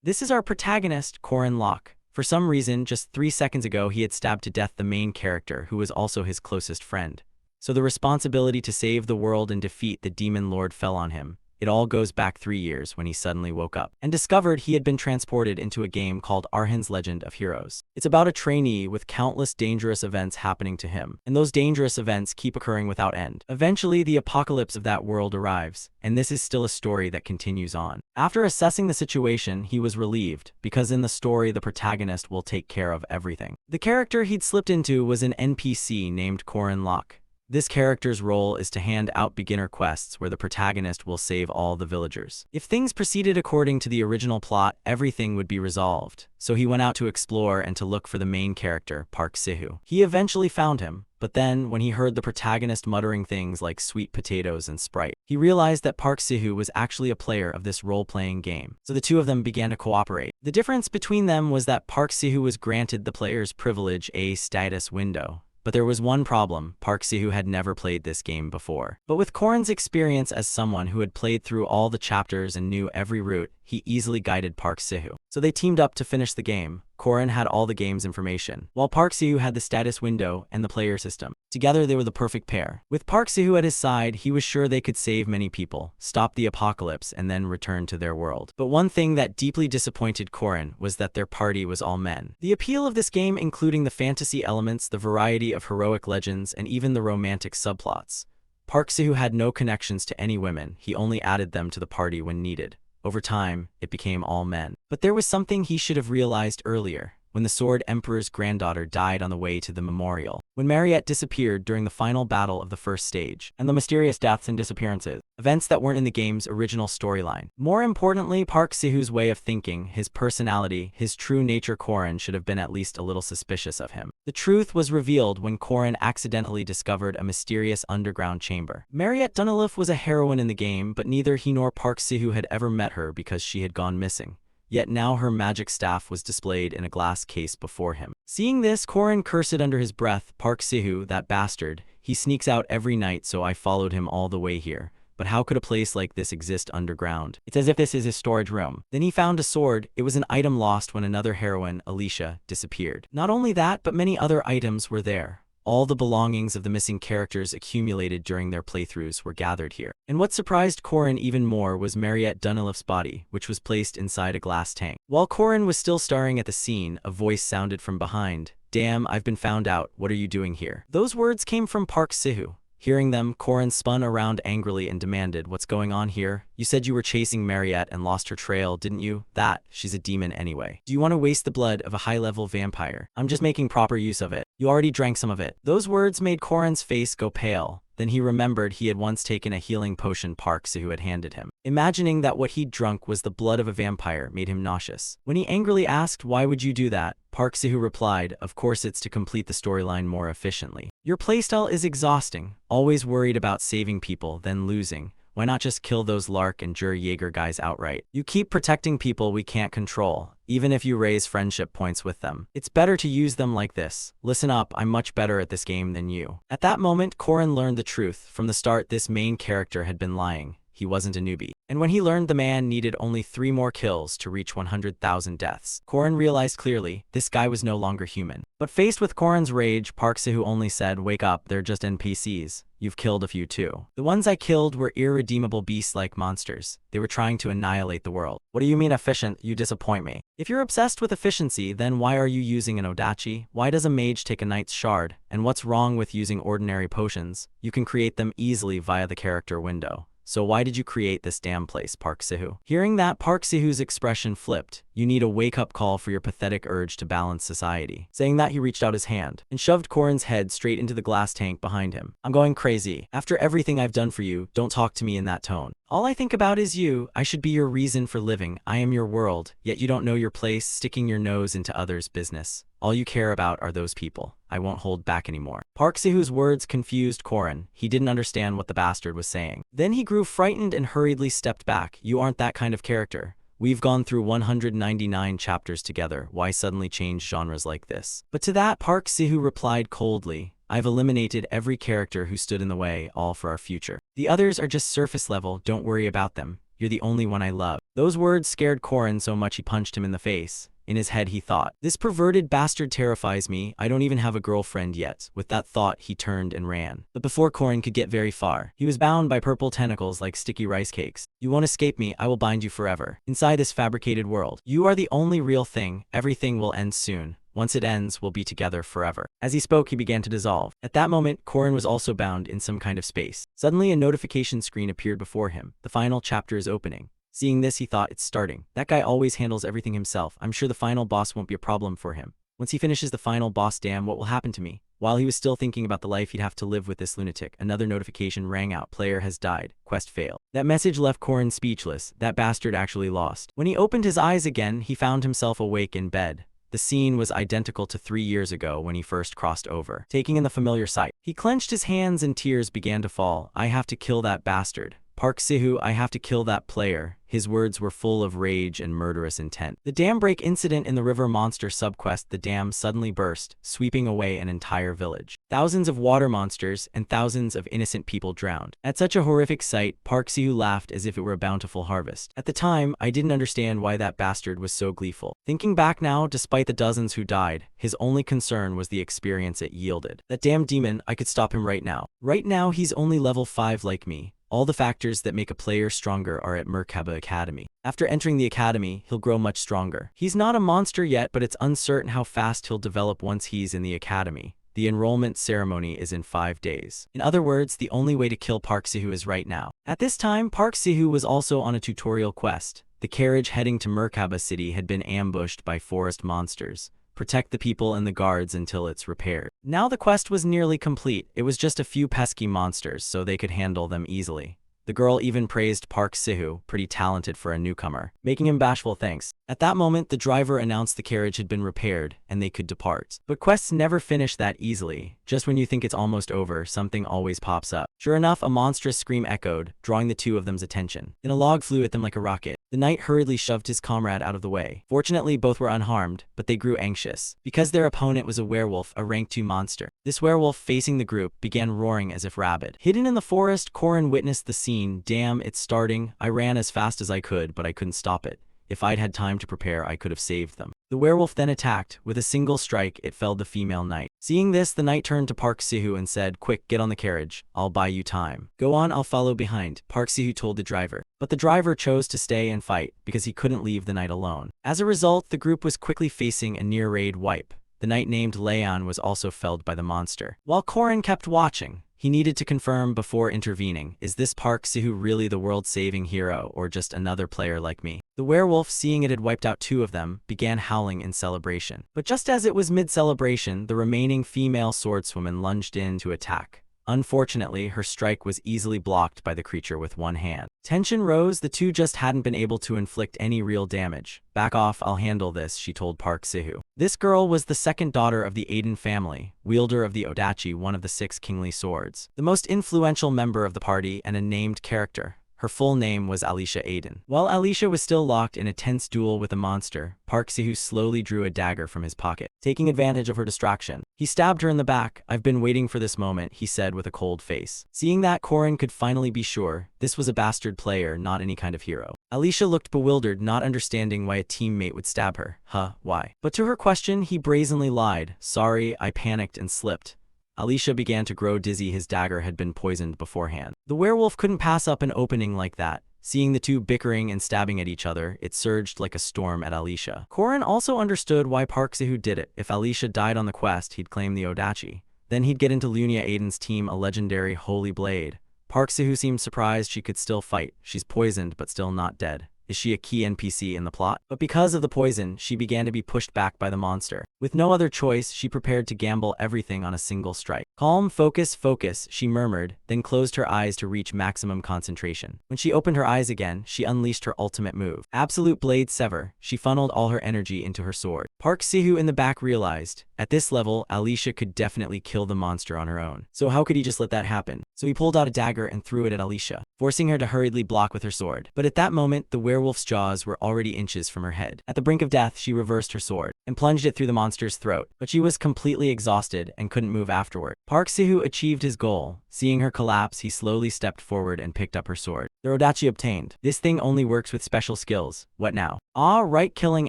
This is our protagonist, Korin Locke. For some reason, just 3 seconds ago he had stabbed to death the main character, who was also his closest friend. So the responsibility to save the world and defeat the demon lord fell on him. It all goes back 3 years when he suddenly woke up and discovered he had been transported into a game called Arhan's Legend of Heroes. It's about a trainee with countless dangerous events happening to him, and those dangerous events keep occurring without end. Eventually, the apocalypse of that world arrives, and this is still a story that continues on. After assessing the situation, he was relieved, because in the story the protagonist will take care of everything. The character he'd slipped into was an NPC named Korin Locke. This character's role is to hand out beginner quests where the protagonist will save all the villagers. If things proceeded according to the original plot, everything would be resolved. So he went out to explore and to look for the main character, Park Sihu. He eventually found him, but then when he heard the protagonist muttering things like sweet potatoes and Sprite, he realized that Park Sihu was actually a player of this role-playing game. So the two of them began to cooperate. The difference between them was that Park Sihu was granted the player's privilege A status window. But there was one problem: Park Sihu had never played this game before. But with Korin's experience as someone who had played through all the chapters and knew every route, he easily guided Park Sihu. So they teamed up to finish the game. Korin had all the game's information, while Park Sihu had the status window and the player system. Together they were the perfect pair. With Park Sihu at his side, he was sure they could save many people, stop the apocalypse, and then return to their world. But one thing that deeply disappointed Korin was that their party was all men. The appeal of this game, including the fantasy elements, the variety of heroic legends, and even the romantic subplots. Park Sihu had no connections to any women, he only added them to the party when needed. Over time, it became all men. But there was something he should have realized earlier, when the Sword Emperor's granddaughter died on the way to the memorial, when Mariette disappeared during the final battle of the first stage, and the mysterious deaths and disappearances, events that weren't in the game's original storyline. More importantly, Park Sihu's way of thinking, his personality, his true nature. Korin should have been at least a little suspicious of him. The truth was revealed when Korin accidentally discovered a mysterious underground chamber. Mariette Dunilif was a heroine in the game, but neither he nor Park Sihu had ever met her because she had gone missing. Yet now her magic staff was displayed in a glass case before him. Seeing this, Korin cursed under his breath, "Park Sihu, that bastard. He sneaks out every night, so I followed him all the way here. But how could a place like this exist underground? It's as if this is his storage room." Then he found a sword. It was an item lost when another heroine, Alicia, disappeared. Not only that, but many other items were there. All the belongings of the missing characters accumulated during their playthroughs were gathered here. And what surprised Korin even more was Mariette Dunilif's body, which was placed inside a glass tank. While Korin was still staring at the scene, a voice sounded from behind. "Damn, I've been found out. What are you doing here?" Those words came from Park Sihu. Hearing them, Korin spun around angrily and demanded, "What's going on here? You said you were chasing Mariette and lost her trail, didn't you? She's a demon anyway. Do you want to waste the blood of a high-level vampire? I'm just making proper use of it. You already drank some of it." Those words made Korin's face go pale. Then he remembered he had once taken a healing potion Park Sihu had handed him. Imagining that what he'd drunk was the blood of a vampire made him nauseous. When he angrily asked, "Why would you do that?" Park Sihu replied, "Of course it's to complete the storyline more efficiently. Your playstyle is exhausting, always worried about saving people, then losing. Why not just kill those Lark and Jur Jaeger guys outright? You keep protecting people we can't control, even if you raise friendship points with them. It's better to use them like this. Listen up, I'm much better at this game than you." At that moment, Korin learned the truth. From the start, this main character had been lying. He wasn't a newbie. And when he learned the man needed only 3 more kills to reach 100,000 deaths, Korin realized clearly, this guy was no longer human. But faced with Korin's rage, Park Sihu only said, "Wake up, they're just NPCs. You've killed a few too. The ones I killed were irredeemable beast-like monsters. They were trying to annihilate the world." "What do you mean efficient? You disappoint me." If you're obsessed with efficiency, then why are you using an Odachi? Why does a mage take a knight's shard? And what's wrong with using ordinary potions? You can create them easily via the character window. So why did you create this damn place, Park Sihu? Hearing that, Park Sihu's expression flipped. You need a wake-up call for your pathetic urge to balance society. Saying that, he reached out his hand and shoved Korin's head straight into the glass tank behind him. "I'm going crazy. After everything I've done for you, don't talk to me in that tone. All I think about is you. I should be your reason for living. I am your world, yet you don't know your place, sticking your nose into others' business. All you care about are those people. I won't hold back anymore." Park Sihu's words confused Korin. He didn't understand what the bastard was saying. Then he grew frightened and hurriedly stepped back. "You aren't that kind of character. We've gone through 199 chapters together. Why suddenly change genres like this?" But to that, Park Sihu replied coldly, "I've eliminated every character who stood in the way, all for our future. The others are just surface level, don't worry about them. You're the only one I love." Those words scared Korin so much he punched him in the face. In his head he thought, "This perverted bastard terrifies me, I don't even have a girlfriend yet." With that thought he turned and ran. But before Korin could get very far, he was bound by purple tentacles like sticky rice cakes. "You won't escape me, I will bind you forever. Inside this fabricated world. You are the only real thing, everything will end soon. Once it ends, we'll be together forever." As he spoke, he began to dissolve. At that moment, Korin was also bound in some kind of space. Suddenly, a notification screen appeared before him. The final chapter is opening. Seeing this, he thought, it's starting. That guy always handles everything himself. I'm sure the final boss won't be a problem for him. Once he finishes the final boss, damn, what will happen to me? While he was still thinking about the life he'd have to live with this lunatic, another notification rang out. Player has died. Quest failed. That message left Korin speechless. That bastard actually lost. When he opened his eyes again, he found himself awake in bed. The scene was identical to 3 years ago when he first crossed over, taking in the familiar sight. He clenched his hands and tears began to fall. "I have to kill that bastard. Park Sihu, I have to kill that player." His words were full of rage and murderous intent. The dam break incident in the river monster subquest. The dam suddenly burst, sweeping away an entire village. Thousands of water monsters and thousands of innocent people drowned. At such a horrific sight, Park Sihu laughed as if it were a bountiful harvest. At the time, I didn't understand why that bastard was so gleeful. Thinking back now, despite the dozens who died, his only concern was the experience it yielded. That damn demon, I could stop him right now. Right now, he's only level 5 like me. All the factors that make a player stronger are at Merkaba Academy. After entering the academy, he'll grow much stronger. He's not a monster yet, but it's uncertain how fast he'll develop once he's in the academy. The enrollment ceremony is in 5 days. In other words, the only way to kill Park Sihu is right now. At this time, Park Sihu was also on a tutorial quest. The carriage heading to Merkaba City had been ambushed by forest monsters. Protect the people and the guards until it's repaired. Now the quest was nearly complete. It was just a few pesky monsters, so they could handle them easily. The girl even praised Park Sihu, pretty talented for a newcomer, making him bashful thanks. At that moment, the driver announced the carriage had been repaired and they could depart. But quests never finish that easily. Just when you think it's almost over, something always pops up. Sure enough, a monstrous scream echoed, drawing the two of them's attention. Then a log flew at them like a rocket. The knight hurriedly shoved his comrade out of the way. Fortunately, both were unharmed, but they grew anxious, because their opponent was a werewolf, a rank 2 monster. This werewolf, facing the group, began roaring as if rabid. Hidden in the forest, Korin witnessed the scene. "Damn, it's starting. I ran as fast as I could, but I couldn't stop it. If I'd had time to prepare, I could have saved them." The werewolf then attacked. With a single strike, it felled the female knight. Seeing this, the knight turned to Park Sihu and said, "Quick, get on the carriage. I'll buy you time." "Go on, I'll follow behind," Park Sihu told the driver. But the driver chose to stay and fight, because he couldn't leave the knight alone. As a result, the group was quickly facing a near-raid wipe. The knight named Leon was also felled by the monster. While Korin kept watching, he needed to confirm before intervening, is this Park Sihu really the world-saving hero or just another player like me? The werewolf, seeing it had wiped out 2 of them, began howling in celebration. But just as it was mid-celebration, the remaining female swordswoman lunged in to attack. Unfortunately, her strike was easily blocked by the creature with one hand. Tension rose. The two just hadn't been able to inflict any real damage. "Back off, I'll handle this," she told Park Sihu. This girl was the second daughter of the Aiden family, wielder of the Odachi, one of the 6 kingly swords, the most influential member of the party and a named character. Her full name was Alicia Aiden. While Alicia was still locked in a tense duel with a monster, Park Sihu slowly drew a dagger from his pocket. Taking advantage of her distraction, he stabbed her in the back. "I've been waiting for this moment," he said with a cold face. Seeing that, Korin could finally be sure this was a bastard player, not any kind of hero. Alicia looked bewildered, not understanding why a teammate would stab her. Why? But to her question, he brazenly lied. "Sorry, I panicked and slipped." Alicia began to grow dizzy. His dagger had been poisoned beforehand. The werewolf couldn't pass up an opening like that. Seeing the two bickering and stabbing at each other, it surged like a storm at Alicia. Korin also understood why Park Sihu did it. If Alicia died on the quest, he'd claim the Odachi. Then he'd get into Lunia Aiden's team, a legendary Holy Blade. Park Sihu seemed surprised she could still fight. She's poisoned but still not dead. Is she a key NPC in the plot? But because of the poison, she began to be pushed back by the monster. With no other choice, she prepared to gamble everything on a single strike. "Calm, focus, focus," she murmured, then closed her eyes to reach maximum concentration. When she opened her eyes again, she unleashed her ultimate move. Absolute Blade Sever. She funneled all her energy into her sword. Park Sihu in the back realized, at this level, Alicia could definitely kill the monster on her own. So how could he just let that happen? so he pulled out a dagger and threw it at Alicia, forcing her to hurriedly block with her sword. But at that moment, the werewolf's jaws were already inches from her head. At the brink of death, she reversed her sword and plunged it through the monster's throat, but she was completely exhausted and couldn't move afterward. Park Sihu achieved his goal. Seeing her collapse, he slowly stepped forward and picked up her sword. The Rodachi obtained. This thing only works with special skills. What now? Ah, right, killing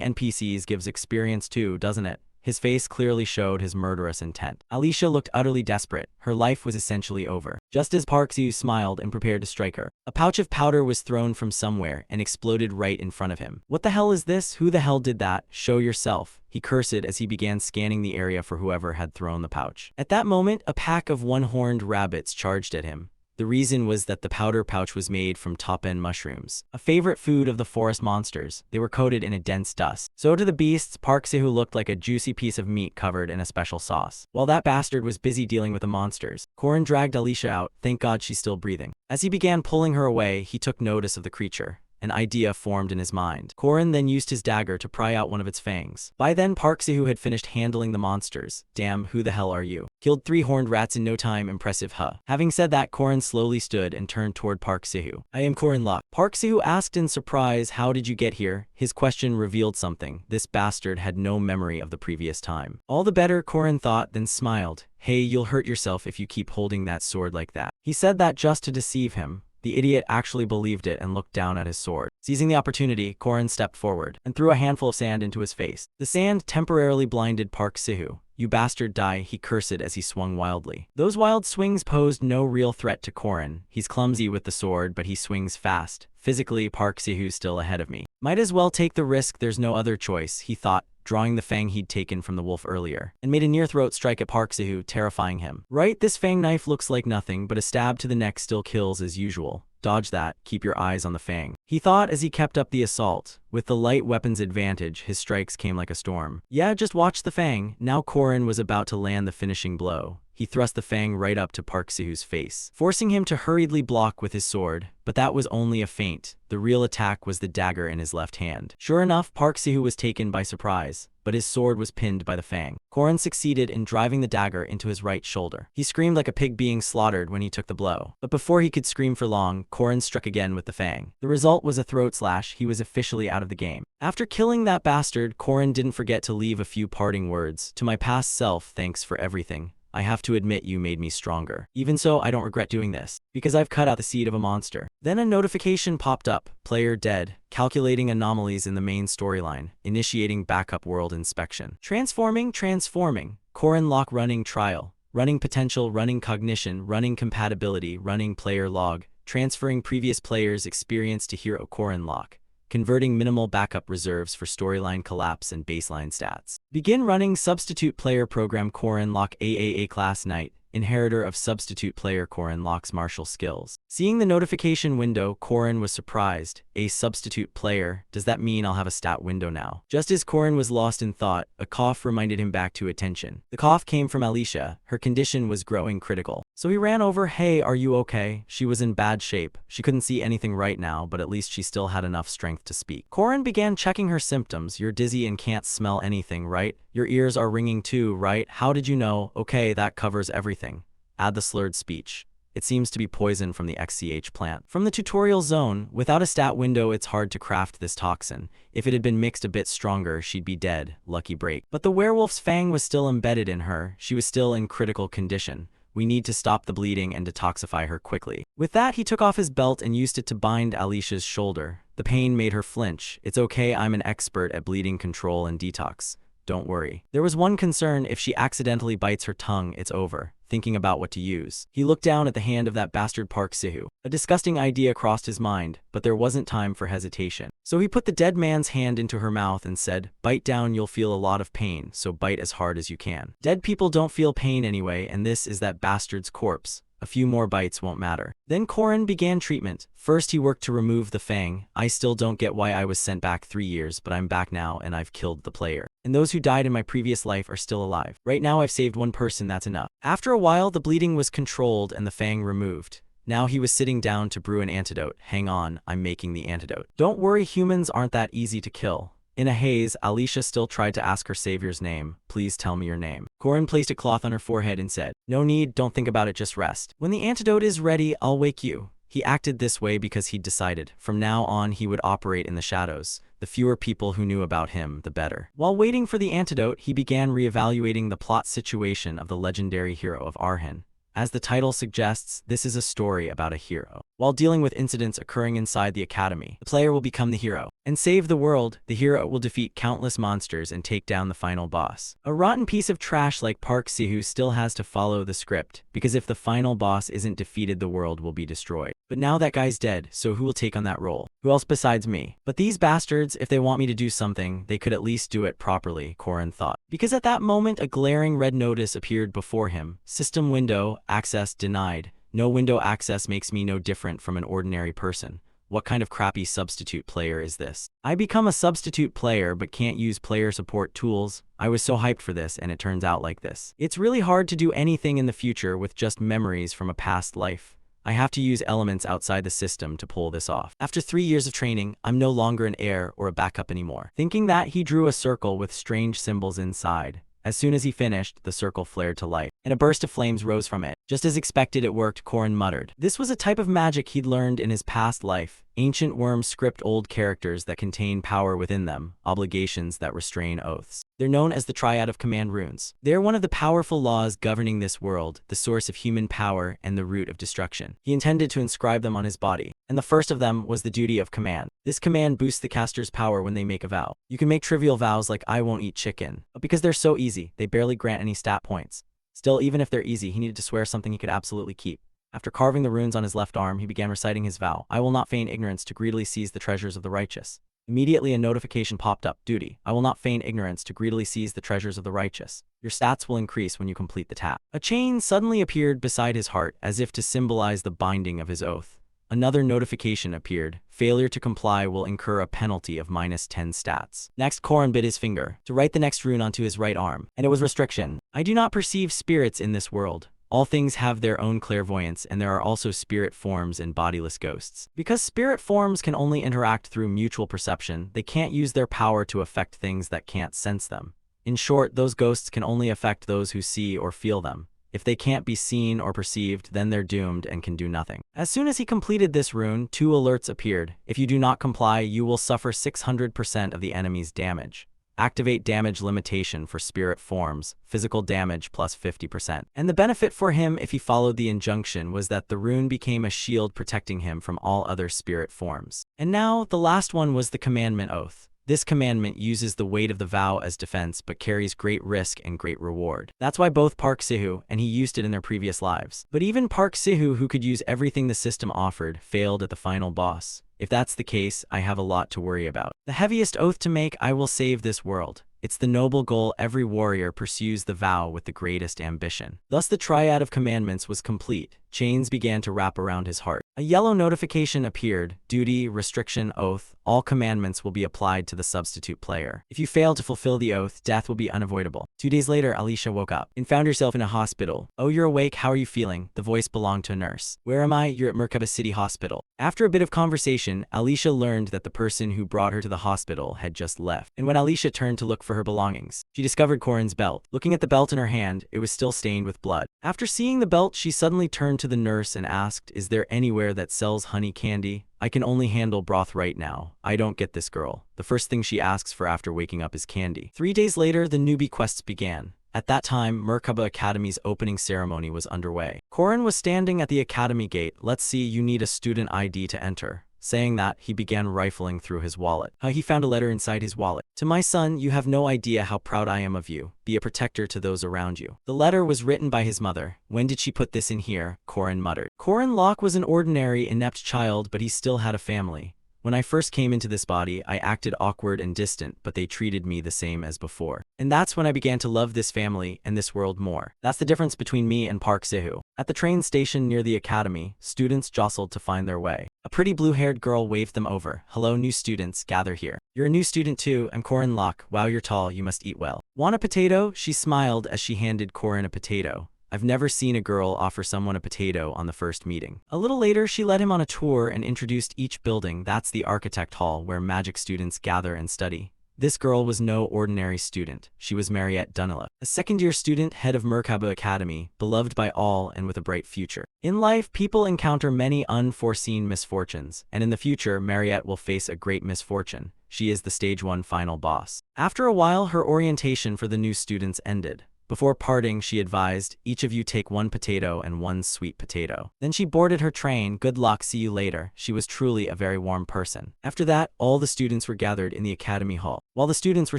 NPCs gives experience too, doesn't it? His face clearly showed his murderous intent. Alicia looked utterly desperate. Her life was essentially over. Just as Park Siu smiled and prepared to strike her, a pouch of powder was thrown from somewhere and exploded right in front of him. What the hell is this? Who the hell did that? Show yourself, he cursed as he began scanning the area for whoever had thrown the pouch. At that moment, a pack of one-horned rabbits charged at him. The reason was that the powder pouch was made from top-end mushrooms, a favorite food of the forest monsters. They were coated in a dense dust. So to the beasts, Park Sihu looked like a juicy piece of meat covered in a special sauce. While that bastard was busy dealing with the monsters, Korin dragged Alicia out. Thank God she's still breathing. As he began pulling her away, he took notice of the creature. An idea formed in his mind. Korin then used his dagger to pry out one of its fangs. By then, Park Sihu had finished handling the monsters. Damn, who the hell are you? Killed 3 horned rats in no time, impressive, huh? Having said that, Korin slowly stood and turned toward Park Sihu. I am Korin Lok. Park Sihu asked in surprise, how did you get here? His question revealed something. This bastard had no memory of the previous time. All the better, Korin thought, then smiled. Hey, you'll hurt yourself if you keep holding that sword like that. He said that just to deceive him. The idiot actually believed it and looked down at his sword. Seizing the opportunity, Korin stepped forward and threw a handful of sand into his face. The sand temporarily blinded Park Sihu. You bastard, die, he cursed as he swung wildly. Those wild swings posed no real threat to Korin. He's clumsy with the sword, but he swings fast. Physically, Park Sihu's still ahead of me. Might as well take the risk, there's no other choice, he thought, drawing the fang he'd taken from the wolf earlier, and made a near-throat strike at Park Sihu, terrifying him. Right, this fang knife looks like nothing, but a stab to the neck still kills as usual. Dodge that, keep your eyes on the fang, he thought as he kept up the assault. With the light weapon's advantage, his strikes came like a storm. Yeah, just watch the fang. Now Korin was about to land the finishing blow. He thrust the fang right up to Park Sihu's face, forcing him to hurriedly block with his sword. But that was only a feint. The real attack was the dagger in his left hand. Sure enough, Park Sihu was taken by surprise, but his sword was pinned by the fang. Korin succeeded in driving the dagger into his right shoulder. He screamed like a pig being slaughtered when he took the blow. But before he could scream for long, Korin struck again with the fang. The result was a throat slash. He was officially out of the game. After killing that bastard, Korin didn't forget to leave a few parting words. To my past self, thanks for everything. I have to admit you made me stronger. Even so, I don't regret doing this, because I've cut out the seed of a monster. Then a notification popped up. Player dead. Calculating anomalies in the main storyline. Initiating backup world inspection. Transforming. Korin Lok running trial. Running potential, running cognition, running compatibility, running player log. Transferring previous players' experience to hero Korin Lok. Converting minimal backup reserves for storyline collapse and baseline stats. Begin running substitute player program Korin Lok AAA class knight, inheritor of substitute player Korin Lok's martial skills. Seeing the notification window, Korin was surprised. A substitute player? Does that mean I'll have a stat window now? Just as Korin was lost in thought, a cough reminded him back to attention. The cough came from Alicia. Her condition was growing critical. So he ran over. Hey, are you okay? She was in bad shape. She couldn't see anything right now, but at least she still had enough strength to speak. Korin began checking her symptoms. You're dizzy and can't smell anything, right? Your ears are ringing too, right? How did you know? Okay, that covers everything. Add the slurred speech. It seems to be poison from the XCH plant. From the tutorial zone, without a stat window, it's hard to craft this toxin. If it had been mixed a bit stronger, she'd be dead. Lucky break. But the werewolf's fang was still embedded in her. She was still in critical condition. We need to stop the bleeding and detoxify her quickly. With that, he took off his belt and used it to bind Alicia's shoulder. The pain made her flinch. It's okay, I'm an expert at bleeding control and detox. Don't worry. There was one concern: if she accidentally bites her tongue, it's over. Thinking about what to use, he looked down at the hand of that bastard Park Sihu. A disgusting idea crossed his mind, but there wasn't time for hesitation. So he put the dead man's hand into her mouth and said, bite down, you'll feel a lot of pain, so bite as hard as you can. Dead people don't feel pain anyway, and this is that bastard's corpse. A few more bites won't matter. Then Korin began treatment. First he worked to remove the fang. I still don't get why I was sent back 3 years, but I'm back now and I've killed the player. And those who died in my previous life are still alive. Right now I've saved one person, that's enough. After a while the bleeding was controlled and the fang removed. Now he was sitting down to brew an antidote. Hang on, I'm making the antidote. Don't worry, humans aren't that easy to kill. In a haze, Alicia still tried to ask her savior's name. Please tell me your name. Corin placed a cloth on her forehead and said, no need, don't think about it, just rest. When the antidote is ready, I'll wake you. He acted this way because he'd decided, from now on he would operate in the shadows. The fewer people who knew about him, the better. While waiting for the antidote, he began reevaluating the plot situation of the legendary hero of Arhan. As the title suggests, this is a story about a hero. While dealing with incidents occurring inside the academy, the player will become the hero and save the world. The hero will defeat countless monsters and take down the final boss. A rotten piece of trash like Park Sihu still has to follow the script, because if the final boss isn't defeated, the world will be destroyed. But now that guy's dead, so who will take on that role? Who else besides me? But these bastards, if they want me to do something, they could at least do it properly, Corin thought. Because at that moment, a glaring red notice appeared before him. System window, access denied. No window access makes me no different from an ordinary person. What kind of crappy substitute player is this? I become a substitute player but can't use player support tools. I was so hyped for this and it turns out like this. It's really hard to do anything in the future with just memories from a past life. I have to use elements outside the system to pull this off. After 3 years of training, I'm no longer an heir or a backup anymore. Thinking that, he drew a circle with strange symbols inside. As soon as he finished, the circle flared to life, and a burst of flames rose from it. Just as expected, it worked, Corin muttered. This was a type of magic he'd learned in his past life. Ancient worms script old characters that contain power within them, obligations that restrain oaths. They're known as the Triad of Command Runes. They're one of the powerful laws governing this world, the source of human power and the root of destruction. He intended to inscribe them on his body, and the first of them was the duty of command. This command boosts the caster's power when they make a vow. You can make trivial vows like I won't eat chicken, but because they're so easy, they barely grant any stat points. Still, even if they're easy, he needed to swear something he could absolutely keep. After carving the runes on his left arm, he began reciting his vow. I will not feign ignorance to greedily seize the treasures of the righteous. Immediately a notification popped up. Duty. I will not feign ignorance to greedily seize the treasures of the righteous. Your stats will increase when you complete the task. A chain suddenly appeared beside his heart, as if to symbolize the binding of his oath. Another notification appeared. Failure to comply will incur a penalty of -10 stats. Next, Corin bit his finger to write the next rune onto his right arm, and it was restriction. I do not perceive spirits in this world. All things have their own clairvoyance, and there are also spirit forms and bodiless ghosts. Because spirit forms can only interact through mutual perception, they can't use their power to affect things that can't sense them. In short, those ghosts can only affect those who see or feel them. If they can't be seen or perceived, then they're doomed and can do nothing. As soon as he completed this rune, 2 alerts appeared. If you do not comply, you will suffer 600% of the enemy's damage. Activate damage limitation for spirit forms, physical damage plus 50%. And the benefit for him if he followed the injunction was that the rune became a shield protecting him from all other spirit forms. And now, the last one was the commandment oath. This commandment uses the weight of the vow as defense but carries great risk and great reward. That's why both Park Sihu and he used it in their previous lives. But even Park Sihu, who could use everything the system offered, failed at the final boss. If that's the case, I have a lot to worry about. The heaviest oath to make, I will save this world. It's the noble goal every warrior pursues, the vow with the greatest ambition. Thus the triad of commandments was complete. Chains began to wrap around his heart. A yellow notification appeared. Duty, restriction, oath. All commandments will be applied to the substitute player. If you fail to fulfill the oath, death will be unavoidable. 2 days later, Alicia woke up and found herself in a hospital. Oh, you're awake, how are you feeling? The voice belonged to a nurse. Where am I? You're at Merkaba City Hospital. After a bit of conversation, Alicia learned that the person who brought her to the hospital had just left. And when Alicia turned to look for her belongings, she discovered Corin's belt. Looking at the belt in her hand, it was still stained with blood. After seeing the belt, she suddenly turned to the nurse and asked, is there anywhere that sells honey candy? I can only handle broth right now. I don't get this girl. The first thing she asks for after waking up is candy. 3 days later, the newbie quests began. At that time, Merkaba Academy's opening ceremony was underway. Corin was standing at the academy gate. Let's see, you need a student ID to enter. Saying that, he began rifling through his wallet. He found a letter inside his wallet. To my son, you have no idea how proud I am of you. Be a protector to those around you. The letter was written by his mother. When did she put this in here? Corin muttered. Corin Locke was an ordinary, inept child, but he still had a family. When I first came into this body, I acted awkward and distant, but they treated me the same as before. And that's when I began to love this family and this world more. That's the difference between me and Park Sihu. At the train station near the academy, students jostled to find their way. A pretty blue-haired girl waved them over. Hello, new students, gather here. You're a new student too. I'm Corin Locke. Wow, you're tall, you must eat well. Want a potato? She smiled as she handed Corin a potato. I've never seen a girl offer someone a potato on the first meeting. A little later, she led him on a tour and introduced each building. That's the Architect Hall, where magic students gather and study. This girl was no ordinary student. She was Mariette Dunilla, a second-year student, head of Merkaba Academy, beloved by all and with a bright future. In life, people encounter many unforeseen misfortunes, and in the future, Mariette will face a great misfortune. She is the Stage 1 final boss. After a while, her orientation for the new students ended. Before parting, she advised, each of you take 1 potato and 1 sweet potato. Then she boarded her train. Good luck, see you later. She was truly a very warm person. After that, all the students were gathered in the academy hall. While the students were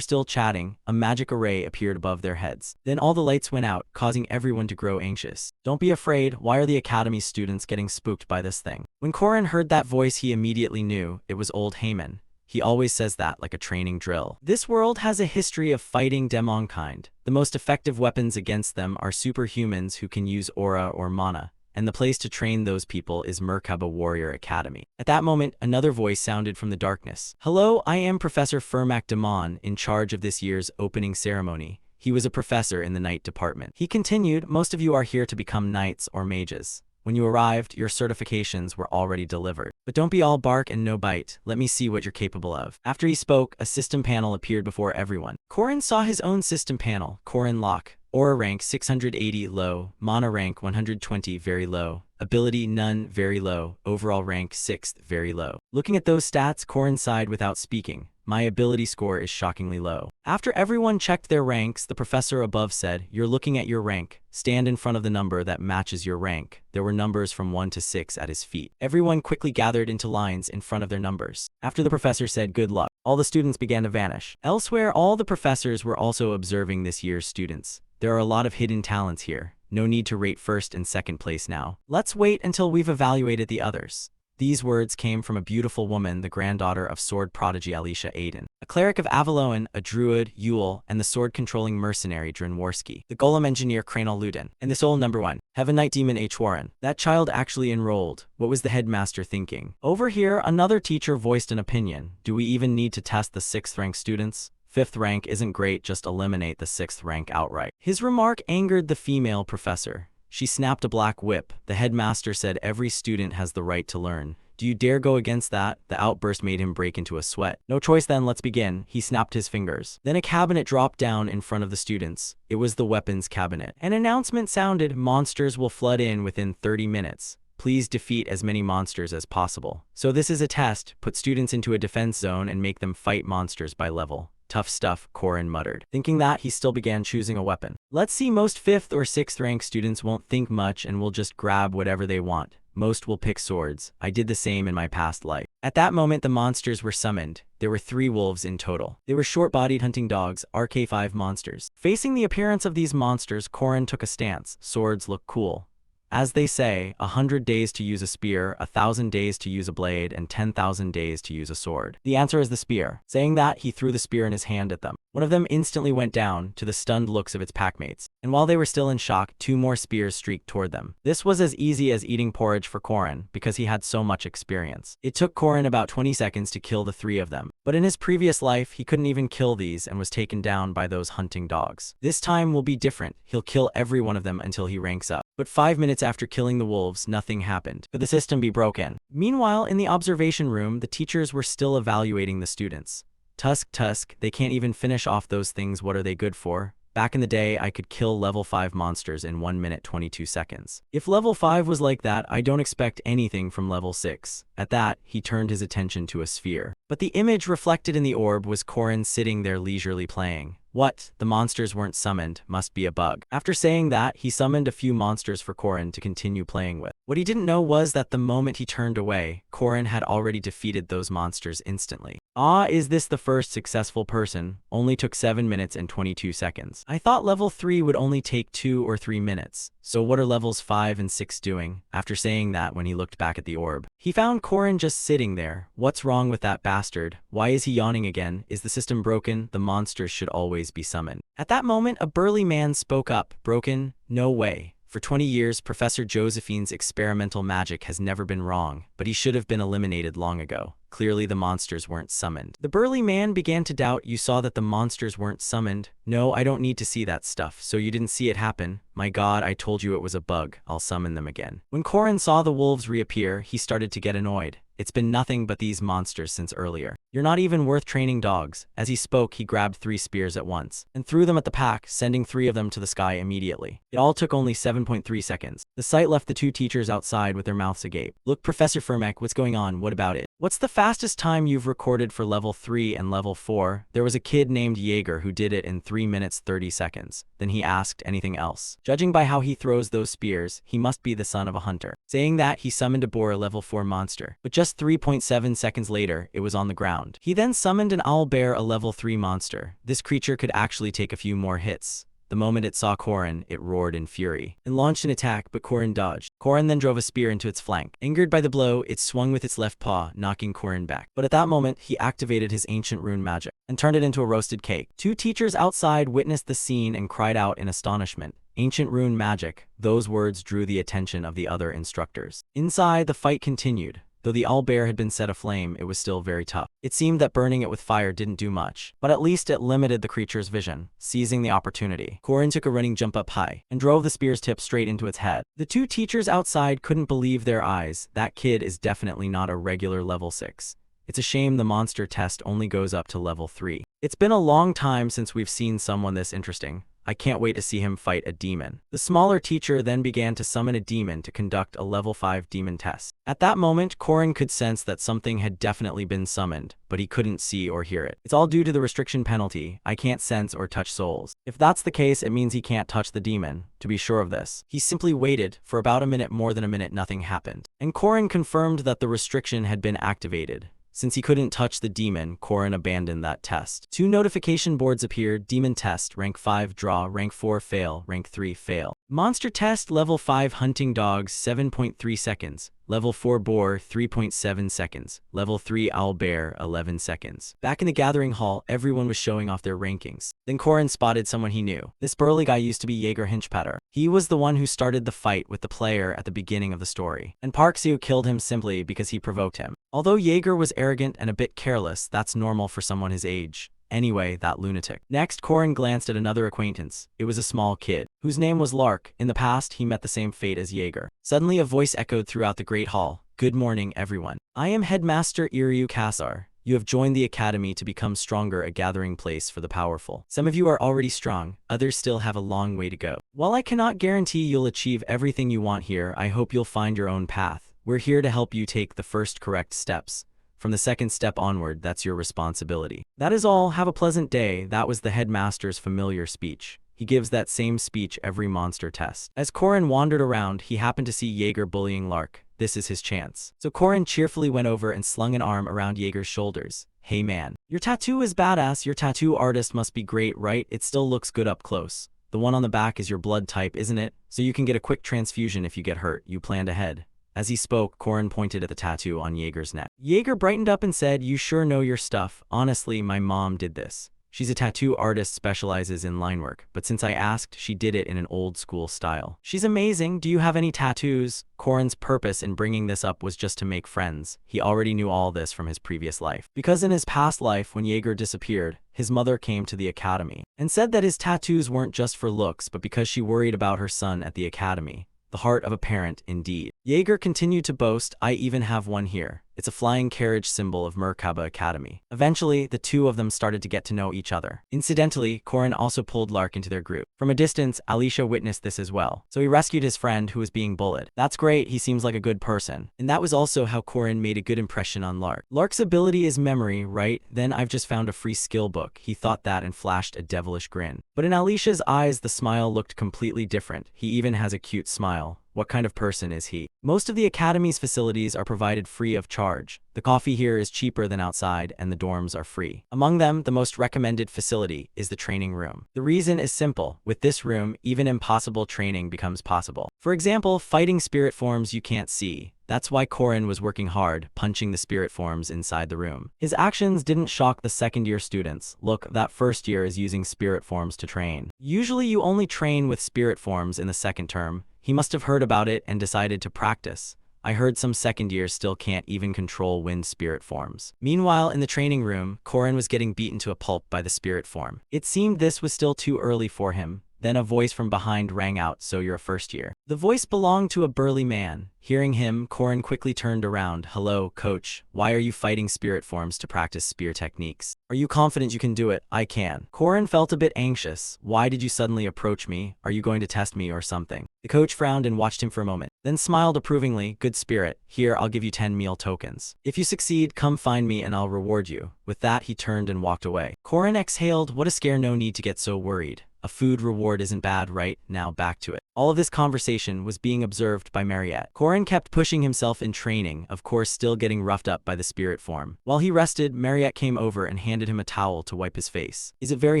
still chatting, a magic array appeared above their heads. Then all the lights went out, causing everyone to grow anxious. Don't be afraid, why are the academy students getting spooked by this thing? When Korin heard that voice, he immediately knew it was old Heyman. He always says that like a training drill. This world has a history of fighting demonkind. The most effective weapons against them are superhumans who can use aura or mana, and the place to train those people is Merkaba Warrior Academy. At that moment, another voice sounded from the darkness. Hello, I am Professor Fermac Damon, in charge of this year's opening ceremony. He was a professor in the Knight department. He continued, most of you are here to become knights or mages. When you arrived, your certifications were already delivered. But don't be all bark and no bite. Let me see what you're capable of. After he spoke, a system panel appeared before everyone. Korin saw his own system panel. Korin Lock. Aura rank 680 low. Mana rank 120 very low. Ability none very low. Overall rank 6th very low. Looking at those stats, Korin sighed without speaking. My ability score is shockingly low. After everyone checked their ranks, the professor above said, you're looking at your rank. Stand in front of the number that matches your rank. There were numbers from 1 to 6 at his feet. Everyone quickly gathered into lines in front of their numbers. After the professor said good luck, all the students began to vanish. Elsewhere, all the professors were also observing this year's students. There are a lot of hidden talents here. No need to rate first and second place now. Let's wait until we've evaluated the others. These words came from a beautiful woman, the granddaughter of sword prodigy Alicia Aiden, a cleric of Avaloan, a druid, Yule, and the sword-controlling mercenary Drinwarski, the golem engineer Kranal Ludin, and the soul number 1, Heaven Knight Demon H. Warren. That child actually enrolled. What was the headmaster thinking? Over here, another teacher voiced an opinion. Do we even need to test the 6th rank students? 5th rank isn't great, just eliminate the 6th rank outright. His remark angered the female professor. She snapped a black whip. The headmaster said every student has the right to learn. Do you dare go against that? The outburst made him break into a sweat. No choice then, let's begin. He snapped his fingers. Then a cabinet dropped down in front of the students. It was the weapons cabinet. An announcement sounded, monsters will flood in within 30 minutes. Please defeat as many monsters as possible. So this is a test. Put students into a defense zone and make them fight monsters by level. Tough stuff, Korin muttered. Thinking that, he still began choosing a weapon. Let's see, most 5th or 6th rank students won't think much and will just grab whatever they want. Most will pick swords. I did the same in my past life. At that moment, the monsters were summoned. There were 3 wolves in total. They were short-bodied hunting dogs, RK5 monsters. Facing the appearance of these monsters, Korin took a stance. Swords look cool. As they say, 100 days to use a spear, 1,000 days to use a blade, and 10,000 days to use a sword. The answer is the spear. Saying that, he threw the spear in his hand at them. One of them instantly went down, to the stunned looks of its packmates. And while they were still in shock, 2 more spears streaked toward them. This was as easy as eating porridge for Korin, because he had so much experience. It took Korin about 20 seconds to kill the 3 of them. But in his previous life, he couldn't even kill these and was taken down by those hunting dogs. This time will be different. He'll kill every one of them until he ranks up. But 5 minutes after killing the wolves, nothing happened. Could the system be broken? Meanwhile, in the observation room, the teachers were still evaluating the students. Tusk, they can't even finish off those things. What are they good for? Back in the day, I could kill level 5 monsters in 1 minute 22 seconds. If level 5 was like that, I don't expect anything from level 6. At that, he turned his attention to a sphere. But the image reflected in the orb was Korin sitting there leisurely playing. What? The monsters weren't summoned, must be a bug. After saying that, he summoned a few monsters for Korin to continue playing with. What he didn't know was that the moment he turned away, Korin had already defeated those monsters instantly. Ah, is this the first successful person? Only took 7 minutes and 22 seconds. I thought level 3 would only take 2 or 3 minutes. So what are levels 5 and 6 doing? After saying that, when he looked back at the orb, he found Korin just sitting there. What's wrong with that bastard? Why is he yawning again? Is the system broken? The monsters should always be summoned. At that moment, a burly man spoke up. Broken? No way. For 20 years, Professor Josephine's experimental magic has never been wrong, but he should have been eliminated long ago. Clearly the monsters weren't summoned. The burly man began to doubt. You saw that the monsters weren't summoned? No, I don't need to see that stuff. So you didn't see it happen? My god, I told you it was a bug. I'll summon them again. When Korin saw the wolves reappear, he started to get annoyed. It's been nothing but these monsters since earlier. You're not even worth training dogs." As he spoke, he grabbed 3 spears at once and threw them at the pack, sending 3 of them to the sky immediately. It all took only 7.3 seconds. The sight left the 2 teachers outside with their mouths agape. "Look, Professor Firmek, what's going on? What about it? What's the fastest time you've recorded for level 3 and level 4? There was a kid named Jaeger who did it in 3 minutes 30 seconds. Then he asked anything else. Judging by how he throws those spears, he must be the son of a hunter. Saying that, he summoned a boar, a level 4 monster. But just 3.7 seconds later, it was on the ground. He then summoned an owl bear, a level 3 monster. This creature could actually take a few more hits. The moment it saw Korin, it roared in fury and launched an attack, but Korin dodged. Korin then drove a spear into its flank. Angered by the blow, it swung with its left paw, knocking Korin back. But at that moment, he activated his ancient rune magic and turned it into a roasted cake. 2 teachers outside witnessed the scene and cried out in astonishment. Ancient rune magic. Those words drew the attention of the other instructors. Inside, the fight continued. Though the owlbear had been set aflame, it was still very tough. It seemed that burning it with fire didn't do much, but at least it limited the creature's vision. Seizing the opportunity, Korin took a running jump up high and drove the spear's tip straight into its head. The 2 teachers outside couldn't believe their eyes. That kid is definitely not a regular level 6. It's a shame the monster test only goes up to level 3. It's been a long time since we've seen someone this interesting. I can't wait to see him fight a demon. The smaller teacher then began to summon a demon to conduct a level 5 demon test. At that moment, Korin could sense that something had definitely been summoned, but he couldn't see or hear it. It's all due to the restriction penalty. I can't sense or touch souls. If that's the case, it means he can't touch the demon. To be sure of this, he simply waited. For about a minute, more than a minute, nothing happened. And Korin confirmed that the restriction had been activated. Since he couldn't touch the demon, Korin abandoned that test. 2 notification boards appeared: Demon Test, Rank 5 Draw, Rank 4 Fail, Rank 3 Fail. Monster Test, Level 5 Hunting Dogs, 7.3 seconds. Level 4 Boar, 3.7 seconds. Level 3 Owlbear, 11 seconds. Back in the gathering hall, everyone was showing off their rankings. Then Korin spotted someone he knew. This burly guy used to be Jaeger Hinchpatter. He was the one who started the fight with the player at the beginning of the story. And Park Seo killed him simply because he provoked him. Although Jaeger was arrogant and a bit careless, that's normal for someone his age. Anyway, that lunatic. Next, Korin glanced at another acquaintance. It was a small kid, whose name was Lark. In the past, he met the same fate as Jaeger. Suddenly, a voice echoed throughout the Great Hall. "Good morning, everyone. I am Headmaster Iryu Kasar. You have joined the academy to become stronger, a gathering place for the powerful. Some of you are already strong, others still have a long way to go. While I cannot guarantee you'll achieve everything you want here, I hope you'll find your own path. We're here to help you take the first correct steps. From the second step onward, that's your responsibility. That is all. Have a pleasant day." That was the headmaster's familiar speech. He gives that same speech every monster test. As Korin wandered around, he happened to see Jaeger bullying Lark. This is his chance. So Korin cheerfully went over and slung an arm around Jaeger's shoulders. "Hey man, your tattoo is badass. Your tattoo artist must be great, right? It still looks good up close. The one on the back is your blood type, isn't it? So you can get a quick transfusion if you get hurt. You planned ahead." As he spoke, Korin pointed at the tattoo on Jaeger's neck. Jaeger brightened up and said, "You sure know your stuff. Honestly, my mom did this. She's a tattoo artist, specializes in line work, but since I asked, she did it in an old school style. She's amazing. Do you have any tattoos?" Korin's purpose in bringing this up was just to make friends. He already knew all this from his previous life. Because in his past life, when Jaeger disappeared, his mother came to the academy and said that his tattoos weren't just for looks, but because she worried about her son at the academy. The heart of a parent, indeed. Jaeger continued to boast, "I even have one here. It's a flying carriage symbol of Merkaba Academy." Eventually, the 2 of them started to get to know each other. Incidentally, Korin also pulled Lark into their group. From a distance, Alicia witnessed this as well. So he rescued his friend who was being bullied. That's great, he seems like a good person. And that was also how Korin made a good impression on Lark. Lark's ability is memory, right? Then I've just found a free skill book. He thought that and flashed a devilish grin. But in Alicia's eyes, the smile looked completely different. He even has a cute smile. What kind of person is he? Most of the academy's facilities are provided free of charge. The coffee here is cheaper than outside, and the dorms are free. Among them, the most recommended facility is the training room. The reason is simple. With this room, even impossible training becomes possible. For example, fighting spirit forms you can't see. That's why Korin was working hard, punching the spirit forms inside the room. His actions didn't shock the second-year students. Look, that first year is using spirit forms to train. Usually you only train with spirit forms in the second term. He must have heard about it and decided to practice. I heard some second years still can't even control wind spirit forms. Meanwhile, in the training room, Korin was getting beaten to a pulp by the spirit form. It seemed this was still too early for him. Then a voice from behind rang out, "So you're a first year." The voice belonged to a burly man. Hearing him, Korin quickly turned around. "Hello, coach. Why are you fighting spirit forms to practice spear techniques? Are you confident you can do it?" "I can." Korin felt a bit anxious. "Why did you suddenly approach me? Are you going to test me or something?" The coach frowned and watched him for a moment, then smiled approvingly. "Good spirit. Here, I'll give you 10 meal tokens. If you succeed, come find me and I'll reward you." With that, he turned and walked away. Korin exhaled. What a scare, no need to get so worried. A food reward isn't bad, right? Now back to it. All of this conversation was being observed by Mariette. Korin kept pushing himself in training, of course still getting roughed up by the spirit form. While he rested, Mariette came over and handed him a towel to wipe his face. "Is it very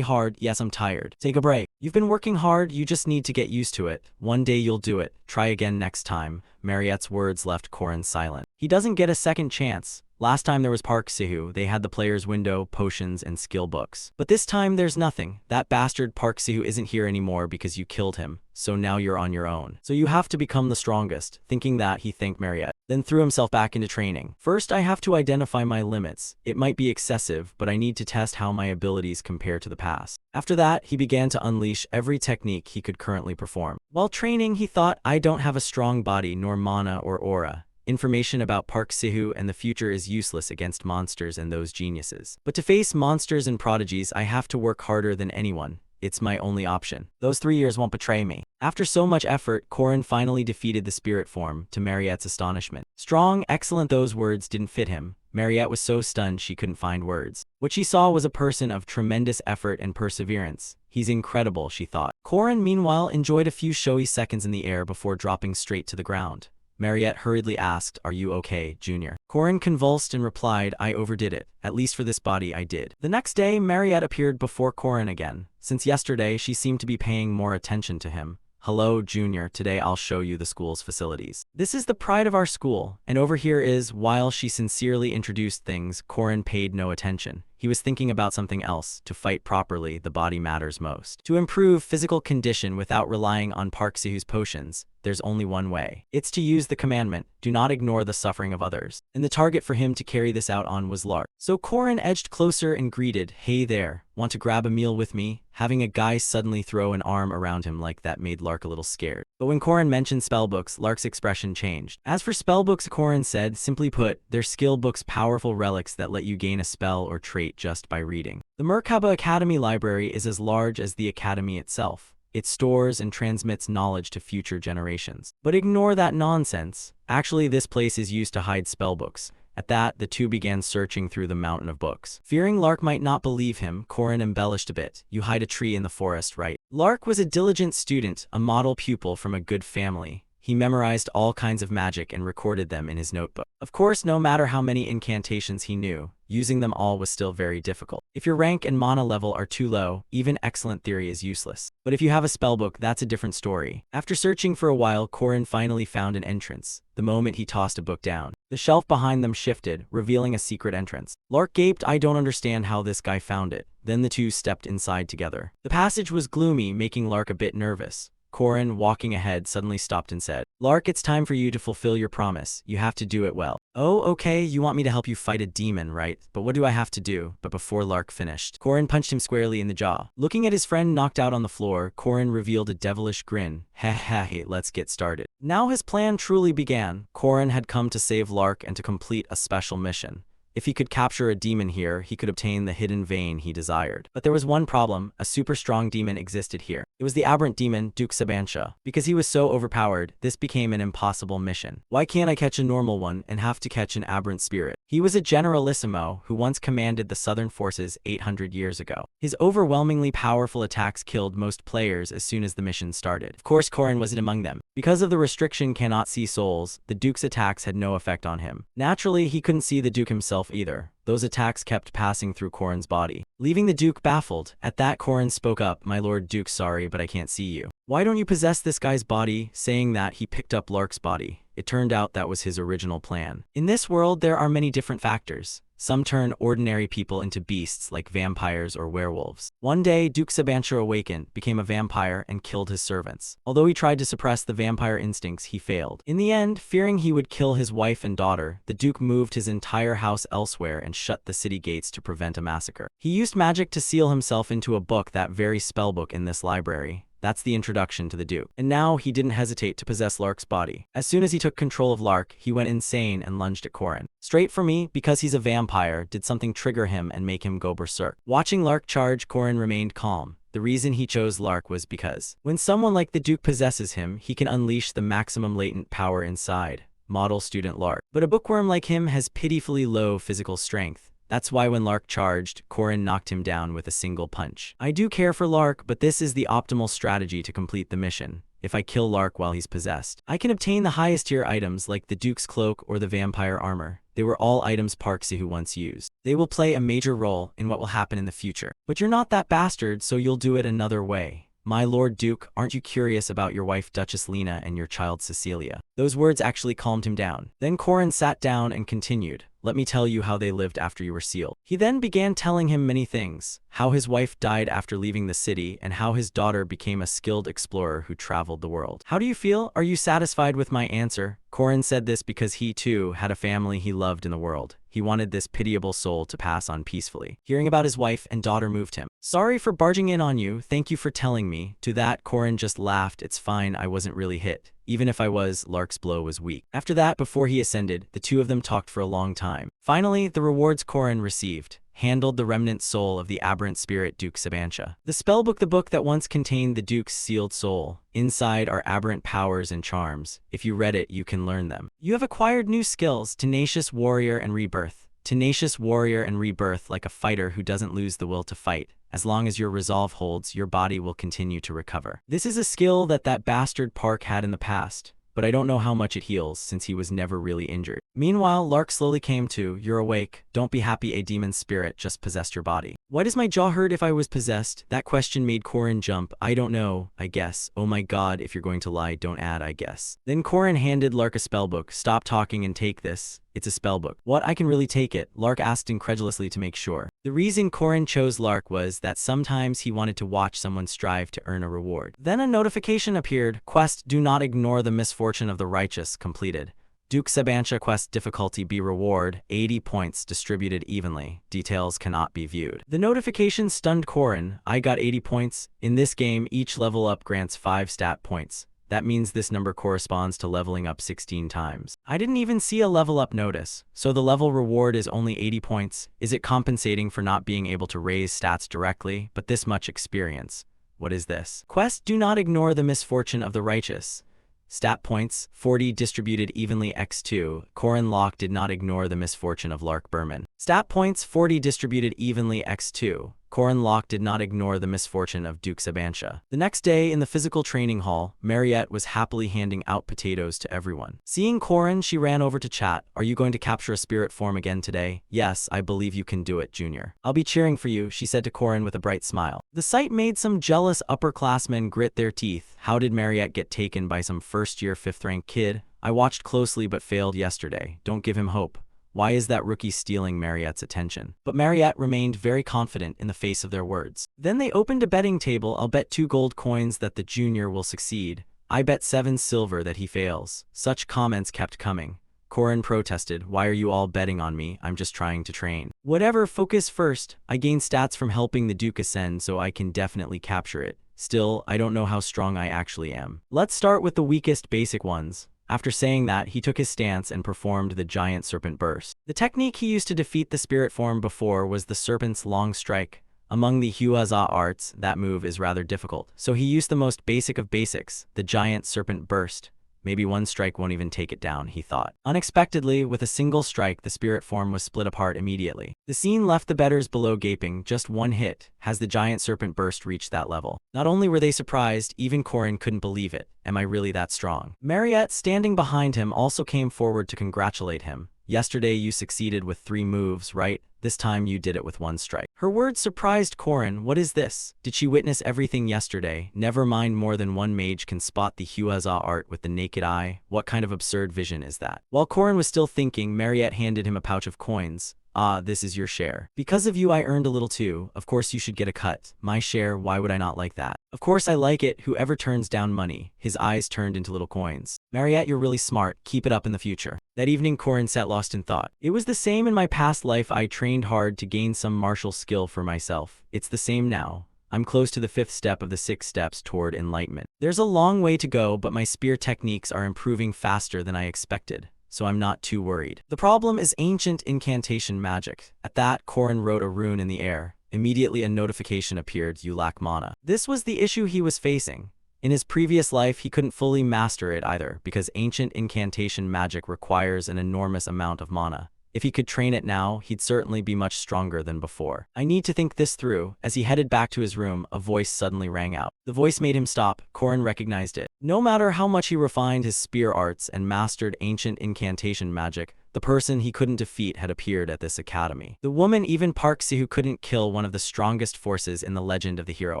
hard?" "Yes, I'm tired." "Take a break. You've been working hard, you just need to get used to it. One day you'll do it. Try again next time." Mariette's words left Korin silent. He doesn't get a second chance. Last time there was Park Sihu, they had the player's window, potions, and skill books. But this time there's nothing. That bastard Park Sihu isn't here anymore because you killed him, so now you're on your own. So you have to become the strongest. Thinking that, he thanked Mariette, then threw himself back into training. "First, I have to identify my limits. It might be excessive, but I need to test how my abilities compare to the past." After that, he began to unleash every technique he could currently perform. While training, he thought, "I don't have a strong body, nor mana or aura. Information about Park Sihu and the future is useless against monsters and those geniuses. But to face monsters and prodigies, I have to work harder than anyone. It's my only option. Those 3 years won't betray me." After so much effort, Korin finally defeated the spirit form, to Mariette's astonishment. Strong, excellent, those words didn't fit him. Mariette was so stunned she couldn't find words. What she saw was a person of tremendous effort and perseverance. He's incredible, she thought. Korin, meanwhile, enjoyed a few showy seconds in the air before dropping straight to the ground. Mariette hurriedly asked, "Are you okay, Junior?" Korin convulsed and replied, "I overdid it. At least for this body, I did." The next day, Mariette appeared before Korin again. Since yesterday, she seemed to be paying more attention to him. "Hello, Junior. Today I'll show you the school's facilities. This is the pride of our school, and over here is..." While she sincerely introduced things, Korin paid no attention. He was thinking about something else. To fight properly, the body matters most. To improve physical condition without relying on Park Sihu's potions, there's only one way. It's to use the commandment, "Do not ignore the suffering of others." And the target for him to carry this out on was Lark. So Korin edged closer and greeted, "Hey there, want to grab a meal with me?" Having a guy suddenly throw an arm around him like that made Lark a little scared. But when Korin mentioned spellbooks, Lark's expression changed. As for spellbooks, Korin said, simply put, they're skill books, powerful relics that let you gain a spell or trait just by reading. The Merkaba Academy library is as large as the academy itself. It stores and transmits knowledge to future generations. But ignore that nonsense. Actually, this place is used to hide spellbooks. At that, the two began searching through the mountain of books. Fearing Lark might not believe him, Korin embellished a bit. "You hide a tree in the forest, right?" Lark was a diligent student, a model pupil from a good family. He memorized all kinds of magic and recorded them in his notebook. Of course, no matter how many incantations he knew, using them all was still very difficult. If your rank and mana level are too low, even excellent theory is useless. But if you have a spellbook, that's a different story. After searching for a while, Korin finally found an entrance. The moment he tossed a book down, the shelf behind them shifted, revealing a secret entrance. Lark gaped, "I don't understand how this guy found it." Then the two stepped inside together. The passage was gloomy, making Lark a bit nervous. Korin, walking ahead, suddenly stopped and said, "Lark, it's time for you to fulfill your promise. You have to do it well." "Oh, okay, you want me to help you fight a demon, right? But what do I have to do?" But before Lark finished, Korin punched him squarely in the jaw. Looking at his friend knocked out on the floor, Korin revealed a devilish grin. "Heh, let's get started." Now his plan truly began. Korin had come to save Lark and to complete a special mission. If he could capture a demon here, he could obtain the hidden vein he desired. But there was one problem: a super strong demon existed here. It was the aberrant demon, Duke Sabansha. Because he was so overpowered, this became an impossible mission. Why can't I catch a normal one and have to catch an aberrant spirit? He was a generalissimo who once commanded the southern forces 800 years ago. His overwhelmingly powerful attacks killed most players as soon as the mission started. Of course, Korin wasn't among them. Because of the restriction cannot see souls, the Duke's attacks had no effect on him. Naturally, he couldn't see the Duke himself either. Those attacks kept passing through Korin's body, leaving the Duke baffled. At that, Korin spoke up, "My Lord Duke, sorry, but I can't see you. Why don't you possess this guy's body?" Saying that, he picked up Lark's body. It turned out that was his original plan. In this world, there are many different factors. Some turn ordinary people into beasts like vampires or werewolves. One day, Duke Sabansha awakened, became a vampire, and killed his servants. Although he tried to suppress the vampire instincts, he failed. In the end, fearing he would kill his wife and daughter, the Duke moved his entire house elsewhere and shut the city gates to prevent a massacre. He used magic to seal himself into a book, that very spellbook in this library. That's the introduction to the Duke. And now he didn't hesitate to possess Lark's body. As soon as he took control of Lark, he went insane and lunged at Korin. Straight for me, because he's a vampire, did something trigger him and make him go berserk. Watching Lark charge, Korin remained calm. The reason he chose Lark was because when someone like the Duke possesses him, he can unleash the maximum latent power inside. Model student Lark. But a bookworm like him has pitifully low physical strength. That's why when Lark charged, Korin knocked him down with a single punch. I do care for Lark, but this is the optimal strategy to complete the mission. If I kill Lark while he's possessed, I can obtain the highest tier items like the Duke's cloak or the vampire armor. They were all items Park Sihu once used. They will play a major role in what will happen in the future. But you're not that bastard, so you'll do it another way. My Lord Duke, aren't you curious about your wife Duchess Lena and your child Cecilia? Those words actually calmed him down. Then Korin sat down and continued. Let me tell you how they lived after you were sealed. He then began telling him many things. How his wife died after leaving the city and how his daughter became a skilled explorer who traveled the world. How do you feel? Are you satisfied with my answer? Korin said this because he too had a family he loved in the world. He wanted this pitiable soul to pass on peacefully. Hearing about his wife and daughter moved him. Sorry for barging in on you. Thank you for telling me. To that, Korin just laughed. It's fine, I wasn't really hit. Even if I was, Lark's blow was weak. After that, before he ascended, the two of them talked for a long time. Finally, the rewards Korin received handled the remnant soul of the aberrant spirit Duke Sabantia. The spellbook, the book that once contained the Duke's sealed soul. Inside are aberrant powers and charms. If you read it, you can learn them. You have acquired new skills, Tenacious Warrior and Rebirth. Tenacious Warrior and Rebirth, like a fighter who doesn't lose the will to fight. As long as your resolve holds, your body will continue to recover. This is a skill that bastard Park had in the past, but I don't know how much it heals since he was never really injured. Meanwhile, Lark slowly came to. You're awake. Don't be happy, a demon spirit just possessed your body. Why does my jaw hurt if I was possessed? That question made Korin jump. I don't know, I guess. Oh my god, if you're going to lie, don't add I guess. Then Korin handed Lark a spellbook. Stop talking and take this. It's a spellbook. What, I can really take it? Lark asked incredulously to make sure. The reason Korin chose Lark was that sometimes he wanted to watch someone strive to earn a reward. Then a notification appeared. Quest, do not ignore the misfortune of the righteous, completed. Duke Sabantia quest difficulty B reward, 80 points distributed evenly. Details cannot be viewed. The notification stunned Korin. I got 80 points. In this game, each level up grants 5 stat points. That means this number corresponds to leveling up 16 times. I didn't even see a level up notice, so the level reward is only 80 points. Is it compensating for not being able to raise stats directly, but this much experience? What is this? Quest, do not ignore the misfortune of the righteous. Stat points, 40 distributed evenly x2. Korin Locke did not ignore the misfortune of Lark Berman. Stat points, 40 distributed evenly x2. Korin Locke did not ignore the misfortune of Duke Sabantia. The next day, in the physical training hall, Mariette was happily handing out potatoes to everyone. Seeing Korin, she ran over to chat. Are you going to capture a spirit form again today? Yes, I believe you can do it, Junior. I'll be cheering for you, she said to Korin with a bright smile. The sight made some jealous upperclassmen grit their teeth. How did Mariette get taken by some first-year fifth-rank kid? I watched closely but failed yesterday. Don't give him hope. Why is that rookie stealing Mariette's attention? But Mariette remained very confident in the face of their words. Then they opened a betting table. I'll bet 2 gold coins that the junior will succeed. I bet 7 silver that he fails. Such comments kept coming. Korin protested. Why are you all betting on me? I'm just trying to train. Whatever, focus first. I gain stats from helping the Duke ascend, so I can definitely capture it. Still, I don't know how strong I actually am. Let's start with the weakest basic ones. After saying that, he took his stance and performed the giant serpent burst. The technique he used to defeat the spirit form before was the serpent's long strike. Among the Huaza arts, that move is rather difficult, so he used the most basic of basics, the giant serpent burst. Maybe one strike won't even take it down, he thought. Unexpectedly, with a single strike, the spirit form was split apart immediately. The scene left the bettors below gaping. Just one hit. Has the giant serpent burst reached that level? Not only were they surprised, even Korin couldn't believe it. Am I really that strong? Mariette, standing behind him, also came forward to congratulate him. Yesterday you succeeded with 3 moves, right? This time you did it with 1 strike. Her words surprised Korin. What is this? Did she witness everything yesterday? Never mind, more than one mage can spot the Huaza art with the naked eye. What kind of absurd vision is that? While Korin was still thinking, Mariette handed him a pouch of coins. Ah, this is your share. Because of you I earned a little too. Of course you should get a cut. My share, why would I not like that? Of course I like it. Whoever turns down money. His eyes turned into little coins. Mariette, you're really smart. Keep it up in the future. That evening Korin sat lost in thought. It was the same in my past life. I trained hard to gain some martial skill for myself. It's the same now. I'm close to the 5th step of the 6 steps toward enlightenment. There's a long way to go, but my spear techniques are improving faster than I expected, so I'm not too worried. The problem is ancient incantation magic. At that, Korin wrote a rune in the air. Immediately a notification appeared, you lack mana. This was the issue he was facing. In his previous life, he couldn't fully master it either, because ancient incantation magic requires an enormous amount of mana. If he could train it now, he'd certainly be much stronger than before. I need to think this through. As he headed back to his room, a voice suddenly rang out. The voice made him stop. Korin recognized it. No matter how much he refined his spear arts and mastered ancient incantation magic, the person he couldn't defeat had appeared at this academy. The woman even Park Si-who couldn't kill one of the strongest forces in the legend of the hero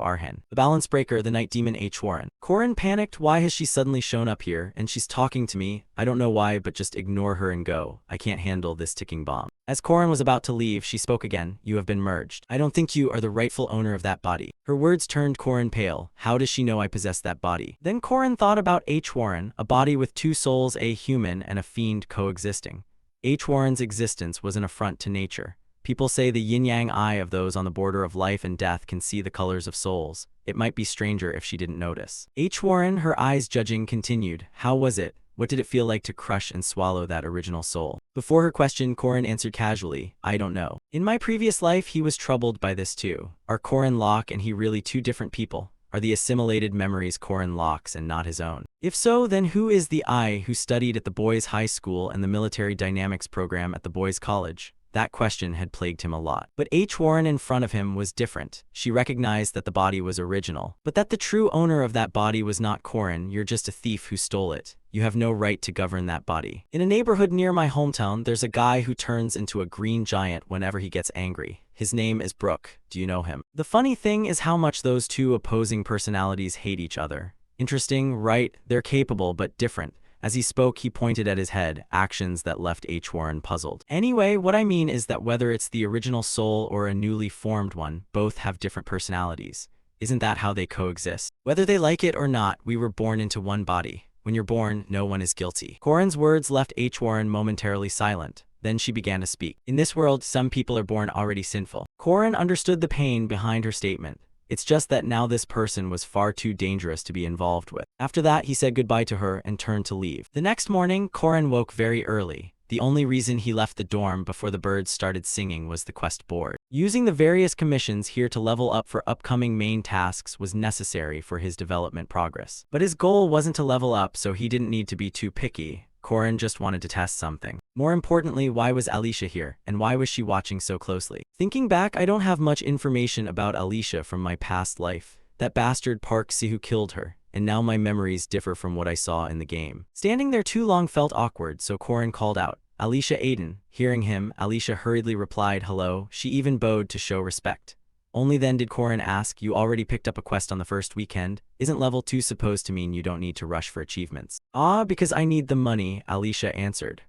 Arhan. The balance breaker, the night demon H. Warren. Korin panicked. Why has she suddenly shown up here? And she's talking to me. I don't know why, but just ignore her and go. I can't handle this ticking bomb. As Korin was about to leave, she spoke again. You have been merged. I don't think you are the rightful owner of that body. Her words turned Korin pale. How does she know I possess that body? Then Korin thought about H. Warren, a body with 2 souls, a human and a fiend coexisting. H. Warren's existence was an affront to nature. People say the yin-yang eye of those on the border of life and death can see the colors of souls. It might be stranger if she didn't notice. H. Warren, her eyes judging, continued. How was it? What did it feel like to crush and swallow that original soul? Before her question, Korin answered casually, I don't know. In my previous life, he was troubled by this too. Are Korin Locke and he really 2 different people? Are the assimilated memories Korin Locke's and not his own? If so, then who is the I who studied at the boys' high school and the military dynamics program at the boys' college? That question had plagued him a lot. But H. Warren in front of him was different. She recognized that the body was original, but that the true owner of that body was not Korin. You're just a thief who stole it. You have no right to govern that body. In a neighborhood near my hometown, there's a guy who turns into a green giant whenever he gets angry. His name is Brooke. Do you know him? The funny thing is how much those 2 opposing personalities hate each other. Interesting, right? They're capable, but different. As he spoke, he pointed at his head, actions that left H. Warren puzzled. Anyway, what I mean is that whether it's the original soul or a newly formed one, both have different personalities. Isn't that how they coexist? Whether they like it or not, we were born into one body. When you're born, no one is guilty. Korin's words left H. Warren momentarily silent. Then she began to speak. In this world, some people are born already sinful. Korin understood the pain behind her statement. It's just that now this person was far too dangerous to be involved with. After that, he said goodbye to her and turned to leave. The next morning, Korin woke very early. The only reason he left the dorm before the birds started singing was the quest board. Using the various commissions here to level up for upcoming main tasks was necessary for his development progress. But his goal wasn't to level up, so he didn't need to be too picky. Korin just wanted to test something. More importantly, why was Alicia here, and why was she watching so closely? Thinking back, I don't have much information about Alicia from my past life. That bastard Park Si-who killed her, and now my memories differ from what I saw in the game. Standing there too long felt awkward, so Korin called out, Alicia Aiden. Hearing him, Alicia hurriedly replied, hello. She even bowed to show respect. Only then did Korin ask, you already picked up a quest on the first weekend? Isn't level 2 supposed to mean you don't need to rush for achievements? Ah, because I need the money, Alicia answered.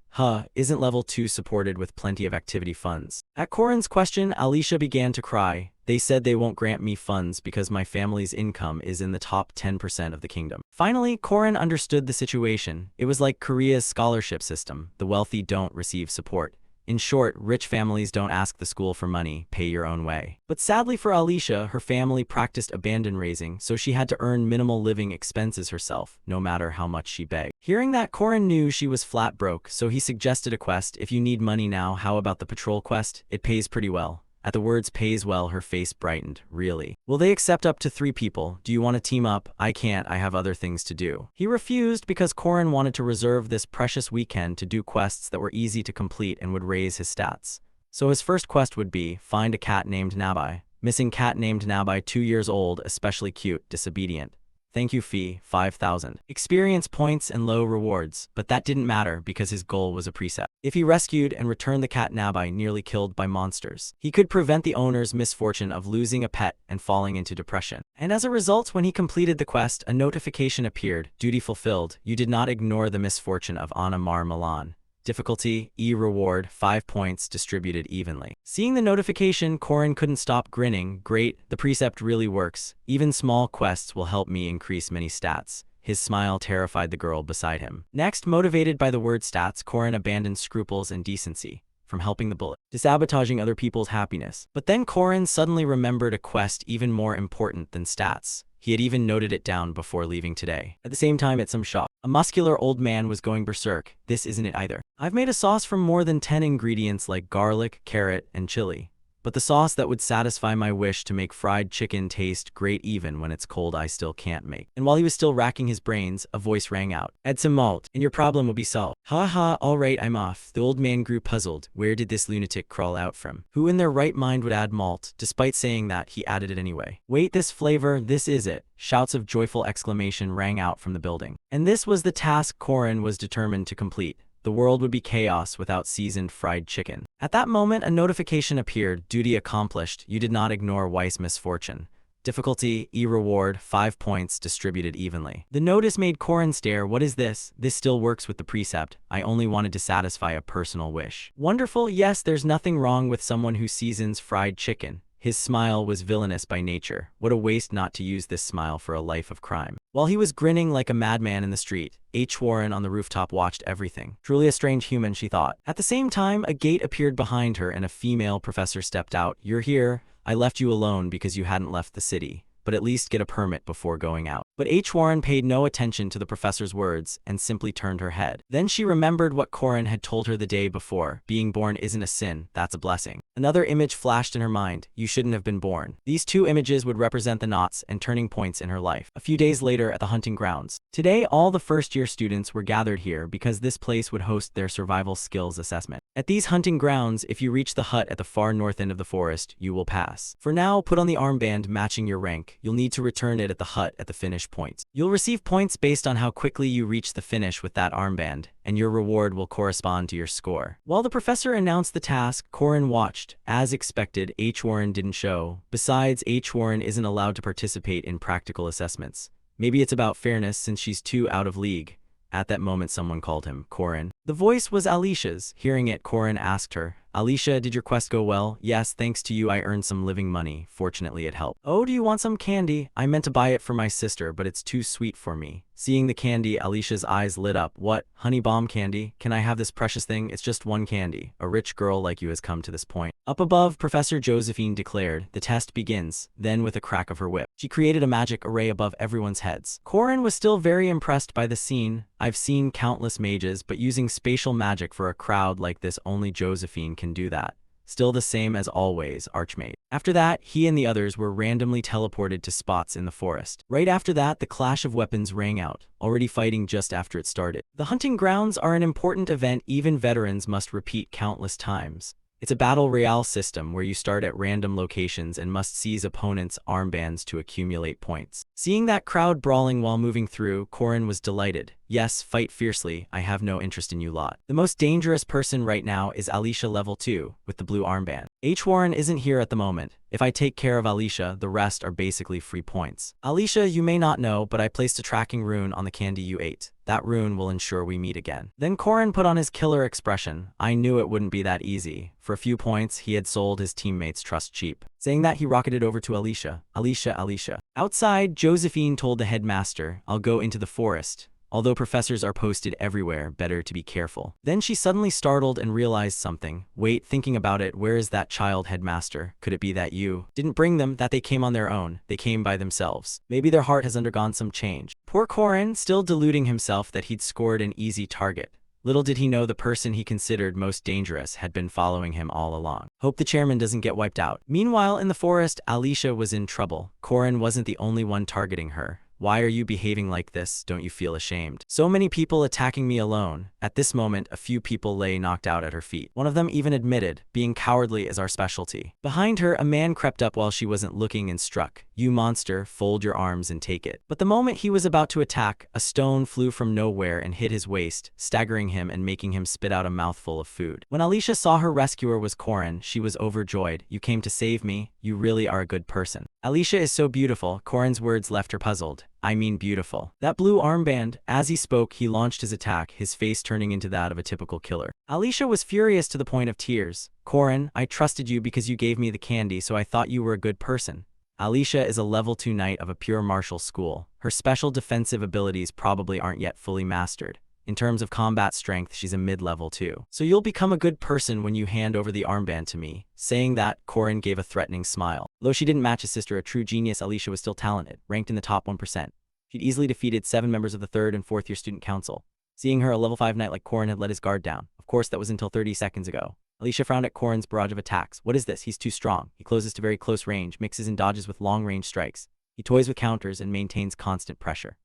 Isn't level 2 supported with plenty of activity funds? At Korin's question, Alicia began to cry. They said they won't grant me funds because my family's income is in the top 10% of the kingdom. Finally, Korin understood the situation. It was like Korea's scholarship system. The wealthy don't receive support. In short, rich families don't ask the school for money, pay your own way. But sadly for Alicia, her family practiced abandon raising, so she had to earn minimal living expenses herself, no matter how much she begged. Hearing that, Korin knew she was flat broke, so he suggested a quest. If you need money now, how about the patrol quest? It pays pretty well. At the words pays well, her face brightened. Really? Will they accept up to 3 people? Do you want to team up? I can't, I have other things to do. He refused because Korin wanted to reserve this precious weekend to do quests that were easy to complete and would raise his stats. So his first quest would be, find a cat named Nabai. Missing cat named Nabai, 2 years old, especially cute, disobedient. Thank you fee, 5,000. Experience points and low rewards, but that didn't matter because his goal was a precept. If he rescued and returned the cat Nabai nearly killed by monsters, he could prevent the owner's misfortune of losing a pet and falling into depression. And as a result, when he completed the quest, a notification appeared, duty fulfilled. You did not ignore the misfortune of Anna Mar Milan. Difficulty, E reward, 5 points distributed evenly. Seeing the notification, Korin couldn't stop grinning. Great, the precept really works. Even small quests will help me increase many stats. His smile terrified the girl beside him. Next, motivated by the word stats, Korin abandoned scruples and decency. from helping the bullet to sabotaging other people's happiness. But then Korin suddenly remembered a quest even more important than stats. He had even noted it down before leaving today. At the same time, at some shop, a muscular old man was going berserk. This isn't it either. I've made a sauce from more than 10 ingredients like garlic, carrot, and chili. But the sauce that would satisfy my wish to make fried chicken taste great even when it's cold I still can't make. And while he was still racking his brains, a voice rang out. Add some malt, and your problem will be solved. Ha ha, alright, I'm off. The old man grew puzzled. Where did this lunatic crawl out from? Who in their right mind would add malt? Despite saying that, he added it anyway. Wait, this flavor, this is it. Shouts of joyful exclamation rang out from the building. And this was the task Korin was determined to complete. The world would be chaos without seasoned fried chicken. At that moment, a notification appeared. Duty accomplished. You did not ignore Weiss misfortune. Difficulty, E-reward, 5 points, distributed evenly. The notice made Korin stare. What is this? This still works with the precept. I only wanted to satisfy a personal wish. Wonderful, yes, there's nothing wrong with someone who seasons fried chicken. His smile was villainous by nature. What a waste not to use this smile for a life of crime. While he was grinning like a madman in the street, H. Warren on the rooftop watched everything. Truly a strange human, she thought. At the same time, a gate appeared behind her and a female professor stepped out. You're here. I left you alone because you hadn't left the city. But at least get a permit before going out. But H. Warren paid no attention to the professor's words and simply turned her head. Then she remembered what Korin had told her the day before. Being born isn't a sin, that's a blessing. Another image flashed in her mind. You shouldn't have been born. These two images would represent the knots and turning points in her life. A few days later at the hunting grounds. Today, all the first-year students were gathered here because this place would host their survival skills assessment. At these hunting grounds, if you reach the hut at the far north end of the forest, you will pass. For now, put on the armband matching your rank. You'll need to return it at the hut at the finish points. You'll receive points based on how quickly you reach the finish with that armband, and your reward will correspond to your score. While the professor announced the task, Korin watched. As expected, H. Warren didn't show. Besides, H. Warren isn't allowed to participate in practical assessments. Maybe it's about fairness since she's too out of league. At that moment, someone called him, Korin. The voice was Alicia's. Hearing it, Korin asked her, Alicia, did your quest go well? Yes, thanks to you I earned some living money. Fortunately, it helped. Oh, do you want some candy? I meant to buy it for my sister, but it's too sweet for me. Seeing the candy, Alicia's eyes lit up. What? Honey bomb candy? Can I have this precious thing? It's just one candy. A rich girl like you has come to this point. Up above, Professor Josephine declared, the test begins. Then with a crack of her whip, she created a magic array above everyone's heads. Korin was still very impressed by the scene. I've seen countless mages, but using spatial magic for a crowd like this, only Josephine can do that. Still the same as always, Archmage. After that, he and the others were randomly teleported to spots in the forest. Right after that, the clash of weapons rang out, already fighting just after it started. The hunting grounds are an important event even veterans must repeat countless times. It's a battle royale system where you start at random locations and must seize opponents' armbands to accumulate points. Seeing that crowd brawling while moving through, Korin was delighted. Yes, fight fiercely, I have no interest in you lot. The most dangerous person right now is Alicia level 2, with the blue armband. H. Warren isn't here at the moment. If I take care of Alicia, the rest are basically free points. Alicia, you may not know, but I placed a tracking rune on the candy you ate. That rune will ensure we meet again. Then Korin put on his killer expression. I knew it wouldn't be that easy. For a few points, he had sold his teammates' trust cheap. Saying that, he rocketed over to Alicia. Alicia. Outside, Josephine told the headmaster, I'll go into the forest. Although professors are posted everywhere, better to be careful. Then she suddenly startled and realized something. Wait, thinking about it, where is that child, headmaster? Could it be that you didn't bring them, that they came on their own? They came by themselves. Maybe their heart has undergone some change. Poor Korin, still deluding himself that he'd scored an easy target. Little did he know the person he considered most dangerous had been following him all along. Hope the chairman doesn't get wiped out. Meanwhile, in the forest, Alicia was in trouble. Korin wasn't the only one targeting her. Why are you behaving like this? Don't you feel ashamed? So many people attacking me alone. At this moment, a few people lay knocked out at her feet. One of them even admitted, being cowardly is our specialty. Behind her, a man crept up while she wasn't looking and struck. You monster, fold your arms and take it. But the moment he was about to attack, a stone flew from nowhere and hit his waist, staggering him and making him spit out a mouthful of food. When Alicia saw her rescuer was Korin, she was overjoyed. You came to save me. You really are a good person. Alicia is so beautiful. Korin's words left her puzzled. I mean beautiful. That blue armband. As he spoke, he launched his attack, his face turning into that of a typical killer. Alicia was furious to the point of tears. Korin, I trusted you because you gave me the candy, so I thought you were a good person. Alicia is a level 2 knight of a pure martial school. Her special defensive abilities probably aren't yet fully mastered. In terms of combat strength, she's a mid-level too. So you'll become a good person when you hand over the armband to me. Saying that, Korin gave a threatening smile. Though she didn't match his sister, a true genius, Alicia was still talented, ranked in the top 1%. She'd easily defeated 7 members of the 3rd and 4th year student council. Seeing her, a level 5 knight like Korin had let his guard down. Of course, that was until 30 seconds ago. Alicia frowned at Korin's barrage of attacks. What is this? He's too strong. He closes to very close range, mixes and dodges with long-range strikes. He toys with counters and maintains constant pressure.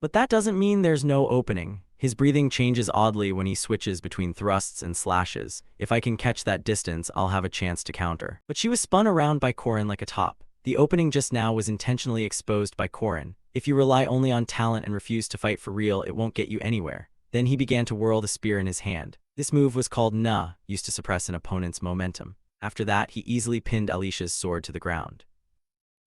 But that doesn't mean there's no opening. His breathing changes oddly when he switches between thrusts and slashes. If I can catch that distance, I'll have a chance to counter. But she was spun around by Korin like a top. The opening just now was intentionally exposed by Korin. If you rely only on talent and refuse to fight for real, it won't get you anywhere. Then he began to whirl the spear in his hand. This move was called Na, used to suppress an opponent's momentum. After that, he easily pinned Alicia's sword to the ground.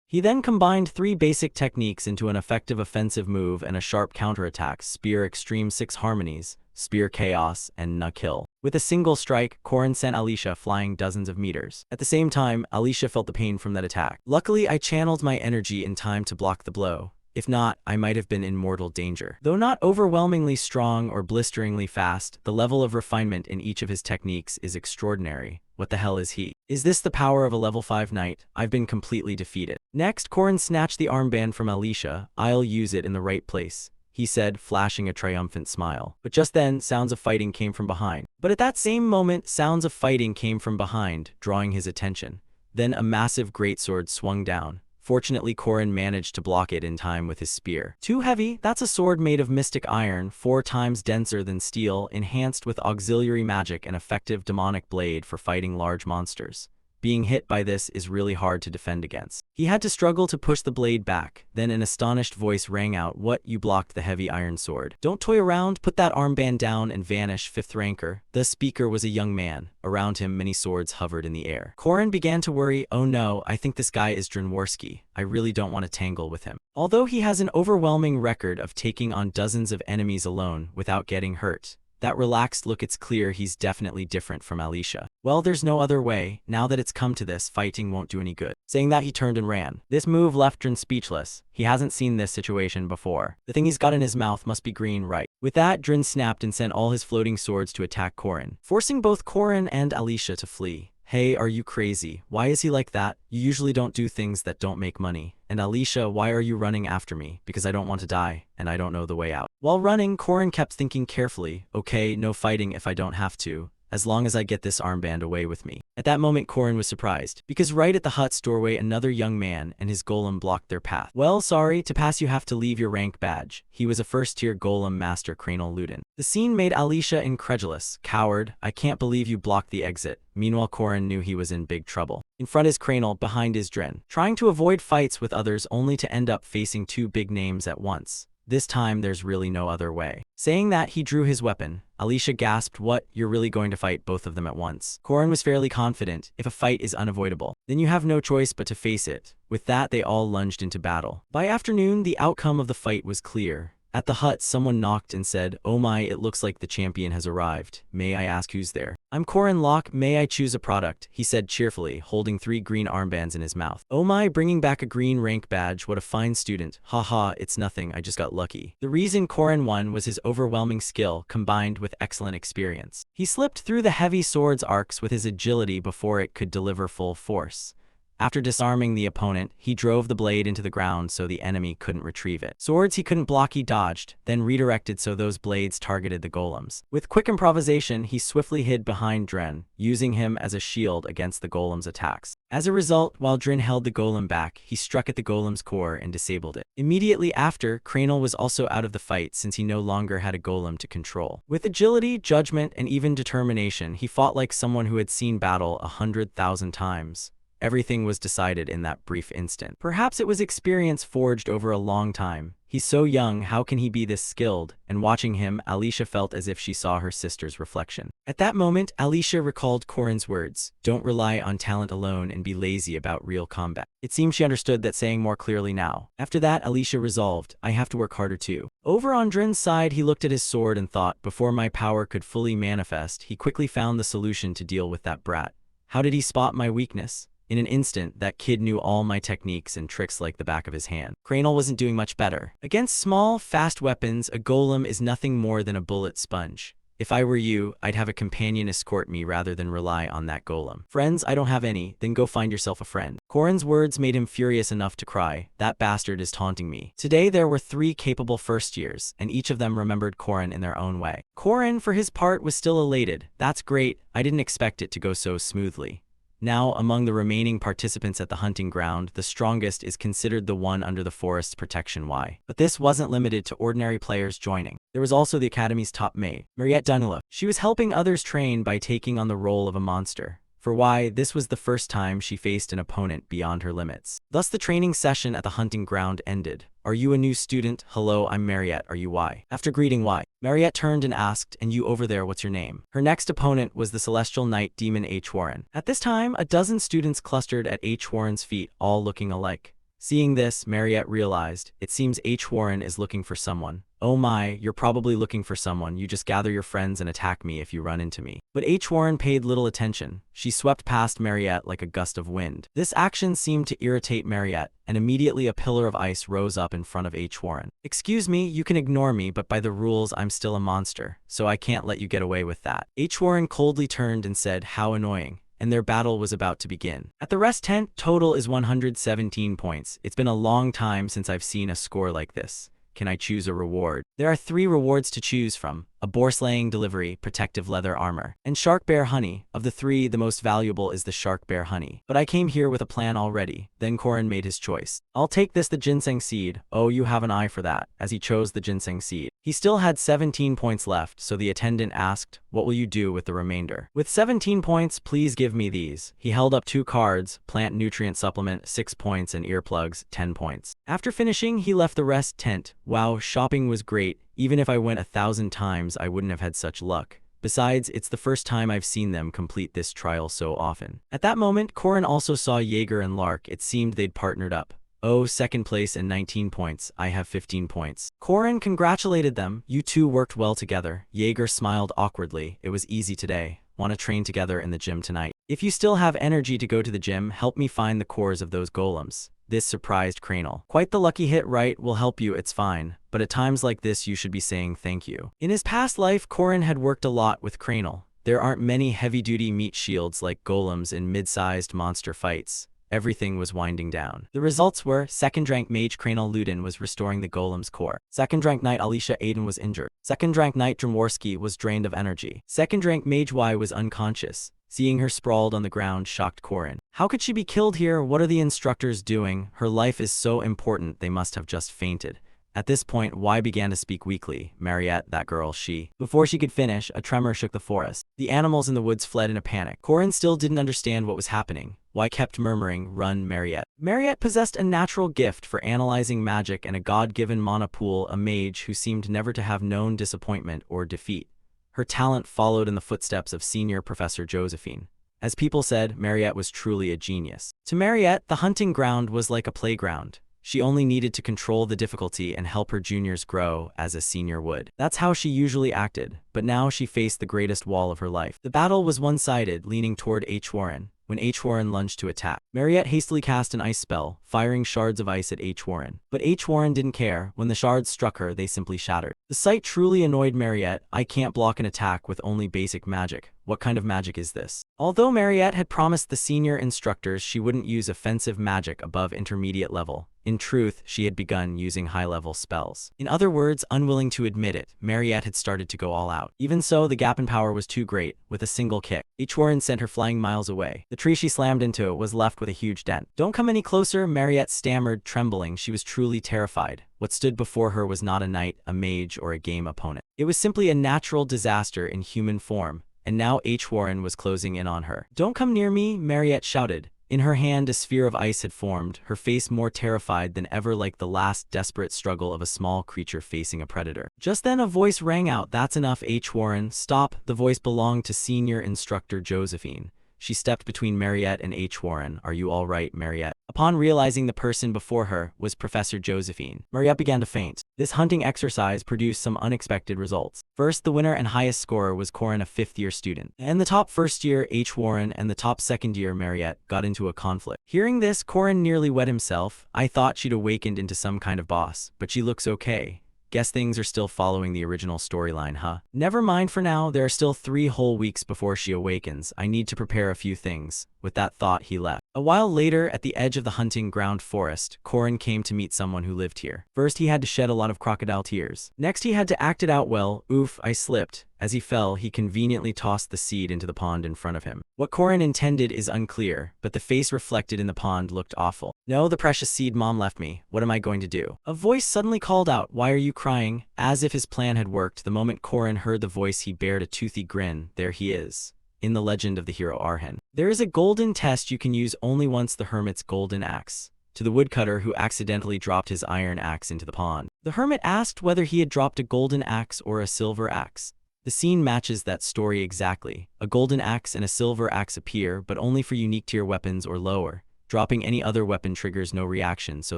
He then combined 3 basic techniques into an effective offensive move and a sharp counterattack: Spear Extreme 6 Harmonies, Spear Chaos, and Na Kill. With a single strike, Korin sent Alicia flying dozens of meters. At the same time, Alicia felt the pain from that attack. Luckily, I channeled my energy in time to block the blow. If not, I might have been in mortal danger. Though not overwhelmingly strong or blisteringly fast, the level of refinement in each of his techniques is extraordinary. What the hell is he? Is this the power of a level 5 knight? I've been completely defeated. Next, Korin snatched the armband from Alicia. I'll use it in the right place, he said, flashing a triumphant smile. But just then, sounds of fighting came from behind. But at that same moment, sounds of fighting came from behind, drawing his attention. Then a massive greatsword swung down. Fortunately, Korin managed to block it in time with his spear. Too heavy? That's a sword made of mystic iron, 4 times denser than steel, enhanced with auxiliary magic and effective demonic blade for fighting large monsters. Being hit by this is really hard to defend against. He had to struggle to push the blade back. Then an astonished voice rang out, "What? You blocked the heavy iron sword. Don't toy around, put that armband down and vanish, 5th ranker." The speaker was a young man. Around him, many swords hovered in the air. Korin began to worry. Oh no, I think this guy is Dranworski. I really don't want to tangle with him. Although he has an overwhelming record of taking on dozens of enemies alone without getting hurt, that relaxed look, it's clear he's definitely different from Alicia. Well, there's no other way. Now that it's come to this, fighting won't do any good. Saying that, he turned and ran. This move left Dran speechless. He hasn't seen this situation before. The thing he's got in his mouth must be green, right? With that, Dran snapped and sent all his floating swords to attack Korin, forcing both Korin and Alicia to flee. Hey, are you crazy? Why is he like that? You usually don't do things that don't make money. And Alicia, why are you running after me? Because I don't want to die, and I don't know the way out. While running, Korin kept thinking carefully. Okay, no fighting if I don't have to, as long as I get this armband away with me. At that moment, Korin was surprised, because right at the hut's doorway, another young man and his golem blocked their path. Well, sorry, to pass you have to leave your rank badge. He was a first-tier golem master, Kranal Ludin. The scene made Alicia incredulous. Coward, I can't believe you blocked the exit. Meanwhile, Korin knew he was in big trouble. In front is Kranal, behind is Dran, trying to avoid fights with others only to end up facing 2 big names at once. This time, there's really no other way. Saying that, he drew his weapon. Alicia gasped, "What? You're really going to fight both of them at once?" Korin was fairly confident. If a fight is unavoidable, then you have no choice but to face it. With that, they all lunged into battle. By afternoon, the outcome of the fight was clear. At the hut, someone knocked and said, "Oh my, it looks like the champion has arrived. May I ask who's there?" "I'm Korin Locke, may I choose a product?" he said cheerfully, holding 3 green armbands in his mouth. "Oh my, bringing back a green rank badge, what a fine student. Haha, it's nothing, I just got lucky." The reason Korin won was his overwhelming skill, combined with excellent experience. He slipped through the heavy sword's arcs with his agility before it could deliver full force. After disarming the opponent, he drove the blade into the ground so the enemy couldn't retrieve it. Swords he couldn't block, he dodged, then redirected so those blades targeted the golems. With quick improvisation, he swiftly hid behind Dran, using him as a shield against the golem's attacks. As a result, while Dran held the golem back, he struck at the golem's core and disabled it. Immediately after, Kranal was also out of the fight since he no longer had a golem to control. With agility, judgment, and even determination, he fought like someone who had seen battle 100,000 times. Everything was decided in that brief instant. Perhaps it was experience forged over a long time. He's so young, how can he be this skilled? And watching him, Alicia felt as if she saw her sister's reflection. At that moment, Alicia recalled Korin's words, "Don't rely on talent alone and be lazy about real combat." It seemed she understood that saying more clearly now. After that, Alicia resolved, "I have to work harder too." Over on Dran's side, he looked at his sword and thought, before my power could fully manifest, he quickly found the solution to deal with that brat. How did he spot my weakness? In an instant, that kid knew all my techniques and tricks like the back of his hand. Cranial wasn't doing much better. Against small, fast weapons, a golem is nothing more than a bullet sponge. If I were you, I'd have a companion escort me rather than rely on that golem. Friends, I don't have any, then go find yourself a friend. Corin's words made him furious enough to cry, that bastard is taunting me. Today there were 3 capable first years, and each of them remembered Corin in their own way. Corin, for his part, was still elated. That's great, I didn't expect it to go so smoothly. Now, among the remaining participants at the hunting ground, the strongest is considered the one under the forest's protection. Why? But this wasn't limited to ordinary players joining. There was also the Academy's top maid, Mariette Dunlop. She was helping others train by taking on the role of a monster. For why, this was the first time she faced an opponent beyond her limits. Thus the training session at the hunting ground ended. Are you a new student? Hello, I'm Mariette, are you Y? After greeting Y, Mariette turned and asked, and you over there, what's your name? Her next opponent was the celestial knight demon H. Warren. At this time, a dozen students clustered at H. Warren's feet, all looking alike. Seeing this, Mariette realized, it seems H. Warren is looking for someone. Oh my, you're probably looking for someone, you just gather your friends and attack me if you run into me. But H. Warren paid little attention. She swept past Mariette like a gust of wind. This action seemed to irritate Mariette, and immediately a pillar of ice rose up in front of H. Warren. Excuse me, you can ignore me, but by the rules I'm still a monster, so I can't let you get away with that. H. Warren coldly turned and said, how annoying. And their battle was about to begin. At the rest tent, total is 117 points. It's been a long time since I've seen a score like this. Can I choose a reward? There are 3 rewards to choose from: a boar-slaying delivery, protective leather armor, and shark bear honey. Of the 3, the most valuable is the shark bear honey. But I came here with a plan already. Then Corin made his choice. I'll take this, the ginseng seed. Oh, you have an eye for that, as he chose the ginseng seed. He still had 17 points left, so the attendant asked, what will you do with the remainder? With 17 points, please give me these. He held up 2 cards, plant nutrient supplement, 6 points, and earplugs, 10 points. After finishing, he left the rest tent. Wow, shopping was great. Even if I went 1,000 times, I wouldn't have had such luck. Besides, it's the first time I've seen them complete this trial so often. At that moment, Corin also saw Jaeger and Lark. It seemed they'd partnered up. Oh, second place and 19 points. I have 15 points. Corin congratulated them. You two worked well together. Jaeger smiled awkwardly. It was easy today. Want to train together in the gym tonight? If you still have energy to go to the gym, help me find the cores of those golems. This surprised Cranial. Quite the lucky hit, right? We'll help you, it's fine. But at times like this, you should be saying thank you. In his past life, Corin had worked a lot with Cranial. There aren't many heavy-duty meat shields like golems in mid-sized monster fights. Everything was winding down. The results were, second rank mage Cranial Ludin was restoring the golem's core. Second rank knight Alicia Aiden was injured. Second rank knight Dromorski was drained of energy. Second rank mage Y was unconscious. Seeing her sprawled on the ground shocked Corin. How could she be killed here? What are the instructors doing? Her life is so important, they must have just fainted. At this point, Y began to speak weakly. Mariette, that girl, she. Before she could finish, a tremor shook the forest. The animals in the woods fled in a panic. Corin still didn't understand what was happening. Y kept murmuring, run, Mariette. Mariette possessed a natural gift for analyzing magic and a god-given mana pool, a mage who seemed never to have known disappointment or defeat. Her talent followed in the footsteps of Senior Professor Josephine. As people said, Mariette was truly a genius. To Mariette, the hunting ground was like a playground. She only needed to control the difficulty and help her juniors grow as a senior would. That's how she usually acted, but now she faced the greatest wall of her life. The battle was one-sided, leaning toward H. Warren. When H. Warren lunged to attack, Mariette hastily cast an ice spell, firing shards of ice at H. Warren. But H. Warren didn't care. When the shards struck her, they simply shattered. The sight truly annoyed Mariette. I can't block an attack with only basic magic. What kind of magic is this? Although Mariette had promised the senior instructors she wouldn't use offensive magic above intermediate level, in truth, she had begun using high-level spells. In other words, unwilling to admit it, Mariette had started to go all out. Even so, the gap in power was too great. With a single kick, H. Warren sent her flying miles away. The tree she slammed into was left with a huge dent. Don't come any closer, Mariette stammered, trembling. She was truly terrified. What stood before her was not a knight, a mage, or a game opponent. It was simply a natural disaster in human form. And now H. Warren was closing in on her. Don't come near me, Mariette shouted. In her hand, a sphere of ice had formed, her face more terrified than ever, like the last desperate struggle of a small creature facing a predator. Just then a voice rang out. That's enough, H. Warren. Stop. The voice belonged to Senior Instructor Josephine. she stepped between Mariette and H. Warren. Are you all right, Mariette? Upon realizing the person before her was Professor Josephine, Mariette began to faint. This hunting exercise produced some unexpected results. First, the winner and highest scorer was Corin, a fifth-year student. And the top first-year, H. Warren, and the top second-year, Mariette, got into a conflict. Hearing this, Corin nearly wet himself. I thought she'd awakened into some kind of boss, but she looks okay. Guess things are still following the original storyline, huh? Never mind for now, there are still 3 whole weeks before she awakens. I need to prepare a few things. With that thought, he left. A while later, at the edge of the hunting ground forest, Corin came to meet someone who lived here. First, he had to shed a lot of crocodile tears. Next, he had to act it out well. Oof, I slipped. As he fell, he conveniently tossed the seed into the pond in front of him. What Corin intended is unclear, but the face reflected in the pond looked awful. No, the precious seed Mom left me. What am I going to do? A voice suddenly called out, why are you crying? As if his plan had worked, the moment Corin heard the voice he bared a toothy grin. There he is. In the legend of the hero Arhan. There is a golden test you can use only once the hermit's golden axe. To the woodcutter who accidentally dropped his iron axe into the pond. The hermit asked whether he had dropped a golden axe or a silver axe. The scene matches that story exactly. A golden axe and a silver axe appear, but only for unique tier weapons or lower. Dropping any other weapon triggers no reaction, so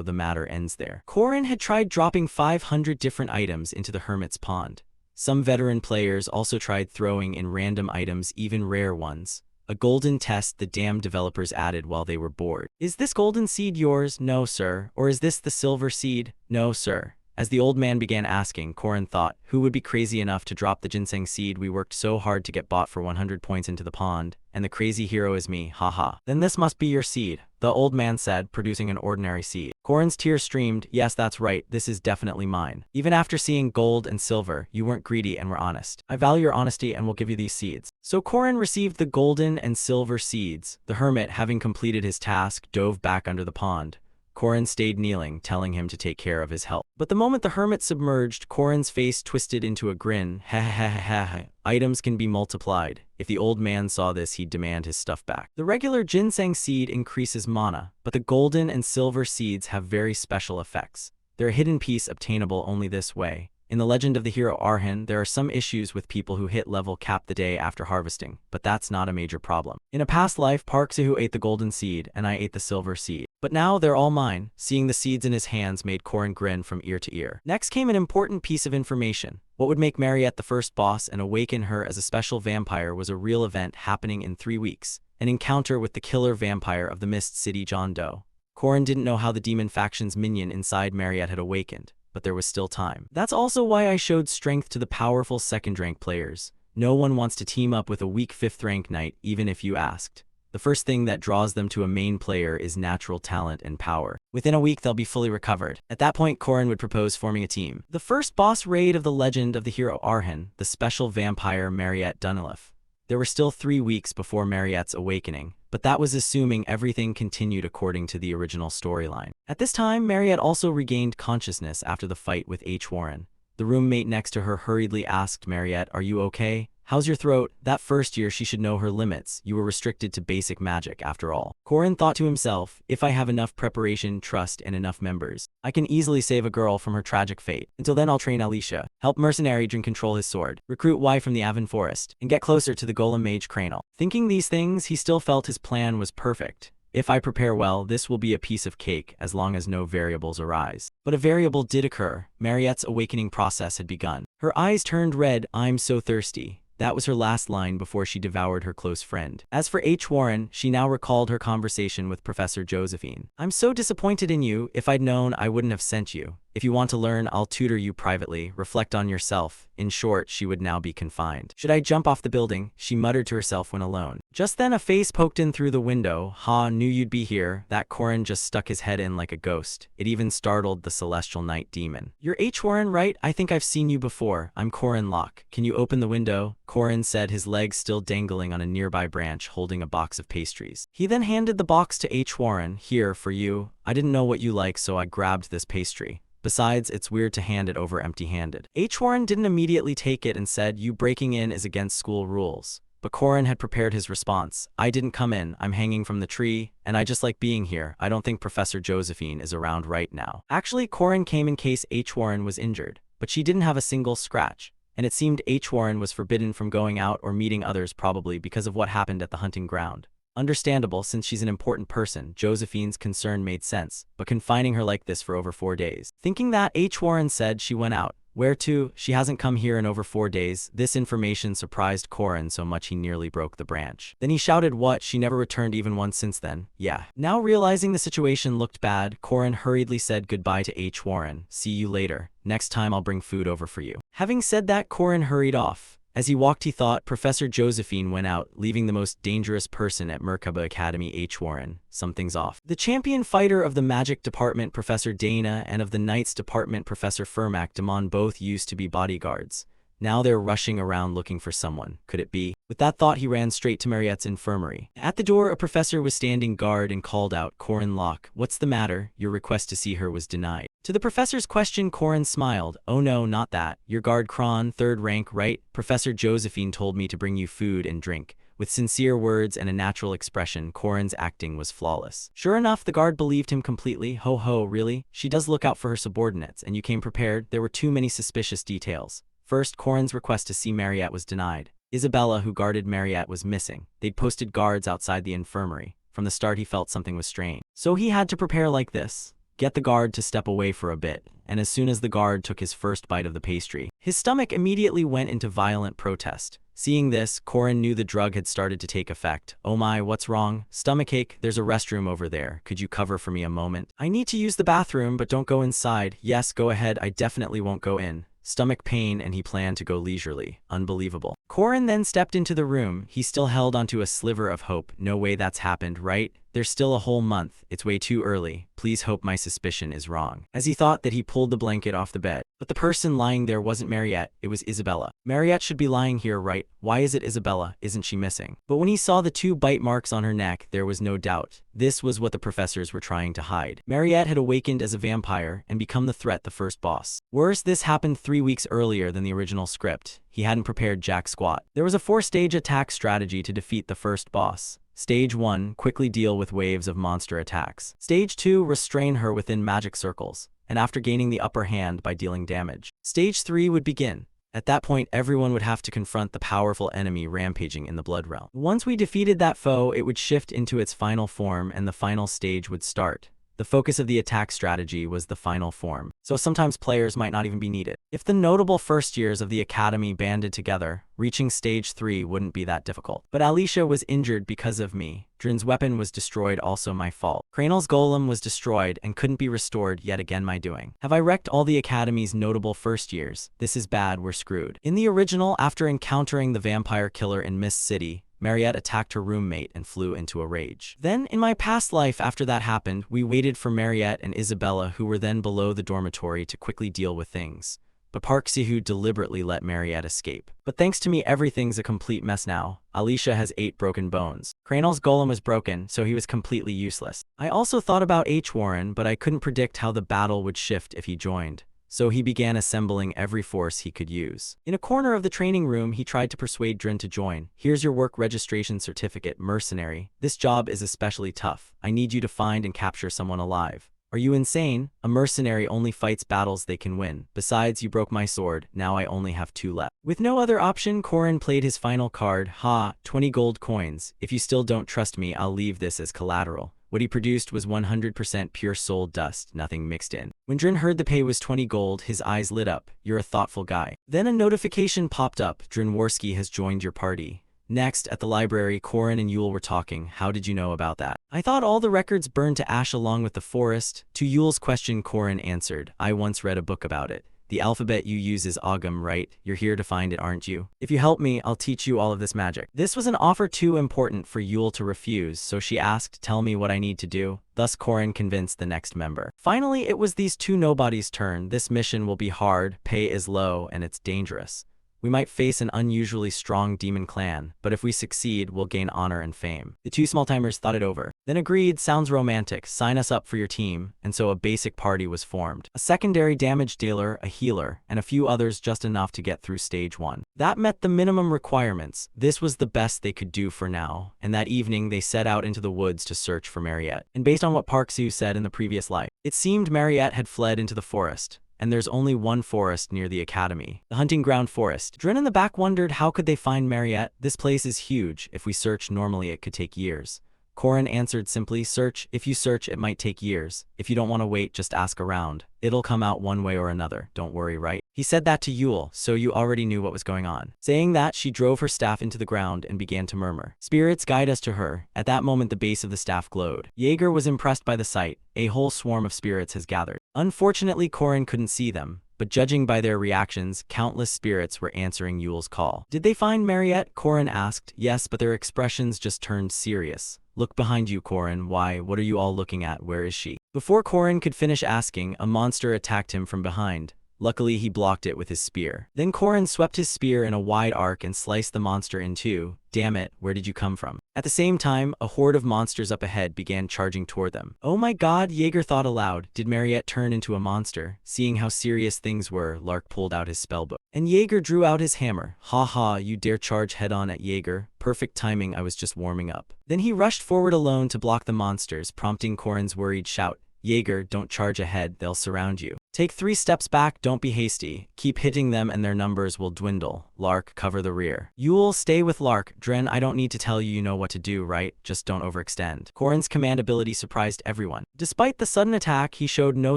the matter ends there. Corin had tried dropping 500 different items into the hermit's pond. Some veteran players also tried throwing in random items, even rare ones. A golden test the damned developers added while they were bored. Is this golden seed yours? No, sir. Or is this the silver seed? No, sir. As the old man began asking, Corin thought, who would be crazy enough to drop the ginseng seed we worked so hard to get bought for 100 points into the pond? And the crazy hero is me, haha. Then this must be your seed, the old man said, producing an ordinary seed. Corin's tears streamed. Yes, that's right, this is definitely mine. Even after seeing gold and silver, you weren't greedy and were honest. I value your honesty and will give you these seeds. So Corin received the golden and silver seeds. The hermit, having completed his task, dove back under the pond. Corin stayed kneeling, telling him to take care of his health. But the moment the hermit submerged, Corin's face twisted into a grin. Ha ha ha ha ha. Items can be multiplied. If the old man saw this, he'd demand his stuff back. The regular ginseng seed increases mana, but the golden and silver seeds have very special effects. They're a hidden piece obtainable only this way. In the legend of the hero Arhan, there are some issues with people who hit level cap the day after harvesting, but that's not a major problem. In a past life, Parksahu ate the golden seed, and I ate the silver seed. But now they're all mine. Seeing the seeds in his hands made Corin grin from ear to ear. Next came an important piece of information. What would make Mariette the first boss and awaken her as a special vampire was a real event happening in 3 weeks. An encounter with the killer vampire of the Mist City, John Doe. Corin didn't know how the demon faction's minion inside Mariette had awakened, but there was still time. That's also why I showed strength to the powerful second-rank players. No one wants to team up with a weak 5th-rank knight, even if you asked. The first thing that draws them to a main player is natural talent and power. Within a week, they'll be fully recovered. At that point, Corin would propose forming a team. The first boss raid of the legend of the hero Arhan, the special vampire Mariette Dunilif. There were still 3 weeks before Mariette's awakening, but that was assuming everything continued according to the original storyline. At this time, Mariette also regained consciousness after the fight with H. Warren. The roommate next to her hurriedly asked Mariette, "Are you okay? How's your throat?" That first year she should know her limits. You were restricted to basic magic after all. Corin thought to himself, if I have enough preparation, trust, and enough members, I can easily save a girl from her tragic fate. Until then I'll train Alicia, help Mercenary Drin control his sword, recruit Y from the Avon Forest, and get closer to the Golem Mage Cranel. Thinking these things, he still felt his plan was perfect. If I prepare well, this will be a piece of cake as long as no variables arise. But a variable did occur. Mariette's awakening process had begun. Her eyes turned red. I'm so thirsty. That was her last line before she devoured her close friend. As for H. Warren, she now recalled her conversation with Professor Josephine. I'm so disappointed in you. If I'd known, I wouldn't have sent you. If you want to learn, I'll tutor you privately. Reflect on yourself. In short, she would now be confined. Should I jump off the building? She muttered to herself when alone. Just then a face poked in through the window. Ha, knew you'd be here. That Corin just stuck his head in like a ghost. It even startled the celestial night demon. You're H. Warren, right? I think I've seen you before. I'm Corin Locke. Can you open the window? Corin said, his legs still dangling on a nearby branch, holding a box of pastries. He then handed the box to H. Warren. Here, for you. I didn't know what you like, so I grabbed this pastry. Besides, it's weird to hand it over empty-handed. H. Warren didn't immediately take it and said, you breaking in is against school rules. But Corin had prepared his response. I didn't come in, I'm hanging from the tree, and I just like being here. I don't think Professor Josephine is around right now. Actually, Corin came in case H. Warren was injured, but she didn't have a single scratch. and it seemed Warren was forbidden from going out or meeting others, probably because of what happened at the hunting ground. Understandable, since she's an important person. Josephine's concern made sense, but confining her like this for over 4 days. Thinking that, Warren said she went out. Where to? She hasn't come here in over 4 days. This information surprised Corin so much he nearly broke the branch. Then he shouted, what? She never returned even once since then. Yeah. Now realizing the situation looked bad, Corin hurriedly said goodbye to Warren. See you later. Next time I'll bring food over for you. Having said that, Corin hurried off. As he walked, he thought Professor Josephine went out, leaving the most dangerous person at Merkaba Academy, Warren. Something's off. The champion fighter of the magic department, Professor Dana, and of the knights department, Professor Fermac Damon, both used to be bodyguards. Now they're rushing around looking for someone. Could it be? With that thought, he ran straight to Mariette's infirmary. At the door, a professor was standing guard and called out, Corin Locke, what's the matter? Your request to see her was denied. To the professor's question, Corin smiled. Oh no, not that. Your guard Kron, 3rd rank, right? Professor Josephine told me to bring you food and drink. With sincere words and a natural expression, Corin's acting was flawless. Sure enough, the guard believed him completely. Ho ho, really? She does look out for her subordinates, and you came prepared? There were too many suspicious details. First, Corin's request to see Mariette was denied. Isabella, who guarded Mariette, was missing. They'd posted guards outside the infirmary. From the start, he felt something was strange. So he had to prepare like this. Get the guard to step away for a bit, and as soon as the guard took his first bite of the pastry, his stomach immediately went into violent protest. Seeing this, Corin knew the drug had started to take effect. Oh my, what's wrong? Stomachache? There's a restroom over there. Could you cover for me a moment? I need to use the bathroom, but don't go inside. Yes, go ahead. I definitely won't go in. Stomach pain, and he planned to go leisurely. Unbelievable. Corin then stepped into the room. He still held onto a sliver of hope. No way that's happened, right? There's still a whole month. It's way too early. Please hope my suspicion is wrong. As he thought that, he pulled the blanket off the bed. But the person lying there wasn't Mariette, it was Isabella. Mariette should be lying here, right? Why is it Isabella? Isn't she missing? But when he saw the 2 bite marks on her neck, there was no doubt. This was what the professors were trying to hide. Mariette had awakened as a vampire and become the threat, the first boss. Worse, this happened 3 weeks earlier than the original script. He hadn't prepared jack squat. There was a 4-stage attack strategy to defeat the first boss. Stage 1, quickly deal with waves of monster attacks. Stage 2, restrain her within magic circles, and after gaining the upper hand by dealing damage. Stage 3 would begin. At that point, everyone would have to confront the powerful enemy rampaging in the Blood Realm. Once we defeated that foe, it would shift into its final form and the final stage would start. The focus of the attack strategy was the final form, so sometimes players might not even be needed. If the notable first years of the academy banded together, reaching stage 3 wouldn't be that difficult. But Alicia was injured because of me. Drin's weapon was destroyed, also my fault. Cranel's golem was destroyed and couldn't be restored, yet again my doing. Have I wrecked all the academy's notable first years? This is bad, we're screwed. In the original, after encountering the vampire killer in Mist City, Mariette attacked her roommate and flew into a rage. Then, in my past life after that happened, we waited for Mariette and Isabella, who were then below the dormitory, to quickly deal with things. But Park Sihu deliberately let Mariette escape. But thanks to me, everything's a complete mess now. Alicia has 8 broken bones. Cranel's golem was broken, so he was completely useless. I also thought about Warren, but I couldn't predict how the battle would shift if he joined. So he began assembling every force he could use. In a corner of the training room, he tried to persuade Drin to join. Here's your work registration certificate, mercenary. This job is especially tough. I need you to find and capture someone alive. Are you insane? A mercenary only fights battles they can win. Besides, you broke my sword. Now I only have 2 left. With no other option, Corin played his final card. Ha, 20 gold coins. If you still don't trust me, I'll leave this as collateral. What he produced was 100% pure soul dust, nothing mixed in. When Drin heard the pay was 20 gold, his eyes lit up. You're a thoughtful guy. Then a notification popped up. Drinworski has joined your party. Next, at the library, Corin and Yule were talking. How did you know about that? I thought all the records burned to ash along with the forest. To Yule's question, Corin answered, I once read a book about it. The alphabet you use is Ogham, right? You're here to find it, aren't you? If you help me, I'll teach you all of this magic. This was an offer too important for Yule to refuse, so she asked, tell me what I need to do. Thus Corin convinced the next member. Finally, it was these 2 nobodies' turn. This mission will be hard, pay is low, and it's dangerous. We might face an unusually strong demon clan, but if we succeed, we'll gain honor and fame. The 2 small-timers thought it over, then agreed, sounds romantic, sign us up for your team, and so a basic party was formed. A secondary damage dealer, a healer, and a few others, just enough to get through stage 1. That met the minimum requirements. This was the best they could do for now, and that evening they set out into the woods to search for Mariette. And based on what Park Soo said in the previous life, it seemed Mariette had fled into the forest. and there's only one forest near the academy. The hunting ground forest. Dren in the back wondered how could they find Mariette. This place is huge. If we search normally it could take years. Corin answered simply, search. If you search, it might take years. If you don't want to wait, just ask around. It'll come out one way or another. Don't worry, right? He said that to Yule, so you already knew what was going on. Saying that, she drove her staff into the ground and began to murmur. Spirits, guide us to her. At that moment, the base of the staff glowed. Jaeger was impressed by the sight. A whole swarm of spirits has gathered. Unfortunately, Corin couldn't see them, but judging by their reactions, countless spirits were answering Yule's call. Did they find Mariette? Corin asked. Yes, but their expressions just turned serious. Look behind you, Corin. Why? What are you all looking at? Where is she? Before Corin could finish asking, a monster attacked him from behind. Luckily, he blocked it with his spear. Then Corin swept his spear in a wide arc and sliced the monster in two. Damn it, where did you come from? At the same time, a horde of monsters up ahead began charging toward them. Oh my god, Jaeger thought aloud. Did Mariette turn into a monster? Seeing how serious things were, Lark pulled out his spellbook. And Jaeger drew out his hammer. Ha ha, you dare charge head-on at Jaeger? Perfect timing, I was just warming up. Then he rushed forward alone to block the monsters, prompting Corin's worried shout. Jaeger, don't charge ahead, they'll surround you. Take 3 steps back, don't be hasty. Keep hitting them and their numbers will dwindle. Lark, cover the rear. Yule, stay with Lark. Dren, I don't need to tell you, you know what to do, right? Just don't overextend. Corin's command ability surprised everyone. Despite the sudden attack, he showed no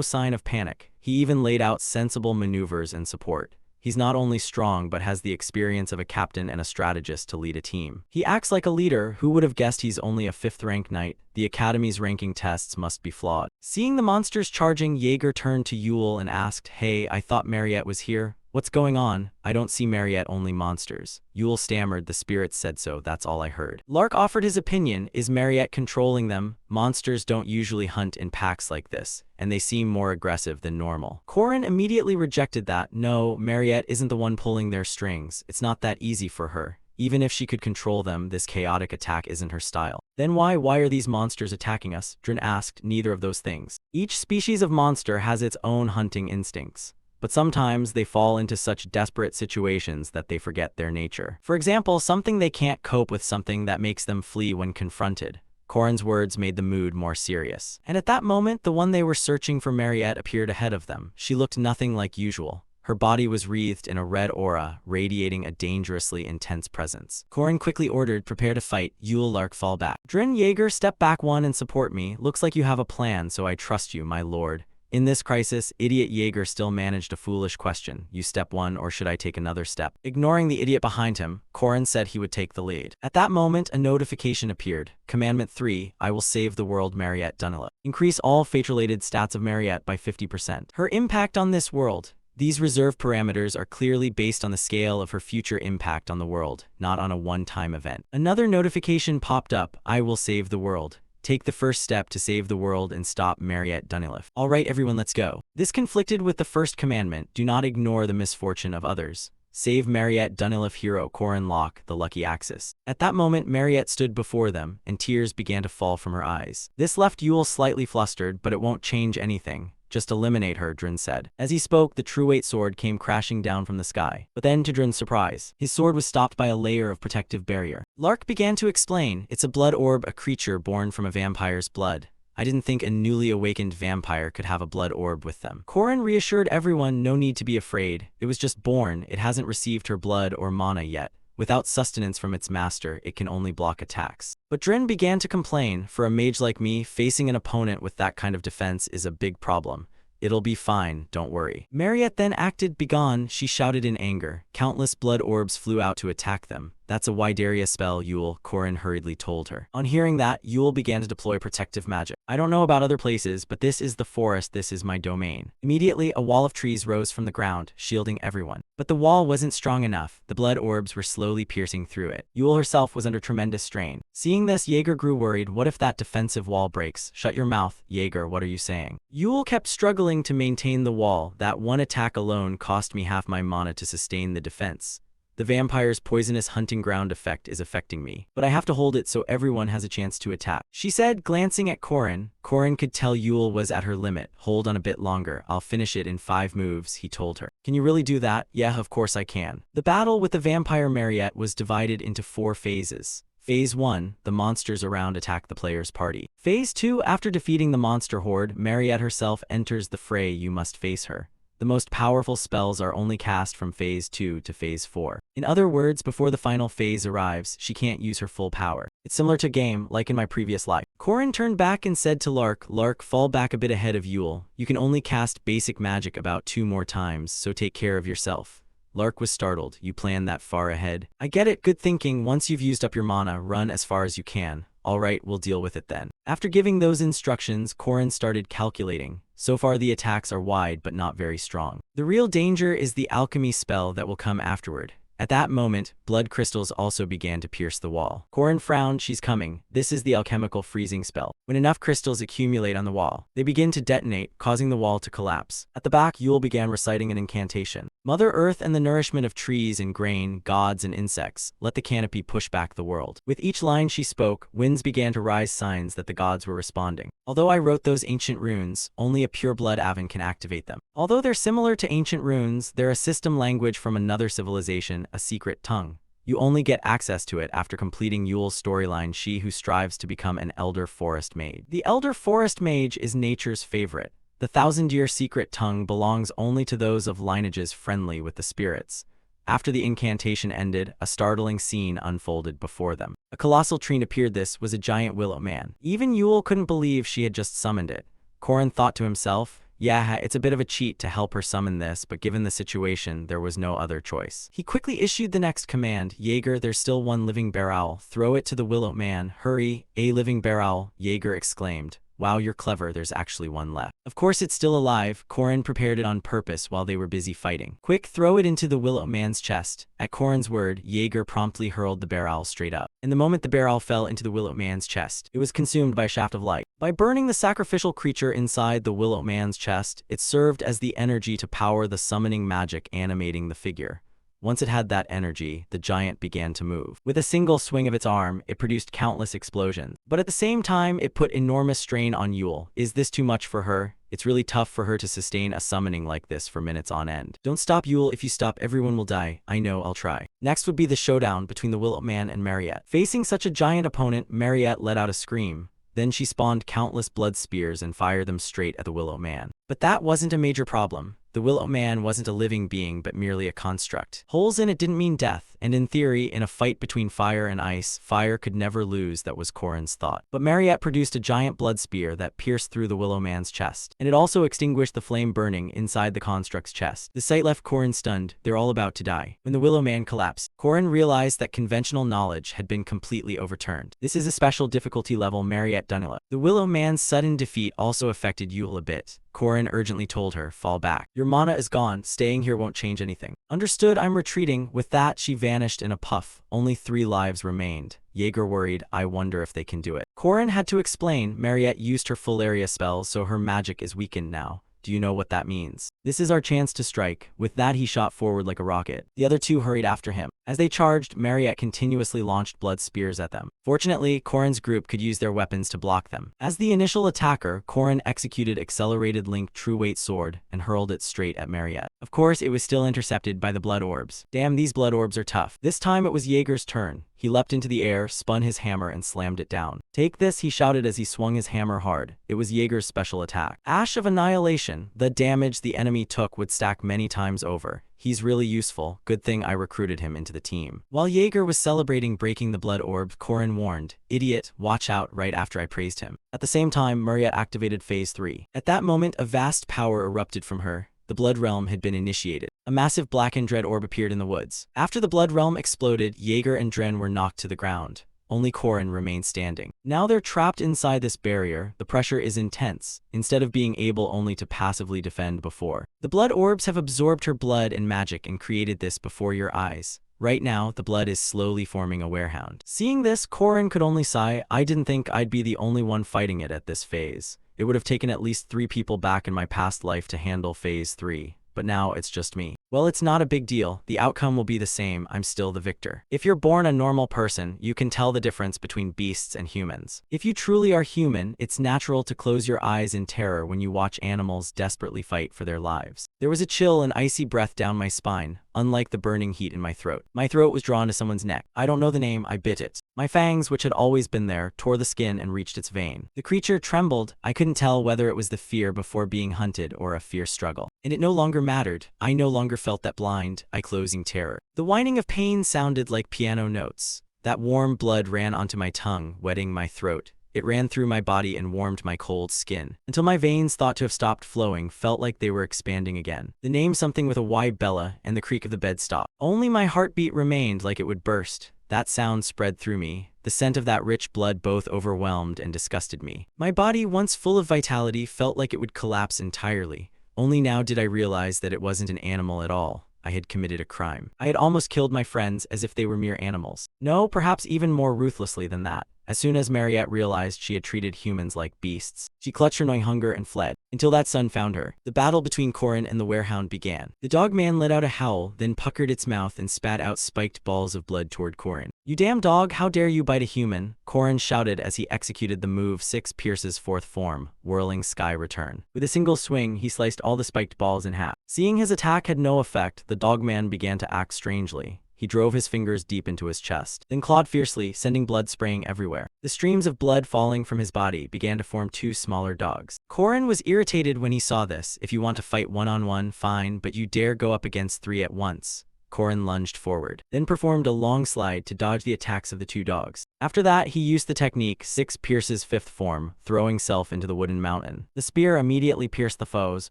sign of panic. He even laid out sensible maneuvers and support. He's not only strong but has the experience of a captain and a strategist to lead a team. He acts like a leader. Who would have guessed he's only a 5th-ranked knight? The Academy's ranking tests must be flawed. Seeing the monsters charging, Jaeger turned to Yule and asked, Hey, I thought Mariette was here. What's going on? I don't see Mariette, only monsters. Yule stammered, the spirits said so, that's all I heard. Lark offered his opinion, is Mariette controlling them? Monsters don't usually hunt in packs like this, and they seem more aggressive than normal. Corin immediately rejected that. No, Mariette isn't the one pulling their strings. It's not that easy for her. Even if she could control them, this chaotic attack isn't her style. Then why are these monsters attacking us? Dren asked. Neither of those things. Each species of monster has its own hunting instincts. But sometimes they fall into such desperate situations that they forget their nature. For example, something they can't cope with, something that makes them flee when confronted. Corin's words made the mood more serious. And at that moment, the one they were searching for, Mariette, appeared ahead of them. She looked nothing like usual. Her body was wreathed in a red aura, radiating a dangerously intense presence. Corin quickly ordered, prepare to fight. Yule, Lark, fall back. Dren, Jaeger, step back one and support me. Looks like you have a plan, so I trust you, my lord. In this crisis, idiot Jaeger still managed a foolish question. You step one, or should I take another step? Ignoring the idiot behind him, Corin said he would take the lead. At that moment, a notification appeared. Commandment 3, I will save the world, Mariette Dunilip. Increase all fate-related stats of Mariette by 50%. Her impact on this world. These reserve parameters are clearly based on the scale of her future impact on the world, not on a one-time event. Another notification popped up. I will save the world. Take the first step to save the world and stop Mariette Dunilip. Alright everyone, let's go. This conflicted with the first commandment, do not ignore the misfortune of others. Save Mariette Dunilip. Hero Corin Locke, the lucky axis. At that moment, Mariette stood before them, and tears began to fall from her eyes. This left Yule slightly flustered, but it won't change anything. Just eliminate her, Dren said. As he spoke, the true-weight sword came crashing down from the sky. But then, to Dren's surprise, his sword was stopped by a layer of protective barrier. Lark began to explain, it's a blood orb, a creature born from a vampire's blood. I didn't think a newly awakened vampire could have a blood orb with them. Corin reassured everyone, no need to be afraid. It was just born, it hasn't received her blood or mana yet. Without sustenance from its master, it can only block attacks. But Dren began to complain, for a mage like me, facing an opponent with that kind of defense is a big problem. It'll be fine, don't worry. Mariette then acted. Begone, she shouted in anger. Countless blood orbs flew out to attack them. That's a Wideria spell, Yule, Corin hurriedly told her. On hearing that, Yule began to deploy protective magic. I don't know about other places, but this is the forest, this is my domain. Immediately, a wall of trees rose from the ground, shielding everyone. But the wall wasn't strong enough. The blood orbs were slowly piercing through it. Yule herself was under tremendous strain. Seeing this, Jaeger grew worried. What if that defensive wall breaks? Shut your mouth, Jaeger, what are you saying? Yule kept struggling to maintain the wall. That one attack alone cost me half my mana to sustain the defense. The vampire's poisonous hunting ground effect is affecting me, but I have to hold it so everyone has a chance to attack, she said, glancing at Corin. Corin could tell Yule was at her limit. Hold on a bit longer, I'll finish it in 5 moves, he told her. Can you really do that? Yeah, of course I can. The battle with the vampire Mariette was divided into 4 phases. Phase 1, the monsters around attack the player's party. Phase 2, after defeating the monster horde, Mariette herself enters the fray. You must face her. The most powerful spells are only cast from Phase 2 to Phase 4. In other words, before the final phase arrives, she can't use her full power. It's similar to game, like in my previous life. Corin turned back and said to Lark, "Lark, fall back a bit ahead of Yule. You can only cast basic magic about 2 more times, so take care of yourself." Lark was startled. "You planned that far ahead?" "I get it, good thinking. Once you've used up your mana, run as far as you can." "Alright, we'll deal with it then." After giving those instructions, Corin started calculating. So far the attacks are wide but not very strong. The real danger is the alchemy spell that will come afterward. At that moment, blood crystals also began to pierce the wall. Corin frowned. "She's coming. This is the alchemical freezing spell. When enough crystals accumulate on the wall, they begin to detonate, causing the wall to collapse." At the back, Yule began reciting an incantation. "Mother Earth and the nourishment of trees and grain, gods and insects, let the canopy push back the world." With each line she spoke, winds began to rise, signs that the gods were responding. "Although I wrote those ancient runes, only a pure-blood Avon can activate them. Although they're similar to ancient runes, they're a system language from another civilization, a secret tongue. You only get access to it after completing Yule's storyline, she who strives to become an Elder Forest Mage. The Elder Forest Mage is nature's favorite. The 1,000-year secret tongue belongs only to those of lineages friendly with the spirits." After the incantation ended, a startling scene unfolded before them. A colossal tree appeared. This was a giant willow man. Even Yule couldn't believe she had just summoned it. Corin thought to himself, "Yeah, it's a bit of a cheat to help her summon this, but given the situation, there was no other choice." He quickly issued the next command. "Jaeger, there's still one living bear owl. Throw it to the willow man. Hurry." "A living bear owl?" Jaeger exclaimed. "Wow, you're clever. There's actually one left." Of course it's still alive. Corin prepared it on purpose while they were busy fighting. "Quick, throw it into the willow man's chest." At Corin's word, Jaeger promptly hurled the bear owl straight up. In the moment the bear owl fell into the willow man's chest, it was consumed by a shaft of light. By burning the sacrificial creature inside the willow man's chest, it served as the energy to power the summoning magic animating the figure. Once it had that energy, the giant began to move. With a single swing of its arm, it produced countless explosions. But at the same time, it put enormous strain on Yule. Is this too much for her? It's really tough for her to sustain a summoning like this for minutes on end. "Don't stop, Yule. If you stop, everyone will die." "I know, I'll try." Next would be the showdown between the Willow Man and Mariette. Facing such a giant opponent, Mariette let out a scream. Then she spawned countless blood spears and fired them straight at the Willow Man. But that wasn't a major problem. The Willow Man wasn't a living being but merely a construct. Holes in it didn't mean death, and in theory, in a fight between fire and ice, fire could never lose. That was Corin's thought. But Mariette produced a giant blood spear that pierced through the Willow Man's chest, and it also extinguished the flame burning inside the construct's chest. The sight left Corin stunned. They're all about to die. When the Willow Man collapsed, Corin realized that conventional knowledge had been completely overturned. This is a special difficulty level Mariette Dunilla. The Willow Man's sudden defeat also affected Yule a bit. Corin urgently told her, "Fall back. Your mana is gone. Staying here won't change anything." "Understood, I'm retreating." With that, she vanished in a puff. Only 3 lives remained. Jaeger worried, "I wonder if they can do it." Corin had to explain. Mariette used her full area spell, so her magic is weakened now. "Do you know what that means?" "This is our chance to strike." With that, he shot forward like a rocket. The other 2 hurried after him. As they charged, Mariette continuously launched blood spears at them. Fortunately, Corin's group could use their weapons to block them. As the initial attacker, Corin executed Accelerated Link True Weight Sword and hurled it straight at Mariette. Of course, it was still intercepted by the blood orbs. Damn, these blood orbs are tough. This time it was Jaeger's turn. He leapt into the air, spun his hammer, and slammed it down. "Take this," he shouted as he swung his hammer hard. It was Jaeger's special attack. Ash of Annihilation. The damage the enemy took would stack many times over. "He's really useful. Good thing I recruited him into the team." While Jaeger was celebrating breaking the blood orb, Corin warned, "Idiot, watch out," right after I praised him. At the same time, Mariette activated Phase 3. At that moment, a vast power erupted from her. The Blood Realm had been initiated. A massive black and dread orb appeared in the woods. After the Blood Realm exploded, Jaeger and Dren were knocked to the ground. Only Corin remained standing. Now they're trapped inside this barrier. The pressure is intense, instead of being able only to passively defend before. The blood orbs have absorbed her blood and magic and created this before your eyes. Right now, the blood is slowly forming a werehound. Seeing this, Corin could only sigh. "I didn't think I'd be the only one fighting it at this phase. It would have taken at least 3 people back in my past life to handle Phase 3. But now it's just me." "Well, it's not a big deal. The outcome will be the same. I'm still the victor. If you're born a normal person, you can tell the difference between beasts and humans. If you truly are human, it's natural to close your eyes in terror when you watch animals desperately fight for their lives." There was a chill and icy breath down my spine. unlike the burning heat in my throat. My throat was drawn to someone's neck. I don't know the name, I bit it. My fangs, which had always been there, tore the skin and reached its vein. The creature trembled. I couldn't tell whether it was the fear before being hunted or a fierce struggle. And it no longer mattered. I no longer felt that blind, eye-closing terror. The whining of pain sounded like piano notes. That warm blood ran onto my tongue, wetting my throat. It ran through my body and warmed my cold skin, until my veins, thought to have stopped flowing, felt like they were expanding again. The name something with a Y, Bella, and the creak of the bed stopped. Only my heartbeat remained, like it would burst. That sound spread through me. The scent of that rich blood both overwhelmed and disgusted me. My body, once full of vitality, felt like it would collapse entirely. Only now did I realize that it wasn't an animal at all. I had committed a crime. I had almost killed my friends as if they were mere animals. No, perhaps even more ruthlessly than that. As soon as Mariette realized she had treated humans like beasts, she clutched her gnawing hunger and fled, until that sun found her. The battle between Corin and the werehound began. The dogman let out a howl, then puckered its mouth and spat out spiked balls of blood toward Corin. "You damn dog, how dare you bite a human?" Corin shouted as he executed the move 6 Pierce's fourth form, whirling sky return. With a single swing, he sliced all the spiked balls in half. Seeing his attack had no effect, the dogman began to act strangely. He drove his fingers deep into his chest, then clawed fiercely, sending blood spraying everywhere. The streams of blood falling from his body began to form 2 smaller dogs. Corin was irritated when he saw this. "If you want to fight one-on-one, fine, but you dare go up against 3 at once." Corin lunged forward, then performed a long slide to dodge the attacks of the 2 dogs. After that, he used the technique 6 Pierce's fifth form, throwing self into the wooden mountain. The spear immediately pierced the foes,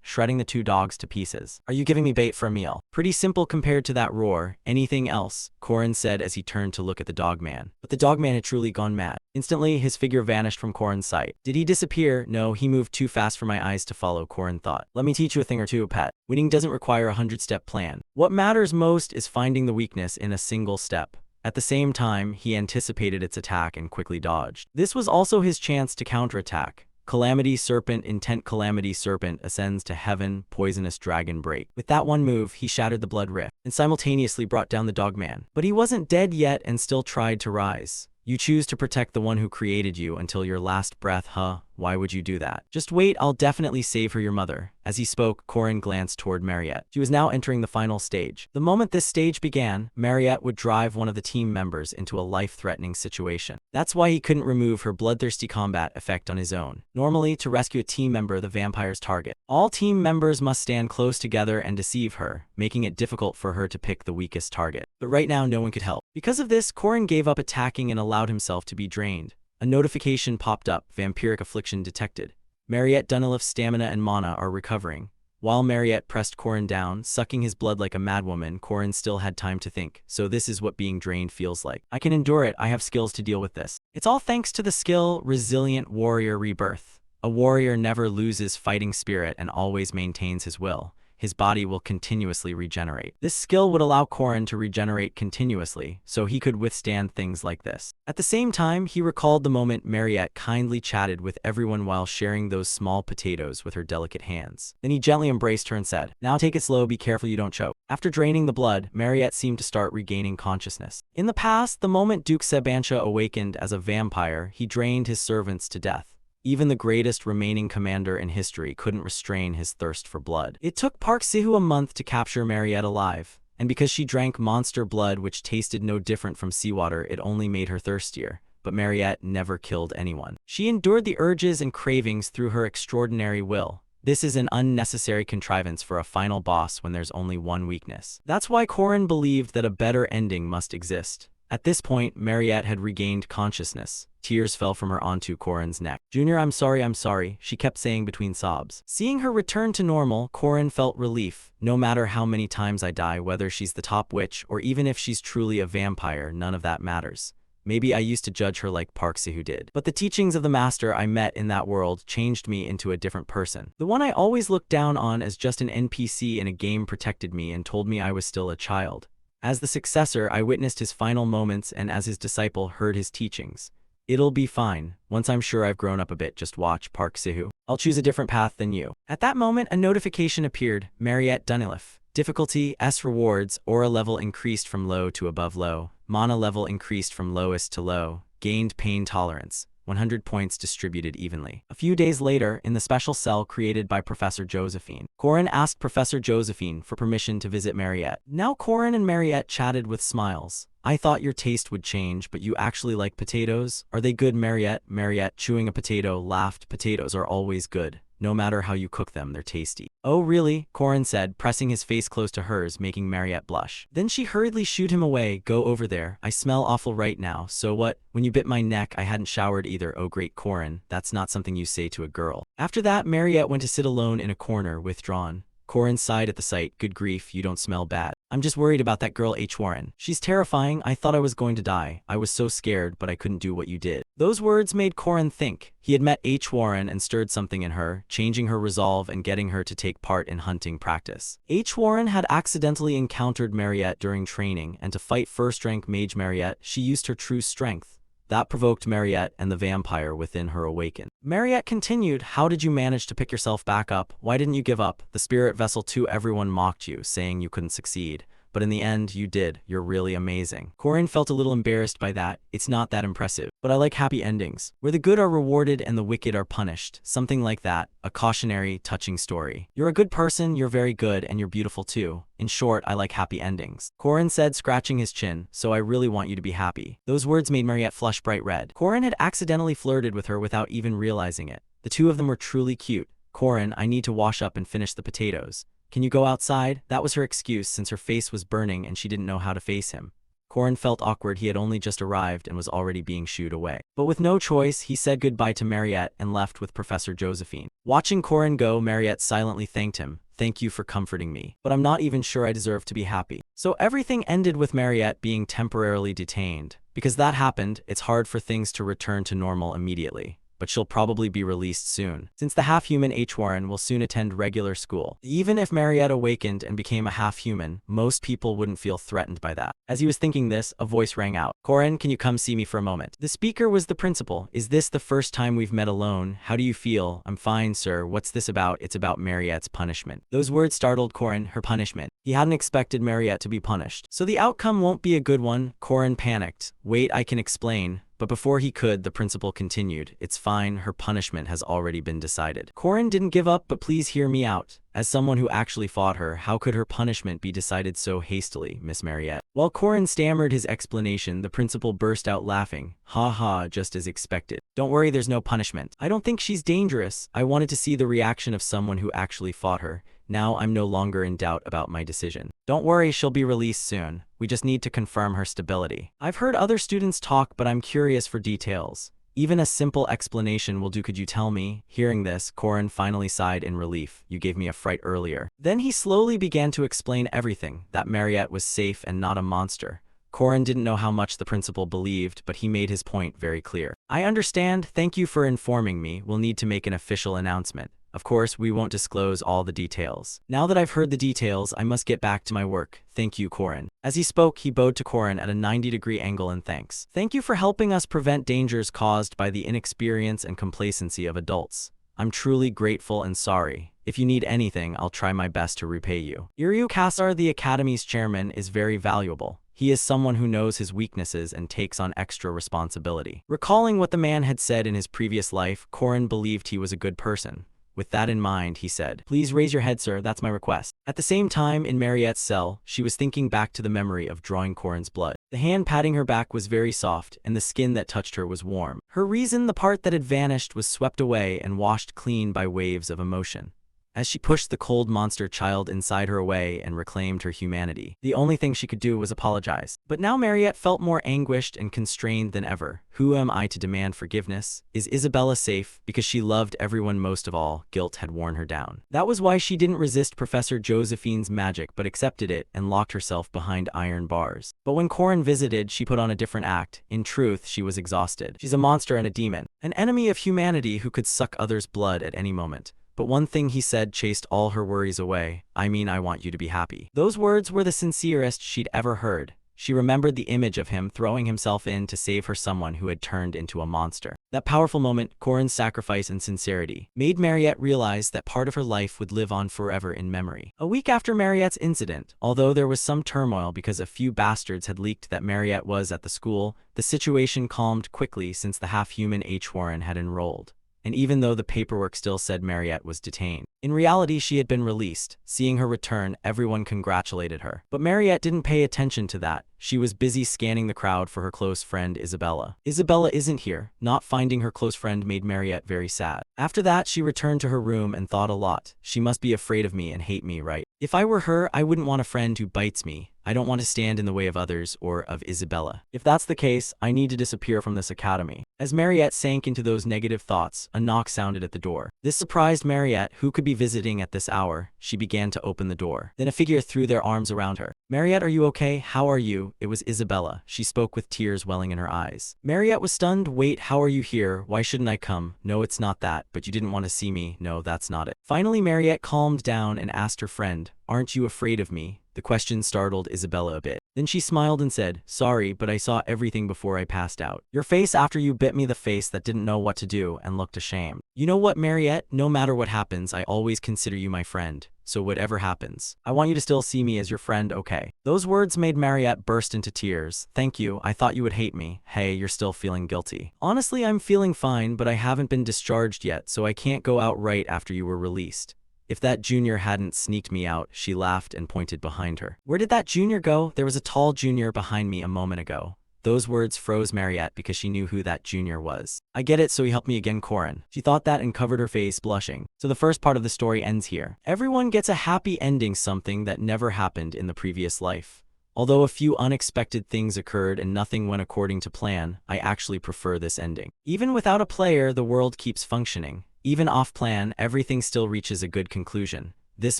shredding the 2 dogs to pieces. "Are you giving me bait for a meal?" "Pretty simple compared to that roar. Anything else?" Corin said as he turned to look at the dogman. But the dogman had truly gone mad. Instantly, his figure vanished from Corin's sight. Did he disappear? No, he moved too fast for my eyes to follow, Corin thought. "Let me teach you a thing or two, pet. Winning doesn't require a 100-step plan. What matters most is finding the weakness in a single step." At the same time, he anticipated its attack and quickly dodged. This was also his chance to counterattack. Calamity Serpent, Intent. Calamity Serpent ascends to heaven, Poisonous Dragon break. With that one move, he shattered the blood rift and simultaneously brought down the dogman. But he wasn't dead yet and still tried to rise. "You choose to protect the one who created you until your last breath, huh? Why would you do that?" "Just wait, I'll definitely save her, your mother." As he spoke, Corin glanced toward Mariette. She was now entering the final stage. The moment this stage began, Mariette would drive one of the team members into a life-threatening situation. That's why he couldn't remove her bloodthirsty combat effect on his own. Normally, to rescue a team member, the vampire's target, all team members must stand close together and deceive her, making it difficult for her to pick the weakest target. But right now, no one could help. Because of this, Corin gave up attacking and allowed himself to be drained. A notification popped up, vampiric affliction detected. Mariette Dunileff's stamina and mana are recovering. While Mariette pressed Corin down, sucking his blood like a madwoman, Corin still had time to think. So this is what being drained feels like. "I can endure it, I have skills to deal with this." It's all thanks to the skill, Resilient Warrior Rebirth. A warrior never loses fighting spirit and always maintains his will. His body will continuously regenerate. This skill would allow Corin to regenerate continuously, so he could withstand things like this. At the same time, he recalled the moment Mariette kindly chatted with everyone while sharing those small potatoes with her delicate hands. Then he gently embraced her and said, "Now take it slow, be careful you don't choke." After draining the blood, Mariette seemed to start regaining consciousness. In the past, the moment Duke Sebansha awakened as a vampire, he drained his servants to death. Even the greatest remaining commander in history couldn't restrain his thirst for blood. It took Park Sihu a month to capture Mariette alive, and because she drank monster blood which tasted no different from seawater, it only made her thirstier. But Mariette never killed anyone. She endured the urges and cravings through her extraordinary will. This is an unnecessary contrivance for a final boss when there's only one weakness. That's why Corin believed that a better ending must exist. At this point, Mariette had regained consciousness. Tears fell from her onto Corin's neck. "Junior, I'm sorry," she kept saying between sobs. Seeing her return to normal, Corin felt relief. No matter how many times I die, whether she's the top witch or even if she's truly a vampire, none of that matters. Maybe I used to judge her like Park Sihu did. But the teachings of the master I met in that world changed me into a different person. The one I always looked down on as just an NPC in a game protected me and told me I was still a child. As the successor, I witnessed his final moments, and as his disciple, heard his teachings. It'll be fine. Once I'm sure I've grown up a bit, just watch, Park Sihu. I'll choose a different path than you. At that moment, a notification appeared. Mariette Duniliff. Difficulty, S rewards, aura level increased from low to above low. Mana level increased from lowest to low. Gained pain tolerance, 100 points distributed evenly. A few days later, in the special cell created by Professor Josephine, Corin asked Professor Josephine for permission to visit Mariette. Now Corin and Mariette chatted with smiles. I thought your taste would change, but you actually like potatoes? Are they good, Mariette? Mariette, chewing a potato, laughed. Potatoes are always good. No matter how you cook them, they're tasty. Oh really? Corin said, pressing his face close to hers, making Mariette blush. Then she hurriedly shooed him away. Go over there. I smell awful right now. So what? When you bit my neck, I hadn't showered either. Oh great, Corin. That's not something you say to a girl. After that, Mariette went to sit alone in a corner, withdrawn. Corin sighed at the sight. Good grief, you don't smell bad. I'm just worried about that girl H. Warren. She's terrifying. I thought I was going to die. I was so scared, but I couldn't do what you did. Those words made Corin think. He had met H. Warren and stirred something in her, changing her resolve and getting her to take part in hunting practice. H. Warren had accidentally encountered Mariette during training, and to fight first-rank mage Mariette, she used her true strength. That provoked Mariette, and the vampire within her awakened. Mariette continued, how did you manage to pick yourself back up? Why didn't you give up? The spirit vessel too, everyone mocked you, saying you couldn't succeed. But in the end, you did. You're really amazing. Corin felt a little embarrassed by that. It's not that impressive. But I like happy endings, where the good are rewarded and the wicked are punished. Something like that. A cautionary, touching story. You're a good person, you're very good, and you're beautiful too. In short, I like happy endings. Corin said, scratching his chin, so I really want you to be happy. Those words made Mariette flush bright red. Corin had accidentally flirted with her without even realizing it. The two of them were truly cute. Corin, I need to wash up and finish the potatoes. Can you go outside? That was her excuse since her face was burning and she didn't know how to face him. Corin felt awkward. He had only just arrived and was already being shooed away. But with no choice, he said goodbye to Mariette and left with Professor Josephine. Watching Corin go, Mariette silently thanked him. Thank you for comforting me. But I'm not even sure I deserve to be happy. So everything ended with Mariette being temporarily detained. Because that happened, it's hard for things to return to normal immediately. But she'll probably be released soon, since the half-human H. Warren will soon attend regular school. Even if Mariette awakened and became a half-human, most people wouldn't feel threatened by that. As he was thinking this, a voice rang out. Corin, can you come see me for a moment? The speaker was the principal. Is this the first time we've met alone? How do you feel? I'm fine, sir. What's this about? It's about Mariette's punishment. Those words startled Corin. Her punishment. He hadn't expected Mariette to be punished. So the outcome won't be a good one. Corin panicked. Wait, I can explain. But before he could, the principal continued, it's fine, her punishment has already been decided. Corin didn't give up, but please hear me out. As someone who actually fought her, how could her punishment be decided so hastily, Miss Mariette? While Corin stammered his explanation, the principal burst out laughing. Ha ha, just as expected. Don't worry, there's no punishment. I don't think she's dangerous. I wanted to see the reaction of someone who actually fought her. Now I'm no longer in doubt about my decision. Don't worry, she'll be released soon. We just need to confirm her stability. I've heard other students talk, but I'm curious for details. Even a simple explanation will do. Could you tell me? Hearing this, Corin finally sighed in relief. You gave me a fright earlier. Then he slowly began to explain everything, that Mariette was safe and not a monster. Corin didn't know how much the principal believed, but he made his point very clear. I understand. Thank you for informing me. We'll need to make an official announcement. Of course, we won't disclose all the details. Now that I've heard the details, I must get back to my work. Thank you, Corin. As he spoke, he bowed to Corin at a 90-degree angle in thanks. Thank you for helping us prevent dangers caused by the inexperience and complacency of adults. I'm truly grateful and sorry. If you need anything, I'll try my best to repay you. Iryu Kassar, the Academy's chairman, is very valuable. He is someone who knows his weaknesses and takes on extra responsibility. Recalling what the man had said in his previous life, Corin believed he was a good person. With that in mind, he said, please raise your head, sir, that's my request. At the same time, in Mariette's cell, she was thinking back to the memory of drawing Corin's blood. The hand patting her back was very soft, and the skin that touched her was warm. Her reason, the part that had vanished, was swept away and washed clean by waves of emotion. As she pushed the cold monster child inside her away and reclaimed her humanity, the only thing she could do was apologize. But now Mariette felt more anguished and constrained than ever. Who am I to demand forgiveness? Is Isabella safe? Because she loved everyone most of all, guilt had worn her down. That was why she didn't resist Professor Josephine's magic but accepted it and locked herself behind iron bars. But when Corin visited, she put on a different act. In truth, she was exhausted. She's a monster and a demon, an enemy of humanity who could suck others' blood at any moment. But one thing he said chased all her worries away. I mean, I want you to be happy. Those words were the sincerest she'd ever heard. She remembered the image of him throwing himself in to save her someone who had turned into a monster. That powerful moment, Corin's sacrifice and sincerity, made Mariette realize that part of her life would live on forever in memory. A week after Mariette's incident, although there was some turmoil because a few bastards had leaked that Mariette was at the school, the situation calmed quickly since the half-human H. Warren had enrolled. And even though the paperwork still said Mariette was detained, in reality she had been released. Seeing her return, everyone congratulated her. But Mariette didn't pay attention to that. She was busy scanning the crowd for her close friend Isabella. Isabella isn't here. Not finding her close friend made Mariette very sad. After that, she returned to her room and thought a lot. She must be afraid of me and hate me, right? If I were her, I wouldn't want a friend who bites me. I don't want to stand in the way of others or of Isabella. If that's the case, I need to disappear from this academy. As Mariette sank into those negative thoughts, a knock sounded at the door. This surprised Mariette, who could be visiting at this hour. She began to open the door. Then a figure threw their arms around her. Mariette, are you okay? How are you? It was Isabella. She spoke with tears welling in her eyes. Mariette was stunned. Wait, how are you here? Why shouldn't I come? No, it's not that, but you didn't want to see me. No, that's not it. Finally, Mariette calmed down and asked her friend, aren't you afraid of me? The question startled Isabella a bit. Then she smiled and said, sorry, but I saw everything before I passed out. Your face after you bit me, the face that didn't know what to do and looked ashamed. You know what, Mariette? No matter what happens, I always consider you my friend. So whatever happens, I want you to still see me as your friend, okay? Those words made Mariette burst into tears. Thank you, I thought you would hate me. Hey, you're still feeling guilty. Honestly, I'm feeling fine, but I haven't been discharged yet, so I can't go out right after you were released. If that junior hadn't sneaked me out, she laughed and pointed behind her. Where did that junior go? There was a tall junior behind me a moment ago. Those words froze Mariette because she knew who that junior was. I get it, so he helped me again, Corin. She thought that and covered her face, blushing. So the first part of the story ends here. Everyone gets a happy ending, something that never happened in the previous life. Although a few unexpected things occurred and nothing went according to plan, I actually prefer this ending. Even without a player, the world keeps functioning. Even off-plan, everything still reaches a good conclusion. This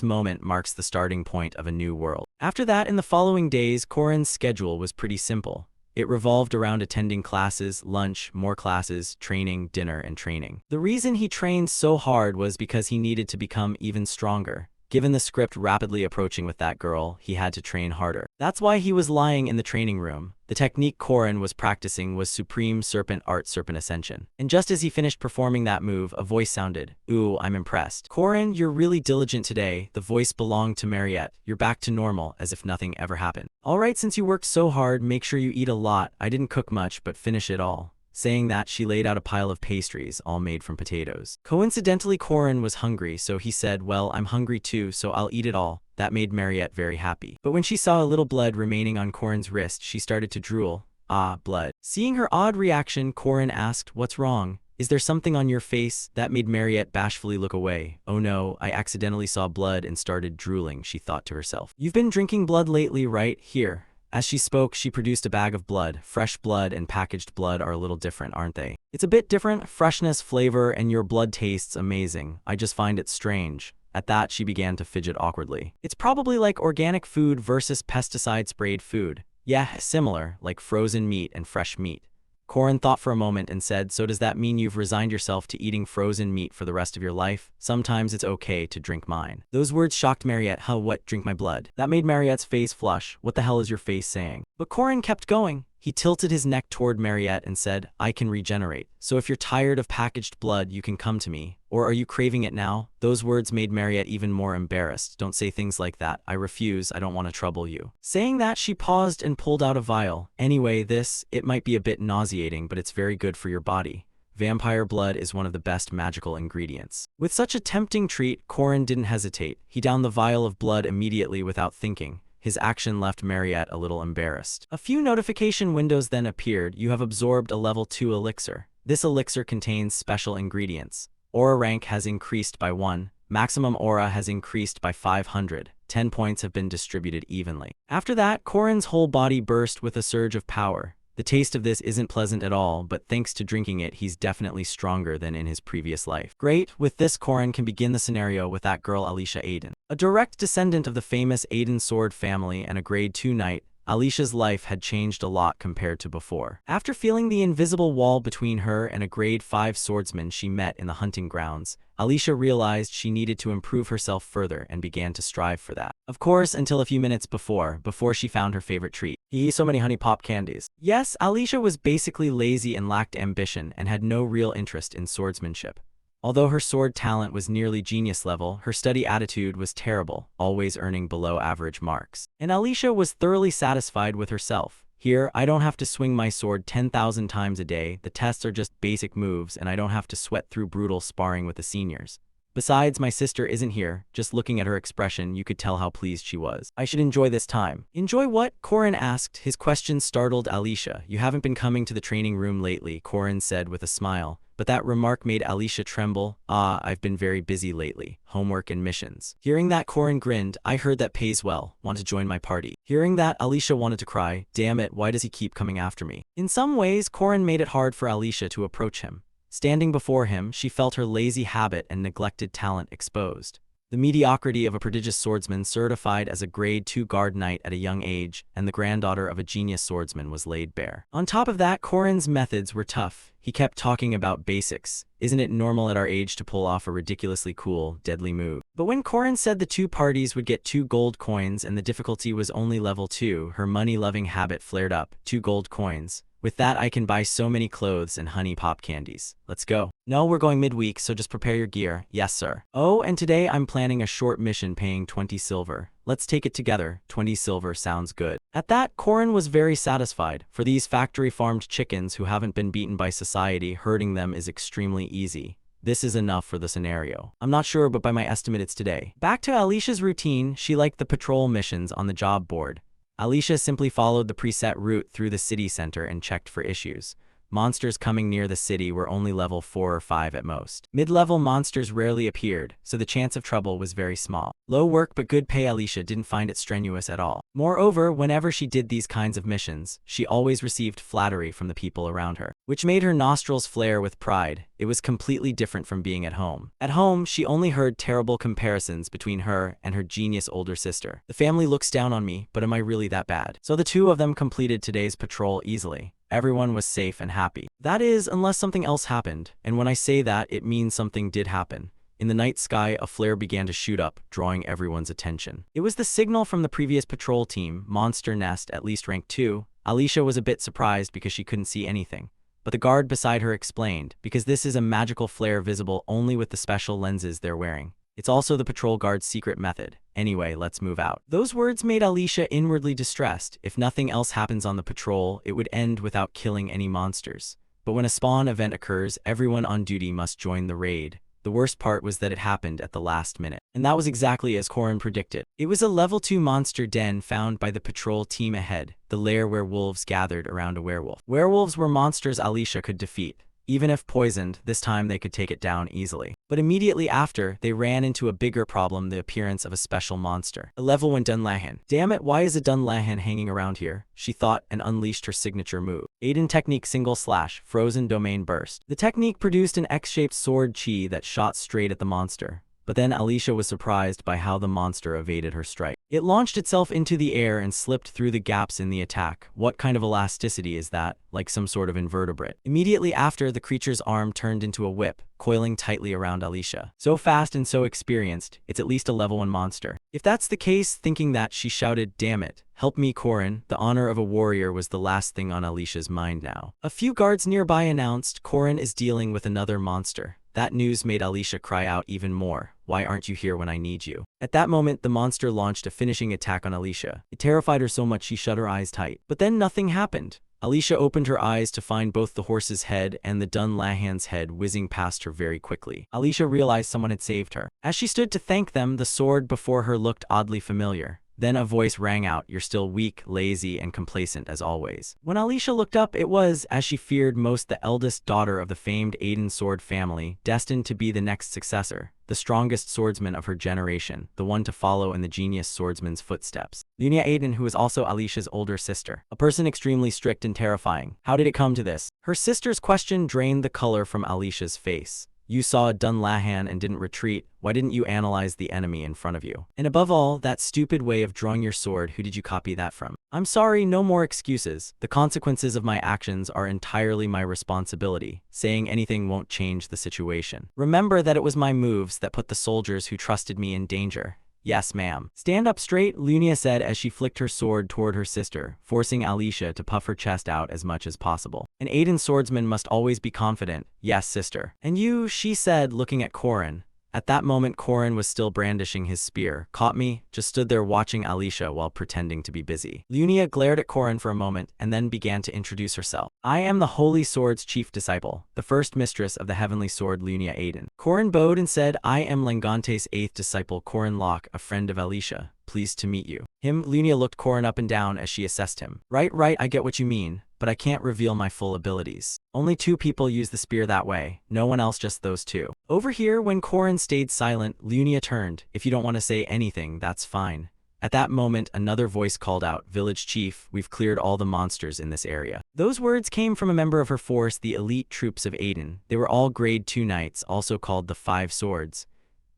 moment marks the starting point of a new world. After that, in the following days, Corin's schedule was pretty simple. It revolved around attending classes, lunch, more classes, training, dinner, and training. The reason he trained so hard was because he needed to become even stronger. Given the script rapidly approaching with that girl, he had to train harder. That's why he was lying in the training room. The technique Corin was practicing was Supreme Serpent Art Serpent Ascension. And just as he finished performing that move, a voice sounded. Ooh, I'm impressed. Corin, you're really diligent today. The voice belonged to Mariette. You're back to normal, as if nothing ever happened. Alright, since you worked so hard, make sure you eat a lot. I didn't cook much, but finish it all. Saying that, she laid out a pile of pastries, all made from potatoes. Coincidentally, Corin was hungry, so he said, well, I'm hungry too, so I'll eat it all. That made Mariette very happy. But when she saw a little blood remaining on Corin's wrist, she started to drool. Ah, blood. Seeing her odd reaction, Corin asked, what's wrong? Is there something on your face? That made Mariette bashfully look away. Oh no, I accidentally saw blood and started drooling, she thought to herself. You've been drinking blood lately, right? Here. As she spoke, she produced a bag of blood. Fresh blood and packaged blood are a little different, aren't they? It's a bit different, freshness, flavor, and your blood tastes amazing. I just find it strange. At that, she began to fidget awkwardly. It's probably like organic food versus pesticide-sprayed food. Yeah, similar, like frozen meat and fresh meat. Corin thought for a moment and said, so does that mean you've resigned yourself to eating frozen meat for the rest of your life? Sometimes it's okay to drink mine. Those words shocked Mariette. Huh, what? Drink my blood? That made Mariette's face flush. What the hell is your face saying? But Corin kept going. He tilted his neck toward Mariette and said, I can regenerate. So if you're tired of packaged blood, you can come to me. Or are you craving it now? Those words made Mariette even more embarrassed. Don't say things like that. I refuse. I don't want to trouble you. Saying that, she paused and pulled out a vial. Anyway, it might be a bit nauseating, but it's very good for your body. Vampire blood is one of the best magical ingredients. With such a tempting treat, Corin didn't hesitate. He downed the vial of blood immediately without thinking. His action left Mariette a little embarrassed. A few notification windows then appeared. You have absorbed a level 2 elixir. This elixir contains special ingredients. Aura rank has increased by 1. Maximum aura has increased by 500. 10 points have been distributed evenly. After that, Corin's whole body burst with a surge of power. The taste of this isn't pleasant at all, but thanks to drinking it, he's definitely stronger than in his previous life. Great, with this Corin can begin the scenario with that girl Alicia Aiden. A direct descendant of the famous Aiden sword family and a grade 2 knight, Alicia's life had changed a lot compared to before. After feeling the invisible wall between her and a grade 5 swordsman she met in the hunting grounds, Alicia realized she needed to improve herself further and began to strive for that. Of course, until a few minutes before she found her favorite treat. He ate so many honey pop candies. Yes, Alicia was basically lazy and lacked ambition and had no real interest in swordsmanship. Although her sword talent was nearly genius level, her study attitude was terrible, always earning below average marks. And Alicia was thoroughly satisfied with herself. Here, I don't have to swing my sword 10,000 times a day, the tests are just basic moves, and I don't have to sweat through brutal sparring with the seniors. Besides, my sister isn't here. Just looking at her expression, you could tell how pleased she was. I should enjoy this time. Enjoy what? Corin asked. His question startled Alicia. You haven't been coming to the training room lately, Corin said with a smile. But that remark made Alicia tremble. I've been very busy lately. Homework and missions. Hearing that, Corin grinned. I heard that pays well. Want to join my party? Hearing that, Alicia wanted to cry. Damn it, why does he keep coming after me? In some ways, Corin made it hard for Alicia to approach him. Standing before him, she felt her lazy habit and neglected talent exposed. The mediocrity of a prodigious swordsman certified as a grade 2 guard knight at a young age, and the granddaughter of a genius swordsman was laid bare. On top of that, Corin's methods were tough. He kept talking about basics. Isn't it normal at our age to pull off a ridiculously cool, deadly move? But when Corin said the two parties would get 2 gold coins and the difficulty was only level 2, her money-loving habit flared up. 2 gold coins. With that, I can buy so many clothes and honey pop candies. Let's go. No, we're going midweek, so just prepare your gear. Yes, sir. Oh, and today I'm planning a short mission paying 20 silver. Let's take it together. 20 silver sounds good. At that, Corin was very satisfied. For these factory-farmed chickens who haven't been beaten by society, herding them is extremely easy. This is enough for the scenario. I'm not sure, but by my estimate it's today. Back to Alicia's routine, she liked the patrol missions on the job board. Alicia simply followed the preset route through the city center and checked for issues. Monsters coming near the city were only level 4 or 5 at most. Mid-level monsters rarely appeared, so the chance of trouble was very small. Low work but good pay. Alicia didn't find it strenuous at all. Moreover, whenever she did these kinds of missions, she always received flattery from the people around her, which made her nostrils flare with pride. It was completely different from being at home. At home, she only heard terrible comparisons between her and her genius older sister. The family looks down on me, but am I really that bad? So the two of them completed today's patrol easily. Everyone was safe and happy. That is, unless something else happened, and when I say that, it means something did happen. In the night sky, a flare began to shoot up, drawing everyone's attention. It was the signal from the previous patrol team, Monster Nest, at least rank 2. Alicia was a bit surprised because she couldn't see anything. But the guard beside her explained, because this is a magical flare visible only with the special lenses they're wearing. It's also the patrol guard's secret method. Anyway, let's move out. Those words made Alicia inwardly distressed. If nothing else happens on the patrol, it would end without killing any monsters. But when a spawn event occurs, everyone on duty must join the raid. The worst part was that it happened at the last minute. And that was exactly as Corin predicted. It was a level 2 monster den found by the patrol team ahead, the lair where wolves gathered around a werewolf. Werewolves were monsters Alicia could defeat. Even if poisoned, this time they could take it down easily. But immediately after, they ran into a bigger problem, the appearance of a special monster. A level 1 Dunlahan. Damn it, why is a Dunlahan hanging around here? She thought and unleashed her signature move. Aiden Technique / Frozen Domain Burst. The technique produced an X-shaped sword chi that shot straight at the monster. But then Alicia was surprised by how the monster evaded her strike. It launched itself into the air and slipped through the gaps in the attack. What kind of elasticity is that? Like some sort of invertebrate. Immediately after, the creature's arm turned into a whip, coiling tightly around Alicia. So fast and so experienced, it's at least a level 1 monster. If that's the case, thinking that, she shouted, "Damn it. Help me, Corin." The honor of a warrior was the last thing on Alicia's mind now. A few guards nearby announced, "Corin is dealing with another monster." That news made Alicia cry out even more. Why aren't you here when I need you? At that moment, the monster launched a finishing attack on Alicia. It terrified her so much she shut her eyes tight. But then nothing happened. Alicia opened her eyes to find both the horse's head and the Dunlahan's head whizzing past her very quickly. Alicia realized someone had saved her. As she stood to thank them, the sword before her looked oddly familiar. Then a voice rang out, "You're still weak, lazy, and complacent as always." When Alicia looked up, it was, as she feared most, the eldest daughter of the famed Aiden sword family, destined to be the next successor, the strongest swordsman of her generation, the one to follow in the genius swordsman's footsteps. Lunia Aiden, who was also Alicia's older sister, a person extremely strict and terrifying. How did it come to this? Her sister's question drained the color from Alicia's face. You saw a Dunlahan and didn't retreat. Why didn't you analyze the enemy in front of you? And above all, that stupid way of drawing your sword, who did you copy that from? I'm sorry, no more excuses. The consequences of my actions are entirely my responsibility. Saying anything won't change the situation. Remember that it was my moves that put the soldiers who trusted me in danger. Yes, ma'am. Stand up straight, Lunia said as she flicked her sword toward her sister, forcing Alicia to puff her chest out as much as possible. An Aiden swordsman must always be confident. Yes, sister. And you, she said, looking at Korin. At that moment, Korin was still brandishing his spear. Caught me, just stood there watching Alicia while pretending to be busy. Lunia glared at Korin for a moment and then began to introduce herself. I am the Holy Sword's chief disciple, the first mistress of the heavenly sword Lunia Aiden. Korin bowed and said, I am Langante's eighth disciple Korin Locke, a friend of Alicia. Pleased to meet you. Lunia looked Korin up and down as she assessed him. Right, I get what you mean, but I can't reveal my full abilities. Only 2 people use the spear that way, no one else, just those 2. Over here, when Korin stayed silent, Lunia turned. If you don't want to say anything, that's fine. At that moment, another voice called out, Village Chief, we've cleared all the monsters in this area. Those words came from a member of her force, the elite troops of Aiden. They were all grade 2 knights, also called the 5 Swords.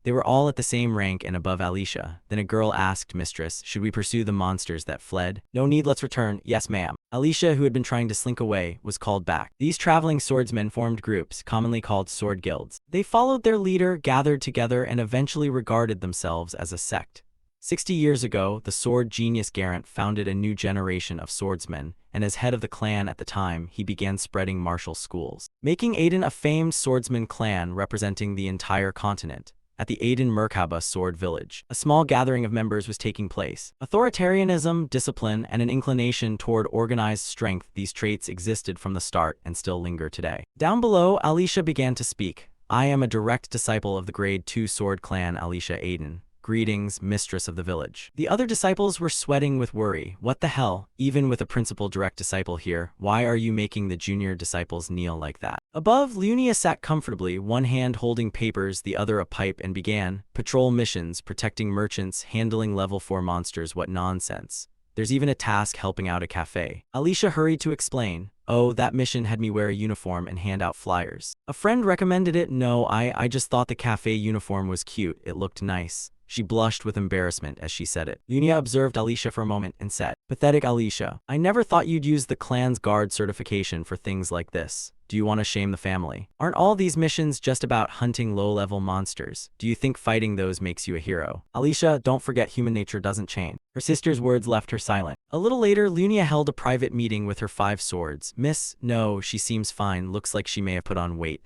They were all at the same rank and above Alicia. Then a girl asked Mistress, should we pursue the monsters that fled? No need, let's return. Yes, ma'am. Alicia, who had been trying to slink away, was called back. These traveling swordsmen formed groups, commonly called sword guilds. They followed their leader, gathered together, and eventually regarded themselves as a sect. 60 years ago, the sword genius Garant founded a new generation of swordsmen, and as head of the clan at the time, he began spreading martial schools, making Aiden a famed swordsman clan representing the entire continent. At the Aiden Merkaba Sword Village, a small gathering of members was taking place. Authoritarianism, discipline, and an inclination toward organized strength, these traits existed from the start and still linger today. Down below, Alicia began to speak. I am a direct disciple of the grade 2 sword clan Alicia Aiden. Greetings, mistress of the village. The other disciples were sweating with worry. What the hell? Even with a principal direct disciple here, why are you making the junior disciples kneel like that? Above, Lunia sat comfortably, one hand holding papers, the other a pipe, and began, patrol missions, protecting merchants, handling level 4 monsters, what nonsense. There's even a task helping out a cafe. Alicia hurried to explain. Oh, that mission had me wear a uniform and hand out flyers. A friend recommended it. No, I just thought the cafe uniform was cute, it looked nice. She blushed with embarrassment as she said it. Lunia observed Alicia for a moment and said, Pathetic Alicia, I never thought you'd use the clan's guard certification for things like this. Do you want to shame the family? Aren't all these missions just about hunting low-level monsters? Do you think fighting those makes you a hero? Alicia, don't forget human nature doesn't change. Her sister's words left her silent. A little later, Lunia held a private meeting with her 5 swords. Miss, no, she seems fine, looks like she may have put on weight.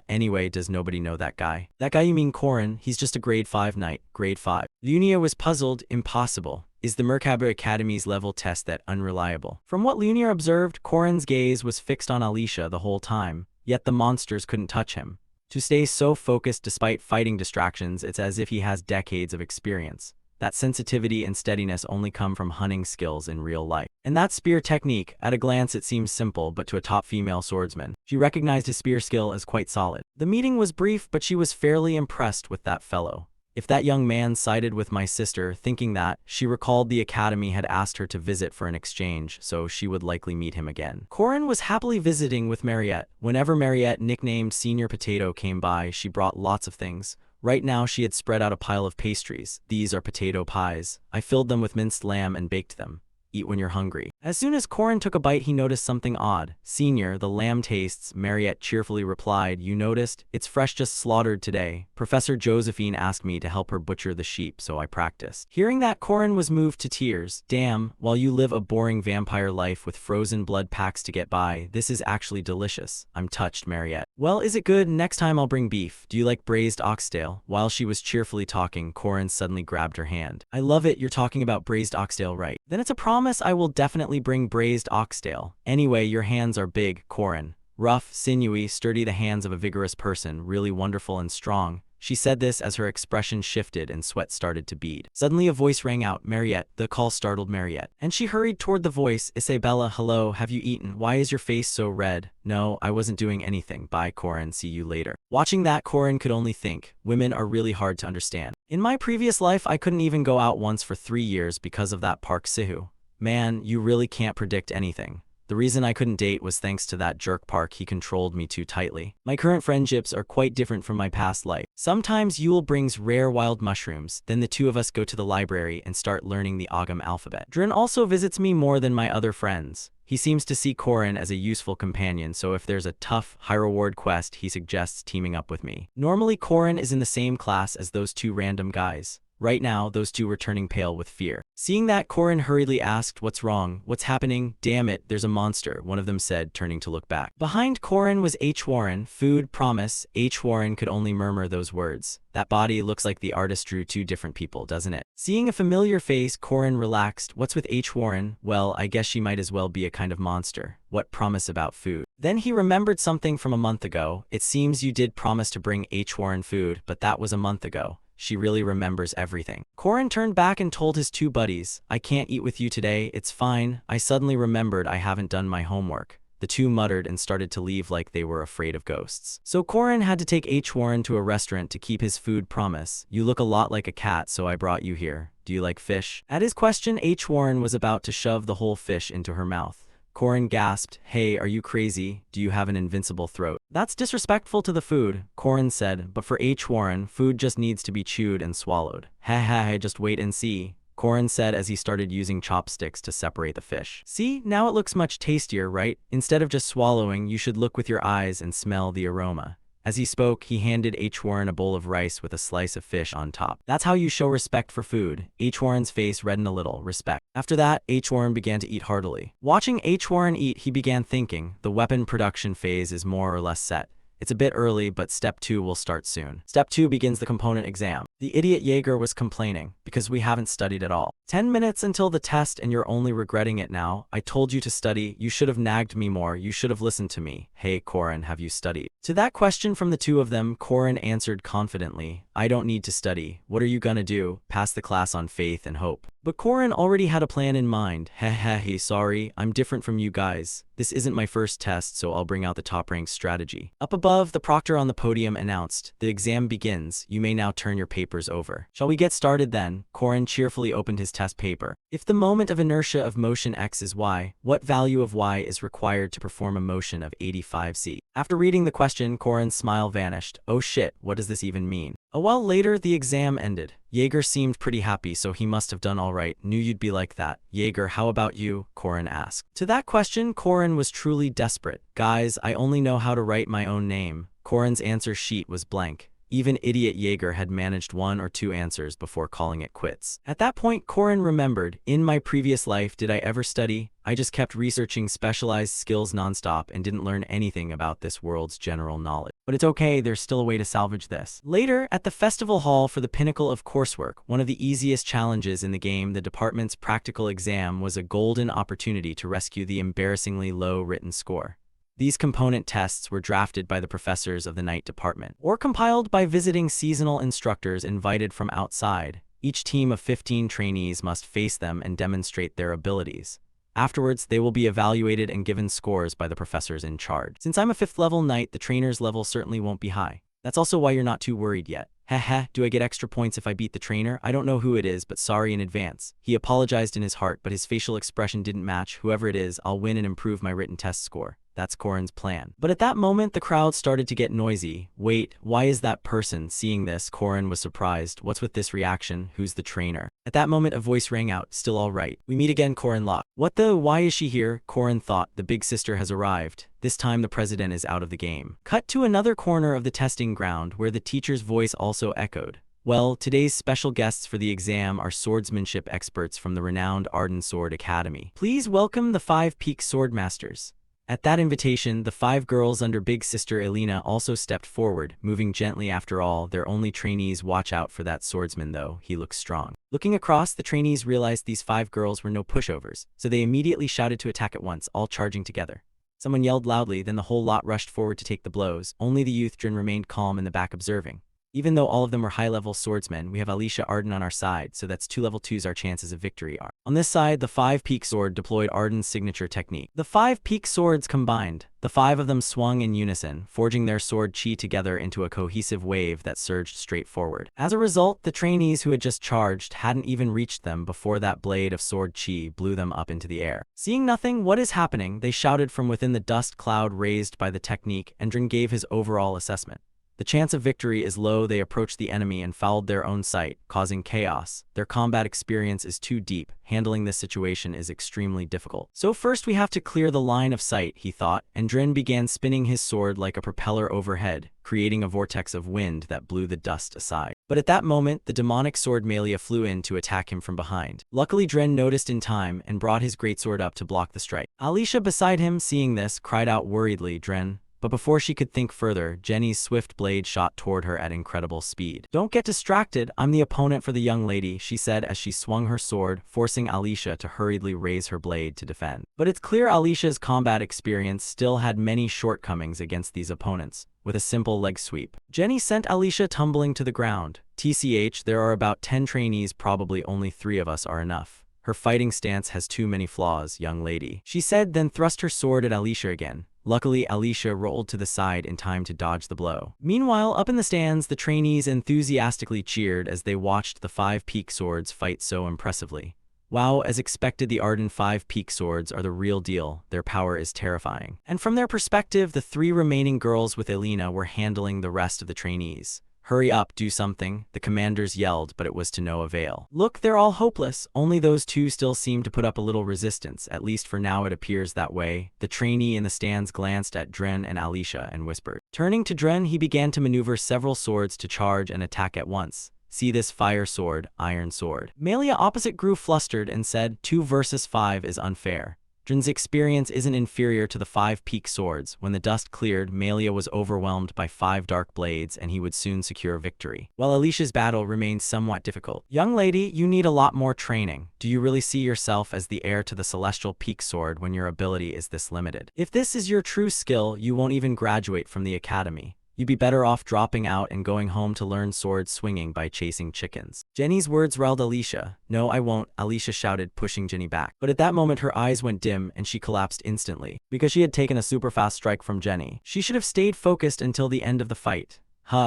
Anyway, does nobody know that guy? That guy you mean Korin, he's just a grade 5 knight, grade 5. Lunia was puzzled. Impossible. Is the Merkaba Academy's level test that unreliable? From what Lunia observed, Korin's gaze was fixed on Alicia the whole time, yet the monsters couldn't touch him. To stay so focused despite fighting distractions, it's as if he has decades of experience. That sensitivity and steadiness only come from hunting skills in real life. And that spear technique, at a glance it seems simple, but to a top female swordsman, she recognized his spear skill as quite solid. The meeting was brief, but she was fairly impressed with that fellow. If that young man sided with my sister, thinking that, she recalled the academy had asked her to visit for an exchange, so she would likely meet him again. Korin was happily visiting with Mariette. Whenever Mariette, nicknamed Senior Potato, came by, she brought lots of things. Right now she had spread out a pile of pastries. These are potato pies. I filled them with minced lamb and baked them. Eat when you're hungry. As soon as Korin took a bite, he noticed something odd. Senior, the lamb tastes, Mariette cheerfully replied. You noticed? It's fresh, just slaughtered today. Professor Josephine asked me to help her butcher the sheep, so I practiced. Hearing that, Korin was moved to tears. Damn, while you live a boring vampire life with frozen blood packs to get by, this is actually delicious. I'm touched, Mariette. Well, is it good? Next time I'll bring beef. Do you like braised oxtail? While she was cheerfully talking, Korin suddenly grabbed her hand. I love it, you're talking about braised oxtail, right? Then it's a promise I will definitely bring braised oxtail. Anyway, your hands are big, Korin. Rough, sinewy, sturdy, the hands of a vigorous person, really wonderful and strong. She said this as her expression shifted and sweat started to bead. Suddenly a voice rang out, Mariette. The call startled Mariette, and she hurried toward the voice. Isabella, hello, have you eaten? Why is your face so red? No, I wasn't doing anything. Bye, Korin, see you later. Watching that, Korin could only think, women are really hard to understand. In my previous life, I couldn't even go out once for 3 years because of that Park Sihu. Man, you really can't predict anything. The reason I couldn't date was thanks to that jerk Park. He controlled me too tightly. My current friendships are quite different from my past life. Sometimes Yule brings rare wild mushrooms, then the 2 of us go to the library and start learning the Agam alphabet. Drin also visits me more than my other friends. He seems to see Korin as a useful companion, so if there's a tough, high-reward quest, he suggests teaming up with me. Normally, Korin is in the same class as those 2 random guys. Right now, those two were turning pale with fear. Seeing that, Corin hurriedly asked, "What's wrong? What's happening? Damn it, there's a monster," one of them said, turning to look back. Behind Corin was H. Warren. "Food, promise." H. Warren could only murmur those words. "That body looks like the artist drew two different people, doesn't it?" Seeing a familiar face, Corin relaxed. "What's with H. Warren? Well, I guess she might as well be a kind of monster. What promise about food?" Then he remembered something from a month ago. "It seems you did promise to bring H. Warren food, but that was a month ago." She really remembers everything. Corin turned back and told his two buddies, "I can't eat with you today, it's fine. I suddenly remembered I haven't done my homework." The two muttered and started to leave like they were afraid of ghosts. So Corin had to take H. Warren to a restaurant to keep his food promise. "You look a lot like a cat, so I brought you here. Do you like fish?" At his question, H. Warren was about to shove the whole fish into her mouth. Corin gasped, "Hey, are you crazy? Do you have an invincible throat?" "That's disrespectful to the food," Corin said, but for H. Warren, food just needs to be chewed and swallowed. "Heh, just wait and see," Corin said as he started using chopsticks to separate the fish. "See, now it looks much tastier, right? Instead of just swallowing, you should look with your eyes and smell the aroma." As he spoke, he handed H. Warren a bowl of rice with a slice of fish on top. "That's how you show respect for food." H. Warren's face reddened a little. Respect. After that, H. Warren began to eat heartily. Watching H. Warren eat, he began thinking, the weapon production phase is more or less set. It's a bit early, but step 2 will start soon. Step 2 begins the component exam. The idiot Jaeger was complaining, "Because we haven't studied at all. 10 minutes until the test and you're only regretting it now. I told you to study, you should have nagged me more, you should have listened to me. Hey Corin, have you studied?" To that question from the two of them, Corin answered confidently, "I don't need to study. What are you gonna do? Pass the class on faith and hope." But Corin already had a plan in mind. Hey, sorry, I'm different from you guys. This isn't my first test, so I'll bring out the top-ranked strategy. Up above, the proctor on the podium announced, "The exam begins. You may now turn your papers over." "Shall we get started then?" Corin cheerfully opened his test paper. If the moment of inertia of motion x is y, what value of y is required to perform a motion of 85c? After reading the question, Corin's smile vanished. "Oh shit, what does this even mean?" A while later, the exam ended. Jaeger seemed pretty happy, so he must have done all right. "Knew you'd be like that." "Jaeger, how about you?" Corin asked. To that question, Corin was truly desperate. "Guys, I only know how to write my own name." Corin's answer sheet was blank. Even idiot Jaeger had managed 1 or 2 answers before calling it quits. At that point, Corin remembered, in my previous life, did I ever study? I just kept researching specialized skills nonstop and didn't learn anything about this world's general knowledge. But it's okay, there's still a way to salvage this. Later, at the festival hall for the pinnacle of coursework, one of the easiest challenges in the game, the department's practical exam, was a golden opportunity to rescue the embarrassingly low written score. These component tests were drafted by the professors of the night department, or compiled by visiting seasonal instructors invited from outside. Each team of 15 trainees must face them and demonstrate their abilities. Afterwards, they will be evaluated and given scores by the professors in charge. Since I'm a 5th level knight, the trainer's level certainly won't be high. That's also why you're not too worried yet. Heh, do I get extra points if I beat the trainer? I don't know who it is, but sorry in advance. He apologized in his heart, but his facial expression didn't match. Whoever it is, I'll win and improve my written test score. That's Corin's plan. But at that moment, the crowd started to get noisy. Wait, why is that person? Seeing this, Corin was surprised. What's with this reaction? Who's the trainer? At that moment, a voice rang out. Still all right. We meet again, Corin Locke. What the? Why is she here? Corin thought. The big sister has arrived. This time the president is out of the game. Cut to another corner of the testing ground where the teacher's voice also echoed. Well, today's special guests for the exam are swordsmanship experts from the renowned Arden Sword Academy. Please welcome the 5 Peak Swordmasters. At that invitation, the 5 girls under big sister Elena also stepped forward, moving gently. After all, they're only trainees. Watch out for that swordsman though, he looks strong. Looking across, the trainees realized these 5 girls were no pushovers, so they immediately shouted to attack at once, all charging together. Someone yelled loudly, then the whole lot rushed forward to take the blows. Only the youth Jin remained calm in the back observing. Even though all of them were high-level swordsmen, we have Alicia Arden on our side, so that's 2 level 2s. Our chances of victory are. On this side, the 5 Peak Sword deployed Arden's signature technique. The 5 Peak Swords combined. The 5 of them swung in unison, forging their sword chi together into a cohesive wave that surged straight forward. As a result, the trainees who had just charged hadn't even reached them before that blade of sword chi blew them up into the air. Seeing nothing, what is happening? They shouted from within the dust cloud raised by the technique, and Drin gave his overall assessment. The chance of victory is low. They approached the enemy and fouled their own sight, causing chaos. Their combat experience is too deep. Handling this situation is extremely difficult. So first we have to clear the line of sight, he thought, and Dren began spinning his sword like a propeller overhead, creating a vortex of wind that blew the dust aside. But at that moment, the demonic sword Malia flew in to attack him from behind. Luckily, Dren noticed in time and brought his greatsword up to block the strike. Alicia beside him, seeing this, cried out worriedly, "Dren." But before she could think further, Jenny's swift blade shot toward her at incredible speed. "Don't get distracted, I'm the opponent for the young lady," she said as she swung her sword, forcing Alicia to hurriedly raise her blade to defend. But it's clear Alicia's combat experience still had many shortcomings against these opponents. With a simple leg sweep, Jenny sent Alicia tumbling to the ground. TCH, there are about 10 trainees, probably only 3 of us are enough. Her fighting stance has too many flaws, young lady, she said, then thrust her sword at Alicia again. Luckily, Alicia rolled to the side in time to dodge the blow. Meanwhile, up in the stands, the trainees enthusiastically cheered as they watched the 5 peak swords fight so impressively. Wow, as expected, the Arden 5 peak swords are the real deal. Their power is terrifying. And from their perspective, the 3 remaining girls with Elena were handling the rest of the trainees. "Hurry up, do something," the commanders yelled, but it was to no avail. "Look, they're all hopeless. Only those 2 still seem to put up a little resistance, at least for now it appears that way." The trainee in the stands glanced at Dren and Alicia and whispered. Turning to Dren, he began to maneuver several swords to charge and attack at once. "See this fire sword, iron sword." Malia opposite grew flustered and said, 2 versus 5 is unfair. Dren's experience isn't inferior to the 5 peak swords. When the dust cleared, Malia was overwhelmed by 5 dark blades and he would soon secure victory. While Alicia's battle remained somewhat difficult. "Young lady, you need a lot more training. Do you really see yourself as the heir to the celestial peak sword when your ability is this limited? If this is your true skill, you won't even graduate from the academy. You'd be better off dropping out and going home to learn sword swinging by chasing chickens." Jenny's words riled Alicia. "No, I won't," Alicia shouted, pushing Jenny back. But at that moment her eyes went dim and she collapsed instantly, because she had taken a super fast strike from Jenny. She should have stayed focused until the end of the fight.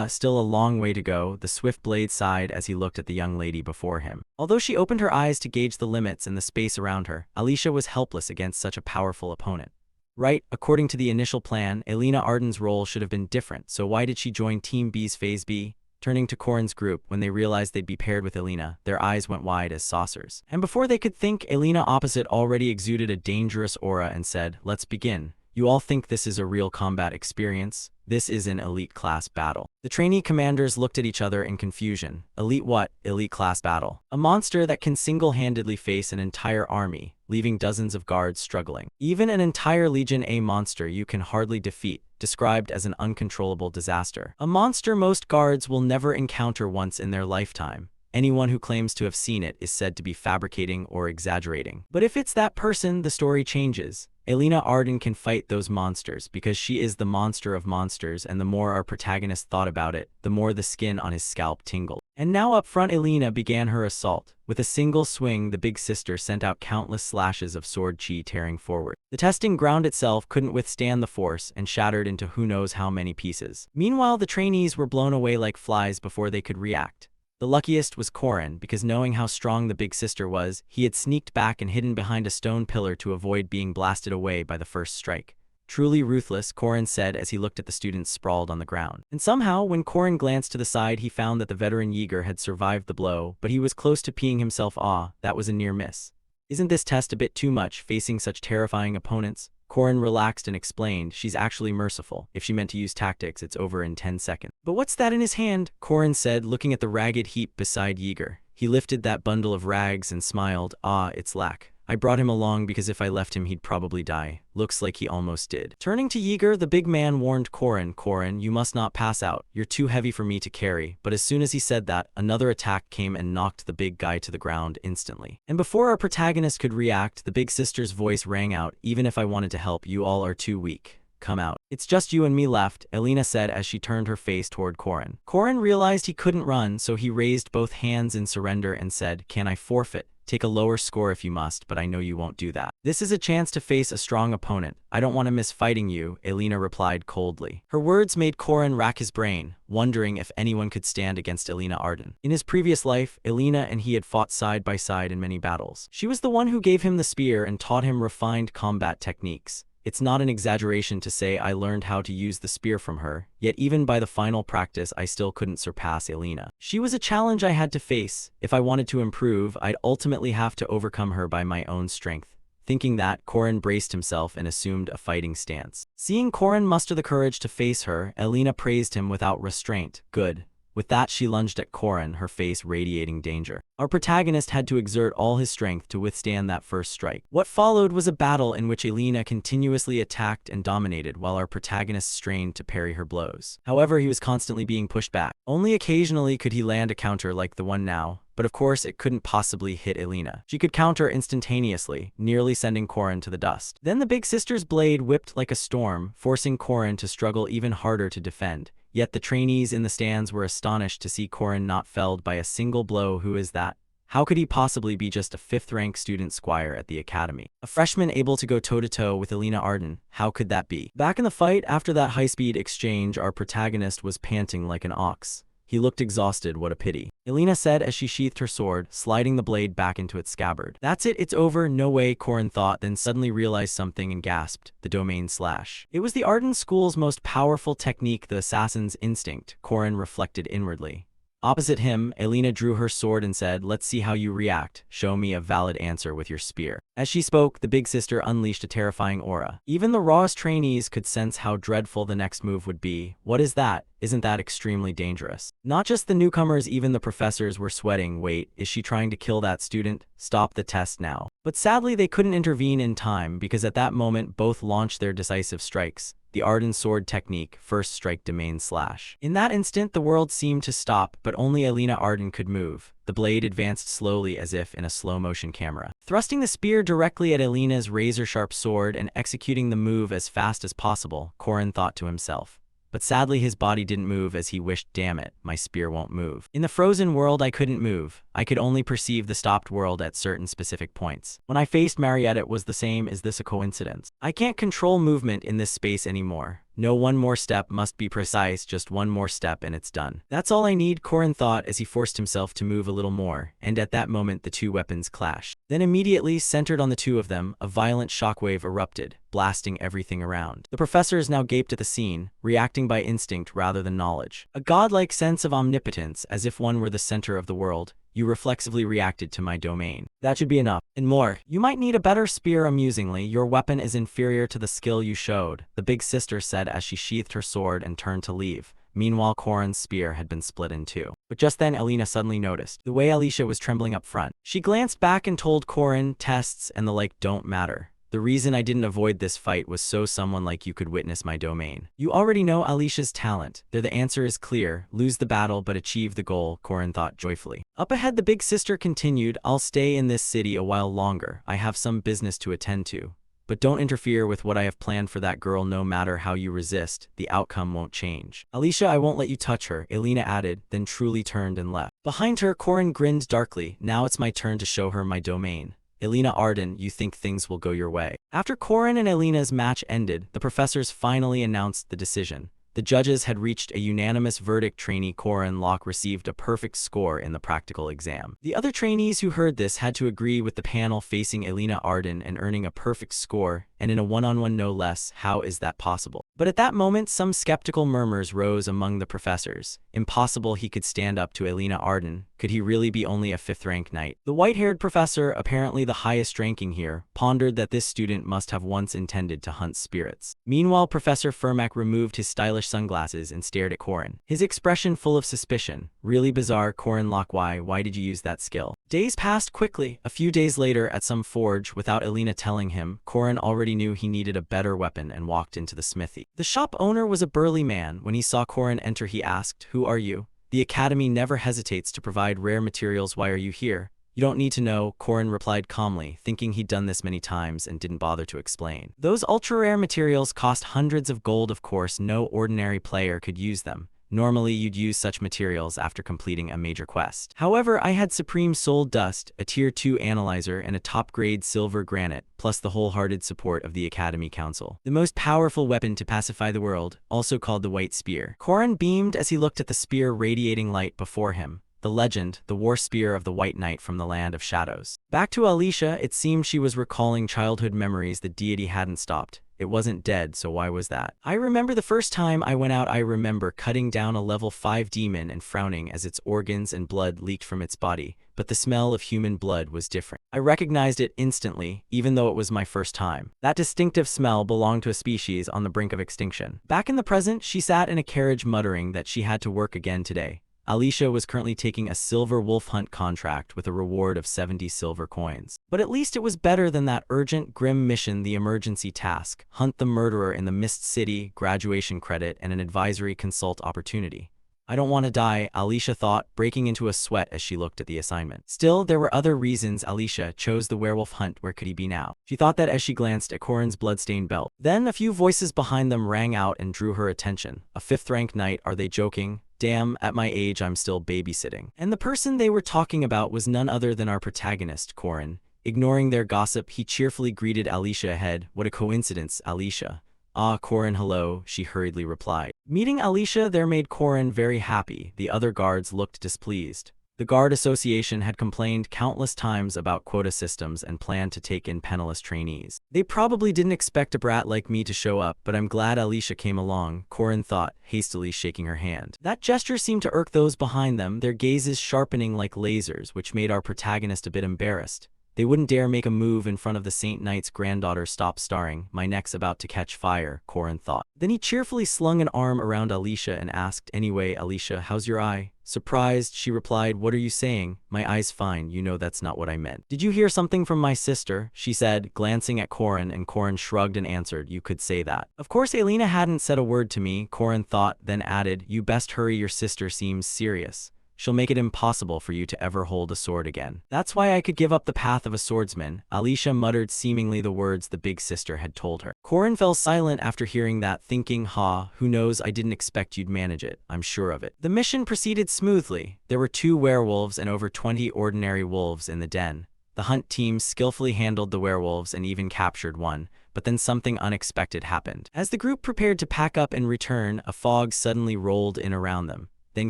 Still a long way to go, the swift blade sighed as he looked at the young lady before him. Although she opened her eyes to gauge the limits and the space around her, Alicia was helpless against such a powerful opponent. Right, according to the initial plan, Elena Arden's role should have been different, so why did she join Team B's Phase B? Turning to Corin's group, when they realized they'd be paired with Elena, their eyes went wide as saucers. And before they could think, Elena opposite already exuded a dangerous aura and said, "Let's begin. You all think this is a real combat experience? This is an elite class battle." The trainee commanders looked at each other in confusion. Elite what? Elite class battle. A monster that can single-handedly face an entire army, leaving dozens of guards struggling. Even an entire Legion A monster you can hardly defeat, described as an uncontrollable disaster. A monster most guards will never encounter once in their lifetime. Anyone who claims to have seen it is said to be fabricating or exaggerating. But if it's that person, the story changes. Elena Arden can fight those monsters because she is the monster of monsters, and the more our protagonist thought about it, the more the skin on his scalp tingled. And now up front, Elena began her assault. With a single swing, the big sister sent out countless slashes of sword chi tearing forward. The testing ground itself couldn't withstand the force and shattered into who knows how many pieces. Meanwhile, the trainees were blown away like flies before they could react. The luckiest was Corin, because knowing how strong the big sister was, he had sneaked back and hidden behind a stone pillar to avoid being blasted away by the first strike. "Truly ruthless," Corin said as he looked at the students sprawled on the ground. And somehow, when Corin glanced to the side, he found that the veteran Yeager had survived the blow, but he was close to peeing himself. That was a near miss. "Isn't this test a bit too much, facing such terrifying opponents?" Corin relaxed and explained, "She's actually merciful. If she meant to use tactics, it's over in 10 seconds. "But what's that in his hand?" Corin said, looking at the ragged heap beside Yeager. He lifted that bundle of rags and smiled. It's Lack. I brought him along because if I left him, he'd probably die. Looks like he almost did." Turning to Yeager, the big man warned Corin, "Corin, you must not pass out. You're too heavy for me to carry." But as soon as he said that, another attack came and knocked the big guy to the ground instantly. And before our protagonist could react, the big sister's voice rang out, "Even if I wanted to help, you all are too weak. Come out. It's just you and me left," Elena said as she turned her face toward Corin. Corin realized he couldn't run, so he raised both hands in surrender and said, "Can I forfeit? Take a lower score if you must, but I know you won't do that. This is a chance to face a strong opponent. I don't want to miss fighting you," Elena replied coldly. Her words made Corin rack his brain, wondering if anyone could stand against Elena Arden. In his previous life, Elena and he had fought side by side in many battles. She was the one who gave him the spear and taught him refined combat techniques. It's not an exaggeration to say I learned how to use the spear from her, yet even by the final practice I still couldn't surpass Elena. She was a challenge I had to face. If I wanted to improve, I'd ultimately have to overcome her by my own strength. Thinking that, Korin braced himself and assumed a fighting stance. Seeing Korin muster the courage to face her, Elena praised him without restraint. Good. With that, she lunged at Korin, her face radiating danger. Our protagonist had to exert all his strength to withstand that first strike. What followed was a battle in which Elena continuously attacked and dominated while our protagonist strained to parry her blows. However, he was constantly being pushed back. Only occasionally could he land a counter like the one now, but of course it couldn't possibly hit Elena. She could counter instantaneously, nearly sending Korin to the dust. Then the big sister's blade whipped like a storm, forcing Korin to struggle even harder to defend. Yet the trainees in the stands were astonished to see Korin not felled by a single blow. Who is that? How could he possibly be just a fifth-rank student squire at the academy? A freshman able to go toe-to-toe with Elena Arden, how could that be? Back in the fight, after that high-speed exchange, our protagonist was panting like an ox. He looked exhausted. What a pity. Elena said as she sheathed her sword, sliding the blade back into its scabbard. That's it, it's over. No way, Korin thought, then suddenly realized something and gasped. The domain slash. It was the Arden School's most powerful technique, the assassin's instinct, Korin reflected inwardly. Opposite him, Elena drew her sword and said, let's see how you react. Show me a valid answer with your spear. As she spoke, the big sister unleashed a terrifying aura. Even the rawest trainees could sense how dreadful the next move would be. What is that? Isn't that extremely dangerous? Not just the newcomers, even the professors were sweating. Wait, is she trying to kill that student? Stop the test now. But sadly, they couldn't intervene in time because at that moment both launched their decisive strikes. The Arden sword technique, first strike domain slash. In that instant, the world seemed to stop, but only Elena Arden could move. The blade advanced slowly as if in a slow-motion camera. Thrusting the spear directly at Elena's razor-sharp sword and executing the move as fast as possible, Korin thought to himself. But sadly his body didn't move as he wished. Damn it, my spear won't move. In the frozen world I couldn't move. I could only perceive the stopped world at certain specific points. When I faced Mariette it was the same. Is this a coincidence? I can't control movement in this space anymore. No, one more step must be precise, just one more step and it's done. That's all I need, Korin thought as he forced himself to move a little more, and at that moment the two weapons clashed. Then immediately, centered on the two of them, a violent shockwave erupted, blasting everything around. The professors now gaped at the scene, reacting by instinct rather than knowledge. A godlike sense of omnipotence, as if one were the center of the world. You reflexively reacted to my domain. That should be enough. And more. You might need a better spear. Amusingly, your weapon is inferior to the skill you showed, the big sister said as she sheathed her sword and turned to leave. Meanwhile, Korin's spear had been split in two. But just then Elena suddenly noticed the way Alicia was trembling up front. She glanced back and told Korin, tests and the like don't matter. The reason I didn't avoid this fight was so someone like you could witness my domain. You already know Alicia's talent. There, the answer is clear. Lose the battle but achieve the goal, Korin thought joyfully. Up ahead the big sister continued, I'll stay in this city a while longer. I have some business to attend to. But don't interfere with what I have planned for that girl. No matter how you resist, the outcome won't change. Alicia, I won't let you touch her, Elena added, then truly turned and left. Behind her, Korin grinned darkly. Now it's my turn to show her my domain. Elena Arden, you think things will go your way. After Korin and Elena's match ended, the professors finally announced the decision. The judges had reached a unanimous verdict. Trainee Korin Locke received a perfect score in the practical exam. The other trainees who heard this had to agree with the panel facing Elena Arden and earning a perfect score, and in a one-on-one no less. How is that possible? But at that moment, some skeptical murmurs rose among the professors. Impossible he could stand up to Elena Arden. Could he really be only a fifth-rank knight? The white-haired professor, apparently the highest ranking here, pondered that this student must have once intended to hunt spirits. Meanwhile, Professor Fermack removed his stylish sunglasses and stared at Korin, his expression full of suspicion. Really bizarre, Korin Locke. Why did you use that skill? Days passed quickly. A few days later, at some forge, without Elena telling him, Korin already knew he needed a better weapon and walked into the smithy. The shop owner was a burly man. When he saw Korin enter, he asked, "Who are you?" The academy never hesitates to provide rare materials. Why are you here? You don't need to know, Korin replied calmly, thinking he'd done this many times and didn't bother to explain. Those ultra-rare materials cost hundreds of gold. Of course, no ordinary player could use them. Normally, you'd use such materials after completing a major quest. However, I had Supreme Soul Dust, a Tier 2 analyzer, and a top-grade silver granite, plus the wholehearted support of the Academy Council. The most powerful weapon to pacify the world, also called the White Spear. Korin beamed as he looked at the spear radiating light before him. The legend, the war spear of the White Knight from the Land of Shadows. Back to Alicia, it seemed she was recalling childhood memories. The deity hadn't stopped. It wasn't dead, so why was that? I remember the first time I went out. I remember cutting down a level 5 demon and frowning as its organs and blood leaked from its body, but the smell of human blood was different. I recognized it instantly, even though it was my first time. That distinctive smell belonged to a species on the brink of extinction. Back in the present, she sat in a carriage muttering that she had to work again today. Alicia was currently taking a silver wolf hunt contract with a reward of 70 silver coins. But at least it was better than that urgent, grim mission, the emergency task, hunt the murderer in the Mist City, graduation credit, and an advisory consult opportunity. I don't want to die, Alicia thought, breaking into a sweat as she looked at the assignment. Still, there were other reasons Alicia chose the werewolf hunt. Where could he be now? She thought that as she glanced at Corin's bloodstained belt. Then a few voices behind them rang out and drew her attention. A 5th-rank knight, are they joking? Damn, at my age I'm still babysitting. And the person they were talking about was none other than our protagonist, Corin. Ignoring their gossip, he cheerfully greeted Alicia ahead. What a coincidence, Alicia. Ah, Corin, hello, she hurriedly replied. Meeting Alicia there made Corin very happy. The other guards looked displeased. The Guard Association had complained countless times about quota systems and planned to take in penniless trainees. They probably didn't expect a brat like me to show up, but I'm glad Alicia came along, Corin thought, hastily shaking her hand. That gesture seemed to irk those behind them, their gazes sharpening like lasers, which made our protagonist a bit embarrassed. They wouldn't dare make a move in front of the Saint Knight's granddaughter. Stop starring, my neck's about to catch fire, Corin thought. Then he cheerfully slung an arm around Alicia and asked, anyway, Alicia, how's your eye? Surprised, she replied, what are you saying? My eye's fine, you know that's not what I meant. Did you hear something from my sister? She said, glancing at Corin, and Corin shrugged and answered, you could say that. Of course Elena hadn't said a word to me, Corin thought, then added, you best hurry, your sister seems serious. She'll make it impossible for you to ever hold a sword again. That's why I could give up the path of a swordsman, Alicia muttered, seemingly the words the big sister had told her. Corin fell silent after hearing that, thinking, who knows, I didn't expect you'd manage it, I'm sure of it. The mission proceeded smoothly. There were 2 werewolves and over 20 ordinary wolves in the den. The hunt team skillfully handled the werewolves and even captured one, but then something unexpected happened. As the group prepared to pack up and return, a fog suddenly rolled in around them. Then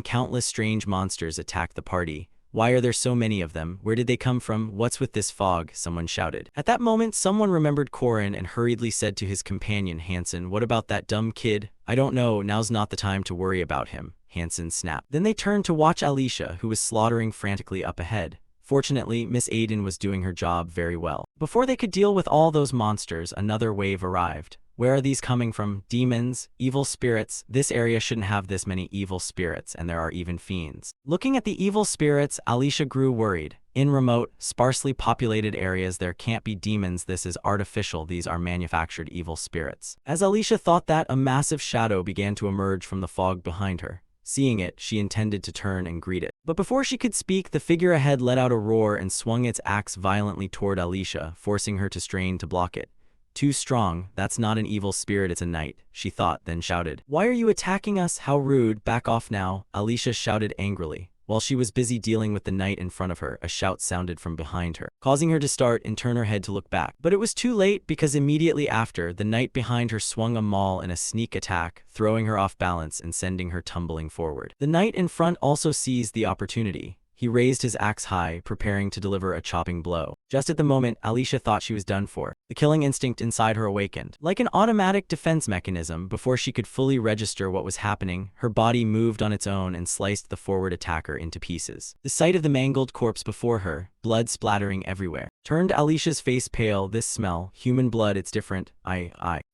countless strange monsters attacked the party. Why are there so many of them? Where did they come from? What's with this fog? Someone shouted. At that moment, someone remembered Corin and hurriedly said to his companion, Hansen, what about that dumb kid? I don't know, now's not the time to worry about him, Hansen snapped. Then they turned to watch Alicia, who was slaughtering frantically up ahead. Fortunately, Miss Aiden was doing her job very well. Before they could deal with all those monsters, another wave arrived. Where are these coming from? Demons? Evil spirits? This area shouldn't have this many evil spirits, and there are even fiends. Looking at the evil spirits, Alicia grew worried. In remote, sparsely populated areas there can't be demons. This is artificial. These are manufactured evil spirits. As Alicia thought that, a massive shadow began to emerge from the fog behind her. Seeing it, she intended to turn and greet it. But before she could speak, the figure ahead let out a roar and swung its axe violently toward Alicia, forcing her to strain to block it. Too strong, that's not an evil spirit, it's a knight, she thought, then shouted. Why are you attacking us? How rude, back off now, Alicia shouted angrily. While she was busy dealing with the knight in front of her, a shout sounded from behind her, causing her to start and turn her head to look back. But it was too late, because immediately after, the knight behind her swung a maul in a sneak attack, throwing her off balance and sending her tumbling forward. The knight in front also seized the opportunity. He raised his axe high, preparing to deliver a chopping blow. Just at the moment, Alicia thought she was done for. The killing instinct inside her awakened. Like an automatic defense mechanism, before she could fully register what was happening, her body moved on its own and sliced the forward attacker into pieces. The sight of the mangled corpse before her, blood splattering everywhere, turned Alicia's face pale. This smell, human blood, it's different.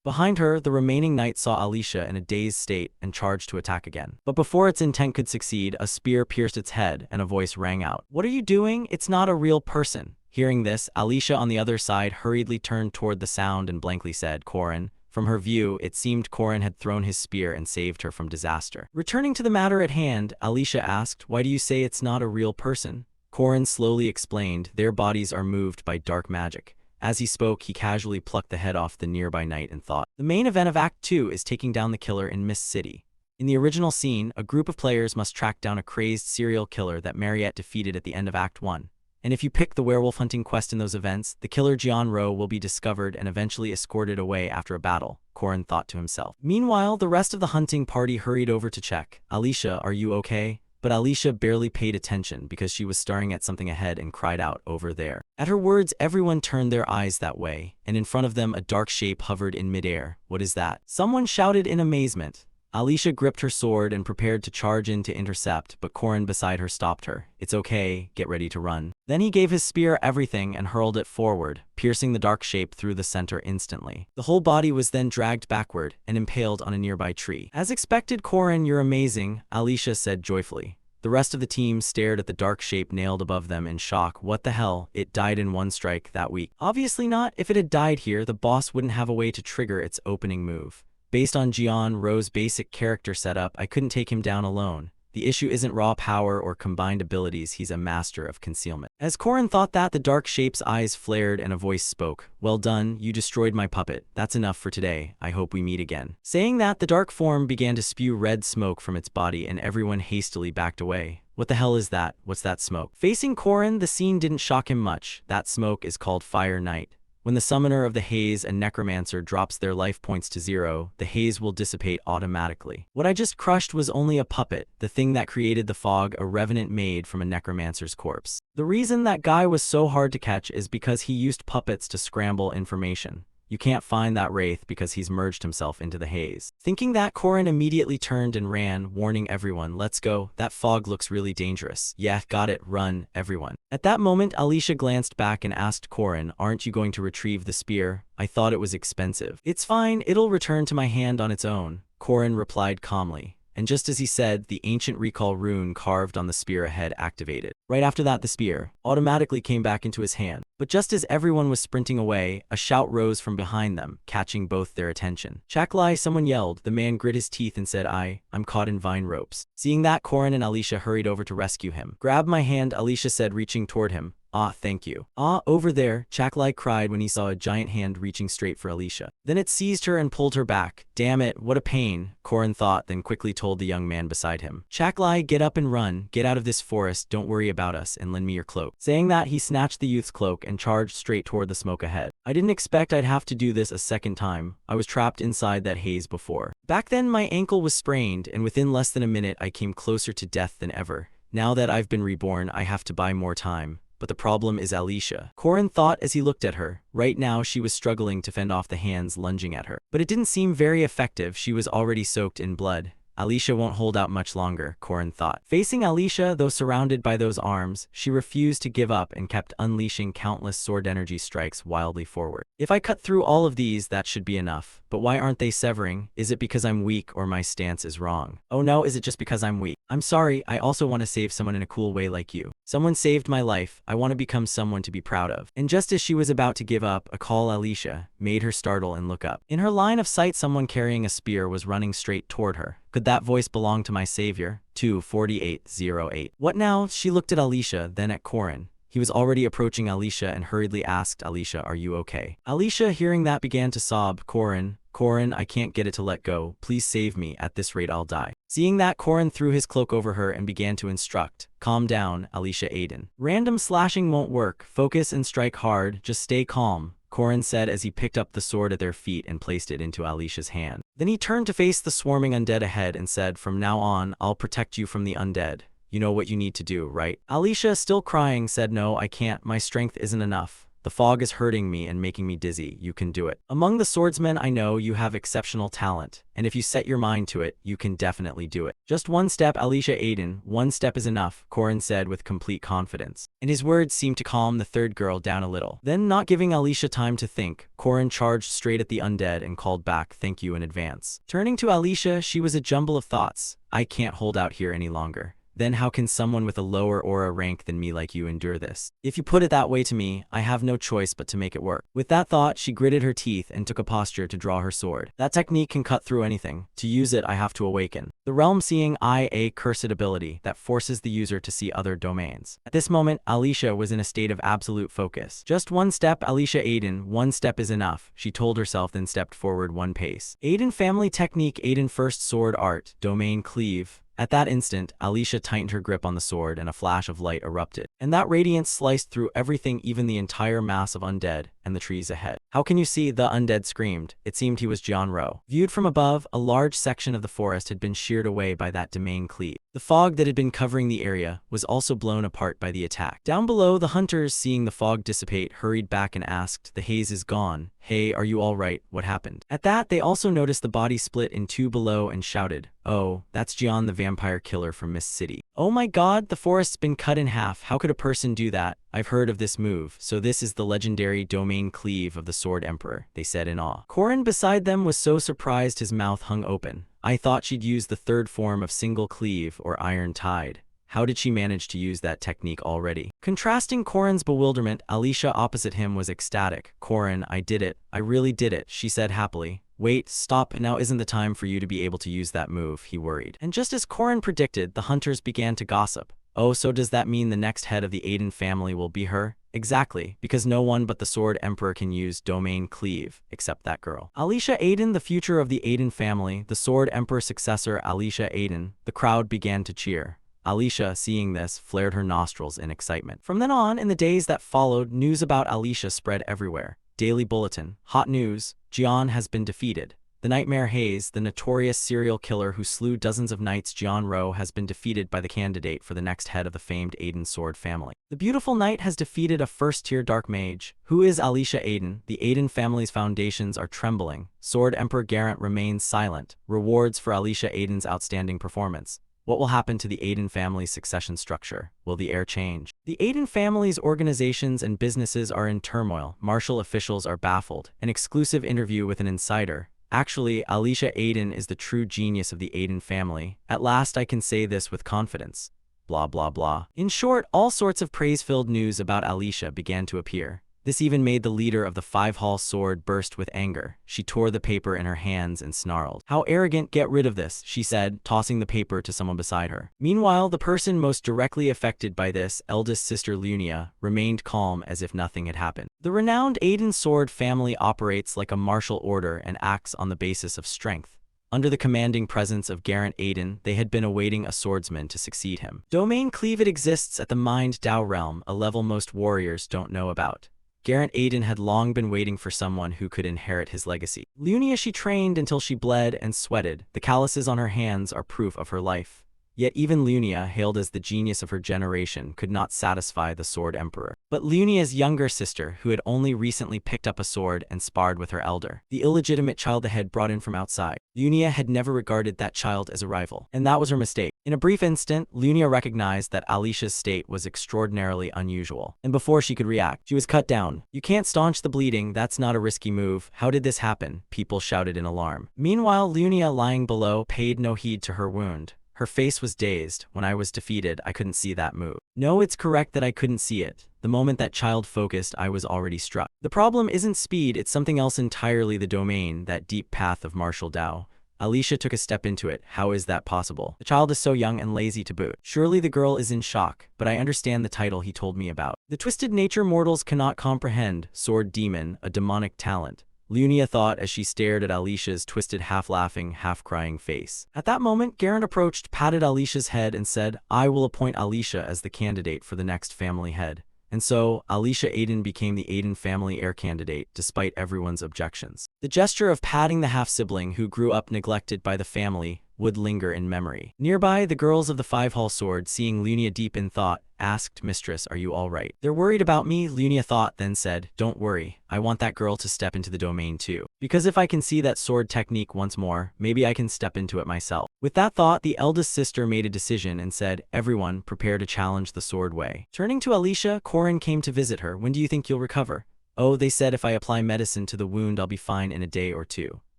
Behind her, the remaining knight saw Alicia in a dazed state and charged to attack again. But before its intent could succeed, a spear pierced its head and a voice rang out. What are you doing? It's not a real person. Hearing this, Alicia on the other side hurriedly turned toward the sound and blankly said, Corin. From her view, it seemed Corin had thrown his spear and saved her from disaster. Returning to the matter at hand, Alicia asked, why do you say it's not a real person? Corin slowly explained, their bodies are moved by dark magic. As he spoke, he casually plucked the head off the nearby knight and thought. The main event of Act 2 is taking down the killer in Mist City. In the original scene, a group of players must track down a crazed serial killer that Mariette defeated at the end of Act 1. And if you pick the werewolf hunting quest in those events, the killer Jian-Ro will be discovered and eventually escorted away after a battle, Corin thought to himself. Meanwhile, the rest of the hunting party hurried over to check. Alicia, are you okay? but Alicia barely paid attention because she was staring at something ahead and cried out, "Over there." At her words, everyone turned their eyes that way, and in front of them a dark shape hovered in midair. "What is that?" someone shouted in amazement. Alicia gripped her sword and prepared to charge in to intercept, but Korin beside her stopped her. "It's okay, get ready to run." Then he gave his spear everything and hurled it forward, piercing the dark shape through the center instantly. The whole body was then dragged backward and impaled on a nearby tree. "As expected, Korin, you're amazing," Alicia said joyfully. The rest of the team stared at the dark shape nailed above them in shock. "What the hell? It died in one strike that week." "Obviously not. If it had died here, the boss wouldn't have a way to trigger its opening move. Based on Jian Ro's basic character setup, I couldn't take him down alone. The issue isn't raw power or combined abilities, he's a master of concealment." As Korin thought that, the dark shape's eyes flared and a voice spoke. "Well done, you destroyed my puppet. That's enough for today. I hope we meet again." Saying that, the dark form began to spew red smoke from its body and everyone hastily backed away. "What the hell is that? What's that smoke?" Facing Korin, the scene didn't shock him much. That smoke is called Fire Night. When the summoner of the haze and necromancer drops their life points to 0, the haze will dissipate automatically. What I just crushed was only a puppet, the thing that created the fog a revenant made from a necromancer's corpse. The reason that guy was so hard to catch is because he used puppets to scramble information. You can't find that wraith because he's merged himself into the haze. Thinking that, Korin immediately turned and ran, warning everyone, "Let's go, that fog looks really dangerous." "Yeah, got it, run, everyone." At that moment, Alicia glanced back and asked Korin, "Aren't you going to retrieve the spear? I thought it was expensive." "It's fine, it'll return to my hand on its own," Korin replied calmly. And just as he said, the ancient recall rune carved on the spear ahead activated. Right after that, the spear automatically came back into his hand. But just as everyone was sprinting away, a shout rose from behind them, catching both their attention. "Chaklai," someone yelled. The man grit his teeth and said, I'm caught in vine ropes." Seeing that, Korin and Alicia hurried over to rescue him. "Grab my hand," Alicia said, reaching toward him. "Ah, thank you." "Ah, over there," Chaklai cried when he saw a giant hand reaching straight for Alicia. Then it seized her and pulled her back. "Damn it, what a pain," Korin thought, then quickly told the young man beside him. "Chaklai, get up and run. Get out of this forest, don't worry about us, and lend me your cloak." Saying that, he snatched the youth's cloak and charged straight toward the smoke ahead. "I didn't expect I'd have to do this a second time. I was trapped inside that haze before. Back then my ankle was sprained, and within less than a minute I came closer to death than ever. Now that I've been reborn, I have to buy more time. But the problem is Alicia," Korin thought as he looked at her. Right now she was struggling to fend off the hands lunging at her. But it didn't seem very effective, she was already soaked in blood. Alicia won't hold out much longer, Korin thought. Facing Alicia, though surrounded by those arms, she refused to give up and kept unleashing countless sword energy strikes wildly forward. "If I cut through all of these, that should be enough. But why aren't they severing? Is it because I'm weak or my stance is wrong? Oh no, is it just because I'm weak? I'm sorry, I also want to save someone in a cool way like you. Someone saved my life, I want to become someone to be proud of." And just as she was about to give up, a call Alicia made her startle and look up. In her line of sight, someone carrying a spear was running straight toward her. Could that voice belong to my savior? 24808. What now? She looked at Alicia, then at Korin. He was already approaching Alicia and hurriedly asked, "Alicia, are you okay?" Alicia, hearing that, began to sob. Korin, I can't get it to let go. Please save me. At this rate, I'll die." Seeing that, Korin threw his cloak over her and began to instruct. "Calm down, Alicia Aiden. Random slashing won't work. Focus and strike hard. Just stay calm," Korin said as he picked up the sword at their feet and placed it into Alicia's hand. Then he turned to face the swarming undead ahead and said, "From now on, I'll protect you from the undead. You know what you need to do, right?" Alicia, still crying, said, "No, I can't. My strength isn't enough. The fog is hurting me and making me dizzy. You can do it. Among the swordsmen I know, you have exceptional talent, and if you set your mind to it, you can definitely do it." "Just one step, Alicia Aiden. One step is enough," Korin said with complete confidence. And his words seemed to calm the third girl down a little. Then, not giving Alicia time to think, Korin charged straight at the undead and called back, "Thank you in advance." Turning to Alicia, she was a jumble of thoughts. "I can't hold out here any longer. Then how can someone with a lower aura rank than me like you endure this? If you put it that way to me, I have no choice but to make it work." With that thought, she gritted her teeth and took a posture to draw her sword. That technique can cut through anything. To use it, I have to awaken the realm-seeing eye, a cursed ability that forces the user to see other domains. At this moment, Alicia was in a state of absolute focus. "Just one step, Alicia Aiden. One step is enough," she told herself, then stepped forward one pace. Aiden family technique, Aiden first sword art, domain cleave. At that instant, Alicia tightened her grip on the sword and a flash of light erupted. And that radiance sliced through everything, even the entire mass of undead and the trees ahead. "How can you see?" the undead screamed. It seemed he was Jianro. Viewed from above, a large section of the forest had been sheared away by that domain cleave. The fog that had been covering the area was also blown apart by the attack. Down below, the hunters, seeing the fog dissipate, hurried back and asked, "The haze is gone. Hey, are you all right? What happened?" At that, they also noticed the body split in two below and shouted, "Oh, that's Jian, the vampire killer from Mist City." "Oh my god, the forest's been cut in half. How could a person do that? I've heard of this move. So this is the legendary domain cleave of the Sword Emperor," they said in awe. Corin beside them was so surprised his mouth hung open. "I thought she'd use the third form of single cleave or iron tide. How did she manage to use that technique already?" Contrasting Corin's bewilderment, Alicia opposite him was ecstatic. "Corin, I did it. I really did it," she said happily. "Wait, stop, now isn't the time for you to be able to use that move," he worried. And just as Corin predicted, the hunters began to gossip. "Oh, so does that mean the next head of the Aiden family will be her?" "Exactly, because no one but the Sword Emperor can use domain cleave, except that girl." Alicia Aiden, the future of the Aiden family, the Sword Emperor successor Alicia Aiden. The crowd began to cheer. Alicia, seeing this, flared her nostrils in excitement. From then on, in the days that followed, news about Alicia spread everywhere. Daily bulletin. Hot news. Jian has been defeated. The Nightmare Hayes, the notorious serial killer who slew dozens of knights Jianro, has been defeated by the candidate for the next head of the famed Aiden sword family. The beautiful knight has defeated a first-tier dark mage. Who is Alicia Aiden? The Aiden family's foundations are trembling. Sword Emperor Garant remains silent. Rewards for Alicia Aiden's outstanding performance. What will happen to the Aiden family's succession structure? Will the heir change? The Aiden family's organizations and businesses are in turmoil. Martial officials are baffled. An exclusive interview with an insider. Actually, Alicia Aiden is the true genius of the Aiden family. At last I can say this with confidence. Blah blah blah. In short, all sorts of praise-filled news about Alicia began to appear. This even made the leader of the Five-Hall Sword burst with anger. She tore the paper in her hands and snarled. "How arrogant, get rid of this," she said, tossing the paper to someone beside her. Meanwhile, the person most directly affected by this, eldest sister Lunia, remained calm as if nothing had happened. The renowned Aiden sword family operates like a martial order and acts on the basis of strength. Under the commanding presence of Garant Aiden, they had been awaiting a swordsman to succeed him. Domain cleave exists at the Mind Dao realm, a level most warriors don't know about. Garant Aiden had long been waiting for someone who could inherit his legacy. Lunia she trained until she bled and sweated. The calluses on her hands are proof of her life. Yet even Lunia, hailed as the genius of her generation, could not satisfy the Sword Emperor. But Lunia's younger sister, who had only recently picked up a sword and sparred with her elder, the illegitimate child the head brought in from outside. Lunia had never regarded that child as a rival, and that was her mistake. In a brief instant, Lunia recognized that Alicia's state was extraordinarily unusual, and before she could react, she was cut down. "You can't staunch the bleeding, that's not a risky move. How did this happen?" people shouted in alarm. Meanwhile, Lunia, lying below, paid no heed to her wound. Her face was dazed. "When I was defeated, I couldn't see that move." "No, it's correct that I couldn't see it. The moment that child focused, I was already struck. The problem isn't speed, it's something else entirely, the domain, that deep path of martial Dao." Alicia took a step into it. "How is that possible? The child is so young and lazy to boot." Surely the girl is in shock, but I understand the title he told me about. "The twisted nature mortals cannot comprehend. Sword demon, a demonic talent," Lunia thought as she stared at Alicia's twisted, half-laughing, half-crying face. At that moment, Garant approached, patted Alicia's head, and said, "I will appoint Alicia as the candidate for the next family head." And so, Alicia Aiden became the Aiden family heir candidate, despite everyone's objections. The gesture of patting the half-sibling who grew up neglected by the family would linger in memory. Nearby, the girls of the Five-Hall Sword, seeing Lunia deep in thought, asked, "Mistress, are you all right?" "They're worried about me," Lunia thought, then said, "Don't worry. I want that girl to step into the domain too. Because if I can see that sword technique once more, maybe I can step into it myself." With that thought, the eldest sister made a decision and said, "Everyone, prepare to challenge the sword way." Turning to Alicia, Corin came to visit her. "When do you think you'll recover?" "Oh, they said if I apply medicine to the wound, I'll be fine in a day or two."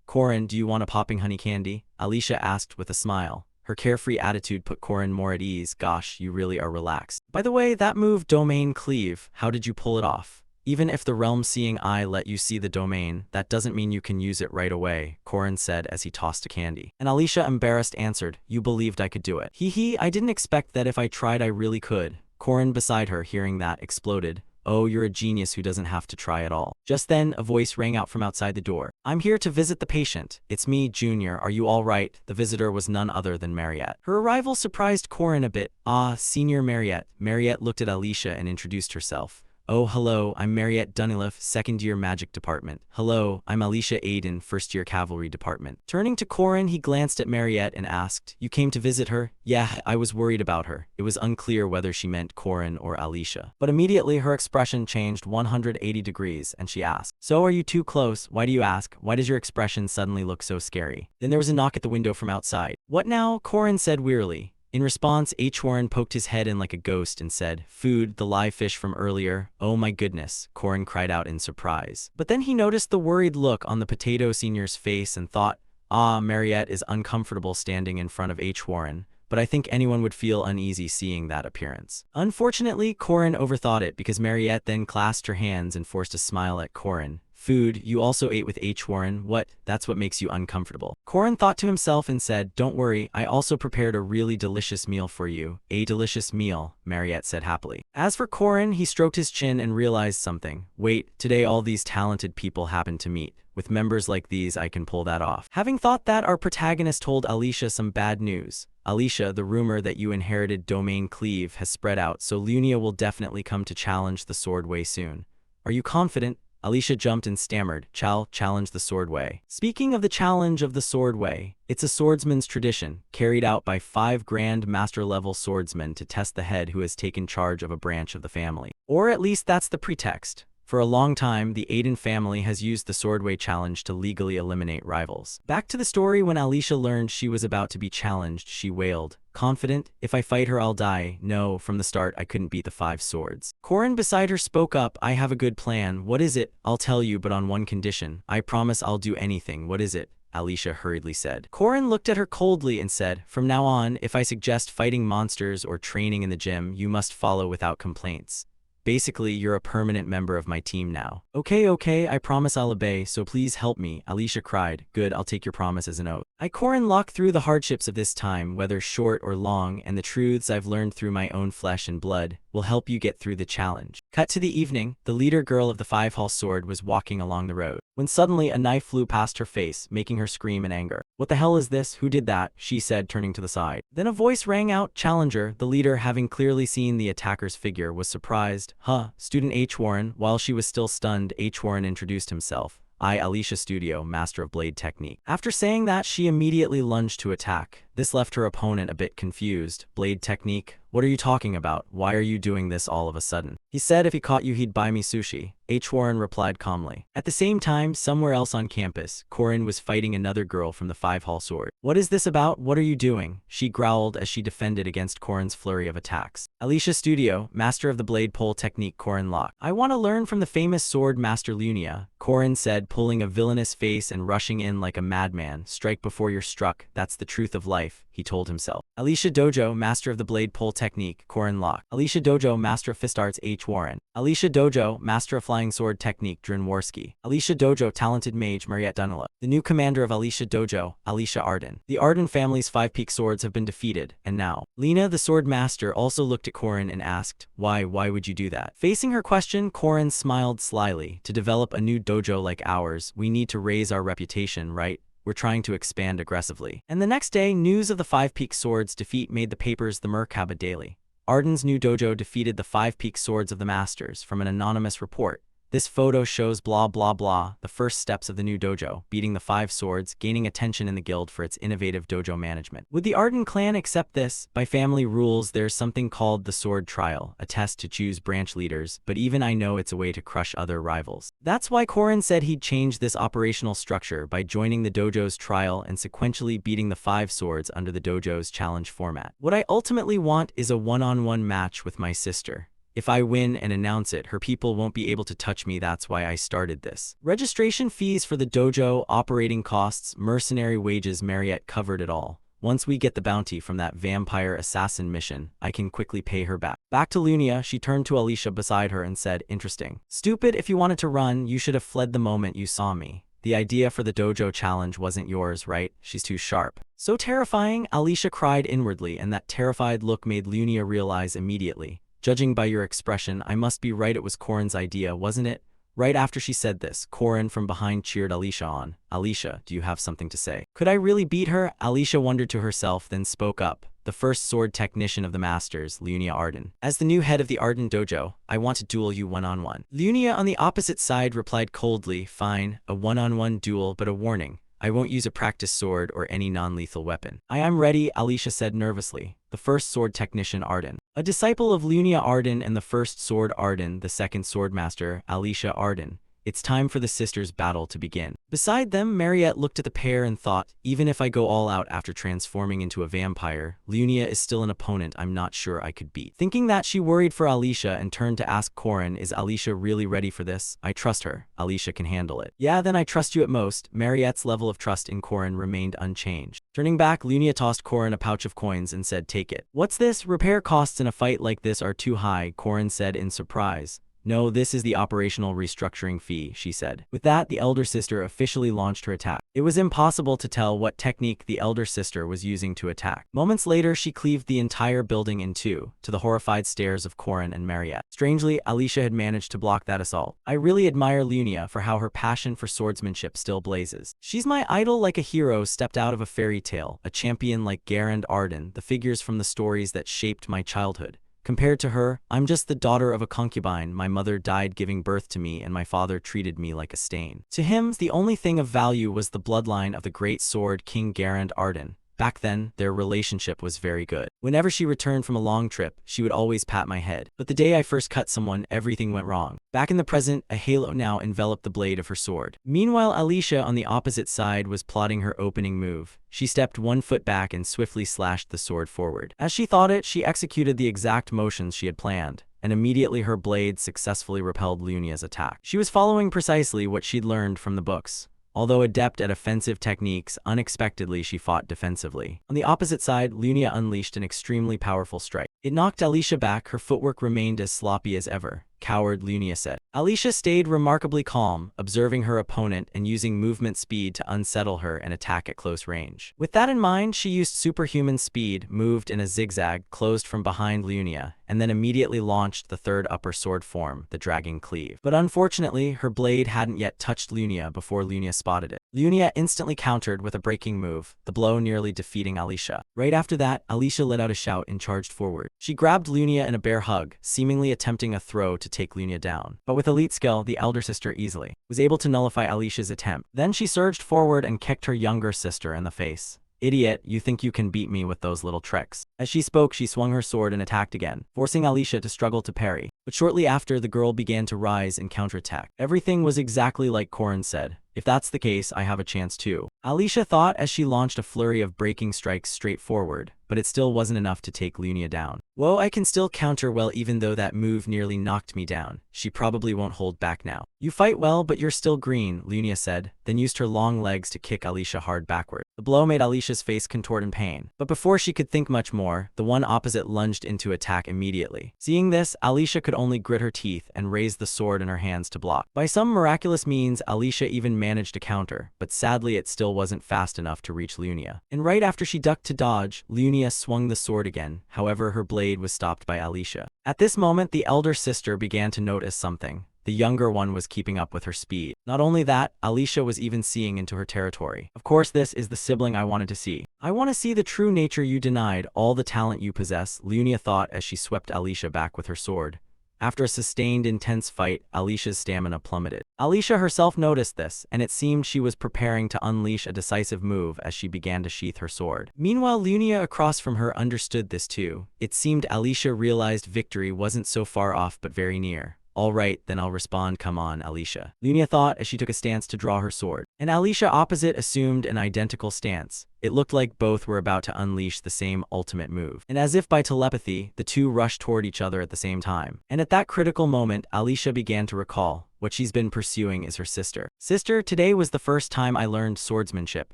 "Corin, do you want a popping honey candy?" Alicia asked with a smile. Her carefree attitude put Corin more at ease. "Gosh, you really are relaxed. By the way, that move, domain cleave, how did you pull it off?" "Even if the realm-seeing eye let you see the domain, that doesn't mean you can use it right away," Corin said as he tossed a candy. And Alicia, embarrassed, answered, "You believed I could do it." "Hee hee, I didn't expect that if I tried I really could." Corin beside her, hearing that, exploded. Oh, you're a genius who doesn't have to try at all. Just then, a voice rang out from outside the door. I'm here to visit the patient. It's me, Junior. Are you all right? The visitor was none other than Mariette. Her arrival surprised Corin a bit. Ah, Senior Mariette. Mariette looked at Alicia and introduced herself. Oh, hello, I'm Mariette Dunilliff, second-year magic department. Hello, I'm Alicia Aiden, first-year cavalry department. Turning to Corin, he glanced at Mariette and asked, You came to visit her? Yeah, I was worried about her. It was unclear whether she meant Corin or Alicia. But immediately her expression changed 180 degrees, and she asked, So are you too close? Why do you ask? Why does your expression suddenly look so scary? Then there was a knock at the window from outside. What now? Corin said wearily. In response, H. Warren poked his head in like a ghost and said, Food, the live fish from earlier. Oh my goodness, Corin cried out in surprise. But then he noticed the worried look on the Potato Senior's face and thought, Ah, Mariette is uncomfortable standing in front of H. Warren, but I think anyone would feel uneasy seeing that appearance. Unfortunately, Corin overthought it because Mariette then clasped her hands and forced a smile at Corin. Food, you also ate with H. Warren. What? That's what makes you uncomfortable. Corin thought to himself and said, Don't worry, I also prepared a really delicious meal for you. A delicious meal, Mariette said happily. As for Corin, he stroked his chin and realized something. Wait, today all these talented people happen to meet. With members like these, I can pull that off. Having thought that, our protagonist told Alicia some bad news. Alicia, the rumor that you inherited Domain Cleave has spread out, so Lunia will definitely come to challenge the Swordway soon. Are you confident? Alicia jumped and stammered, challenge the Swordway. Speaking of the challenge of the Swordway, it's a swordsman's tradition, carried out by 5 Grand Master-level swordsmen to test the head who has taken charge of a branch of the family. Or at least that's the pretext. For a long time, the Aiden family has used the Swordway challenge to legally eliminate rivals. Back to the story, when Alicia learned she was about to be challenged, she wailed, Confident? If I fight her, I'll die. No, from the start, I couldn't beat the 5 swords. Corin beside her spoke up, I have a good plan. What is it? I'll tell you, but on one condition. I promise I'll do anything. What is it? Alicia hurriedly said. Corin looked at her coldly and said, From now on, if I suggest fighting monsters or training in the gym, you must follow without complaints. Basically, you're a permanent member of my team now. Okay, I promise I'll obey, so please help me, Alicia cried. Good, I'll take your promise as an oath. Corin locked through the hardships of this time, whether short or long, and the truths I've learned through my own flesh and blood will help you get through the challenge. Cut to the evening, the leader girl of the 5-Hall Sword was walking along the road, when suddenly a knife flew past her face, making her scream in anger. What the hell is this? Who did that? She said, turning to the side. Then a voice rang out, Challenger. The leader, having clearly seen the attacker's figure, was surprised. Student H. Warren. While she was still stunned, H. Warren introduced himself. I, Alicia Studio, Master of Blade Technique. After saying that, she immediately lunged to attack. This left her opponent a bit confused. Blade Technique? What are you talking about? Why are you doing this all of a sudden? He said if he caught you, he'd buy me sushi. H. Warren replied calmly. At the same time, somewhere else on campus, Corin was fighting another girl from the 5-Hall Sword. What is this about? What are you doing? She growled as she defended against Corin's flurry of attacks. Alicia Studio, Master of the Blade Pole Technique, Corin locked. I want to learn from the famous sword master Lunia, Corin said, pulling a villainous face and rushing in like a madman. Strike before you're struck. That's the truth of life, he told himself. Alicia Dojo, Master of the Blade Pole Technique, Corin locked. Alicia Dojo, Master of Fist Arts, H. Warren. Alicia Dojo, Master of Flying Sword Technique, Drin Worski. Alicia Dojo, Talented Mage, Mariette Dunilla. The new commander of Alicia Dojo, Alicia Arden. The Arden family's 5-peak swords have been defeated, and now. Lena, the sword master, also looked at Corin and asked, Why would you do that? Facing her question, Corin smiled slyly. To develop a new dojo like ours, we need to raise our reputation, right? We're trying to expand aggressively. And the next day, news of the 5-peak swords defeat made the papers the Merkaba Daily. Arden's new dojo defeated the 5-peak swords of the masters from an anonymous report. This photo shows blah blah blah, the first steps of the new dojo, beating the 5 swords, gaining attention in the guild for its innovative dojo management. Would the Arden clan accept this? By family rules, there's something called the sword trial, a test to choose branch leaders, but even I know it's a way to crush other rivals. That's why Corin said he'd change this operational structure by joining the dojo's trial and sequentially beating the 5 swords under the dojo's challenge format. What I ultimately want is a one-on-one match with my sister. If I win and announce it, her people won't be able to touch me. That's why I started this. Registration fees for the dojo, operating costs, mercenary wages, Mariette covered it all. Once we get the bounty from that vampire assassin mission, I can quickly pay her back. Back to Lunia, she turned to Alicia beside her and said, Interesting. Stupid, if you wanted to run, you should have fled the moment you saw me. The idea for the dojo challenge wasn't yours, right? She's too sharp. So terrifying, Alicia cried inwardly, and that terrified look made Lunia realize immediately. Judging by your expression, I must be right, it was Corin's idea, wasn't it? Right after she said this, Corin from behind cheered Alicia on. Alicia, do you have something to say? Could I really beat her? Alicia wondered to herself, then spoke up. The first sword technician of the masters, Lunia Arden. As the new head of the Arden dojo, I want to duel you one-on-one. Lunia on the opposite side replied coldly, fine, a one-on-one duel, but a warning. I won't use a practice sword or any non-lethal weapon. I am ready, Alicia said nervously. The first sword technician Arden. A disciple of Lunia Arden and the first sword Arden, the second swordmaster, Alicia Arden. It's time for the sisters' battle to begin. Beside them, Mariette looked at the pair and thought, even if I go all out after transforming into a vampire, Lunia is still an opponent I'm not sure I could beat. Thinking that, she worried for Alicia and turned to ask Corin, is Alicia really ready for this? I trust her. Alicia can handle it. Yeah, then I trust you at most. Mariette's level of trust in Corin remained unchanged. Turning back, Lunia tossed Corin a pouch of coins and said, take it. What's this? Repair costs in a fight like this are too high, Corin said in surprise. No, this is the operational restructuring fee, she said. With that, the elder sister officially launched her attack. It was impossible to tell what technique the elder sister was using to attack. Moments later, she cleaved the entire building in two, to the horrified stares of Corin and Mariette. Strangely, Alicia had managed to block that assault. I really admire Lunia for how her passion for swordsmanship still blazes. She's my idol, like a hero stepped out of a fairy tale, a champion like Garand Arden, the figures from the stories that shaped my childhood. Compared to her, I'm just the daughter of a concubine. My mother died giving birth to me and my father treated me like a stain. To him, the only thing of value was the bloodline of the great sword King Garand Arden. Back then, their relationship was very good. Whenever she returned from a long trip, she would always pat my head. But the day I first cut someone, everything went wrong. Back in the present, a halo now enveloped the blade of her sword. Meanwhile, Alicia on the opposite side was plotting her opening move. She stepped 1 foot back and swiftly slashed the sword forward. As she thought it, she executed the exact motions she had planned, and immediately her blade successfully repelled Lunia's attack. She was following precisely what she'd learned from the books. Although adept at offensive techniques, unexpectedly she fought defensively. On the opposite side, Lunia unleashed an extremely powerful strike. It knocked Alicia back, her footwork remained as sloppy as ever. Coward, Lunia said. Alicia stayed remarkably calm, observing her opponent and using movement speed to unsettle her and attack at close range. With that in mind, she used superhuman speed, moved in a zigzag, closed from behind Lunia, and then immediately launched the third upper sword form, the Dragon Cleave. But unfortunately, her blade hadn't yet touched Lunia before Lunia spotted it. Lunia instantly countered with a breaking move, the blow nearly defeating Alicia. Right after that, Alicia let out a shout and charged forward. She grabbed Lunia in a bear hug, seemingly attempting a throw to take Lunia down. But with elite skill, the elder sister easily was able to nullify Alicia's attempt. Then she surged forward and kicked her younger sister in the face. Idiot, you think you can beat me with those little tricks. As she spoke, she swung her sword and attacked again, forcing Alicia to struggle to parry. But shortly after, the girl began to rise and counterattack. Everything was exactly like Corin said. If that's the case, I have a chance too. Alicia thought as she launched a flurry of breaking strikes straight forward, but it still wasn't enough to take Lunia down. Whoa, I can still counter well even though that move nearly knocked me down. She probably won't hold back now. You fight well, but you're still green, Lunia said, then used her long legs to kick Alicia hard backward. The blow made Alicia's face contort in pain. But before she could think much more, the one opposite lunged into attack immediately. Seeing this, Alicia could only grit her teeth and raise the sword in her hands to block. By some miraculous means, Alicia even managed to counter, but sadly it still wasn't fast enough to reach Lunia. And right after she ducked to dodge, Lunia swung the sword again. However, her blade was stopped by Alicia. At this moment, the elder sister began to notice something. The younger one was keeping up with her speed. Not only that, Alicia was even seeing into her territory. Of course, this is the sibling I wanted to see. I want to see the true nature you denied, all the talent you possess, Lunia thought as she swept Alicia back with her sword. After a sustained, intense fight, Alicia's stamina plummeted. Alicia herself noticed this, and it seemed she was preparing to unleash a decisive move as she began to sheath her sword. Meanwhile, Lunia across from her understood this too. It seemed Alicia realized victory wasn't so far off but very near. All right, then I'll respond, come on, Alicia. Lunia thought as she took a stance to draw her sword. And Alicia opposite assumed an identical stance. It looked like both were about to unleash the same ultimate move. And as if by telepathy, the two rushed toward each other at the same time. And at that critical moment, Alicia began to recall. What she's been pursuing is her sister. Sister, today was the first time I learned swordsmanship.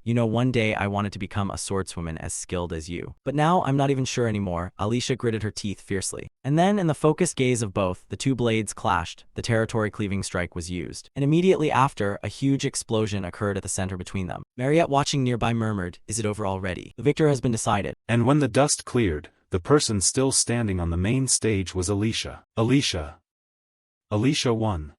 You know, one day I wanted to become a swordswoman as skilled as you. But now I'm not even sure anymore. Alicia gritted her teeth fiercely. And then, in the focused gaze of both, the two blades clashed. The territory-cleaving strike was used. And immediately after, a huge explosion occurred at the center between them. Mariette, watching nearby, murmured, "Is it over already? The victor has been decided." And when the dust cleared, the person still standing on the main stage was Alicia. Alicia won.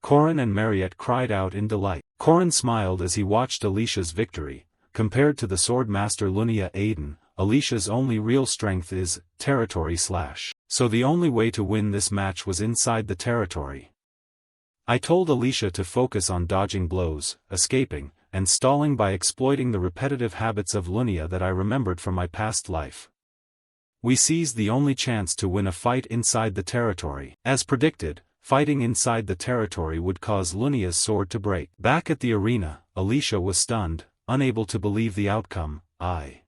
Corin and Mariette cried out in delight. Corin smiled as he watched Alicia's victory. Compared to the swordmaster Lunia Aiden, Alicia's only real strength is territory slash. So the only way to win this match was inside the territory. I told Alicia to focus on dodging blows, escaping, and stalling by exploiting the repetitive habits of Lunia that I remembered from my past life. We seized the only chance to win a fight inside the territory. As predicted, fighting inside the territory would cause Lunia's sword to break. Back at the arena, Alicia was stunned, unable to believe the outcome. I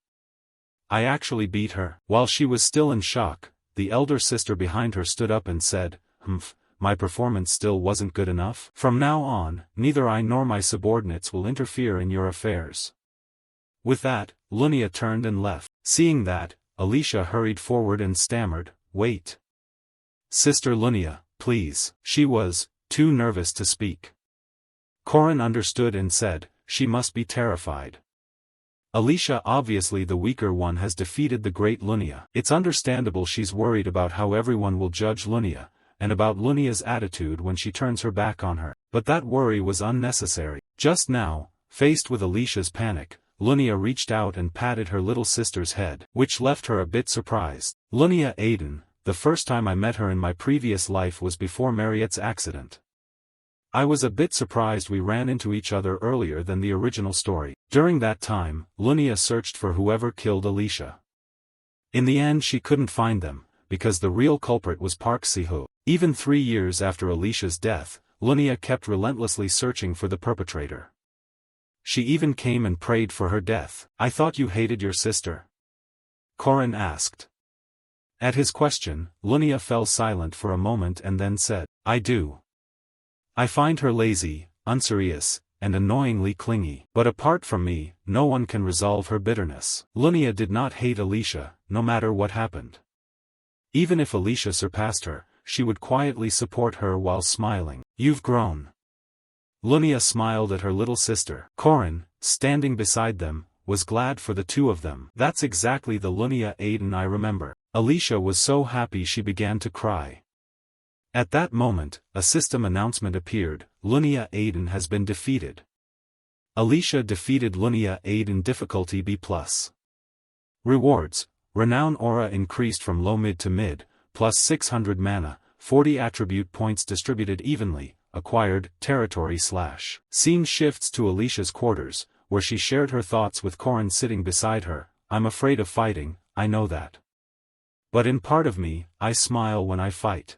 actually beat her. While she was still in shock, the elder sister behind her stood up and said, my performance still wasn't good enough. From now on, neither I nor my subordinates will interfere in your affairs. With that, Lunia turned and left. Seeing that, Alicia hurried forward and stammered, wait. Sister Lunia, please. She was too nervous to speak. Corin understood and said, she must be terrified. Alicia, obviously the weaker one, has defeated the great Lunia. It's understandable she's worried about how everyone will judge Lunia, and about Lunia's attitude when she turns her back on her. But that worry was unnecessary. Just now, faced with Alicia's panic, Lunia reached out and patted her little sister's head, which left her a bit surprised. Lunia Aiden, the first time I met her in my previous life was before Mariette's accident. I was a bit surprised we ran into each other earlier than the original story. During that time, Lunia searched for whoever killed Alicia. In the end she couldn't find them, because the real culprit was Park Si-ho. Even 3 years after Alicia's death, Lunia kept relentlessly searching for the perpetrator. She even came and prayed for her death. I thought you hated your sister? Corin asked. At his question, Lunia fell silent for a moment and then said, I do. I find her lazy, unserious, and annoyingly clingy. But apart from me, no one can resolve her bitterness. Lunia did not hate Alicia, no matter what happened. Even if Alicia surpassed her, she would quietly support her while smiling. You've grown. Lunia smiled at her little sister. Corin, standing beside them, was glad for the two of them. That's exactly the Lunia Aiden I remember. Alicia was so happy she began to cry. At that moment, a system announcement appeared, Lunia Aiden has been defeated. Alicia defeated Lunia Aiden, difficulty B+. Rewards: Renown aura increased from low mid to mid, plus 600 mana, 40 attribute points distributed evenly, acquired, territory slash. Scene shifts to Alicia's quarters, where she shared her thoughts with Corin sitting beside her. I'm afraid of fighting, I know that. But in part of me, I smile when I fight.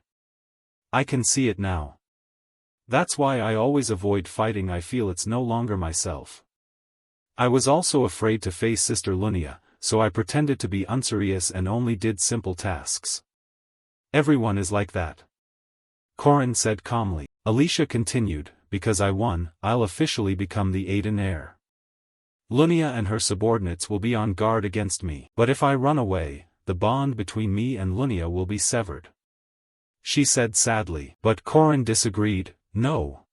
I can see it now. That's why I always avoid fighting. I feel it's no longer myself. I was also afraid to face Sister Lunia, so I pretended to be unserious and only did simple tasks. Everyone is like that. Corin said calmly. Alicia continued, because I won, I'll officially become the Aiden heir. Lunia and her subordinates will be on guard against me. But if I run away, the bond between me and Lunia will be severed. She said sadly. But Corin disagreed. No.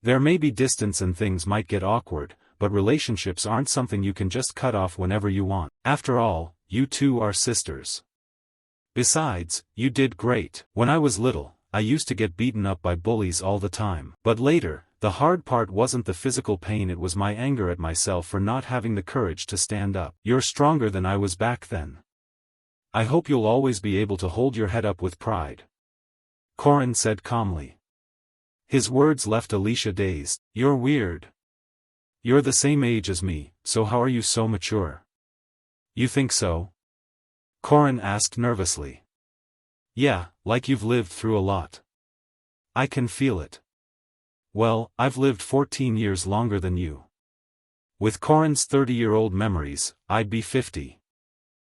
There may be distance and things might get awkward, but relationships aren't something you can just cut off whenever you want. After all, you two are sisters. Besides, you did great. When I was little, I used to get beaten up by bullies all the time. But later, the hard part wasn't the physical pain, it was my anger at myself for not having the courage to stand up. You're stronger than I was back then. I hope you'll always be able to hold your head up with pride. Corin said calmly. His words left Alicia dazed. You're weird. You're the same age as me, so how are you so mature? You think so? Corin asked nervously. Yeah, like you've lived through a lot. I can feel it. Well, I've lived 14 years longer than you. With Corin's 30-year-old memories, I'd be 50.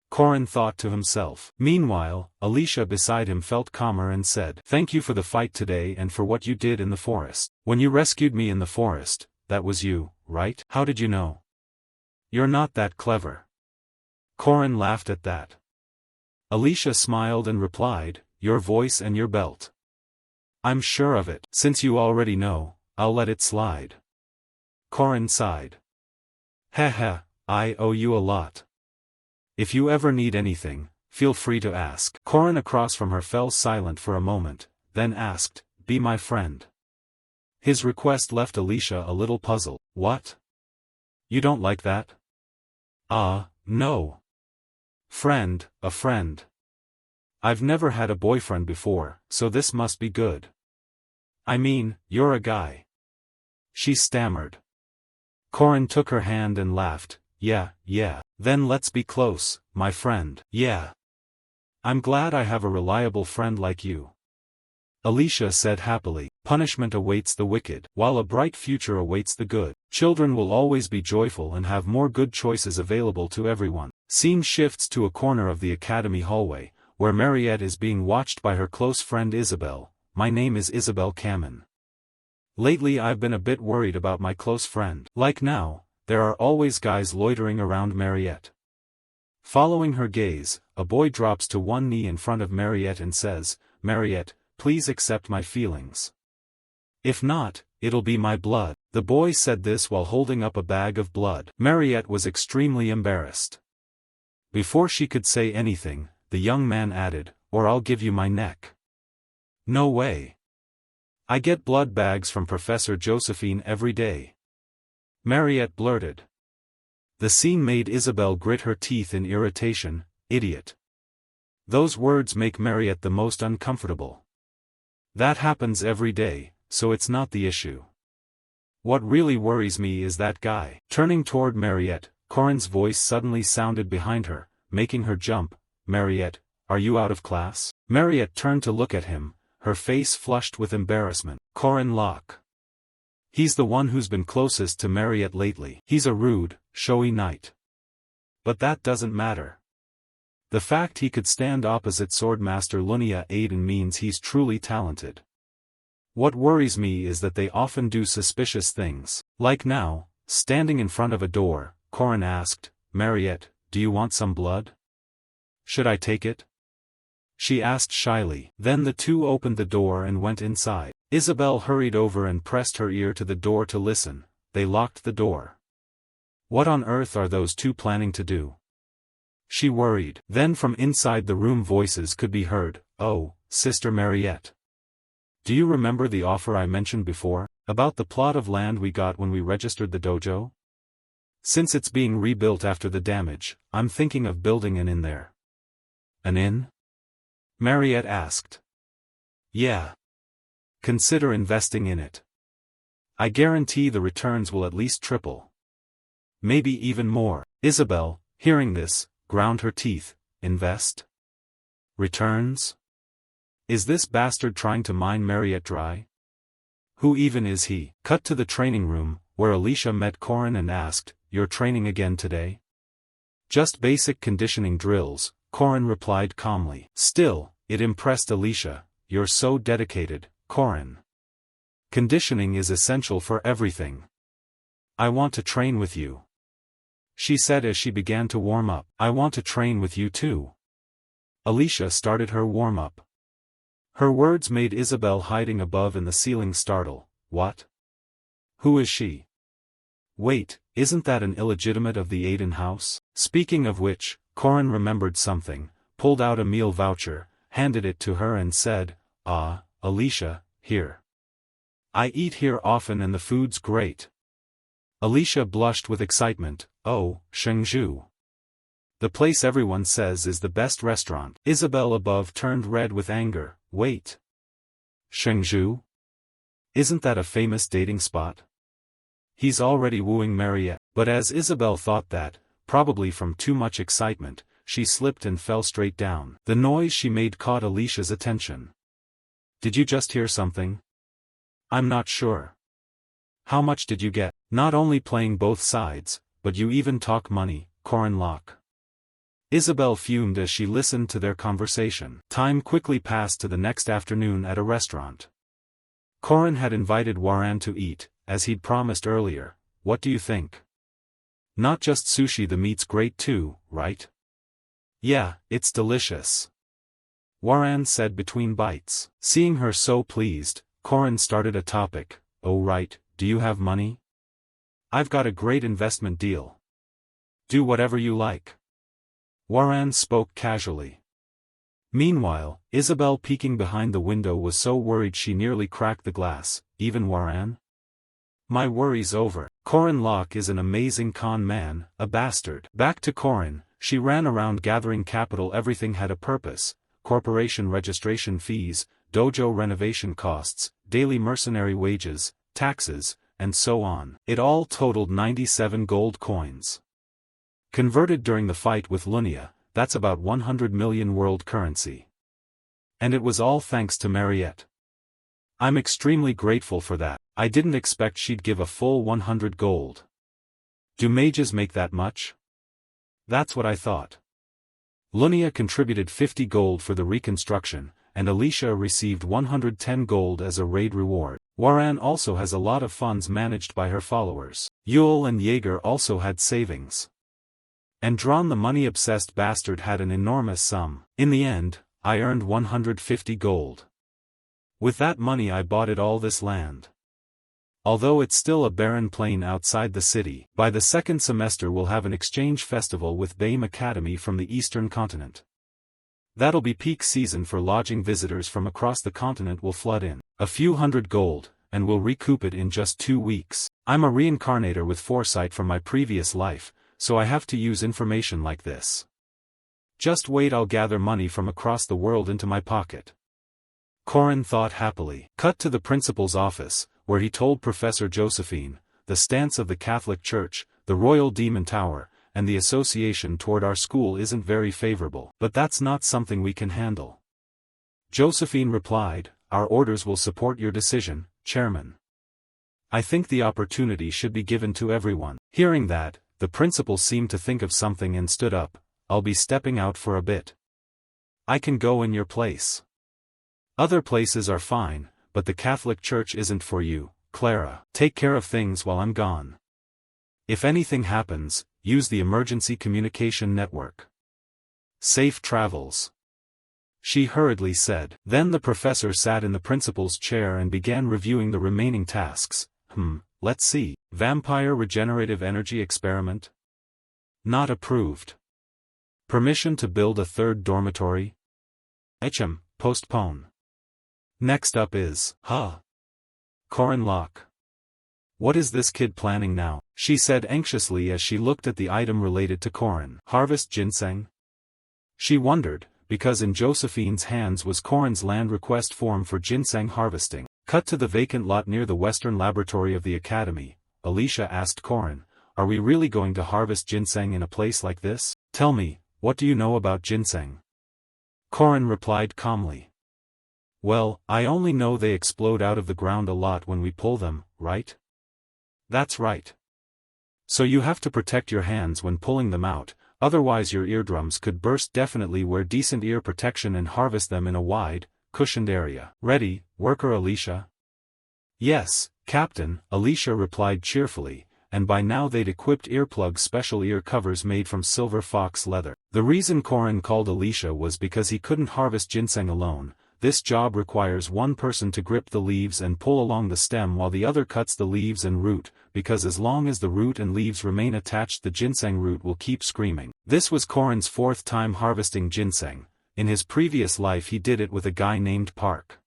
Corin thought to himself. Meanwhile, Alicia beside him felt calmer and said, Thank you for the fight today and for what you did in the forest. When you rescued me in the forest, that was you, right? How did you know? You're not that clever. Corin laughed at that. Alicia smiled and replied, Your voice and your belt. I'm sure of it. Since you already know, I'll let it slide. Corin sighed. Heh, I owe you a lot. If you ever need anything, feel free to ask. Corin across from her fell silent for a moment, then asked, "Be my friend." His request left Alicia a little puzzled. What? You don't like that? No. Friend, a friend. I've never had a boyfriend before, so this must be good. I mean, you're a guy. She stammered. Corin took her hand and laughed. Yeah. Then let's be close, my friend. Yeah. I'm glad I have a reliable friend like you. Alicia said happily. Punishment awaits the wicked, while a bright future awaits the good. Children will always be joyful and have more good choices available to everyone. Scene shifts to a corner of the academy hallway, where Mariette is being watched by her close friend Isabel. My name is Isabel Kamen. Lately I've been a bit worried about my close friend. Like now, there are always guys loitering around Mariette. Following her gaze, a boy drops to one knee in front of Mariette and says, "Mariette, please accept my feelings. If not, it'll be my blood." The boy said this while holding up a bag of blood. Mariette was extremely embarrassed. Before she could say anything, the young man added, "Or I'll give you my neck." No way. I get blood bags from Professor Josephine every day. Mariette blurted. The scene made Isabel grit her teeth in irritation. Idiot. Those words make Mariette the most uncomfortable. That happens every day, so it's not the issue. What really worries me is that guy. Turning toward Mariette, Corin's voice suddenly sounded behind her, making her jump. Mariette, are you out of class? Mariette turned to look at him, her face flushed with embarrassment. Corin Locke. He's the one who's been closest to Mariette lately. He's a rude, showy knight. But that doesn't matter. The fact he could stand opposite Swordmaster Lunia Aiden means he's truly talented. What worries me is that they often do suspicious things. Like now, standing in front of a door, Corin asked, "Mariette, do you want some blood? Should I take it?" She asked shyly. Then the two opened the door and went inside. Isabel hurried over and pressed her ear to the door to listen. They locked the door. What on earth are those two planning to do? She worried. Then from inside the room voices could be heard. "Oh, Sister Mariette. Do you remember the offer I mentioned before, about the plot of land we got when we registered the dojo? Since it's being rebuilt after the damage, I'm thinking of building an inn there." "An inn?" Mariette asked. "Yeah. Consider investing in it. I guarantee the returns will at least triple. Maybe even more." Isabel, hearing this, ground her teeth. Invest? Returns? Is this bastard trying to mine Mariette dry? Who even is he? Cut to the training room, where Alicia met Corin and asked, "You're training again today?" "Just basic conditioning drills," Corin replied calmly. Still, it impressed Alicia. "You're so dedicated, Corin. Conditioning is essential for everything. I want to train with you," she said as she began to warm up. "I want to train with you too." Alicia started her warm-up. Her words made Isabel hiding above in the ceiling startle. "What? Who is she? Wait, isn't that an illegitimate of the Aiden house?" Speaking of which, Corin remembered something, pulled out a meal voucher, handed it to her and said, "Ah, Alicia, here. I eat here often and the food's great." Alicia blushed with excitement. "Oh, Shengzhu. The place everyone says is the best restaurant." Isabel above turned red with anger. "Wait. Shengzhu? Isn't that a famous dating spot? He's already wooing Mariette." But as Isabel thought that, probably from too much excitement, she slipped and fell straight down. The noise she made caught Alicia's attention. "Did you just hear something? I'm not sure. How much did you get?" "Not only playing both sides, but you even talk money, Corin Locke." Isabel fumed as she listened to their conversation. Time quickly passed to the next afternoon at a restaurant. Corin had invited Waran to eat, as he'd promised earlier. "What do you think? Not just sushi, the meat's great too, right?" "Yeah, it's delicious," Waran said between bites. Seeing her so pleased, Corin started a topic. "Oh right, do you have money? I've got a great investment deal. Do whatever you like." Waran spoke casually. Meanwhile, Isabel peeking behind the window was so worried she nearly cracked the glass. Even Waran? My worry's over. Corin Locke is an amazing con man, a bastard. Back to Corin, she ran around gathering capital. Everything had a purpose: corporation registration fees, dojo renovation costs, daily mercenary wages, taxes, and so on. It all totaled 97 gold coins. Converted during the fight with Lunia, that's about 100 million world currency. And it was all thanks to Mariette. I'm extremely grateful for that. I didn't expect she'd give a full 100 gold. Do mages make that much? That's what I thought. Lunia contributed 50 gold for the reconstruction, and Alicia received 110 gold as a raid reward. Waran also has a lot of funds managed by her followers. Yule and Jaeger also had savings. And Dron, the money-obsessed bastard, had an enormous sum. In the end, I earned 150 gold. With that money I bought it all this land. Although it's still a barren plain outside the city, by the second semester we'll have an exchange festival with BAME Academy from the eastern continent. That'll be peak season for lodging. Visitors from across the continent will flood in. A few hundred gold, and we'll recoup it in just 2 weeks. I'm a reincarnator with foresight from my previous life, so I have to use information like this. Just wait, I'll gather money from across the world into my pocket. Corin thought happily. Cut to the principal's office, where he told Professor Josephine, the stance of the Catholic Church, the Royal Demon Tower, and the association toward our school isn't very favorable. But that's not something we can handle. Josephine replied, our orders will support your decision, Chairman. I think the opportunity should be given to everyone. Hearing that, the principal seemed to think of something and stood up. I'll be stepping out for a bit. I can go in your place. Other places are fine, but the Catholic Church isn't for you, Clara. Take care of things while I'm gone. If anything happens, use the emergency communication network. Safe travels. She hurriedly said. Then the professor sat in the principal's chair and began reviewing the remaining tasks. Let's see. Vampire regenerative energy experiment? Not approved. Permission to build a third dormitory? Postpone. Next up is, Corin Locke. What is this kid planning now? She said anxiously as she looked at the item related to Corin. Harvest ginseng? She wondered, because in Josephine's hands was Corin's land request form for ginseng harvesting. Cut to the vacant lot near the western laboratory of the academy. Alicia asked Corin, are we really going to harvest ginseng in a place like this? Tell me, what do you know about ginseng? Corin replied calmly. Well, I only know they explode out of the ground a lot when we pull them, right? That's right. So you have to protect your hands when pulling them out, otherwise your eardrums could burst. Definitely wear decent ear protection and harvest them in a wide, cushioned area. Ready, worker Alicia? Yes, Captain, Alicia replied cheerfully, and by now they'd equipped earplugs, special ear covers made from silver fox leather. The reason Corin called Alicia was because he couldn't harvest ginseng alone. This job requires one person to grip the leaves and pull along the stem while the other cuts the leaves and root, because as long as the root and leaves remain attached the ginseng root will keep screaming. This was Corin's 4th time harvesting ginseng. In his previous life he did it with a guy named Park.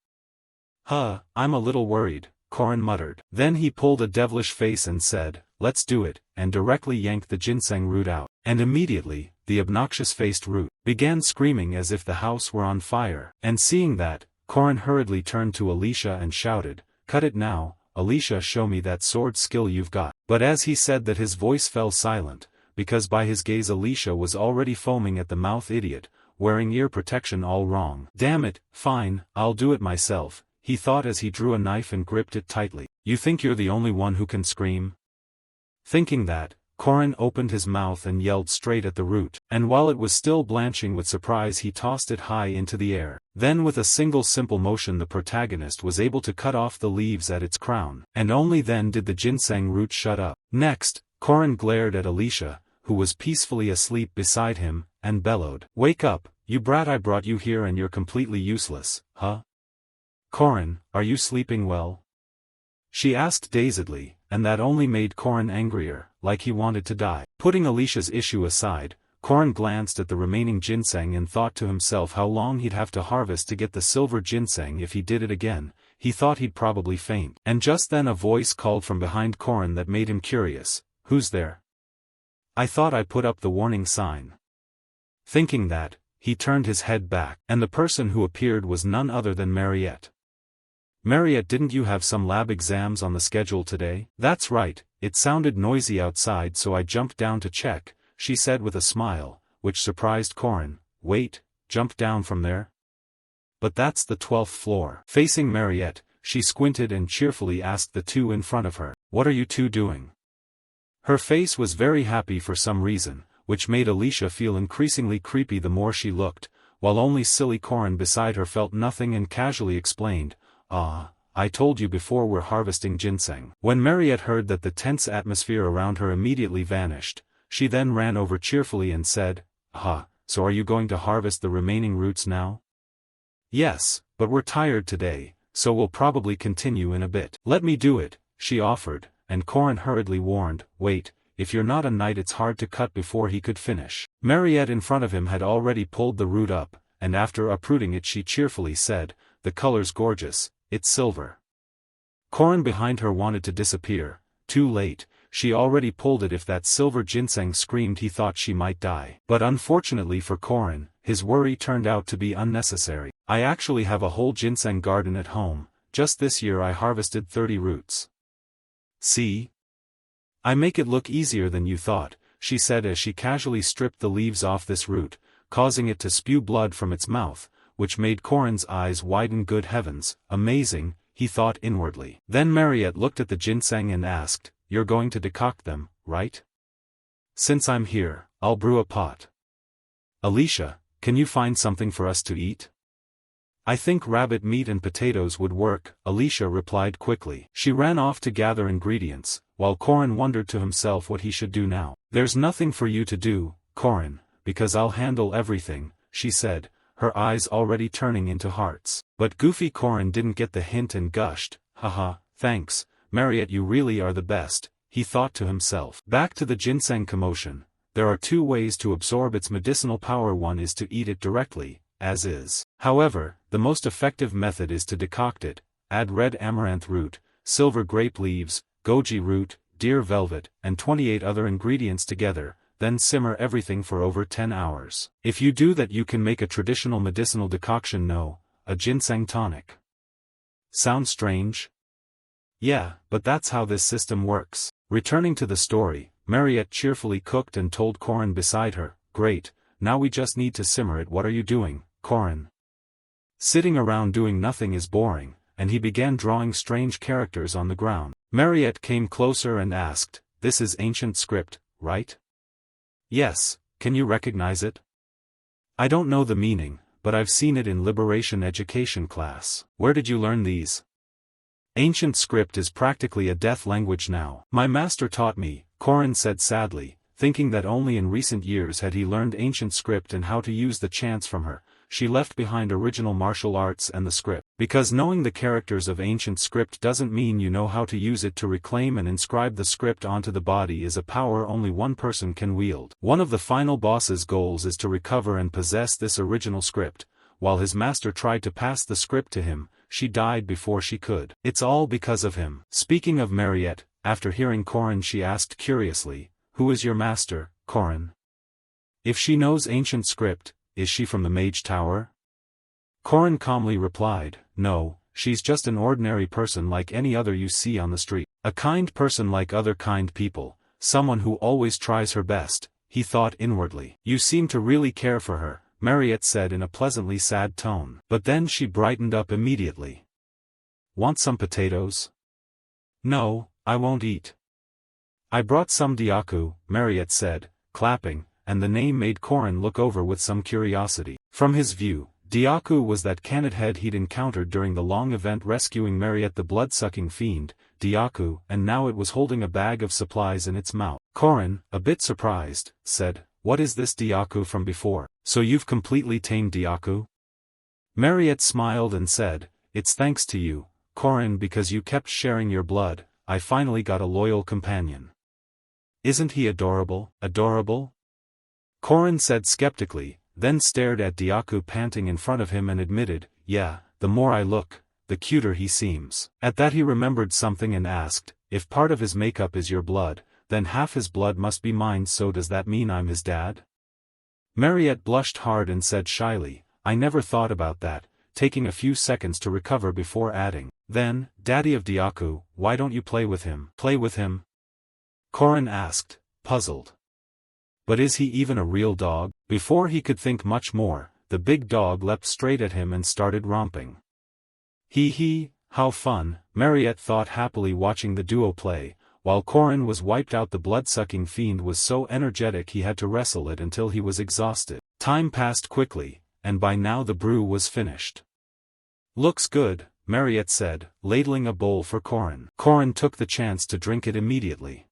I'm a little worried, Corin muttered. Then he pulled a devilish face and said, let's do it, and directly yanked the ginseng root out. And immediately, the obnoxious-faced root began screaming as if the house were on fire. And seeing that, Corin hurriedly turned to Alicia and shouted, cut it now, Alicia, show me that sword skill you've got. But as he said that his voice fell silent, because by his gaze Alicia was already foaming at the mouth. Idiot, wearing ear protection all wrong. Damn it, fine, I'll do it myself, he thought as he drew a knife and gripped it tightly. You think you're the only one who can scream? Thinking that, Corin opened his mouth and yelled straight at the root, and while it was still blanching with surprise he tossed it high into the air. Then with a single simple motion the protagonist was able to cut off the leaves at its crown, and only then did the ginseng root shut up. Next, Corin glared at Alicia, who was peacefully asleep beside him, and bellowed, wake up, you brat, I brought you here and you're completely useless, Corin, are you sleeping well? She asked dazedly, and that only made Corin angrier, like he wanted to die. Putting Alicia's issue aside, Korin glanced at the remaining ginseng and thought to himself how long he'd have to harvest to get the silver ginseng. If he did it again, he thought he'd probably faint. And just then a voice called from behind Korin that made him curious. "Who's there? I thought I put up the warning sign." Thinking that, he turned his head back, and the person who appeared was none other than Mariette. "Mariette, didn't you have some lab exams on the schedule today?" "That's right, it sounded noisy outside so I jumped down to check," she said with a smile, which surprised Korin. "Wait, jump down from there? But that's the 12th floor." Facing Mariette, she squinted and cheerfully asked the two in front of her, "What are you two doing?" Her face was very happy for some reason, which made Alicia feel increasingly creepy the more she looked, while only silly Korin beside her felt nothing and casually explained, I told you before, we're harvesting ginseng." When Mariette heard that, the tense atmosphere around her immediately vanished. She then ran over cheerfully and said, So are you going to harvest the remaining roots now?" "Yes, but we're tired today, so we'll probably continue in a bit." "Let me do it," she offered, and Korin hurriedly warned, "Wait, if you're not a knight it's hard to cut." Before he could finish, Mariette in front of him had already pulled the root up, and after uprooting it she cheerfully said, "The color's gorgeous, it's silver." Korin behind her wanted to disappear. Too late, she already pulled it. If that silver ginseng screamed he thought she might die. But unfortunately for Korin, his worry turned out to be unnecessary. "I actually have a whole ginseng garden at home. Just this year I harvested 30 roots. See? I make it look easier than you thought," she said as she casually stripped the leaves off this root, causing it to spew blood from its mouth, which made Korin's eyes widen. "Good heavens, amazing," he thought inwardly. Then Mariette looked at the ginseng and asked, "You're going to decoct them, right? Since I'm here, I'll brew a pot. Alicia, can you find something for us to eat?" "I think rabbit meat and potatoes would work," Alicia replied quickly. She ran off to gather ingredients, while Korin wondered to himself what he should do now. "There's nothing for you to do, Korin, because I'll handle everything," she said, her eyes already turning into hearts. But goofy Korin didn't get the hint and gushed, "Thanks, Mariette, you really are the best," he thought to himself. Back to the ginseng commotion. There are two ways to absorb its medicinal power. One is to eat it directly, as is. However, the most effective method is to decoct it. Add red amaranth root, silver grape leaves, goji root, deer velvet, and 28 other ingredients together, then simmer everything for over 10 hours. If you do that you can make a traditional medicinal decoction. No, a ginseng tonic. Sounds strange? Yeah, but that's how this system works. Returning to the story, Mariette cheerfully cooked and told Korin beside her, "Great, now we just need to simmer it." "What are you doing, Korin?" "Sitting around doing nothing is boring," and he began drawing strange characters on the ground. Mariette came closer and asked, "This is ancient script, right?" "Yes, can you recognize it?" "I don't know the meaning, but I've seen it in liberation education class." "Where did you learn these?" "Ancient script is practically a death language now. My master taught me," Korin said sadly, thinking that only in recent years had he learned ancient script and how to use the chants from her. She left behind original martial arts and the script. Because knowing the characters of ancient script doesn't mean you know how to use it to reclaim and inscribe the script onto the body is a power only one person can wield. One of the final boss's goals is to recover and possess this original script. While his master tried to pass the script to him, she died before she could. It's all because of him. Speaking of Mariette, after hearing Korin she asked curiously, "Who is your master, Korin? If she knows ancient script, is she from the Mage Tower?" Korin calmly replied, "No, she's just an ordinary person like any other you see on the street. A kind person like other kind people, someone who always tries her best," he thought inwardly. "You seem to really care for her," Mariette said in a pleasantly sad tone. But then she brightened up immediately. "Want some potatoes?" "No, I won't eat." "I brought some diaku," Mariette said, clapping, and the name made Korin look over with some curiosity. From his view, diaku was that canid head he'd encountered during the long event rescuing Mariette the blood-sucking fiend, diaku, and now it was holding a bag of supplies in its mouth. Korin, a bit surprised, said, "What is this diaku from before? So you've completely tamed diaku?" Mariette smiled and said, "It's thanks to you, Korin, because you kept sharing your blood, I finally got a loyal companion. Isn't he adorable, adorable?" Korin said skeptically, then stared at Dyaku panting in front of him and admitted, yeah, the more I look, the cuter he seems. At that he remembered something and asked, if part of his makeup is your blood, then half his blood must be mine, so does that mean I'm his dad? Mariette blushed hard and said shyly, I never thought about that, taking a few seconds to recover before adding, then, Daddy of Dyaku, why don't you play with him? Play with him? Korin asked, puzzled. But is he even a real dog? Before he could think much more, the big dog leapt straight at him and started romping. Hee, how fun, Mariette thought happily watching the duo play, while Korin was wiped out. The blood-sucking fiend was so energetic he had to wrestle it until he was exhausted. Time passed quickly, and by now the brew was finished. Looks good, Mariette said, ladling a bowl for Korin. Korin took the chance to drink it immediately.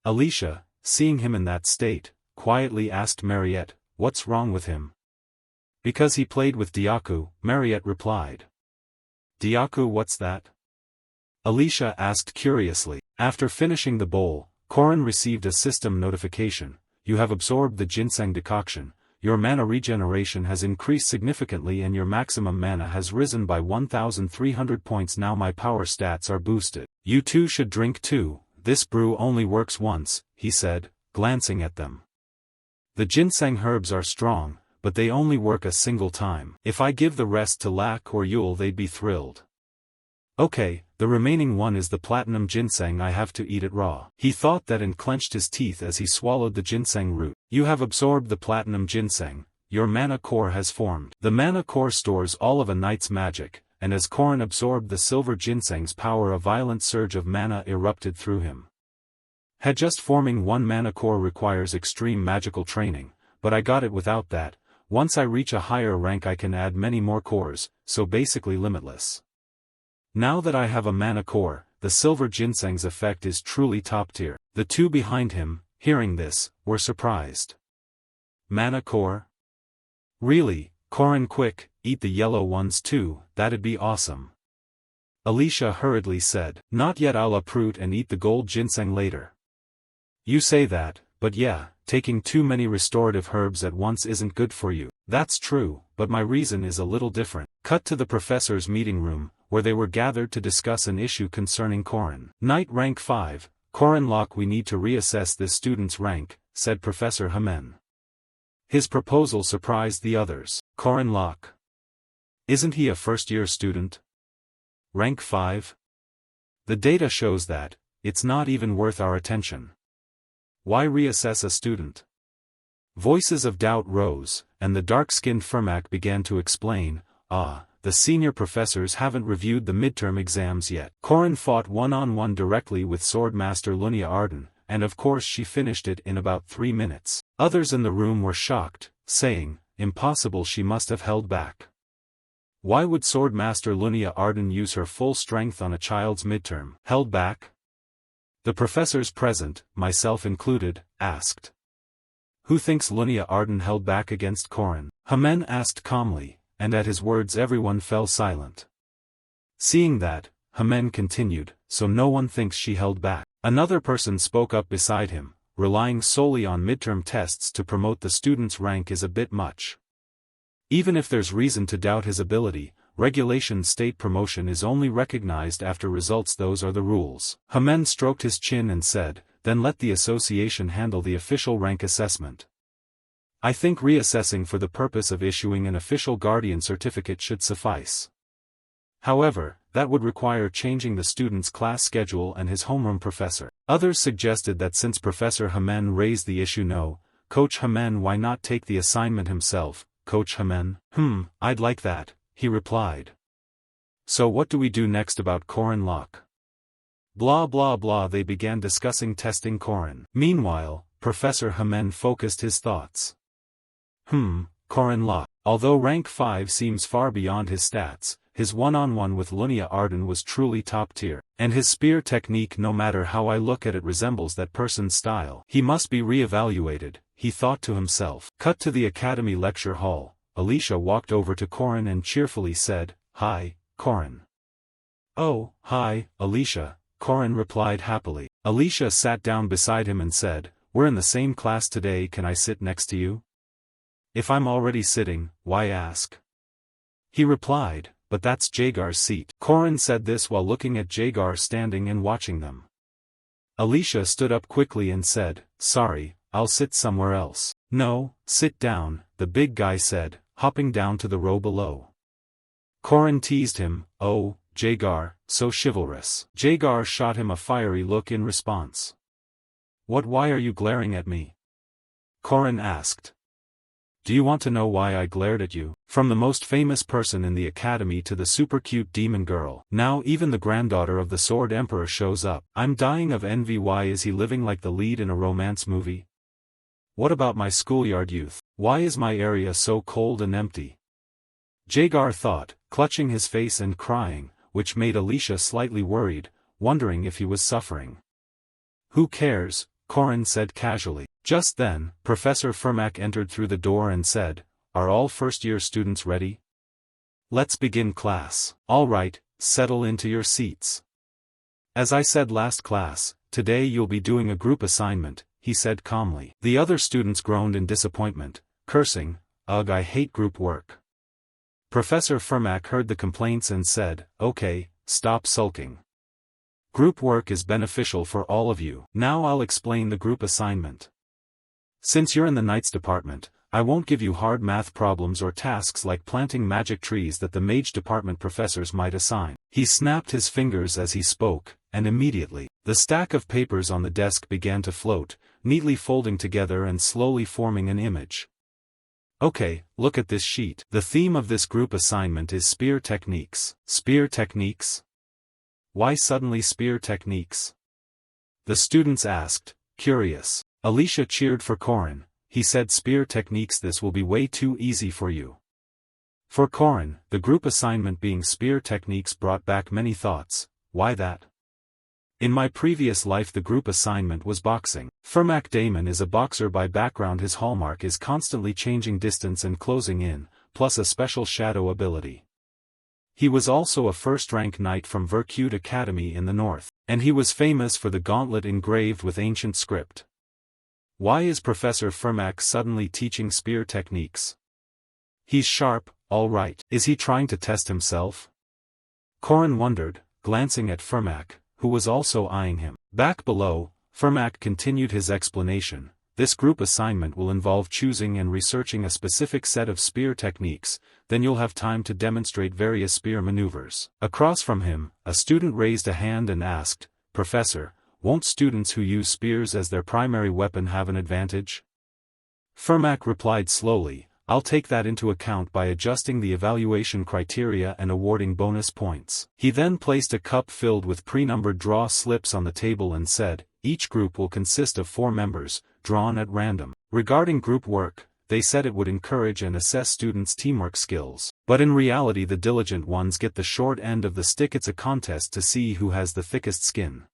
Alicia, seeing him in that state, quietly asked Mariette, what's wrong with him? Because he played with Dyaku, Mariette replied. Dyaku, what's that? Alicia asked curiously. After finishing the bowl, Korin received a system notification, you have absorbed the ginseng decoction, your mana regeneration has increased significantly and your maximum mana has risen by 1,300 points. Now my power stats are boosted. You two should drink too, this brew only works once, he said, glancing at them. The ginseng herbs are strong, but they only work a single time. If I give the rest to Lak or Yule they'd be thrilled. Okay, the remaining one is the platinum ginseng, I have to eat it raw. He thought that and clenched his teeth as he swallowed the ginseng root. You have absorbed the platinum ginseng, your mana core has formed. The mana core stores all of a knight's magic, and as Korin absorbed the silver ginseng's power a violent surge of mana erupted through him. Had just forming one mana core requires extreme magical training, but I got it without that. Once I reach a higher rank I can add many more cores, so basically limitless. Now that I have a mana core, the silver ginseng's effect is truly top tier. The two behind him, hearing this, were surprised. Mana core? Really, Korin, quick, eat the yellow ones too, that'd be awesome. Alicia hurriedly said, not yet, I'll uproot and eat the gold ginseng later. You say that, but yeah, taking too many restorative herbs at once isn't good for you. That's true, but my reason is a little different. Cut to the professor's meeting room, where they were gathered to discuss an issue concerning Korin. Knight rank 5, Korin Locke, we need to reassess this student's rank, said Professor Hamen. His proposal surprised the others. Korin Locke. Isn't he a first-year student? Rank 5? The data shows that, it's not even worth our attention. Why reassess a student? Voices of doubt rose, and the dark-skinned Fermac began to explain, the senior professors haven't reviewed the midterm exams yet. Korin fought one-on-one directly with Swordmaster Lunia Arden, and of course she finished it in about 3 minutes. Others in the room were shocked, saying, impossible, she must have held back. Why would Swordmaster Lunia Arden use her full strength on a child's midterm? Held back? The professors present, myself included, asked. Who thinks Lunia Arden held back against Korin? Hamen asked calmly, and at his words everyone fell silent. Seeing that, Hamen continued, so no one thinks she held back. Another person spoke up beside him, relying solely on midterm tests to promote the student's rank is a bit much. Even if there's reason to doubt his ability, regulation state promotion is only recognized after results, those are the rules. Hamen stroked his chin and said, then let the association handle the official rank assessment. I think reassessing for the purpose of issuing an official guardian certificate should suffice. However, that would require changing the student's class schedule and his homeroom professor. Others suggested that since Professor Hamen raised the issue, Coach Hamen, why not take the assignment himself? Coach Hamen, I'd like that, he replied. So what do we do next about Korin Locke? Blah blah blah, they began discussing testing Korin. Meanwhile, Professor Hamen focused his thoughts. Korin Locke. Although rank 5 seems far beyond his stats, his one-on-one with Lunia Arden was truly top tier, and his spear technique, no matter how I look at it, resembles that person's style. He must be re-evaluated, he thought to himself. Cut to the Academy lecture hall. Alicia walked over to Korin and cheerfully said, Hi, Korin. Oh, hi, Alicia, Korin replied happily. Alicia sat down beside him and said, we're in the same class today, can I sit next to you? If I'm already sitting, why ask? He replied, but that's Jagar's seat. Korin said this while looking at Jagar standing and watching them. Alicia stood up quickly and said, sorry, I'll sit somewhere else. No, sit down, the big guy said, hopping down to the row below. Korin teased him, oh, Jagar, so chivalrous. Jagar shot him a fiery look in response. Why are you glaring at me? Korin asked. Do you want to know why I glared at you? From the most famous person in the academy to the super cute demon girl. Now even the granddaughter of the Sword Emperor shows up. I'm dying of envy. Why is he living like the lead in a romance movie? What about my schoolyard youth? Why is my area so cold and empty? Jagar thought, clutching his face and crying, which made Alicia slightly worried, wondering if he was suffering. Who cares? Korin said casually. Just then, Professor Fermack entered through the door and said, are all first-year students ready? Let's begin class. All right, settle into your seats. As I said last class, today you'll be doing a group assignment, he said calmly. The other students groaned in disappointment, cursing, ugh, I hate group work. Professor Fermack heard the complaints and said, okay, stop sulking. Group work is beneficial for all of you. Now I'll explain the group assignment. Since you're in the Knights department, I won't give you hard math problems or tasks like planting magic trees that the Mage department professors might assign. He snapped his fingers as he spoke, and immediately, the stack of papers on the desk began to float, neatly folding together and slowly forming an image. Okay, look at this sheet. The theme of this group assignment is spear techniques. Spear techniques? Why suddenly spear techniques? The students asked, curious. Alicia cheered for Korin. He said spear techniques, this will be way too easy for you. For Korin, the group assignment being spear techniques brought back many thoughts. Why that? In my previous life the group assignment was boxing. Fermack Damon is a boxer by background. His hallmark is constantly changing distance and closing in, plus a special shadow ability. He was also a first-rank knight from Virtute Academy in the north, and he was famous for the gauntlet engraved with ancient script. Why is Professor Fermack suddenly teaching spear techniques? He's sharp, all right. Is he trying to test himself? Korin wondered, glancing at Fermack, who was also eyeing him. Back below, Fermack continued his explanation. This group assignment will involve choosing and researching a specific set of spear techniques, then you'll have time to demonstrate various spear maneuvers. Across from him, a student raised a hand and asked, Professor, won't students who use spears as their primary weapon have an advantage? Fermack replied slowly, I'll take that into account by adjusting the evaluation criteria and awarding bonus points. He then placed a cup filled with pre-numbered draw slips on the table and said, each group will consist of 4 members, drawn at random. Regarding group work, they said it would encourage and assess students' teamwork skills. But in reality the diligent ones get the short end of the stick. It's a contest to see who has the thickest skin.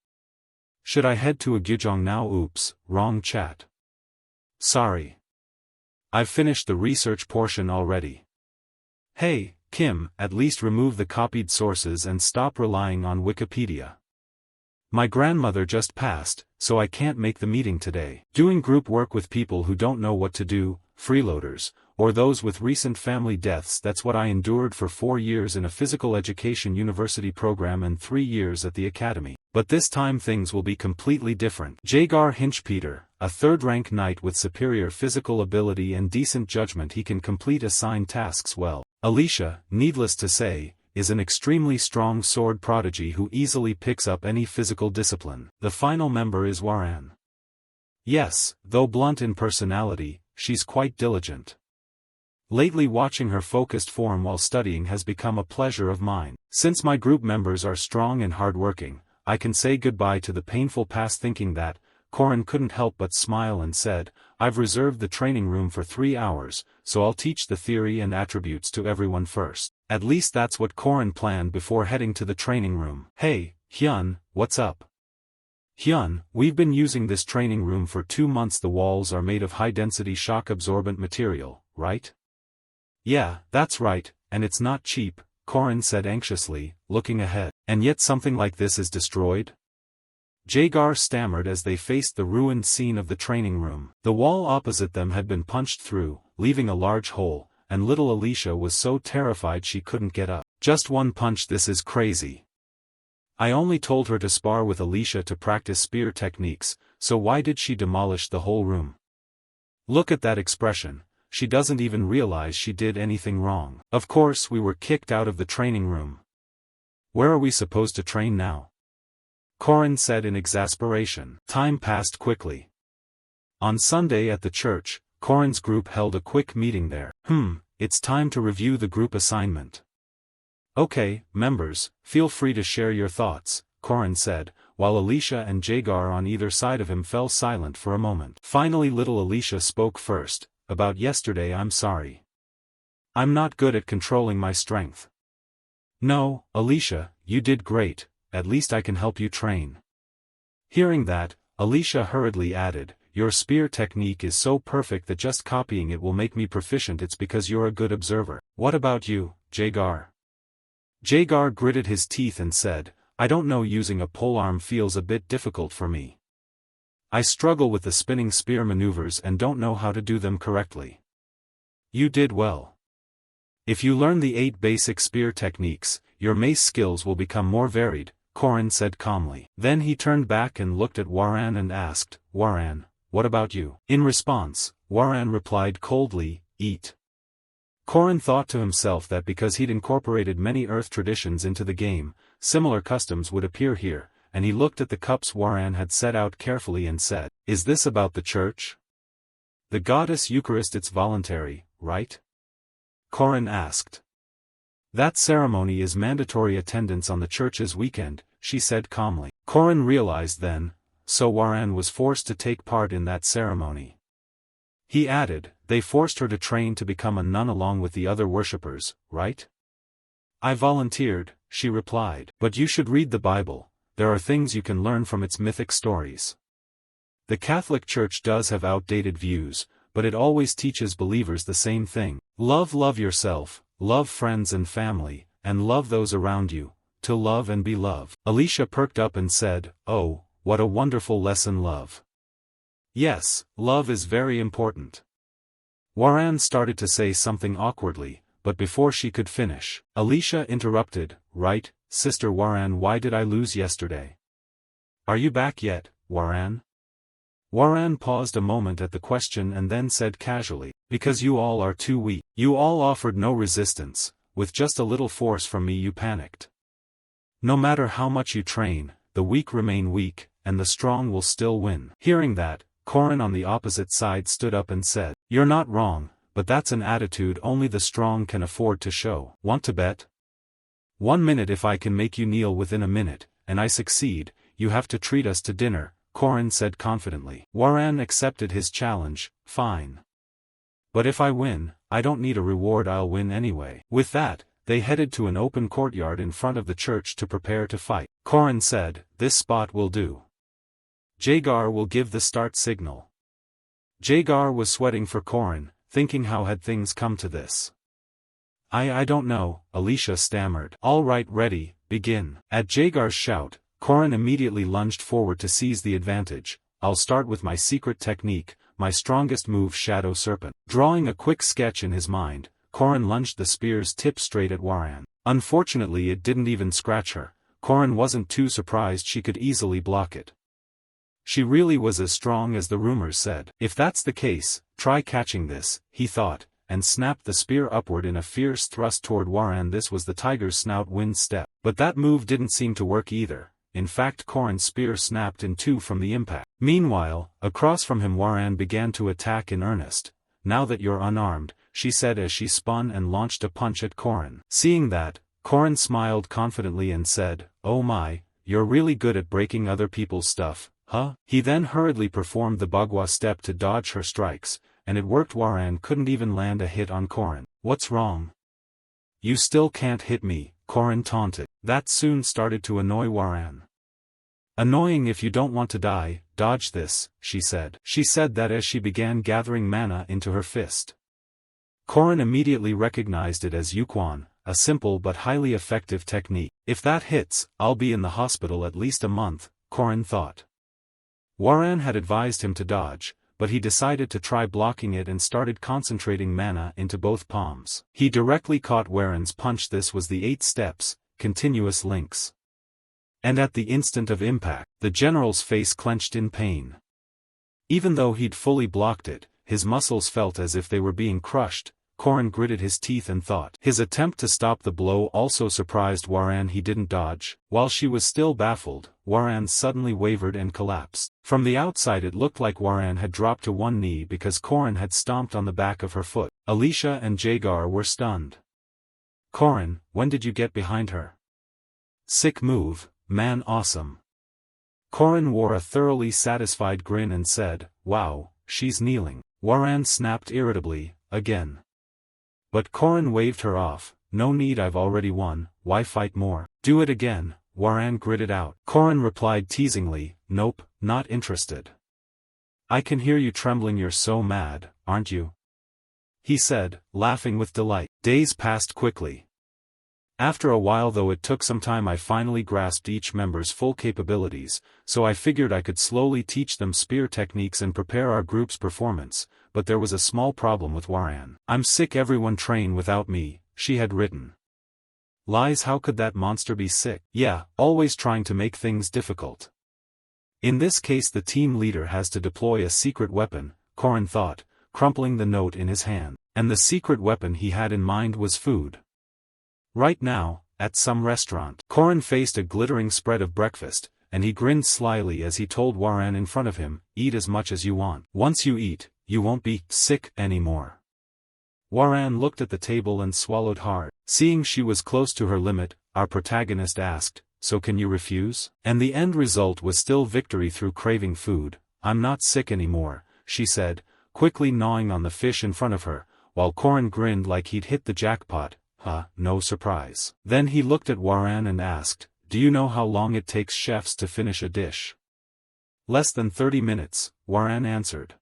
Should I head to a Gyujong now? Oops, wrong chat. Sorry. I've finished the research portion already. Hey, Kim, at least remove the copied sources and stop relying on Wikipedia. My grandmother just passed, so I can't make the meeting today. Doing group work with people who don't know what to do, freeloaders, or those with recent family deaths, that's what I endured for 4 years in a physical education university program and 3 years at the academy. But this time things will be completely different. Jagar Hinchpeter, a third-rank knight with superior physical ability and decent judgment, he can complete assigned tasks well. Alicia, needless to say, is an extremely strong sword prodigy who easily picks up any physical discipline. The final member is Waran. Yes, though blunt in personality, she's quite diligent. Lately watching her focused form while studying has become a pleasure of mine. Since my group members are strong and hardworking, I can say goodbye to the painful past. Thinking that, Korin couldn't help but smile and said, I've reserved the training room for 3 hours, so I'll teach the theory and attributes to everyone first. At least that's what Korin planned before heading to the training room. Hey, Hyun, what's up? Hyun, we've been using this training room for 2 months. The walls are made of high-density shock-absorbent material, right? Yeah, that's right, and it's not cheap, Korin said anxiously, looking ahead. And yet something like this is destroyed? Jagar stammered as they faced the ruined scene of the training room. The wall opposite them had been punched through, leaving a large hole, and little Alicia was so terrified she couldn't get up. Just one punch, this is crazy. I only told her to spar with Alicia to practice spear techniques, so why did she demolish the whole room? Look at that expression, she doesn't even realize she did anything wrong. Of course we were kicked out of the training room. Where are we supposed to train now? Corin said in exasperation. Time passed quickly. On Sunday at the church, Corin's group held a quick meeting there. It's time to review the group assignment. Okay, members, feel free to share your thoughts, Corin said, while Alicia and Jagar on either side of him fell silent for a moment. Finally little Alicia spoke first. About yesterday, I'm sorry. I'm not good at controlling my strength. No, Alicia, you did great, at least I can help you train. Hearing that, Alicia hurriedly added, your spear technique is so perfect that just copying it will make me proficient. It's because you're a good observer. What about you, Jagar? Jagar gritted his teeth and said, I don't know, using a polearm feels a bit difficult for me. I struggle with the spinning spear maneuvers and don't know how to do them correctly. You did well. If you learn the 8 basic spear techniques, your mace skills will become more varied, Corin said calmly. Then he turned back and looked at Waran and asked, Waran, what about you? In response, Waran replied coldly, eat. Corin thought to himself that because he'd incorporated many Earth traditions into the game, similar customs would appear here, and he looked at the cups Waran had set out carefully and said, is this about the church? The goddess Eucharist, it's voluntary, right? Corin asked. That ceremony is mandatory attendance on the church's weekend, she said calmly. Corin realized then, so Waran was forced to take part in that ceremony. He added, they forced her to train to become a nun along with the other worshippers, right? I volunteered, she replied. But you should read the Bible, there are things you can learn from its mythic stories. The Catholic Church does have outdated views, but it always teaches believers the same thing. Love yourself, love friends and family, and love those around you, to love and be loved. Alicia perked up and said, oh, what a wonderful lesson, love. Yes, love is very important. Waran started to say something awkwardly, but before she could finish, Alicia interrupted, right, Sister Waran, why did I lose yesterday? Are you back yet, Waran? Waran paused a moment at the question and then said casually, because you all are too weak. You all offered no resistance, with just a little force from me you panicked. No matter how much you train, the weak remain weak, and the strong will still win. Hearing that, Corin on the opposite side stood up and said, you're not wrong, but that's an attitude only the strong can afford to show. Want to bet? 1 minute. If I can make you kneel within a minute, and I succeed, you have to treat us to dinner, Corin said confidently. Waran accepted his challenge, fine. But if I win, I don't need a reward, I'll win anyway. With that, they headed to an open courtyard in front of the church to prepare to fight. Corin said, this spot will do. Jagar will give the start signal. Jagar was sweating for Corin, thinking how had things come to this. I don't know, Alicia stammered. All right, ready, begin. At Jagar's shout, Corin immediately lunged forward to seize the advantage. I'll start with my secret technique, my strongest move, Shadow Serpent. Drawing a quick sketch in his mind, Corin lunged the spear's tip straight at Waran. Unfortunately it didn't even scratch her. Corin wasn't too surprised, she could easily block it. She really was as strong as the rumors said. If that's the case, try catching this, he thought, and snapped the spear upward in a fierce thrust toward Waran. This was the tiger's snout wind step. But that move didn't seem to work either. In fact, Corin's spear snapped in two from the impact. Meanwhile, across from him Waran began to attack in earnest. Now that you're unarmed, she said as she spun and launched a punch at Corin. Seeing that, Corin smiled confidently and said, oh my, you're really good at breaking other people's stuff, huh? He then hurriedly performed the Bagua step to dodge her strikes, and it worked. Waran couldn't even land a hit on Corin. What's wrong? You still can't hit me, Corin taunted. That soon started to annoy Waran. Annoying if you don't want to die, dodge this, she said. She said that as she began gathering mana into her fist. Corin immediately recognized it as Yuquan, a simple but highly effective technique. If that hits, I'll be in the hospital at least a month, Corin thought. Waran had advised him to dodge, but he decided to try blocking it and started concentrating mana into both palms. He directly caught Waran's punch. This was the 8 steps, continuous links. And at the instant of impact, the general's face clenched in pain. Even though he'd fully blocked it, his muscles felt as if they were being crushed. Corin gritted his teeth and thought. His attempt to stop the blow also surprised Waran. He didn't dodge. While she was still baffled, Waran suddenly wavered and collapsed. From the outside it looked like Waran had dropped to one knee because Corin had stomped on the back of her foot. Alicia and Jagar were stunned. Corin, when did you get behind her? Sick move, man, awesome. Corin wore a thoroughly satisfied grin and said, wow, she's kneeling. Waran snapped irritably, again. But Corin waved her off. No need, I've already won, why fight more? Do it again, Waran gritted out. Corin replied teasingly, nope, not interested. I can hear you trembling, you're so mad, aren't you? He said, laughing with delight. Days passed quickly. After a while, though it took some time, I finally grasped each member's full capabilities, so I figured I could slowly teach them spear techniques and prepare our group's performance, but there was a small problem with Waran. I'm sick, everyone train without me, she had written. Lies, how could that monster be sick? Yeah, always trying to make things difficult. In this case the team leader has to deploy a secret weapon, Corin thought, crumpling the note in his hand. And the secret weapon he had in mind was food. Right now, at some restaurant, Corin faced a glittering spread of breakfast, and he grinned slyly as he told Waran in front of him, eat as much as you want. Once you eat, you won't be sick anymore. Waran looked at the table and swallowed hard. Seeing she was close to her limit, our protagonist asked, so can you refuse? And the end result was still victory through craving food. I'm not sick anymore, she said, quickly gnawing on the fish in front of her, while Corin grinned like he'd hit the jackpot. No surprise. Then he looked at Waran and asked, do you know how long it takes chefs to finish a dish? Less than 30 minutes, Waran answered.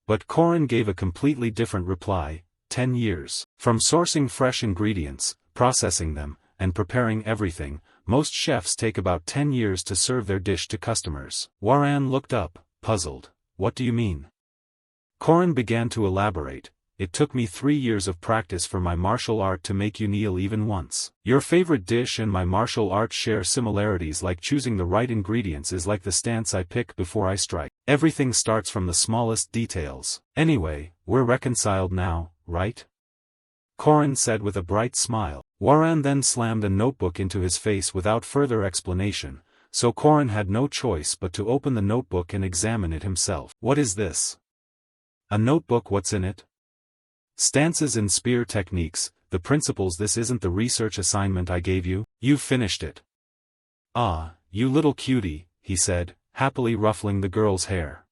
But Corin gave a completely different reply, 10 years. From sourcing fresh ingredients, processing them, and preparing everything, most chefs take about 10 years to serve their dish to customers. Waran looked up, puzzled. What do you mean? Corin began to elaborate. It took me 3 years of practice for my martial art to make you kneel even once. Your favorite dish and my martial art share similarities, like choosing the right ingredients is like the stance I pick before I strike. Everything starts from the smallest details. Anyway, we're reconciled now, right? Corin said with a bright smile. Waran then slammed a notebook into his face without further explanation, so Corin had no choice but to open the notebook and examine it himself. What is this? A notebook, what's in it? Stances in spear techniques, the principles. This isn't the research assignment I gave you. You've finished it. Ah, you little cutie, he said, happily ruffling the girl's hair.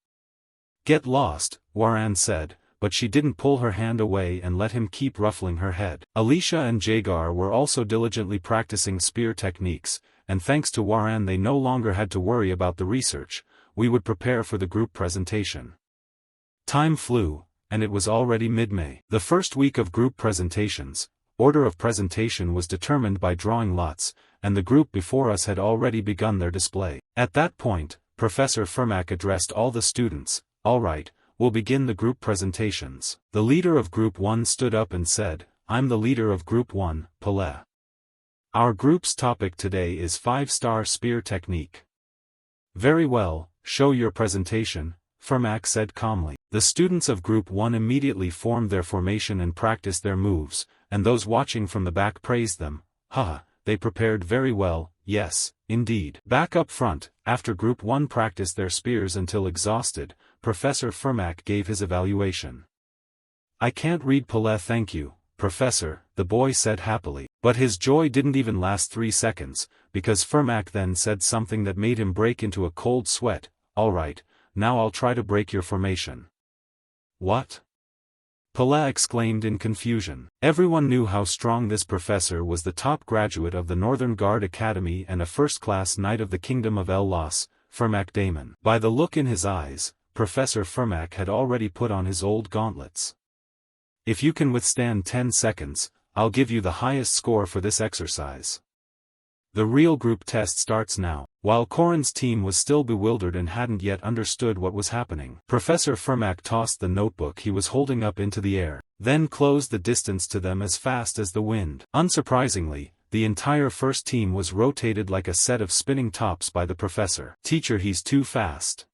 Get lost, Waran said, but she didn't pull her hand away and let him keep ruffling her head. Alicia and Jagar were also diligently practicing spear techniques, and thanks to Waran they no longer had to worry about the research. We would prepare for the group presentation. Time flew, and it was already mid-May. The first week of group presentations, order of presentation was determined by drawing lots, and the group before us had already begun their display. At that point, Professor Fermack addressed all the students. All right, we'll begin the group presentations. The leader of Group 1 stood up and said, I'm the leader of Group 1, Pelé. Our group's topic today is 5-star spear technique. Very well, show your presentation, Fermack said calmly. The students of Group 1 immediately formed their formation and practiced their moves, and those watching from the back praised them. They prepared very well, yes, indeed. Back up front, after Group 1 practiced their spears until exhausted, Professor Fermack gave his evaluation. I can't read Pelé, thank you, Professor, the boy said happily. But his joy didn't even last 3 seconds, because Fermack then said something that made him break into a cold sweat. All right, now I'll try to break your formation. What? Pelé exclaimed in confusion. Everyone knew how strong this professor was, the top graduate of the Northern Guard Academy and a first-class knight of the Kingdom of El-Las, Fermack Damon. By the look in his eyes, Professor Fermack had already put on his old gauntlets. If you can withstand 10 seconds, I'll give you the highest score for this exercise. The real group test starts now. While Corin's team was still bewildered and hadn't yet understood what was happening, Professor Fermac tossed the notebook he was holding up into the air, then closed the distance to them as fast as the wind. Unsurprisingly, the entire first team was rotated like a set of spinning tops by the professor. "Teacher, he's too fast,"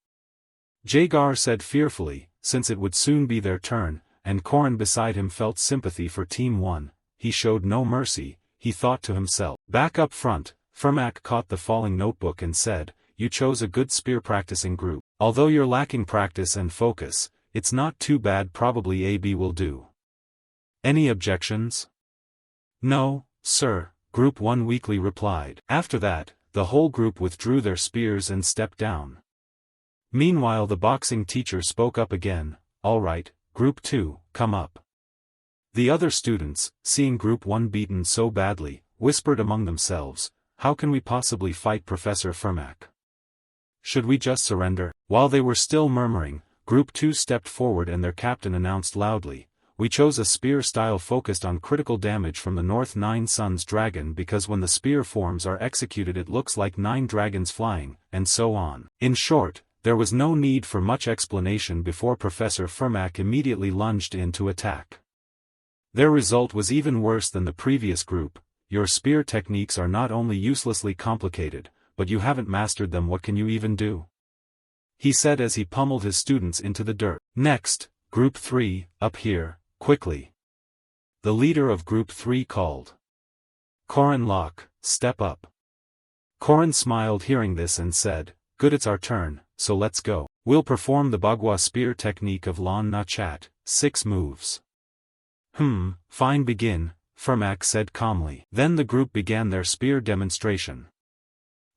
Jagar said fearfully, since it would soon be their turn, and Corin beside him felt sympathy for Team 1. He showed no mercy, he thought to himself. Back up front, Fermac caught the falling notebook and said, "You chose a good spear practicing group. Although you're lacking practice and focus, it's not too bad, probably AB will do." "Any objections?" "No, sir," Group 1 weakly replied. After that, the whole group withdrew their spears and stepped down. Meanwhile the boxing teacher spoke up again. "All right, Group 2, come up." The other students, seeing Group 1 beaten so badly, whispered among themselves, "How can we possibly fight Professor Fermac? Should we just surrender?" While they were still murmuring, Group 2 stepped forward and their captain announced loudly, "We chose a spear style focused on critical damage from the North 9 Suns dragon because when the spear forms are executed it looks like 9 dragons flying," and so on. In short, there was no need for much explanation before Professor Fermac immediately lunged in to attack. Their result was even worse than the previous group. "Your spear techniques are not only uselessly complicated, but you haven't mastered them. What can you even do?" he said as he pummeled his students into the dirt. "Next, Group 3, up here, quickly." The leader of Group 3 called. "Corin Locke, step up." Corin smiled hearing this and said, "Good, it's our turn, so let's go. We'll perform the Bagua spear technique of Lon Na Chat, 6 moves." Fine, begin," Fermac said calmly. Then the group began their spear demonstration.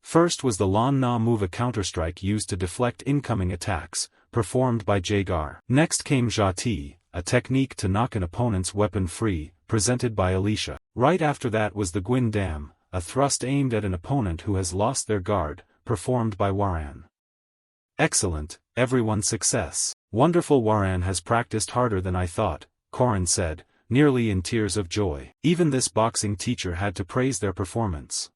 First was the Lon Na move, a counterstrike used to deflect incoming attacks, performed by Jagar. Next came Jati, a technique to knock an opponent's weapon free, presented by Alicia. Right after that was the Gwyn Dam, a thrust aimed at an opponent who has lost their guard, performed by Waran. "Excellent, everyone, success." "Wonderful, Waran has practiced harder than I thought," Corin said, nearly in tears of joy. Even this boxing teacher had to praise their performance.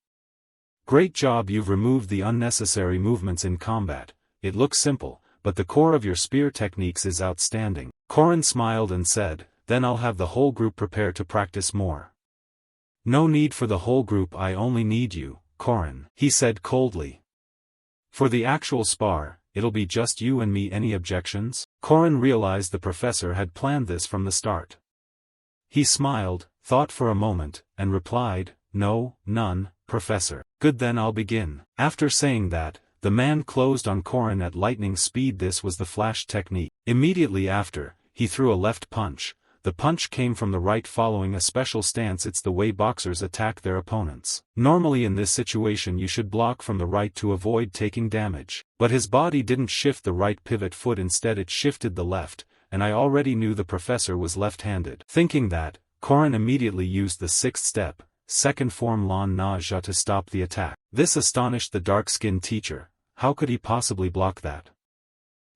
"Great job, you've removed the unnecessary movements in combat. It looks simple, but the core of your spear techniques is outstanding." Corin smiled and said, "Then I'll have the whole group prepare to practice more." "No need for the whole group, I only need you, Corin," he said coldly. "For the actual spar, it'll be just you and me. Any objections?" Corin realized the professor had planned this from the start. He smiled, thought for a moment, and replied, "No, none, Professor." "Good, then I'll begin." After saying that, the man closed on Corin at lightning speed. This was the flash technique. Immediately after, he threw a left punch. The punch came from the right following a special stance. It's the way boxers attack their opponents. Normally in this situation you should block from the right to avoid taking damage. But his body didn't shift the right pivot foot, instead it shifted the left, and I already knew the professor was left-handed. Thinking that, Corin immediately used the 6th step, second form Lon Na Ja to stop the attack. This astonished the dark-skinned teacher. How could he possibly block that?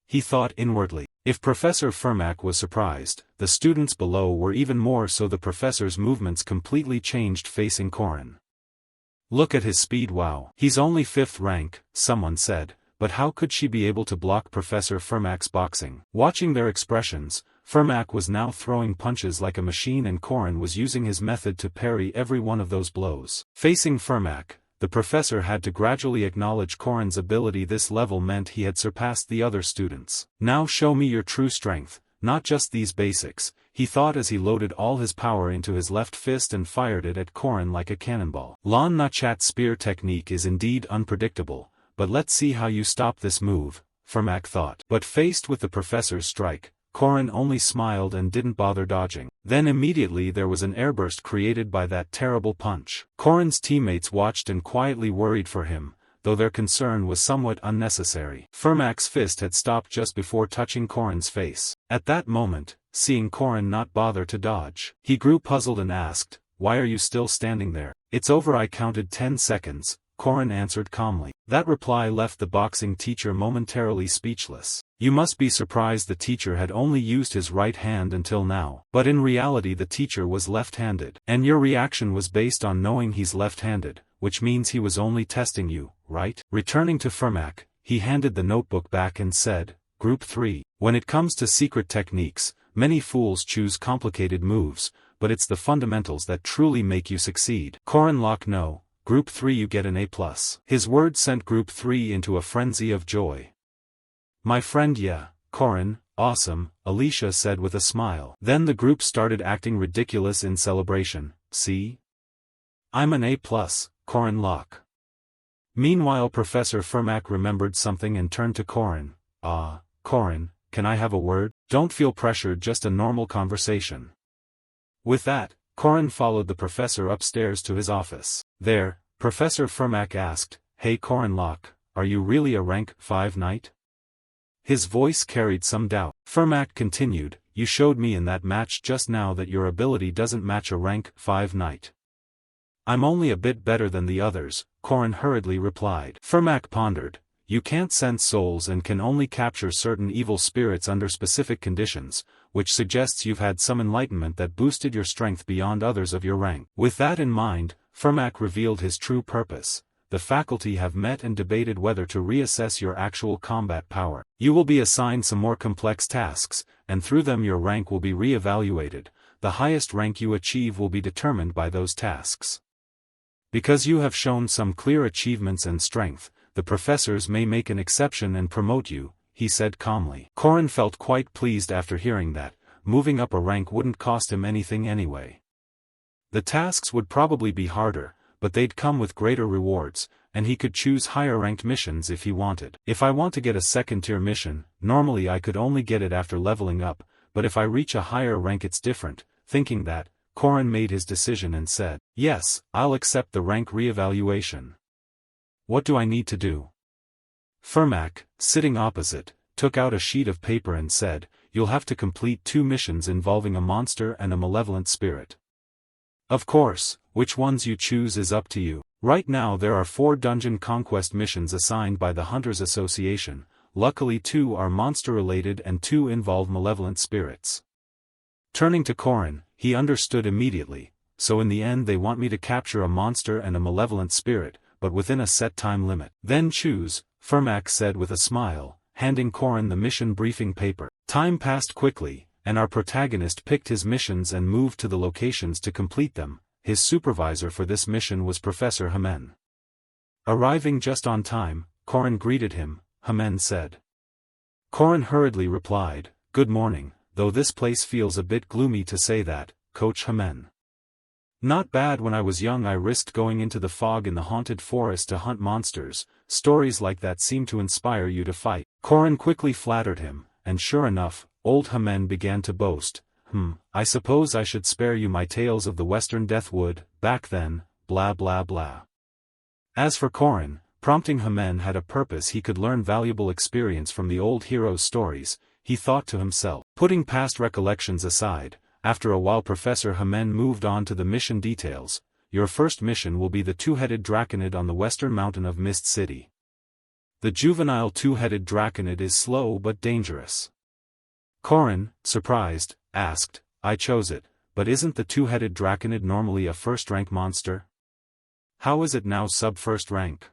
He thought inwardly. If Professor Fermac was surprised, the students below were even more so. The professor's movements completely changed facing Corin. "Look at his speed, wow. He's only 5th rank, someone said, but how could she be able to block Professor Fermac's boxing?" Watching their expressions, Fermac was now throwing punches like a machine and Corin was using his method to parry every one of those blows. Facing Fermac, the professor had to gradually acknowledge Corin's ability. This level meant he had surpassed the other students. "Now show me your true strength, not just these basics," he thought as he loaded all his power into his left fist and fired it at Corin like a cannonball. Lon Na Chat spear technique is indeed unpredictable, but let's see how you stop this move, Fermac thought. But faced with the professor's strike, Corin only smiled and didn't bother dodging. Then immediately there was an airburst created by that terrible punch. Corin's teammates watched and quietly worried for him, though their concern was somewhat unnecessary. Fermac's fist had stopped just before touching Corin's face. At that moment, seeing Corin not bother to dodge, he grew puzzled and asked, "Why are you still standing there?" "It's over, I counted 10 seconds, Corin answered calmly. That reply left the boxing teacher momentarily speechless. You must be surprised the teacher had only used his right hand until now. But in reality the teacher was left-handed. And your reaction was based on knowing he's left-handed, which means he was only testing you, right? Returning to Fermac, he handed the notebook back and said, Group 3. When it comes to secret techniques, many fools choose complicated moves, but it's the fundamentals that truly make you succeed. Corin Locke no, Group 3 you get an A+. His words sent Group 3 into a frenzy of joy. My friend yeah, Corin, awesome, Alicia said with a smile. Then the group started acting ridiculous in celebration. See? I'm an A+, Corin Locke. Meanwhile Professor Fermac remembered something and turned to Corin. Corin, can I have a word? Don't feel pressured, just a normal conversation. With that, Corin followed the professor upstairs to his office. There, Professor Fermac asked, Hey Corin Locke, are you really a rank 5 knight? His voice carried some doubt. Fermac continued, You showed me in that match just now that your ability doesn't match a rank 5 knight. I'm only a bit better than the others, Corin hurriedly replied. Fermac pondered, You can't sense souls and can only capture certain evil spirits under specific conditions, which suggests you've had some enlightenment that boosted your strength beyond others of your rank. With that in mind, Fermac revealed his true purpose. The faculty have met and debated whether to reassess your actual combat power. You will be assigned some more complex tasks, and through them your rank will be re-evaluated. The highest rank you achieve will be determined by those tasks. Because you have shown some clear achievements and strength, the professors may make an exception and promote you, he said calmly. Corin felt quite pleased after hearing that. Moving up a rank wouldn't cost him anything anyway. The tasks would probably be harder, but they'd come with greater rewards, and he could choose higher-ranked missions if he wanted. If I want to get a second-tier mission, normally I could only get it after leveling up, but if I reach a higher rank it's different. Thinking that, Corin made his decision and said, Yes, I'll accept the rank re-evaluation. What do I need to do? Fermac, sitting opposite, took out a sheet of paper and said, You'll have to complete 2 missions involving a monster and a malevolent spirit. Of course, which ones you choose is up to you. Right now there are 4 dungeon conquest missions assigned by the Hunters Association. Luckily 2 are monster-related and 2 involve malevolent spirits. Turning to Corin, he understood immediately, so in the end they want me to capture a monster and a malevolent spirit, but within a set time limit. Then choose, Fermac said with a smile, handing Corin the mission briefing paper. Time passed quickly, and our protagonist picked his missions and moved to the locations to complete them. His supervisor for this mission was Professor Hamen. Arriving just on time, Corin greeted him, Hamen said. Corin hurriedly replied, Good morning, though this place feels a bit gloomy to say that, Coach Hamen. Not bad. When I was young I risked going into the fog in the haunted forest to hunt monsters. Stories like that seem to inspire you to fight. Corin quickly flattered him, and sure enough, old Hamen began to boast. I suppose I should spare you my tales of the Western Deathwood, back then, blah blah blah. As for Corin, prompting Hamen had a purpose. He could learn valuable experience from the old hero's stories, he thought to himself. Putting past recollections aside, after a while Professor Hamen moved on to the mission details. Your first mission will be the 2-headed draconid on the western mountain of Mist City. The juvenile 2-headed draconid is slow but dangerous. Corin, surprised, asked, I chose it, but isn't the 2-headed draconid normally a first-rank monster? How is it now sub-first rank?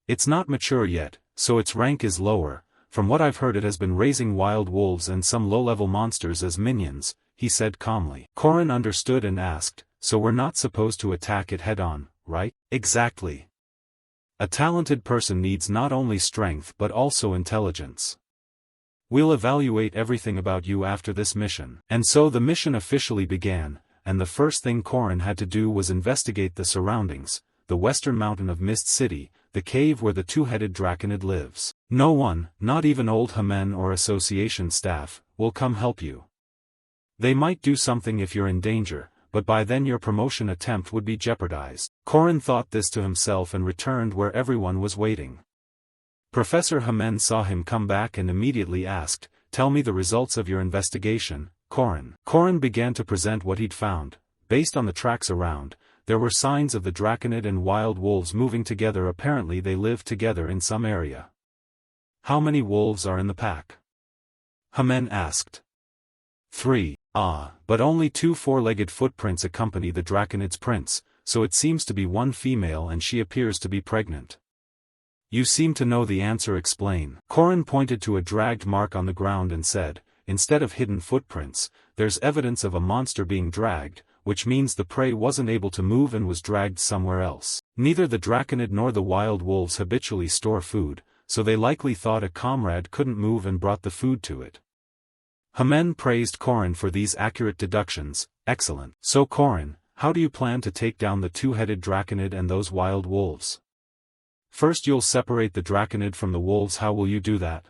It's not mature yet, so its rank is lower. From what I've heard it has been raising wild wolves and some low-level monsters as minions, he said calmly. Corin understood and asked, So we're not supposed to attack it head-on, right? Exactly. A talented person needs not only strength but also intelligence. We'll evaluate everything about you after this mission. And so the mission officially began, and the first thing Corin had to do was investigate the surroundings, the western mountain of Mist City, the cave where the 2-headed draconid lives. No one, not even old Hamen or association staff, will come help you. They might do something if you're in danger, but by then your promotion attempt would be jeopardized. Corin thought this to himself and returned where everyone was waiting. Professor Hamen saw him come back and immediately asked, Tell me the results of your investigation, Corin. Corin began to present what he'd found. Based on the tracks around, there were signs of the draconid and wild wolves moving together. Apparently they live together in some area. How many wolves are in the pack? Hamen asked. 3. But only 2 4-legged footprints accompany the draconid's prints, so it seems to be one female and she appears to be pregnant. You seem to know the answer, explain. Korin pointed to a dragged mark on the ground and said, instead of hidden footprints, there's evidence of a monster being dragged, which means the prey wasn't able to move and was dragged somewhere else. Neither the draconid nor the wild wolves habitually store food, so they likely thought a comrade couldn't move and brought the food to it. Hamen praised Korin for these accurate deductions. Excellent. So Korin, how do you plan to take down the two-headed draconid and those wild wolves? First you'll separate the draconid from the wolves. How will you do that?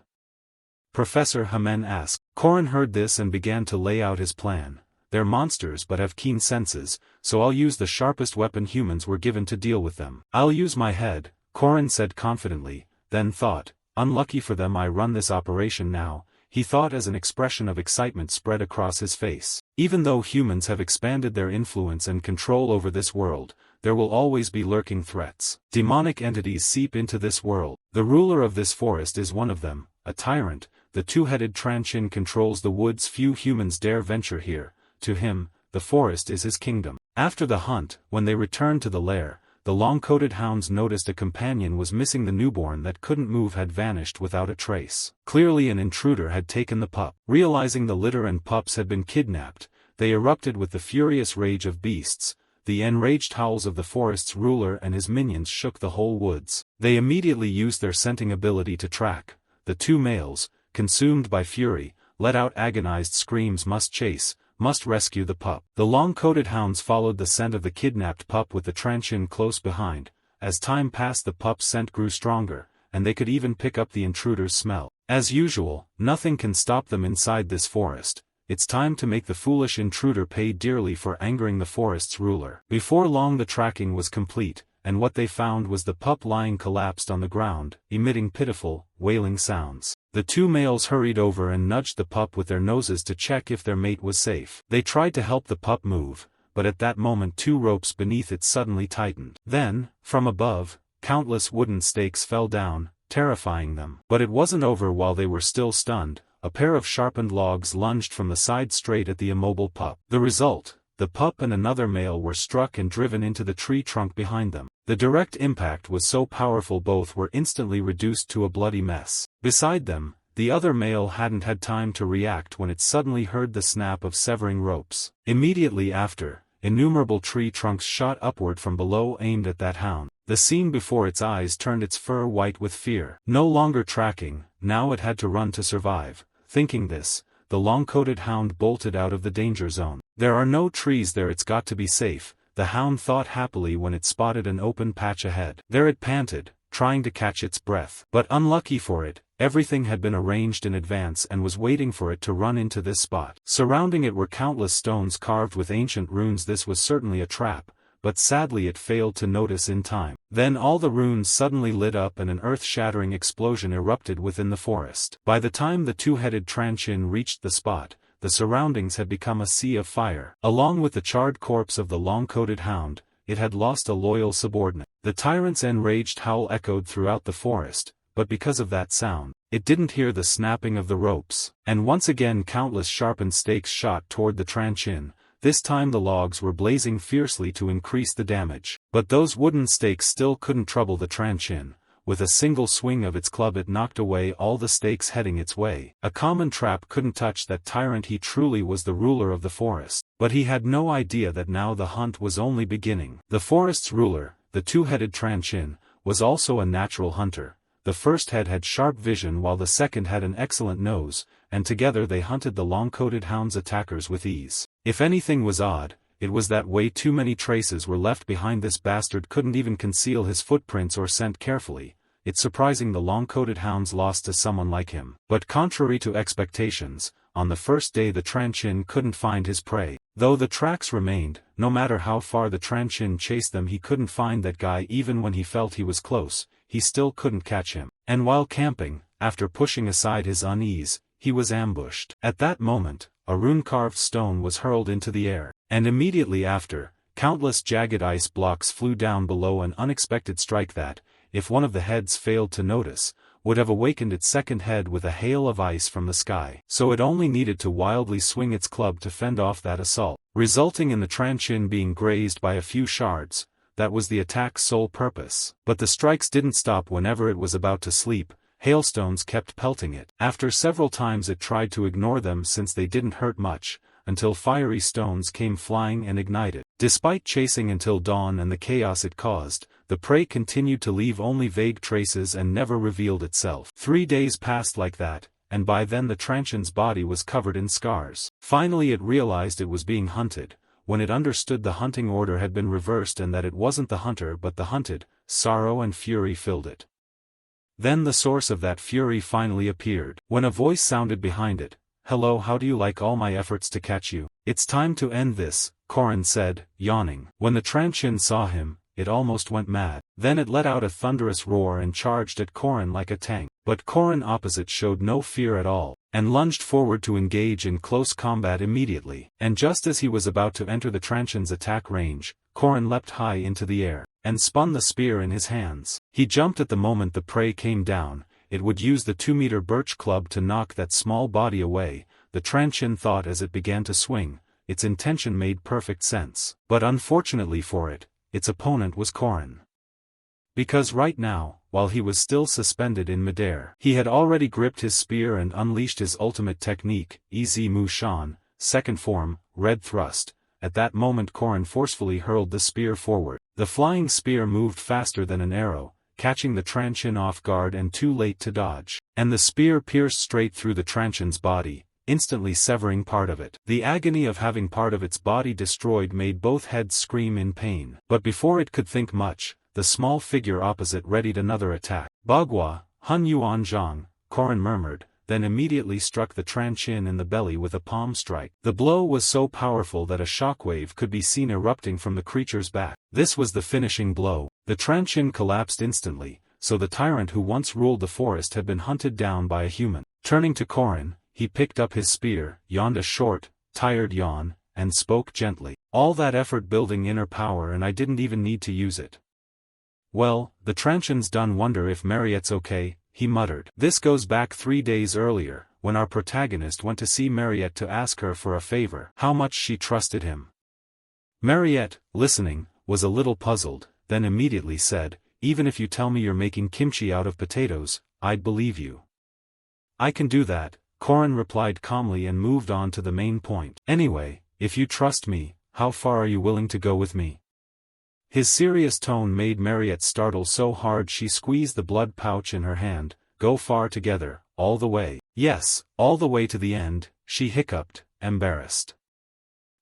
Professor Hamen asked. Korin heard this and began to lay out his plan. They're monsters but have keen senses, so I'll use the sharpest weapon humans were given to deal with them. I'll use my head, Korin said confidently, then thought, unlucky for them I run this operation now, he thought as an expression of excitement spread across his face. Even though humans have expanded their influence and control over this world, there will always be lurking threats. Demonic entities seep into this world. The ruler of this forest is one of them, a tyrant. The two-headed Transhin controls the woods. Few humans dare venture here. To him, the forest is his kingdom. After the hunt, when they returned to the lair, the long-coated hounds noticed a companion was missing. The newborn that couldn't move had vanished without a trace. Clearly an intruder had taken the pup. Realizing the litter and pups had been kidnapped, they erupted with the furious rage of beasts. The enraged howls of the forest's ruler and his minions shook the whole woods. They immediately used their scenting ability to track. The two males, consumed by fury, let out agonized screams. Must chase, must rescue the pup. The long-coated hounds followed the scent of the kidnapped pup with the Transhin close behind. As time passed, the pup's scent grew stronger, and they could even pick up the intruder's smell. As usual, nothing can stop them inside this forest. It's time to make the foolish intruder pay dearly for angering the forest's ruler. Before long the tracking was complete, and what they found was the pup lying collapsed on the ground, emitting pitiful, wailing sounds. The two males hurried over and nudged the pup with their noses to check if their mate was safe. They tried to help the pup move, but at that moment two ropes beneath it suddenly tightened. Then, from above, countless wooden stakes fell down, terrifying them. But it wasn't over while they were still stunned. A pair of sharpened logs lunged from the side straight at the immobile pup. The result, the pup and another male were struck and driven into the tree trunk behind them. The direct impact was so powerful both were instantly reduced to a bloody mess. Beside them, the other male hadn't had time to react when it suddenly heard the snap of severing ropes. Immediately after, innumerable tree trunks shot upward from below aimed at that hound. The scene before its eyes turned its fur white with fear. No longer tracking, now it had to run to survive. Thinking this, the long-coated hound bolted out of the danger zone. There are no trees there, it's got to be safe, the hound thought happily when it spotted an open patch ahead. There it panted, trying to catch its breath. But unlucky for it, everything had been arranged in advance and was waiting for it to run into this spot. Surrounding it were countless stones carved with ancient runes. This was certainly a trap, but sadly it failed to notice in time. Then all the runes suddenly lit up and an earth-shattering explosion erupted within the forest. By the time the two-headed Transhin reached the spot, the surroundings had become a sea of fire. Along with the charred corpse of the long-coated hound, it had lost a loyal subordinate. The tyrant's enraged howl echoed throughout the forest, but because of that sound, it didn't hear the snapping of the ropes. And once again countless sharpened stakes shot toward the Transhin. This time the logs were blazing fiercely to increase the damage. But those wooden stakes still couldn't trouble the Transhin. With a single swing of its club it knocked away all the stakes heading its way. A common trap couldn't touch that tyrant. He truly was the ruler of the forest. But he had no idea that now the hunt was only beginning. The forest's ruler, the two-headed Transhin, was also a natural hunter. The first head had sharp vision while the second had an excellent nose, and together they hunted the long-coated hound's attackers with ease. If anything was odd, it was that way too many traces were left behind. This bastard couldn't even conceal his footprints or scent carefully. It's surprising the long-coated hounds lost to someone like him. But contrary to expectations, on the first day the Transhin couldn't find his prey. Though the tracks remained, no matter how far the Transhin chased them he couldn't find that guy. Even when he felt he was close, he still couldn't catch him. And while camping, after pushing aside his unease, he was ambushed. At that moment, a rune-carved stone was hurled into the air, and immediately after, countless jagged ice blocks flew down below. An unexpected strike that, if one of the heads failed to notice, would have awakened its second head with a hail of ice from the sky. So it only needed to wildly swing its club to fend off that assault. resulting in the Transhin being grazed by a few shards. That was the attack's sole purpose. But the strikes didn't stop whenever it was about to sleep. Hailstones kept pelting it. After several times it tried to ignore them since they didn't hurt much, until fiery stones came flying and ignited. Despite chasing until dawn and the chaos it caused, the prey continued to leave only vague traces and never revealed itself. 3 days passed like that, and by then the Transhin's body was covered in scars. Finally it realized it was being hunted. When it understood the hunting order had been reversed and that it wasn't the hunter but the hunted, sorrow and fury filled it. Then the source of that fury finally appeared, when a voice sounded behind it. "Hello, how do you like all my efforts to catch you? It's time to end this," Korin said, yawning. When the Transhin saw him, it almost went mad. Then it let out a thunderous roar and charged at Korin like a tank. But Korin opposite showed no fear at all, and lunged forward to engage in close combat immediately. And just as he was about to enter the Transhin's attack range, Korin leapt high into the air, and spun the spear in his hands. He jumped at the moment the prey came down. It would use the 2-meter birch club to knock that small body away, the Transhin thought as it began to swing. Its intention made perfect sense. But unfortunately for it, its opponent was Korin. Because right now, while he was still suspended in midair, he had already gripped his spear and unleashed his ultimate technique, Ez Mu Shan, second form, red thrust. At that moment Korin forcefully hurled the spear forward. The flying spear moved faster than an arrow, catching the Transhin off guard and too late to dodge. And the spear pierced straight through the Transhin's body, instantly severing part of it. The agony of having part of its body destroyed made both heads scream in pain. But before it could think much, the small figure opposite readied another attack. "Bagua, Hun Yuan Zhang," Korin murmured, then immediately struck the Transhin in the belly with a palm strike. The blow was so powerful that a shockwave could be seen erupting from the creature's back. This was the finishing blow. The Transhin collapsed instantly, so the tyrant who once ruled the forest had been hunted down by a human. Turning to Korin, he picked up his spear, yawned a short, tired yawn, and spoke gently. "All that effort building inner power and I didn't even need to use it. Well, the Transhin's done. Wonder if Mariette's okay," he muttered. This goes back 3 days earlier, when our protagonist went to see Mariette to ask her for a favor. How much she trusted him. Mariette, listening, was a little puzzled, then immediately said, "Even if you tell me you're making kimchi out of potatoes, I'd believe you." "I can do that," Korin replied calmly and moved on to the main point. "Anyway, if you trust me, how far are you willing to go with me?" His serious tone made Mariette startle so hard she squeezed the blood pouch in her hand. "Go far together, all the way." "Yes, all the way to the end," she hiccuped, embarrassed.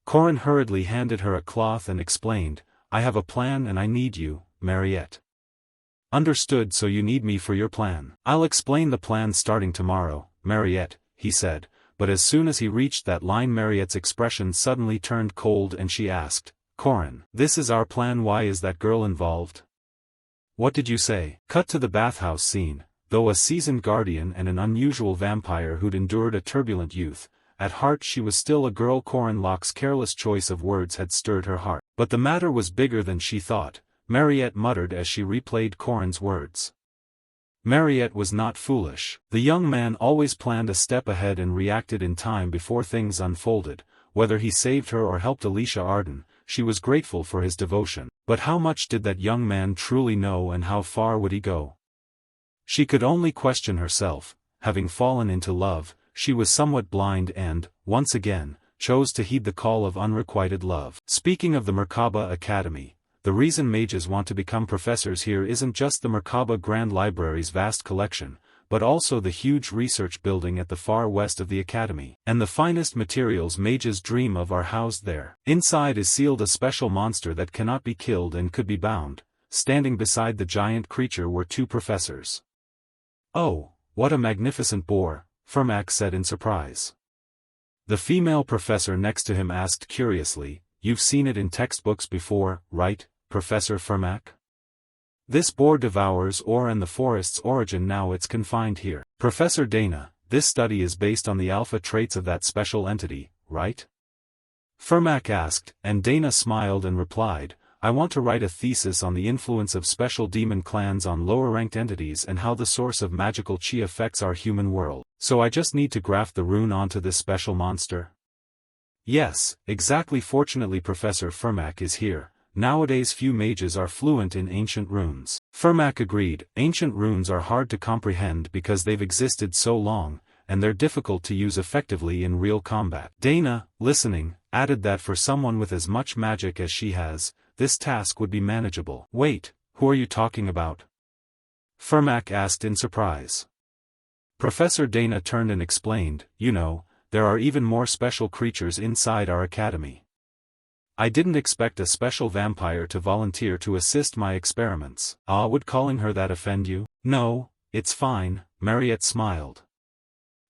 Korin hurriedly handed her a cloth and explained, "I have a plan and I need you, Mariette." "Understood, so you need me for your plan." "I'll explain the plan starting tomorrow, Mariette," he said, but as soon as he reached that line Mariette's expression suddenly turned cold and she asked, "Korin, this is our plan. Why is that girl involved?" "What did you say?" Cut to the bathhouse scene. Though a seasoned guardian and an unusual vampire who'd endured a turbulent youth, at heart she was still a girl. Korin Locke's careless choice of words had stirred her heart. But the matter was bigger than she thought, Mariette muttered as she replayed Korin's words. Mariette was not foolish. The young man always planned a step ahead and reacted in time before things unfolded. Whether he saved her or helped Alicia Arden, she was grateful for his devotion. But how much did that young man truly know and how far would he go? She could only question herself. Having fallen into love, she was somewhat blind and, once again, chose to heed the call of unrequited love. Speaking of the Merkaba Academy, the reason mages want to become professors here isn't just the Merkaba Grand Library's vast collection, but also the huge research building at the far west of the academy. And the finest materials mages dream of are housed there. Inside is sealed a special monster that cannot be killed and could be bound. Standing beside the giant creature were 2 professors. "Oh, what a magnificent boar," Fermac said in surprise. The female professor next to him asked curiously, "You've seen it in textbooks before, right, Professor Fermac?" "This boar devours ore and the forest's origin. Now it's confined here." "Professor Dana, this study is based on the alpha traits of that special entity, right?" Fermac asked, and Dana smiled and replied, "I want to write a thesis on the influence of special demon clans on lower-ranked entities and how the source of magical chi affects our human world. So I just need to graft the rune onto this special monster?" Yes, exactly. Fortunately Professor Fermac is here. Nowadays few mages are fluent in ancient runes. Fermac agreed, ancient runes are hard to comprehend because they've existed so long, and they're difficult to use effectively in real combat. Dana, listening, added that for someone with as much magic as she has, this task would be manageable. Wait, who are you talking about? Fermac asked in surprise. Professor Dana turned and explained, you know, there are even more special creatures inside our academy. I didn't expect a special vampire to volunteer to assist my experiments. Ah, would calling her that offend you? No, it's fine, Mariette smiled.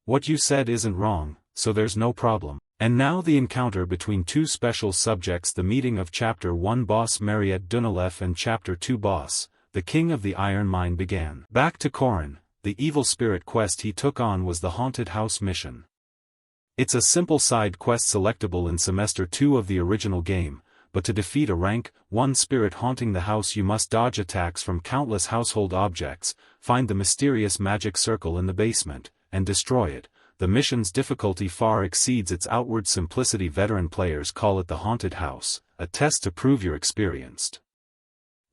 What you said isn't wrong, so there's no problem. And now the encounter between two special subjects, the meeting of Chapter 1 boss Mariette Dunalef and Chapter 2 boss, the King of the Iron Mine began. Back to Corin, the evil spirit quest he took on was the Haunted House mission. It's a simple side quest selectable in Semester 2 of the original game, but to defeat a Rank 1 spirit haunting the house you must dodge attacks from countless household objects, find the mysterious magic circle in the basement, and destroy it. The mission's difficulty far exceeds its outward simplicity. Veteran players call it the Haunted House, a test to prove you're experienced.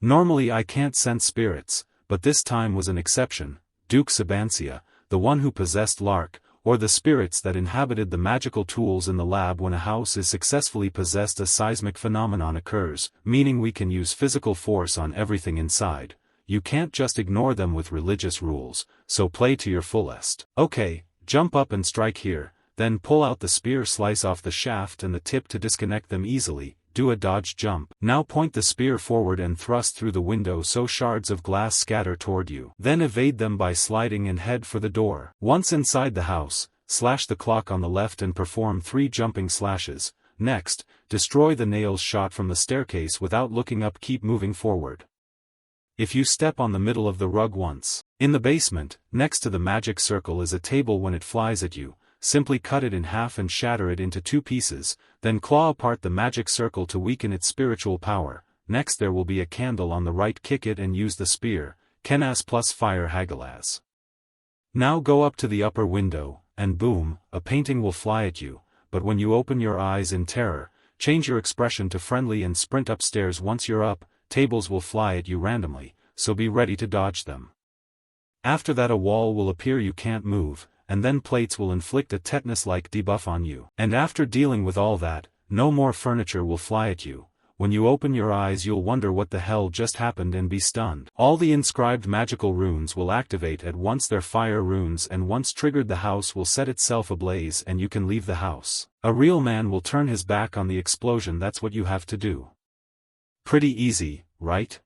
Normally I can't sense spirits, but this time was an exception. Duke Sabancia, the one who possessed Lark, or the spirits that inhabited the magical tools in the lab. When a house is successfully possessed, a seismic phenomenon occurs, meaning we can use physical force on everything inside. You can't just ignore them with religious rules, so play to your fullest. Okay, jump up and strike here, then pull out the spear, slice off the shaft and the tip to disconnect them easily. Do a dodge jump. Now point the spear forward and thrust through the window so shards of glass scatter toward you. Then evade them by sliding and head for the door. Once inside the house, slash the clock on the left and perform 3 jumping slashes. Next, destroy the nails shot from the staircase without looking up. Keep moving forward. If you step on the middle of the rug once. In the basement, next to the magic circle is a table. When it flies at you, simply cut it in half and shatter it into 2 pieces, then claw apart the magic circle to weaken its spiritual power. Next there will be a candle on the right. Kick it and use the spear, Kenas plus fire Hagalaz. Now go up to the upper window, and boom, a painting will fly at you, but when you open your eyes in terror, change your expression to friendly and sprint upstairs. Once you're up, tables will fly at you randomly, so be ready to dodge them. After that a wall will appear you can't move, and then plates will inflict a tetanus-like debuff on you. And after dealing with all that, no more furniture will fly at you. When you open your eyes you'll wonder what the hell just happened and be stunned. All the inscribed magical runes will activate at once. They're fire runes, and once triggered the house will set itself ablaze and you can leave the house. A real man will turn his back on the explosion. That's what you have to do. Pretty easy, right?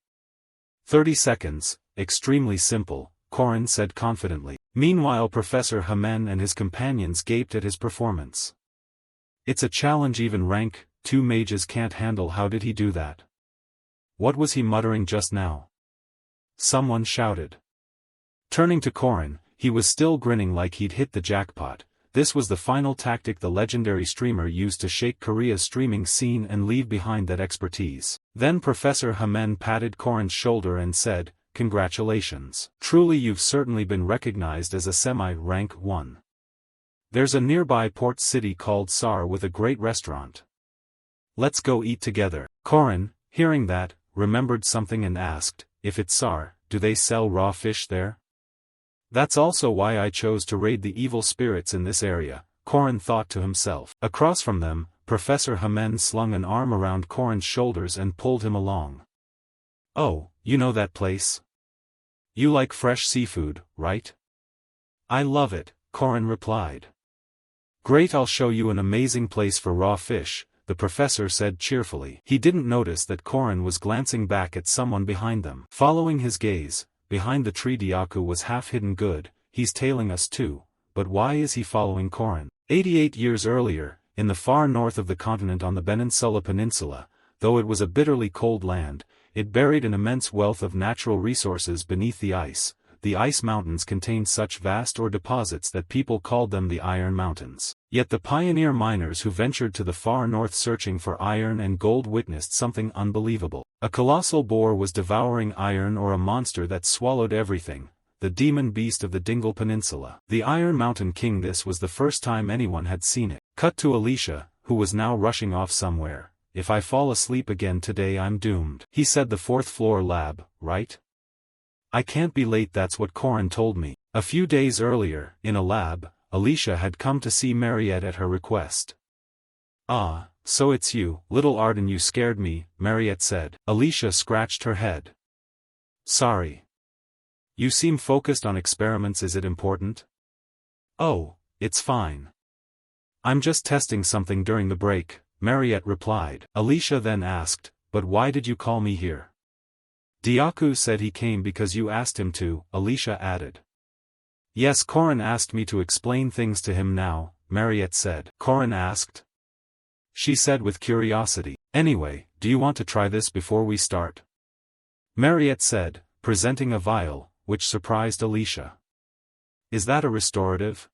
30 seconds, extremely simple, Corin said confidently. Meanwhile Professor Hamen and his companions gaped at his performance. It's a challenge even rank 2 mages can't handle. How did he do that? What was he muttering just now? Someone shouted. Turning to Corin, he was still grinning like he'd hit the jackpot. This was the final tactic the legendary streamer used to shake Korea's streaming scene and leave behind that expertise. Then Professor Hamen patted Corin's shoulder and said, "Congratulations. Truly you've certainly been recognized as a semi-rank 1. There's a nearby port city called Sar with a great restaurant. Let's go eat together." Corin, hearing that, remembered something and asked, "If it's Sar, do they sell raw fish there?" That's also why I chose to raid the evil spirits in this area, Corin thought to himself. Across from them, Professor Hamen slung an arm around Corin's shoulders and pulled him along. "Oh, you know that place? You like fresh seafood, right?" "I love it," Corin replied. "Great, I'll show you an amazing place for raw fish," the professor said cheerfully. He didn't notice that Corin was glancing back at someone behind them. Following his gaze, behind the tree Diaku was half hidden. "Good, he's tailing us too, but why is he following Corin?" 88 years earlier, in the far north of the continent on the Peninsula Peninsula, though it was a bitterly cold land, it buried an immense wealth of natural resources beneath the ice. The ice mountains contained such vast ore deposits that people called them the Iron Mountains. Yet the pioneer miners who ventured to the far north searching for iron and gold witnessed something unbelievable. A colossal boar was devouring iron ore, a monster that swallowed everything, the demon beast of the Dingle Peninsula. The Iron Mountain King. This was the first time anyone had seen it. Cut to Alicia, who was now rushing off somewhere. If I fall asleep again today I'm doomed. He said the fourth floor lab, right? I can't be late, that's what Corin told me. A few days earlier, in a lab, Alicia had come to see Mariette at her request. Ah, so it's you, little Arden, you scared me, Mariette said. Alicia scratched her head. Sorry. You seem focused on experiments, is it important? Oh, it's fine. I'm just testing something during the break, Mariette replied. Alicia then asked, but why did you call me here? Diaku said he came because you asked him to, Alicia added. Yes, Corin asked me to explain things to him now, Mariette said. Corin asked? She said with curiosity. Anyway, do you want to try this before we start? Mariette said, presenting a vial, which surprised Alicia. Is that a restorative?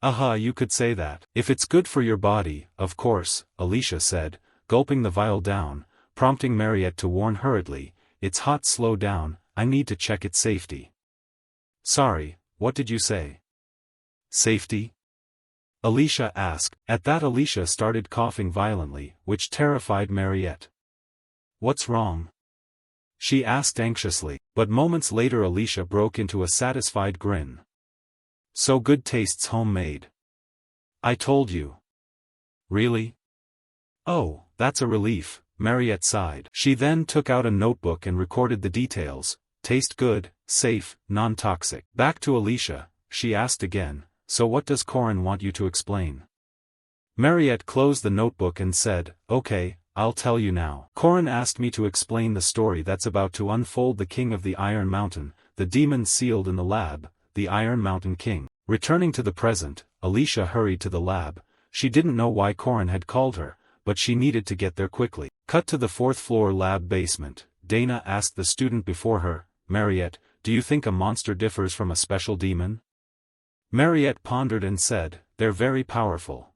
You could say that. If it's good for your body, of course, Alicia said, gulping the vial down, prompting Mariette to warn hurriedly, it's hot, slow down, I need to check its safety. Sorry, what did you say? Safety? Alicia asked. At that Alicia started coughing violently, which terrified Mariette. What's wrong? She asked anxiously, but moments later Alicia broke into a satisfied grin. So good, tastes homemade. I told you. Really? Oh, that's a relief, Mariette sighed. She then took out a notebook and recorded the details. Taste good, safe, non-toxic. Back to Alicia, she asked again, so what does Corin want you to explain? Mariette closed the notebook and said, okay, I'll tell you now. Corin asked me to explain the story that's about to unfold. The king of the Iron Mountain, the demon sealed in the lab, the Iron Mountain King. Returning to the present, Alicia hurried to the lab. She didn't know why Corin had called her, but she needed to get there quickly. Cut to the fourth floor lab basement. Dana asked the student before her, Mariette, do you think a monster differs from a special demon? Mariette pondered and said, they're very powerful.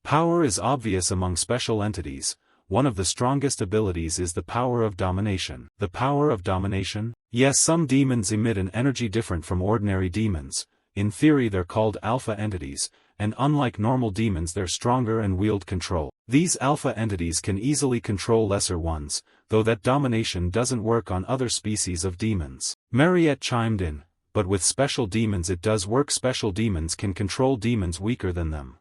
Power is obvious among special entities. One of the strongest abilities is the power of domination. The power of domination? Yes, some demons emit an energy different from ordinary demons. In theory they're called alpha entities, and unlike normal demons they're stronger and wield control. These alpha entities can easily control lesser ones, though that domination doesn't work on other species of demons. Mariette chimed in, but with special demons it does work. Special demons can control demons weaker than them.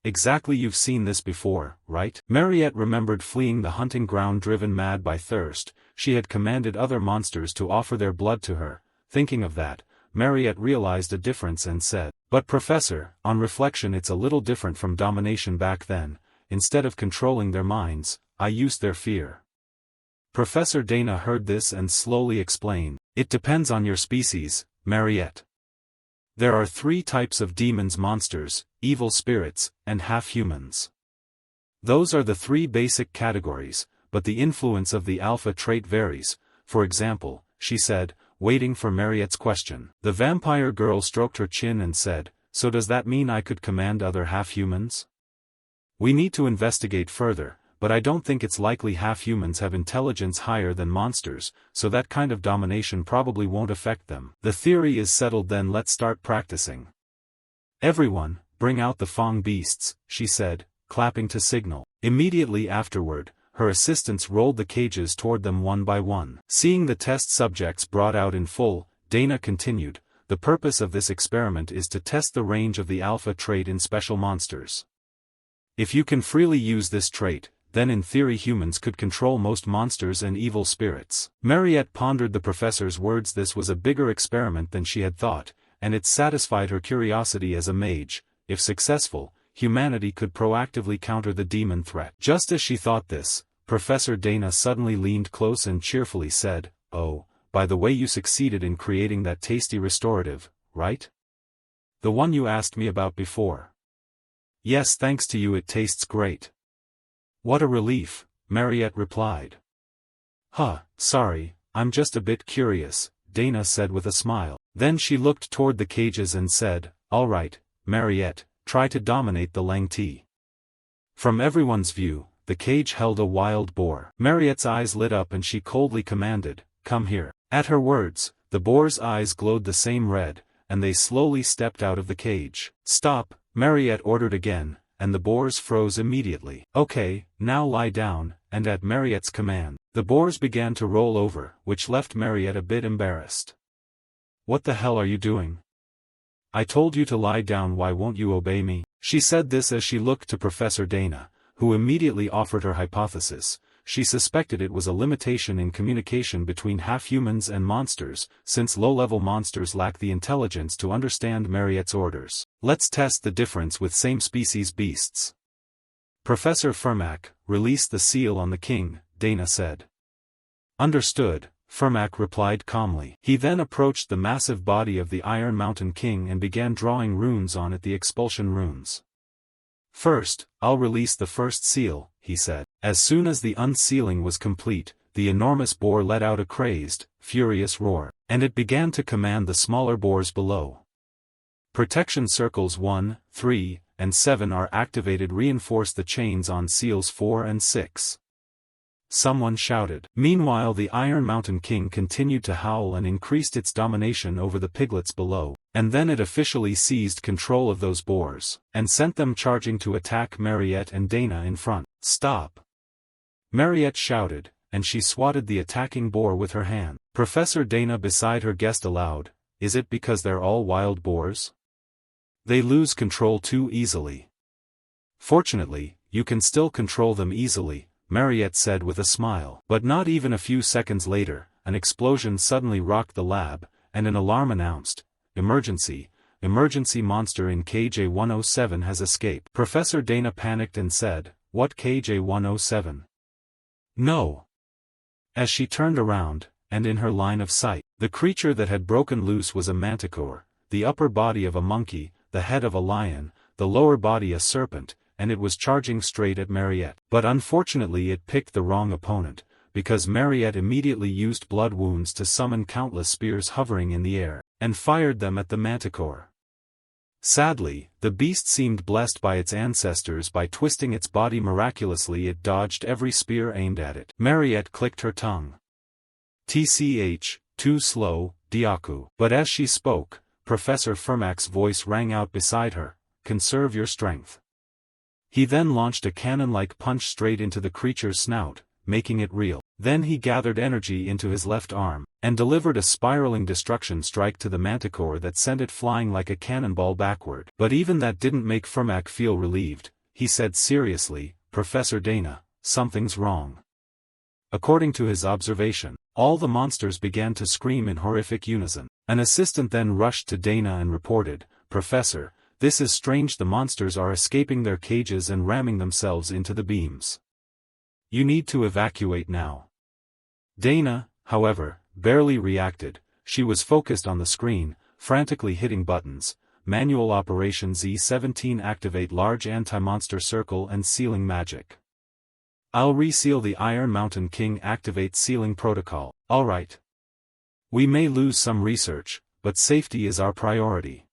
Exactly, you've seen this before, right? Mariette remembered fleeing the hunting ground driven mad by thirst. She had commanded other monsters to offer their blood to her. Thinking of that, Mariette realized a difference and said, but Professor, on reflection it's a little different from domination. Back then, instead of controlling their minds, I used their fear. Professor Dana heard this and slowly explained, it depends on your species, Mariette. There are 3 types of demons: monsters, evil spirits, and half-humans. Those are the 3 basic categories, but the influence of the alpha trait varies. For example, she said, waiting for Mariette's question. The vampire girl stroked her chin and said, so does that mean I could command other half-humans? We need to investigate further, but I don't think it's likely. Half-humans have intelligence higher than monsters, so that kind of domination probably won't affect them. The theory is settled, then let's start practicing. Everyone, bring out the Fong beasts, she said, clapping to signal. Immediately afterward, her assistants rolled the cages toward them one by one. Seeing the test subjects brought out in full, Dana continued, the purpose of this experiment is to test the range of the alpha trait in special monsters. If you can freely use this trait, then in theory humans could control most monsters and evil spirits. Mariette pondered the professor's words. This was a bigger experiment than she had thought, and it satisfied her curiosity as a mage. If successful, humanity could proactively counter the demon threat. Just as she thought this, Professor Dana suddenly leaned close and cheerfully said, oh, by the way, you succeeded in creating that tasty restorative, right? The one you asked me about before. Yes, thanks to you it tastes great. What a relief, Mariette replied. Sorry, I'm just a bit curious, Dana said with a smile. Then she looked toward the cages and said, all right, Mariette, try to dominate the Langti. From everyone's view, the cage held a wild boar. Mariette's eyes lit up and she coldly commanded, come here. At her words, the boar's eyes glowed the same red, and they slowly stepped out of the cage. Stop, Mariette ordered again, and the boars froze immediately. Okay, now lie down, and at Mariette's command, the boars began to roll over, which left Mariette a bit embarrassed. What the hell are you doing? I told you to lie down, why won't you obey me? She said this as she looked to Professor Dana, who immediately offered her hypothesis. She suspected it was a limitation in communication between half-humans and monsters, since low-level monsters lack the intelligence to understand Mariette's orders. Let's test the difference with same-species beasts. Professor Fermac, release the seal on the king, Dana said. Understood, Fermac replied calmly. He then approached the massive body of the Iron Mountain King and began drawing runes on it, the expulsion runes. First, I'll release the first seal, he said. As soon as the unsealing was complete, the enormous boar let out a crazed, furious roar, and it began to command the smaller boars below. Protection circles 1, 3, and 7 are activated. Reinforce the chains on seals 4 and 6. Someone shouted. Meanwhile, the Iron Mountain King continued to howl and increased its domination over the piglets below, and then it officially seized control of those boars, and sent them charging to attack Mariette and Dana in front. Stop! Mariette shouted, and she swatted the attacking boar with her hand. Professor Dana beside her guessed aloud, is it because they're all wild boars? They lose control too easily. Fortunately, you can still control them easily, Mariette said with a smile. But not even a few seconds later, an explosion suddenly rocked the lab, and an alarm announced, Emergency, emergency, monster in KJ-107 has escaped. Professor Dana panicked and said, what KJ-107? No. As she turned around, and in her line of sight, the creature that had broken loose was a manticore, the upper body of a monkey, the head of a lion, the lower body a serpent, and it was charging straight at Mariette. But unfortunately it picked the wrong opponent, because Mariette immediately used blood wounds to summon countless spears hovering in the air, and fired them at the manticore. Sadly, the beast seemed blessed by its ancestors. By twisting its body miraculously, it dodged every spear aimed at it. Mariette clicked her tongue. TCH, too slow, Diaku. But as she spoke, Professor Fermac's voice rang out beside her, conserve your strength. He then launched a cannon-like punch straight into the creature's snout, making it reel. Then he gathered energy into his left arm, and delivered a spiraling destruction strike to the manticore that sent it flying like a cannonball backward. But even that didn't make Fermac feel relieved. He said seriously, Professor Dana, something's wrong. According to his observation, all the monsters began to scream in horrific unison. An assistant then rushed to Dana and reported, Professor, this is strange, the monsters are escaping their cages and ramming themselves into the beams. You need to evacuate now. Dana, however, barely reacted. She was focused on the screen, frantically hitting buttons. Manual operation Z17, activate large anti-monster circle and sealing magic. I'll reseal the Iron Mountain King, activate sealing protocol. Alright. We may lose some research, but safety is our priority.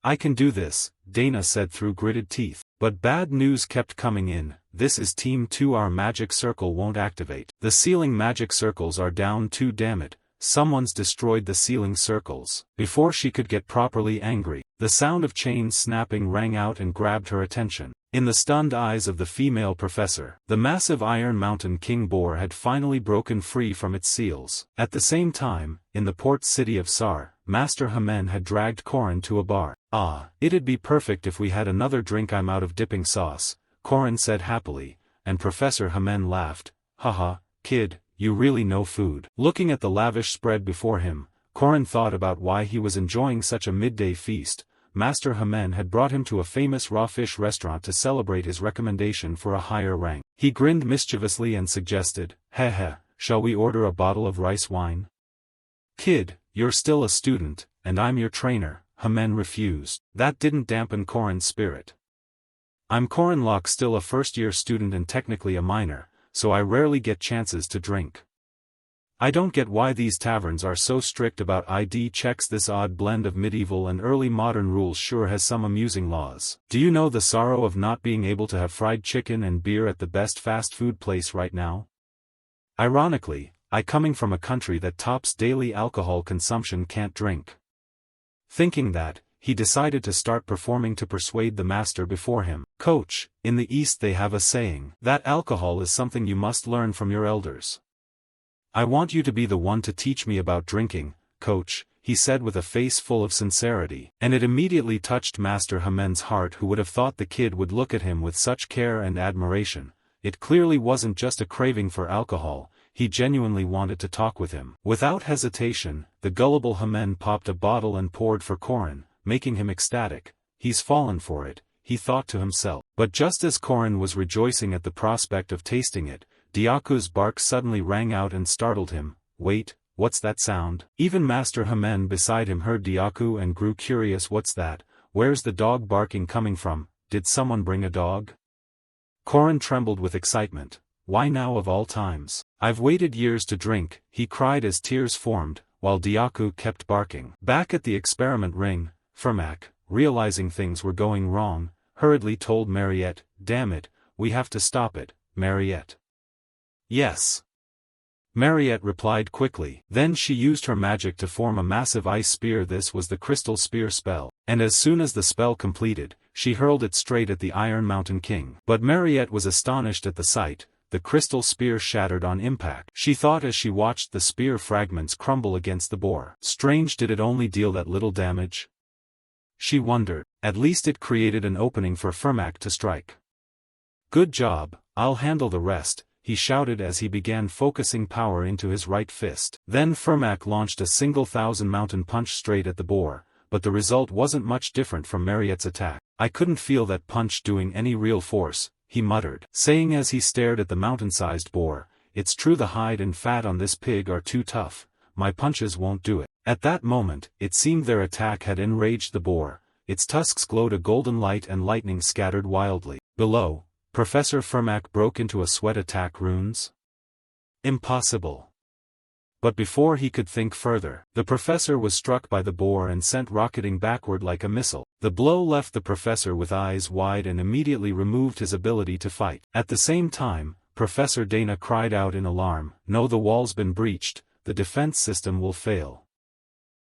I can do this, Dana said through gritted teeth. But bad news kept coming in. This is Team 2, our magic circle won't activate. The sealing magic circles are down too, damn it. Someone's destroyed the sealing circles. Before she could get properly angry, the sound of chains snapping rang out and grabbed her attention. In the stunned eyes of the female professor, the massive Iron Mountain King boar had finally broken free from its seals. At the same time, in the port city of Sar, Master Hamen had dragged Corin to a bar. Ah, it'd be perfect if we had another drink. I'm out of dipping sauce, Corin said happily, and Professor Hamen laughed. Haha, kid, you really know food. Looking at the lavish spread before him, Corin thought about why he was enjoying such a midday feast. Master Hamen had brought him to a famous raw fish restaurant to celebrate his recommendation for a higher rank. He grinned mischievously and suggested, heh, shall we order a bottle of rice wine? Kid, you're still a student, and I'm your trainer, Hamen refused. That didn't dampen Corin's spirit. I'm Corin Locke, still a first-year student and technically a minor, so I rarely get chances to drink. I don't get why these taverns are so strict about ID checks. This odd blend of medieval and early modern rules sure has some amusing laws. Do you know the sorrow of not being able to have fried chicken and beer at the best fast food place right now? Ironically, I, coming from a country that tops daily alcohol consumption, can't drink. Thinking that, he decided to start performing to persuade the master before him. Coach, in the East they have a saying that alcohol is something you must learn from your elders. I want you to be the one to teach me about drinking, coach, he said with a face full of sincerity, and it immediately touched Master Hamen's heart, who would have thought the kid would look at him with such care and admiration. It clearly wasn't just a craving for alcohol, he genuinely wanted to talk with him. Without hesitation, the gullible Hamen popped a bottle and poured for Korin, making him ecstatic. He's fallen for it, he thought to himself. But just as Korin was rejoicing at the prospect of tasting it, Dyaku's bark suddenly rang out and startled him. Wait, what's that sound? Even Master Hamen beside him heard Dyaku and grew curious. What's that? Where's the dog barking coming from? Did someone bring a dog? Korin trembled with excitement. Why now of all times? I've waited years to drink, he cried as tears formed, while Dyaku kept barking. Back at the experiment ring, Firmak, realizing things were going wrong, hurriedly told Mariette, damn it, we have to stop it, Mariette. Yes. Mariette replied quickly. Then she used her magic to form a massive ice spear. This was the crystal spear spell, and as soon as the spell completed, she hurled it straight at the Iron Mountain King. But Mariette was astonished at the sight. The crystal spear shattered on impact, she thought as she watched the spear fragments crumble against the boar. Strange, did it only deal that little damage? She wondered. At least it created an opening for Firmak to strike. Good job, I'll handle the rest, he shouted as he began focusing power into his right fist. Then Firmak launched a single 1,000-mountain punch straight at the boar, but the result wasn't much different from Mariette's attack. I couldn't feel that punch doing any real force, he muttered, saying as he stared at the mountain-sized boar. It's true, the hide and fat on this pig are too tough, my punches won't do it. At that moment, it seemed their attack had enraged the boar. Its tusks glowed a golden light and lightning scattered wildly. Below, Professor Firmak broke into a sweat. Attack runes? Impossible. But before he could think further, the professor was struck by the boar and sent rocketing backward like a missile. The blow left the professor with eyes wide and immediately removed his ability to fight. At the same time, Professor Dana cried out in alarm, no, the wall's been breached, the defense system will fail.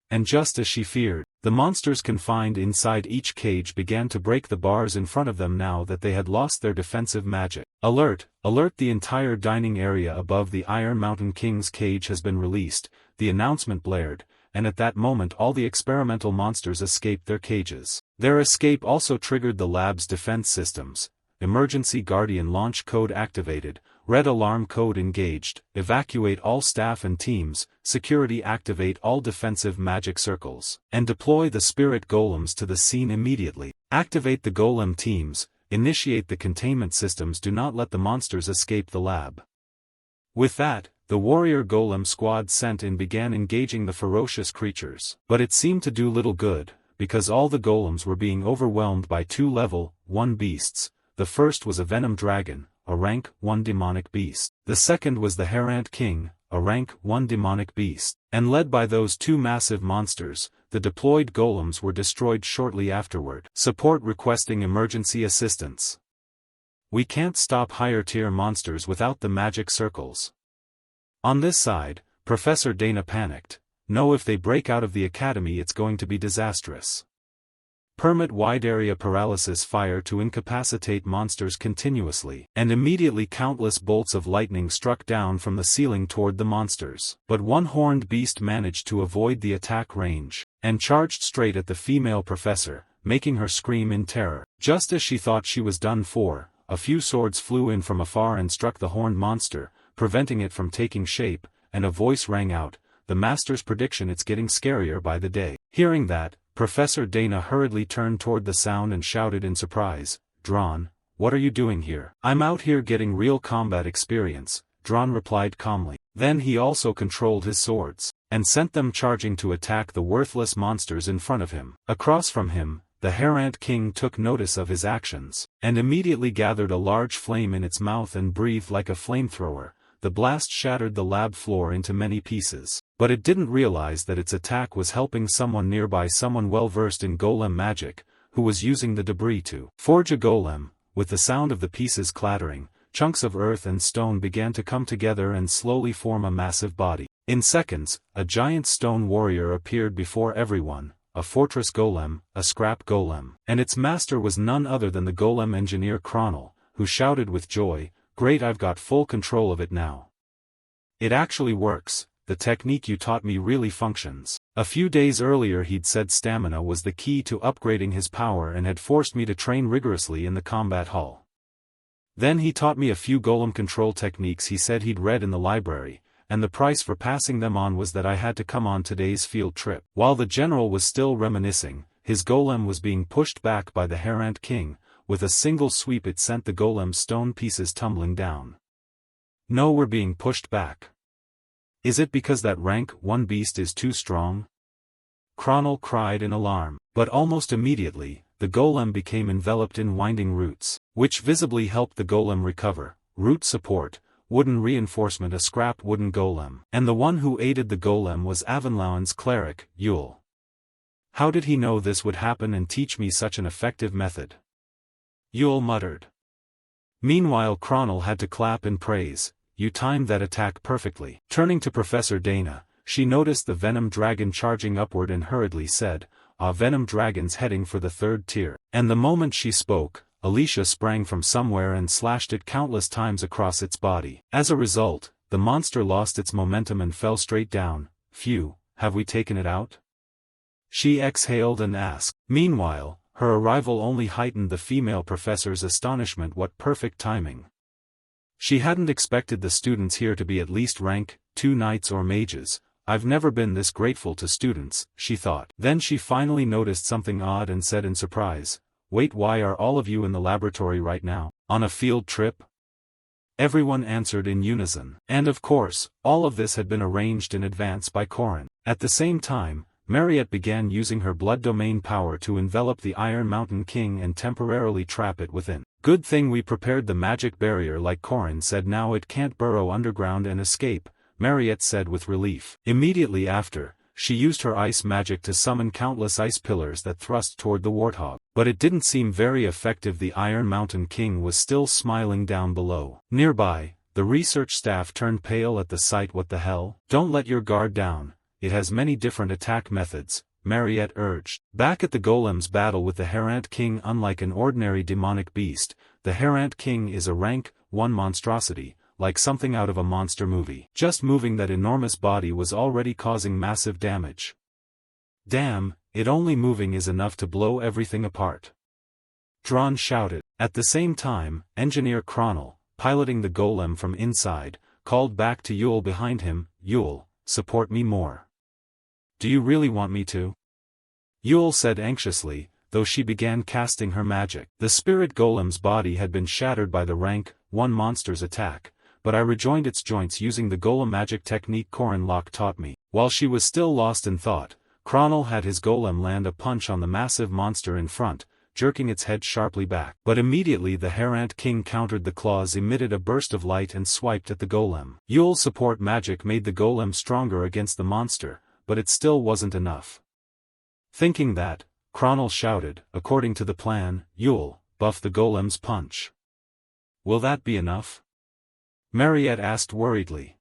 And just as she feared, the monsters confined inside each cage began to break the bars in front of them now that they had lost their defensive magic. Alert! Alert! The entire dining area above the Iron Mountain King's cage has been released, the announcement blared, and at that moment all the experimental monsters escaped their cages. Their escape also triggered the lab's defense systems. Emergency Guardian launch code activated, red alarm code engaged, evacuate all staff and teams, security activate all defensive magic circles, and deploy the spirit golems to the scene immediately. Activate the golem teams, initiate the containment systems, do not let the monsters escape the lab. With that, the warrior golem squad sent in began engaging the ferocious creatures. But it seemed to do little good, because all the golems were being overwhelmed by 2 level 1 beasts. The first was a venom dragon, a rank 1 demonic beast. The second was the Herant King, a rank 1 demonic beast. And led by those 2 massive monsters, the deployed golems were destroyed shortly afterward. Support requesting emergency assistance. We can't stop higher tier monsters without the magic circles. On this side, Professor Dana panicked. No, if they break out of the academy it's going to be disastrous. Permit wide area paralysis fire to incapacitate monsters continuously, and immediately countless bolts of lightning struck down from the ceiling toward the monsters. But one horned beast managed to avoid the attack range, and charged straight at the female professor, making her scream in terror. Just as she thought she was done for, a few swords flew in from afar and struck the horned monster, preventing it from taking shape, and a voice rang out, the master's prediction, it's getting scarier by the day. Hearing that, Professor Dana hurriedly turned toward the sound and shouted in surprise, Drawn, what are you doing here? I'm out here getting real combat experience, Drawn replied calmly. Then he also controlled his swords, and sent them charging to attack the worthless monsters in front of him. Across from him, the Herant King took notice of his actions, and immediately gathered a large flame in its mouth and breathed like a flamethrower. The blast shattered the lab floor into many pieces, but it didn't realize that its attack was helping someone nearby, someone well versed in golem magic, who was using the debris to forge a golem. With the sound of the pieces clattering, chunks of earth and stone began to come together and slowly form a massive body. In seconds, a giant stone warrior appeared before everyone, a fortress golem, a scrap golem. And its master was none other than the golem engineer Kronel, who shouted with joy, "Great, I've got full control of it now. It actually works, the technique you taught me really functions." A few days earlier he'd said stamina was the key to upgrading his power and had forced me to train rigorously in the combat hall. Then he taught me a few golem control techniques he said he'd read in the library, and the price for passing them on was that I had to come on today's field trip. While the general was still reminiscing, his golem was being pushed back by the Herant King. With a single sweep it sent the golem's stone pieces tumbling down. "No, we're being pushed back. Is it because that rank 1 beast is too strong?" Kronel cried in alarm, but almost immediately, the golem became enveloped in winding roots, which visibly helped the golem recover. Root support, wooden reinforcement, a scrap wooden golem. And the one who aided the golem was Avenlauen's cleric, Yule. How did he know this would happen and teach me such an effective method? Yule muttered. Meanwhile Kronel had to clap in praise. "You timed that attack perfectly." Turning to Professor Dana, she noticed the venom dragon charging upward and hurriedly said, "Ah, venom dragon's heading for the 3rd tier." And the moment she spoke, Alicia sprang from somewhere and slashed it countless times across its body. As a result, the monster lost its momentum and fell straight down. "Phew, have we taken it out?" She exhaled and asked. Meanwhile, her arrival only heightened the female professor's astonishment. What perfect timing. She hadn't expected the students here to be at least rank 2 knights or mages. "I've never been this grateful to students," she thought. Then she finally noticed something odd and said in surprise, "Wait, why are all of you in the laboratory right now? On a field trip?" Everyone answered in unison. And of course, all of this had been arranged in advance by Corin. At the same time, Mariette began using her blood domain power to envelop the Iron Mountain King and temporarily trap it within. "Good thing we prepared the magic barrier like Corin said, now it can't burrow underground and escape," Mariette said with relief. Immediately after, she used her ice magic to summon countless ice pillars that thrust toward the warthog. But it didn't seem very effective. The Iron Mountain King was still smiling down below. Nearby, the research staff turned pale at the sight. "What the hell? Don't let your guard down. It has many different attack methods," Mariette urged. Back at the golem's battle with the Herant King, unlike an ordinary demonic beast, the Herant King is a rank 1 monstrosity, like something out of a monster movie. Just moving that enormous body was already causing massive damage. "Damn, it only moving is enough to blow everything apart," Dron shouted. At the same time, Engineer Kronel, piloting the golem from inside, called back to Yule behind him, "Yule, support me more." "Do you really want me to?" Yule said anxiously, though she began casting her magic. The spirit golem's body had been shattered by the rank 1 monster's attack, but I rejoined its joints using the golem magic technique Corin Locke taught me. While she was still lost in thought, Kronel had his golem land a punch on the massive monster in front, jerking its head sharply back. But immediately the Herant King countered. The claws emitted a burst of light and swiped at the golem. Yule's support magic made the golem stronger against the monster, but it still wasn't enough. Thinking that, Kronel shouted, "According to the plan, Yule, buff the golem's punch." "Will that be enough?" Mariette asked worriedly.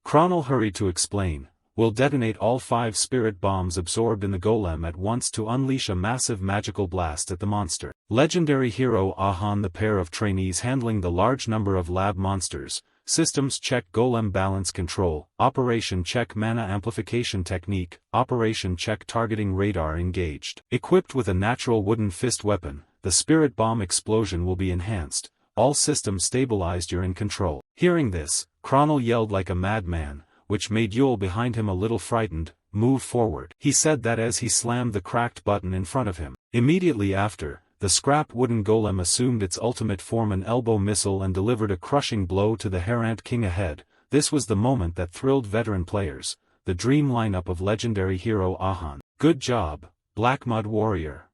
Kronel hurried to explain, "We'll detonate all 5 spirit bombs absorbed in the golem at once to unleash a massive magical blast at the monster." Legendary hero Ahan. The pair of trainees handling the large number of lab monsters, systems check golem balance control, operation check mana amplification technique, operation check targeting radar engaged. Equipped with a natural wooden fist weapon, the spirit bomb explosion will be enhanced. All systems stabilized. You're in control. Hearing this, Kronel yelled like a madman, which made Yule behind him a little frightened. "Move forward," he said that as he slammed the cracked button in front of him. Immediately after, the scrap wooden golem assumed its ultimate form, an elbow missile, and delivered a crushing blow to the Herant King ahead. This was the moment that thrilled veteran players, the dream lineup of legendary hero Ahan. "Good job, Black Mud Warrior."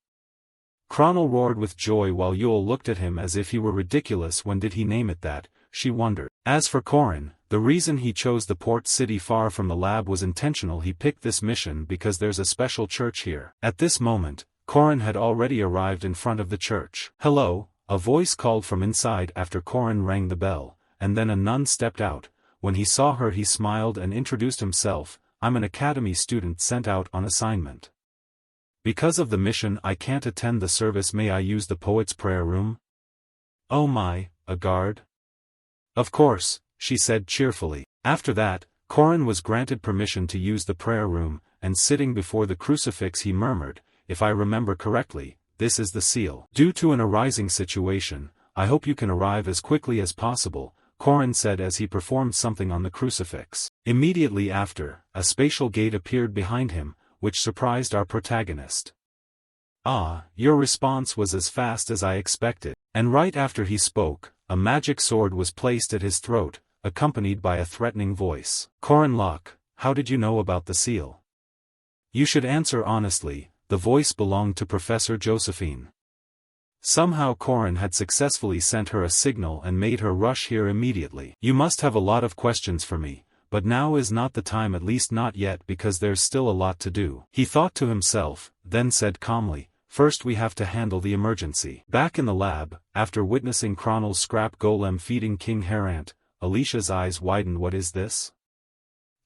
Kronel roared with joy while Yule looked at him as if he were ridiculous. When did he name it that, she wondered. As for Corin, the reason he chose the port city far from the lab was intentional. He picked this mission because there's a special church here. At this moment, Corin had already arrived in front of the church. "Hello," a voice called from inside after Corin rang the bell, and then a nun stepped out. When he saw her he smiled and introduced himself, "I'm an academy student sent out on assignment." Because of the mission I can't attend the service. May I use the poet's prayer room? Oh my, a guard? Of course, she said cheerfully. After that, Corin was granted permission to use the prayer room, and sitting before the crucifix he murmured, "If I remember correctly, this is the seal." Due to an arising situation, I hope you can arrive as quickly as possible, Corin said as he performed something on the crucifix. Immediately after, a spatial gate appeared behind him, which surprised our protagonist. "Ah, your response was as fast as I expected." And right after he spoke, a magic sword was placed at his throat, accompanied by a threatening voice. "Corin Locke, how did you know about the seal?" "You should answer honestly." The voice belonged to Professor Josephine. Somehow Corin had successfully sent her a signal and made her rush here immediately. "You must have a lot of questions for me, but now is not the time, at least not yet, because there's still a lot to do," he thought to himself, then said calmly, "First we have to handle the emergency." Back in the lab, after witnessing Cronel's scrap golem feeding King Herant, Alicia's eyes widened. "What is this?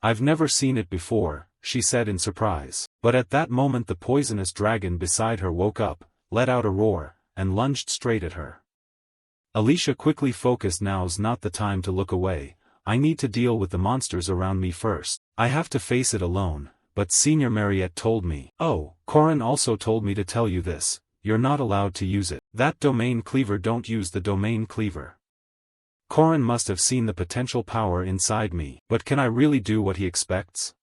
I've never seen it before," she said in surprise. But at that moment the poisonous dragon beside her woke up, let out a roar, and lunged straight at her. Alicia quickly focused. "Now's not the time to look away. I need to deal with the monsters around me first. I have to face it alone, but Senior Mariette told me." "Oh, Corin also told me to tell you this, you're not allowed to use it. That domain cleaver, don't use the domain cleaver." Corin must have seen the potential power inside me. But can I really do what he expects?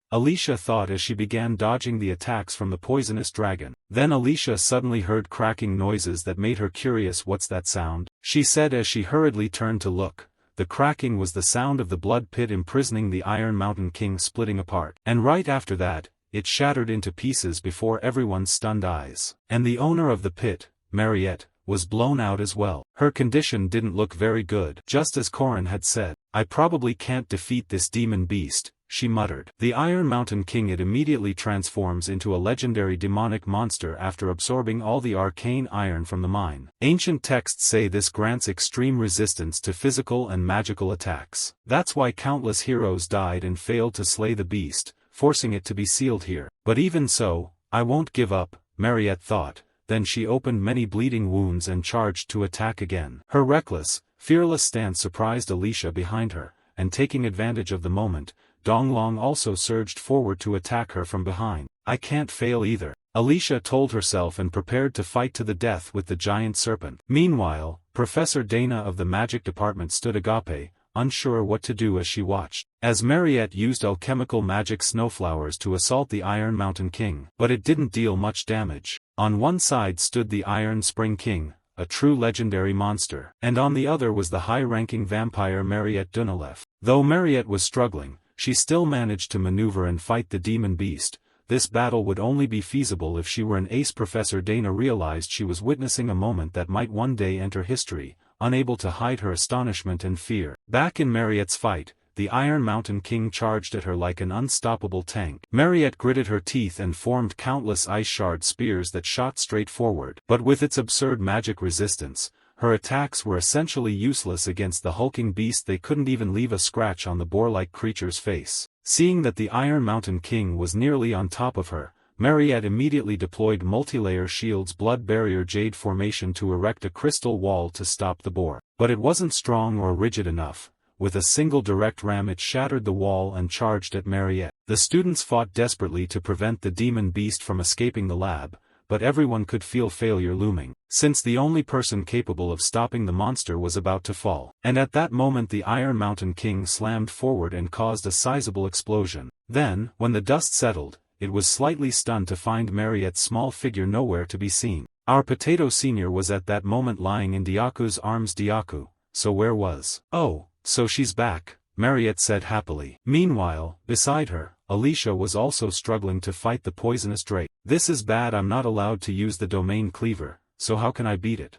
Alicia thought as she began dodging the attacks from the poisonous dragon. Then Alicia suddenly heard cracking noises that made her curious. "What's that sound?" she said as she hurriedly turned to look. The cracking was the sound of the blood pit imprisoning the Iron Mountain King splitting apart. And right after that, it shattered into pieces before everyone's stunned eyes. And the owner of the pit, Mariette, was blown out as well. Her condition didn't look very good. Just as Corin had said, "I probably can't defeat this demon beast," she muttered. The Iron Mountain King. It immediately transforms into a legendary demonic monster after absorbing all the arcane iron from the mine. Ancient texts say this grants extreme resistance to physical and magical attacks. That's why countless heroes died and failed to slay the beast, forcing it to be sealed here. But even so, I won't give up, Mariette thought. Then she opened many bleeding wounds and charged to attack again. Her reckless, fearless stance surprised Alicia behind her, and taking advantage of the moment, Donglong also surged forward to attack her from behind. "I can't fail either," Alicia told herself, and prepared to fight to the death with the giant serpent. Meanwhile, Professor Dana of the magic department stood agape, unsure what to do as she watched, as Mariette used alchemical magic snowflowers to assault the Iron Mountain King. But it didn't deal much damage. On one side stood the Iron Spring King, a true legendary monster, and on the other was the high-ranking vampire Mariette Dunalef. Though Mariette was struggling, she still managed to maneuver and fight the demon beast. This battle would only be feasible if she were an ace. Professor Dana realized she was witnessing a moment that might one day enter history, unable to hide her astonishment and fear. Back in Mariette's fight, the Iron Mountain King charged at her like an unstoppable tank. Mariette gritted her teeth and formed countless ice shard spears that shot straight forward. But with its absurd magic resistance, her attacks were essentially useless against the hulking beast. They couldn't even leave a scratch on the boar-like creature's face. Seeing that the Iron Mountain King was nearly on top of her, Mariette immediately deployed multi-layer shield's blood barrier jade formation to erect a crystal wall to stop the boar. But it wasn't strong or rigid enough. With a single direct ram it shattered the wall and charged at Mariette. The students fought desperately to prevent the demon beast from escaping the lab, but everyone could feel failure looming, since the only person capable of stopping the monster was about to fall. And at that moment the Iron Mountain King slammed forward and caused a sizable explosion. Then, when the dust settled, it was slightly stunned to find Mariette's small figure nowhere to be seen. Our potato senior was at that moment lying in Diaku's arms. Diaku, so where was? "Oh, so she's back," Mariette said happily. Meanwhile, beside her, Alicia was also struggling to fight the poisonous drake. "This is bad. I'm not allowed to use the domain cleaver, so how can I beat it?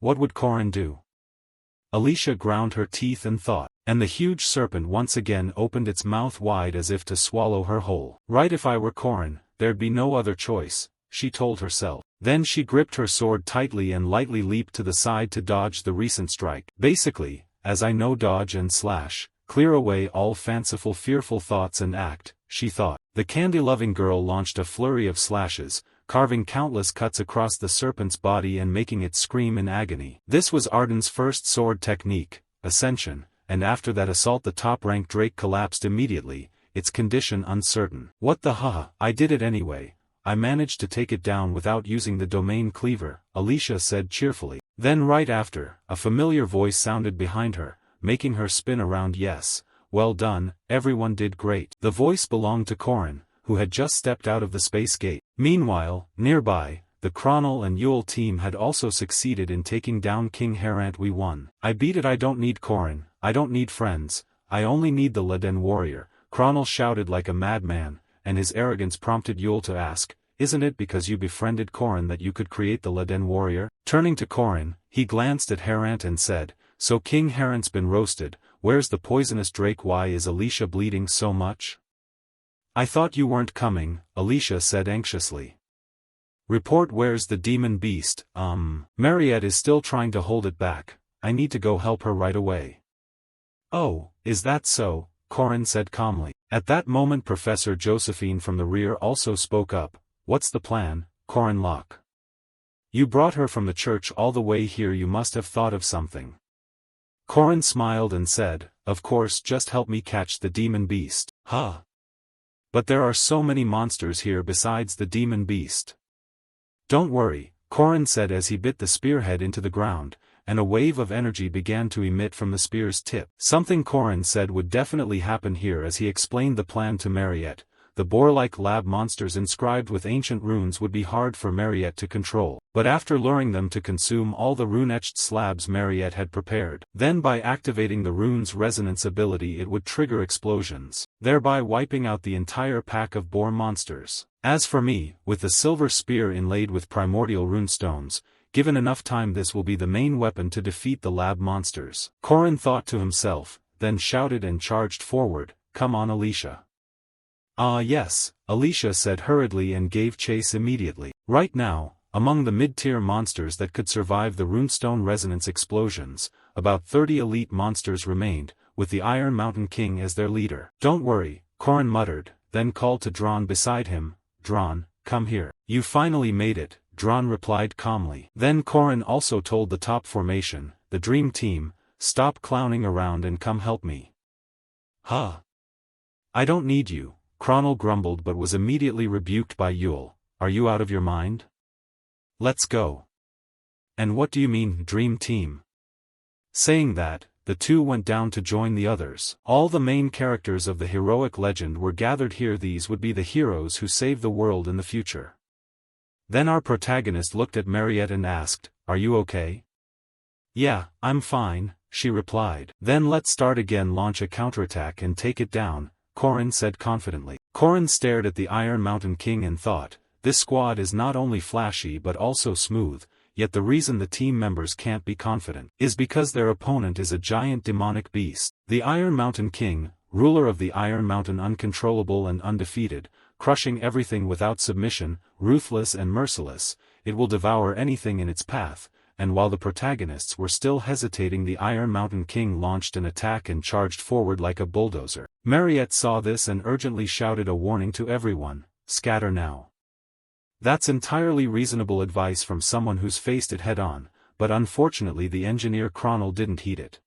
What would Corin do?" Alicia ground her teeth and thought, and the huge serpent once again opened its mouth wide as if to swallow her whole. "Right, if I were Corin, there'd be no other choice," she told herself. Then she gripped her sword tightly and lightly leaped to the side to dodge the recent strike. "Basically, as I know dodge and slash," clear away all fanciful fearful thoughts and act, she thought. The candy-loving girl launched a flurry of slashes, carving countless cuts across the serpent's body and making it scream in agony. This was Arden's first sword technique, Ascension, and after that assault the top-ranked Drake collapsed immediately, its condition uncertain. What the huh? I did it anyway. I managed to take it down without using the domain cleaver, Alicia said cheerfully. Then right after, a familiar voice sounded behind her, making her spin around. Yes, well done, everyone did great. The voice belonged to Corin, who had just stepped out of the space gate. Meanwhile, nearby, the Chronal and Yule team had also succeeded in taking down King Herant. We won. I beat it. I don't need Corin, I don't need friends, I only need the Leden warrior, Chronal shouted like a madman, and his arrogance prompted Yule to ask, isn't it because you befriended Corin that you could create the Leden warrior? Turning to Corin, he glanced at Herant and said, so King Herant's been roasted, where's the poisonous Drake? Why is Alicia bleeding so much? I thought you weren't coming, Alicia said anxiously. Report where's the demon beast? Mariette is still trying to hold it back, I need to go help her right away. Oh, is that so? Corin said calmly. At that moment Professor Josephine from the rear also spoke up. What's the plan, Corin Locke? You brought her from the church all the way here, you must have thought of something. Corin smiled and said, of course, just help me catch the demon beast. Huh? But there are so many monsters here besides the demon beast. Don't worry, Corin said as he bit the spearhead into the ground, and a wave of energy began to emit from the spear's tip. Something Corin said would definitely happen here as he explained the plan to Mariette. The boar-like lab monsters inscribed with ancient runes would be hard for Mariette to control, but after luring them to consume all the rune-etched slabs Mariette had prepared, then by activating the rune's resonance ability it would trigger explosions, thereby wiping out the entire pack of boar monsters. As for me, with the silver spear inlaid with primordial runestones, given enough time this will be the main weapon to defeat the lab monsters. Corin thought to himself, then shouted and charged forward, come on Alicia. Ah yes, Alicia said hurriedly and gave chase immediately. Right now, among the mid-tier monsters that could survive the runestone resonance explosions, about 30 elite monsters remained, with the Iron Mountain King as their leader. Don't worry, Corin muttered, then called to Dron beside him, Dron, come here. You finally made it, Dron replied calmly. Then Corin also told the top formation, the Dream Team, stop clowning around and come help me. Huh? I don't need you. Chronal grumbled but was immediately rebuked by Yule. Are you out of your mind? Let's go. And what do you mean, Dream Team? Saying that, the two went down to join the others. All the main characters of the heroic legend were gathered here. These would be the heroes who save the world in the future. Then our protagonist looked at Mariette and asked, are you okay? Yeah, I'm fine, she replied. Then let's start again. Launch a counterattack and take it down, Corin said confidently. Corin stared at the Iron Mountain King and thought, this squad is not only flashy but also smooth, yet the reason the team members can't be confident is because their opponent is a giant demonic beast. The Iron Mountain King, ruler of the Iron Mountain, uncontrollable and undefeated, crushing everything without submission, ruthless and merciless, it will devour anything in its path. And while the protagonists were still hesitating, the Iron Mountain King launched an attack and charged forward like a bulldozer. Mariette saw this and urgently shouted a warning to everyone, scatter now. That's entirely reasonable advice from someone who's faced it head-on, but unfortunately the engineer Chronal didn't heed it.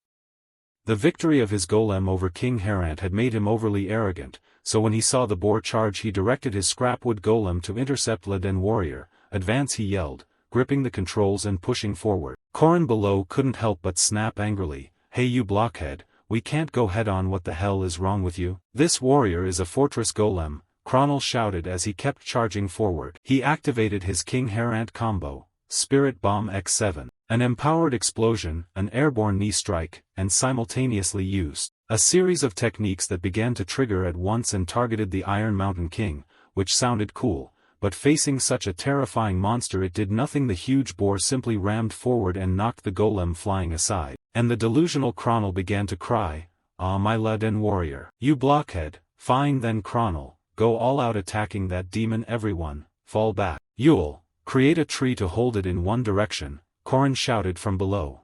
The victory of his golem over King Herant had made him overly arrogant, so when he saw the boar charge he directed his scrapwood golem to intercept Leden warrior. Advance, he yelled, gripping the controls and pushing forward. Corin below couldn't help but snap angrily, hey you blockhead, we can't go head-on, what the hell is wrong with you? This warrior is a fortress golem, Chronal shouted as he kept charging forward. He activated his King Herant combo, Spirit Bomb X7, an empowered explosion, an airborne knee strike, and simultaneously used a series of techniques that began to trigger at once and targeted the Iron Mountain King, which sounded cool. But facing such a terrifying monster it did nothing. The huge boar simply rammed forward and knocked the golem flying aside, and the delusional Chronal began to cry, ah my Leden warrior. You blockhead, fine then Chronal, go all out attacking that demon. Everyone, fall back. Yule, create a tree to hold it in one direction, Corin shouted from below.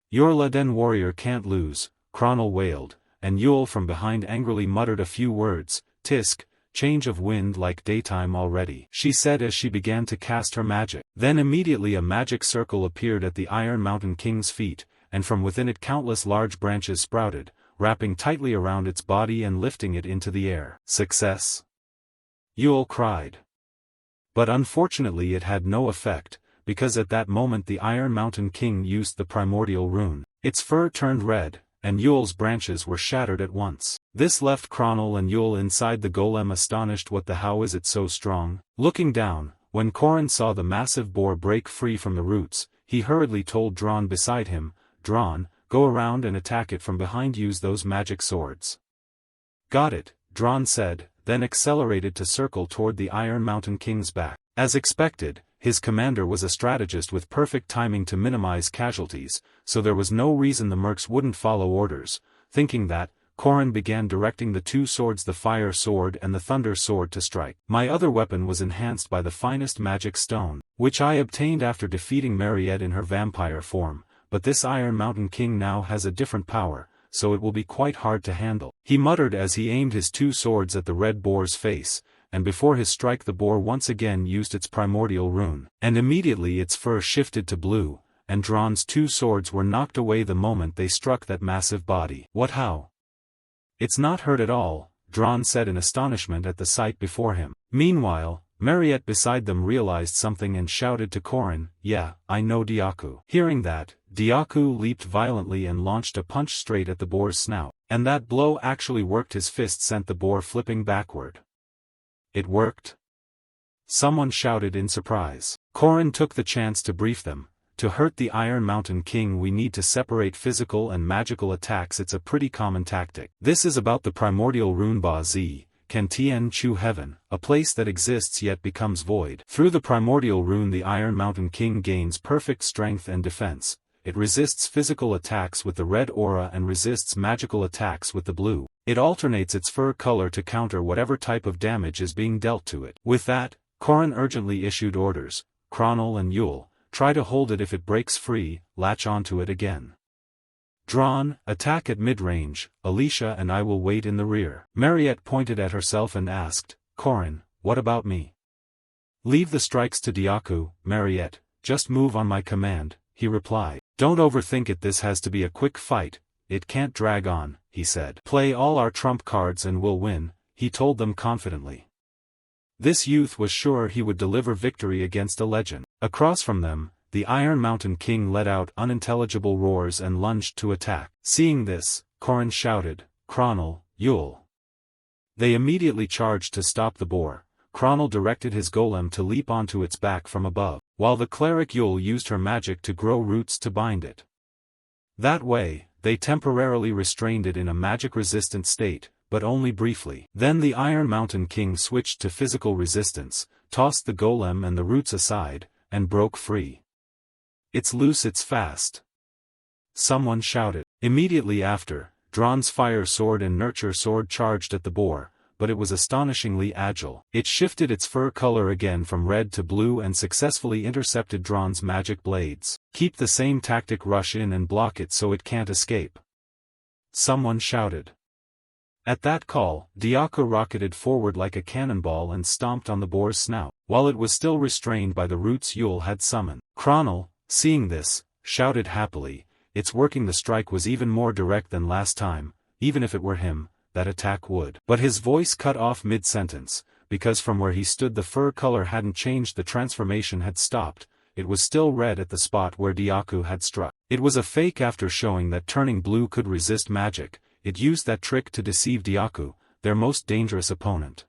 Your Leden warrior can't lose, Chronal wailed, and Yule from behind angrily muttered a few words. "Tisk, change of wind like daytime already," she said as she began to cast her magic. Then immediately a magic circle appeared at the Iron Mountain King's feet, and from within it countless large branches sprouted, wrapping tightly around its body and lifting it into the air. "Success!" Yule cried. But unfortunately it had no effect, because at that moment the Iron Mountain King used the primordial rune. Its fur turned red, and Yule's branches were shattered at once. This left Cronel and Yule inside the golem astonished. "What the how is it so strong?" Looking down, when Corin saw the massive boar break free from the roots, he hurriedly told Dron beside him, "Dron, go around and attack it from behind. Use those magic swords." "Got it," Dron said, then accelerated to circle toward the Iron Mountain King's back. As expected, his commander was a strategist with perfect timing to minimize casualties, so there was no reason the mercs wouldn't follow orders. Thinking that, Corin began directing the two swords, the fire sword and the thunder sword, to strike. "My other weapon was enhanced by the finest magic stone, which I obtained after defeating Mariette in her vampire form, but this Iron Mountain King now has a different power, so it will be quite hard to handle," he muttered as he aimed his two swords at the red boar's face, and before his strike the boar once again used its primordial rune, and immediately its fur shifted to blue, and Dron's two swords were knocked away the moment they struck that massive body. "What how? It's not hurt at all," Dron said in astonishment at the sight before him. Meanwhile, Mariette beside them realized something and shouted to Corin, "Yeah, I know Diaku." Hearing that, Diaku leaped violently and launched a punch straight at the boar's snout, and that blow actually worked. His fist sent the boar flipping backward. "It worked?" someone shouted in surprise. Corin took the chance to brief them. "To hurt the Iron Mountain King we need to separate physical and magical attacks. It's a pretty common tactic. This is about the primordial rune Ba Zi, Can Tien Chu Heaven, a place that exists yet becomes void. Through the primordial rune the Iron Mountain King gains perfect strength and defense. It resists physical attacks with the red aura and resists magical attacks with the blue. It alternates its fur color to counter whatever type of damage is being dealt to it." With that, Corin urgently issued orders. "Cronel and Yule, try to hold it. If it breaks free, latch onto it again. Dron, attack at mid-range. Alicia and I will wait in the rear." Mariette pointed at herself and asked, "Corin, what about me?" "Leave the strikes to Diaku, Mariette, just move on my command," he replied. "Don't overthink it. This has to be a quick fight, it can't drag on," he said. "Play all our trump cards and we'll win," he told them confidently. This youth was sure he would deliver victory against a legend. Across from them, the Iron Mountain King let out unintelligible roars and lunged to attack. Seeing this, Corin shouted, "Cronel, Yule." They immediately charged to stop the boar. Cronel directed his golem to leap onto its back from above, while the cleric Yule used her magic to grow roots to bind it. That way, they temporarily restrained it in a magic-resistant state, but only briefly. Then the Iron Mountain King switched to physical resistance, tossed the golem and the roots aside, and broke free. "It's loose, it's fast," someone shouted. Immediately after, Dron's fire sword and nurture sword charged at the boar, but it was astonishingly agile. It shifted its fur color again from red to blue and successfully intercepted Dron's magic blades. "Keep the same tactic, rush in and block it so it can't escape," someone shouted. At that call, Diaku rocketed forward like a cannonball and stomped on the boar's snout, while it was still restrained by the roots Yule had summoned. Cronel, seeing this, shouted happily, "It's working." The strike was even more direct than last time. Even if it were him, that attack would. But his voice cut off mid-sentence, because from where he stood the fur color hadn't changed. The transformation had stopped. It was still red at the spot where Diaku had struck. It was a fake. After showing that turning blue could resist magic, it used that trick to deceive Diaku, their most dangerous opponent.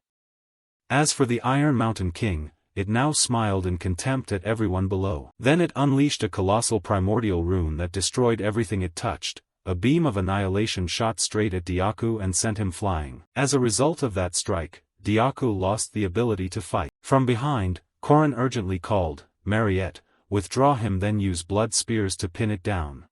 As for the Iron Mountain King, it now smiled in contempt at everyone below. Then it unleashed a colossal primordial rune that destroyed everything it touched. A beam of annihilation shot straight at Diaku and sent him flying. As a result of that strike, Diaku lost the ability to fight. From behind, Corin urgently called, "Mariette, withdraw him, then use blood spears to pin it down."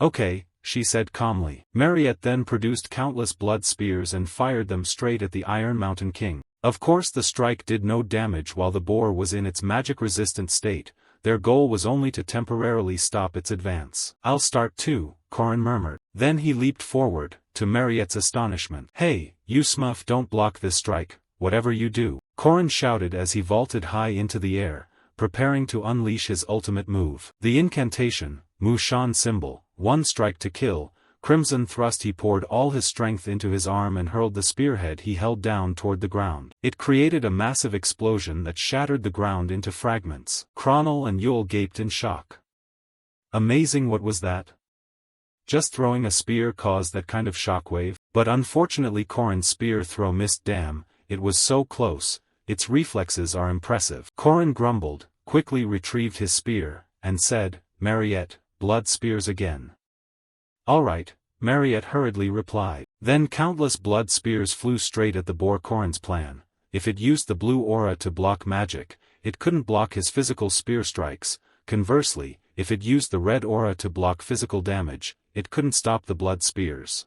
"Okay," she said calmly. Mariette then produced countless blood spears and fired them straight at the Iron Mountain King. Of course the strike did no damage while the boar was in its magic-resistant state. their goal was only to temporarily stop its advance. "I'll start too," Corin murmured. Then he leaped forward, to Mariette's astonishment. "Hey, you Smuff, don't block this strike, whatever you do," Corin shouted as he vaulted high into the air, preparing to unleash his ultimate move. The incantation, Mushan symbol, one strike to kill, crimson thrust. He poured all his strength into his arm and hurled the spearhead he held down toward the ground. It created a massive explosion that shattered the ground into fragments. Cronel and Yule gaped in shock. Amazing, what was that? Just throwing a spear caused that kind of shockwave? But unfortunately Corin's spear throw missed. Damn, it was so close, its reflexes are impressive. Corin grumbled, quickly retrieved his spear, and said, "Mariette, blood spears again." "Alright," Mariette hurriedly replied. Then countless blood spears flew straight at the boar. Corin's plan: if it used the blue aura to block magic, it couldn't block his physical spear strikes. Conversely, if it used the red aura to block physical damage, it couldn't stop the blood spears.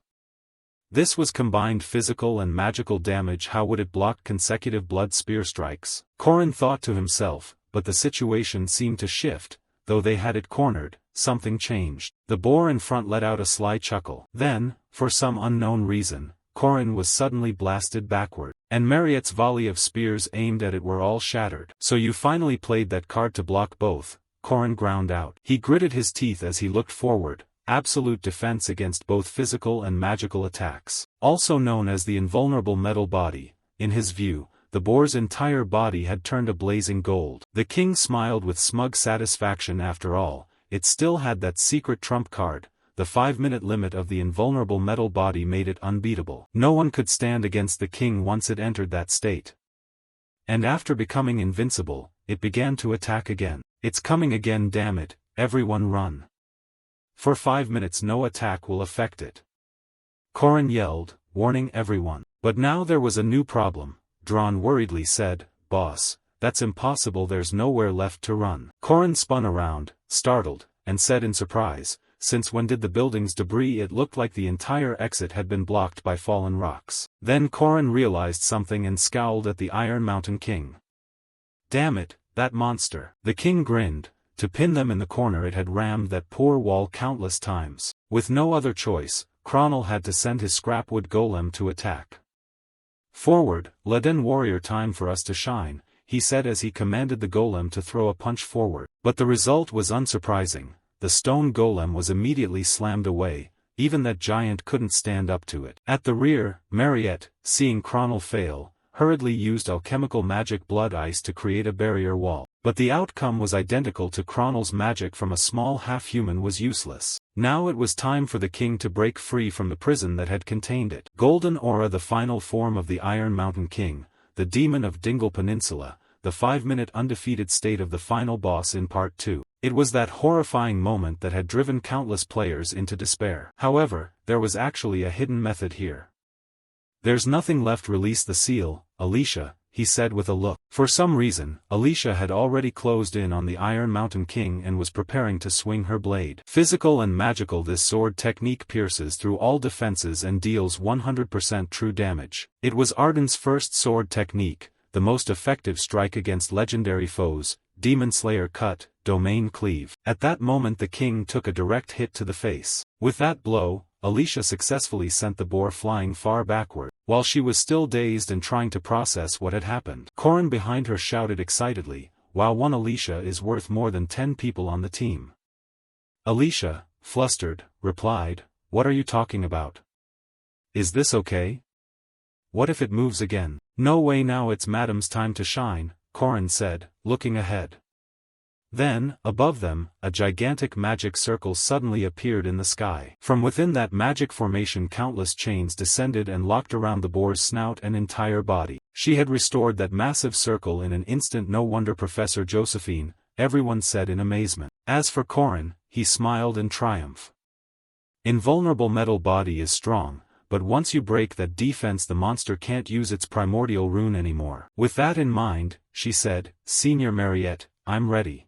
This was combined physical and magical damage. How would it block consecutive blood spear strikes? Corin thought to himself, but the situation seemed to shift. Though they had it cornered, something changed. The boar in front let out a sly chuckle. Then, for some unknown reason, Corin was suddenly blasted backward, and Mariette's volley of spears aimed at it were all shattered. "So you finally played that card to block both," Corin ground out. He gritted his teeth as he looked forward. Absolute defense against both physical and magical attacks. Also known as the invulnerable metal body, in his view, the boar's entire body had turned a blazing gold. The king smiled with smug satisfaction. After all, it still had that secret trump card. The 5-minute limit of the invulnerable metal body made it unbeatable. No one could stand against the king once it entered that state. And after becoming invincible, it began to attack again. "It's coming again, damn it, everyone run. For 5 minutes no attack will affect it," Corin yelled, warning everyone. But now there was a new problem. Drawn worriedly said, "Boss, that's impossible, there's nowhere left to run." Corin spun around, startled, and said in surprise, "Since when did the building's debris?" It looked like the entire exit had been blocked by fallen rocks. Then Corin realized something and scowled at the Iron Mountain King. "Damn it, that monster." The king grinned. To pin them in the corner it had rammed that poor wall countless times. With no other choice, Cronel had to send his scrapwood golem to attack. "Forward, Leden warrior, time for us to shine," he said as he commanded the golem to throw a punch forward. But the result was unsurprising. The stone golem was immediately slammed away. Even that giant couldn't stand up to it. At the rear, Mariette, seeing Cronel fail, hurriedly used alchemical magic blood ice to create a barrier wall. But the outcome was identical to Cronel's magic from a small half-human was useless. Now it was time for the king to break free from the prison that had contained it. Golden Aura, the final form of the Iron Mountain King, the demon of Dingle Peninsula, the 5-minute undefeated state of the final boss in Part 2. It was that horrifying moment that had driven countless players into despair. However, there was actually a hidden method here. "There's nothing left. Release the seal, Alicia," he said with a look. For some reason, Alicia had already closed in on the Iron Mountain King and was preparing to swing her blade. Physical and magical, this sword technique pierces through all defenses and deals 100% true damage. It was Arden's first sword technique, the most effective strike against legendary foes, Demon Slayer Cut, Domain Cleave. At that moment the king took a direct hit to the face. With that blow, Alicia successfully sent the boar flying far backward. While she was still dazed and trying to process what had happened, Corin behind her shouted excitedly, "Wow, one Alicia is worth more than 10 people on the team." Alicia, flustered, replied, "What are you talking about? Is this okay? What if it moves again?" "No way, now it's Madam's time to shine," Corin said, looking ahead. Then, above them, a gigantic magic circle suddenly appeared in the sky. From within that magic formation countless chains descended and locked around the boar's snout and entire body. She had restored that massive circle in an instant. "No wonder, Professor Josephine," everyone said in amazement. As for Corin, he smiled in triumph. "Invulnerable metal body is strong, but once you break that defense the monster can't use its primordial rune anymore." With that in mind, she said, "Senior Mariette, I'm ready."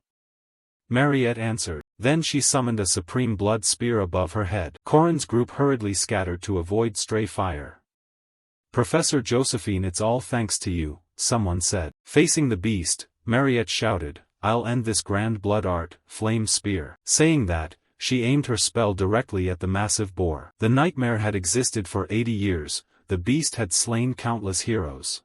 Mariette answered. Then she summoned a supreme blood spear above her head. Corin's group hurriedly scattered to avoid stray fire. "Professor Josephine, it's all thanks to you," someone said. Facing the beast, Mariette shouted, I'll end this grand blood art, flame spear. Saying that, she aimed her spell directly at the massive boar. The nightmare had existed for 80 years, the beast had slain countless heroes.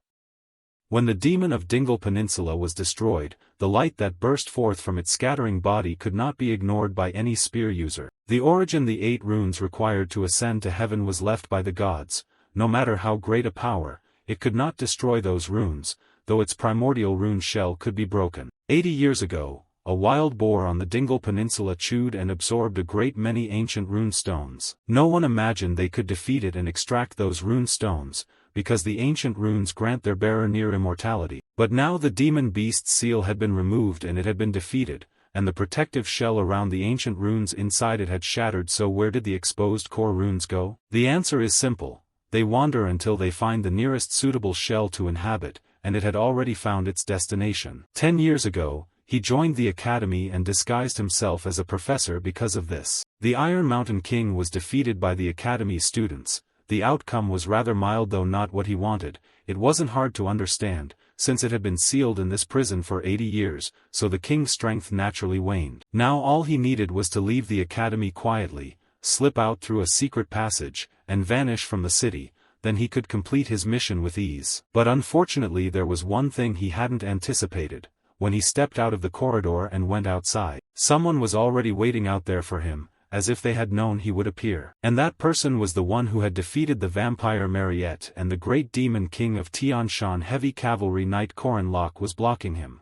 When the demon of Dingle Peninsula was destroyed, the light that burst forth from its scattering body could not be ignored by any spear user. The origin the 8 runes required to ascend to heaven was left by the gods. No matter how great a power, it could not destroy those runes, though its primordial rune shell could be broken. 80 years ago, a wild boar on the Dingle Peninsula chewed and absorbed a great many ancient rune stones. No one imagined they could defeat it and extract those rune stones, because the ancient runes grant their bearer near immortality. But now the demon beast's seal had been removed and it had been defeated, and the protective shell around the ancient runes inside it had shattered. So where did the exposed core runes go? The answer is simple. They wander until they find the nearest suitable shell to inhabit, and it had already found its destination. 10 years ago, he joined the academy and disguised himself as a professor because of this. The Iron Mountain King was defeated by the academy students. The outcome was rather mild, though not what he wanted. It wasn't hard to understand, since it had been sealed in this prison for 80 years, so the king's strength naturally waned. Now all he needed was to leave the academy quietly, slip out through a secret passage, and vanish from the city. Then he could complete his mission with ease. But unfortunately there was one thing he hadn't anticipated. When he stepped out of the corridor and went outside, someone was already waiting out there for him, as if they had known he would appear. And that person was the one who had defeated the vampire Mariette, and the great demon king of Tian Shan. Heavy cavalry knight Corin Locke was blocking him.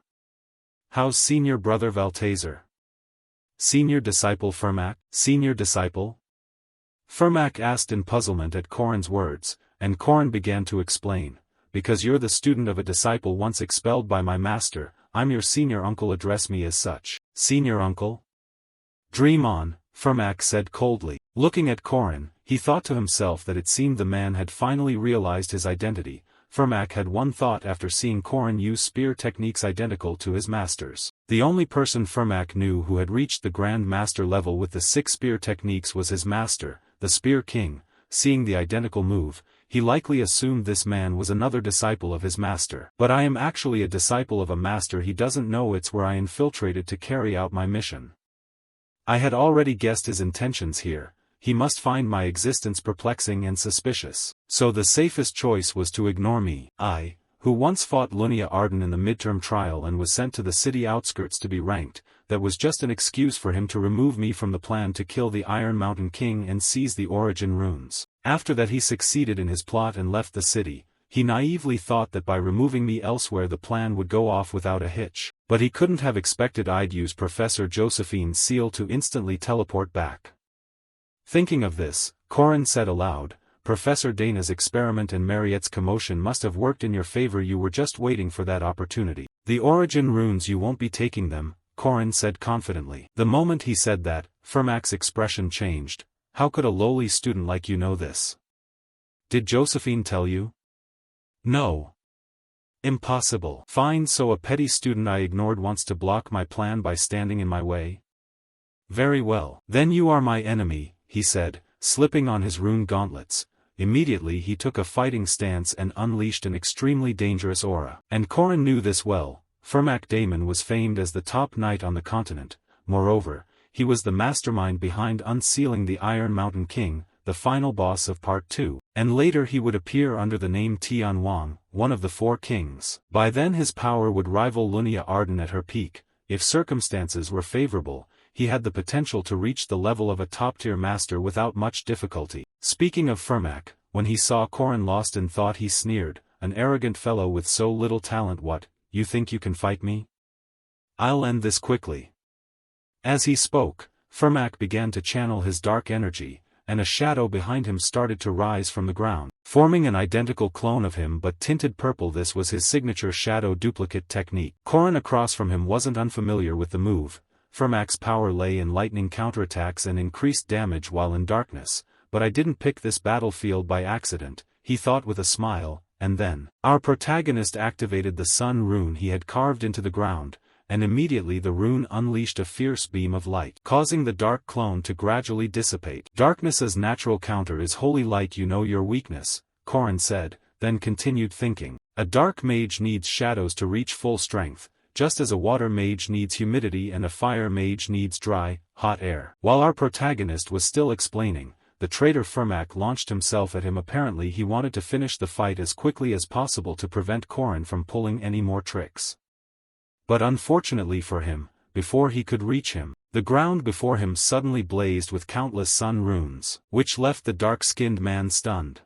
"How's senior brother Valtazer? Senior disciple Fermac? Senior disciple?" Fermac asked in puzzlement at Corin's words, and Corin began to explain. "Because you're the student of a disciple once expelled by my master, I'm your senior uncle. Address me as such." "Senior uncle?" "Dream on," Fermac said coldly. Looking at Corin, he thought to himself that it seemed the man had finally realized his identity. Fermac had one thought after seeing Corin use spear techniques identical to his master's. The only person Fermac knew who had reached the Grand Master level with the 6 spear techniques was his master, the Spear King. Seeing the identical move, he likely assumed this man was another disciple of his master. "But I am actually a disciple of a master. He doesn't know it's where I infiltrated to carry out my mission. I had already guessed his intentions here. He must find my existence perplexing and suspicious. So the safest choice was to ignore me. I, who once fought Lunia Arden in the midterm trial and was sent to the city outskirts to be ranked, that was just an excuse for him to remove me from the plan to kill the Iron Mountain King and seize the origin runes. After that he succeeded in his plot and left the city. He naively thought that by removing me elsewhere the plan would go off without a hitch. But he couldn't have expected I'd use Professor Josephine's seal to instantly teleport back." Thinking of this, Corin said aloud, "Professor Dana's experiment and Mariette's commotion must have worked in your favor. You were just waiting for that opportunity. The origin runes, you won't be taking them," Corin said confidently. The moment he said that, Fermac's expression changed. "How could a lowly student like you know this? Did Josephine tell you?" "No. Impossible." "Fine, so a petty student I ignored wants to block my plan by standing in my way? Very well. Then you are my enemy," he said, slipping on his rune gauntlets. Immediately he took a fighting stance and unleashed an extremely dangerous aura. And Corin knew this well. Fermac Damon was famed as the top knight on the continent. Moreover, he was the mastermind behind unsealing the Iron Mountain King, the final boss of Part 2, and later he would appear under the name Tian Wang, one of the 4 kings. By then his power would rival Lunia Arden at her peak. If circumstances were favorable, he had the potential to reach the level of a top-tier master without much difficulty. Speaking of Fermac, when he saw Corin lost in thought he sneered, "An arrogant fellow with so little talent. What, you think you can fight me? I'll end this quickly." As he spoke, Fermac began to channel his dark energy, and a shadow behind him started to rise from the ground, forming an identical clone of him but tinted purple. This was his signature shadow duplicate technique. Corin across from him wasn't unfamiliar with the move. Fermac's power lay in lightning counterattacks and increased damage while in darkness, but I didn't pick this battlefield by accident, he thought with a smile, and then, our protagonist activated the sun rune he had carved into the ground, and immediately the rune unleashed a fierce beam of light, causing the dark clone to gradually dissipate. "Darkness's natural counter is holy light. You know your weakness," Corin said, then continued thinking. "A dark mage needs shadows to reach full strength. just as a water mage needs humidity and a fire mage needs dry, hot air. While our protagonist was still explaining, the traitor Firmak launched himself at him. Apparently he wanted to finish the fight as quickly as possible to prevent Korin from pulling any more tricks. But unfortunately for him, before he could reach him, the ground before him suddenly blazed with countless sun runes, which left the dark-skinned man stunned.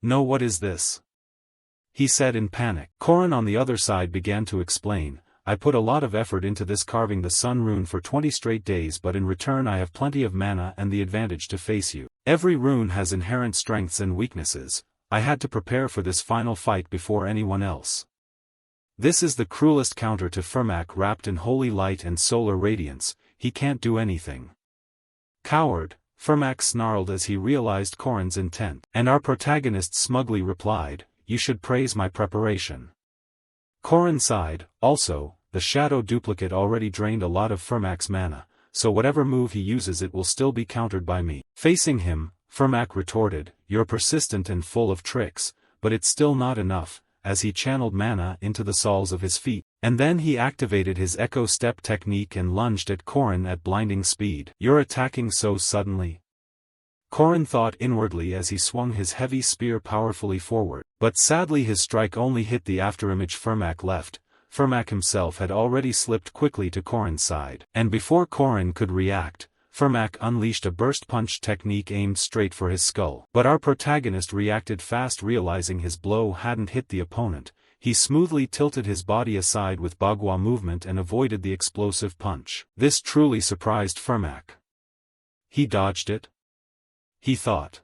"No, what is this?" he said in panic. Korin on the other side began to explain, "I put a lot of effort into this, carving the sun rune for 20 straight days, but in return I have plenty of mana and the advantage to face you. Every rune has inherent strengths and weaknesses. I had to prepare for this final fight before anyone else. This is the cruelest counter to Firmak wrapped in holy light and solar radiance. He can't do anything." "Coward," Firmak snarled as he realized Korin's intent. And our protagonist smugly replied, "You should praise my preparation." Korin sighed. Also, the shadow duplicate already drained a lot of Firmak's mana, so whatever move he uses it will still be countered by me. Facing him, Firmak retorted, "You're persistent and full of tricks, but it's still not enough," as he channeled mana into the soles of his feet, and then he activated his echo step technique and lunged at Korin at blinding speed. "You're attacking so suddenly?" Korin thought inwardly as he swung his heavy spear powerfully forward, but sadly his strike only hit the afterimage Firmak left. Firmak himself had already slipped quickly to Korin's side, and before Korin could react, Firmak unleashed a burst punch technique aimed straight for his skull. But our protagonist reacted fast. Realizing his blow hadn't hit the opponent, he smoothly tilted his body aside with Bagua movement and avoided the explosive punch. This truly surprised Firmak. He dodged it? He thought.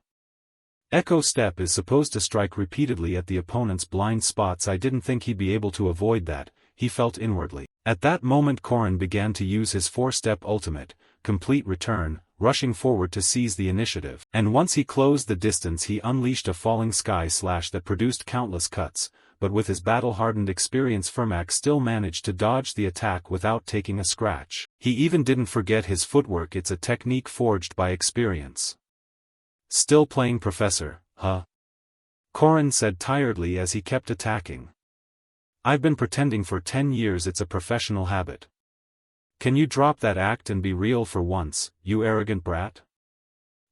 Echo Step is supposed to strike repeatedly at the opponent's blind spots. I didn't think he'd be able to avoid that, he felt inwardly. At that moment Korin began to use his 4-step ultimate, Complete Return, rushing forward to seize the initiative. And once he closed the distance he unleashed a falling sky slash that produced countless cuts, but with his battle-hardened experience Firmak still managed to dodge the attack without taking a scratch. He even didn't forget his footwork. It's a technique forged by experience. "Still playing Professor, huh?" Korin said tiredly as he kept attacking. "I've been pretending for 10 years. It's a professional habit. Can you drop that act and be real for once, you arrogant brat?"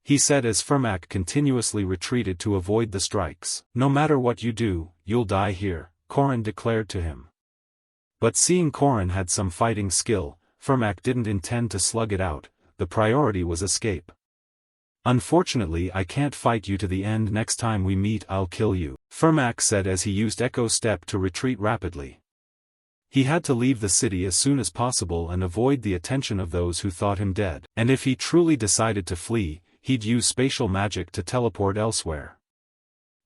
he said as Firmak continuously retreated to avoid the strikes. "No matter what you do, you'll die here," Korin declared to him. But seeing Korin had some fighting skill, Firmak didn't intend to slug it out. The priority was escape. "Unfortunately I can't fight you to the end. Next time we meet I'll kill you," Firmak said as he used Echo Step to retreat rapidly. He had to leave the city as soon as possible and avoid the attention of those who thought him dead. And if he truly decided to flee, he'd use spatial magic to teleport elsewhere.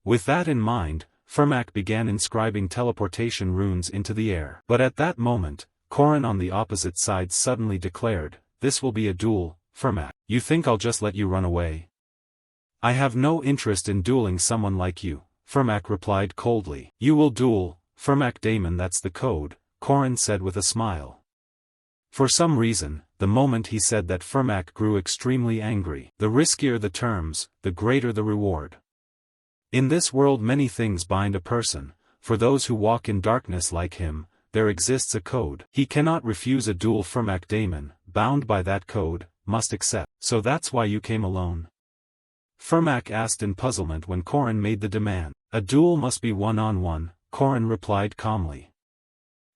With that in mind, Firmak began inscribing teleportation runes into the air. But at that moment, Korin on the opposite side suddenly declared, "This will be a duel, Firmak. You think I'll just let you run away?" "I have no interest in dueling someone like you," Firmak replied coldly. "You will duel, Firmak Damon, that's the code," Korin said with a smile. For some reason, the moment he said that Firmak grew extremely angry. The riskier the terms, the greater the reward. In this world many things bind a person. For those who walk in darkness like him, there exists a code. He cannot refuse a duel. Firmak Damon, bound by that code, must accept. "So that's why you came alone?" Firmak asked in puzzlement when Korin made the demand. "A duel must be one-on-one," Korin replied calmly.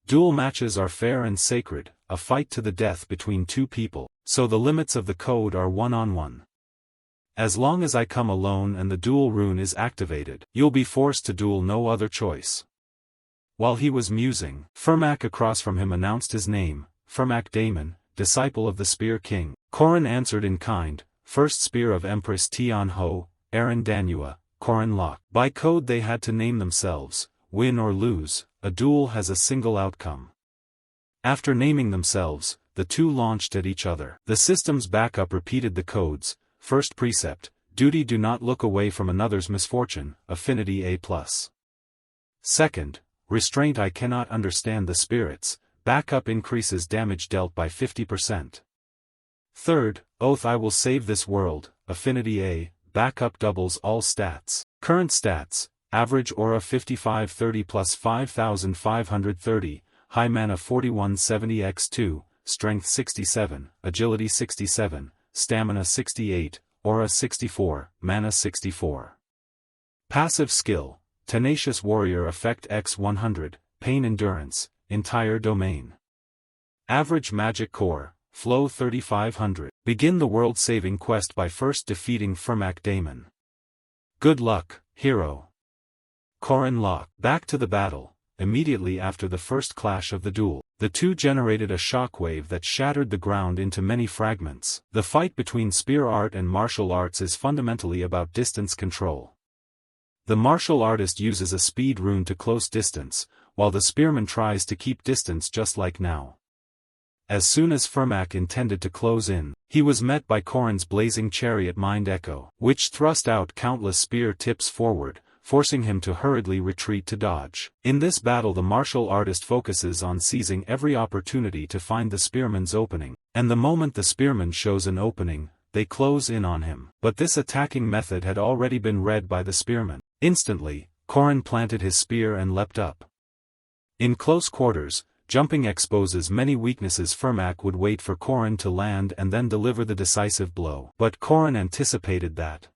"Duel matches are fair and sacred, a fight to the death between two people, so the limits of the code are one-on-one. As long as I come alone and the duel rune is activated, you'll be forced to duel, no other choice." While he was musing, Firmak across from him announced his name, Firmak Damon, disciple of the Spear King. Korin answered in kind, "First Spear of Empress Tian Ho, Aaron Danua, Korin Locke." By code they had to name themselves. Win or lose, a duel has a single outcome. After naming themselves, the two launched at each other. The system's backup repeated the codes. First precept, duty: do not look away from another's misfortune, affinity A+. Second, restraint: I cannot understand the spirits, backup increases damage dealt by 50%. Third, oath: I will save this world, affinity A, backup doubles all stats. Current stats, average aura 5530 plus 5530, high mana 4170x2, strength 67, agility 67, stamina 68, aura 64, mana 64. Passive skill, Tenacious Warrior effect x100, pain endurance, entire domain. Average magic core, flow 3500. Begin the world-saving quest by first defeating Fermac Daemon. Good luck, hero. Corrin Locke. Back to the battle. Immediately after the first clash of the duel, the two generated a shockwave that shattered the ground into many fragments. The fight between spear art and martial arts is fundamentally about distance control. The martial artist uses a speed rune to close distance, while the spearman tries to keep distance just like now. As soon as Fermac intended to close in, he was met by Corrin's blazing chariot mind echo, which thrust out countless spear tips forward, forcing him to hurriedly retreat to dodge. In this battle the martial artist focuses on seizing every opportunity to find the spearman's opening, and the moment the spearman shows an opening, they close in on him. But this attacking method had already been read by the spearman. Instantly, Corrin planted his spear and leapt up. In close quarters, jumping exposes many weaknesses. Fermac would wait for Corrin to land and then deliver the decisive blow. But Corrin anticipated that.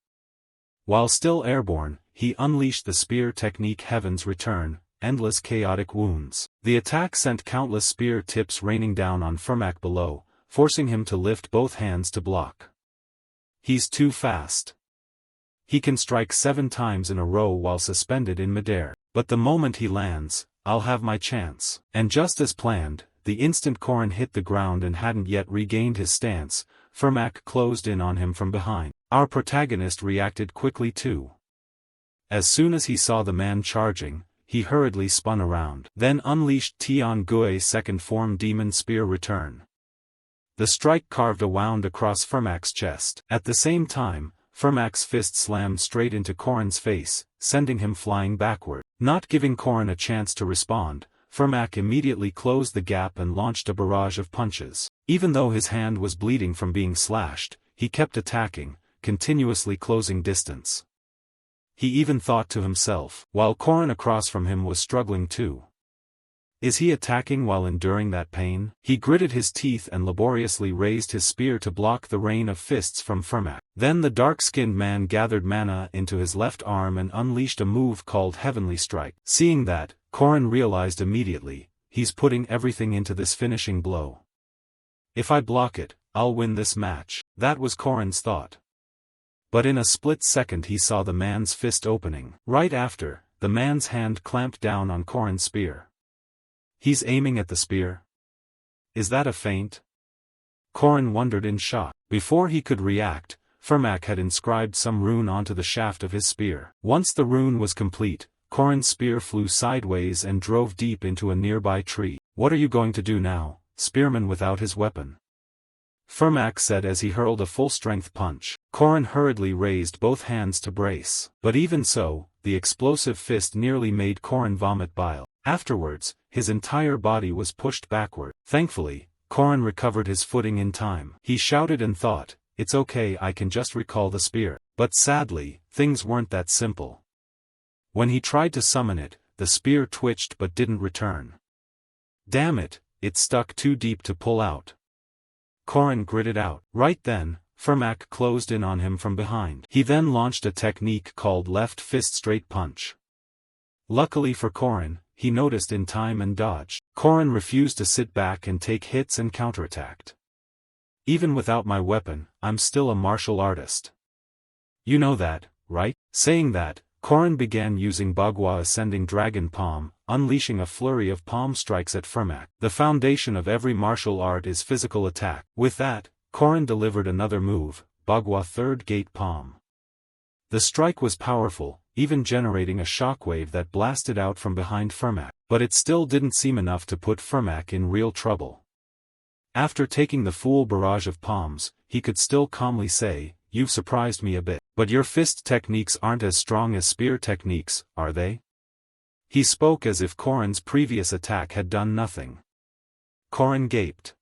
While still airborne, he unleashed the spear technique Heaven's Return, endless chaotic wounds. The attack sent countless spear tips raining down on Fermac below, forcing him to lift both hands to block. He's too fast. He can strike 7 times in a row while suspended in midair. But the moment he lands, I'll have my chance. And just as planned, the instant Corrin hit the ground and hadn't yet regained his stance, Fermac closed in on him from behind. Our protagonist reacted quickly too. As soon as he saw the man charging, he hurriedly spun around, then unleashed Tian Gui's second form Demon Spear Return. The strike carved a wound across Fermac's chest. At the same time, Fermac's fist slammed straight into Corrin's face, sending him flying backward. Not giving Corrin a chance to respond, Fermac immediately closed the gap and launched a barrage of punches. Even though his hand was bleeding from being slashed, he kept attacking, continuously closing distance. He even thought to himself, while Corrin across from him was struggling too. Is he attacking while enduring that pain? He gritted his teeth and laboriously raised his spear to block the rain of fists from Fermac. Then the dark-skinned man gathered mana into his left arm and unleashed a move called Heavenly Strike. Seeing that, Corrin realized immediately, he's putting everything into this finishing blow. If I block it, I'll win this match. That was Corrin's thought. But in a split second he saw the man's fist opening. Right after, the man's hand clamped down on Corrin's spear. He's aiming at the spear. Is that a feint? Corrin wondered in shock. Before he could react, Fermac had inscribed some rune onto the shaft of his spear. Once the rune was complete, Corrin's spear flew sideways and drove deep into a nearby tree. What are you going to do now, spearman without his weapon? Fermac said as he hurled a full-strength punch. Corrin hurriedly raised both hands to brace. But even so, the explosive fist nearly made Corrin vomit bile. Afterwards, his entire body was pushed backward. Thankfully, Corrin recovered his footing in time. He shouted and thought, it's okay, I can just recall the spear. But sadly, things weren't that simple. When he tried to summon it, the spear twitched but didn't return. Damn it, it stuck too deep to pull out. Corrin gritted out. Right then, Fermac closed in on him from behind. He then launched a technique called Left Fist Straight Punch. Luckily for Corrin, he noticed in time and dodged. Corrin refused to sit back and take hits and counterattacked. Even without my weapon, I'm still a martial artist. You know that, right? Saying that, Corrin began using Bagua Ascending Dragon Palm, unleashing a flurry of palm strikes at Fermac. The foundation of every martial art is physical attack. With that, Corrin delivered another move, Bagua Third Gate Palm. The strike was powerful, even generating a shockwave that blasted out from behind Fermac. But it still didn't seem enough to put Fermac in real trouble. After taking the full barrage of palms, he could still calmly say, "You've surprised me a bit. But your fist techniques aren't as strong as spear techniques, are they?" He spoke as if Corrin's previous attack had done nothing. Corrin gaped.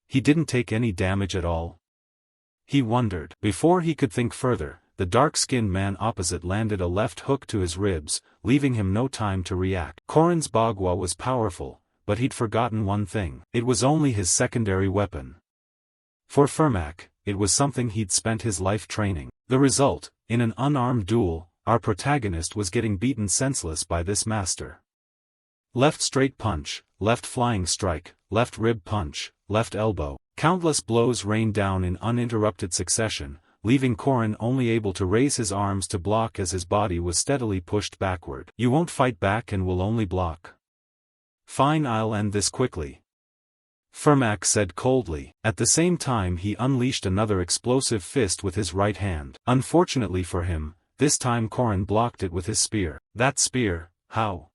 He didn't take any damage at all? He wondered. Before he could think further, the dark-skinned man opposite landed a left hook to his ribs, leaving him no time to react. Corrin's Bagua was powerful, but he'd forgotten one thing. It was only his secondary weapon. For Fermac, it was something he'd spent his life training. The result, in an unarmed duel, our protagonist was getting beaten senseless by this master. Left straight punch, left flying strike, left rib punch, left elbow. Countless blows rained down in uninterrupted succession, leaving Korin only able to raise his arms to block as his body was steadily pushed backward. You won't fight back and will only block. Fine, I'll end this quickly, Fermac said coldly. At the same time he unleashed another explosive fist with his right hand. Unfortunately for him, this time Korin blocked it with his spear. That spear, how?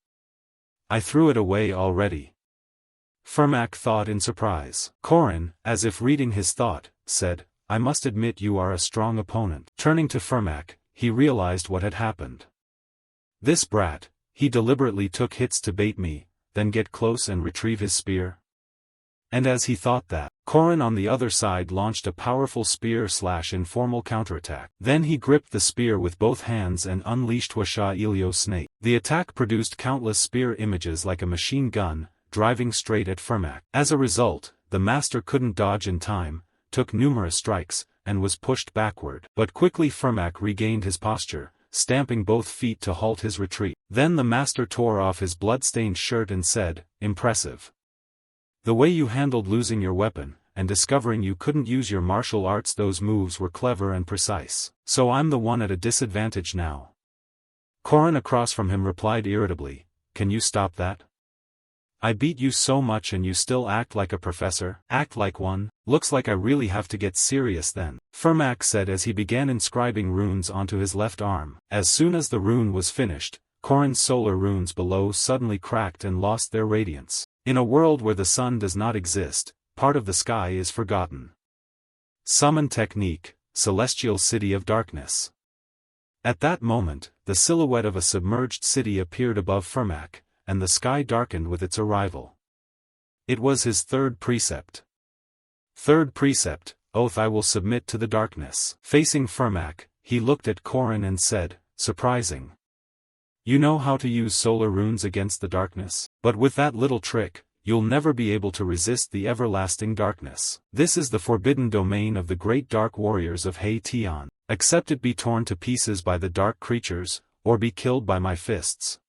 I threw it away already. Fermac thought in surprise. Korin, as if reading his thought, said, I must admit you are a strong opponent. Turning to Fermac, he realized what had happened. This brat, he deliberately took hits to bait me, then get close and retrieve his spear. And as he thought that, Korin on the other side launched a powerful spear/informal counterattack. Then he gripped the spear with both hands and unleashed Hwasha Ilio Snake. The attack produced countless spear images like a machine gun, driving straight at Fermac. As a result, the master couldn't dodge in time, took numerous strikes, and was pushed backward. But quickly Fermac regained his posture, stamping both feet to halt his retreat. Then the master tore off his blood-stained shirt and said, Impressive. The way you handled losing your weapon, and discovering you couldn't use your martial arts, those moves were clever and precise. So I'm the one at a disadvantage now. Korin across from him replied irritably, Can you stop that? I beat you so much and you still act like a professor? Act like one? Looks like I really have to get serious then, Fermac said as he began inscribing runes onto his left arm. As soon as the rune was finished, Korin's solar runes below suddenly cracked and lost their radiance. In a world where the sun does not exist, part of the sky is forgotten. Summon technique, Celestial City of Darkness. At that moment, the silhouette of a submerged city appeared above Fermac, and the sky darkened with its arrival. It was his third precept. Third precept, Oath, I will submit to the darkness. Facing Fermac, he looked at Korin and said, Surprising. You know how to use solar runes against the darkness? But with that little trick, you'll never be able to resist the everlasting darkness. This is the forbidden domain of the great dark warriors of Haitian. Except it be torn to pieces by the dark creatures, or be killed by my fists.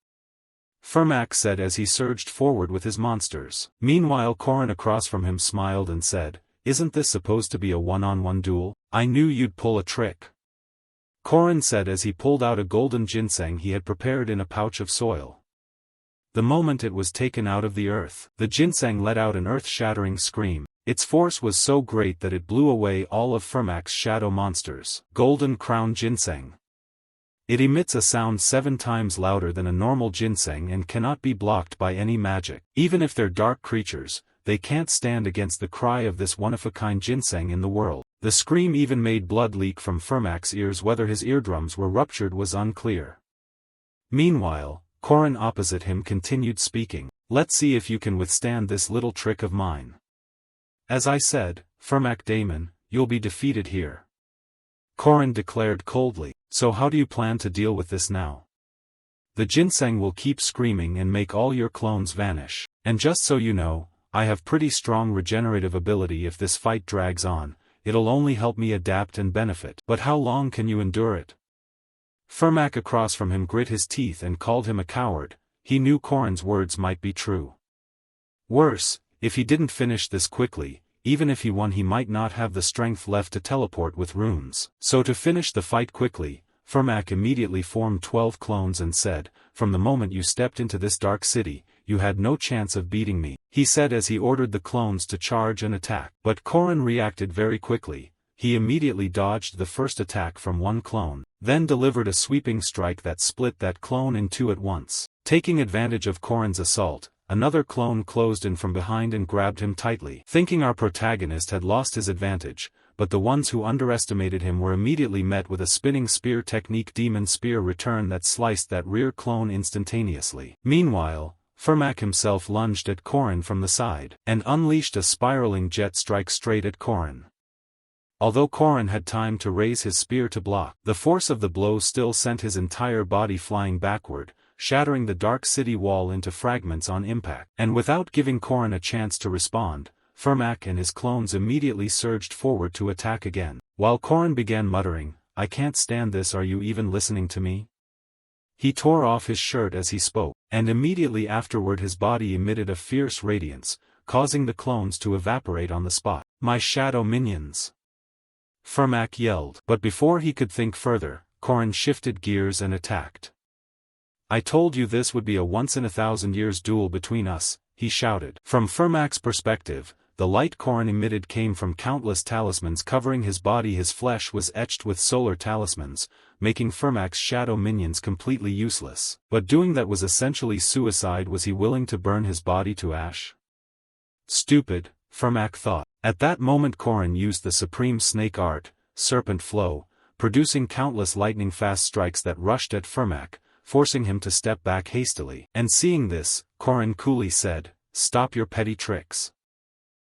Fermac said as he surged forward with his monsters. Meanwhile Korin across from him smiled and said, Isn't this supposed to be a one-on-one duel? I knew you'd pull a trick. Korin said as he pulled out a golden ginseng he had prepared in a pouch of soil. The moment it was taken out of the earth, the ginseng let out an earth-shattering scream. Its force was so great that it blew away all of Fermac's shadow monsters. Golden Crown Ginseng. It emits a sound 7 times louder than a normal ginseng and cannot be blocked by any magic. Even if they're dark creatures, they can't stand against the cry of this one-of-a-kind ginseng in the world. The scream even made blood leak from Fermac's ears. Whether his eardrums were ruptured was unclear. Meanwhile, Korin opposite him continued speaking. Let's see if you can withstand this little trick of mine. As I said, Fermac Damon, you'll be defeated here. Korin declared coldly. So how do you plan to deal with this now? The ginseng will keep screaming and make all your clones vanish. And just so you know, I have pretty strong regenerative ability. If this fight drags on, it'll only help me adapt and benefit. But how long can you endure it? Fermac across from him grit his teeth and called him a coward. He knew Korin's words might be true. Worse, if he didn't finish this quickly, even if he won he might not have the strength left to teleport with runes. So to finish the fight quickly, Fermac immediately formed 12 clones and said, From the moment you stepped into this dark city, you had no chance of beating me, he said as he ordered the clones to charge and attack. But Korin reacted very quickly. He immediately dodged the first attack from one clone, then delivered a sweeping strike that split that clone in 2 at once. Taking advantage of Korin's assault, another clone closed in from behind and grabbed him tightly. Thinking our protagonist had lost his advantage, but the ones who underestimated him were immediately met with a spinning spear technique demon spear return that sliced that rear clone instantaneously. Meanwhile, Fermac himself lunged at Korin from the side, and unleashed a spiraling jet strike straight at Korin. Although Korin had time to raise his spear to block, the force of the blow still sent his entire body flying backward, shattering the dark city wall into fragments on impact. And without giving Korin a chance to respond, Firmak and his clones immediately surged forward to attack again. While Korin began muttering, "I can't stand this, are you even listening to me?" He tore off his shirt as he spoke, and immediately afterward his body emitted a fierce radiance, causing the clones to evaporate on the spot. "My shadow minions!" Firmak yelled. But before he could think further, Korin shifted gears and attacked. "I told you this would be a once-in-a-thousand-years duel between us," he shouted. From Firmak's perspective, the light Korin emitted came from countless talismans covering his body. His flesh was etched with solar talismans, making Firmak's shadow minions completely useless. But doing that was essentially suicide. Was he willing to burn his body to ash? Stupid, Firmak thought. At that moment Korin used the supreme snake art, Serpent Flow, producing countless lightning-fast strikes that rushed at Firmak, forcing him to step back hastily. And seeing this, Korin coolly said, "Stop your petty tricks.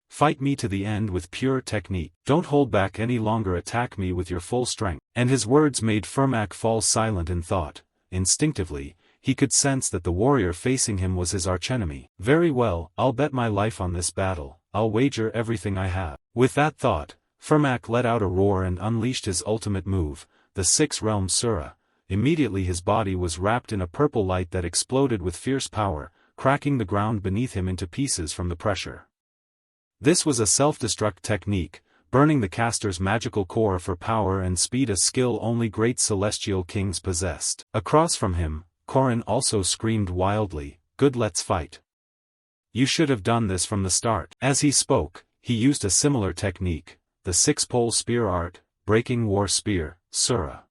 Fight me to the end with pure technique. Don't hold back any longer, attack me with your full strength." And his words made Firmak fall silent in thought. Instinctively, he could sense that the warrior facing him was his archenemy. "Very well, I'll bet my life on this battle. I'll wager everything I have." With that thought, Firmak let out a roar and unleashed his ultimate move, the Six-Realm Sura. Immediately his body was wrapped in a purple light that exploded with fierce power, cracking the ground beneath him into pieces from the pressure. This was a self-destruct technique, burning the caster's magical core for power and speed, a skill only great celestial kings possessed. Across from him, Korin also screamed wildly, "Good, let's fight. You should have done this from the start." As he spoke, he used a similar technique, the Six-Pole Spear art, Breaking War Spear, Sura.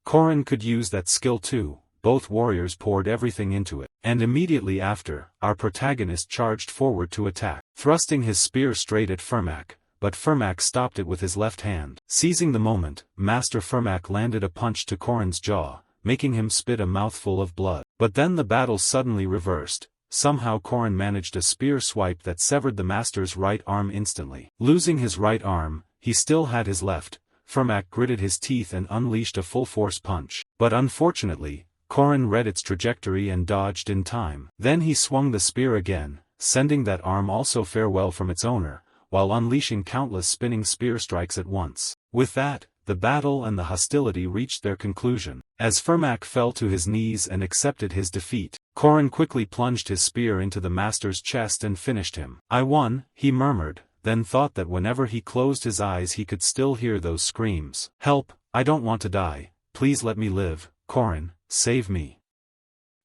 Korin could use that skill too. Both warriors poured everything into it, and immediately after, our protagonist charged forward to attack, thrusting his spear straight at Firmak, but Firmak stopped it with his left hand. Seizing the moment, Master Firmak landed a punch to Korin's jaw, making him spit a mouthful of blood. But then the battle suddenly reversed. Somehow Korin managed a spear swipe that severed the master's right arm instantly. Losing his right arm, he still had his left. Firmak gritted his teeth and unleashed a full-force punch. But unfortunately, Korin read its trajectory and dodged in time. Then he swung the spear again, sending that arm also farewell from its owner, while unleashing countless spinning spear strikes at once. With that, the battle and the hostility reached their conclusion. As Firmak fell to his knees and accepted his defeat, Korin quickly plunged his spear into the master's chest and finished him. "I won," he murmured, then thought that whenever he closed his eyes he could still hear those screams. "Help, I don't want to die, please let me live, Korin, save me."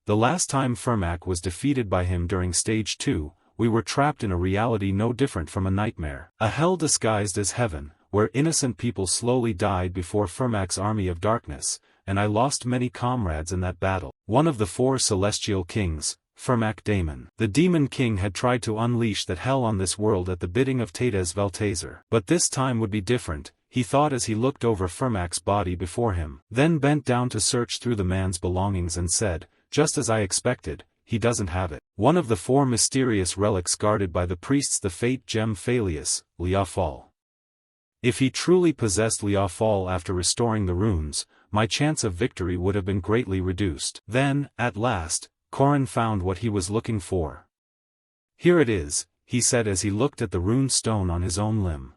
The last time Firmak was defeated by him during Stage 2, we were trapped in a reality no different from a nightmare. A hell disguised as heaven, where innocent people slowly died before Firmak's army of darkness, and I lost many comrades in that battle. One of the 4 celestial kings, Firmak Daemon. The Demon King had tried to unleash that hell on this world at the bidding of Tetes Veltazer. But this time would be different, he thought as he looked over Firmak's body before him, then bent down to search through the man's belongings and said, "Just as I expected, he doesn't have it." One of the 4 mysterious relics guarded by the priests, the Fate Gem Phalius, Liafal. If he truly possessed Liafal after restoring the runes, my chance of victory would have been greatly reduced. Then, at last, Korin found what he was looking for. "Here it is," he said as he looked at the rune stone on his own limb.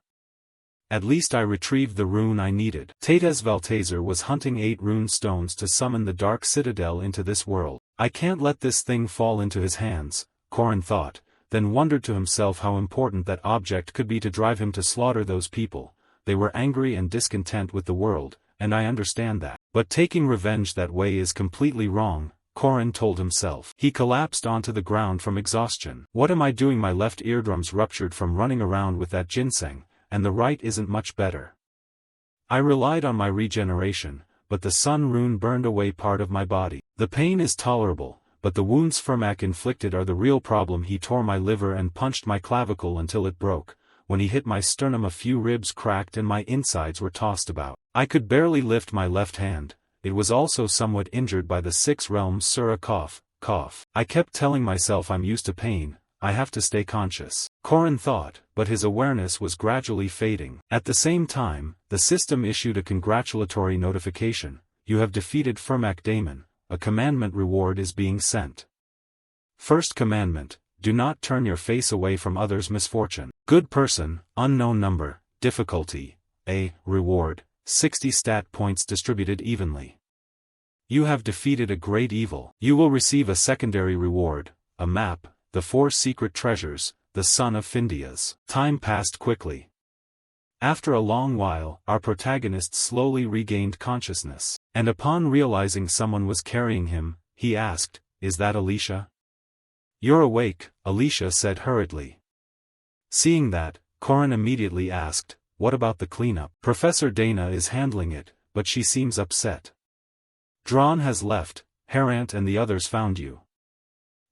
"At least I retrieved the rune I needed." Tetes Veltazer was hunting 8 rune stones to summon the Dark Citadel into this world. "I can't let this thing fall into his hands," Korin thought, then wondered to himself how important that object could be to drive him to slaughter those people. They were angry and discontent with the world, and I understand that. But taking revenge that way is completely wrong, Korin told himself. He collapsed onto the ground from exhaustion. "What am I doing? My left eardrum's ruptured from running around with that ginseng, and the right isn't much better. I relied on my regeneration, but the sun rune burned away part of my body. The pain is tolerable, but the wounds Firmak inflicted are the real problem." He tore my liver and punched my clavicle until it broke. When he hit my sternum, a few ribs cracked and my insides were tossed about. I could barely lift my left hand. It was also somewhat injured by the 6-realm Sura. Cough. I kept telling myself I'm used to pain, I have to stay conscious. Korin thought, but his awareness was gradually fading. At the same time, the system issued a congratulatory notification. "You have defeated Firmak Daemon. a commandment reward is being sent. First commandment, do not turn your face away from others' misfortune. Good person, unknown number, difficulty, A, reward, 60 stat points distributed evenly. You have defeated a great evil. You will receive a secondary reward, a map, the 4 secret treasures, the son of Findias. Time passed quickly. After a long while, our protagonist slowly regained consciousness, and upon realizing someone was carrying him, he asked, "Is that Alicia?" "You're awake," Alicia said hurriedly. Seeing that, Corin immediately asked, "What about the cleanup?" "Professor Dana is handling it, but she seems upset. Drawn has left, Harant and the others found you."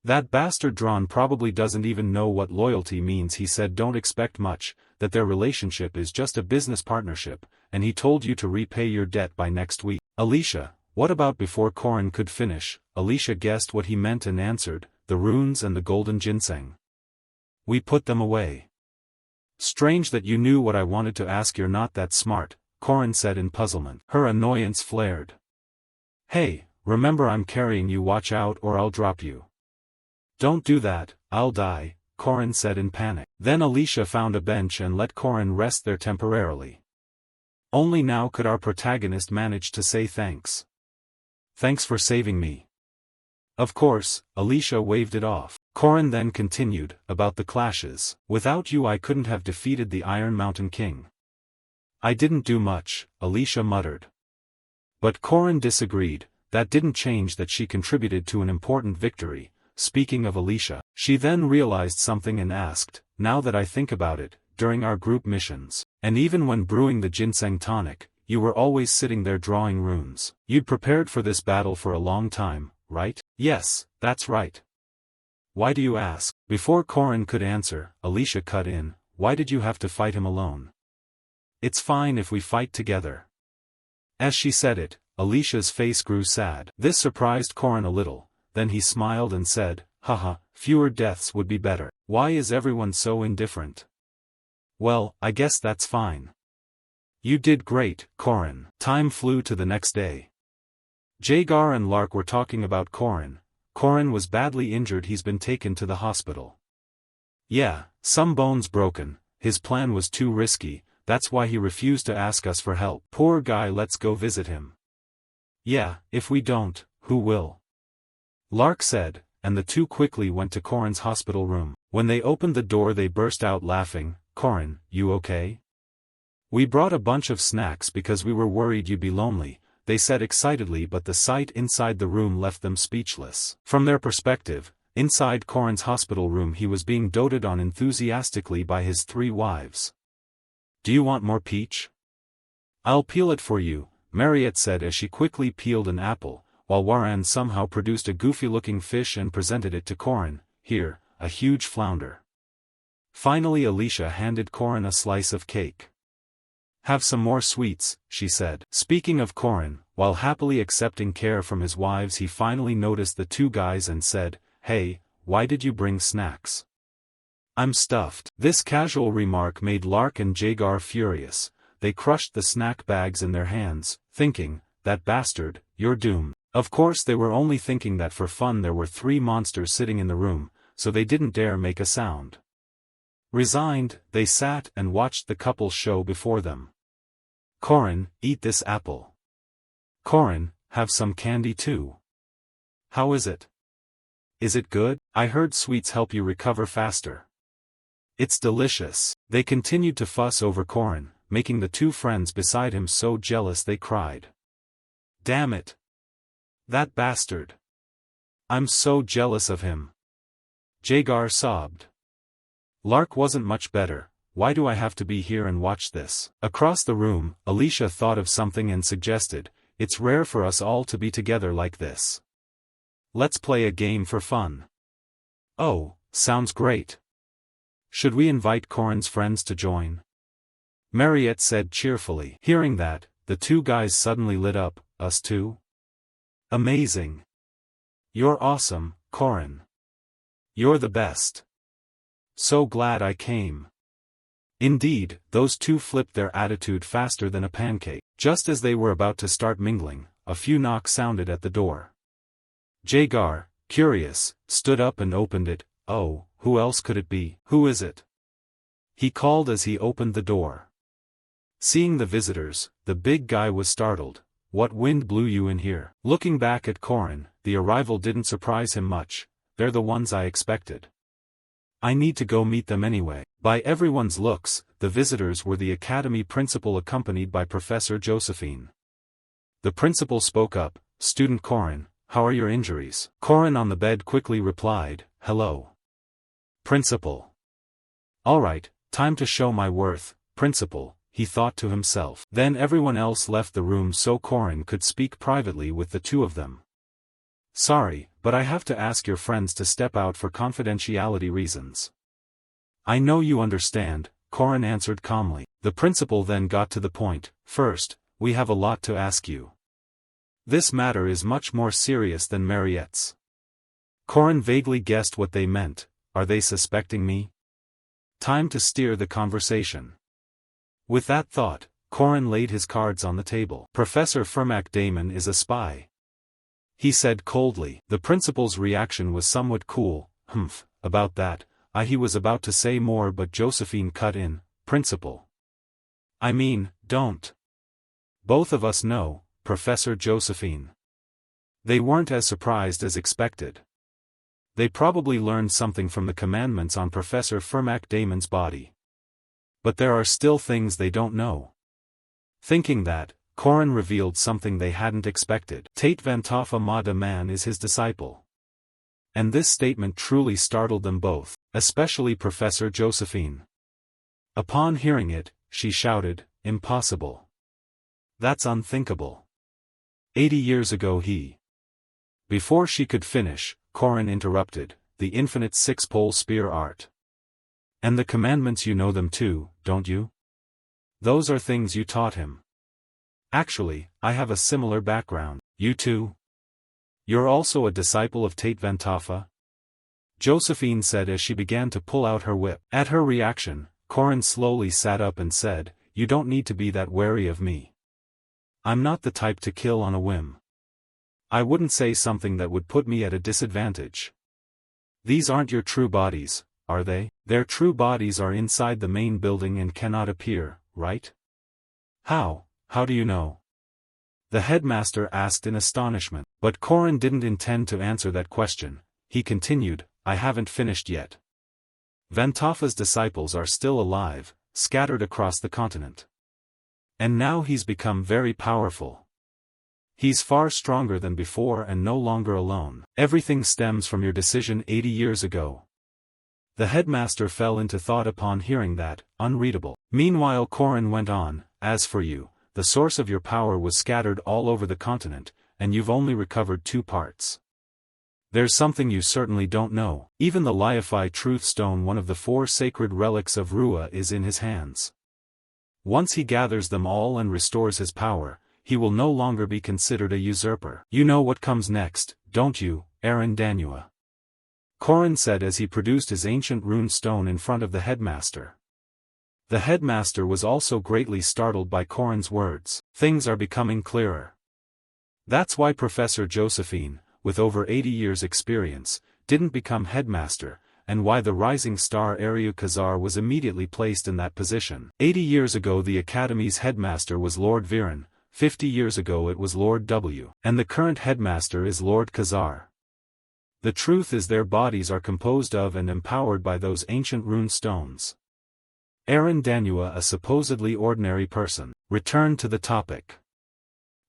"That bastard Drawn probably doesn't even know what loyalty means," he said. "Don't expect much, that their relationship is just a business partnership, and he told you to repay your debt by next week." "Alicia, what about?" Before Corin could finish, Alicia guessed what he meant and answered, "The runes and the golden ginseng. We put them away." "Strange that you knew what I wanted to ask. You're not that smart," Corin said in puzzlement. Her annoyance flared. "Hey, remember I'm carrying you. Watch out or I'll drop you." "Don't do that, I'll die," Corin said in panic. Then Alicia found a bench and let Corin rest there temporarily. Only now could our protagonist manage to say thanks. "Thanks for saving me." "Of course," Alicia waved it off. Corin then continued, "About the clashes. Without you I couldn't have defeated the Iron Mountain King." "I didn't do much," Alicia muttered. But Corin disagreed. That didn't change that she contributed to an important victory. Speaking of Alicia, she then realized something and asked, "Now that I think about it, during our group missions, and even when brewing the ginseng tonic, you were always sitting there drawing runes. You'd prepared for this battle for a long time, right?" "Yes, that's right." "Why do you ask?" Before Corin could answer, Alicia cut in, "Why did you have to fight him alone? It's fine if we fight together." As she said it, Alicia's face grew sad. This surprised Corin a little. Then he smiled and said, "Haha, fewer deaths would be better. Why is everyone so indifferent?" "Well, I guess that's fine." "You did great, Corin." Time flew to the next day. Jagar and Lark were talking about Corin. Corin was badly injured. He's been taken to the hospital. "Yeah, some bones broken. His plan was too risky, that's why he refused to ask us for help." "Poor guy, let's go visit him." "Yeah, if we don't, who will?" Lark said, and the two quickly went to Corin's hospital room. When they opened the door they burst out laughing. "Corin, you okay?" "We brought a bunch of snacks because we were worried you'd be lonely," they said excitedly, but the sight inside the room left them speechless. From their perspective, inside Corin's hospital room he was being doted on enthusiastically by his 3 wives. "Do you want more peach?" "I'll peel it for you," Mariette said as she quickly peeled an apple, while Waran somehow produced a goofy-looking fish and presented it to Corin. "Here, a huge flounder." Finally Alicia handed Corin a slice of cake. "Have some more sweets," she said. Speaking of Corin, while happily accepting care from his wives, he finally noticed the 2 guys and said, "Hey, why did you bring snacks?" "I'm stuffed." This casual remark made Lark and Jagar furious. They crushed the snack bags in their hands, thinking, "That bastard, you're doomed." Of course they were only thinking that for fun. There were 3 monsters sitting in the room, so they didn't dare make a sound. Resigned, they sat and watched the couple's show before them. "Corin, eat this apple." "Corin, have some candy too." "How is it? Is it good? I heard sweets help you recover faster." "It's delicious." They continued to fuss over Corin, making the 2 friends beside him so jealous they cried. "Damn it! That bastard! I'm so jealous of him." Jagar sobbed. Lark wasn't much better. "Why do I have to be here and watch this?" Across the room, Alicia thought of something and suggested, "It's rare for us all to be together like this. Let's play a game for fun." "Oh, sounds great. Should we invite Corin's friends to join?" Mariette said cheerfully. Hearing that, the 2 guys suddenly lit up. "Us too? Amazing. You're awesome, Corin. You're the best. So glad I came." Indeed, those 2 flipped their attitude faster than a pancake. Just as they were about to start mingling, a few knocks sounded at the door. Jagar, curious, stood up and opened it. Oh, who else could it be? Who is it? He called as he opened the door. Seeing the visitors, the big guy was startled. What wind blew you in here? Looking back at Korin, the arrival didn't surprise him much. They're the ones I expected. I need to go meet them anyway. By everyone's looks, the visitors were the academy principal accompanied by Professor Josephine. The principal spoke up, "Student Korin, how are your injuries?" Korin on the bed quickly replied, "Hello. Principal. Alright, time to show my worth, principal," he thought to himself. Then everyone else left the room so Korin could speak privately with the two of them. "Sorry, but I have to ask your friends to step out for confidentiality reasons." "I know you understand," Korin answered calmly. The principal then got to the point. "First, we have a lot to ask you. This matter is much more serious than Mariette's." Korin vaguely guessed what they meant. Are they suspecting me? Time to steer the conversation. With that thought, Korin laid his cards on the table. "Professor Fermac Damon is a spy," he said coldly. The principal's reaction was somewhat cool. "Humph, about that." He was about to say more but Josephine cut in. "Principal. I mean, don't. Both of us know, Professor Josephine." They weren't as surprised as expected. They probably learned something from the commandments on Professor Fermac Damon's body. But there are still things they don't know. Thinking that, Korin revealed something they hadn't expected. Tate Vantoffa Ma de Man is his disciple. And this statement truly startled them both, especially Professor Josephine. Upon hearing it, she shouted, "Impossible. That's unthinkable. 80 years ago he—" Before she could finish, Korin interrupted, "The infinite six-pole spear art. And the commandments, you know them too, don't you? Those are things you taught him." "Actually, I have a similar background." "You too? You're also a disciple of Tate Vantoffa?" Josephine said as she began to pull out her whip. At her reaction, Korin slowly sat up and said, "You don't need to be that wary of me. I'm not the type to kill on a whim. I wouldn't say something that would put me at a disadvantage. These aren't your true bodies, are they?" "Their true bodies are inside the main building and cannot appear, right?" How do you know?" the headmaster asked in astonishment. But Korin didn't intend to answer that question. He continued, "I haven't finished yet. Vantoffa's disciples are still alive, scattered across the continent. And now he's become very powerful. He's far stronger than before and no longer alone. Everything stems from your decision 80 years ago." The headmaster fell into thought upon hearing that, unreadable. Meanwhile Korin went on, "As for you, the source of your power was scattered all over the continent, and you've only recovered 2 parts. There's something you certainly don't know. Even the Liafi Truth Stone, one of the 4 sacred relics of Rua, is in his hands. Once he gathers them all and restores his power, he will no longer be considered a usurper." "You know what comes next, don't you, Aaron Danua?" Korin said as he produced his ancient rune stone in front of the headmaster. The headmaster was also greatly startled by Korin's words. Things are becoming clearer. That's why Professor Josephine, with over 80 years' experience, didn't become headmaster, and why the rising star Ariu Khazar was immediately placed in that position. 80 years ago the Academy's headmaster was Lord Viren, 50 years ago it was Lord W. And the current headmaster is Lord Khazar. The truth is their bodies are composed of and empowered by those ancient rune stones. Aaron Danua, a supposedly ordinary person, returned to the topic.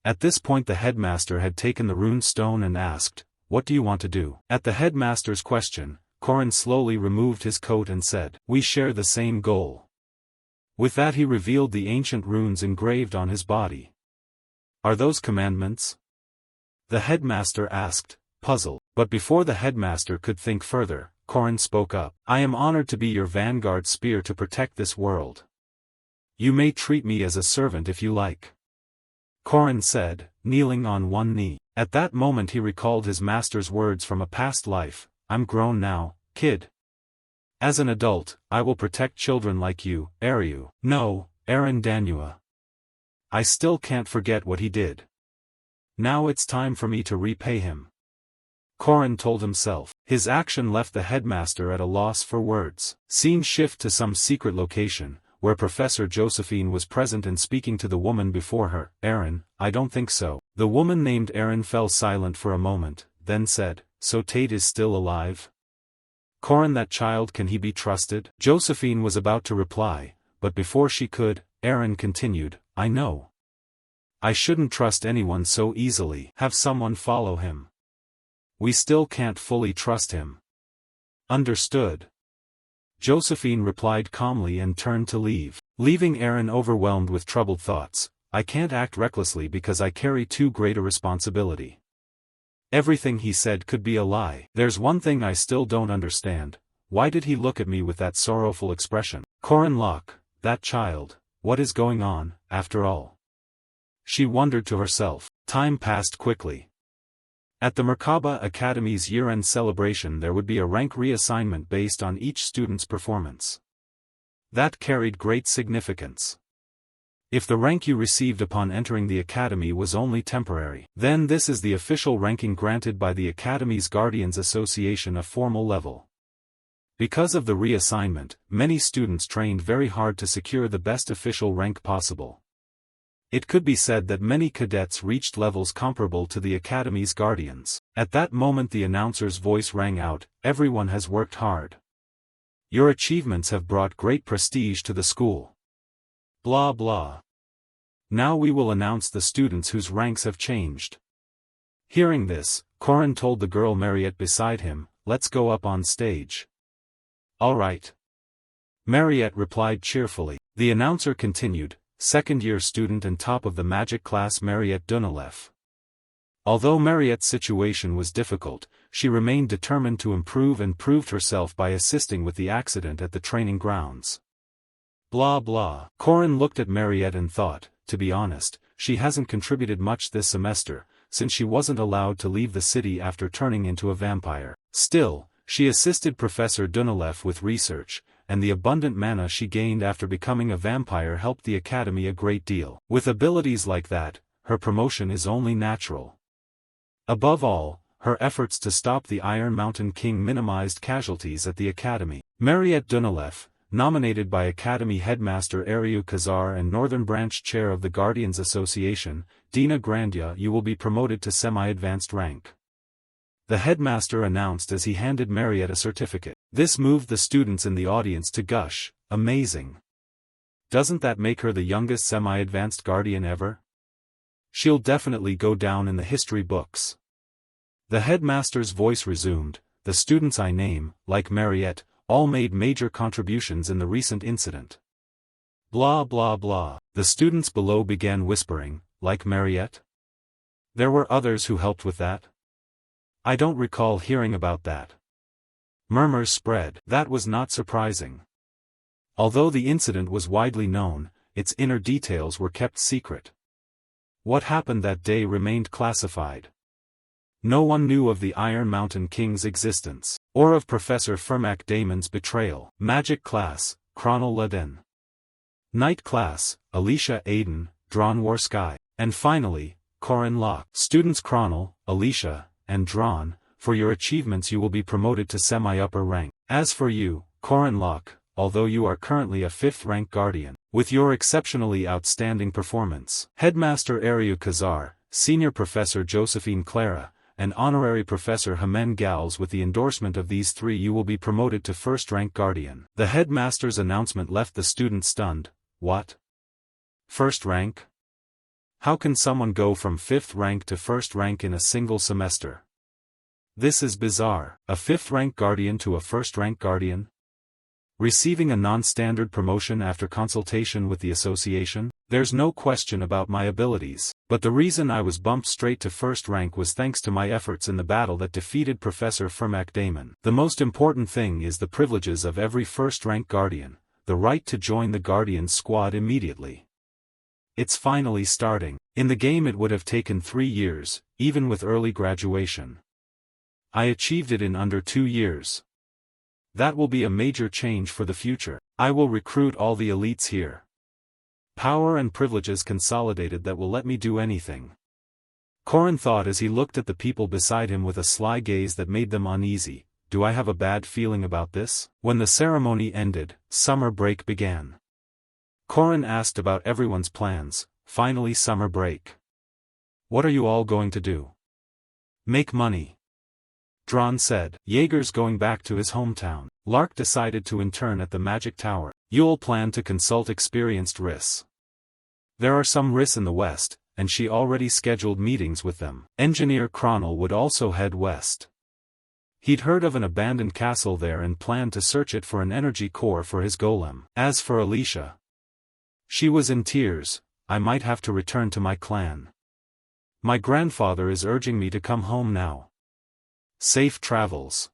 At this point the headmaster had taken the rune stone and asked, "What do you want to do?" At the headmaster's question, Korin slowly removed his coat and said, "We share the same goal." With that he revealed the ancient runes engraved on his body. "Are those commandments?" the headmaster asked, puzzled. But before the headmaster could think further, Korin spoke up. "I am honored to be your vanguard spear to protect this world. You may treat me as a servant if you like," Korin said, kneeling on one knee. At that moment he recalled his master's words from a past life, "I'm grown now, kid. As an adult, I will protect children like you, Ariu." "No, Aaron Danua. I still can't forget what he did. Now it's time for me to repay him." Korin told himself. His action left the headmaster at a loss for words. Scene shift to some secret location, where Professor Josephine was present and speaking to the woman before her. Aaron, I don't think so. The woman named Aaron fell silent for a moment, then said, so Tate is still alive? Korin, that child, can he be trusted? Josephine was about to reply, but before she could, Aaron continued, I know. I shouldn't trust anyone so easily. Have someone follow him. We still can't fully trust him. Understood. Josephine replied calmly and turned to leave, leaving Aaron overwhelmed with troubled thoughts. I can't act recklessly because I carry too great a responsibility. Everything he said could be a lie. There's one thing I still don't understand. Why did he look at me with that sorrowful expression? Korin Locke, that child, what is going on, after all? She wondered to herself. Time passed quickly. At the Merkaba Academy's year-end celebration there would be a rank reassignment based on each student's performance. That carried great significance. If the rank you received upon entering the Academy was only temporary, then this is the official ranking granted by the Academy's Guardians Association, a formal level. Because of the reassignment, many students trained very hard to secure the best official rank possible. It could be said that many cadets reached levels comparable to the Academy's guardians. At that moment the announcer's voice rang out, everyone has worked hard. Your achievements have brought great prestige to the school. Blah blah. Now we will announce the students whose ranks have changed. Hearing this, Korin told the girl Mariette beside him, let's go up on stage. All right. Mariette replied cheerfully. The announcer continued, second-year student and top of the magic class Mariette Dunalev. Although Mariette's situation was difficult, she remained determined to improve and proved herself by assisting with the accident at the training grounds. Blah blah. Korin looked at Mariette and thought, to be honest, she hasn't contributed much this semester, since she wasn't allowed to leave the city after turning into a vampire. Still, she assisted Professor Dunalev with research, and the abundant mana she gained after becoming a vampire helped the Academy a great deal. With abilities like that, her promotion is only natural. Above all, her efforts to stop the Iron Mountain King minimized casualties at the Academy. Mariette Dunalev, nominated by Academy Headmaster Ariu Kazar and Northern Branch Chair of the Guardians Association, Dina Grandia, you will be promoted to semi-advanced rank. The headmaster announced as he handed Mariette a certificate. This moved the students in the audience to gush, amazing. Doesn't that make her the youngest semi-advanced guardian ever? She'll definitely go down in the history books. The headmaster's voice resumed, the students I name, like Mariette, all made major contributions in the recent incident. Blah blah blah. The students below began whispering, like Mariette? There were others who helped with that? I don't recall hearing about that. Murmurs spread. That was not surprising. Although the incident was widely known, its inner details were kept secret. What happened that day remained classified. No one knew of the Iron Mountain King's existence, or of Professor Fermac Damon's betrayal. Magic class, Chronal Laden. Night class, Alicia Aiden, Drawn War Sky. And finally, Korin Locke. Students Chronal, Alicia, and Drawn, for your achievements you will be promoted to semi-upper rank. As for you, Korin Locke, although you are currently a 5th rank guardian, with your exceptionally outstanding performance, Headmaster Ariu Kazar, Senior Professor Josephine Clara, and Honorary Professor Hamen Gals, with the endorsement of these three you will be promoted to 1st rank guardian. The headmaster's announcement left the students stunned. What? 1st rank? How can someone go from 5th rank to 1st rank in a single semester? This is bizarre. A 5th rank guardian to a 1st rank guardian? Receiving a non-standard promotion after consultation with the association? There's no question about my abilities, but the reason I was bumped straight to 1st rank was thanks to my efforts in the battle that defeated Professor Fermac Damon. The most important thing is the privileges of every 1st rank guardian, the right to join the Guardians squad immediately. It's finally starting. In the game it would have taken 3 years, even with early graduation. I achieved it in under 2 years. That will be a major change for the future. I will recruit all the elites here. Power and privileges consolidated that will let me do anything. Korin thought as he looked at the people beside him with a sly gaze that made them uneasy. Do I have a bad feeling about this? When the ceremony ended, summer break began. Korin asked about everyone's plans. Finally, summer break. What are you all going to do? Make money. Dran said. Jaeger's going back to his hometown. Lark decided to intern at the Magic Tower. Yule planned to consult experienced RIS. There are some RIS in the west, and she already scheduled meetings with them. Engineer Cronel would also head west. He'd heard of an abandoned castle there and planned to search it for an energy core for his golem. As for Alicia, she was in tears. I might have to return to my clan. My grandfather is urging me to come home now. Safe travels,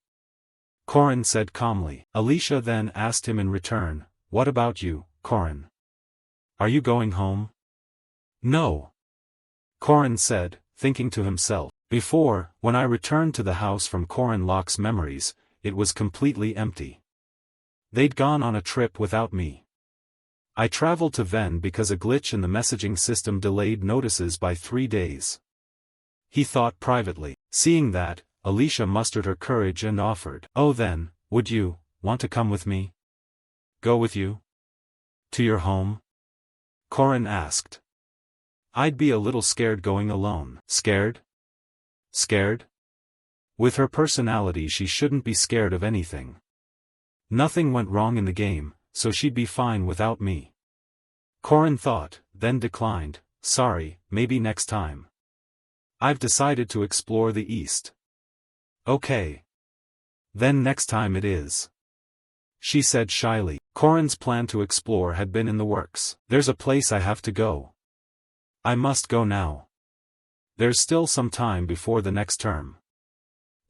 Korin said calmly. Alicia then asked him in return, what about you, Korin? Are you going home? No, Korin said, thinking to himself. Before, when I returned to the house from Korin Locke's memories, it was completely empty. They'd gone on a trip without me. I traveled to Ven because a glitch in the messaging system delayed notices by 3 days. He thought privately. Seeing that, Alicia mustered her courage and offered. Oh then, would you want to come with me? Go with you? To your home? Korin asked. I'd be a little scared going alone. Scared? Scared? With her personality she shouldn't be scared of anything. Nothing went wrong in the game, so she'd be fine without me. Korin thought, then declined. Sorry, maybe next time. I've decided to explore the east. Okay. Then next time it is. She said shyly. Korin's plan to explore had been in the works. There's a place I have to go. I must go now. There's still some time before the next term.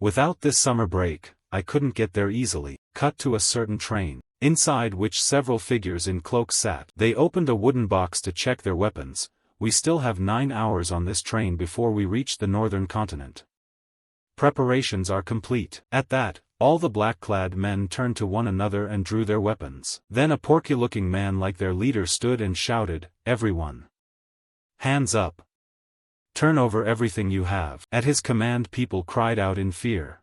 Without this summer break, I couldn't get there easily. Cut to a certain train, inside which several figures in cloaks sat. They opened a wooden box to check their weapons. We still have 9 hours on this train before we reach the northern continent. Preparations are complete. At that, all the black-clad men turned to one another and drew their weapons. Then a porky-looking man like their leader stood and shouted, Everyone! Hands up! Turn over everything you have. At his command people cried out in fear.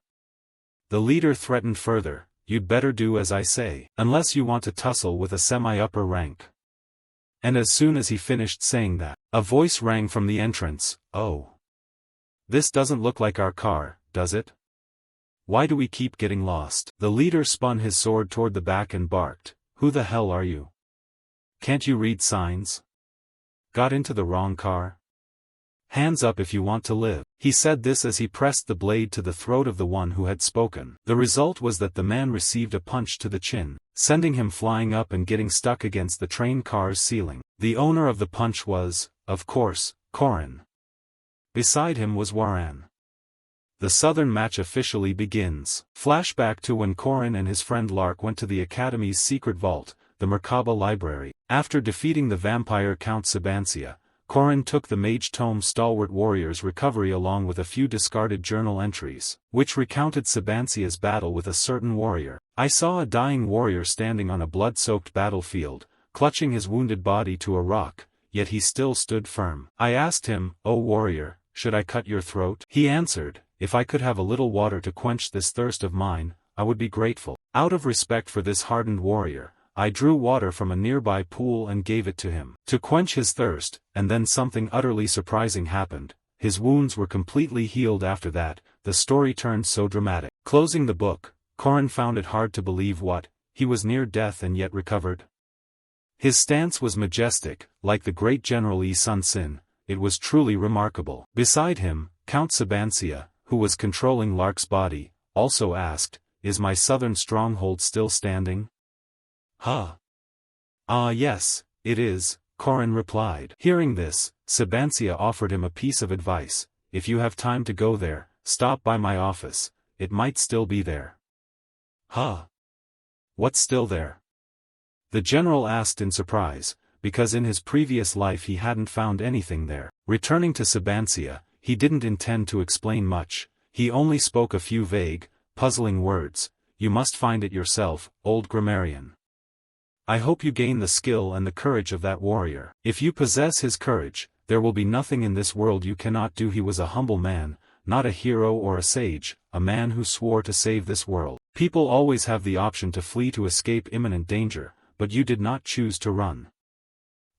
The leader threatened further, You'd better do as I say, unless you want to tussle with a semi-upper rank. And as soon as he finished saying that, a voice rang from the entrance, Oh! This doesn't look like our car, does it? Why do we keep getting lost? The leader spun his sword toward the back and barked, Who the hell are you? Can't you read signs? Got into the wrong car? Hands up if you want to live. He said this as he pressed the blade to the throat of the one who had spoken. The result was that the man received a punch to the chin, sending him flying up and getting stuck against the train car's ceiling. The owner of the punch was, of course, Korin. Beside him was Waran. The southern match officially begins. Flashback to when Korin and his friend Lark went to the Academy's secret vault, the Merkaba Library. After defeating the vampire Count Sabancia, Korin took the Mage Tome stalwart warrior's recovery along with a few discarded journal entries, which recounted Sabancia's battle with a certain warrior. I saw a dying warrior standing on a blood-soaked battlefield, clutching his wounded body to a rock, yet he still stood firm. I asked him, O warrior, should I cut your throat? He answered, If I could have a little water to quench this thirst of mine, I would be grateful. Out of respect for this hardened warrior, I drew water from a nearby pool and gave it to him to quench his thirst, and then something utterly surprising happened. His wounds were completely healed after that. The story turned so dramatic. Closing the book, Korin found it hard to believe he was near death and yet recovered. His stance was majestic, like the great general Yi Sun Sin. It was truly remarkable. Beside him, Count Sabancia, who was controlling Lark's body, also asked, Is my southern stronghold still standing? Huh? Ah yes, it is, Korin replied. Hearing this, Sabancia offered him a piece of advice. If you have time to go there, stop by my office, it might still be there. Huh? What's still there? The general asked in surprise, because in his previous life he hadn't found anything there. Returning to Sabancia, he didn't intend to explain much. He only spoke a few vague, puzzling words. You must find it yourself, old grammarian. I hope you gain the skill and the courage of that warrior. If you possess his courage, there will be nothing in this world you cannot do. He was a humble man, not a hero or a sage, a man who swore to save this world. People always have the option to flee to escape imminent danger, but you did not choose to run.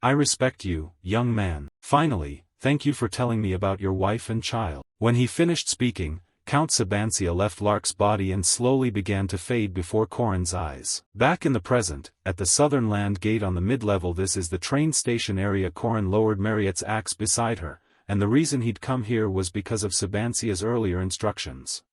I respect you, young man. Finally, thank you for telling me about your wife and child. When he finished speaking, Count Sabancia left Lark's body and slowly began to fade before Corin's eyes. Back in the present, at the southern land gate on the mid-level, this is the train station area. Corin lowered Mariette's axe beside her, and the reason he'd come here was because of Sabancia's earlier instructions.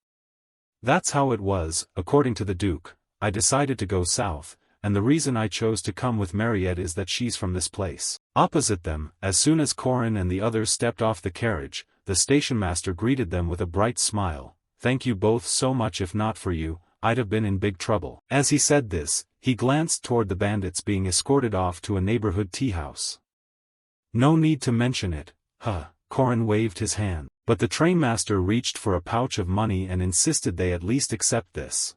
That's how it was, according to the Duke. I decided to go south, and the reason I chose to come with Mariette is that she's from this place. Opposite them, as soon as Corin and the others stepped off the carriage, the stationmaster greeted them with a bright smile. Thank you both so much. If not for you, I'd have been in big trouble. As he said this, he glanced toward the bandits being escorted off to a neighborhood tea house. No need to mention it, Corin waved his hand. But the trainmaster reached for a pouch of money and insisted they at least accept this.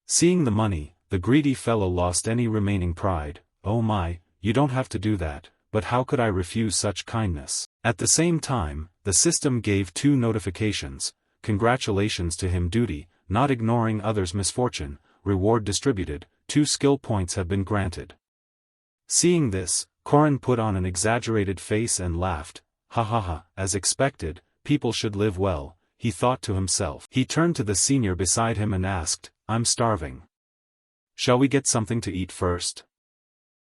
Seeing the money, the greedy fellow lost any remaining pride. Oh my, you don't have to do that, but how could I refuse such kindness? At the same time, the system gave 2 notifications. Congratulations to him. Duty, not ignoring others' misfortune, reward distributed, 2 skill points have been granted. Seeing this, Corin put on an exaggerated face and laughed. Ha ha ha, as expected, people should live well, he thought to himself. He turned to the senior beside him and asked, I'm starving. Shall we get something to eat first?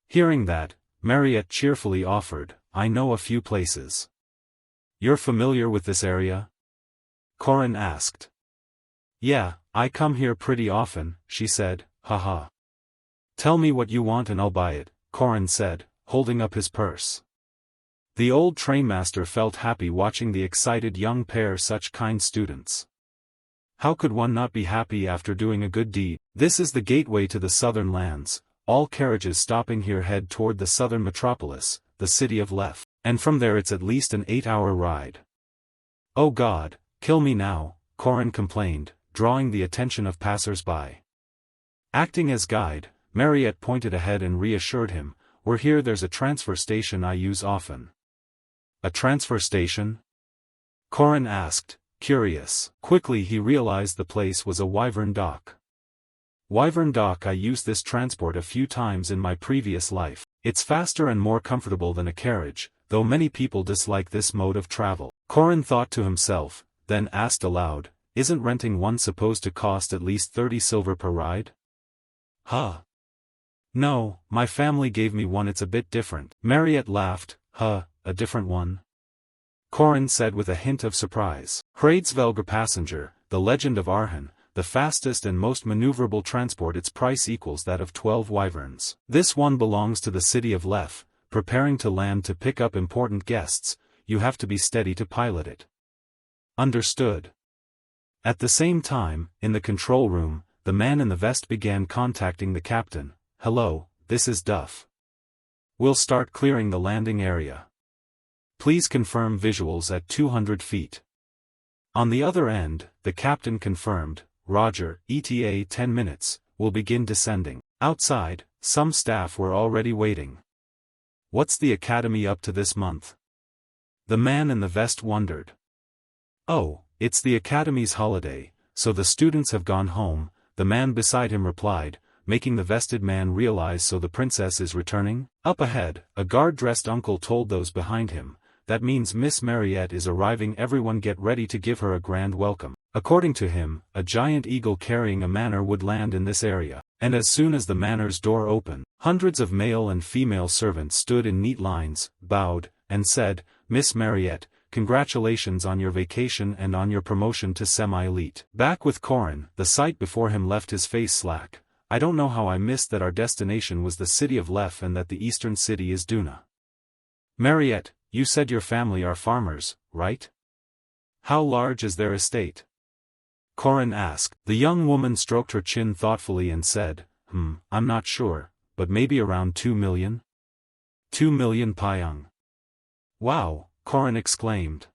Hearing that, Mariette cheerfully offered, I know a few places. You're familiar with this area? Corin asked. Yeah, I come here pretty often, she said, haha. Tell me what you want and I'll buy it, Corin said, holding up his purse. The old trainmaster felt happy watching the excited young pair, such kind students. How could one not be happy after doing a good deed? This is the gateway to the southern lands. All carriages stopping here head toward the southern metropolis, the city of Lef, and from there it's at least an 8-hour ride. Oh God, kill me now, Corin complained, drawing the attention of passers-by. Acting as guide, Mariette pointed ahead and reassured him, we're here. There's a transfer station I use often. A transfer station? Corin asked, curious. Quickly he realized the place was a Wyvern Dock. Wyvern Dock. I used this transport a few times in my previous life. It's faster and more comfortable than a carriage, though many people dislike this mode of travel. Corin thought to himself, then asked aloud, isn't renting one supposed to cost at least 30 silver per ride? No, my family gave me one. It's a bit different. Mariette laughed. A different one? Corin said with a hint of surprise. Hreidsvelger passenger, the legend of Arhan, the fastest and most maneuverable transport. Its price equals that of 12 wyverns. This one belongs to the city of Lef, preparing to land to pick up important guests. You have to be steady to pilot it. Understood. At the same time, in the control room, the man in the vest began contacting the captain. Hello, this is Duff. We'll start clearing the landing area. Please confirm visuals at 200 feet. On the other end, the captain confirmed, Roger, ETA 10 minutes, we'll begin descending. Outside, some staff were already waiting. What's the academy up to this month? The man in the vest wondered. Oh, it's the academy's holiday, so the students have gone home, the man beside him replied, making the vested man realize. So the princess is returning? Up ahead, a guard-dressed uncle told those behind him, that means Miss Mariette is arriving. Everyone get ready to give her a grand welcome. According to him, a giant eagle carrying a manor would land in this area, and as soon as the manor's door opened, hundreds of male and female servants stood in neat lines, bowed, and said, Miss Mariette, congratulations on your vacation and on your promotion to semi-elite. Back with Corin, the sight before him left his face slack. I don't know how I missed that our destination was the city of Lef and that the eastern city is Duna. Mariette, you said your family are farmers, right? How large is their estate? Corin asked. The young woman stroked her chin thoughtfully and said, I'm not sure, but maybe around 2 million? 2 million pyong. Wow, Corin exclaimed.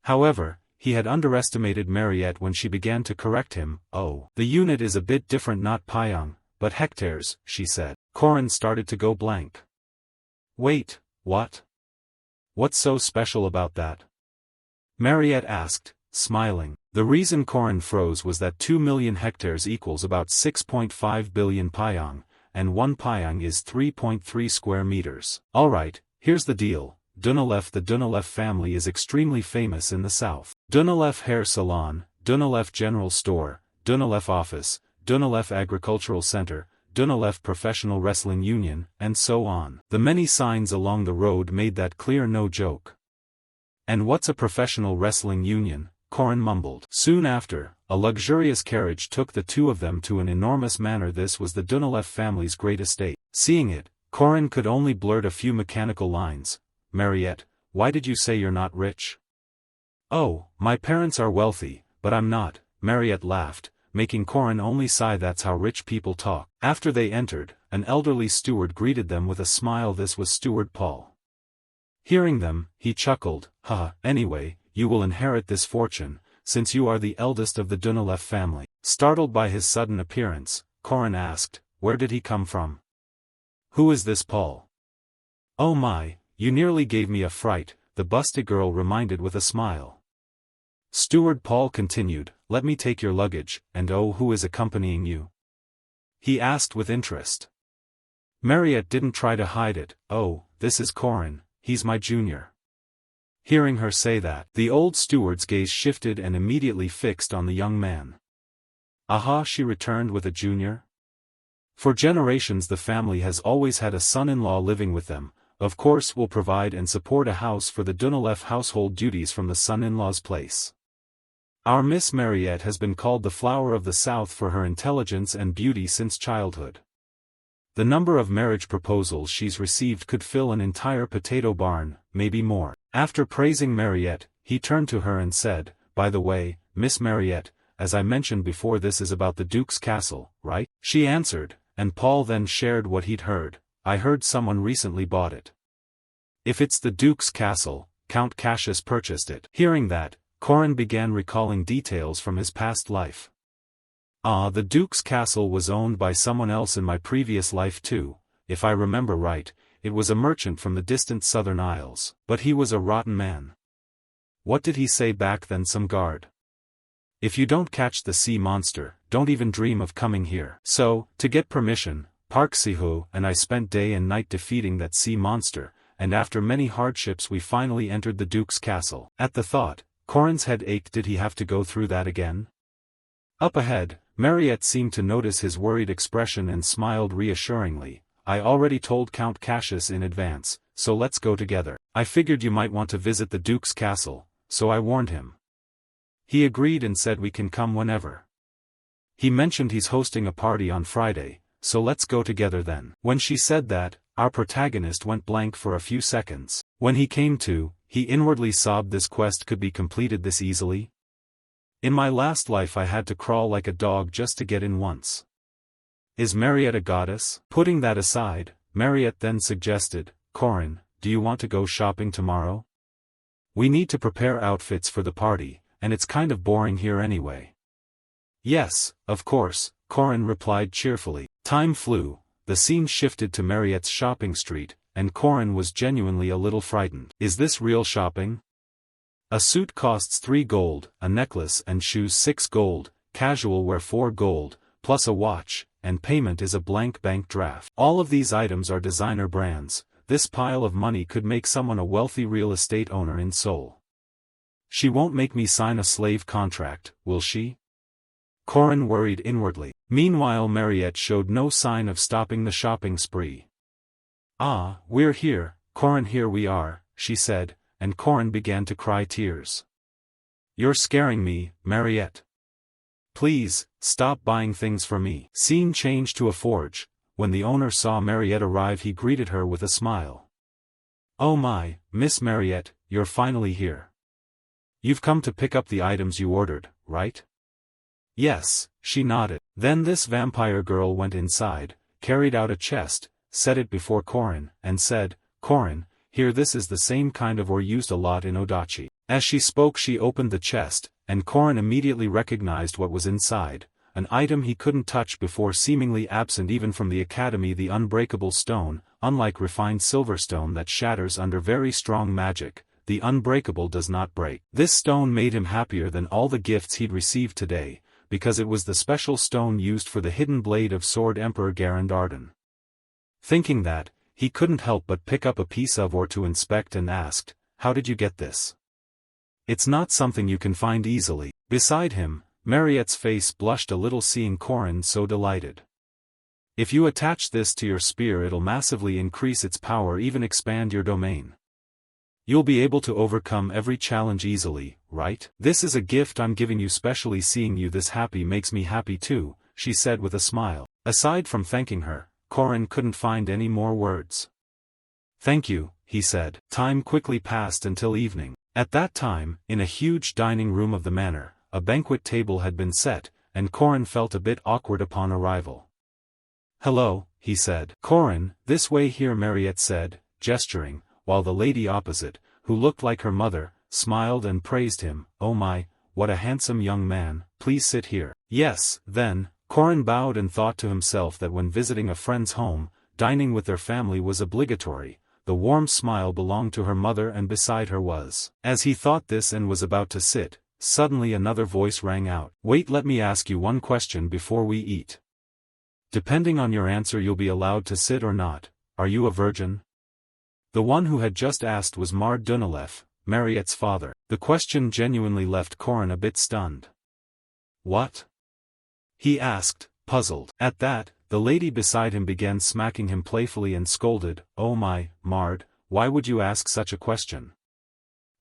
However, he had underestimated Mariette when she began to correct him. Oh, the unit is a bit different, not pyong, but hectares, she said. Corin started to go blank. Wait, what? What's so special about that? Mariette asked, smiling. The reason Corin froze was that 2 million hectares equals about 6.5 billion pyong, and 1 pyong is 3.3 square meters. Alright, here's the deal. The Dunalef family is extremely famous in the south. Dunalef Hair Salon, Dunalef General Store, Dunalef Office, Dunalef Agricultural Center, Dunalef Professional Wrestling Union, and so on. The many signs along the road made that clear, no joke. And what's a professional wrestling union? Corin mumbled. Soon after, a luxurious carriage took the two of them to an enormous manor. This was the Dunalef family's great estate. Seeing it, Corin could only blurt a few mechanical lines. Mariette, why did you say you're not rich? Oh, my parents are wealthy, but I'm not, Mariette laughed, making Corin only sigh. That's how rich people talk. After they entered, an elderly steward greeted them with a smile. This was Steward Paul. Hearing them, he chuckled, haha, anyway, you will inherit this fortune, since you are the eldest of the Dunalef family. Startled by his sudden appearance, Corin asked, where did he come from? Who is this Paul? Oh my, you nearly gave me a fright, the busty girl reminded with a smile. Steward Paul continued, let me take your luggage, and oh, who is accompanying you? He asked with interest. Mariette didn't try to hide it. Oh, this is Corin, he's my junior. Hearing her say that, the old steward's gaze shifted and immediately fixed on the young man. Aha, she returned, with a junior? For generations the family has always had a son-in-law living with them. Of course we'll provide and support a house for the Dunalef household duties from the son-in-law's place. Our Miss Mariette has been called the flower of the South for her intelligence and beauty since childhood. The number of marriage proposals she's received could fill an entire potato barn, maybe more. After praising Mariette, he turned to her and said, by the way, Miss Mariette, as I mentioned before, this is about the Duke's castle, right? She answered, and Paul then shared what he'd heard. I heard someone recently bought it. If it's the Duke's castle, Count Cassius purchased it. Hearing that, Corin began recalling details from his past life. Ah, the Duke's castle was owned by someone else in my previous life too. If I remember right, it was a merchant from the distant southern isles. But he was a rotten man. What did he say back then? Some guard. If you don't catch the sea monster, don't even dream of coming here. So, to get permission, Park Siho and I spent day and night defeating that sea monster, and after many hardships we finally entered the Duke's castle. At the thought, Corin's head ached. Did he have to go through that again? Up ahead, Mariette seemed to notice his worried expression and smiled reassuringly. I already told Count Cassius in advance, so let's go together. I figured you might want to visit the Duke's castle, so I warned him. He agreed and said we can come whenever. He mentioned he's hosting a party on Friday, so let's go together then. When she said that, our protagonist went blank for a few seconds. When he came to, he inwardly sobbed. This quest could be completed this easily? In my last life I had to crawl like a dog just to get in once. Is Mariette a goddess? Putting that aside, Mariette then suggested, Corin, do you want to go shopping tomorrow? We need to prepare outfits for the party, and it's kind of boring here anyway. Yes, of course, Corin replied cheerfully. Time flew, the scene shifted to Mariette's shopping street, and Corin was genuinely a little frightened. Is this real shopping? A suit costs 3 gold, a necklace and shoes 6 gold, casual wear 4 gold, plus a watch, and payment is a blank bank draft. All of these items are designer brands. This pile of money could make someone a wealthy real estate owner in Seoul. She won't make me sign a slave contract, will she? Corin worried inwardly. Meanwhile Mariette showed no sign of stopping the shopping spree. Ah, we're here, Corin, here we are, she said, and Corin began to cry tears. You're scaring me, Mariette. Please, stop buying things for me. Scene changed to a forge. When the owner saw Mariette arrive he greeted her with a smile. Oh my, Miss Mariette, you're finally here. You've come to pick up the items you ordered, right? Yes, she nodded. Then this vampire girl went inside, carried out a chest, set it before Corin, and said, Corin, here, this is the same kind of ore used a lot in Odachi. As she spoke she opened the chest, and Corin immediately recognized what was inside, an item he couldn't touch before, seemingly absent even from the academy, the unbreakable stone, unlike refined silverstone that shatters under very strong magic, the unbreakable does not break. This stone made him happier than all the gifts he'd received today, because it was the special stone used for the hidden blade of sword Emperor Garand. Thinking that, he couldn't help but pick up a piece of or to inspect and asked, "How did you get this? It's not something you can find easily." Beside him, Mariette's face blushed a little seeing Corin so delighted. "If you attach this to your spear it'll massively increase its power, even expand your domain. You'll be able to overcome every challenge easily, right? This is a gift I'm giving you specially. Seeing you this happy makes me happy too," she said with a smile. Aside from thanking her, Corin couldn't find any more words. "Thank you," he said. Time quickly passed until evening. At that time, in a huge dining room of the manor, a banquet table had been set, and Corin felt a bit awkward upon arrival. "Hello," he said. "Corin, this way here," Mariette said, gesturing, while the lady opposite, who looked like her mother, smiled and praised him. "Oh my, what a handsome young man, please sit here." "Yes." Then, Corin bowed and thought to himself that when visiting a friend's home, dining with their family was obligatory. The warm smile belonged to her mother and beside her was. As he thought this and was about to sit, suddenly another voice rang out. "Wait, let me ask you one question before we eat. Depending on your answer you'll be allowed to sit or not. Are you a virgin?" The one who had just asked was Mard Dunilef, Mariette's father. The question genuinely left Corin a bit stunned. "What?" he asked, puzzled. At that, the lady beside him began smacking him playfully and scolded, "Oh my, Mard, why would you ask such a question?"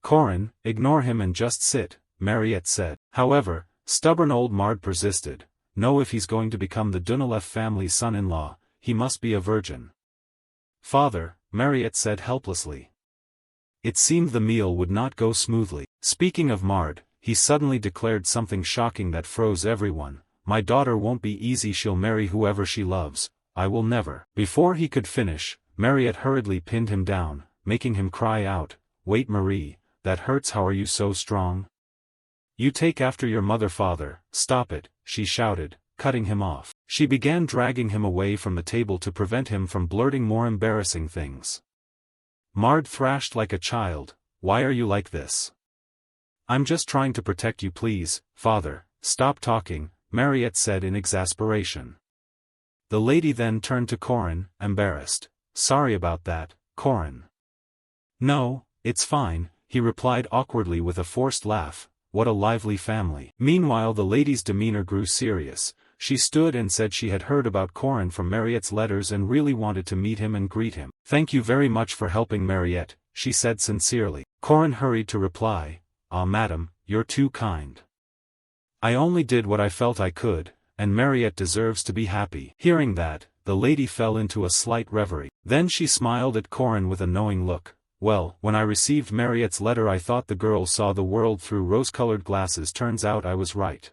"Corin, ignore him and just sit," Mariette said. However, stubborn old Mard persisted. "No, if he's going to become the Dunilef family's son-in-law, he must be a virgin." "Father," Mariette said helplessly. It seemed the meal would not go smoothly. Speaking of Mard, he suddenly declared something shocking that froze everyone. "My daughter won't be easy, she'll marry whoever she loves, I will never." Before he could finish, Mariette hurriedly pinned him down, making him cry out, "Wait Marie, that hurts, how are you so strong? You take after your mother." "Father, stop it," she shouted, cutting him off. She began dragging him away from the table to prevent him from blurting more embarrassing things. Mard thrashed like a child, "Why are you like this? I'm just trying to protect you, please, father, stop talking," Mariette said in exasperation. The lady then turned to Corin, embarrassed. "Sorry about that, Corin." "No, it's fine," he replied awkwardly with a forced laugh. "What a lively family." Meanwhile the lady's demeanor grew serious. She stood and said she had heard about Corin from Mariette's letters and really wanted to meet him and greet him. "Thank you very much for helping, Mariette," she said sincerely. Corin hurried to reply, "Ah, madam, you're too kind. I only did what I felt I could, and Mariette deserves to be happy." Hearing that, the lady fell into a slight reverie. Then she smiled at Corin with a knowing look. "Well, when I received Mariette's letter I thought the girl saw the world through rose-colored glasses. Turns out I was right."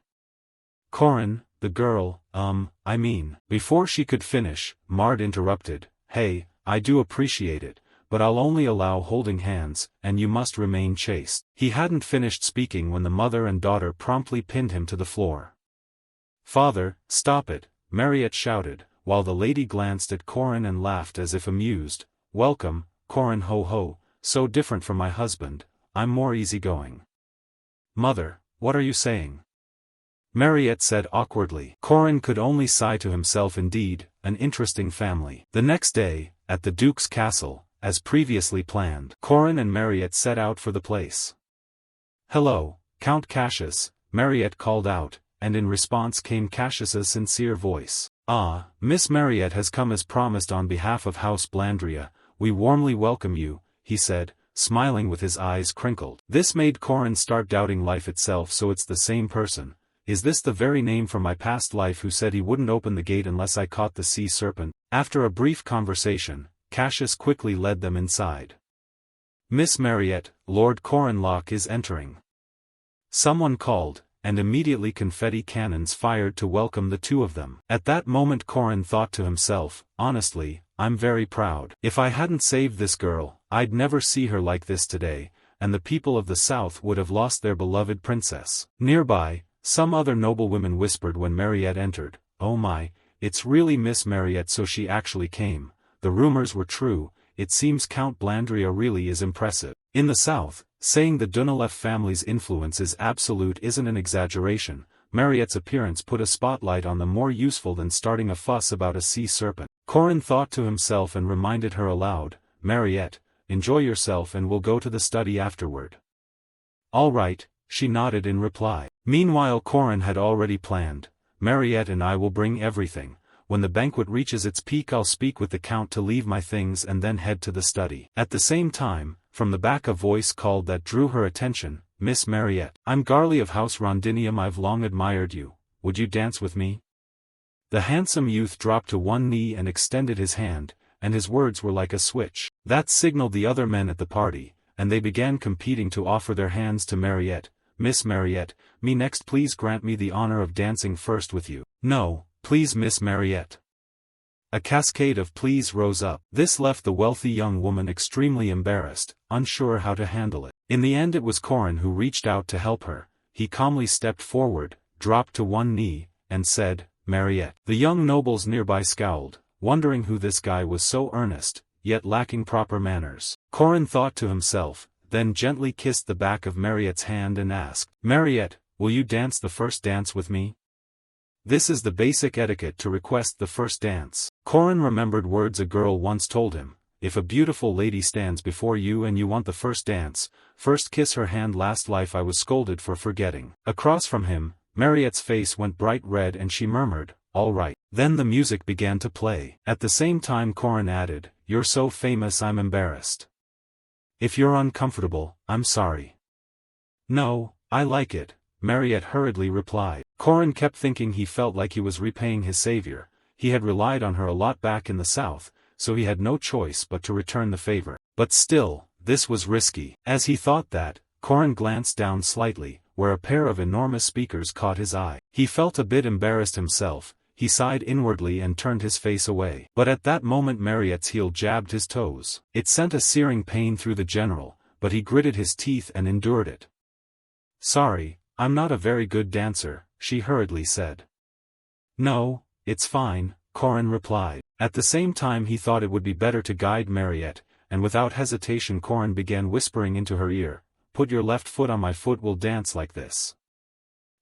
"Corin, the girl, I mean." Before she could finish, Mard interrupted, "Hey, I do appreciate it, but I'll only allow holding hands, and you must remain chaste." He hadn't finished speaking when the mother and daughter promptly pinned him to the floor. "Father, stop it," Mariette shouted, while the lady glanced at Corin and laughed as if amused. "Welcome, Corin, ho ho, so different from my husband, I'm more easygoing." "Mother, what are you saying?" Mariette said awkwardly. Corin could only sigh to himself. Indeed, an interesting family. The next day, at the Duke's castle, as previously planned, Corin and Mariette set out for the place. "Hello, Count Cassius," Mariette called out, and in response came Cassius's sincere voice. "Ah, Miss Mariette has come as promised on behalf of House Blandria. We warmly welcome you," he said, smiling with his eyes crinkled. This made Corin start doubting life itself. So it's the same person. Is this the very name from my past life who said he wouldn't open the gate unless I caught the sea serpent? After a brief conversation, Cassius quickly led them inside. "Miss Mariette, Lord Corinlock is entering," someone called, and immediately confetti cannons fired to welcome the two of them. At that moment Corin thought to himself, "Honestly, I'm very proud. If I hadn't saved this girl, I'd never see her like this today, and the people of the south would have lost their beloved princess." Nearby, some other noblewomen whispered when Mariette entered, "Oh my, it's really Miss Mariette, so she actually came." the rumors were true. It seems Count Blandria really is impressive. In the south, saying the Dunalev family's influence is absolute isn't an exaggeration. Mariette's appearance put a spotlight on them more useful than starting a fuss about a sea serpent. Corin thought to himself and reminded her aloud, Mariette, enjoy yourself and we'll go to the study afterward. All right, she nodded in reply. Meanwhile Corin had already planned, Mariette and I will bring everything. When the banquet reaches its peak I'll speak with the Count to leave my things and then head to the study. At the same time, from the back a voice called that drew her attention, Miss Mariette. I'm Garly of House Rondinium. I've long admired you. Would you dance with me? The handsome youth dropped to one knee and extended his hand, and his words were like a switch. That signaled the other men at the party, and they began competing to offer their hands to Mariette. Miss Mariette, me next, please grant me the honor of dancing first with you. No, please Miss Mariette. A cascade of pleas rose up. This left the wealthy young woman extremely embarrassed, unsure how to handle it. In the end it was Corin who reached out to help her. He calmly stepped forward, dropped to one knee, and said, Mariette. The young nobles nearby scowled, wondering who this guy was so earnest, yet lacking proper manners. Corin thought to himself, then gently kissed the back of Mariette's hand and asked, Mariette, will you dance the first dance with me? This is the basic etiquette to request the first dance. Corin remembered words a girl once told him, if a beautiful lady stands before you and you want the first dance, first kiss her hand. Last life I was scolded for forgetting. Across from him, Mariette's face went bright red and she murmured, all right. Then the music began to play. At the same time Corin added, you're so famous I'm embarrassed. If you're uncomfortable, I'm sorry. No, I like it, Mariette hurriedly replied. Corin kept thinking he felt like he was repaying his savior. He had relied on her a lot back in the south, so he had no choice but to return the favor. But still, this was risky. As he thought that, Corin glanced down slightly, where a pair of enormous speakers caught his eye. He felt a bit embarrassed himself. He sighed inwardly and turned his face away. But at that moment Mariette's heel jabbed his toes. It sent a searing pain through the general, but he gritted his teeth and endured it. Sorry, I'm not a very good dancer, she hurriedly said. No, it's fine, Corin replied. At the same time he thought it would be better to guide Mariette, and without hesitation Corin began whispering into her ear, put your left foot on my foot, we'll dance like this.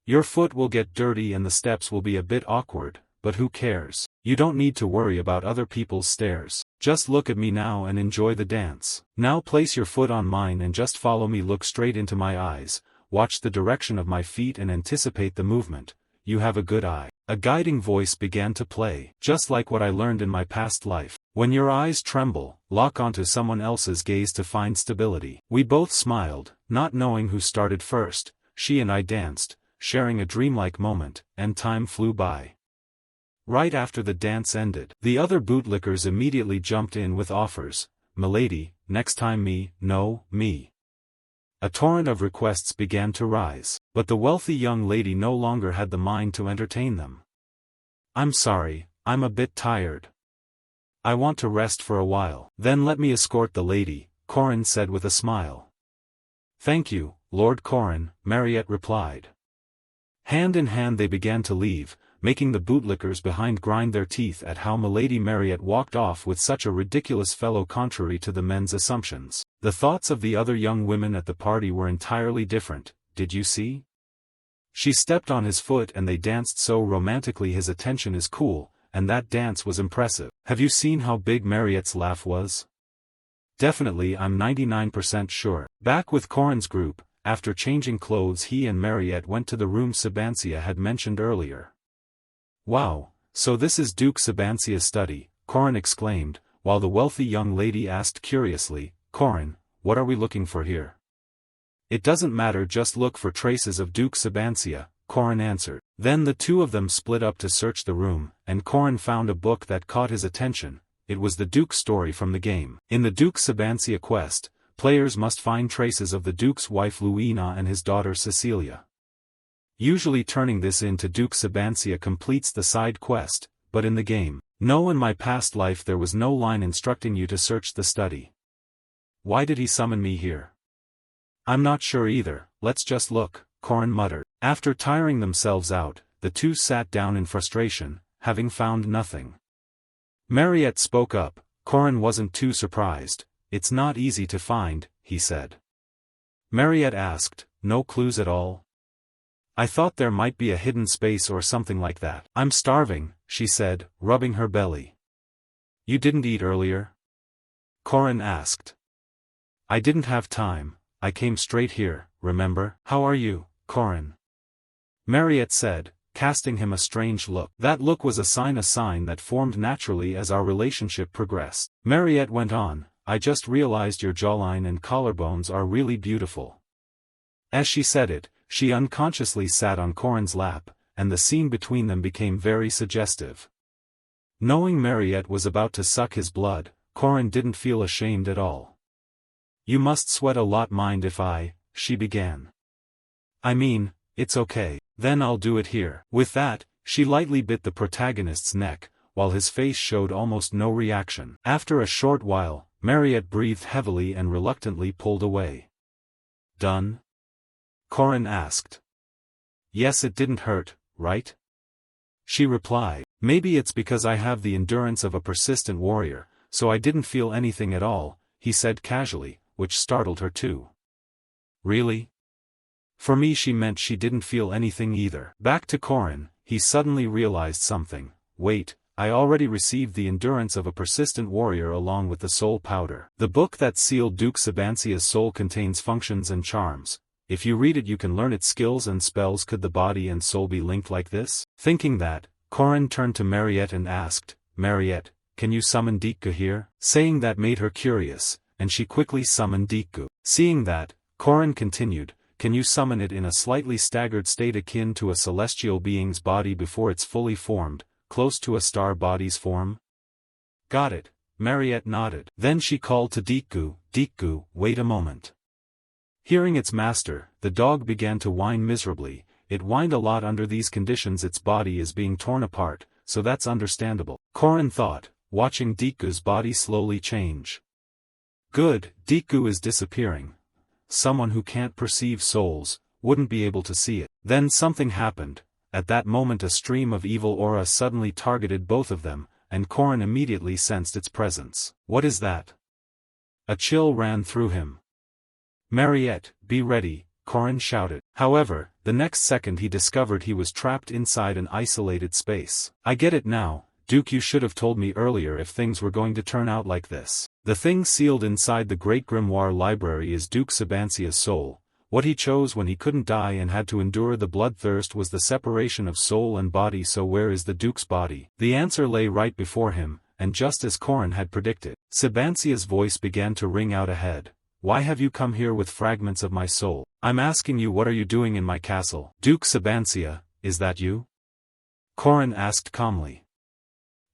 Your foot will get dirty and the steps will be a bit awkward, but who cares? You don't need to worry about other people's stares. Just look at me now and enjoy the dance. Now place your foot on mine and just follow me. Look straight into my eyes, watch the direction of my feet and anticipate the movement. You have a good eye. A guiding voice began to play, just like what I learned in my past life. When your eyes tremble, lock onto someone else's gaze to find stability. We both smiled, not knowing who started first. She and I danced, sharing a dreamlike moment, and time flew by. Right after the dance ended, the other bootlickers immediately jumped in with offers. Milady, next time me, no, me. A torrent of requests began to rise, but the wealthy young lady no longer had the mind to entertain them. I'm sorry, I'm a bit tired. I want to rest for a while. Then let me escort the lady, Corin said with a smile. Thank you, Lord Corin, Mariette replied. Hand in hand they began to leave, making the bootlickers behind grind their teeth at how Milady Mariette walked off with such a ridiculous fellow contrary to the men's assumptions. The thoughts of the other young women at the party were entirely different. Did you see? She stepped on his foot and they danced so romantically. His attention is cool, and that dance was impressive. Have you seen how big Mariette's laugh was? Definitely, I'm 99% sure. Back with Corin's group, after changing clothes he and Mariette went to the room Sabancia had mentioned earlier. Wow, so this is Duke Sabancia's study, Corin exclaimed, while the wealthy young lady asked curiously, Corin, what are we looking for here? It doesn't matter, just look for traces of Duke Sabancia, Corin answered. Then the two of them split up to search the room, and Corin found a book that caught his attention. It was the Duke's story from the game. In the Duke Sabancia quest, players must find traces of the Duke's wife Luina and his daughter Cecilia. Usually turning this into Duke Sabancia completes the side quest, but in the game, no, in my past life there was no line instructing you to search the study. Why did he summon me here? I'm not sure either, let's just look, Corin muttered. After tiring themselves out, the two sat down in frustration, having found nothing. Mariette spoke up, Corin wasn't too surprised. It's not easy to find, he said. Mariette asked, no clues at all? I thought there might be a hidden space or something like that. I'm starving, she said, rubbing her belly. You didn't eat earlier? Corin asked. I didn't have time, I came straight here, remember? How are you, Corin? Mariette said, casting him a strange look. That look was a sign that formed naturally as our relationship progressed. Mariette went on, I just realized your jawline and collarbones are really beautiful. As she said it, she unconsciously sat on Corin's lap, and the scene between them became very suggestive. Knowing Mariette was about to suck his blood, Corin didn't feel ashamed at all. You must sweat a lot, mind if she began. I mean, it's okay, then I'll do it here. With that, she lightly bit the protagonist's neck, while his face showed almost no reaction. After a short while, Mariette breathed heavily and reluctantly pulled away. Done? Corin asked. Yes, it didn't hurt, right? She replied. Maybe it's because I have the endurance of a persistent warrior, so I didn't feel anything at all, he said casually, which startled her too. Really? For me she meant she didn't feel anything either. Back to Corin, he suddenly realized something. Wait, I already received the endurance of a persistent warrior along with the soul powder. The book that sealed Duke Sabancia's soul contains functions and charms. If you read it you can learn its skills and spells. Could the body and soul be linked like this? Thinking that, Corin turned to Mariette and asked, Mariette, can you summon Deku here? Saying that made her curious, and she quickly summoned Deku. Seeing that, Corin continued, can you summon it in a slightly staggered state akin to a celestial being's body before it's fully formed, close to a star body's form? Got it, Mariette nodded. Then she called to Deku, Deku, wait a moment. Hearing its master, the dog began to whine miserably. It whined a lot under these conditions. Its body is being torn apart, so that's understandable, Corin thought, watching Deku's body slowly change. Good, Deku is disappearing. Someone who can't perceive souls wouldn't be able to see it. Then something happened. At that moment a stream of evil aura suddenly targeted both of them, and Corin immediately sensed its presence. What is that? A chill ran through him. Mariette, be ready, Corin shouted. However, the next second he discovered he was trapped inside an isolated space. I get it now, Duke, you should have told me earlier if things were going to turn out like this. The thing sealed inside the Great Grimoire Library is Duke Sabancia's soul. What he chose when he couldn't die and had to endure the bloodthirst was the separation of soul and body. So where is the Duke's body? The answer lay right before him, and just as Corin had predicted, Sabancia's voice began to ring out ahead. Why have you come here with fragments of my soul? I'm asking you, what are you doing in my castle? Duke Sabancia, is that you? Corin asked calmly.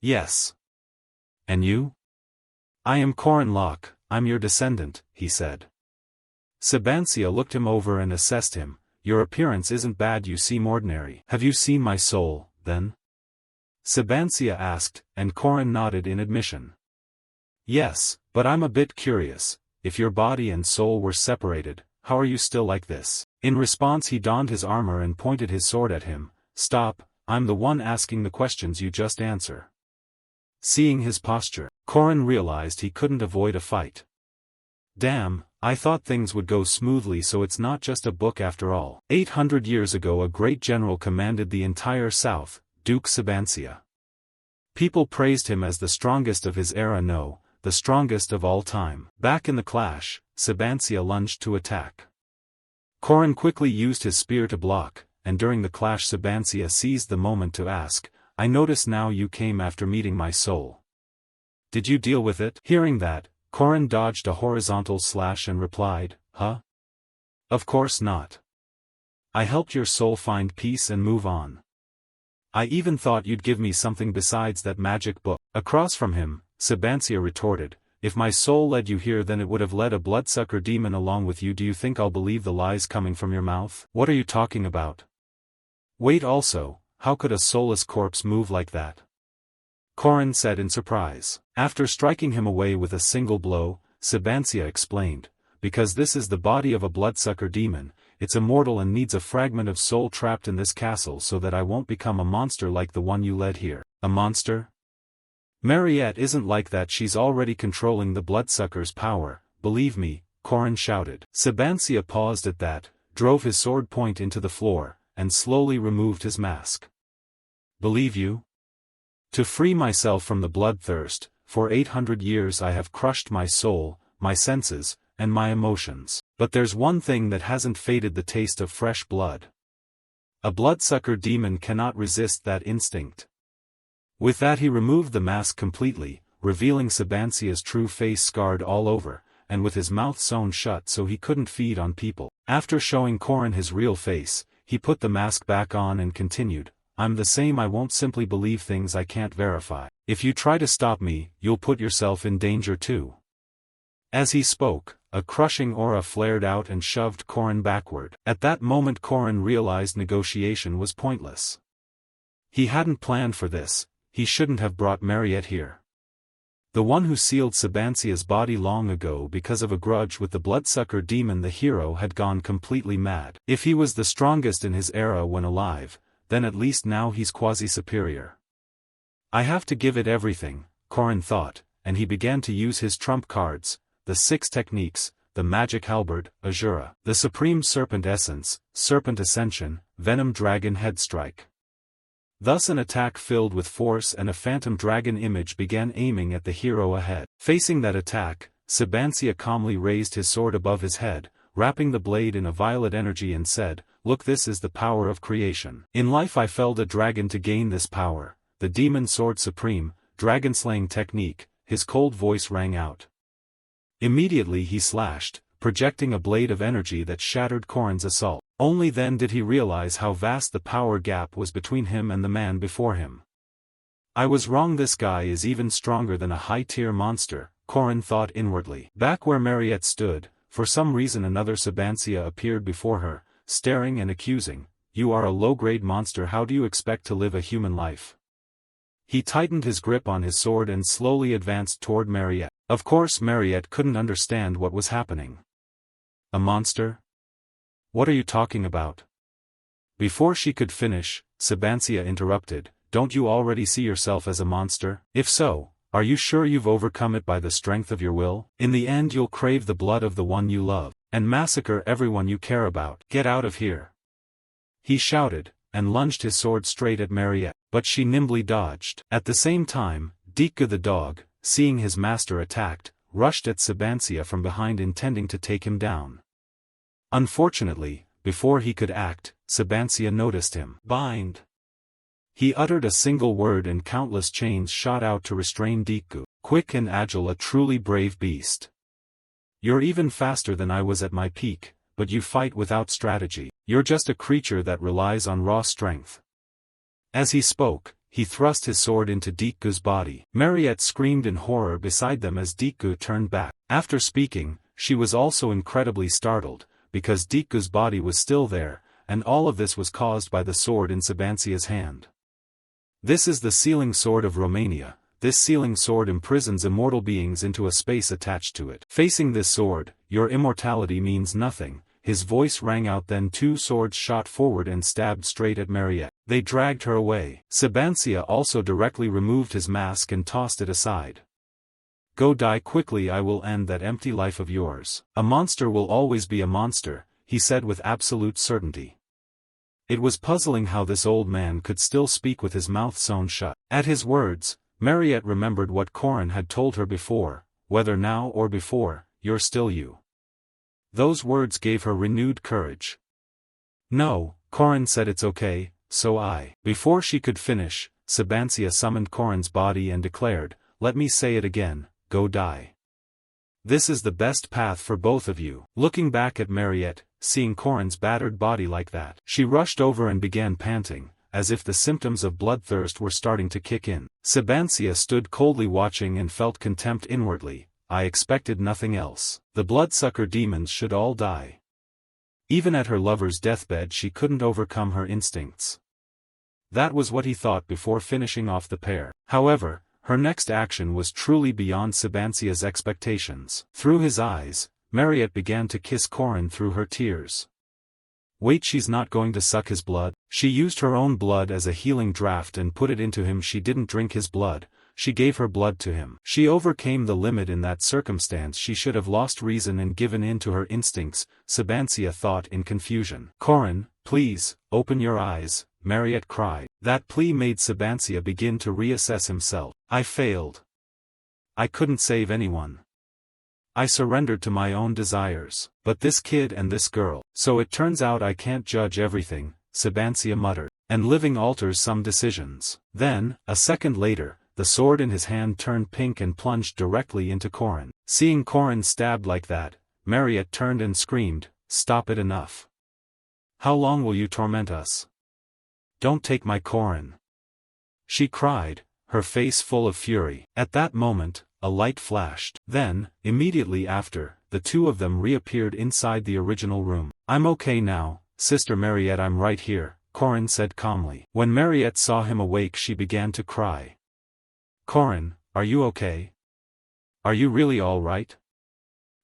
Yes. And you? I am Corin Locke, I'm your descendant, he said. Sabancia looked him over and assessed him. Your appearance isn't bad, you seem ordinary. Have you seen my soul, then? Sabancia asked, and Corin nodded in admission. Yes, but I'm a bit curious. If your body and soul were separated, how are you still like this? In response he donned his armor and pointed his sword at him. Stop, I'm the one asking the questions, you just answer. Seeing his posture, Corin realized he couldn't avoid a fight. Damn, I thought things would go smoothly, so it's not just a book after all. 800 years ago a great general commanded the entire South, Duke Sabancia. People praised him as the strongest of his era, no, the strongest of all time. Back in the clash, Sabancia lunged to attack. Corin quickly used his spear to block, and during the clash Sabancia seized the moment to ask, I notice now you came after meeting my soul. Did you deal with it? Hearing that, Corin dodged a horizontal slash and replied, huh? Of course not. I helped your soul find peace and move on. I even thought you'd give me something besides that magic book. Across from him, Sabancia retorted, if my soul led you here then it would have led a bloodsucker demon along with you. Do you think I'll believe the lies coming from your mouth? What are you talking about? Wait, also, how could a soulless corpse move like that? Corin said in surprise. After striking him away with a single blow, Sabancia explained, because this is the body of a bloodsucker demon, it's immortal and needs a fragment of soul trapped in this castle so that I won't become a monster like the one you led here. A monster? Mariette isn't like that, she's already controlling the bloodsucker's power, believe me, Corin shouted. Sabancia paused at that, drove his sword point into the floor, and slowly removed his mask. Believe you? To free myself from the bloodthirst, for 800 years I have crushed my soul, my senses, and my emotions. But there's one thing that hasn't faded: the taste of fresh blood. A bloodsucker demon cannot resist that instinct. With that he removed the mask completely, revealing Sabancia's true face scarred all over, and with his mouth sewn shut so he couldn't feed on people. After showing Corin his real face, he put the mask back on and continued, I'm the same, I won't simply believe things I can't verify. If you try to stop me, you'll put yourself in danger too. As he spoke, a crushing aura flared out and shoved Corin backward. At that moment Corin realized negotiation was pointless. He hadn't planned for this, he shouldn't have brought Mariette here. The one who sealed Sabancia's body long ago because of a grudge with the bloodsucker demon, the hero had gone completely mad. If he was the strongest in his era when alive, then at least now he's quasi-superior. I have to give it everything, Corin thought, and he began to use his trump cards, the 6 techniques, the magic halberd, Azura, the supreme serpent essence, serpent ascension, venom dragon head strike. Thus an attack filled with force and a phantom dragon image began aiming at the hero ahead. Facing that attack, Sabancia calmly raised his sword above his head, wrapping the blade in a violet energy and said, Look, this is the power of creation. In life I felled a dragon to gain this power, the demon sword supreme, dragon-slaying technique. His cold voice rang out. Immediately he slashed, projecting a blade of energy that shattered Corin's assault. Only then did he realize how vast the power gap was between him and the man before him. I was wrong, this guy is even stronger than a high-tier monster, Corin thought inwardly. Back where Mariette stood, for some reason another Sabancia appeared before her, staring and accusing, You are a low-grade monster, how do you expect to live a human life? He tightened his grip on his sword and slowly advanced toward Mariette. Of course Mariette couldn't understand what was happening. A monster? What are you talking about? Before she could finish, Sabancia interrupted, Don't you already see yourself as a monster? If so, are you sure you've overcome it by the strength of your will? In the end you'll crave the blood of the one you love, and massacre everyone you care about. Get out of here! He shouted, and lunged his sword straight at Mariette, but she nimbly dodged. At the same time, Deetka the dog, seeing his master attacked, rushed at Sabancia from behind intending to take him down. Unfortunately, before he could act, Sabancia noticed him. Bind! He uttered a single word and countless chains shot out to restrain Deetka. Quick and agile, a truly brave beast. You're even faster than I was at my peak, but you fight without strategy. You're just a creature that relies on raw strength. As he spoke, he thrust his sword into Deetka's body. Mariette screamed in horror beside them as Deetka turned back. After speaking, she was also incredibly startled, because Deetka's body was still there, and all of this was caused by the sword in Sabancia's hand. This is the sealing sword of Romania. This sealing sword imprisons immortal beings into a space attached to it. Facing this sword, your immortality means nothing. His voice rang out, then 2 swords shot forward and stabbed straight at Mariette. They dragged her away. Sabancia also directly removed his mask and tossed it aside. Go die quickly, I will end that empty life of yours. A monster will always be a monster, he said with absolute certainty. It was puzzling how this old man could still speak with his mouth sewn shut. At his words, Mariette remembered what Corin had told her before, whether now or before, you're still you. Those words gave her renewed courage. No, Corin said, it's okay, so I. Before she could finish, Sabancia summoned Corin's body and declared, Let me say it again, go die. This is the best path for both of you. Looking back at Mariette, seeing Corin's battered body like that, she rushed over and began panting, as if the symptoms of bloodthirst were starting to kick in. Sabancia stood coldly watching and felt contempt inwardly. I expected nothing else. The bloodsucker demons should all die. Even at her lover's deathbed she couldn't overcome her instincts. That was what he thought before finishing off the pair. However, her next action was truly beyond Sabancia's expectations. Through his eyes, Mariette began to kiss Corin through her tears. Wait, she's not going to suck his blood? She used her own blood as a healing draft and put it into him. She didn't drink his blood, she gave her blood to him. She overcame the limit in that circumstance. She should have lost reason and given in to her instincts, Sabancia thought in confusion. Corin, please, open your eyes, Mariette cried. That plea made Sabancia begin to reassess himself. I failed. I couldn't save anyone. I surrendered to my own desires. But this kid and this girl. So it turns out I can't judge everything, Sabancia muttered. And living alters some decisions. Then, a second later, the sword in his hand turned pink and plunged directly into Corin. Seeing Corin stabbed like that, Mariette turned and screamed, "Stop it, enough. How long will you torment us? Don't take my Corin," she cried, her face full of fury. At that moment, a light flashed. Then, immediately after, the two of them reappeared inside the original room. I'm okay now, Sister Mariette, I'm right here, Corin said calmly. When Mariette saw him awake, she began to cry. Corin, are you okay? Are you really all right?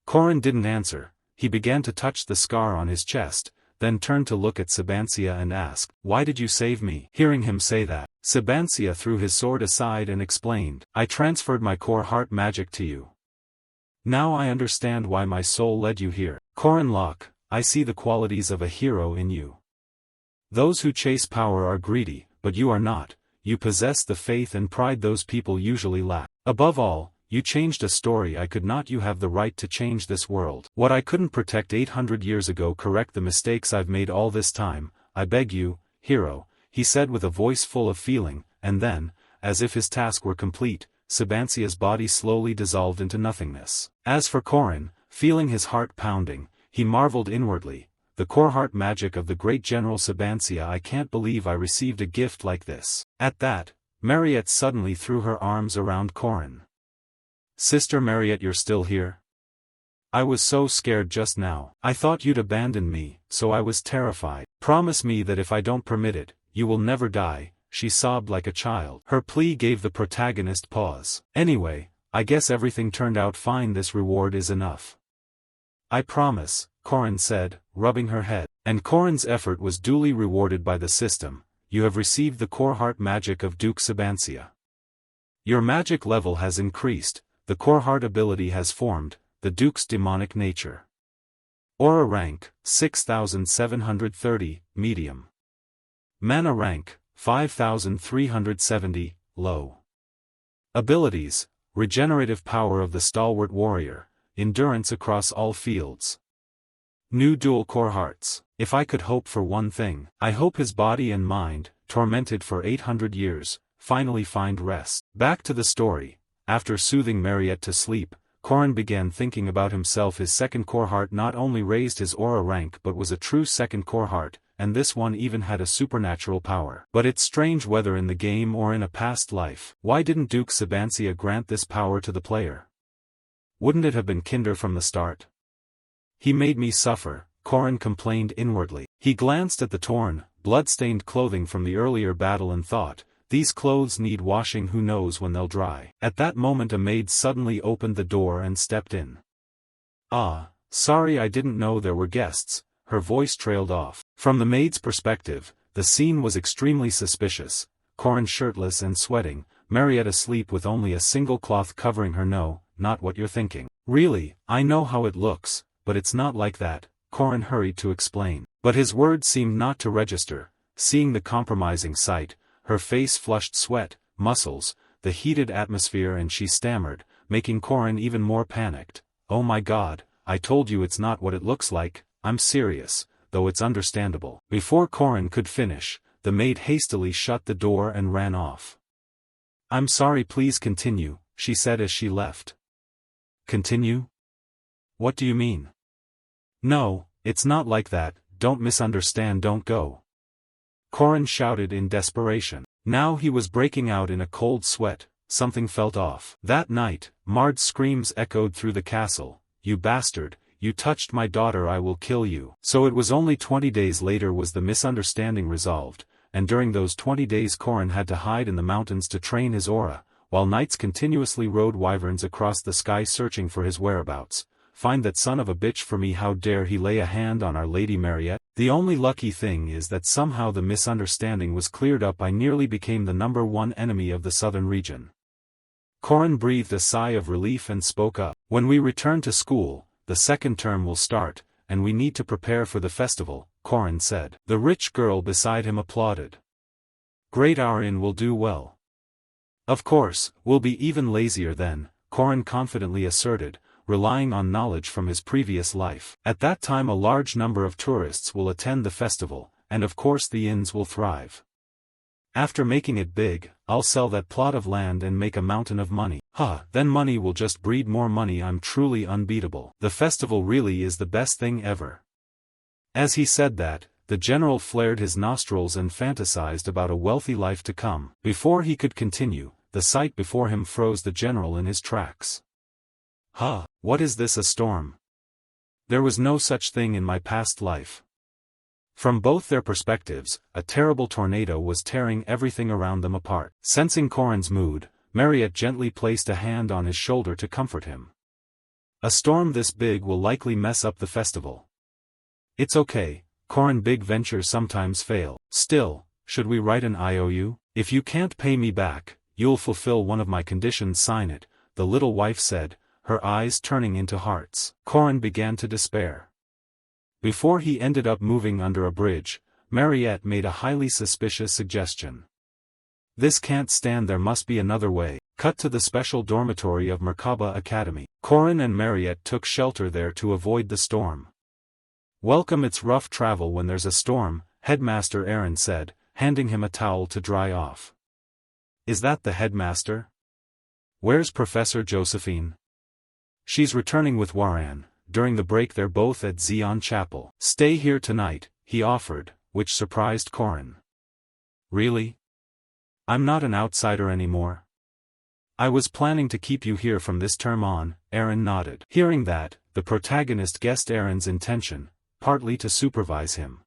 Corin didn't answer. He began to touch the scar on his chest, then turned to look at Sabancia and asked, "Why did you save me?" Hearing him say that, Sabancia threw his sword aside and explained, "I transferred my core heart magic to you. Now I understand why my soul led you here. Corin Locke, I see the qualities of a hero in you. Those who chase power are greedy, but you are not. You possess the faith and pride those people usually lack. Above all, you changed a story I could not. You have the right to change this world. What I couldn't protect 800 years ago, correct the mistakes I've made all this time. I beg you, hero," he said with a voice full of feeling, and then, as if his task were complete, Sabancia's body slowly dissolved into nothingness. As for Corin, feeling his heart pounding, he marveled inwardly, "The core heart magic of the great General Sabancia, I can't believe I received a gift like this." At that, Mariette suddenly threw her arms around Corin. "Sister Mariette, you're still here? I was so scared just now. I thought you'd abandoned me, so I was terrified. Promise me that if I don't permit it, you will never die," she sobbed like a child. Her plea gave the protagonist pause. "Anyway, I guess everything turned out fine. This reward is enough." "I promise," Corin said, rubbing her head. And Corin's effort was duly rewarded by the system. "You have received the core heart magic of Duke Sabancia. Your magic level has increased. The core heart ability has formed, the Duke's demonic nature. Aura rank, 6730, medium. Mana rank, 5370, low. Abilities, regenerative power of the stalwart warrior, endurance across all fields. New dual core hearts. If I could hope for one thing, I hope his body and mind, tormented for 800 years, finally find rest." Back to the story. After soothing Mariette to sleep, Corin began thinking about himself. His second core heart not only raised his aura rank but was a true second core heart, and this one even had a supernatural power. But it's strange whether in the game or in a past life. Why didn't Duke Sabancia grant this power to the player? Wouldn't it have been kinder from the start? He made me suffer, Corin complained inwardly. He glanced at the torn, blood-stained clothing from the earlier battle and thought, "These clothes need washing, who knows when they'll dry." At that moment a maid suddenly opened the door and stepped in. "Ah, sorry, I didn't know there were guests," her voice trailed off. From the maid's perspective, the scene was extremely suspicious. Corin shirtless and sweating, Mariette asleep with only a single cloth covering her. "No, not what you're thinking. Really, I know how it looks, but it's not like that," Corin hurried to explain. But his words seemed not to register. Seeing the compromising sight, her face flushed sweat, muscles, the heated atmosphere, and she stammered, making Corin even more panicked. "Oh my God, I told you it's not what it looks like. I'm serious, though it's understandable." Before Corin could finish, the maid hastily shut the door and ran off. "I'm sorry, please continue," she said as she left. "Continue? What do you mean?" "No, it's not like that, don't misunderstand, don't go," Corin shouted in desperation. Now he was breaking out in a cold sweat. Something felt off. That night, Mard's screams echoed through the castle. "You bastard, you touched my daughter, I will kill you." So it was only 20 days later was the misunderstanding resolved, and during those 20 days Corin had to hide in the mountains to train his aura, while knights continuously rode wyverns across the sky searching for his whereabouts. Find that son of a bitch for me, how dare he lay a hand on Our Lady Mariette? The only lucky thing is that somehow the misunderstanding was cleared up. I nearly became the #1 enemy of the southern region. Corin breathed a sigh of relief and spoke up. When we return to school, the second term will start, and we need to prepare for the festival, Corin said. The rich girl beside him applauded. Great, Aryan will do well. Of course, we'll be even lazier then, Corin confidently asserted, relying on knowledge from his previous life. At that time a large number of tourists will attend the festival, and of course the inns will thrive. After making it big, I'll sell that plot of land and make a mountain of money. Then money will just breed more money. I'm truly unbeatable. The festival really is the best thing ever. As he said that, the general flared his nostrils and fantasized about a wealthy life to come. Before he could continue, the sight before him froze the general in his tracks. What is this, a storm? There was no such thing in my past life. From both their perspectives, a terrible tornado was tearing everything around them apart. Sensing Corin's mood, Mariette gently placed a hand on his shoulder to comfort him. A storm this big will likely mess up the festival. It's okay, Corin, big ventures sometimes fail. Still, should we write an IOU? If you can't pay me back, you'll fulfill one of my conditions. Sign it, the little wife said, her eyes turning into hearts. Corin began to despair. Before he ended up moving under a bridge, Mariette made a highly suspicious suggestion. This can't stand, there must be another way. Cut to the special dormitory of Merkaba Academy. Corin and Mariette took shelter there to avoid the storm. Welcome, it's rough travel when there's a storm, Headmaster Aaron said, handing him a towel to dry off. Is that the headmaster? Where's Professor Josephine? She's returning with Waran. During the break they're both at Zion Chapel. Stay here tonight, he offered, which surprised Corin. Really? I'm not an outsider anymore. I was planning to keep you here from this term on, Aaron nodded. Hearing that, the protagonist guessed Aaron's intention, partly to supervise him.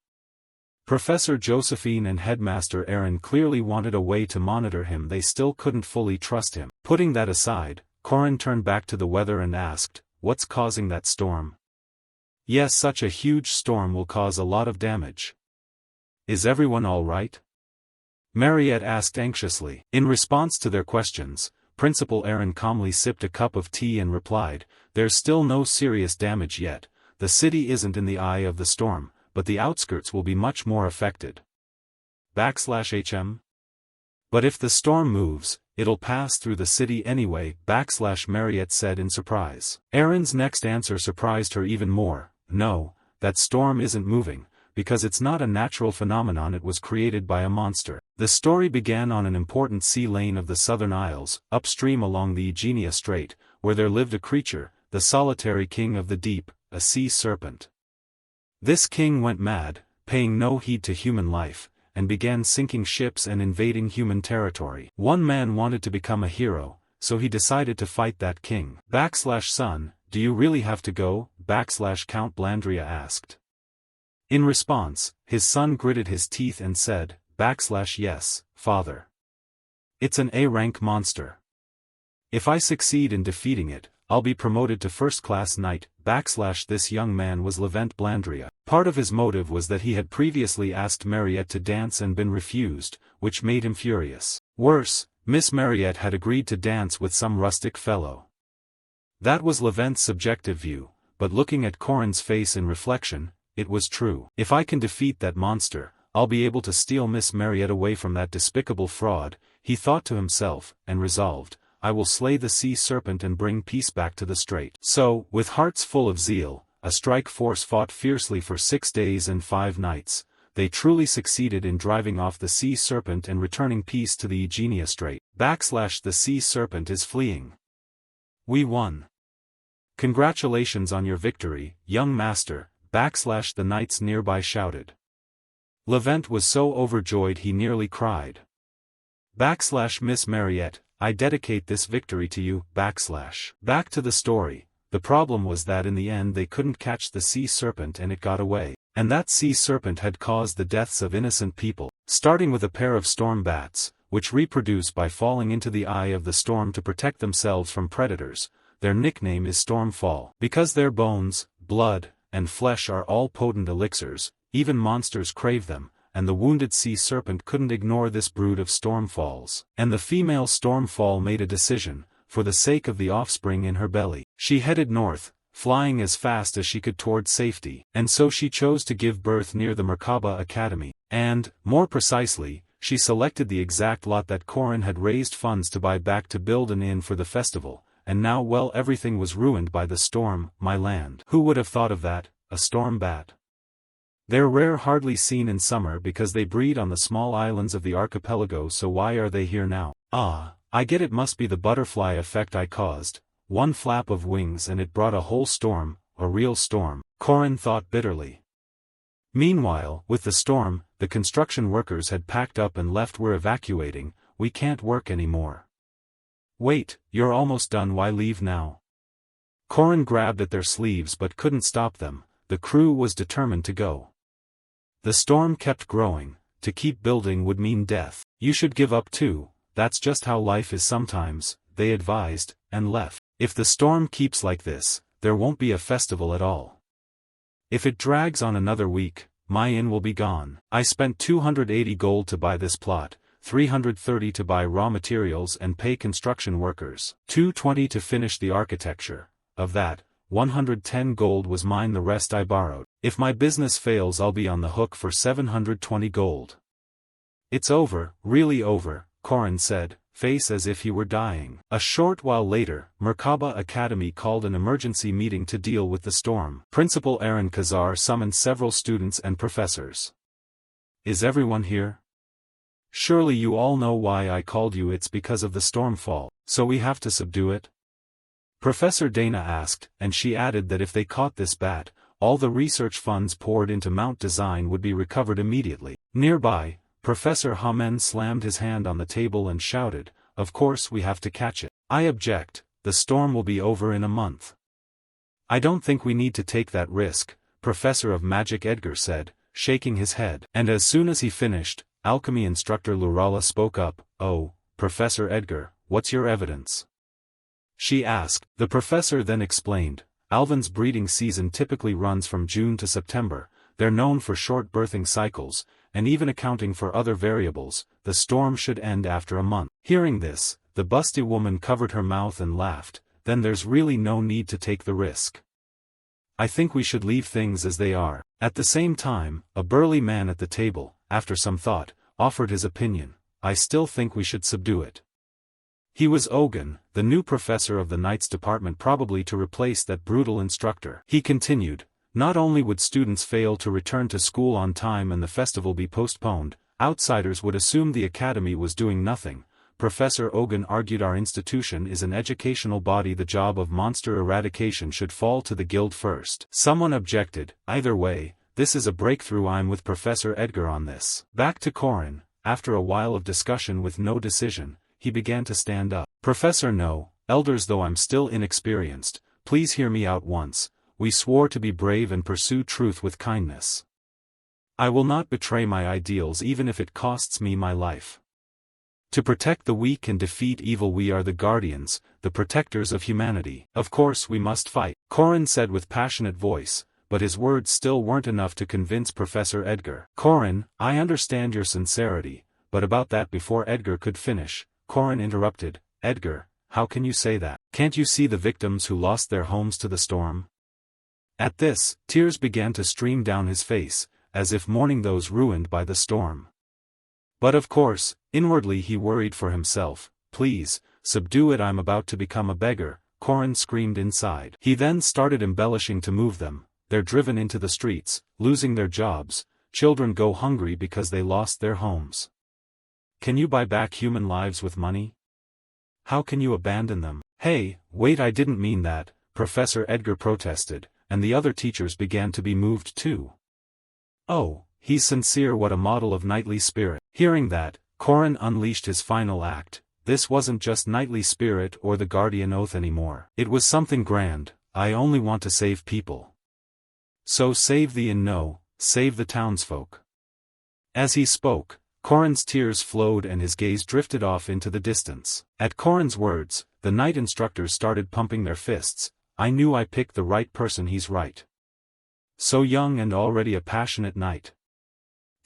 Professor Josephine and Headmaster Aaron clearly wanted a way to monitor him. They still couldn't fully trust him. Putting that aside, Corin turned back to the weather and asked, what's causing that storm? Yes, such a huge storm will cause a lot of damage. Is everyone all right? Mariette asked anxiously. In response to their questions, Principal Aaron calmly sipped a cup of tea and replied, there's still no serious damage yet. The city isn't in the eye of the storm, but the outskirts will be much more affected. /HM? But if the storm moves, it'll pass through the city anyway, Mariette said in surprise. Aaron's next answer surprised her even more. No, that storm isn't moving, because it's not a natural phenomenon, it was created by a monster. The story began on an important sea lane of the Southern Isles, upstream along the Eugenia Strait, where there lived a creature, the solitary king of the deep, a sea serpent. This king went mad, paying no heed to human life, and began sinking ships and invading human territory. One man wanted to become a hero, so he decided to fight that king. Son, do you really have to go? Count Blandria asked. In response, his son gritted his teeth and said, yes, father. It's an A-rank monster. If I succeed in defeating it, I'll be promoted to first-class knight. This young man was Levent Blandria. Part of his motive was that he had previously asked Mariette to dance and been refused, which made him furious. Worse, Miss Mariette had agreed to dance with some rustic fellow. That was Levent's subjective view, but looking at Corin's face in reflection, it was true. If I can defeat that monster, I'll be able to steal Miss Mariette away from that despicable fraud, he thought to himself, and resolved, I will slay the sea serpent and bring peace back to the strait. So, with hearts full of zeal, a strike force fought fiercely for 6 days and 5 nights. They truly succeeded in driving off the sea serpent and returning peace to the Eugenia Strait. The sea serpent is fleeing. We won. Congratulations on your victory, young master, the knights nearby shouted. Levent was so overjoyed he nearly cried. Miss Mariette, I dedicate this victory to you, Back to the story. The problem was that in the end they couldn't catch the sea serpent and it got away. And that sea serpent had caused the deaths of innocent people, starting with a pair of storm bats, which reproduce by falling into the eye of the storm to protect themselves from predators. Their nickname is Stormfall. Because their bones, blood, and flesh are all potent elixirs, even monsters crave them, and the wounded sea serpent couldn't ignore this brood of Stormfalls. And the female Stormfall made a decision, for the sake of the offspring in her belly. She headed north, flying as fast as she could towards safety, and so she chose to give birth near the Merkaba Academy. And, more precisely, she selected the exact lot that Corin had raised funds to buy back to build an inn for the festival, and now well everything was ruined by the storm, my land. Who would have thought of that, a storm bat? They're rare, hardly seen in summer because they breed on the small islands of the archipelago, so why are they here now? Ah, I get it, must be the butterfly effect I caused. One flap of wings and it brought a whole storm, a real storm, Corin thought bitterly. Meanwhile, with the storm, the construction workers had packed up and left. We're evacuating, we can't work anymore. Wait, you're almost done, why leave now? Corin grabbed at their sleeves but couldn't stop them, the crew was determined to go. The storm kept growing, to keep building would mean death. You should give up too, that's just how life is sometimes, they advised, and left. If the storm keeps like this, there won't be a festival at all. If it drags on another week, my inn will be gone. I spent 280 gold to buy this plot, 330 to buy raw materials and pay construction workers, 220 to finish the architecture. Of that, 110 gold was mine, the rest I borrowed. If my business fails, I'll be on the hook for 720 gold. It's over, really over, Corin said, face as if he were dying. A short while later, Merkaba Academy called an emergency meeting to deal with the storm. Principal Aaron Kazar summoned several students and professors. Is everyone here? Surely you all know why I called you. It's because of the stormfall, so we have to subdue it? Professor Dana asked, and she added that if they caught this bat, all the research funds poured into Mount Design would be recovered immediately. Nearby, Professor Hamen slammed his hand on the table and shouted, of course we have to catch it. I object, the storm will be over in a month. I don't think we need to take that risk, Professor of Magic Edgar said, shaking his head. And as soon as he finished, alchemy instructor Lurala spoke up, oh, Professor Edgar, what's your evidence? She asked. The professor then explained, Alvin's breeding season typically runs from June to September, they're known for short birthing cycles, and even accounting for other variables, the storm should end after a month. Hearing this, the busty woman covered her mouth and laughed, then there's really no need to take the risk. I think we should leave things as they are. At the same time, a burly man at the table, after some thought, offered his opinion, I still think we should subdue it. He was Ogun, the new professor of the Knights Department, probably to replace that brutal instructor. He continued, not only would students fail to return to school on time and the festival be postponed, outsiders would assume the academy was doing nothing. Professor Ogun argued our institution is an educational body, the job of monster eradication should fall to the guild first. Someone objected, either way, this is a breakthrough, I'm with Professor Edgar on this. Back to Corin, after a while of discussion with no decision, he began to stand up. Professor No, elders, though I'm still inexperienced, please hear me out once. We swore to be brave and pursue truth with kindness. I will not betray my ideals even if it costs me my life. To protect the weak and defeat evil, we are the guardians, the protectors of humanity. Of course we must fight, Corin said with passionate voice, but his words still weren't enough to convince Professor Edgar. Corin, I understand your sincerity, but about that. Before Edgar could finish, Corin interrupted, Edgar, how can you say that? Can't you see the victims who lost their homes to the storm? At this, tears began to stream down his face, as if mourning those ruined by the storm. But of course, inwardly he worried for himself. Please, subdue it, I'm about to become a beggar, Corin screamed inside. He then started embellishing to move them. They're driven into the streets, losing their jobs, children go hungry because they lost their homes. Can you buy back human lives with money? How can you abandon them? Hey, wait, I didn't mean that, Professor Edgar protested, and the other teachers began to be moved too. Oh, he's sincere, what a model of knightly spirit. Hearing that, Corin unleashed his final act. This wasn't just knightly spirit or the guardian oath anymore. It was something grand. I only want to save people. So save the inn, no, save the townsfolk. As he spoke, Corin's tears flowed and his gaze drifted off into the distance. At Corin's words, the knight instructors started pumping their fists. I knew I picked the right person, he's right. So young and already a passionate knight.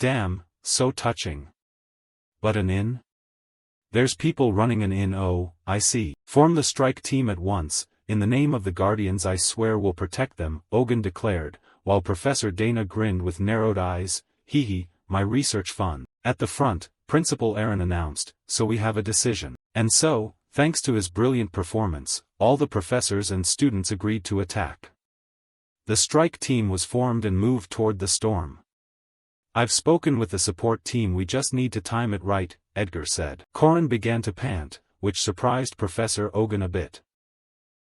Damn, so touching. But an inn? There's people running an inn, oh, I see. Form the strike team at once. In the name of the Guardians, I swear we'll protect them, Ogun declared, while Professor Dana grinned with narrowed eyes. Hee hee, my research fun. At the front, Principal Aaron announced, so we have a decision. And so, thanks to his brilliant performance, all the professors and students agreed to attack. The strike team was formed and moved toward the storm. I've spoken with the support team, we just need to time it right, Edgar said. Corin began to pant, which surprised Professor Ogun a bit.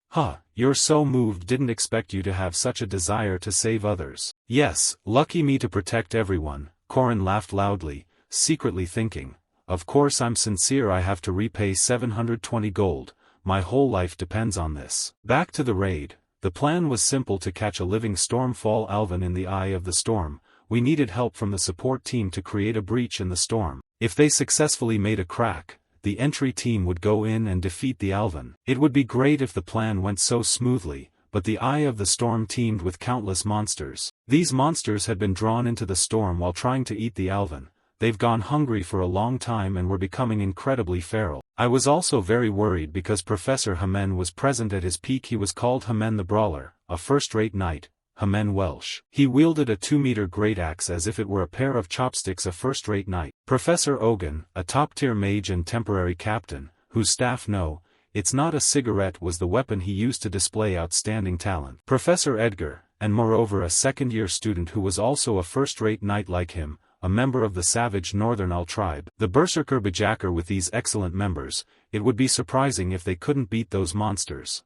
Huh, you're so moved, didn't expect you to have such a desire to save others. Yes, lucky me to protect everyone, Corin laughed loudly, secretly thinking, of course I'm sincere, I have to repay 720 gold, my whole life depends on this. Back to the raid, the plan was simple: to catch a living Stormfall Alvin in the eye of the storm. We needed help from the support team to create a breach in the storm. If they successfully made a crack, the entry team would go in and defeat the Alvin. It would be great if the plan went so smoothly, but the eye of the storm teemed with countless monsters. These monsters had been drawn into the storm while trying to eat the Alvin. They've gone hungry for a long time and were becoming incredibly feral. I was also very worried because Professor Hamen was present at his peak. He was called Hamen the Brawler, a first-rate knight, Hamen Welsh. He wielded a 2-meter great axe as if it were a pair of chopsticks, a first-rate knight. Professor Ogun, a top-tier mage and temporary captain, whose staff no, it's not a cigarette, was the weapon he used to display outstanding talent. Professor Edgar, and moreover a second-year student who was also a first-rate knight like him, a member of the savage Northern Al tribe. The Berserker Bajacker. With these excellent members, it would be surprising if they couldn't beat those monsters.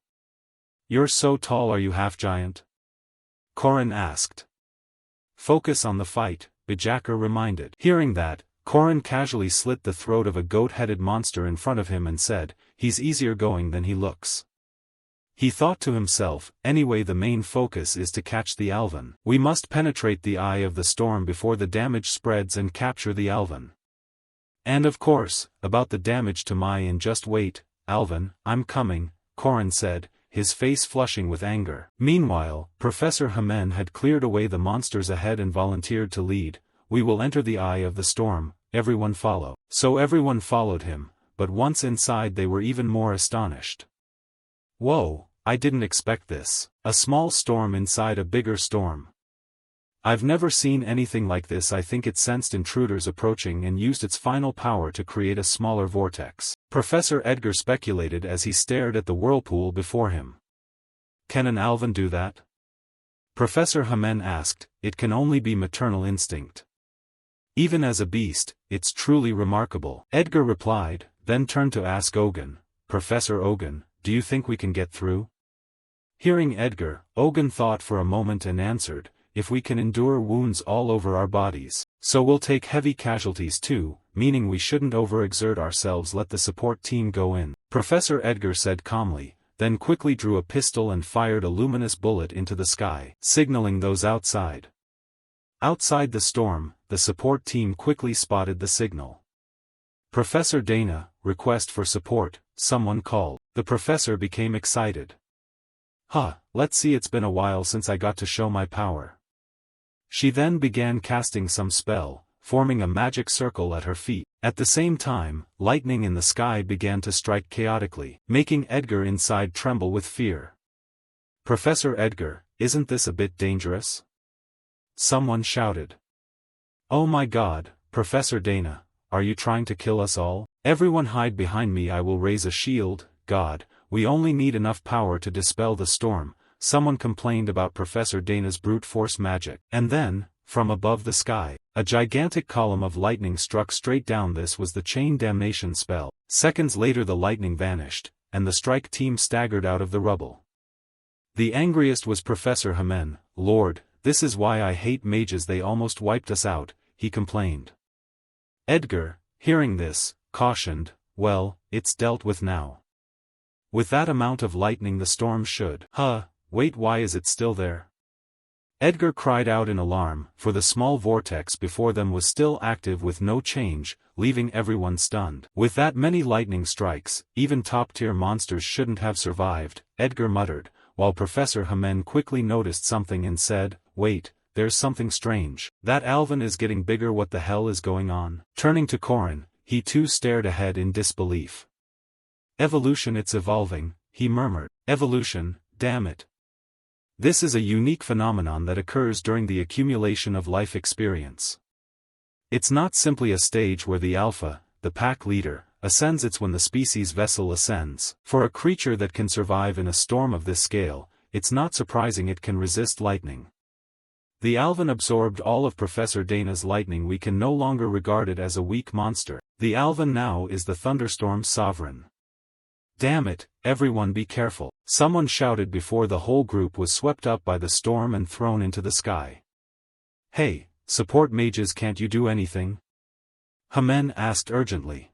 You're so tall, are you half-giant? Corin asked. Focus on the fight, Bajacker reminded. Hearing that, Corin casually slit the throat of a goat-headed monster in front of him and said, he's easier going than he looks. He thought to himself, anyway, the main focus is to catch the Alvin. We must penetrate the eye of the storm before the damage spreads and capture the Alvin. And of course, about the damage to my inn, just wait, Alvin, I'm coming, Corin said, his face flushing with anger. Meanwhile, Professor Hamen had cleared away the monsters ahead and volunteered to lead. We will enter the eye of the storm, everyone follow. So everyone followed him, but once inside they were even more astonished. Whoa, I didn't expect this. A small storm inside a bigger storm. I've never seen anything like this. I think it sensed intruders approaching and used its final power to create a smaller vortex, Professor Edgar speculated as he stared at the whirlpool before him. Can an Alvin do that? Professor Hamen asked. It can only be maternal instinct. Even as a beast, it's truly remarkable, Edgar replied, then turned to ask Ogun, Professor Ogun, do you think we can get through? Hearing Edgar, Ogun thought for a moment and answered, if we can endure wounds all over our bodies. So we'll take heavy casualties too, meaning we shouldn't overexert ourselves. Let the support team go in, Professor Edgar said calmly, then quickly drew a pistol and fired a luminous bullet into the sky, signaling those outside. Outside the storm, the support team quickly spotted the signal. Professor Dana, request for support, someone called. The professor became excited. Let's see, it's been a while since I got to show my power. She then began casting some spell, forming a magic circle at her feet. At the same time, lightning in the sky began to strike chaotically, making Edgar inside tremble with fear. Professor Edgar, isn't this a bit dangerous? Someone shouted. Oh my God, Professor Dana, are you trying to kill us all? Everyone hide behind me, I will raise a shield. God, we only need enough power to dispel the storm. Someone complained about Professor Dana's brute force magic. And then, from above the sky, a gigantic column of lightning struck straight down. This was the chain damnation spell. Seconds later the lightning vanished, and the strike team staggered out of the rubble. The angriest was Professor Hamen. Lord, this is why I hate mages, they almost wiped us out, he complained. Edgar, hearing this, cautioned, well, it's dealt with now. With that amount of lightning the storm should. Wait, why is it still there? Edgar cried out in alarm, for the small vortex before them was still active with no change, leaving everyone stunned. With that many lightning strikes, even top-tier monsters shouldn't have survived, Edgar muttered, while Professor Hamen quickly noticed something and said, wait, there's something strange. That Alvin is getting bigger, what the hell is going on? Turning to Corin, he too stared ahead in disbelief. Evolution, it's evolving, he murmured. Evolution, damn it. This is a unique phenomenon that occurs during the accumulation of life experience. It's not simply a stage where the alpha, the pack leader, ascends, it's when the species vessel ascends. For a creature that can survive in a storm of this scale, it's not surprising it can resist lightning. The Alvin absorbed all of Professor Dana's lightning. We can no longer regard it as a weak monster. The Alvin now is the thunderstorm's sovereign. Damn it, everyone be careful, someone shouted before the whole group was swept up by the storm and thrown into the sky. Hey, support mages, can't you do anything? Hamen asked urgently.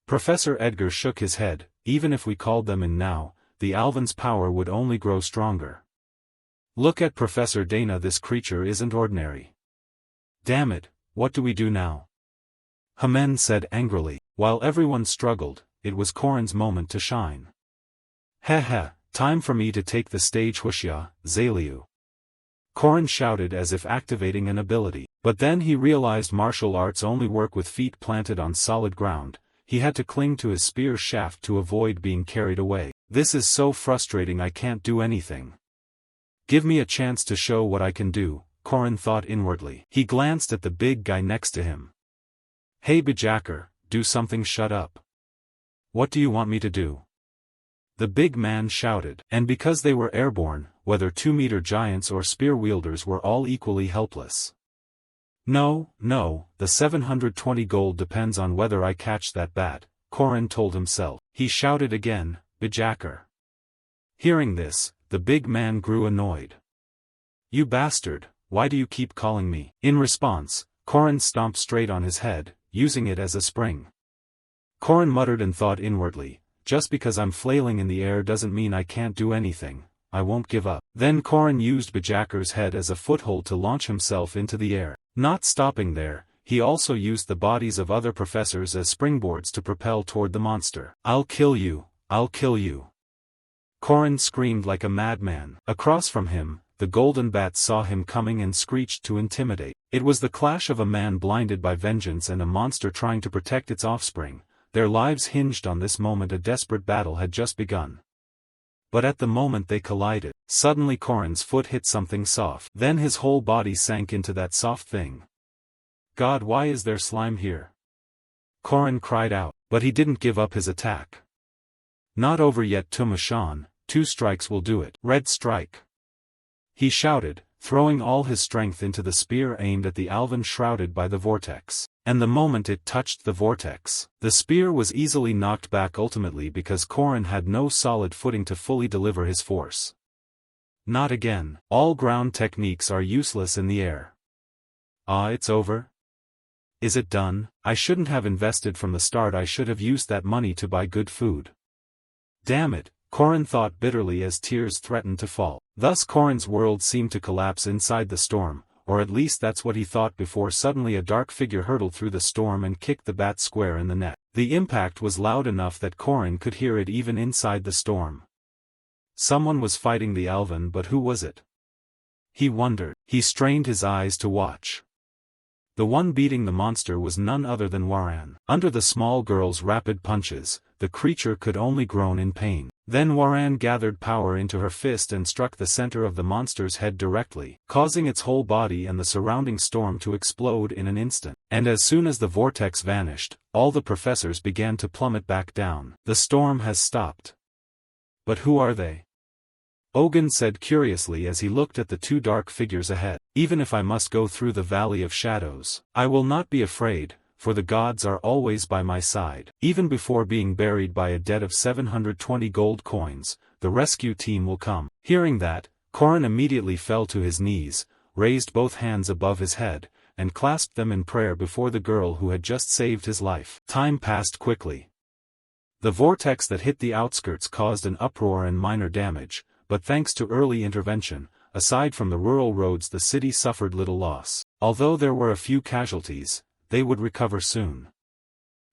Professor Edgar shook his head. Even if we called them in now, the Alvin's power would only grow stronger. Look at Professor Dana, this creature isn't ordinary. Damn it, what do we do now? Hamen said angrily. While everyone struggled, it was Korin's moment to shine. Heh, time for me to take the stage, Huxia, Zaliu. Korin shouted as if activating an ability, but then he realized martial arts only work with feet planted on solid ground. He had to cling to his spear shaft to avoid being carried away. This is so frustrating, I can't do anything. Give me a chance to show what I can do, Korin thought inwardly. He glanced at the big guy next to him. Hey Bajacker, do something, shut up. What do you want me to do? The big man shouted, and because they were airborne, whether 2-meter giants or spear wielders were all equally helpless. No, the 720 gold depends on whether I catch that bat, Korin told himself. He shouted again, Bajacker. Hearing this, the big man grew annoyed. You bastard, why do you keep calling me? In response, Korin stomped straight on his head, using it as a spring. Korin muttered and thought inwardly, just because I'm flailing in the air doesn't mean I can't do anything, I won't give up. Then Korin used Bajacker's head as a foothold to launch himself into the air. Not stopping there, he also used the bodies of other professors as springboards to propel toward the monster. I'll kill you, I'll kill you. Korin screamed like a madman. Across from him, the golden bat saw him coming and screeched to intimidate. It was the clash of a man blinded by vengeance and a monster trying to protect its offspring. Their lives hinged on this moment. A desperate battle had just begun. But at the moment they collided, suddenly Korin's foot hit something soft. Then his whole body sank into that soft thing. God, why is there slime here? Korin cried out, but he didn't give up his attack. Not over yet, Tumushan, 2 strikes will do it. Red strike. He shouted, throwing all his strength into the spear aimed at the Alvin shrouded by the vortex. And the moment it touched the vortex, the spear was easily knocked back, ultimately because Korin had no solid footing to fully deliver his force. Not again. All ground techniques are useless in the air. Ah, it's over? Is it done? I shouldn't have invested from the start. I should have used that money to buy good food. Damn it, Korin thought bitterly as tears threatened to fall. Thus Korin's world seemed to collapse inside the storm, or at least that's what he thought before suddenly a dark figure hurtled through the storm and kicked the bat square in the neck. The impact was loud enough that Korin could hear it even inside the storm. Someone was fighting the Alvin, but who was it? He wondered. He strained his eyes to watch. The one beating the monster was none other than Waran. Under the small girl's rapid punches, the creature could only groan in pain. Then Waran gathered power into her fist and struck the center of the monster's head directly, causing its whole body and the surrounding storm to explode in an instant. And as soon as the vortex vanished, all the professors began to plummet back down. The storm has stopped. But who are they? Ogun said curiously as he looked at the 2 dark figures ahead. Even if I must go through the valley of shadows, I will not be afraid, for the gods are always by my side. Even before being buried by a debt of 720 gold coins, the rescue team will come. Hearing that, Korin immediately fell to his knees, raised both hands above his head, and clasped them in prayer before the girl who had just saved his life. Time passed quickly. The vortex that hit the outskirts caused an uproar and minor damage, but thanks to early intervention, aside from the rural roads, the city suffered little loss. Although there were a few casualties, they would recover soon.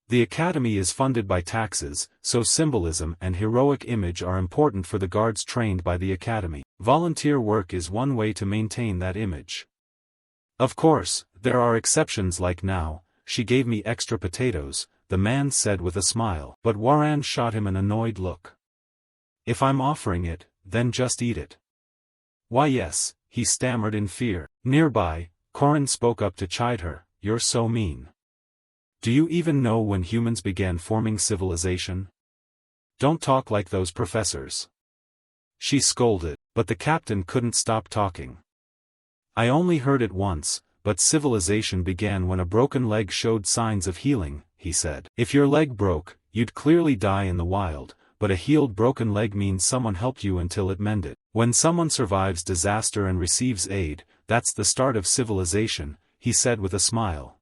The academy is funded by taxes, so symbolism and heroic image are important for the guards trained by the academy. Volunteer work is one way to maintain that image. Of course, there are exceptions like now, she gave me extra potatoes, the man said with a smile. But Waran shot him an annoyed look. If I'm offering it, then just eat it. Why yes, he stammered in fear. Nearby, Corin spoke up to chide her, you're so mean. Do you even know when humans began forming civilization? Don't talk like those professors. She scolded, but the captain couldn't stop talking. I only heard it once, but civilization began when a broken leg showed signs of healing, he said. If your leg broke, you'd clearly die in the wild, but a healed broken leg means someone helped you until it mended. When someone survives disaster and receives aid, that's the start of civilization, he said with a smile.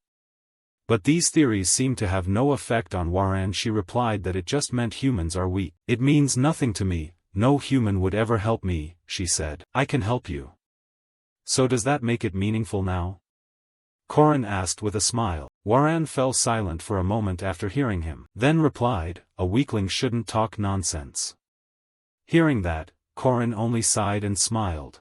But these theories seem to have no effect on Waran. She replied that it just meant humans are weak. It means nothing to me, no human would ever help me, she said. I can help you. So does that make it meaningful now? Corin asked with a smile. Waran fell silent for a moment after hearing him, then replied, a weakling shouldn't talk nonsense. Hearing that, Corin only sighed and smiled.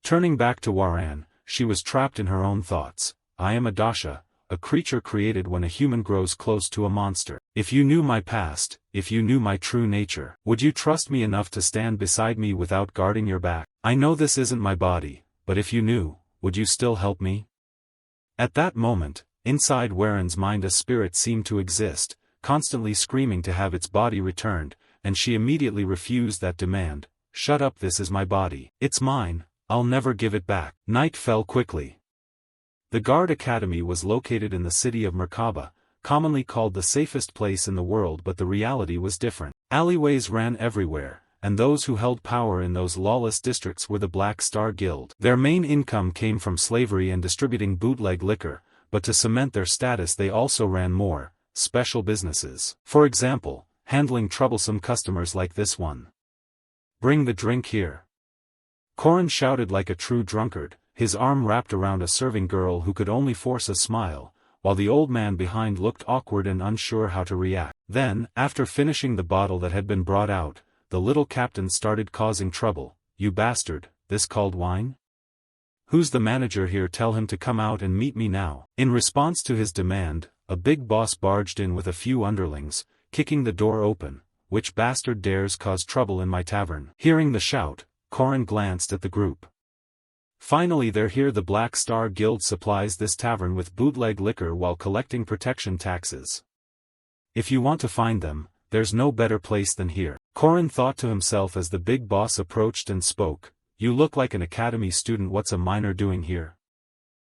Turning back to Waran, she was trapped in her own thoughts. I am a dasha, a creature created when a human grows close to a monster. If you knew my past, if you knew my true nature, would you trust me enough to stand beside me without guarding your back? I know this isn't my body, but if you knew, would you still help me? At that moment, inside Waran's mind a spirit seemed to exist, constantly screaming to have its body returned, and she immediately refused that demand. Shut up, this is my body. It's mine, I'll never give it back. Night fell quickly. The Guard Academy was located in the city of Merkaba, commonly called the safest place in the world, but the reality was different. Alleyways ran everywhere, and those who held power in those lawless districts were the Black Star Guild. Their main income came from slavery and distributing bootleg liquor, but to cement their status they also ran more special businesses. For example, handling troublesome customers like this one. Bring the drink here. Corin shouted like a true drunkard, his arm wrapped around a serving girl who could only force a smile, while the old man behind looked awkward and unsure how to react. Then, after finishing the bottle that had been brought out, the little captain started causing trouble. You bastard, this called wine? Who's the manager here? Tell him to come out and meet me now. In response to his demand, a big boss barged in with a few underlings, kicking the door open. Which bastard dares cause trouble in my tavern? Hearing the shout, Corin glanced at the group. Finally, they're here. The Black Star Guild supplies this tavern with bootleg liquor while collecting protection taxes. If you want to find them, there's no better place than here. Corin thought to himself as the big boss approached and spoke. You look like an academy student. What's a minor doing here?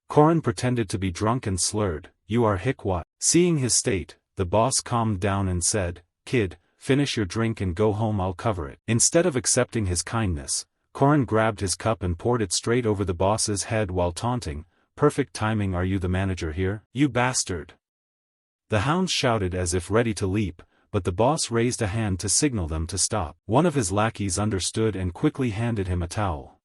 Corin pretended to be drunk and slurred. You are hick what? Seeing his state, the boss calmed down and said, Kid, finish your drink and go home, I'll cover it. Instead of accepting his kindness, Corin grabbed his cup and poured it straight over the boss's head while taunting. Perfect timing. Are you the manager here? You bastard! The hounds shouted as if ready to leap, but the boss raised a hand to signal them to stop. One of his lackeys understood and quickly handed him a towel.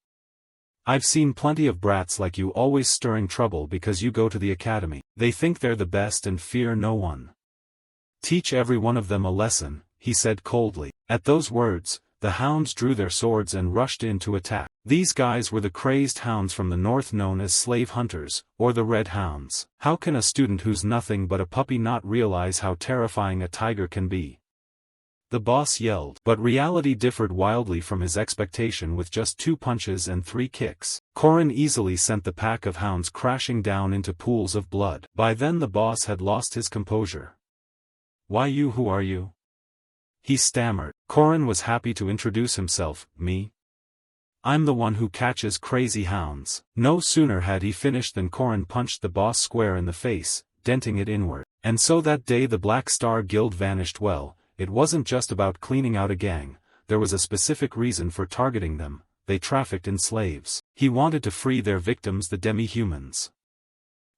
I've seen plenty of brats like you always stirring trouble because you go to the academy. They think they're the best and fear no one. Teach every one of them a lesson, he said coldly. At those words, the hounds drew their swords and rushed in to attack. These guys were the crazed hounds from the north known as slave hunters, or the Red Hounds. How can a student who's nothing but a puppy not realize how terrifying a tiger can be? The boss yelled, but reality differed wildly from his expectation. With just 2 punches and 3 kicks, Corin easily sent the pack of hounds crashing down into pools of blood. By then the boss had lost his composure. Why you? Who are you? He stammered. Corin was happy to introduce himself. Me? I'm the one who catches crazy hounds. No sooner had he finished than Corin punched the boss square in the face, denting it inward. And so that day the Black Star Guild vanished. Well, it wasn't just about cleaning out a gang, there was a specific reason for targeting them. They trafficked in slaves. He wanted to free their victims, the demi-humans.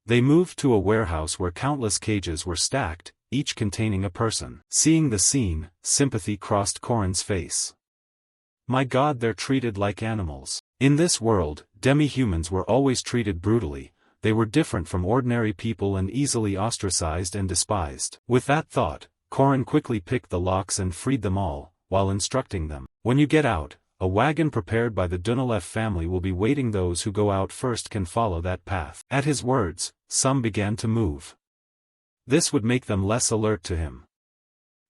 They moved to a warehouse where countless cages were stacked, each containing a person. Seeing the scene, sympathy crossed Corin's face. My God, they're treated like animals. In this world, demi-humans were always treated brutally. They were different from ordinary people and easily ostracized and despised. With that thought, Corin quickly picked the locks and freed them all, while instructing them. When you get out, a wagon prepared by the Dunalev family will be waiting. Those who go out first can follow that path. At his words, some began to move. This would make them less alert to him.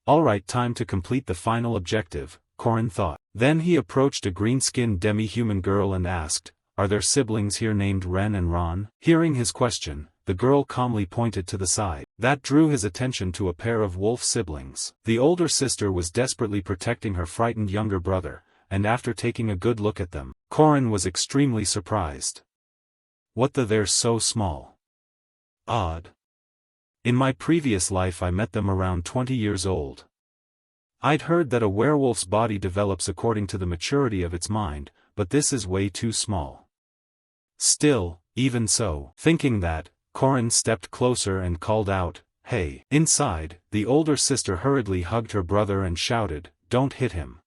Alright, time to complete the final objective, Korin thought. Then he approached a green-skinned demi-human girl and asked, "Are there siblings here named Ren and Ron?" Hearing his question, the girl calmly pointed to the side. That drew his attention to a pair of wolf siblings. The older sister was desperately protecting her frightened younger brother, and after taking a good look at them, Korin was extremely surprised. They're so small. Odd. In my previous life I met them around 20 years old. I'd heard that a werewolf's body develops according to the maturity of its mind, but this is way too small. Still, even so, thinking that, Korin stepped closer and called out, "Hey!" Inside, the older sister hurriedly hugged her brother and shouted, "Don't hit him."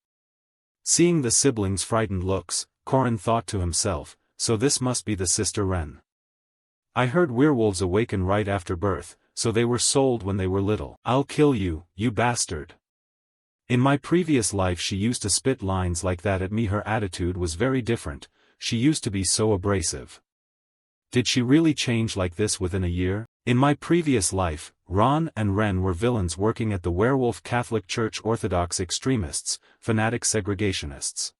Seeing the siblings' frightened looks, Korin thought to himself, so this must be the sister Ren. I heard werewolves awaken right after birth, so they were sold when they were little. "I'll kill you, you bastard." In my previous life she used to spit lines like that at me. Her attitude was very different, she used to be so abrasive. Did she really change like this within a year? In my previous life, Ron and Ren were villains working at the Werewolf Catholic Church, orthodox extremists, fanatic segregationists.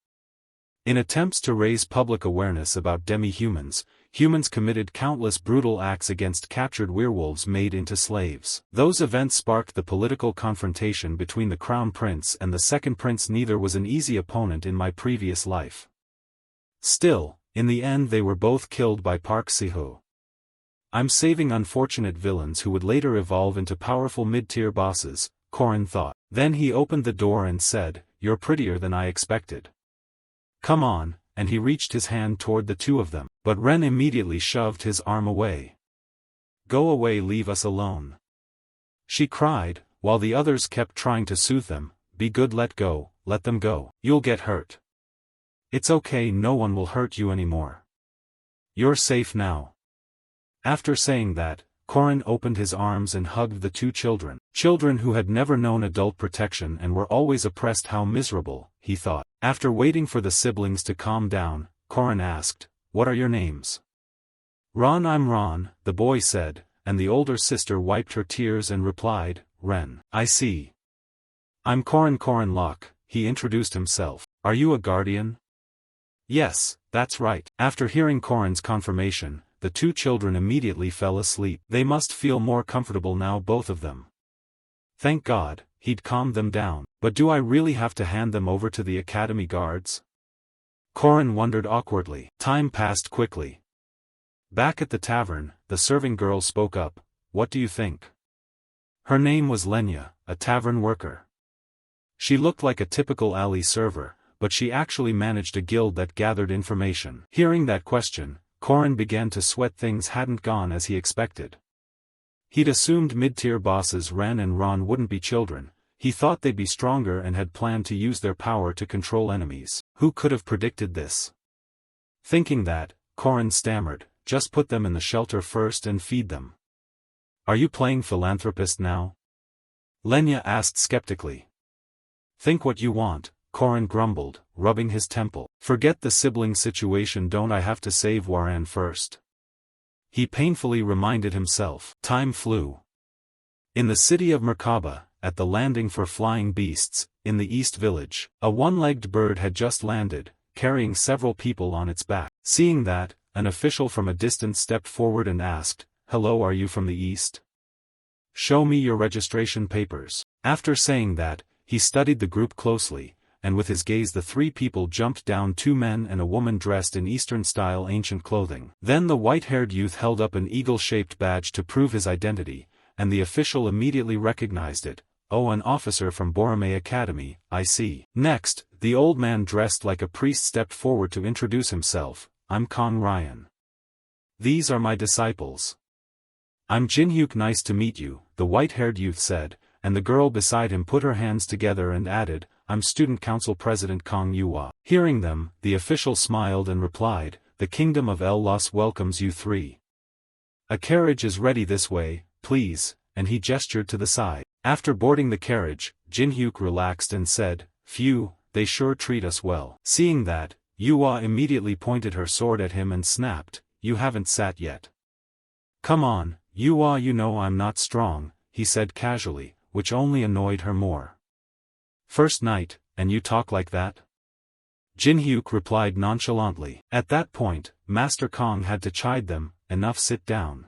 In attempts to raise public awareness about demi-humans, humans committed countless brutal acts against captured werewolves made into slaves. Those events sparked the political confrontation between the Crown Prince and the Second Prince. Neither was an easy opponent in my previous life. Still, in the end they were both killed by Park Si-ho. I'm saving unfortunate villains who would later evolve into powerful mid-tier bosses, Korin thought. Then he opened the door and said, "You're prettier than I expected. Come on," and he reached his hand toward the two of them, but Ren immediately shoved his arm away. "Go away, leave us alone," she cried, while the others kept trying to soothe them. "Be good, let them go. You'll get hurt." "It's okay, no one will hurt you anymore. You're safe now." After saying that, Korin opened his arms and hugged the two children. Children who had never known adult protection and were always oppressed. How miserable, he thought. After waiting for the siblings to calm down, Korin asked, "What are your names?" "Ron, I'm Ron," the boy said, and the older sister wiped her tears and replied, "Ren, I see. I'm Korin Locke," he introduced himself. "Are you a guardian?" "Yes, that's right." After hearing Korin's confirmation, the two children immediately fell asleep. They must feel more comfortable now, both of them. Thank God, he'd calmed them down. But do I really have to hand them over to the academy guards? Korin wondered awkwardly. Time passed quickly. Back at the tavern, the serving girl spoke up. "What do you think?" Her name was Lenya, a tavern worker. She looked like a typical alley server, but she actually managed a guild that gathered information. Hearing that question, Korin began to sweat. Things hadn't gone as he expected. He'd assumed mid-tier bosses Ren and Ron wouldn't be children. He thought they'd be stronger and had planned to use their power to control enemies. Who could have predicted this? Thinking that, Korin stammered, "Just put them in the shelter first and feed them." "Are you playing philanthropist now?" Lenya asked skeptically. "Think what you want," Korin grumbled, rubbing his temple. "Forget the sibling situation. Don't I have to save Waran first?" He painfully reminded himself. Time flew. In the city of Merkaba, at the landing for flying beasts, in the East Village, a one-legged bird had just landed, carrying several people on its back. Seeing that, an official from a distance stepped forward and asked, "Hello, are you from the East? Show me your registration papers." After saying that, he studied the group closely, and with his gaze the three people jumped down, two men and a woman dressed in Eastern-style ancient clothing. Then the white-haired youth held up an eagle-shaped badge to prove his identity, and the official immediately recognized it. "Oh, an officer from Borome Academy, I see." Next, the old man dressed like a priest stepped forward to introduce himself. "I'm Kong Ryan. These are my disciples." "I'm Jinhyuk, nice to meet you," the white-haired youth said, and the girl beside him put her hands together and added, "I'm Student Council President Kong Yuwa." Hearing them, the official smiled and replied, "The Kingdom of El Los welcomes you three. A carriage is ready this way, please," and he gestured to the side. After boarding the carriage, Jinhyuk relaxed and said, "Phew, they sure treat us well." Seeing that, Yuwa immediately pointed her sword at him and snapped, "You haven't sat yet. Come on, Yuwa, you know I'm not strong, he said casually, which only annoyed her more. First night, and you talk like that? Jin-hyuk replied nonchalantly. At that point, Master Kong had to chide them, enough, sit down.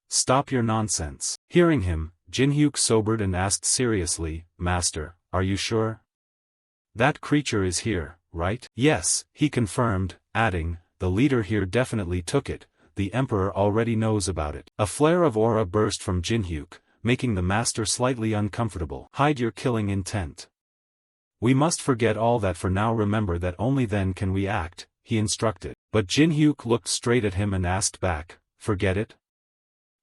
Stop your nonsense. Hearing him, Jin-hyuk sobered and asked seriously, Master, are you sure? That creature is here, right? Yes, he confirmed, adding, the leader here definitely took it, the Emperor already knows about it. A flare of aura burst from Jin-hyuk, making the master slightly uncomfortable. Hide your killing intent. We must forget all that for now, remember that only then can we act, he instructed. But Jin-hyuk looked straight at him and asked back, forget it?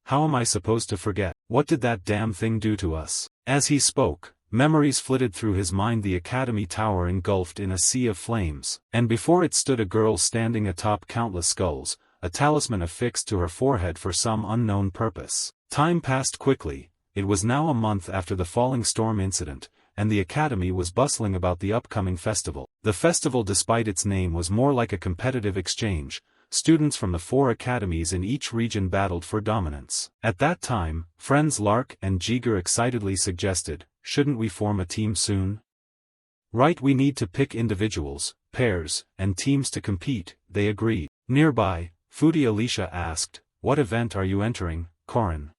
How am I supposed to forget? What did that damn thing do to us? As he spoke, memories flitted through his mind, the academy tower engulfed in a sea of flames, and before it stood a girl standing atop countless skulls, a talisman affixed to her forehead for some unknown purpose. Time passed quickly. It was now a month after the falling storm incident, and the academy was bustling about the upcoming festival. The festival, despite its name, was more like a competitive exchange. Students from the 4 academies in each region battled for dominance. At that time, friends Lark and Jiger excitedly suggested, shouldn't we form a team soon? Right, we need to pick individuals, pairs, and teams to compete, they agreed. Nearby, Foodie Alicia asked, what event are you entering, Corin?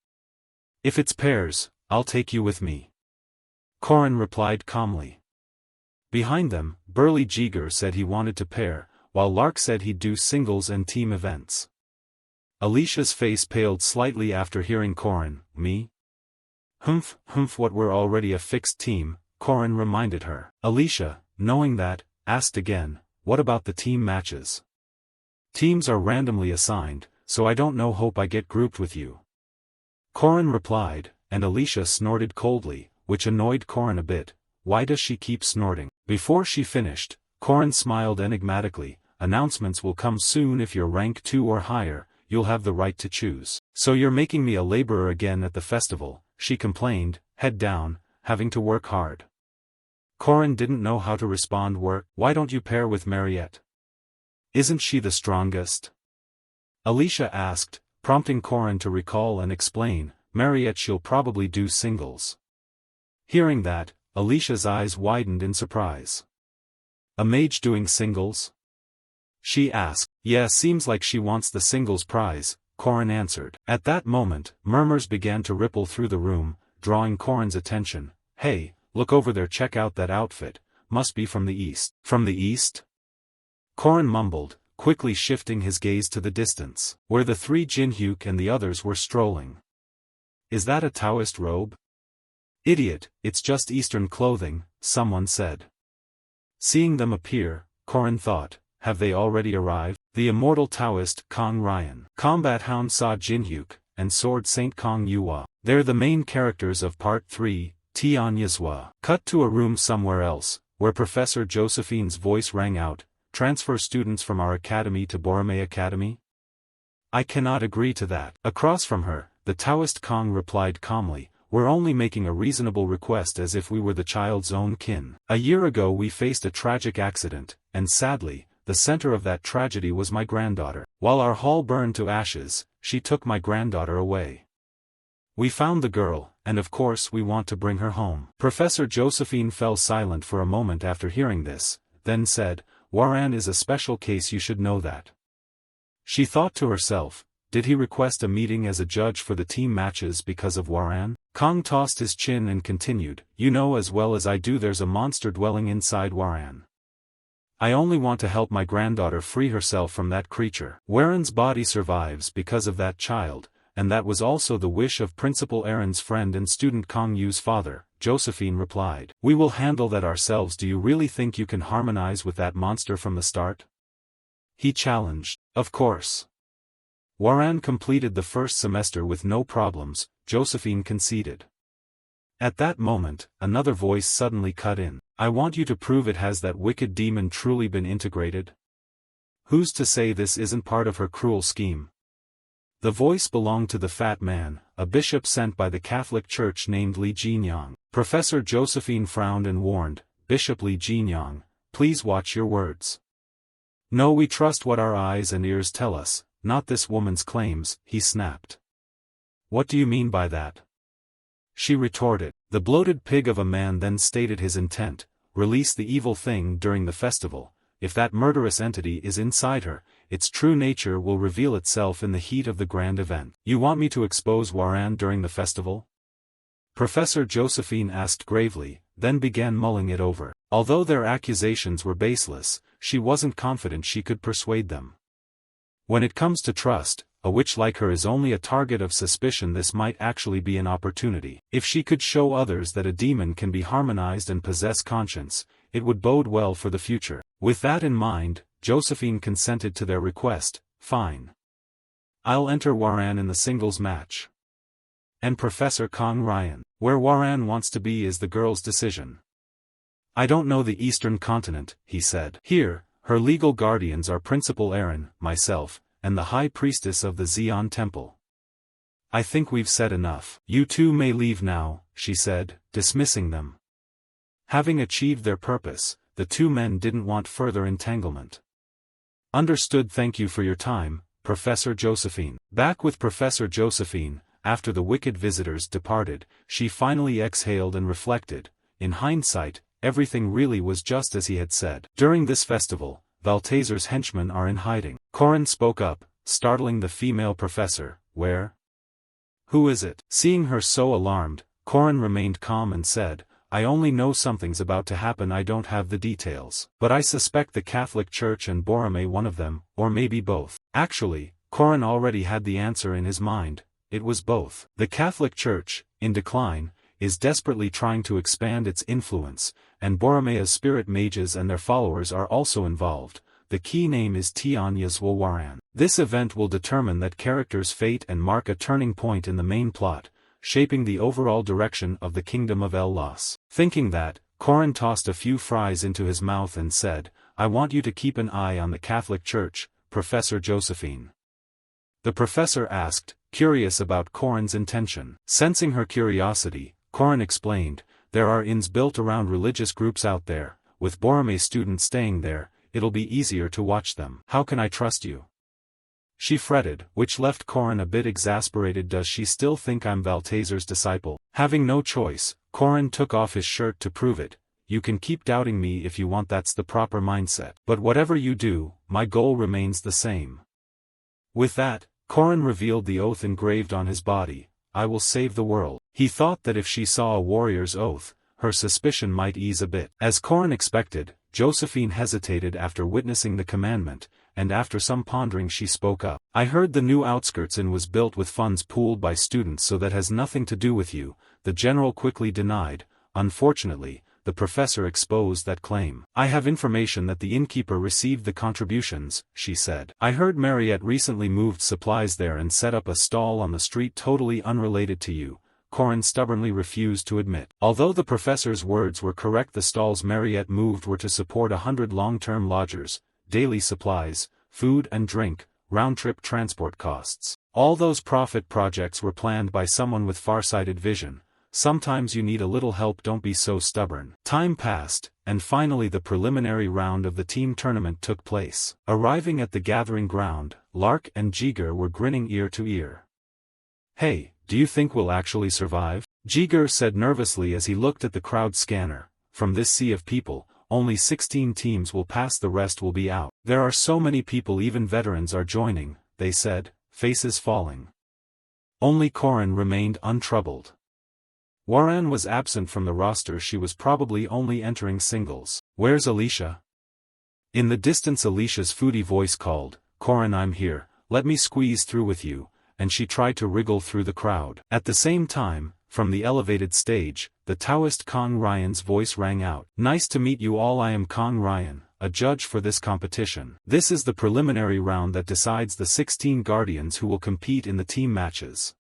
If it's pairs, I'll take you with me. Corin replied calmly. Behind them, burly Jiger said he wanted to pair, while Lark said he'd do singles and team events. Alicia's face paled slightly after hearing Corin. Me? Humph, what, we're already a fixed team, Corin reminded her. Alicia, knowing that, asked again, what about the team matches? Teams are randomly assigned, so I don't know, hope I get grouped with you. Corin replied, and Alicia snorted coldly, which annoyed Corin a bit. Why does she keep snorting? Before she finished, Corin smiled enigmatically. Announcements will come soon. If you're rank 2 or higher, you'll have the right to choose. So you're making me a laborer again at the festival, she complained, head down, having to work hard. Corin didn't know how to respond. Why don't you pair with Mariette? Isn't she the strongest? Alicia asked, prompting Corin to recall and explain. Mariette, she'll probably do singles. Hearing that, Alicia's eyes widened in surprise. A mage doing singles? She asked. Yeah, seems like she wants the singles prize, Corin answered. At that moment, murmurs began to ripple through the room, drawing Corin's attention. Hey, look over there, check out that outfit, must be from the east. From the east? Corin mumbled, quickly shifting his gaze to the distance, where the 3 Jin-hyuk and the others were strolling. Is that a Taoist robe? Idiot, it's just Eastern clothing, someone said. Seeing them appear, Corin thought, have they already arrived? The immortal Taoist Kong Ryan, Combat Hound Sa Jin-hyuk, and Sword Saint Kong Yua. They're the main characters of Part 3, Tian Yizhua. Cut to a room somewhere else, where Professor Josephine's voice rang out, transfer students from our academy to Borome Academy? I cannot agree to that. Across from her, the Taoist Kong replied calmly, we're only making a reasonable request, as if we were the child's own kin. A year ago we faced a tragic accident, and sadly, the center of that tragedy was my granddaughter. While our hall burned to ashes, she took my granddaughter away. We found the girl, and of course we want to bring her home. Professor Josephine fell silent for a moment after hearing this, then said, Waran is a special case, you should know that. She thought to herself, did he request a meeting as a judge for the team matches because of Waran? Kong tossed his chin and continued, you know as well as I do there's a monster dwelling inside Waran. I only want to help my granddaughter free herself from that creature. Waran's body survives because of that child, and that was also the wish of Principal Aaron's friend and student Kong Yu's father, Josephine replied. We will handle that ourselves. Do you really think you can harmonize with that monster from the start? He challenged. Of course. Waran completed the first semester with no problems, Josephine conceded. At that moment, another voice suddenly cut in. I want you to prove it. Has that wicked demon truly been integrated? Who's to say this isn't part of her cruel scheme? The voice belonged to the fat man, a bishop sent by the Catholic Church named Li Jinyang. Professor Josephine frowned and warned, Bishop Li Jinyang, please watch your words. No, we trust what our eyes and ears tell us, not this woman's claims, he snapped. What do you mean by that? she retorted. The bloated pig of a man then stated his intent: release the evil thing during the festival. If that murderous entity is inside her, its true nature will reveal itself in the heat of the grand event. You want me to expose Waran during the festival? Professor Josephine asked gravely, then began mulling it over. Although their accusations were baseless, she wasn't confident she could persuade them. When it comes to trust, a witch like her is only a target of suspicion. This might actually be an opportunity. If she could show others that a demon can be harmonized and possess conscience, it would bode well for the future. With that in mind, Josephine consented to their request. Fine. I'll enter Waran in the singles match. And Professor Kong Ryan. Where Waran wants to be is the girl's decision. I don't know the Eastern continent, he said. Here, her legal guardians are Principal Aaron, myself, and the High Priestess of the Xi'an Temple. I think we've said enough. You two may leave now, she said, dismissing them. Having achieved their purpose, the two men didn't want further entanglement. Understood. Thank you for your time, Professor Josephine. Back with Professor Josephine, after the wicked visitors departed, she finally exhaled and reflected. In hindsight, everything really was just as he had said. During this festival, Balthazar's henchmen are in hiding. Corin spoke up, startling the female professor. Where? Who is it? Seeing her so alarmed, Corin remained calm and said, I only know something's about to happen. I don't have the details. But I suspect the Catholic Church and Borome one of them, or maybe both. Actually, Corin already had the answer in his mind. It was both. The Catholic Church, in decline, is desperately trying to expand its influence, and Boromea's spirit mages and their followers are also involved. The key name is Tianyas Waran. This event will determine that character's fate and mark a turning point in the main plot, shaping the overall direction of the Kingdom of El Las. Thinking that, Corin tossed a few fries into his mouth and said, I want you to keep an eye on the Catholic Church, Professor Josephine. The professor asked, curious about Corin's intention. Sensing her curiosity, Corin explained, there are inns built around religious groups out there. With Borome students staying there, it'll be easier to watch them. How can I trust you? She fretted, which left Corin a bit exasperated. Does she still think I'm Balthazar's disciple? Having no choice, Corin took off his shirt to prove it. You can keep doubting me if you want. That's the proper mindset. But whatever you do, my goal remains the same. With that, Corin revealed the oath engraved on his body. I will save the world. He thought that if she saw a warrior's oath, her suspicion might ease a bit. As Corin expected, Josephine hesitated after witnessing the commandment, and after some pondering she spoke up. I heard the new outskirts inn was built with funds pooled by students, so that has nothing to do with you, the general quickly denied. Unfortunately, the professor exposed that claim. I have information that the innkeeper received the contributions, she said. I heard Mariette recently moved supplies there and set up a stall on the street totally unrelated to you. Corin stubbornly refused to admit. Although the professor's words were correct, the stalls Mariette moved were to support 100 long-term lodgers, daily supplies, food and drink, round-trip transport costs. All those profit projects were planned by someone with far-sighted vision. Sometimes you need a little help. Don't be so stubborn. Time passed, and finally the preliminary round of the team tournament took place. Arriving at the gathering ground, Lark and Jiger were grinning ear to ear. Hey, do you think we'll actually survive? Jiger said nervously as he looked at the crowd scanner. From this sea of people, only 16 teams will pass, the rest will be out. There are so many people, even veterans are joining, they said, faces falling. Only Corin remained untroubled. Waran was absent from the roster. She was probably only entering singles. Where's Alicia? In the distance Alicia's foodie voice called, Corin, I'm here, let me squeeze through with you, and she tried to wriggle through the crowd. At the same time, from the elevated stage, the Taoist Kong Ryan's voice rang out. Nice to meet you all. I am Kong Ryan, a judge for this competition. This is the preliminary round that decides the 16 guardians who will compete in the team matches.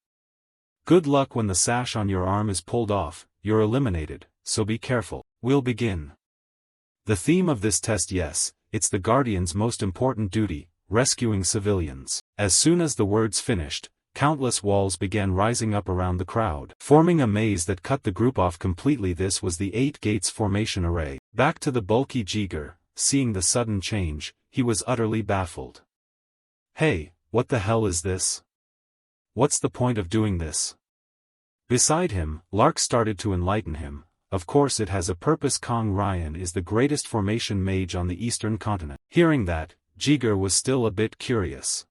Good luck. When the sash on your arm is pulled off, you're eliminated, so be careful. We'll begin. The theme of this test, yes, it's the guardian's most important duty, rescuing civilians. As soon as the words finished, countless walls began rising up around the crowd, forming a maze that cut the group off completely. This was the 8 gates formation array. Back to the bulky Jiger, seeing the sudden change, he was utterly baffled. Hey, what the hell is this? What's the point of doing this? Beside him, Lark started to enlighten him. Of course it has a purpose. Kong Ryan is the greatest formation mage on the eastern continent. Hearing that, Jiger was still a bit curious.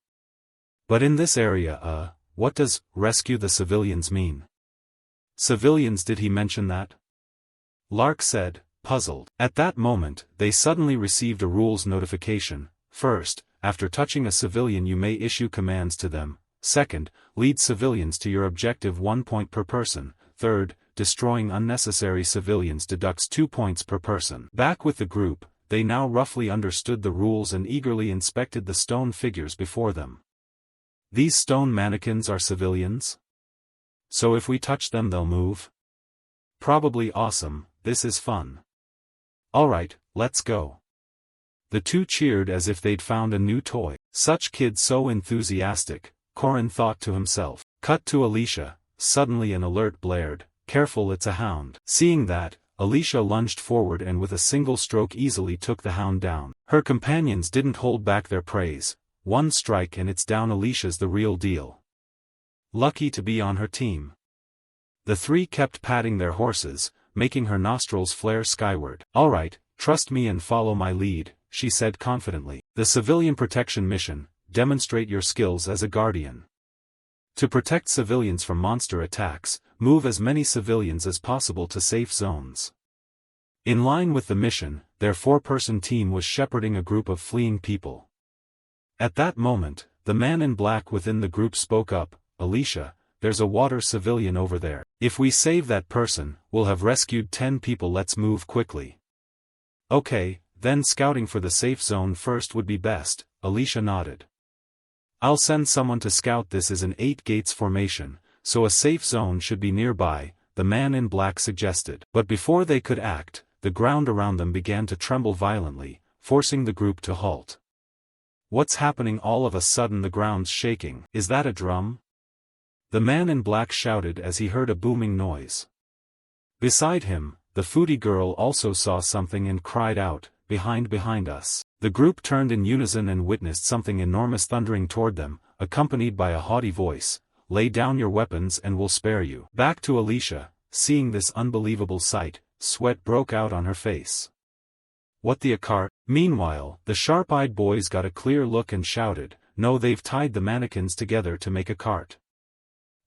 But in this area, what does rescue the civilians mean? Civilians, did he mention that? Lark said, puzzled. At that moment, they suddenly received a rules notification. First, after touching a civilian you may issue commands to them. Second, lead civilians to your objective 1 point per person. Third, destroying unnecessary civilians deducts 2 points per person. Back with the group, they now roughly understood the rules and eagerly inspected the stone figures before them. These stone mannequins are civilians? So if we touch them they'll move? Probably. Awesome, this is fun. Alright, let's go. The two cheered as if they'd found a new toy. Such kids so enthusiastic, Corin thought to himself. Cut to Alicia. Suddenly an alert blared. Careful, it's a hound. Seeing that, Alicia lunged forward and with a single stroke easily took the hound down. Her companions didn't hold back their praise. One strike and it's down. Alicia's the real deal. Lucky to be on her team. The three kept patting their horses, making her nostrils flare skyward. Alright, trust me and follow my lead, she said confidently. The civilian protection mission, demonstrate your skills as a guardian. To protect civilians from monster attacks, move as many civilians as possible to safe zones. In line with the mission, their 4-person team was shepherding a group of fleeing people. At that moment, the man in black within the group spoke up. Alicia, there's a water civilian over there. If we save that person, we'll have rescued 10 people. Let's move quickly. Okay, then scouting for the safe zone first would be best, Alicia nodded. I'll send someone to scout. This is an 8 gates formation, so a safe zone should be nearby, the man in black suggested. But before they could act, the ground around them began to tremble violently, forcing the group to halt. What's happening? All of a sudden the ground's shaking. Is that a drum? The man in black shouted as he heard a booming noise. Beside him, the foodie girl also saw something and cried out, behind us. The group turned in unison and witnessed something enormous thundering toward them, accompanied by a haughty voice, lay down your weapons and we'll spare you. Back to Alicia, seeing this unbelievable sight, sweat broke out on her face. What the a cart? Meanwhile, the sharp-eyed boys got a clear look and shouted, no, they've tied the mannequins together to make a cart.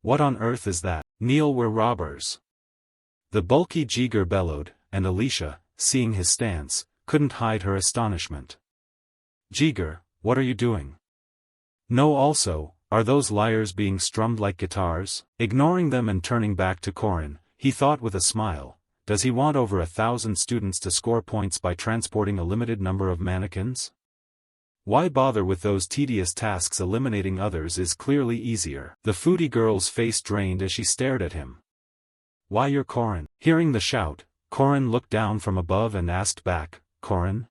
What on earth is that? Neil, we're robbers. The bulky Jiger bellowed, and Alicia, seeing his stance, couldn't hide her astonishment. Jiger, what are you doing? No, also, are those lyres being strummed like guitars? Ignoring them and turning back to Corin, he thought with a smile, does he want over 1,000 students to score points by transporting a limited number of mannequins? Why bother with those tedious tasks? Eliminating others is clearly easier. The foodie girl's face drained as she stared at him. Why, you're Corin. Hearing the shout, Corin looked down from above and asked back, Corin?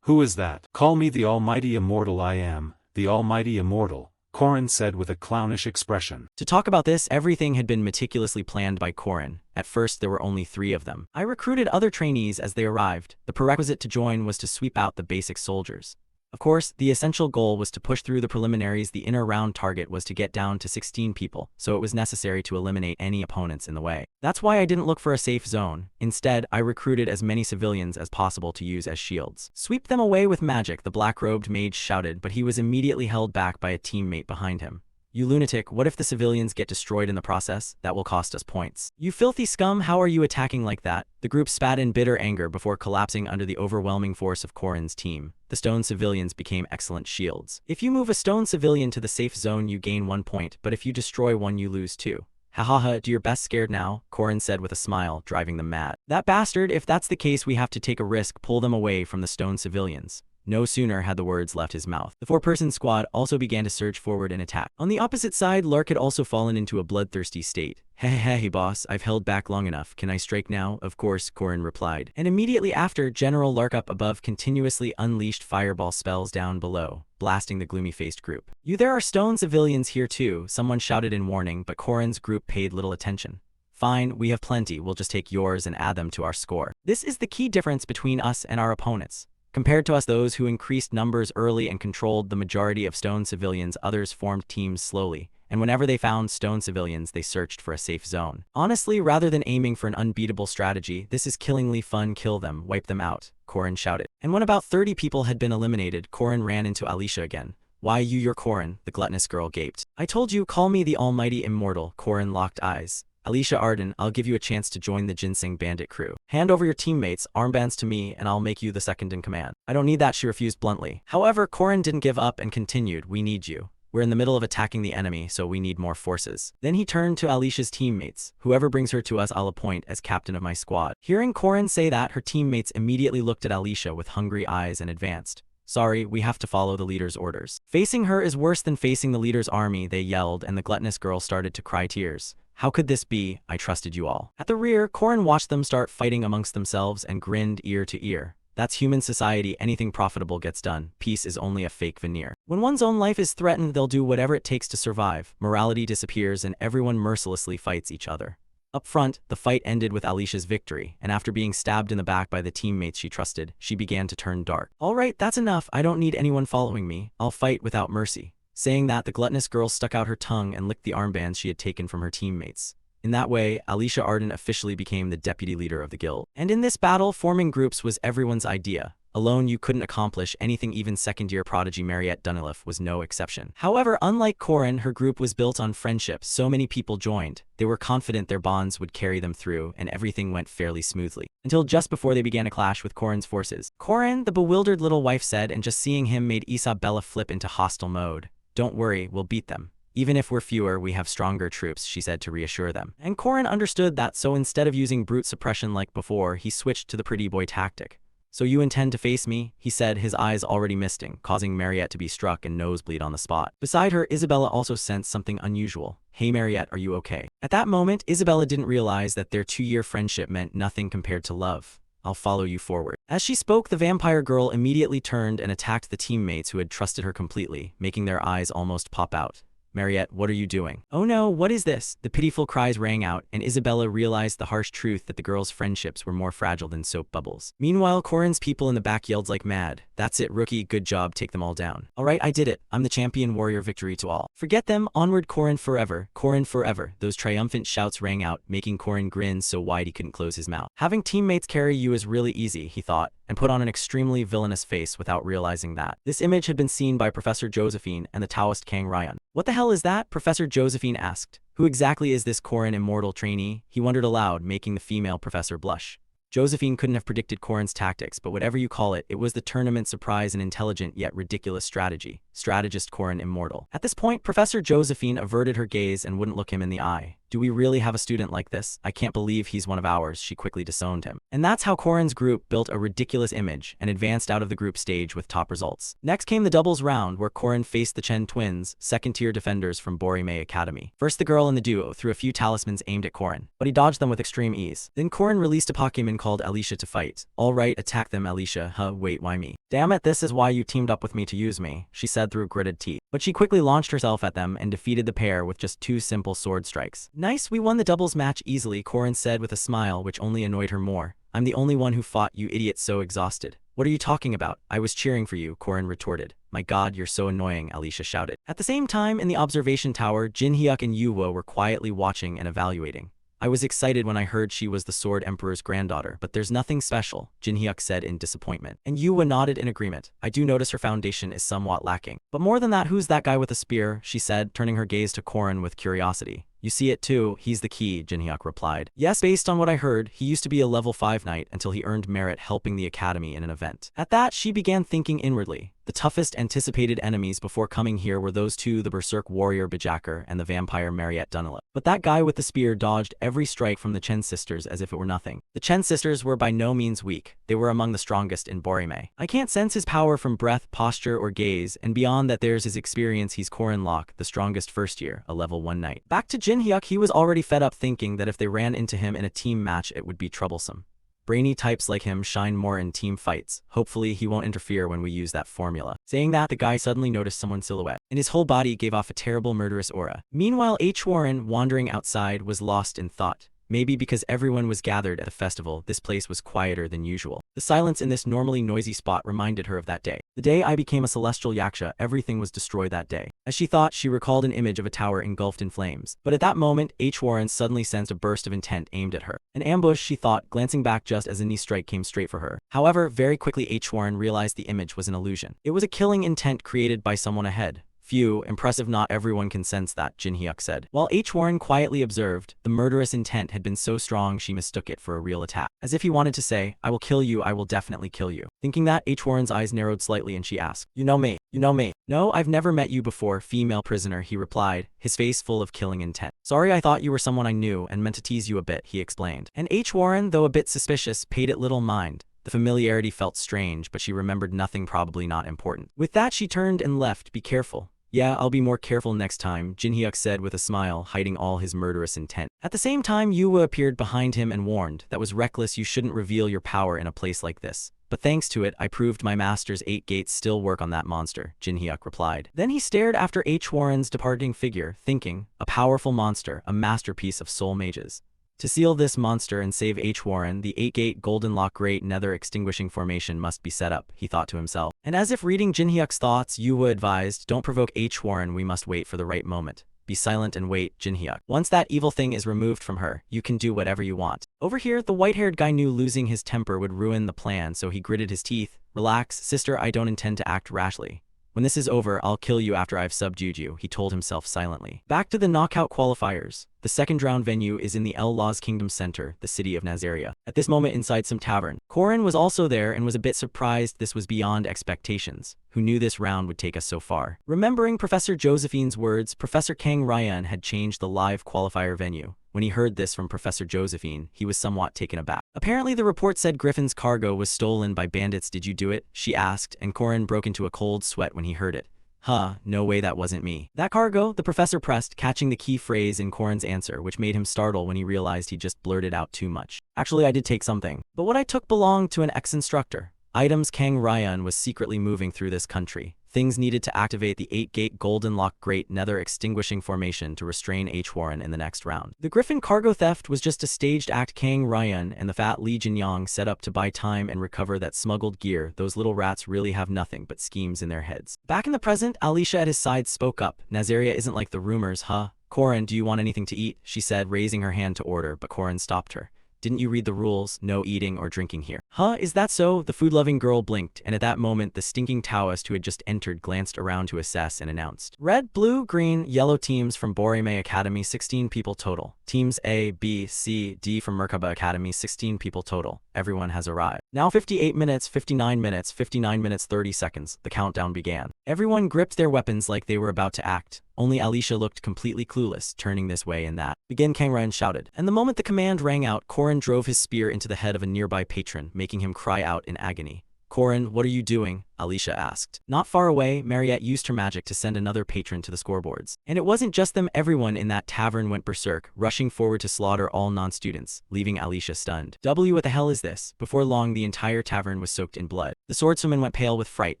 Who is that? Call me the Almighty Immortal. I am, the Almighty Immortal, Corin said with a clownish expression. To talk about this, everything had been meticulously planned by Corin. At first there were only 3 of them. I recruited other trainees as they arrived. The prerequisite to join was to sweep out the basic soldiers. Of course, the essential goal was to push through the preliminaries. The inner round target was to get down to 16 people, so it was necessary to eliminate any opponents in the way. That's why I didn't look for a safe zone. Instead, I recruited as many civilians as possible to use as shields. Sweep them away with magic, the black-robed mage shouted, but he was immediately held back by a teammate behind him. You lunatic, what if the civilians get destroyed in the process? That will cost us points. You filthy scum, how are you attacking like that? The group spat in bitter anger before collapsing under the overwhelming force of Corin's team. The stone civilians became excellent shields. If you move a stone civilian to the safe zone you gain 1 point, but if you destroy one you lose 2. Ha, do your best. Scared now? Corin said with a smile, driving them mad. That bastard, if that's the case we have to take a risk, pull them away from the stone civilians. No sooner had the words left his mouth, the 4-person squad also began to surge forward and attack. On the opposite side, Lark had also fallen into a bloodthirsty state. Hey boss, I've held back long enough, can I strike now? Of course, Corin replied. And immediately after, General Lark up above continuously unleashed fireball spells down below, blasting the gloomy-faced group. There are stone civilians here too, someone shouted in warning, but Corin's group paid little attention. Fine, we have plenty, we'll just take yours and add them to our score. This is the key difference between us and our opponents. Compared to us, those who increased numbers early and controlled the majority of stone civilians, others formed teams slowly, and whenever they found stone civilians they searched for a safe zone. Honestly, rather than aiming for an unbeatable strategy, this is killingly fun. Kill them, wipe them out, Korin shouted. And when about 30 people had been eliminated, Korin ran into Alicia again. Why you're Korin, the gluttonous girl gaped. I told you, call me the almighty immortal. Korin locked eyes. Alicia Arden, I'll give you a chance to join the Ginseng bandit crew. Hand over your teammates, armbands to me, and I'll make you the second in command. I don't need that, she refused bluntly. However, Korin didn't give up and continued, we need you. We're in the middle of attacking the enemy, so we need more forces. Then he turned to Alicia's teammates. Whoever brings her to us, I'll appoint as captain of my squad. Hearing Korin say that, her teammates immediately looked at Alicia with hungry eyes and advanced. Sorry, we have to follow the leader's orders. Facing her is worse than facing the leader's army, they yelled, and the gluttonous girl started to cry tears. How could this be? I trusted you all. At the rear, Korin watched them start fighting amongst themselves and grinned ear to ear. That's human society, anything profitable gets done. Peace is only a fake veneer. When one's own life is threatened, they'll do whatever it takes to survive. Morality disappears and everyone mercilessly fights each other. Up front, the fight ended with Alicia's victory, and after being stabbed in the back by the teammates she trusted, she began to turn dark. All right, that's enough. I don't need anyone following me. I'll fight without mercy. Saying that, the gluttonous girl stuck out her tongue and licked the armbands she had taken from her teammates. In that way, Alicia Arden officially became the deputy leader of the guild. And in this battle, forming groups was everyone's idea. Alone you couldn't accomplish anything. Even second-year prodigy Mariette Dunilif was no exception. However, unlike Korin, her group was built on friendship. So many people joined. They were confident their bonds would carry them through, and everything went fairly smoothly. Until just before they began a clash with Korin's forces. Korin, the bewildered little wife said, and just seeing him made Isabella flip into hostile mode. Don't worry, we'll beat them. Even if we're fewer, we have stronger troops, she said to reassure them. And Korin understood that, so instead of using brute suppression like before, he switched to the pretty boy tactic. So you intend to face me? He said, his eyes already misting, causing Mariette to be struck and nosebleed on the spot. Beside her, Isabella also sensed something unusual. Hey Mariette, are you okay? At that moment, Isabella didn't realize that their 2-year friendship meant nothing compared to love. I'll follow you forward. As she spoke, the vampire girl immediately turned and attacked the teammates who had trusted her completely, making their eyes almost pop out. Mariette, what are you doing? Oh no, what is this? The pitiful cries rang out, and Isabella realized the harsh truth that the girls' friendships were more fragile than soap bubbles. Meanwhile, Korin's people in the back yelled like mad. That's it, rookie, good job, take them all down. Alright, I did it. I'm the champion warrior, victory to all. Forget them, onward Korin forever. Korin forever. Those triumphant shouts rang out, making Korin grin so wide he couldn't close his mouth. Having teammates carry you is really easy, he thought, and put on an extremely villainous face without realizing that. This image had been seen by Professor Josephine and the Taoist Kang Ryan. What the hell is that? Professor Josephine asked. Who exactly is this Korin immortal trainee? He wondered aloud, making the female professor blush. Josephine couldn't have predicted Korin's tactics, but whatever you call it, it was the tournament surprise and intelligent yet ridiculous strategy. Strategist Korin immortal. At this point, Professor Josephine averted her gaze and wouldn't look him in the eye. Do we really have a student like this? I can't believe he's one of ours, she quickly disowned him. And that's how Korin's group built a ridiculous image and advanced out of the group stage with top results. Next came the doubles round, where Korin faced the Chen twins, second-tier defenders from Borime Academy. First, the girl in the duo threw a few talismans aimed at Korin, but he dodged them with extreme ease. Then Korin released a Pokemon called Alicia to fight. Alright, attack them, Alicia. Wait, why me? Damn it, this is why you teamed up with me, to use me, she said through gritted teeth. But she quickly launched herself at them and defeated the pair with just 2 simple sword strikes. Nice, we won the doubles match easily, Korin said with a smile which only annoyed her more. I'm the only one who fought, you idiot, so exhausted. What are you talking about? I was cheering for you, Korin retorted. My god, you're so annoying, Alicia shouted. At the same time, in the observation tower, Jin Hyuk and Yuwo were quietly watching and evaluating. I was excited when I heard she was the Sword Emperor's granddaughter, but there's nothing special, Jin Hyuk said in disappointment. And Yuwa nodded in agreement. I do notice her foundation is somewhat lacking. But more than that, who's that guy with a spear? She said, turning her gaze to Korin with curiosity. You see it too, he's the key, Jin Hyuk replied. Yes, based on what I heard, he used to be a level 5 knight until he earned merit helping the academy in an event. At that, she began thinking inwardly. The toughest anticipated enemies before coming here were those two, the berserk warrior Bajacker and the vampire Mariette Dunilip. But that guy with the spear dodged every strike from the Chen sisters as if it were nothing. The Chen sisters were by no means weak. They were among the strongest in Borime. I can't sense his power from breath, posture, or gaze, and beyond that there's his experience. He's Korin Locke, the strongest first year, a level 1 knight. Back to Jin Hyuk, he was already fed up thinking that if they ran into him in a team match it would be troublesome. Brainy types like him shine more in team fights. Hopefully he won't interfere when we use that formula. Saying that, the guy suddenly noticed someone's silhouette, and his whole body gave off a terrible murderous aura. Meanwhile, H. Warren, wandering outside, was lost in thought. Maybe because everyone was gathered at the festival, this place was quieter than usual. The silence in this normally noisy spot reminded her of that day. The day I became a celestial yaksha, everything was destroyed that day. As she thought, she recalled an image of a tower engulfed in flames. But at that moment, H. Warren suddenly sensed a burst of intent aimed at her. An ambush, she thought, glancing back just as a knee strike came straight for her. However, very quickly H. Warren realized the image was an illusion. It was a killing intent created by someone ahead. Phew, impressive, not everyone can sense that, Jin Hyuk said. While H. Warren quietly observed, the murderous intent had been so strong she mistook it for a real attack. As if he wanted to say, I will kill you, I will definitely kill you. Thinking that, H. Warren's eyes narrowed slightly and she asked, You know me? You know me? No, I've never met you before, female prisoner, he replied, his face full of killing intent. Sorry, I thought you were someone I knew and meant to tease you a bit, he explained. And H. Warren, though a bit suspicious, paid it little mind. The familiarity felt strange, but she remembered nothing probably not important. With that, she turned and left. Be careful. Yeah, I'll be more careful next time, Jin Hyuk said with a smile, hiding all his murderous intent. At the same time, Yua appeared behind him and warned, that was reckless, you shouldn't reveal your power in a place like this. But thanks to it, I proved my master's 8 gates still work on that monster, Jin Hyuk replied. Then he stared after H. Warren's departing figure, thinking, a powerful monster, a masterpiece of soul mages. To seal this monster and save H. Warren, the 8-gate Golden Lock Great Nether Extinguishing Formation must be set up, he thought to himself. And as if reading Jin Hyuk's thoughts, Yua advised, don't provoke H. Warren, we must wait for the right moment. Be silent and wait, Jin Hyuk. Once that evil thing is removed from her, you can do whatever you want. Over here, the white-haired guy knew losing his temper would ruin the plan, so he gritted his teeth. Relax, sister, I don't intend to act rashly. When this is over, I'll kill you after I've subdued you, he told himself silently. Back to the knockout qualifiers. The second round venue is in the El Law's Kingdom Center, the city of Nazaria. At this moment inside some tavern, Korin was also there and was a bit surprised this was beyond expectations. Who knew this round would take us so far? Remembering Professor Josephine's words, Professor Kang Ryan had changed the live qualifier venue. When he heard this from Professor Josephine, he was somewhat taken aback. Apparently the report said Griffin's cargo was stolen by bandits. Did you do it? She asked, and Korin broke into a cold sweat when he heard it. Huh, no way, that wasn't me. That cargo? The professor pressed, catching the key phrase in Korin's answer, which made him startle when he realized he just blurted out too much. Actually, I did take something. But what I took belonged to an ex-instructor. Items Kang Ryan was secretly moving through this country. Things needed to activate the 8-gate Golden Lock Great Nether Extinguishing Formation to restrain H. Warren in the next round. The Griffin cargo theft was just a staged act. Kang Ryan and the fat Li Jinyang set up to buy time and recover that smuggled gear. Those little rats really have nothing but schemes in their heads. Back in the present, Alicia at his side spoke up. Nazaria isn't like the rumors, huh? Korin, do you want anything to eat? She said, raising her hand to order, but Korin stopped her. Didn't you read the rules? No eating or drinking here. Huh, is that so? The food-loving girl blinked, and at that moment the stinking Taoist who had just entered glanced around to assess and announced. Red, blue, green, yellow teams from Borime Academy, 16 people total. Teams A, B, C, D from Merkaba Academy, 16 people total. Everyone has arrived. Now 58 minutes, 59 minutes, 59 minutes, 30 seconds. The countdown began. Everyone gripped their weapons like they were about to act. Only Alicia looked completely clueless, turning this way and that. Begin, Kang Ryan shouted. And the moment the command rang out, Korin drove his spear into the head of a nearby patron, making him cry out in agony. Korin, what are you doing? Alicia asked. Not far away, Mariette used her magic to send another patron to the scoreboards. And it wasn't just them, everyone in that tavern went berserk, rushing forward to slaughter all non-students, leaving Alicia stunned. What the hell is this? Before long, the entire tavern was soaked in blood. The swordswoman went pale with fright.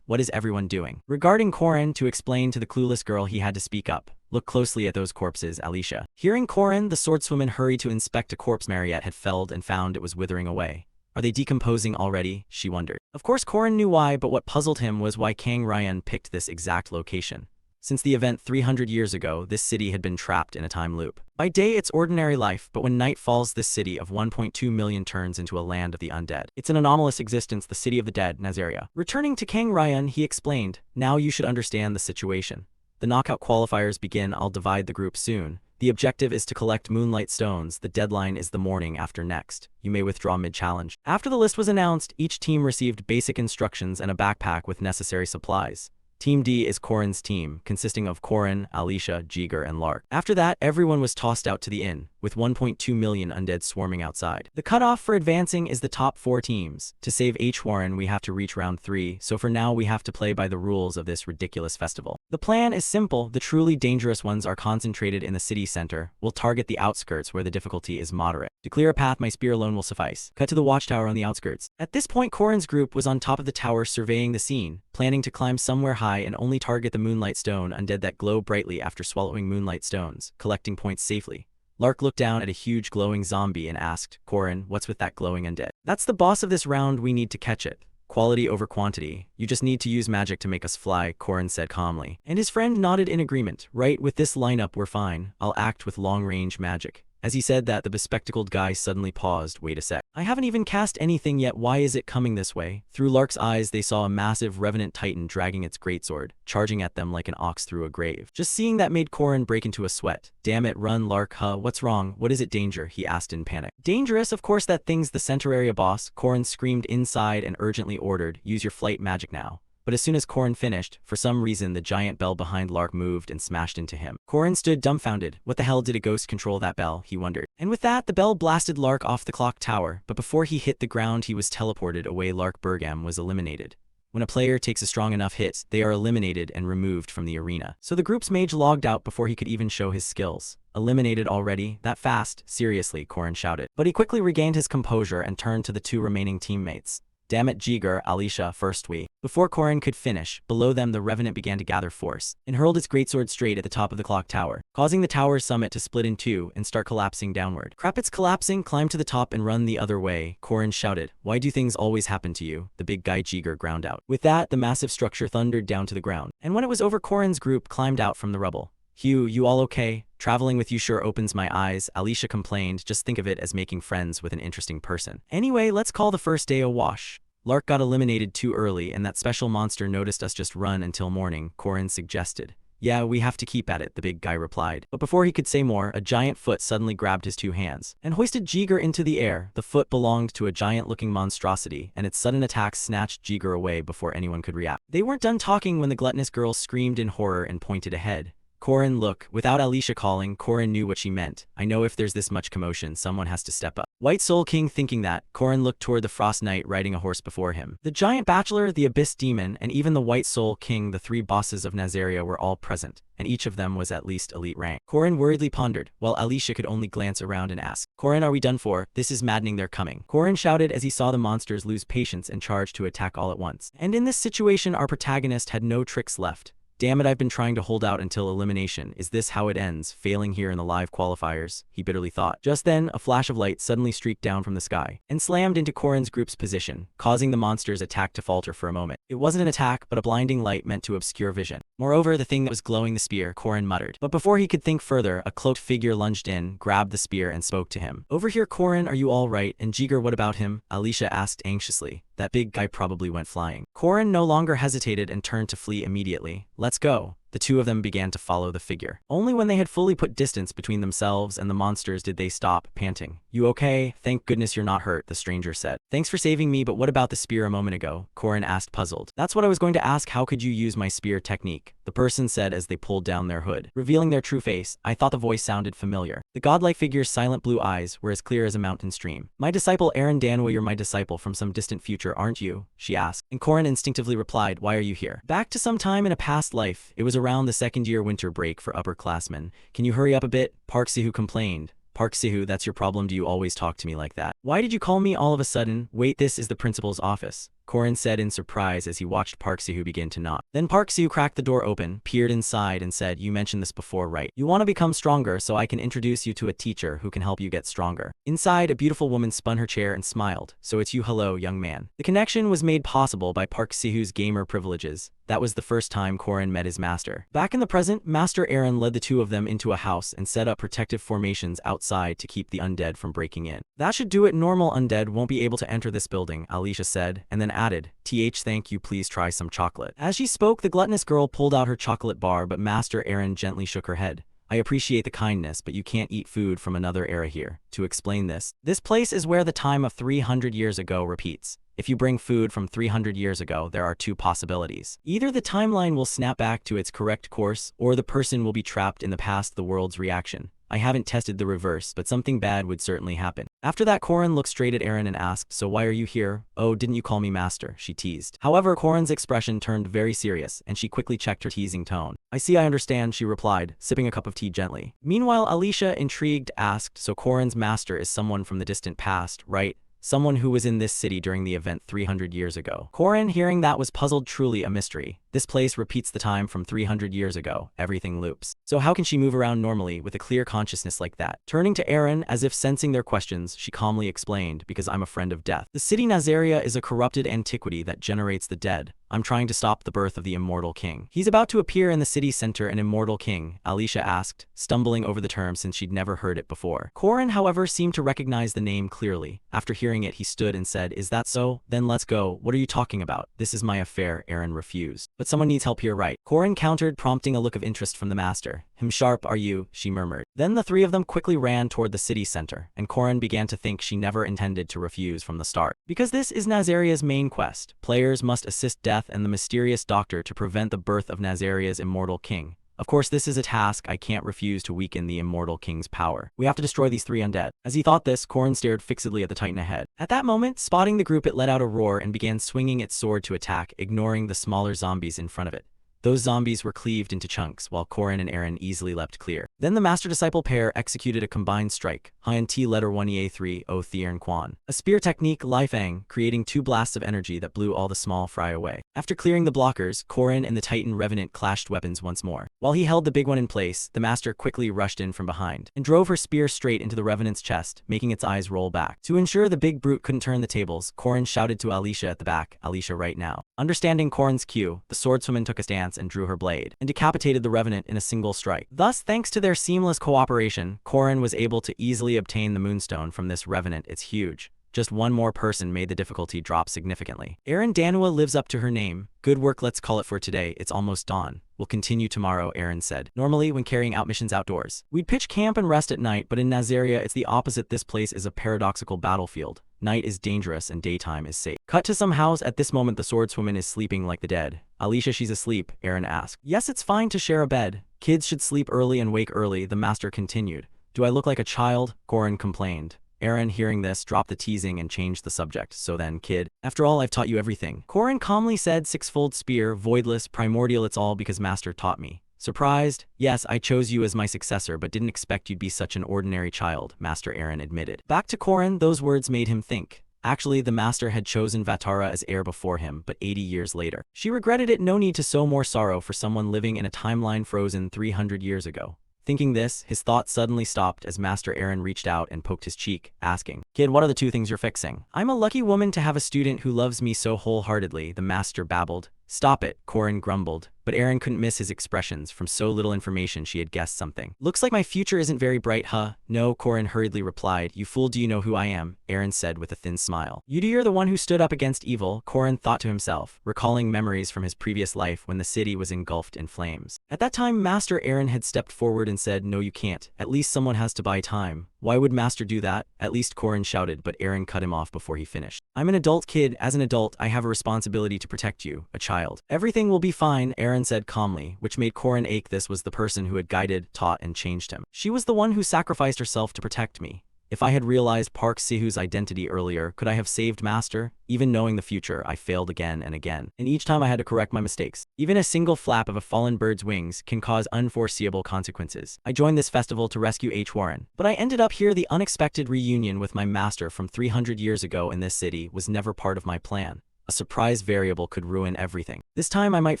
What is everyone doing? Regarding Korin, to explain to the clueless girl, he had to speak up. Look closely at those corpses, Alicia. Hearing Korin, the swordswoman hurried to inspect a corpse Mariette had felled and found it was withering away. Are they decomposing already? She wondered. Of course Korin knew why, but what puzzled him was why Kang Ryan picked this exact location. Since the event 300 years ago, this city had been trapped in a time loop. By day it's ordinary life, but when night falls, this city of 1.2 million turns into a land of the undead. It's an anomalous existence, the city of the dead, Nazaria. Returning to Kang Ryan, he explained, now you should understand the situation. The knockout qualifiers begin, I'll divide the group soon. The objective is to collect moonlight stones. The deadline is the morning after next. You may withdraw mid-challenge. After the list was announced, each team received basic instructions and a backpack with necessary supplies. Team D is Korin's team, consisting of Korin, Alicia, Jiger, and Lark. After that, everyone was tossed out to the inn, with 1.2 million undead swarming outside. The cutoff for advancing is the top 4 teams. To save H. Warren, we have to reach round 3, so for now we have to play by the rules of this ridiculous festival. The plan is simple. The truly dangerous ones are concentrated in the city center. We'll target the outskirts where the difficulty is moderate. To clear a path, my spear alone will suffice. Cut to the watchtower on the outskirts. At this point, Korin's group was on top of the tower surveying the scene, planning to climb somewhere high and only target the moonlight stone undead that glow brightly after swallowing moonlight stones, collecting points safely. Lark looked down at a huge glowing zombie and asked, Korin, what's with that glowing undead? That's the boss of this round, we need to catch it. Quality over quantity. You just need to use magic to make us fly, Korin said calmly. And his friend nodded in agreement. Right, with this lineup we're fine. I'll act with long-range magic. As he said that, the bespectacled guy suddenly paused. Wait a sec. I haven't even cast anything yet, why is it coming this way? Through Lark's eyes they saw a massive revenant titan dragging its greatsword, charging at them like an ox through a grave. Just seeing that made Korin break into a sweat. Damn it, run Lark, huh? What's wrong? What is it, danger? He asked in panic. Dangerous? Of course that thing's the center area boss, Korin screamed inside and urgently ordered, use your flight magic now. But as soon as Korin finished, for some reason the giant bell behind Lark moved and smashed into him. Korin stood dumbfounded. What the hell did a ghost control that bell, he wondered. And with that, the bell blasted Lark off the clock tower, but before he hit the ground he was teleported away. Lark Bergam was eliminated. When a player takes a strong enough hit, they are eliminated and removed from the arena. So the group's mage logged out before he could even show his skills. Eliminated already? That fast? Seriously, Korin shouted. But he quickly regained his composure and turned to the two remaining teammates. Damn it, Jiger, Alicia, first we. Before Korin could finish, below them the Revenant began to gather force, and hurled its greatsword straight at the top of the clock tower, causing the tower's summit to split in two and start collapsing downward. Crap, it's collapsing, climb to the top and run the other way, Korin shouted. Why do things always happen to you? The big guy Jiger ground out. With that, the massive structure thundered down to the ground, and when it was over Korin's group climbed out from the rubble. Hugh, you all okay? Traveling with you sure opens my eyes, Alicia complained. Just think of it as making friends with an interesting person. Anyway, let's call the first day a wash. Lark got eliminated too early and that special monster noticed us. Just run until morning, Korin suggested. Yeah, we have to keep at it, the big guy replied. But before he could say more, a giant foot suddenly grabbed his two hands and hoisted Jiger into the air. The foot belonged to a giant-looking monstrosity, and its sudden attack snatched Jiger away before anyone could react. They weren't done talking when the gluttonous girl screamed in horror and pointed ahead. Korin, look. Without Alicia calling, Korin knew what she meant. I know if there's this much commotion, someone has to step up. White Soul King thinking that, Korin looked toward the Frost Knight riding a horse before him. The Giant Bachelor, the Abyss Demon, and even the White Soul King, the three bosses of Nazaria, were all present, and each of them was at least elite rank. Korin worriedly pondered, while Alicia could only glance around and ask, Korin, are we done for? This is maddening, they're coming. Korin shouted as he saw the monsters lose patience and charge to attack all at once. And in this situation our protagonist had no tricks left. Damn it, I've been trying to hold out until elimination. Is this how it ends, failing here in the live qualifiers? He bitterly thought. Just then, a flash of light suddenly streaked down from the sky and slammed into Korin's group's position, causing the monster's attack to falter for a moment. It wasn't an attack, but a blinding light meant to obscure vision. Moreover, the thing that was glowing the spear, Korin muttered. But before he could think further, a cloaked figure lunged in, grabbed the spear, and spoke to him. Over here, Korin, are you all right? And Jiger, what about him? Alicia asked anxiously. That big guy probably went flying. Korin no longer hesitated and turned to flee immediately. Let's go. The two of them began to follow the figure. Only when they had fully put distance between themselves and the monsters did they stop, panting. You okay? Thank goodness you're not hurt, the stranger said. Thanks for saving me, but what about the spear a moment ago? Korin asked, puzzled. That's what I was going to ask. How could you use my spear technique? The person said as they pulled down their hood, revealing their true face. I thought the voice sounded familiar. The godlike figure's silent blue eyes were as clear as a mountain stream. My disciple Aaron Danwa, you're my disciple from some distant future, aren't you? She asked. And Korin instinctively replied, why are you here? Back to some time in a past life. It was around the second-year winter break for upperclassmen. Can you hurry up a bit? Park Sihu complained. Park Sihu, that's your problem. Do you always talk to me like that? Why did you call me all of a sudden? Wait, this is the principal's office, Korin said in surprise as he watched Park Sihu begin to nod. Then Park Sihu cracked the door open, peered inside and said, you mentioned this before, right? You want to become stronger, so I can introduce you to a teacher who can help you get stronger. Inside, a beautiful woman spun her chair and smiled. So it's you. Hello, young man. The connection was made possible by Park Sihu's gamer privileges. That was the first time Korin met his master. Back in the present, Master Aaron led the two of them into a house and set up protective formations outside to keep the undead from breaking in. That should do it. Normal undead won't be able to enter this building, Alicia said, and then added, thank you, please try some chocolate. As she spoke, the gluttonous girl pulled out her chocolate bar, but Master Aaron gently shook her head. I appreciate the kindness, but you can't eat food from another era here. To explain this place is where the time of 300 years ago repeats. If you bring food from 300 years ago, there are two possibilities. Either the timeline will snap back to its correct course, or the person will be trapped in the past, the world's reaction. I haven't tested the reverse, but something bad would certainly happen. After that, Korin looked straight at Aaron and asked, so why are you here? Oh, didn't you call me master? She teased. However, Korin's expression turned very serious, and she quickly checked her teasing tone. I see, I understand, she replied, sipping a cup of tea gently. Meanwhile, Alicia, intrigued, asked, so Korin's master is someone from the distant past, right? Someone who was in this city during the event 300 years ago. Korin, hearing that, was puzzled, truly a mystery. This place repeats the time from 300 years ago. Everything loops. So how can she move around normally with a clear consciousness like that? Turning to Aaron, as if sensing their questions, she calmly explained, because I'm a friend of death. The city Nazaria is a corrupted antiquity that generates the dead. I'm trying to stop the birth of the immortal king. He's about to appear in the city center, an immortal king, Alicia asked, stumbling over the term since she'd never heard it before. Corin, however, seemed to recognize the name clearly. After hearing it, he stood and said, is that so? Then let's go. What are you talking about? This is my affair, Aaron refused. But someone needs help here, right? Corin countered, prompting a look of interest from the master. Sharp are you? She murmured. Then the three of them quickly ran toward the city center, and Corin began to think she never intended to refuse from the start. Because this is Nazaria's main quest, players must assist Death and the mysterious doctor to prevent the birth of Nazaria's immortal king. Of course, this is a task I can't refuse to weaken the immortal king's power. We have to destroy these three undead. As he thought this, Corin stared fixedly at the titan ahead. At that moment, spotting the group, it let out a roar and began swinging its sword to attack, ignoring the smaller zombies in front of it. Those zombies were cleaved into chunks, while Corin and Aaron easily leapt clear. Then the master-disciple pair executed a combined strike, Hyan T letter 1 EA3 O Thiern Quan. A spear technique, Lai Fang, creating two blasts of energy that blew all the small fry away. After clearing the blockers, Corin and the Titan Revenant clashed weapons once more. While he held the big one in place, the master quickly rushed in from behind, and drove her spear straight into the Revenant's chest, making its eyes roll back. To ensure the big brute couldn't turn the tables, Corin shouted to Alicia at the back, Alicia right now. Understanding Corin's cue, the swordswoman took a stance and drew her blade, and decapitated the Revenant in a single strike. Thus, thanks to their seamless cooperation, Corin was able to easily obtain the Moonstone from this Revenant. It's huge. Just one more person made the difficulty drop significantly. Aaron Danua lives up to her name. Good work, let's call it for today. It's almost dawn. We'll continue tomorrow, Aaron said. Normally, when carrying out missions outdoors, we'd pitch camp and rest at night, but in Nazaria, it's the opposite. This place is a paradoxical battlefield. Night is dangerous and daytime is safe. Cut to some house. At this moment, the swordswoman is sleeping like the dead. Alicia, she's asleep, Aaron asked. Yes, it's fine to share a bed. Kids should sleep early and wake early, the master continued. Do I look like a child? Corin complained. Aaron, hearing this, dropped the teasing and changed the subject. So then, kid, after all, I've taught you everything. Corin calmly said, sixfold spear, voidless, primordial, it's all because master taught me. Surprised? Yes, I chose you as my successor, but didn't expect you'd be such an ordinary child, Master Aaron admitted. Back to Corin, those words made him think. Actually, the master had chosen Vatara as heir before him, but 80 years later. She regretted it. No need to sow more sorrow for someone living in a timeline frozen 300 years ago. Thinking this, his thoughts suddenly stopped as Master Aaron reached out and poked his cheek, asking, Kid, what are the two things you're fixing? I'm a lucky woman to have a student who loves me so wholeheartedly, the master babbled. Stop it, Corin grumbled, but Aaron couldn't miss his expressions. From so little information, she had guessed something. Looks like my future isn't very bright, huh? No, Corin hurriedly replied. You fool, do you know who I am? Aaron said with a thin smile. You're the one who stood up against evil, Corin thought to himself, recalling memories from his previous life when the city was engulfed in flames. At that time, Master Aaron had stepped forward and said, no, you can't. At least someone has to buy time. Why would Master do that? At least, Corin shouted, but Aaron cut him off before he finished. I'm an adult, kid. As an adult, I have a responsibility to protect you, a child. Everything will be fine, Aaron said calmly, which made Corin ache. This was the person who had guided, taught, and changed him. She was the one who sacrificed herself to protect me. If I had realized Park Sihu's identity earlier, could I have saved Master? Even knowing the future, I failed again and again, and each time I had to correct my mistakes. Even a single flap of a fallen bird's wings can cause unforeseeable consequences. I joined this festival to rescue H. Warren, but I ended up here. The unexpected reunion with my master from 300 years ago in this city was never part of my plan. A surprise variable could ruin everything. This time I might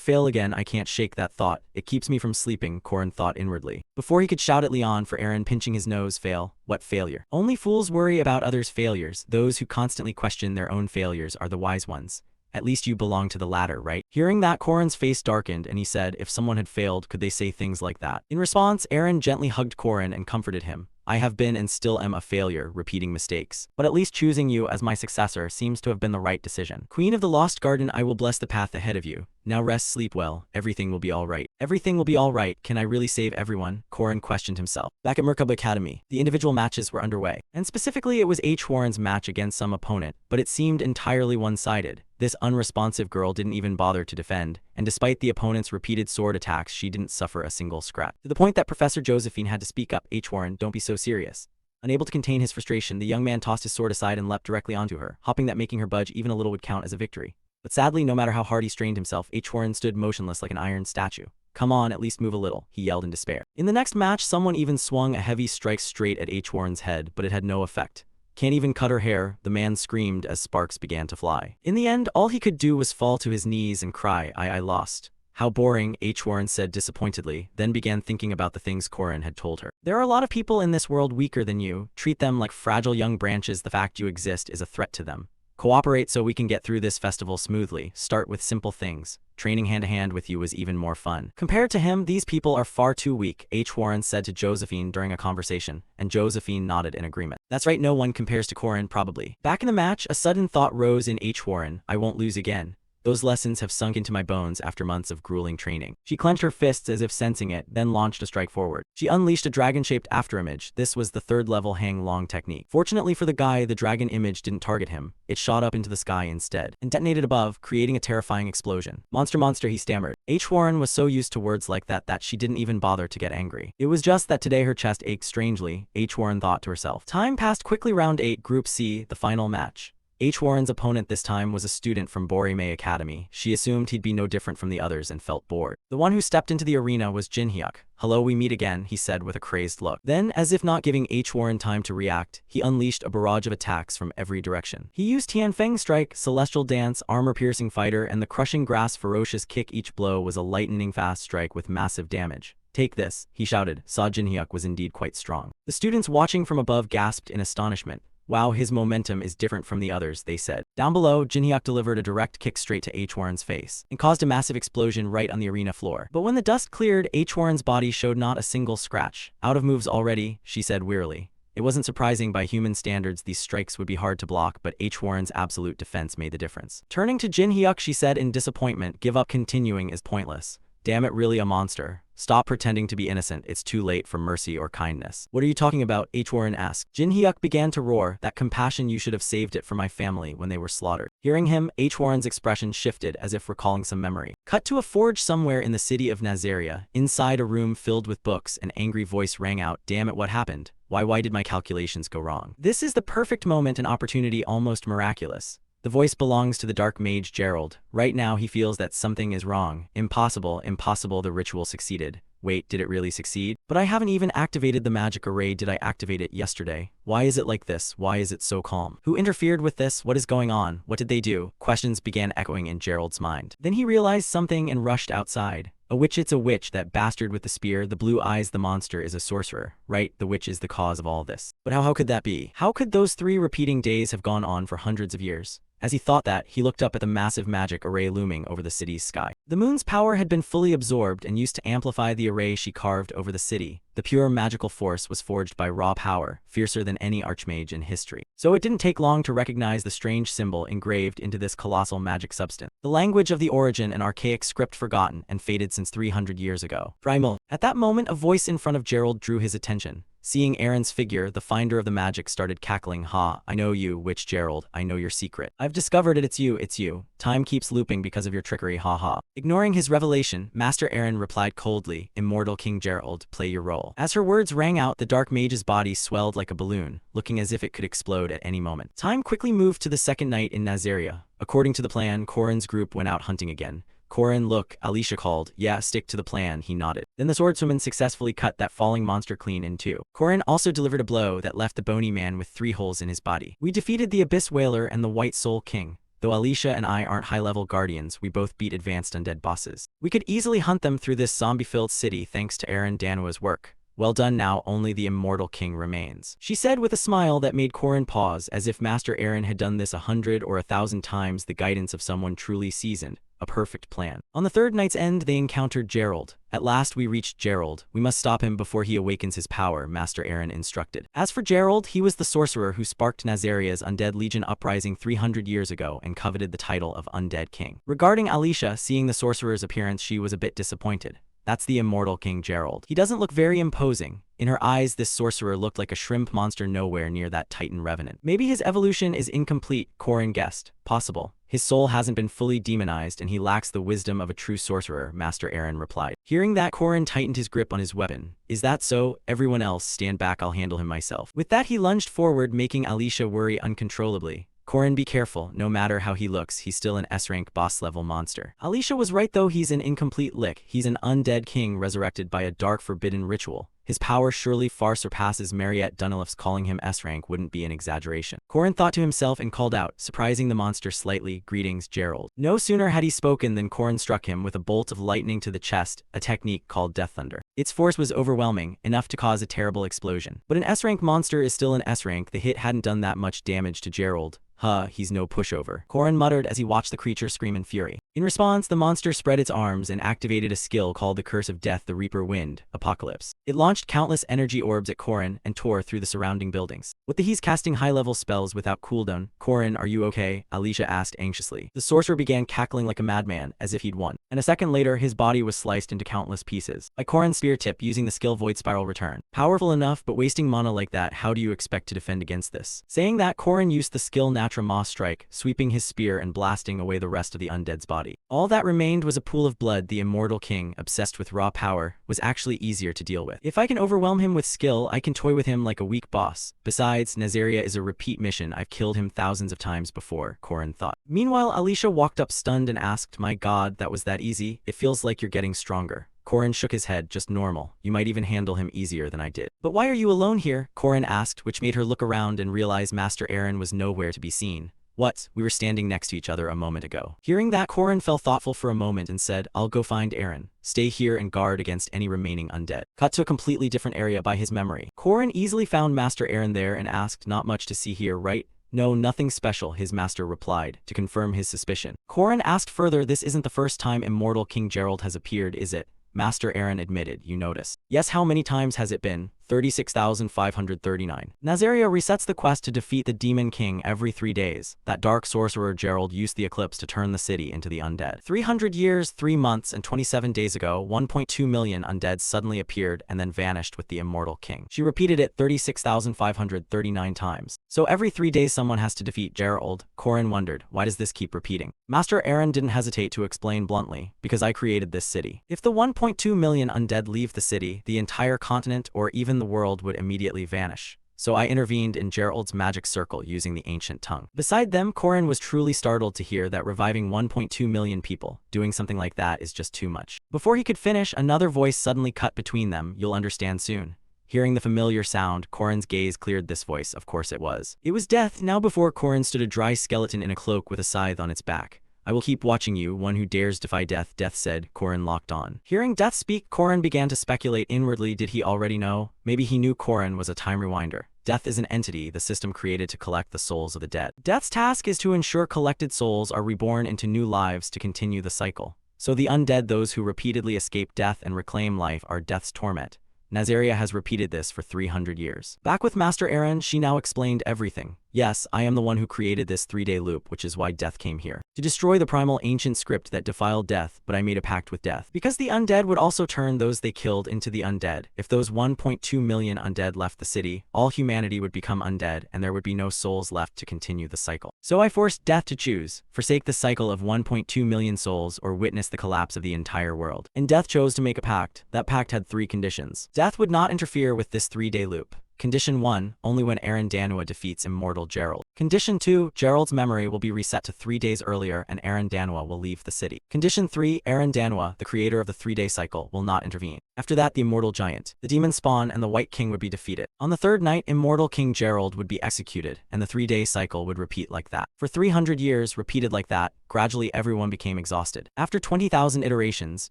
fail again. I can't shake that thought. It keeps me from sleeping, Corin thought inwardly. Before he could shout at Leon for Aaron pinching his nose, fail? What failure? Only fools worry about others' failures. Those who constantly question their own failures are the wise ones. At least you belong to the latter, right? Hearing that, Corin's face darkened and he said, if someone had failed, could they say things like that? In response, Aaron gently hugged Corin and comforted him. I have been and still am a failure, repeating mistakes. But at least choosing you as my successor seems to have been the right decision. Queen of the Lost Garden, I will bless the path ahead of you. Now rest, sleep well. Everything will be all right. Everything will be all right. Can I really save everyone? Corin questioned himself. Back at Merkaba Academy, the individual matches were underway. And specifically, it was H. Warren's match against some opponent, but it seemed entirely one-sided. This unresponsive girl didn't even bother to defend, and despite the opponent's repeated sword attacks, she didn't suffer a single scratch. To the point that Professor Josephine had to speak up. H. Warren, don't be so serious. Unable to contain his frustration, the young man tossed his sword aside and leapt directly onto her, hoping that making her budge even a little would count as a victory. But sadly, no matter how hard he strained himself, H. Warren stood motionless like an iron statue. Come on, at least move a little, he yelled in despair. In the next match, someone even swung a heavy strike straight at H. Warren's head, but it had no effect. Can't even cut her hair, the man screamed as sparks began to fly. In the end, all he could do was fall to his knees and cry, I lost. How boring, Warren said disappointedly, then began thinking about the things Corin had told her. There are a lot of people in this world weaker than you. Treat them like fragile young branches. The fact you exist is a threat to them. Cooperate so we can get through this festival smoothly. Start with simple things. Training hand-to-hand with you was even more fun. Compared to him, these people are far too weak, Warren said to Josephine during a conversation, and Josephine nodded in agreement. That's right, no one compares to Corin, probably. Back in the match, a sudden thought rose in Warren. I won't lose again. Those lessons have sunk into my bones after months of grueling training. She clenched her fists as if sensing it, then launched a strike forward. She unleashed a dragon-shaped afterimage. This was the third-level hang-long technique. Fortunately for the guy, the dragon image didn't target him. It shot up into the sky instead, and detonated above, creating a terrifying explosion. Monster, he stammered. Warren was so used to words like that she didn't even bother to get angry. It was just that today her chest ached strangely, Warren thought to herself. Time passed quickly. Round 8, Group C, the final match. Warren's opponent this time was a student from Borime Academy. She assumed he'd be no different from the others and felt bored. The one who stepped into the arena was Jinhyuk. Hello, we meet again, he said with a crazed look. Then, as if not giving Warren time to react, he unleashed a barrage of attacks from every direction. He used Tianfeng Strike, Celestial Dance, Armor-Piercing Fighter, and the Crushing Grass Ferocious Kick. Each blow was a lightning fast strike with massive damage. Take this, he shouted. Saw Jinhyuk was indeed quite strong. The students watching from above gasped in astonishment. Wow, his momentum is different from the others, they said. Down below, Jinhyuk delivered a direct kick straight to Warren's face and caused a massive explosion right on the arena floor. But when the dust cleared, Warren's body showed not a single scratch. Out of moves already, she said wearily. It wasn't surprising by human standards these strikes would be hard to block, but Warren's absolute defense made the difference. Turning to Jinhyuk, she said in disappointment, give up, continuing is pointless. Damn it, really a monster. Stop pretending to be innocent, it's too late for mercy or kindness. What are you talking about? Warren asked. Jinhyuk began to roar, that compassion, you should have saved it for my family when they were slaughtered. Hearing him, Warren's expression shifted as if recalling some memory. Cut to a forge somewhere in the city of Nazaria. Inside a room filled with books, an angry voice rang out, damn it, what happened? Why did my calculations go wrong? This is the perfect moment, an opportunity almost miraculous. The voice belongs to the dark mage Gerald. Right now he feels that something is wrong. Impossible, the ritual succeeded. Wait, did it really succeed? But I haven't even activated the magic array. Did I activate it yesterday? Why is it like this? Why is it so calm? Who interfered with this? What is going on? What did they do? Questions began echoing in Gerald's mind. Then he realized something and rushed outside. A witch, it's a witch, that bastard with the spear, the blue eyes, the monster is a sorcerer. Right, the witch is the cause of all this. But how could that be? How could those 3 repeating days have gone on for hundreds of years? As he thought that, he looked up at the massive magic array looming over the city's sky. The moon's power had been fully absorbed and used to amplify the array she carved over the city. The pure magical force was forged by raw power, fiercer than any archmage in history. So it didn't take long to recognize the strange symbol engraved into this colossal magic substance. The language of the origin, an archaic script forgotten and faded since 300 years ago. Primal. At that moment, a voice in front of Gerald drew his attention. Seeing Aaron's figure, the finder of the magic started cackling. Ha, I know you, witch Gerald, I know your secret. I've discovered it, it's you. Time keeps looping because of your trickery, ha ha. Ignoring his revelation, Master Aaron replied coldly, Immortal King Gerald, play your role. As her words rang out, the dark mage's body swelled like a balloon, looking as if it could explode at any moment. Time quickly moved to the second night in Nazaria. According to the plan, Corin's group went out hunting again. Corin, look, Alicia called. Yeah, stick to the plan, he nodded. Then the swordswoman successfully cut that falling monster clean in two. Corin also delivered a blow that left the bony man with 3 holes in his body. We defeated the Abyss Whaler and the White Soul King. Though Alicia and I aren't high-level guardians, we both beat advanced undead bosses. We could easily hunt them through this zombie-filled city thanks to Aaron Danwa's work. Well done, now only the Immortal King remains, she said with a smile that made Corin pause, as if Master Aaron had done this 100 or 1,000 times, the guidance of someone truly seasoned. A perfect plan. On the third night's end, they encountered Gerald. At last we reached Gerald. We must stop him before he awakens his power, Master Aaron instructed. As for Gerald, he was the sorcerer who sparked Nazaria's Undead Legion uprising 300 years ago and coveted the title of Undead King. Regarding Alicia, seeing the sorcerer's appearance, she was a bit disappointed. That's the Immortal King Gerald. He doesn't look very imposing. In her eyes, this sorcerer looked like a shrimp monster nowhere near that Titan revenant. Maybe his evolution is incomplete, Corin guessed. Possible. His soul hasn't been fully demonized and he lacks the wisdom of a true sorcerer, Master Aaron replied. Hearing that, Corin tightened his grip on his weapon. Is that so? Everyone else, stand back, I'll handle him myself. With that, he lunged forward, making Alicia worry uncontrollably. Corin, be careful. No matter how he looks, he's still an S-rank boss-level monster. Alicia was right though, he's an incomplete lick. He's an undead king resurrected by a dark forbidden ritual. His power surely far surpasses Mariette Dunlif's. Calling him S-rank wouldn't be an exaggeration. Corin thought to himself and called out, surprising the monster slightly, greetings, Gerald. No sooner had he spoken than Corin struck him with a bolt of lightning to the chest, a technique called Death Thunder. Its force was overwhelming, enough to cause a terrible explosion. But an S-rank monster is still an S-rank. The hit hadn't done that much damage to Gerald. Huh, he's no pushover, Corin muttered as he watched the creature scream in fury. In response, the monster spread its arms and activated a skill called the Curse of Death, the Reaper Wind, Apocalypse. It launched countless energy orbs at Corin and tore through the surrounding buildings. What the he's casting high-level spells without cooldown. Corin, are you okay? Alicia asked anxiously. The sorcerer began cackling like a madman, as if he'd won. And a second later, his body was sliced into countless pieces. By Corin's spear tip using the skill Void Spiral Return. Powerful enough, but wasting mana like that, how do you expect to defend against this? Saying that, Corin used the skill Natural Moss Strike, sweeping his spear and blasting away the rest of the undead's body. All that remained was a pool of blood. The immortal king, obsessed with raw power, was actually easier to deal with. If I can overwhelm him with skill, I can toy with him like a weak boss. Besides, Nazaria is a repeat mission. I've killed him thousands of times before, Corin thought. Meanwhile, Alicia walked up stunned and asked, my god, that was that easy? It feels like you're getting stronger. Corin shook his head, just normal. You might even handle him easier than I did. But why are you alone here? Corin asked, which made her look around and realize Master Aaron was nowhere to be seen. What? We were standing next to each other a moment ago. Hearing that, Corin fell thoughtful for a moment and said, I'll go find Aaron. Stay here and guard against any remaining undead. Cut to a completely different area by his memory. Corin easily found Master Aaron there and asked, not much to see here, right? No, nothing special, his master replied, to confirm his suspicion. Corin asked further, this isn't the first time immortal King Gerald has appeared, is it? Master Aaron admitted, you notice. Yes, how many times has it been? 36,539. Nazaria resets the quest to defeat the Demon King every 3 days. That dark sorcerer Gerald used the eclipse to turn the city into the undead. 300 years, 3 months, and 27 days ago, 1.2 million undead suddenly appeared and then vanished with the immortal king. She repeated it 36,539 times. So every 3 days someone has to defeat Gerald. Corin wondered, why does this keep repeating? Master Aaron didn't hesitate to explain bluntly, because I created this city. If the 1.2 million undead leave the city, the entire continent or even the world would immediately vanish. So I intervened in Gerald's magic circle using the ancient tongue. Beside them, Corin was truly startled to hear that reviving 1.2 million people, doing something like that is just too much. Before he could finish, another voice suddenly cut between them, you'll understand soon. Hearing the familiar sound, Corin's gaze cleared. This voice, of course it was. It was Death. Now before Corin stood a dry skeleton in a cloak with a scythe on its back. I will keep watching you, one who dares defy death, Death said. Corin locked on. Hearing Death speak, Corin began to speculate inwardly. Did he already know? Maybe he knew Corin was a time rewinder. Death is an entity the system created to collect the souls of the dead. Death's task is to ensure collected souls are reborn into new lives to continue the cycle. So the undead, those who repeatedly escape death and reclaim life, are Death's torment. Nazaria has repeated this for 300 years. Back with Master Aaron, she now explained everything. Yes, I am the one who created this 3-day loop, which is why Death came here. To destroy the primal ancient script that defiled death, but I made a pact with death. Because the undead would also turn those they killed into the undead. If those 1.2 million undead left the city, all humanity would become undead and there would be no souls left to continue the cycle. So I forced Death to choose, forsake the cycle of 1.2 million souls or witness the collapse of the entire world. And Death chose to make a pact. That pact had 3 conditions. Death would not interfere with this 3-day loop. Condition 1, only when Aaron Danwa defeats immortal Gerald. Condition 2, Gerald's memory will be reset to 3 days earlier and Aaron Danwa will leave the city. Condition 3, Aaron Danwa, the creator of the 3-day cycle, will not intervene. After that, the immortal giant, the demon spawn, and the white king would be defeated. On the 3rd night, immortal King Gerald would be executed, and the 3-day cycle would repeat like that. For 300 years, repeated like that, gradually everyone became exhausted. After 20,000 iterations,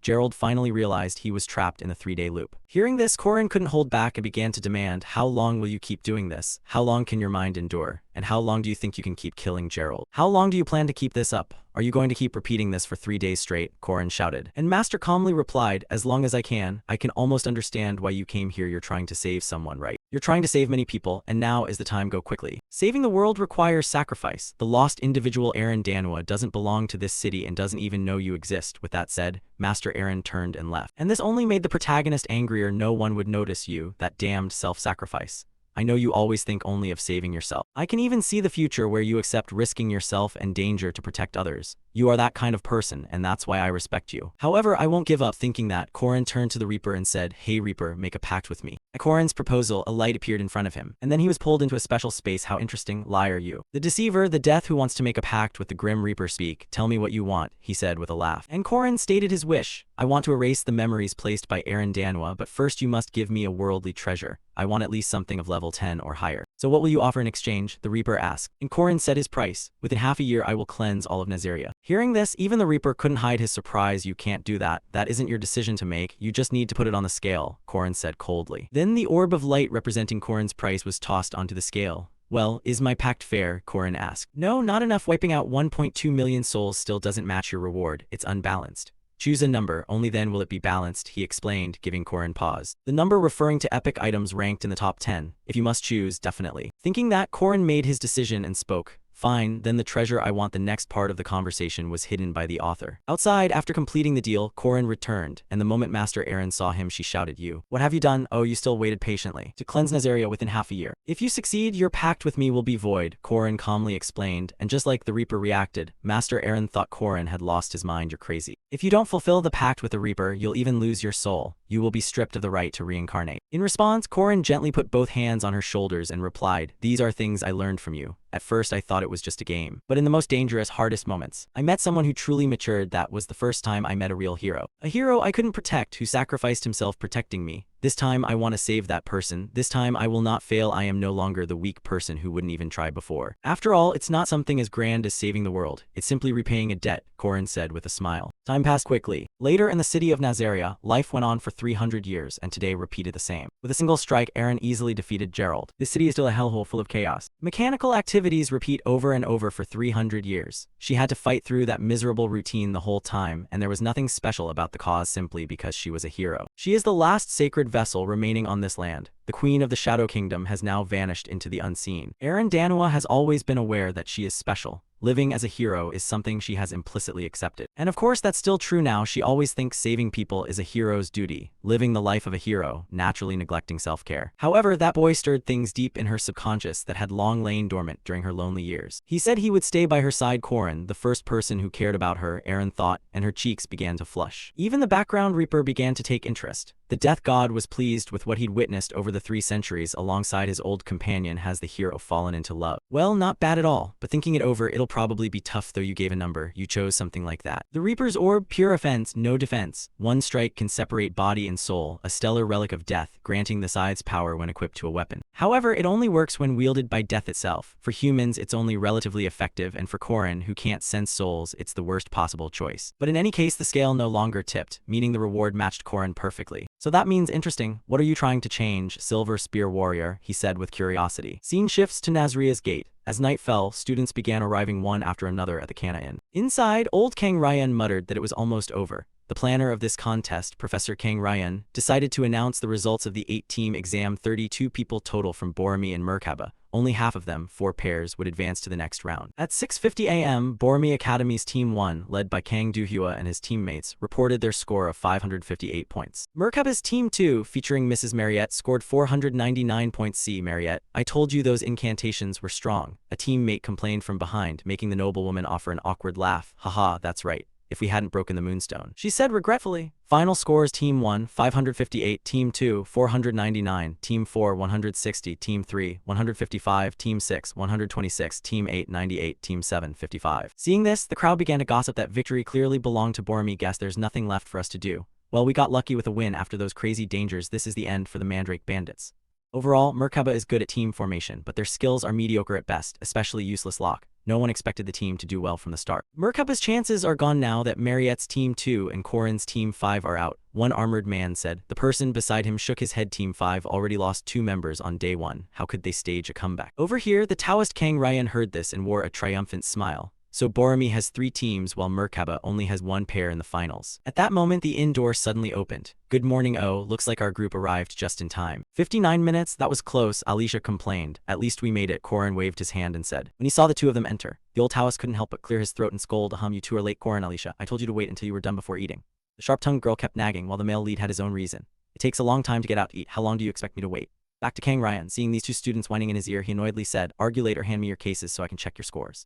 Gerald finally realized he was trapped in the 3-day loop. Hearing this, Corin couldn't hold back and began to demand, how long will you keep doing this? How long can your mind endure? And how long do you think you can keep killing Gerald? How long do you plan to keep this up? Are you going to keep repeating this for 3 days straight? Corin shouted. And Master calmly replied, as long as I can. I can almost understand why you came here. You're trying to save someone, right? You're trying to save many people, and now is the time. Go quickly. Saving the world requires sacrifice. The lost individual Aaron Danwa doesn't belong to this city and doesn't even know you exist. With that said, Master Aaron turned and left. And this only made the protagonist angrier. No one would notice you, that damned self-sacrifice. I know you always think only of saving yourself. I can even see the future where you accept risking yourself and danger to protect others. You are that kind of person, and that's why I respect you. However, I won't give up. Thinking that, Corin turned to the Reaper and said, Hey Reaper, make a pact with me. At Corin's proposal, a light appeared in front of him, and then he was pulled into a special space. How interesting, liar you. The deceiver, the Death who wants to make a pact with the Grim Reaper. Speak, tell me what you want, he said with a laugh. And Corin stated his wish. I want to erase the memories placed by Aaron Danwa, but first you must give me a worldly treasure. I want at least something of level 10 or higher. So what will you offer in exchange? The Reaper asked. And Korin said his price. Within half a year I will cleanse all of Nazaria. Hearing this, even the Reaper couldn't hide his surprise. You can't do that. That isn't your decision to make. You just need to put it on the scale, Korin said coldly. Then the orb of light representing Korin's price was tossed onto the scale. Well, is my pact fair? Korin asked. No, not enough. Wiping out 1.2 million souls still doesn't match your reward. It's unbalanced. Choose a number, only then will it be balanced, he explained, giving Korin pause. The number referring to epic items ranked in the top 10. If you must choose, definitely. Thinking that, Korin made his decision and spoke. Fine, then the treasure I want. The next part of the conversation was hidden by the author. Outside, after completing the deal, Korin returned, and the moment Master Aaron saw him, she shouted, You. What have you done? Oh, you still waited patiently. To cleanse Nazaria within half a year. If you succeed, your pact with me will be void, Korin calmly explained, and just like the Reaper reacted, Master Aaron thought Korin had lost his mind. You're crazy. If you don't fulfill the pact with the Reaper, you'll even lose your soul. You will be stripped of the right to reincarnate. In response, Korin gently put both hands on her shoulders and replied, These are things I learned from you. At first I thought it was just a game. But in the most dangerous, hardest moments, I met someone who truly matured. That was the first time I met a real hero. A hero I couldn't protect, who sacrificed himself protecting me. This time I want to save that person. This time I will not fail. I am no longer the weak person who wouldn't even try before. After all, it's not something as grand as saving the world. It's simply repaying a debt, Korin said with a smile. Time passed quickly. Later in the city of Nazaria, life went on for 300 years, and today repeated the same. With a single strike, Aaron easily defeated Gerald. This city is still a hellhole full of chaos. Mechanical activities repeat over and over for 300 years. She had to fight through that miserable routine the whole time, and there was nothing special about the cause simply because she was a hero. She is the last sacred vessel remaining on this land. The Queen of the Shadow Kingdom has now vanished into the unseen. Aaron Danwa has always been aware that she is special. Living as a hero is something she has implicitly accepted. And of course that's still true now. She always thinks saving people is a hero's duty, living the life of a hero, naturally neglecting self-care. However, that boy stirred things deep in her subconscious that had long lain dormant during her lonely years. He said he would stay by her side. Korin, the first person who cared about her, Aaron thought, and her cheeks began to flush. Even the background Reaper began to take interest. The Death God was pleased with what he'd witnessed over the 3 centuries alongside his old companion. Has the hero fallen into love? Well, not bad at all, but thinking it over, it'll probably be tough. Though you gave a number, you chose something like that. The Reaper's orb, pure offense, no defense. One strike can separate body and soul, a stellar relic of death, granting the side's power when equipped to a weapon. However, it only works when wielded by death itself. For humans, it's only relatively effective, and for Korin, who can't sense souls, it's the worst possible choice. But in any case, the scale no longer tipped, meaning the reward matched Korin perfectly. So that means interesting. What are you trying to change, Silver Spear Warrior? He said with curiosity. Scene shifts to Nazaria's gate. As night fell, students began arriving one after another at the Kana Inn. Inside, old Kang Ryan muttered that it was almost over. The planner of this contest, Professor Kang Ryan, decided to announce the results of the 8-team exam. 32 people total from Boromir and Merkaba. Only half of them, 4 pairs, would advance to the next round. At 6:50 a.m., Boromir Academy's Team 1, led by Kang Duhua and his teammates, reported their score of 558 points. Merkaba's Team 2, featuring Mrs. Mariette, scored 499 points. See, Mariette, I told you those incantations were strong. A teammate complained from behind, making the noblewoman offer an awkward laugh. Haha, that's right. If we hadn't broken the moonstone, she said regretfully. Final scores: Team 1, 558, Team 2, 499, Team 4, 160, Team 3, 155, Team 6, 126, Team 8, 98, Team 7, 55. Seeing this, the crowd began to gossip that victory clearly belonged to Boromir. Guess there's nothing left for us to do. Well, we got lucky with a win after those crazy dangers. This is the end for the Mandrake Bandits. Overall, Merkaba is good at team formation, but their skills are mediocre at best, especially useless lock. No one expected the team to do well from the start. Merkaba's chances are gone now that Mariette's Team 2 and Korin's Team 5 are out, one armored man said. The person beside him shook his head. Team 5 already lost 2 members on day 1. How could they stage a comeback? Over here, the Taoist Kang Ryan heard this and wore a triumphant smile. So Boromir has 3 teams while Merkaba only has 1 pair in the finals. At that moment, the inn door suddenly opened. Good morning. Oh, looks like our group arrived just in time. 59 minutes? That was close, Alicia complained. At least we made it. Korin waved his hand and said. When he saw the 2 of them enter, the old Taoist couldn't help but clear his throat and scold. You 2 are late. Korin, Alicia, I told you to wait until you were done before eating. The sharp-tongued girl kept nagging while the male lead had his own reason. It takes a long time to get out to eat. How long do you expect me to wait? Back to Kang Ryan. Seeing these 2 students whining in his ear, he annoyedly said, argue later, hand me your cases so I can check your scores.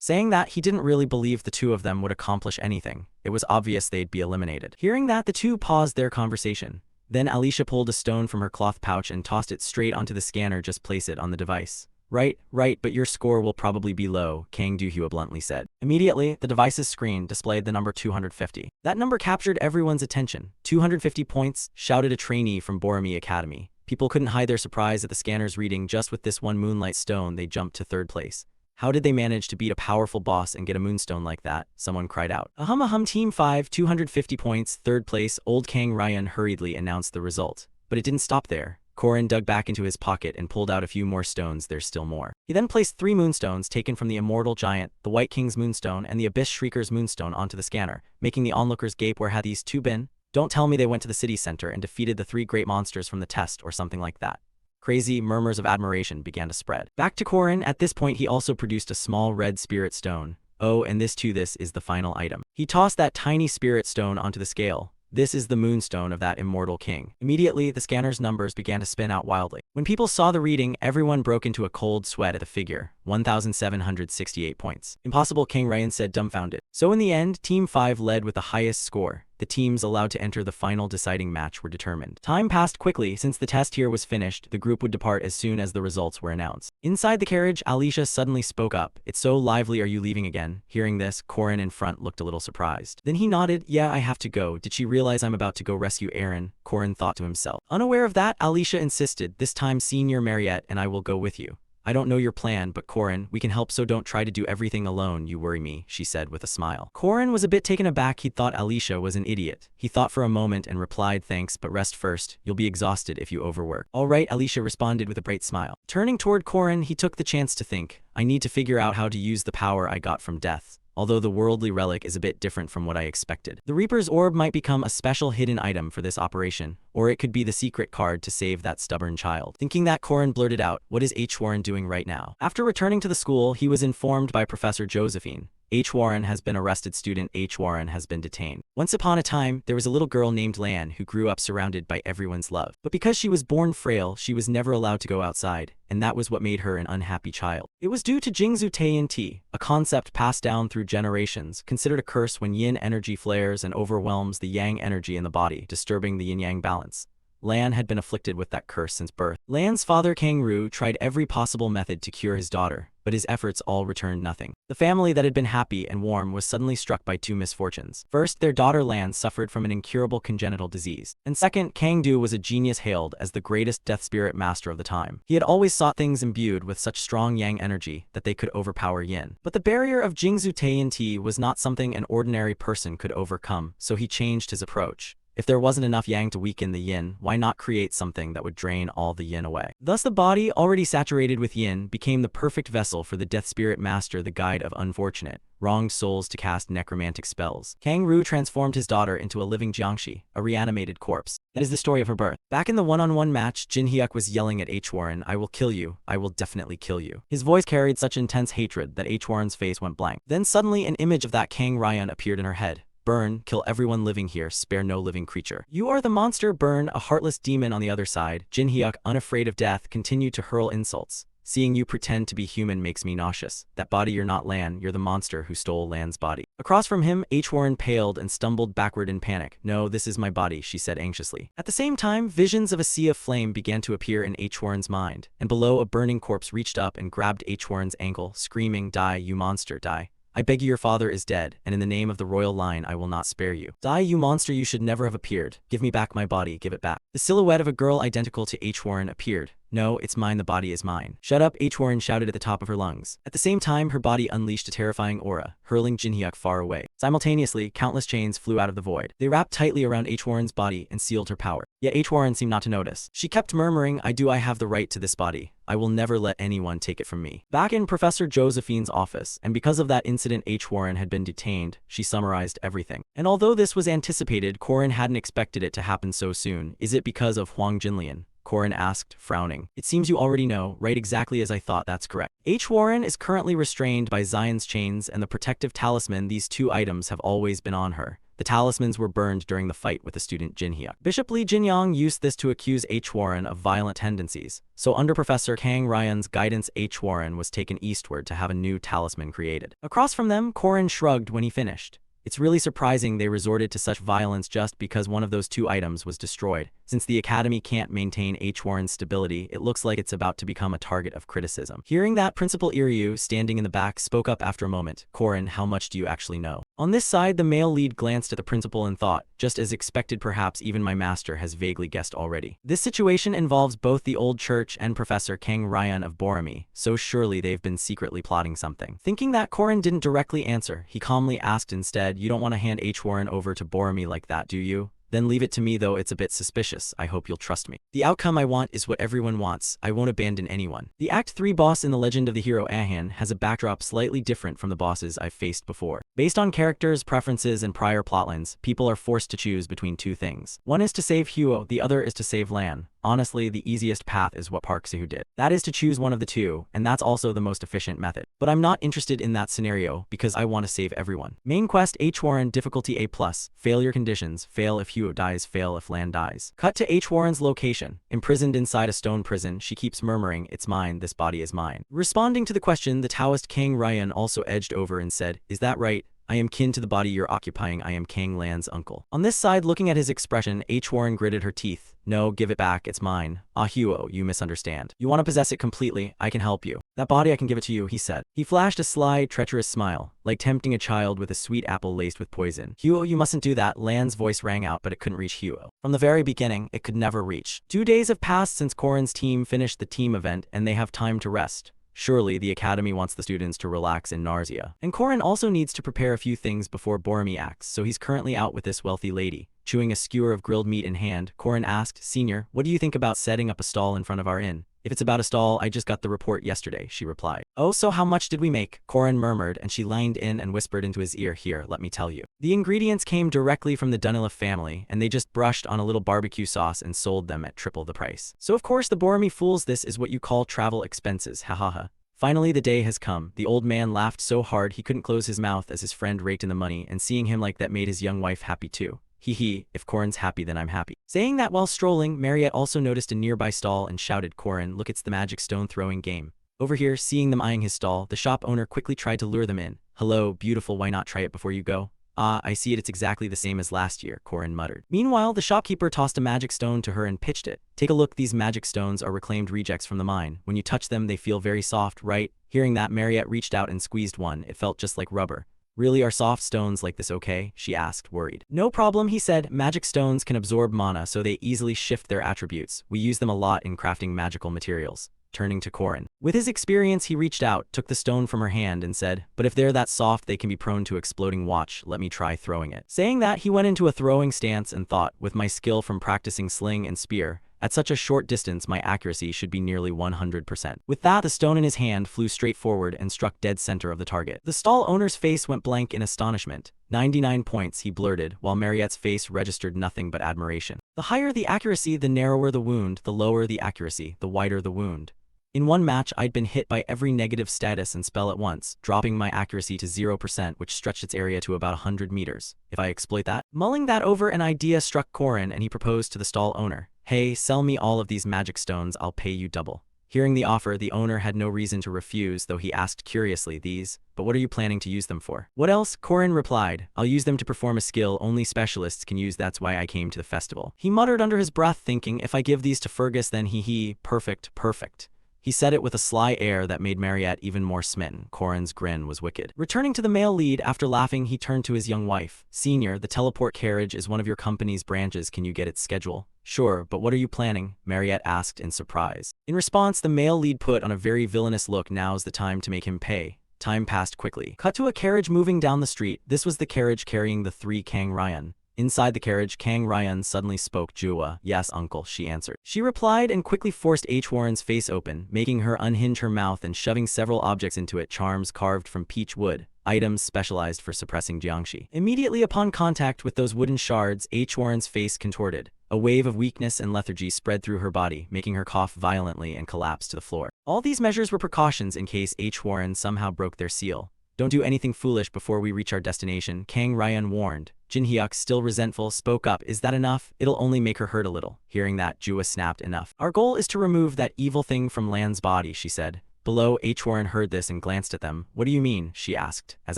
Saying that, he didn't really believe the 2 of them would accomplish anything. It was obvious they'd be eliminated. Hearing that, the 2 paused their conversation. Then Alicia pulled a stone from her cloth pouch and tossed it straight onto the scanner. Just place it on the device. Right, but your score will probably be low, Kang Doo-hwa bluntly said. Immediately, the device's screen displayed the number 250. That number captured everyone's attention. 250 points, shouted a trainee from Boromir Academy. People couldn't hide their surprise at the scanner's reading. Just with this one moonlight stone, they jumped to third place. How did they manage to beat a powerful boss and get a moonstone like that? Someone cried out. Ahum, Team 5, 250 points, third place. Old Kang Ryan hurriedly announced the result. But it didn't stop there. Corrin dug back into his pocket and pulled out a few more stones. There's still more. He then placed 3 moonstones taken from the Immortal Giant, the White King's moonstone, and the Abyss Shrieker's moonstone onto the scanner, making the onlookers gape. Where had these two been? Don't tell me they went to the city center and defeated the 3 great monsters from the test or something like that. Crazy murmurs of admiration began to spread. Back to Corrin. At this point, he also produced a small red spirit stone. Oh, and this is the final item. He tossed that tiny spirit stone onto the scale. This is the moonstone of that immortal king. Immediately, the scanner's numbers began to spin out wildly. When people saw the reading, everyone broke into a cold sweat at the figure. 1,768 points. Impossible, Kang Ryan said, dumbfounded. So in the end, Team 5 led with the highest score. The teams allowed to enter the final deciding match were determined. Time passed quickly. Since the test here was finished, the group would depart as soon as the results were announced. Inside the carriage, Alicia suddenly spoke up. It's so lively. Are you leaving again? Hearing this, Corrin in front looked a little surprised. Then he nodded. Yeah, I have to go. Did she realize I'm about to go rescue Aaron? Corrin thought to himself. Unaware of that, Alicia insisted. This time, Senior Mariette and I will go with you. I don't know your plan, but Corrin, we can help, so don't try to do everything alone. You worry me, she said with a smile. Corrin was a bit taken aback. He thought Alicia was an idiot. He thought for a moment and replied, thanks, but rest first. You'll be exhausted if you overwork. All right, Alicia responded with a bright smile. Turning toward Corrin, he took the chance to think. I need to figure out how to use the power I got from death. Although the worldly relic is a bit different from what I expected. The Reaper's Orb might become a special hidden item for this operation, or it could be the secret card to save that stubborn child. Thinking that, Corrin blurted out, what is H. Warren doing right now? After returning to the school, he was informed by Professor Josephine. H. Warren has been arrested. Student H. Warren has been detained. Once upon a time, there was a little girl named Lan who grew up surrounded by everyone's love. But because she was born frail, she was never allowed to go outside, and that was what made her an unhappy child. It was due to Jingzhu Tianti, a concept passed down through generations, considered a curse when yin energy flares and overwhelms the yang energy in the body, disturbing the yin-yang balance. Lan had been afflicted with that curse since birth. Lan's father Kang Ru tried every possible method to cure his daughter, but his efforts all returned nothing. The family that had been happy and warm was suddenly struck by 2 misfortunes. First, their daughter Lan suffered from an incurable congenital disease. And second, Kang Du was a genius hailed as the greatest death spirit master of the time. He had always sought things imbued with such strong yang energy that they could overpower yin. But the barrier of Jingzhu Tianti was not something an ordinary person could overcome, so he changed his approach. If there wasn't enough yang to weaken the yin, why not create something that would drain all the yin away? Thus the body, already saturated with yin, became the perfect vessel for the death spirit master, the guide of unfortunate, wronged souls to cast necromantic spells. Kang Ru transformed his daughter into a living Jiangshi, a reanimated corpse. That is the story of her birth. Back in the one-on-one match, Jin Hyuk was yelling at H. Warren, I will kill you. I will definitely kill you. His voice carried such intense hatred that H. Warren's face went blank. Then suddenly an image of that Kang Ryan appeared in her head. Burn, kill everyone living here, spare no living creature. You are the monster. Burn, a heartless demon. On the other side, Jin Hyuk, unafraid of death, continued to hurl insults. Seeing you pretend to be human makes me nauseous. That body, you're not Lan, you're the monster who stole Lan's body. Across from him, H. Warren paled and stumbled backward in panic. No, this is my body, she said anxiously. At the same time, visions of a sea of flame began to appear in H. Warren's mind, and below, a burning corpse reached up and grabbed H. Warren's ankle, screaming, die, you monster, die. I beg you, your father is dead, and in the name of the royal line I will not spare you. Die, you monster, you should never have appeared. Give me back my body, give it back. The silhouette of a girl identical to H. Warren appeared. No, it's mine, the body is mine. Shut up, H. Warren shouted at the top of her lungs. At the same time, her body unleashed a terrifying aura, hurling Jin Hyuk far away. Simultaneously, countless chains flew out of the void. They wrapped tightly around H. Warren's body and sealed her power. Yet H. Warren seemed not to notice. She kept murmuring, I have the right to this body. I will never let anyone take it from me. Back in Professor Josephine's office, and because of that incident H. Warren had been detained, she summarized everything. And although this was anticipated, Corrin hadn't expected it to happen so soon. Is it because of Huang Jinlian? Corrin asked, frowning. It seems you already know, right? Exactly as I thought, that's correct. H. Warren is currently restrained by Zion's chains and the protective talisman. These 2 items have always been on her. The talismans were burned during the fight with the student Jin Hyuk. Bishop Lee Jinyang used this to accuse H. Warren of violent tendencies, so under Professor Kang Ryan's guidance H. Warren was taken eastward to have a new talisman created. Across from them, Corrin shrugged when he finished. It's really surprising they resorted to such violence just because one of those 2 items was destroyed. Since the academy can't maintain H. Warren's stability, it looks like it's about to become a target of criticism. Hearing that, Principal Iryu, standing in the back, spoke up after a moment. Korin, how much do you actually know? On this side, the male lead glanced at the principal and thought, just as expected, perhaps even my master has vaguely guessed already. This situation involves both the old church and Professor Kang Ryan of Boromir, so surely they've been secretly plotting something. Thinking that Korin didn't directly answer, he calmly asked instead, you don't want to hand H. Warren over to Boromir like that, do you? Then leave it to me, though it's a bit suspicious. I hope you'll trust me. The outcome I want is what everyone wants. I won't abandon anyone. The Act 3 boss in The Legend of the Hero Ahan has a backdrop slightly different from the bosses I've faced before. Based on characters, preferences, and prior plotlines, people are forced to choose between two things. One is to save Huo, the other is to save Lan. Honestly, the easiest path is what Park Seo did. That is to choose one of the two, and that's also the most efficient method. But I'm not interested in that scenario because I want to save everyone. Main quest H. Warren difficulty A+, failure conditions, fail if Huo dies, fail if Lan dies. Cut to H. Warren's location. Imprisoned inside a stone prison, she keeps murmuring, it's mine, this body is mine. Responding to the question, the Taoist Kang Ryan also edged over and said, is that right? I am kin to the body you're occupying. I am Kang Lan's uncle. On this side, looking at his expression, H. Warren gritted her teeth. No, give it back, it's mine. Ah Huo, you misunderstand. You want to possess it completely, I can help you. That body I can give it to you, he said. He flashed a sly, treacherous smile, like tempting a child with a sweet apple laced with poison. Huo, you mustn't do that. Lan's voice rang out, but it couldn't reach Huo. From the very beginning, it could never reach. 2 days have passed since Korin's team finished the team event, and they have time to rest. Surely, the academy wants the students to relax in Narzia. And Korin also needs to prepare a few things before Boromir acts, so he's currently out with this wealthy lady. Chewing a skewer of grilled meat in hand, Korin asked, Senior, what do you think about setting up a stall in front of our inn? If it's about a stall, I just got the report yesterday, she replied. Oh, so how much did we make? Korin murmured, and she leaned in and whispered into his ear, here, let me tell you. The ingredients came directly from the Dunilif family, and they just brushed on a little barbecue sauce and sold them at triple the price. So of course the Boromir fools, this is what you call travel expenses, hahaha. Finally, the day has come. The old man laughed so hard he couldn't close his mouth as his friend raked in the money, and seeing him like that made his young wife happy too. Hee hee, if Korin's happy then I'm happy. Saying that while strolling, Mariette also noticed a nearby stall and shouted, Korin, look, it's the magic stone throwing game. Over here, seeing them eyeing his stall, the shop owner quickly tried to lure them in. Hello, beautiful, why not try it before you go? Ah, I see it, it's exactly the same as last year, Korin muttered. Meanwhile, the shopkeeper tossed a magic stone to her and pitched it. Take a look, these magic stones are reclaimed rejects from the mine. When you touch them, they feel very soft, right? Hearing that, Mariette reached out and squeezed one. It felt just like rubber. Really, are soft stones like this okay? She asked, worried. No problem, he said. Magic stones can absorb mana, so they easily shift their attributes. We use them a lot in crafting magical materials. Turning to Korin. With his experience, he reached out, took the stone from her hand and said, but if they're that soft they can be prone to exploding, watch, let me try throwing it. Saying that, he went into a throwing stance and thought, with my skill from practicing sling and spear, at such a short distance my accuracy should be nearly 100%. With that, the stone in his hand flew straight forward and struck dead center of the target. The stall owner's face went blank in astonishment. 99 points, he blurted, while Mariette's face registered nothing but admiration. The higher the accuracy, the narrower the wound, the lower the accuracy, the wider the wound. In one match, I'd been hit by every negative status and spell at once, dropping my accuracy to 0%, which stretched its area to about 100 meters. If I exploit that? Mulling that over, an idea struck Korin and he proposed to the stall owner. Hey, sell me all of these magic stones, I'll pay you double. Hearing the offer, the owner had no reason to refuse, though he asked curiously, these? But what are you planning to use them for? What else? Korin replied, I'll use them to perform a skill only specialists can use, that's why I came to the festival. He muttered under his breath, thinking, if I give these to Fergus then he, perfect, perfect. He said it with a sly air that made Mariette even more smitten. Korin's grin was wicked. Returning to the male lead, after laughing, he turned to his young wife. Senior, the teleport carriage is one of your company's branches, can you get its schedule? Sure, but what are you planning? Mariette asked in surprise. In response, the male lead put on a very villainous look. Now's the time to make him pay. Time passed quickly. Cut to a carriage moving down the street. This was the carriage carrying the 3 Kang Ryan. Inside the carriage, Kang Ryan suddenly spoke. Jua, yes, uncle, she answered. She replied and quickly forced H. Warren's face open, making her unhinge her mouth and shoving several objects into it, charms carved from peach wood, items specialized for suppressing jiangshi. Immediately upon contact with those wooden shards, H. Warren's face contorted. A wave of weakness and lethargy spread through her body, making her cough violently and collapse to the floor. All these measures were precautions in case H. Warren somehow broke their seal. Don't do anything foolish before we reach our destination, Kang Ryan warned. Jin Hyuk, still resentful, spoke up. Is that enough? It'll only make her hurt a little. Hearing that, Jua snapped, enough. Our goal is to remove that evil thing from Lan's body, she said. Below, H. Warren heard this and glanced at them. What do you mean? She asked. As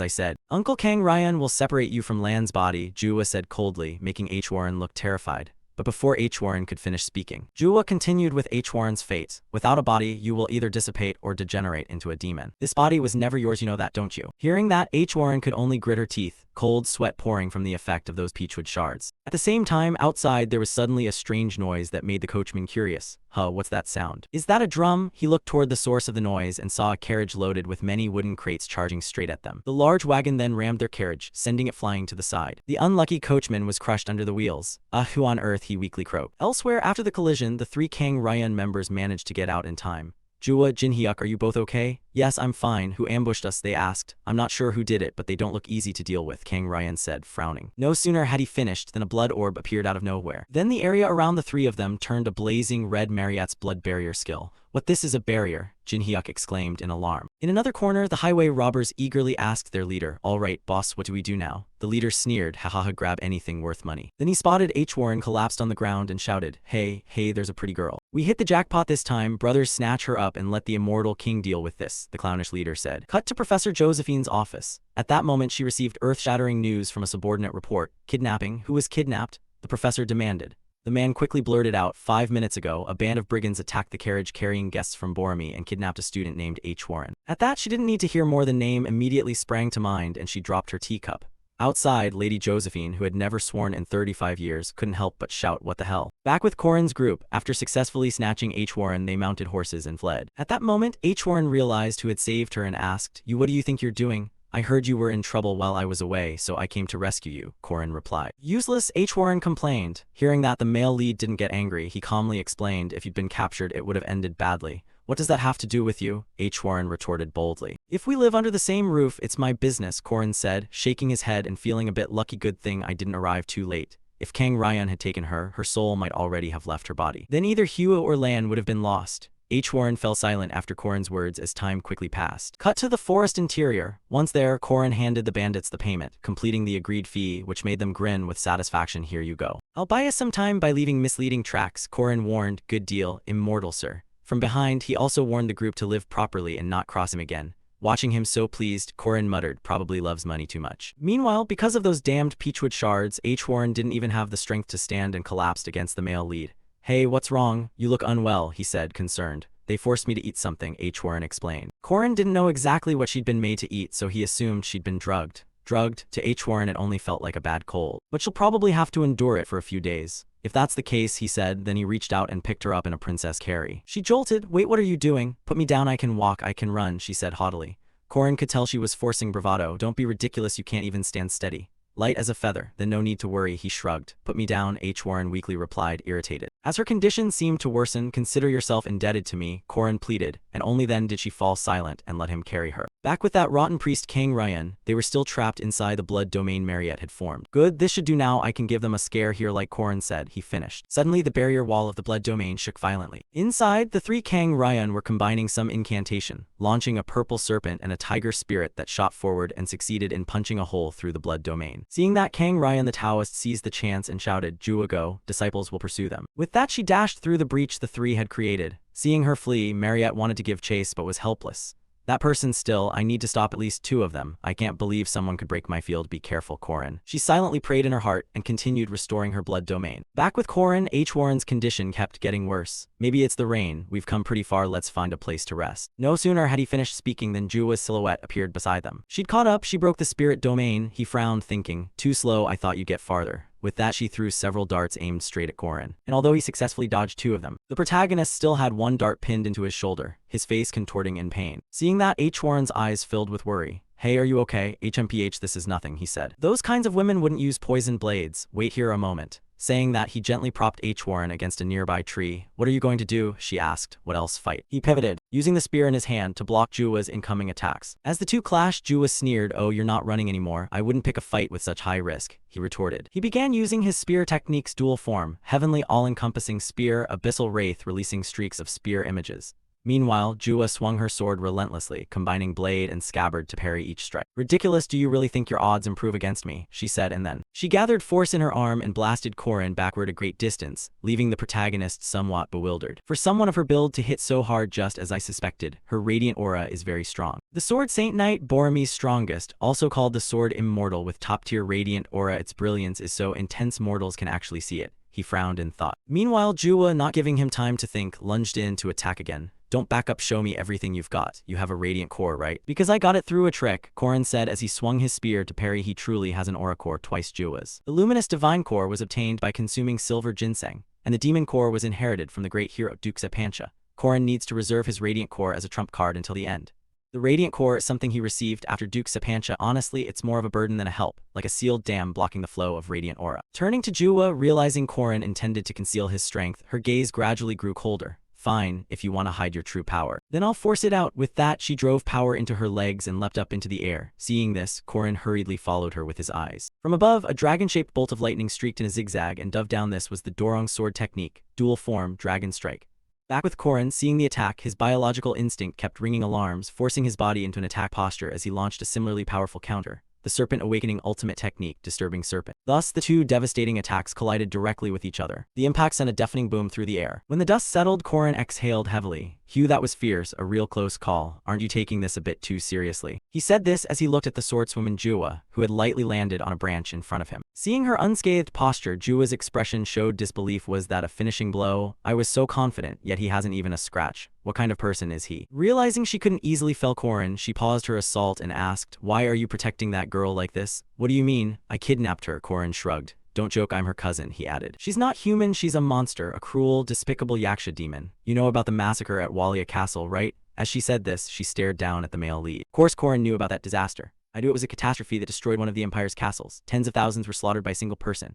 I said, Uncle Kang Ryan will separate you from Lan's body, Jua said coldly, making H. Warren look terrified. but before H. Warren could finish speaking, Jua continued with H. Warren's fate. Without a body, you will either dissipate or degenerate into a demon. This body was never yours, you know that, don't you? Hearing that, H. Warren could only grit her teeth, cold sweat pouring from the effect of those peachwood shards. At the same time, outside there was suddenly a strange noise that made the coachman curious. Huh, what's that sound? Is that a drum? He looked toward the source of the noise and saw a carriage loaded with many wooden crates charging straight at them. The large wagon then rammed their carriage, sending it flying to the side. The unlucky coachman was crushed under the wheels. Who on earth, he weakly croaked. Elsewhere, after the collision, the 3 Kang Ryan members managed to get out in time. Jua, Jinhyuk, are you both okay? Yes, I'm fine. Who ambushed us? They asked. I'm not sure who did it, but they don't look easy to deal with, Kang Ryan said, frowning. No sooner had he finished than a blood orb appeared out of nowhere. Then the area around the 3 of them turned a blazing red. Marriott's blood barrier skill. What, this is a barrier? Jinhyuk exclaimed in alarm. In another corner, the highway robbers eagerly asked their leader, all right, boss, what do we do now? The leader sneered, hahaha, grab anything worth money. Then he spotted H. Warren collapsed on the ground and shouted, hey, there's a pretty girl. We hit the jackpot this time, brothers, snatch her up and let the immortal king deal with this, the clownish leader said. Cut to Professor Josephine's office. At that moment she received earth-shattering news from a subordinate report. Kidnapping? Who was kidnapped? The professor demanded. The man quickly blurted out, 5 minutes ago, a band of brigands attacked the carriage carrying guests from Boromir and kidnapped a student named H. Warren. At that, she didn't need to hear more. The name immediately sprang to mind and she dropped her teacup. Outside, Lady Josephine, who had never sworn in 35 years, couldn't help but shout, what the hell? Back with Corin's group, after successfully snatching H. Warren, they mounted horses and fled. At that moment, H. Warren realized who had saved her and asked, what do you think you're doing? I heard you were in trouble while I was away, so I came to rescue you, Corin replied. Useless, H. Warren complained. Hearing that, the male lead didn't get angry. He calmly explained, if you'd been captured, it would have ended badly. What does that have to do with you? H. Warren retorted boldly. If we live under the same roof, it's my business, Corin said, shaking his head and feeling a bit lucky. Good thing I didn't arrive too late. If Kang Ryan had taken her, her soul might already have left her body. Then either Hua or Lan would have been lost. H. Warren fell silent after Corin's words as time quickly passed. Cut to the forest interior. Once there, Corin handed the bandits the payment, completing the agreed fee, which made them grin with satisfaction. Here you go. I'll buy us some time by leaving misleading tracks, Corin warned. Good deal, immortal sir. From behind, he also warned the group to live properly and not cross him again. Watching him so pleased, Corin muttered, probably loves money too much. Meanwhile, because of those damned peachwood shards, H. Warren didn't even have the strength to stand and collapsed against the male lead. Hey, what's wrong? You look unwell, he said, concerned. They forced me to eat something, H. Warren explained. Corin didn't know exactly what she'd been made to eat, so he assumed she'd been drugged. Drugged? To H. Warren it only felt like a bad cold. But she'll probably have to endure it for a few days. If that's the case, he said, then he reached out and picked her up in a princess carry. She jolted. Wait, what are you doing? Put me down, I can walk, I can run, she said haughtily. Corin could tell she was forcing bravado. Don't be ridiculous, you can't even stand steady. Light as a feather, then no need to worry, he shrugged. Put me down, H. Warren weakly replied, irritated. As her condition seemed to worsen, consider yourself indebted to me, Corin pleaded, and only then did she fall silent and let him carry her. Back with that rotten priest Kang Ryan, they were still trapped inside the blood domain Marriott had formed. Good, this should do now, I can give them a scare here like Corin said, he finished. Suddenly the barrier wall of the blood domain shook violently. Inside, the 3 Kang Ryan were combining some incantation, launching a purple serpent and a tiger spirit that shot forward and succeeded in punching a hole through the blood domain. Seeing that, Kang Ryan the Taoist seized the chance and shouted, Jua go, disciples will pursue them. With that she dashed through the breach the 3 had created. Seeing her flee, Marriott wanted to give chase but was helpless. That person still, I need to stop at least 2 of them. I can't believe someone could break my field. Be careful, Corin. She silently prayed in her heart and continued restoring her blood domain. Back with Corin, H. Warren's condition kept getting worse. Maybe it's the rain. We've come pretty far. Let's find a place to rest. No sooner had he finished speaking than Juwa's silhouette appeared beside them. She'd caught up. She broke the spirit domain. He frowned, thinking, too slow. I thought you'd get farther. With that, she threw several darts aimed straight at Corin, and although he successfully dodged 2 of them, the protagonist still had 1 dart pinned into his shoulder, his face contorting in pain. Seeing that, H. Warren's eyes filled with worry. Hey, are you okay? HMPH, this is nothing, he said. Those kinds of women wouldn't use poison blades. Wait here a moment. Saying that, he gently propped H. Warren against a nearby tree. What are you going to do? She asked. What else? Fight. He pivoted, using the spear in his hand to block Juwa's incoming attacks. As the 2 clashed, Juwa sneered. Oh, you're not running anymore. I wouldn't pick a fight with such high risk, he retorted. He began using his spear technique's dual form, heavenly all-encompassing spear, abyssal wraith releasing streaks of spear images. Meanwhile, Juwa swung her sword relentlessly, combining blade and scabbard to parry each strike. Ridiculous, do you really think your odds improve against me? She said, and then she gathered force in her arm and blasted Corin backward a great distance, leaving the protagonist somewhat bewildered. For someone of her build to hit so hard, just as I suspected, her radiant aura is very strong. The sword Saint Knight, Boromir's strongest, also called the sword immortal with top-tier radiant aura. Its brilliance is so intense mortals can actually see it. he frowned in thought. Meanwhile, Jua, not giving him time to think, lunged in to attack again. Don't back up, show me everything you've got. You have a radiant core, right? Because I got it through a trick, Korin said as he swung his spear to parry. He truly has an aura core twice Jua's. The luminous divine core was obtained by consuming silver ginseng, and the demon core was inherited from the great hero Duke Sepancha. Korin needs to reserve his radiant core as a trump card until the end. The radiant core is something he received after Duke Sepancha. Honestly, it's more of a burden than a help, like a sealed dam blocking the flow of radiant aura. Turning to Jua, realizing Korin intended to conceal his strength, her gaze gradually grew colder. Fine, if you want to hide your true power. Then I'll force it out. With that, she drove power into her legs and leapt up into the air. Seeing this, Korin hurriedly followed her with his eyes. From above, a dragon-shaped bolt of lightning streaked in a zigzag and dove down. This was the Dorong sword technique, dual form, dragon strike. Back with Korin, seeing the attack, his biological instinct kept ringing alarms, forcing his body into an attack posture as he launched a similarly powerful counter. The Serpent Awakening ultimate technique, Disturbing Serpent. Thus, the two devastating attacks collided directly with each other. The impact sent a deafening boom through the air. When the dust settled, Korin exhaled heavily. Hugh, that was fierce, a real close call. Aren't you taking this a bit too seriously? He said this as he looked at the swordswoman Jua, who had lightly landed on a branch in front of him. Seeing her unscathed posture, Jua's expression showed disbelief. Was that a finishing blow? I was so confident, yet he hasn't even a scratch. What kind of person is he? Realizing she couldn't easily fell Korin, she paused her assault and asked, why are you protecting that girl like this? What do you mean? I kidnapped her, Korin shrugged. Don't joke, I'm her cousin, he added. She's not human, she's a monster, a cruel, despicable Yaksha demon. You know about the massacre at Walia Castle, right? As she said this, she stared down at the male lead. Of course Korin knew about that disaster. I knew it was a catastrophe that destroyed one of the Empire's castles. Tens of thousands were slaughtered by a single person.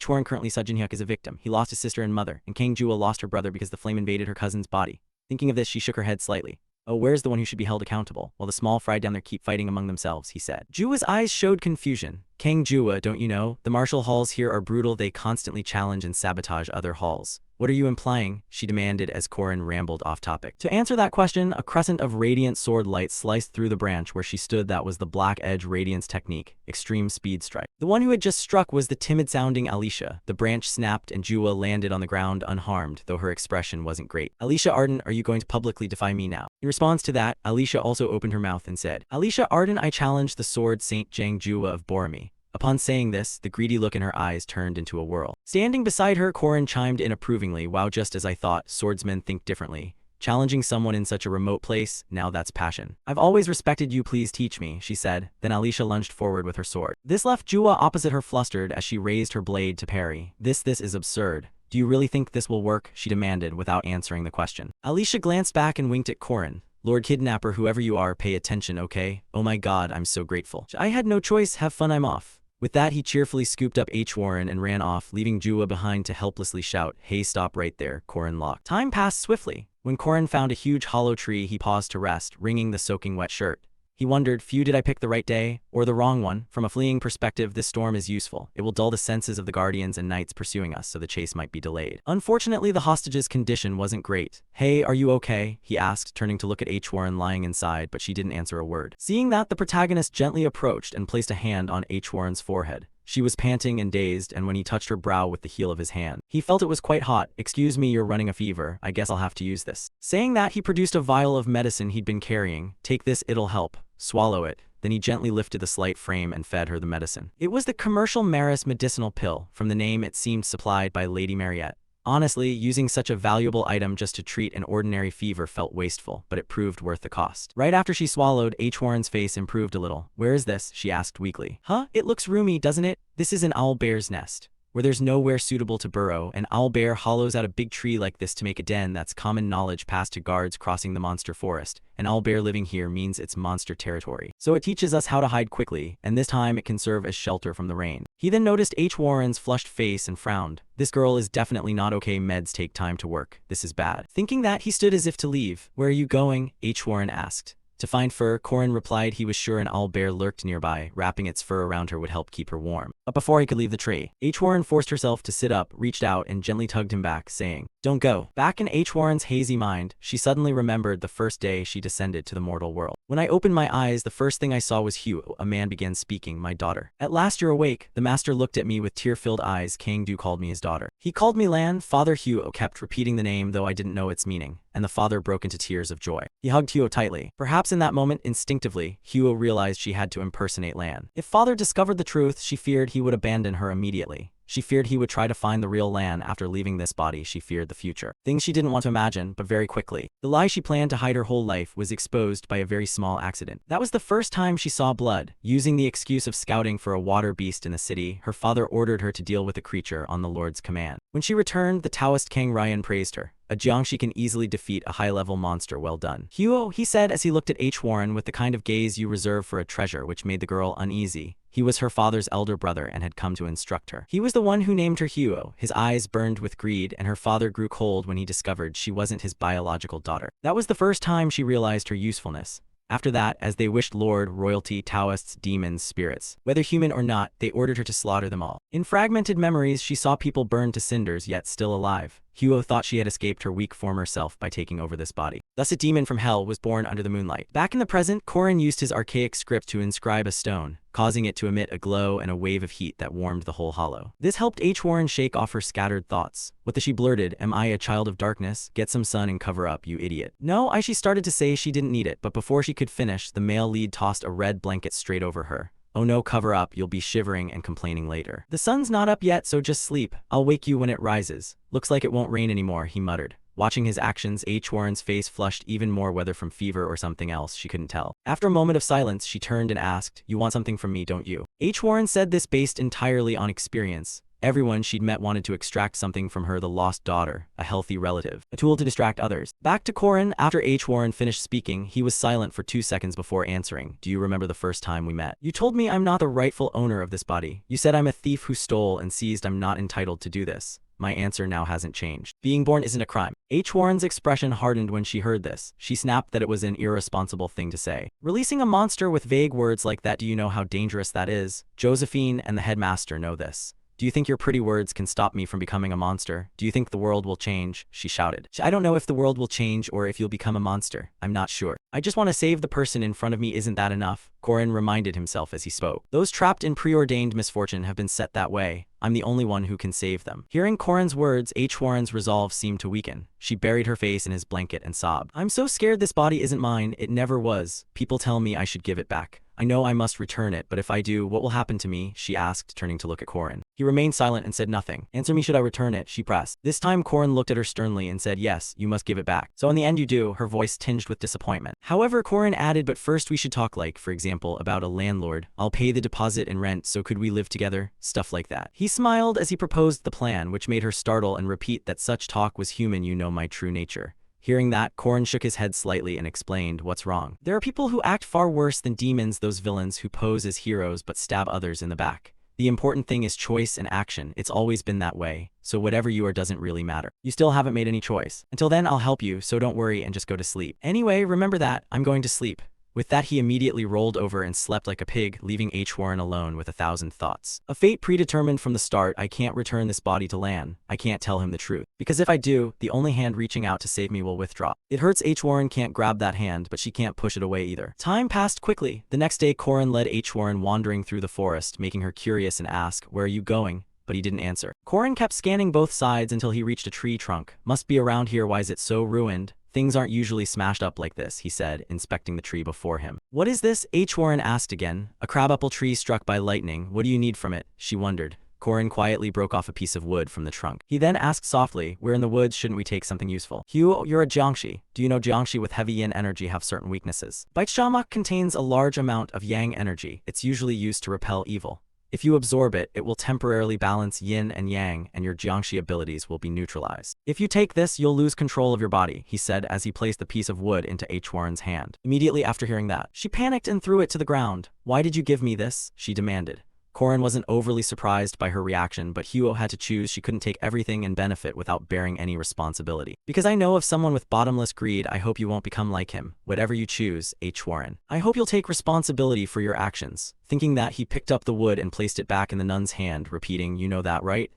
Warren currently Sujinhyuk is a victim. He lost his sister and mother, and Kang Jua lost her brother because the flame invaded her cousin's body. Thinking of this, she shook her head slightly. Oh, where's the one who should be held accountable? While the small fry down there keep fighting among themselves, he said. Jua's eyes showed confusion. Kang Jua, don't you know? The martial halls here are brutal. They constantly challenge and sabotage other halls. What are you implying? She demanded as Korin rambled off topic. To answer that question, a crescent of radiant sword light sliced through the branch where she stood. That was the Black Edge Radiance technique, extreme speed strike. The one who had just struck was the timid-sounding Alicia. The branch snapped and Jua landed on the ground unharmed, though her expression wasn't great. Alicia Arden, are you going to publicly defy me now? In response to that, Alicia also opened her mouth and said, Alicia Arden, I challenge the sword Saint Jang Jua of Boromir. Upon saying this, the greedy look in her eyes turned into a whirl. Standing beside her, Korin chimed in approvingly. Wow, just as I thought, swordsmen think differently. Challenging someone in such a remote place, now that's passion. I've always respected you, please teach me, she said. Then Alicia lunged forward with her sword. This left Jua opposite her flustered as she raised her blade to parry. This is absurd. Do you really think this will work? She demanded without answering the question. Alicia glanced back and winked at Korin. Lord Kidnapper, whoever you are, pay attention, okay? Oh my god, I'm so grateful. I had no choice, have fun, I'm off. With that, he cheerfully scooped up Warren and ran off, leaving Jua behind to helplessly shout, hey, stop right there, Korin locked. Time passed swiftly. When Korin found a huge hollow tree, he paused to rest, wringing the soaking wet shirt. He wondered, phew, did I pick the right day? Or the wrong one? From a fleeing perspective, this storm is useful. It will dull the senses of the guardians and knights pursuing us, so the chase might be delayed. Unfortunately, the hostage's condition wasn't great. Hey, are you okay? He asked, turning to look at Warren lying inside, but she didn't answer a word. Seeing that, the protagonist gently approached and placed a hand on Warren's forehead. She was panting and dazed, and when he touched her brow with the heel of his hand, he felt it was quite hot. Excuse me, you're running a fever. I guess I'll have to use this. Saying that, he produced a vial of medicine he'd been carrying. Take this, it'll help. Swallow it. Then he gently lifted the slight frame and fed her the medicine. It was the commercial Maris medicinal pill. From the name, it seemed supplied by Lady Mariette. Honestly, using such a valuable item just to treat an ordinary fever felt wasteful, but it proved worth the cost. Right after she swallowed, Warren's face improved a little. Where is this? She asked weakly. Huh? It looks roomy, doesn't it? This is an owl bear's nest. Where there's nowhere suitable to burrow, an owl bear hollows out a big tree like this to make a den. That's common knowledge passed to guards crossing the monster forest. An owl bear living here means it's monster territory. So it teaches us how to hide quickly, and this time it can serve as shelter from the rain. He then noticed Warren's flushed face and frowned. This girl is definitely not okay. Meds take time to work. This is bad. Thinking that, he stood as if to leave. Where are you going? Warren asked. To find fur, Korin replied he was sure an owl bear lurked nearby. Wrapping its fur around her would help keep her warm. But before he could leave the tree, Warren forced herself to sit up, reached out, and gently tugged him back, saying, don't go. Back in Warren's hazy mind, she suddenly remembered the first day she descended to the mortal world. When I opened my eyes, the first thing I saw was Hugh. A man began speaking, my daughter. At last you're awake. The master looked at me with tear-filled eyes. Kang Du called me his daughter. He called me Lan. Father Hugh kept repeating the name, though I didn't know its meaning, and the father broke into tears of joy. He hugged Hugh tightly. Perhaps in that moment, instinctively, Hugh realized she had to impersonate Lan. If father discovered the truth, she feared he would abandon her immediately. She feared he would try to find the real Lan after leaving this body. She feared the future. Things she didn't want to imagine, but very quickly. The lie she planned to hide her whole life was exposed by a very small accident. That was the first time she saw blood. Using the excuse of scouting for a water beast in the city, her father ordered her to deal with the creature on the Lord's command. When she returned, the Taoist King Ryan praised her. A Jiangshi can easily defeat a high-level monster. Well done. Huo, he said as he looked at H. Warren with the kind of gaze you reserve for a treasure, which made the girl uneasy. He was her father's elder brother and had come to instruct her. He was the one who named her Huo. His eyes burned with greed, and her father grew cold when he discovered she wasn't his biological daughter. That was the first time she realized her usefulness. After that, as they wished lord, royalty, Taoists, demons, spirits, whether human or not, they ordered her to slaughter them all. In fragmented memories, she saw people burned to cinders yet still alive. Huo thought she had escaped her weak former self by taking over this body. Thus a demon from hell was born under the moonlight. Back in the present, Korin used his archaic script to inscribe a stone, causing it to emit a glow and a wave of heat that warmed the whole hollow. This helped H. Warren shake off her scattered thoughts. With the she blurted, "Am I a child of darkness? Get some sun and cover up, you idiot." No, she started to say she didn't need it, but before she could finish, the male lead tossed a red blanket straight over her. "Oh no, cover up, you'll be shivering and complaining later. The sun's not up yet, so just sleep. I'll wake you when it rises. Looks like it won't rain anymore," he muttered. Watching his actions, H. Warren's face flushed even more, whether from fever or something else, she couldn't tell. After a moment of silence, she turned and asked, "You want something from me, don't you?" H. Warren said this based entirely on experience. Everyone she'd met wanted to extract something from her, the lost daughter, a healthy relative, a tool to distract others. Back to Korin, after H. Warren finished speaking, he was silent for 2 seconds before answering. "Do you remember the first time we met? You told me I'm not the rightful owner of this body. You said I'm a thief who stole and seized. I'm not entitled to do this. My answer now hasn't changed. Being born isn't a crime." H. Warren's expression hardened when she heard this. She snapped that it was an irresponsible thing to say. Releasing a monster with vague words like that, do you know how dangerous that is? Josephine and the headmaster know this. Do you think your pretty words can stop me from becoming a monster? Do you think the world will change? She shouted. I don't know if the world will change or if you'll become a monster. I'm not sure. I just want to save the person in front of me. Isn't that enough? Korin reminded himself as he spoke. Those trapped in preordained misfortune have been set that way. I'm the only one who can save them. Hearing Korin's words, H. Warren's resolve seemed to weaken. She buried her face in his blanket and sobbed. "I'm so scared this body isn't mine. It never was. People tell me I should give it back. I know I must return it, but if I do, what will happen to me?" she asked, turning to look at Korin. He remained silent and said nothing. "Answer me, should I return it?" she pressed. This time Korin looked at her sternly and said, "Yes, you must give it back." "So in the end you do," her voice tinged with disappointment. However, Korin added, "But first we should talk, like, for example, about a landlord. I'll pay the deposit and rent, so could we live together? Stuff like that." He smiled as he proposed the plan, which made her startle and repeat that such talk was human. "You know my true nature." Hearing that, Korin shook his head slightly and explained, "What's wrong?" "There are people who act far worse than demons, those villains who pose as heroes but stab others in the back. The important thing is choice and action. It's always been that way, so whatever you are doesn't really matter. You still haven't made any choice. Until then, I'll help you, so don't worry and just go to sleep. Anyway, remember that, I'm going to sleep." With that, he immediately rolled over and slept like a pig, leaving H. Warren alone with 1,000 thoughts. A fate predetermined from the start. I can't return this body to Lan. I can't tell him the truth. Because if I do, the only hand reaching out to save me will withdraw. It hurts. H. Warren can't grab that hand, but she can't push it away either. Time passed quickly. The next day, Korin led H. Warren wandering through the forest, making her curious and ask, "Where are you going?" But he didn't answer. Korin kept scanning both sides until he reached a tree trunk. "Must be around here. Why is it so ruined? Things aren't usually smashed up like this," he said, inspecting the tree before him. "What is this?" H. Warren asked again. "A crabapple tree struck by lightning. What do you need from it?" she wondered. Korin quietly broke off a piece of wood from the trunk. He then asked softly, "We're in the woods, shouldn't we take something useful?" "Hugh, you're a Jiangshi. Do you know Jiangshi with heavy yin energy have certain weaknesses? Baichamak contains a large amount of yang energy. It's usually used to repel evil. If you absorb it, it will temporarily balance yin and yang, and your Jiangshi abilities will be neutralized. If you take this, you'll lose control of your body," he said as he placed the piece of wood into H. Warren's hand. Immediately after hearing that, she panicked and threw it to the ground. "Why did you give me this?" she demanded. Korin wasn't overly surprised by her reaction, but Huo had to choose. She couldn't take everything and benefit without bearing any responsibility. "Because I know of someone with bottomless greed. I hope you won't become like him. Whatever you choose, H. Warren. I hope you'll take responsibility for your actions." Thinking that, he picked up the wood and placed it back in the nun's hand, repeating, "You know that, right?"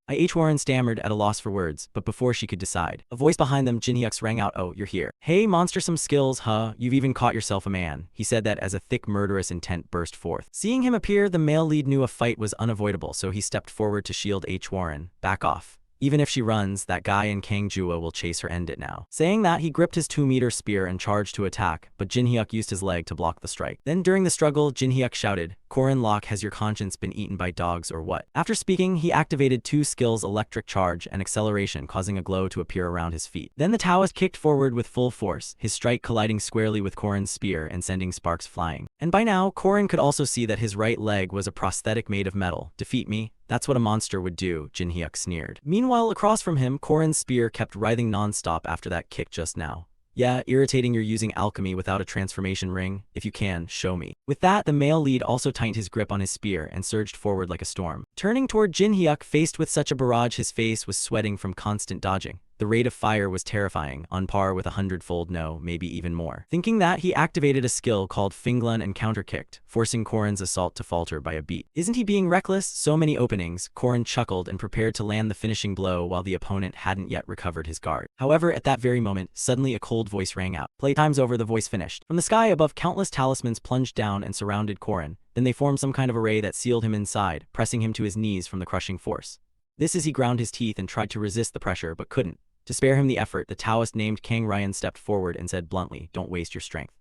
H. Warren stammered at a loss for words, but before she could decide, a voice behind them, Jinhyuk's, rang out. "Oh, you're here. Hey, monster, some skills, huh? You've even caught yourself a man." He said that as a thick, murderous intent burst forth. Seeing him appear, the male lead knew a fight was unavoidable, so he stepped forward to shield H. Warren. "Back off. Even if she runs, that guy in Kang Jua will chase her, end it now. Saying that, he gripped his 2-meter spear and charged to attack, but Jin Hyuk used his leg to block the strike. Then during the struggle, Jin Hyuk shouted, "Korin Lok, has your conscience been eaten by dogs or what?" After speaking, he activated 2 skills, electric charge and acceleration, causing a glow to appear around his feet. Then the Taoist kicked forward with full force, his strike colliding squarely with Korin's spear and sending sparks flying. And by now, Korin could also see that his right leg was a prosthetic made of metal. "Defeat me? That's what a monster would do," Jin Hyuk sneered. Meanwhile, across from him, Korin's spear kept writhing non-stop after that kick just now. "Yeah, irritating you're using alchemy without a transformation ring. If you can, show me." With that, the male lead also tightened his grip on his spear and surged forward like a storm. Turning toward Jin Hyuk, faced with such a barrage, his face was sweating from constant dodging. The rate of fire was terrifying, on par with 100-fold, no, maybe even more. Thinking that, he activated a skill called Finglun and counterkicked, forcing Korin's assault to falter by a beat. Isn't he being reckless? So many openings. Korin chuckled and prepared to land the finishing blow while the opponent hadn't yet recovered his guard. However, at that very moment, suddenly a cold voice rang out. "Playtime's over," the voice finished. From the sky above, countless talismans plunged down and surrounded Korin. Then they formed some kind of array that sealed him inside, pressing him to his knees from the crushing force. This as he ground his teeth and tried to resist the pressure but couldn't. To spare him the effort, the Taoist named Kang Ryan stepped forward and said bluntly, "Don't waste your strength.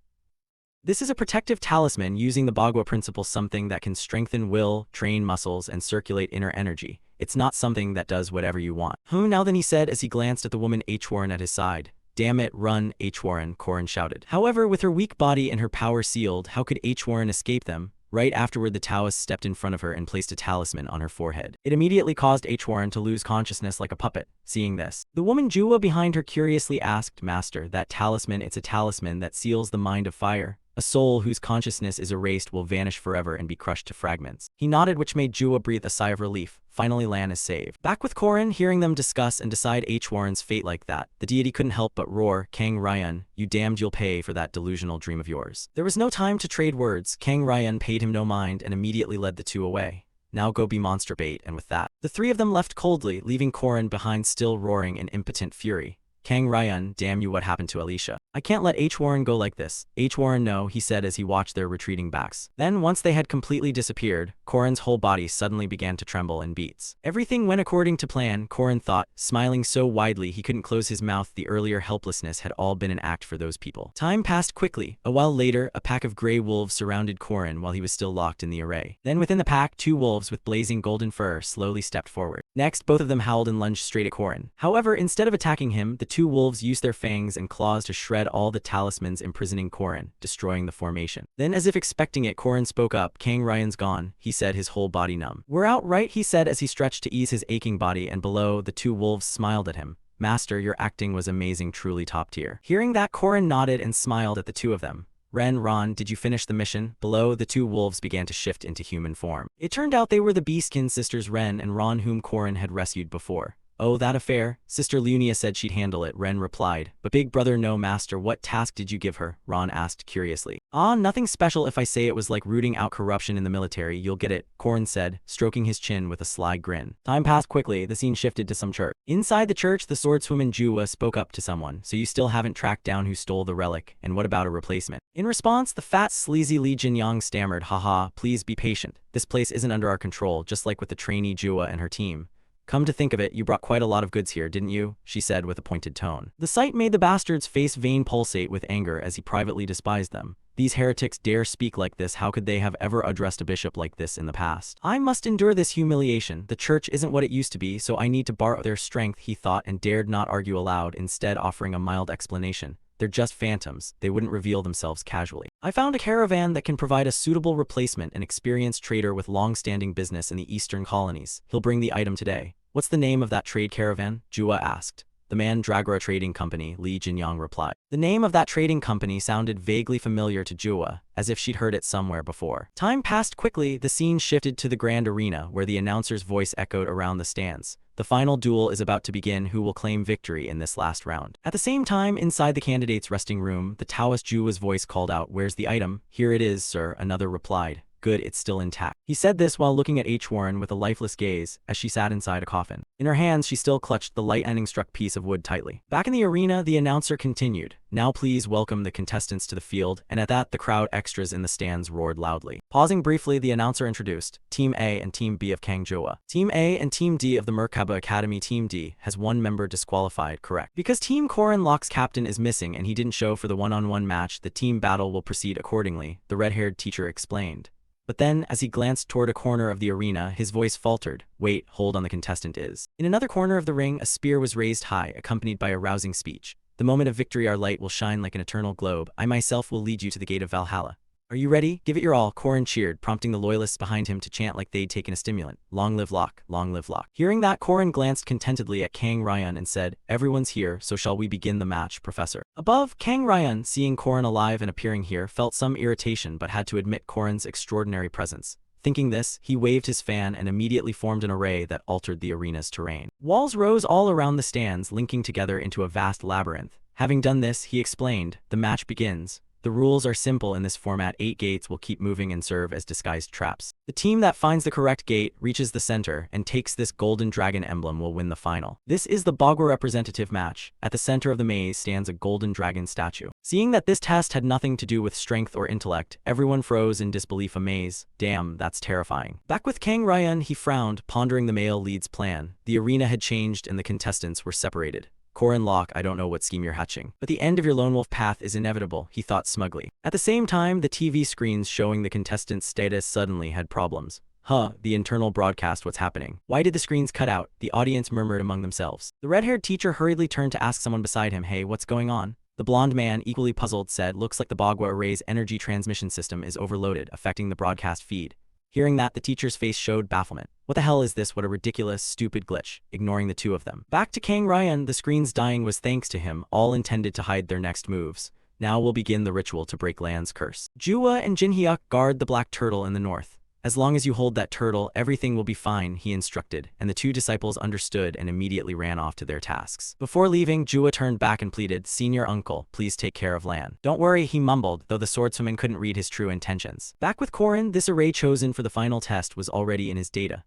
This is a protective talisman using the Bagua principle, something that can strengthen will, train muscles, and circulate inner energy. It's not something that does whatever you want." Now then," he said as he glanced at the woman Warren at his side. "Damn it, run, Warren," Korin shouted. However, with her weak body and her power sealed, how could Warren escape them? Right afterward, the Taoist stepped in front of her and placed a talisman on her forehead. It immediately caused Warren to lose consciousness like a puppet. Seeing this, the woman Jua behind her curiously asked, "Master, that talisman, it's a talisman that seals the mind of fire. A soul whose consciousness is erased will vanish forever and be crushed to fragments." He nodded, which made Jua breathe a sigh of relief. Finally, Lan is saved. Back with Korin, hearing them discuss and decide Warren's fate like that, the deity couldn't help but roar, "Kang Ryan, you damned, you'll pay for that delusional dream of yours." There was no time to trade words. Kang Ryan paid him no mind and immediately led the two away. "Now go be monster bait," and with that, the 3 of them left coldly, leaving Korin behind still roaring in impotent fury. "Kang Ryan, damn you, what happened to Alicia? I can't let Warren go like this." "Warren, no," he said as he watched their retreating backs. Then, once they had completely disappeared, Korin's whole body suddenly began to tremble in beats. Everything went according to plan, Korin thought, smiling so widely he couldn't close his mouth. The earlier helplessness had all been an act for those people. Time passed quickly. A while later, a pack of gray wolves surrounded Korin while he was still locked in the array. Then within the pack, 2 wolves with blazing golden fur slowly stepped forward. Next, both of them howled and lunged straight at Korin. However, instead of attacking him, the 2 wolves used their fangs and claws to shred all the talismans imprisoning Korin, destroying the formation. Then, as if expecting it, Korin spoke up. "Kang Ryan's gone," he said, his whole body numb. "We're out, right?" he said as he stretched to ease his aching body, and below, the 2 wolves smiled at him. "Master, your acting was amazing, truly top tier." Hearing that, Korin nodded and smiled at the 2 of them. Ron, did you finish the mission?" Below, the 2 wolves began to shift into human form. It turned out they were the Beastkin sisters Ren and Ron, whom Korin had rescued before. "Oh, that affair? Sister Lunia said she'd handle it," Ren replied. "But Big Brother, no, Master, what task did you give her?" Ron asked curiously. Nothing special. If I say it was like rooting out corruption in the military, you'll get it," Korin said, stroking his chin with a sly grin. Time passed quickly. The scene shifted to some church. Inside the church, the swordswoman Jua spoke up to someone. "So you still haven't tracked down who stole the relic, and what about a replacement?" In response, the fat, sleazy Li Jinyang stammered, "Haha, please be patient. This place isn't under our control, just like with the trainee Jua and her team. Come to think of it, you brought quite a lot of goods here, didn't you?" she said with a pointed tone. The sight made the bastard's face vein pulsate with anger as he privately despised them. These heretics dare speak like this. How could they have ever addressed a bishop like this in the past? "I must endure this humiliation. The church isn't what it used to be, so I need to borrow their strength," he thought, and dared not argue aloud, instead offering a mild explanation. "They're just phantoms. They wouldn't reveal themselves casually. I found a caravan that can provide a suitable replacement, an experienced trader with long-standing business in the eastern colonies. He'll bring the item today." "What's the name of that trade caravan?" Jua asked. "The Mandragora Trading Company," Li Jinyang replied. The name of that trading company sounded vaguely familiar to Jua, as if she'd heard it somewhere before. Time passed quickly. The scene shifted to the grand arena, where the announcer's voice echoed around the stands. "The final duel is about to begin. Who will claim victory in this last round?" At the same time, inside the candidate's resting room, the Taoist Jua's voice called out, "Where's the item?" "Here it is, sir," another replied. Good, it's still intact. He said this while looking at H. Warren with a lifeless gaze as she sat inside a coffin. In her hands, she still clutched the lightning-struck piece of wood tightly. Back in the arena, the announcer continued. Now please welcome the contestants to the field, and at that, the crowd extras in the stands roared loudly. Pausing briefly, the announcer introduced Team A and Team B of Kangjoa. Team A and Team D of the Merkaba Academy. Team D has one member disqualified, correct? Because Team Korin Lock's captain is missing and he didn't show for the one-on-one match, the team battle will proceed accordingly, the red-haired teacher explained. But then, as he glanced toward a corner of the arena, his voice faltered. Wait, hold on, the contestant is. In another corner of the ring, a spear was raised high, accompanied by a rousing speech. The moment of victory our light will shine like an eternal globe. I myself will lead you to the gate of Valhalla. Are you ready? Give it your all, Korin cheered, prompting the loyalists behind him to chant like they'd taken a stimulant. Long live Locke, long live Locke. Hearing that, Korin glanced contentedly at Kang Ryan and said, everyone's here, so shall we begin the match, Professor? Above, Kang Ryan, seeing Korin alive and appearing here, felt some irritation but had to admit Korin's extraordinary presence. Thinking this, he waved his fan and immediately formed an array that altered the arena's terrain. Walls rose all around the stands, linking together into a vast labyrinth. Having done this, he explained, the match begins. The rules are simple in this format. 8 gates will keep moving and serve as disguised traps. The team that finds the correct gate, reaches the center, and takes this golden dragon emblem will win the final. This is the Bagua representative match. At the center of the maze stands a golden dragon statue. Seeing that this test had nothing to do with strength or intellect, everyone froze in disbelief. Amaze. Damn, that's terrifying. Back with Kang Ryan, he frowned, pondering the male lead's plan. The arena had changed and the contestants were separated. Korin Locke, I don't know what scheme you're hatching, but the end of your lone wolf path is inevitable, he thought smugly. At the same time, the TV screens showing the contestants' status suddenly had problems. The internal broadcast, what's happening? Why did the screens cut out? The audience murmured among themselves. The red-haired teacher hurriedly turned to ask someone beside him, hey, what's going on? The blonde man, equally puzzled, said, looks like the Bagua Array's energy transmission system is overloaded, affecting the broadcast feed. Hearing that, the teacher's face showed bafflement. What the hell is this? What a ridiculous, stupid glitch, ignoring the two of them. Back to Kang Ryan, the screen's dying was thanks to him, all intended to hide their next moves. Now we'll begin the ritual to break Land's curse. Jua and Jinhyuk guard the black turtle in the north. As long as you hold that turtle, everything will be fine, he instructed, and the two disciples understood and immediately ran off to their tasks. Before leaving, Jua turned back and pleaded, Senior Uncle, please take care of Lan. Don't worry, he mumbled, though the swordswoman couldn't read his true intentions. Back with Korin, this array chosen for the final test was already in his data.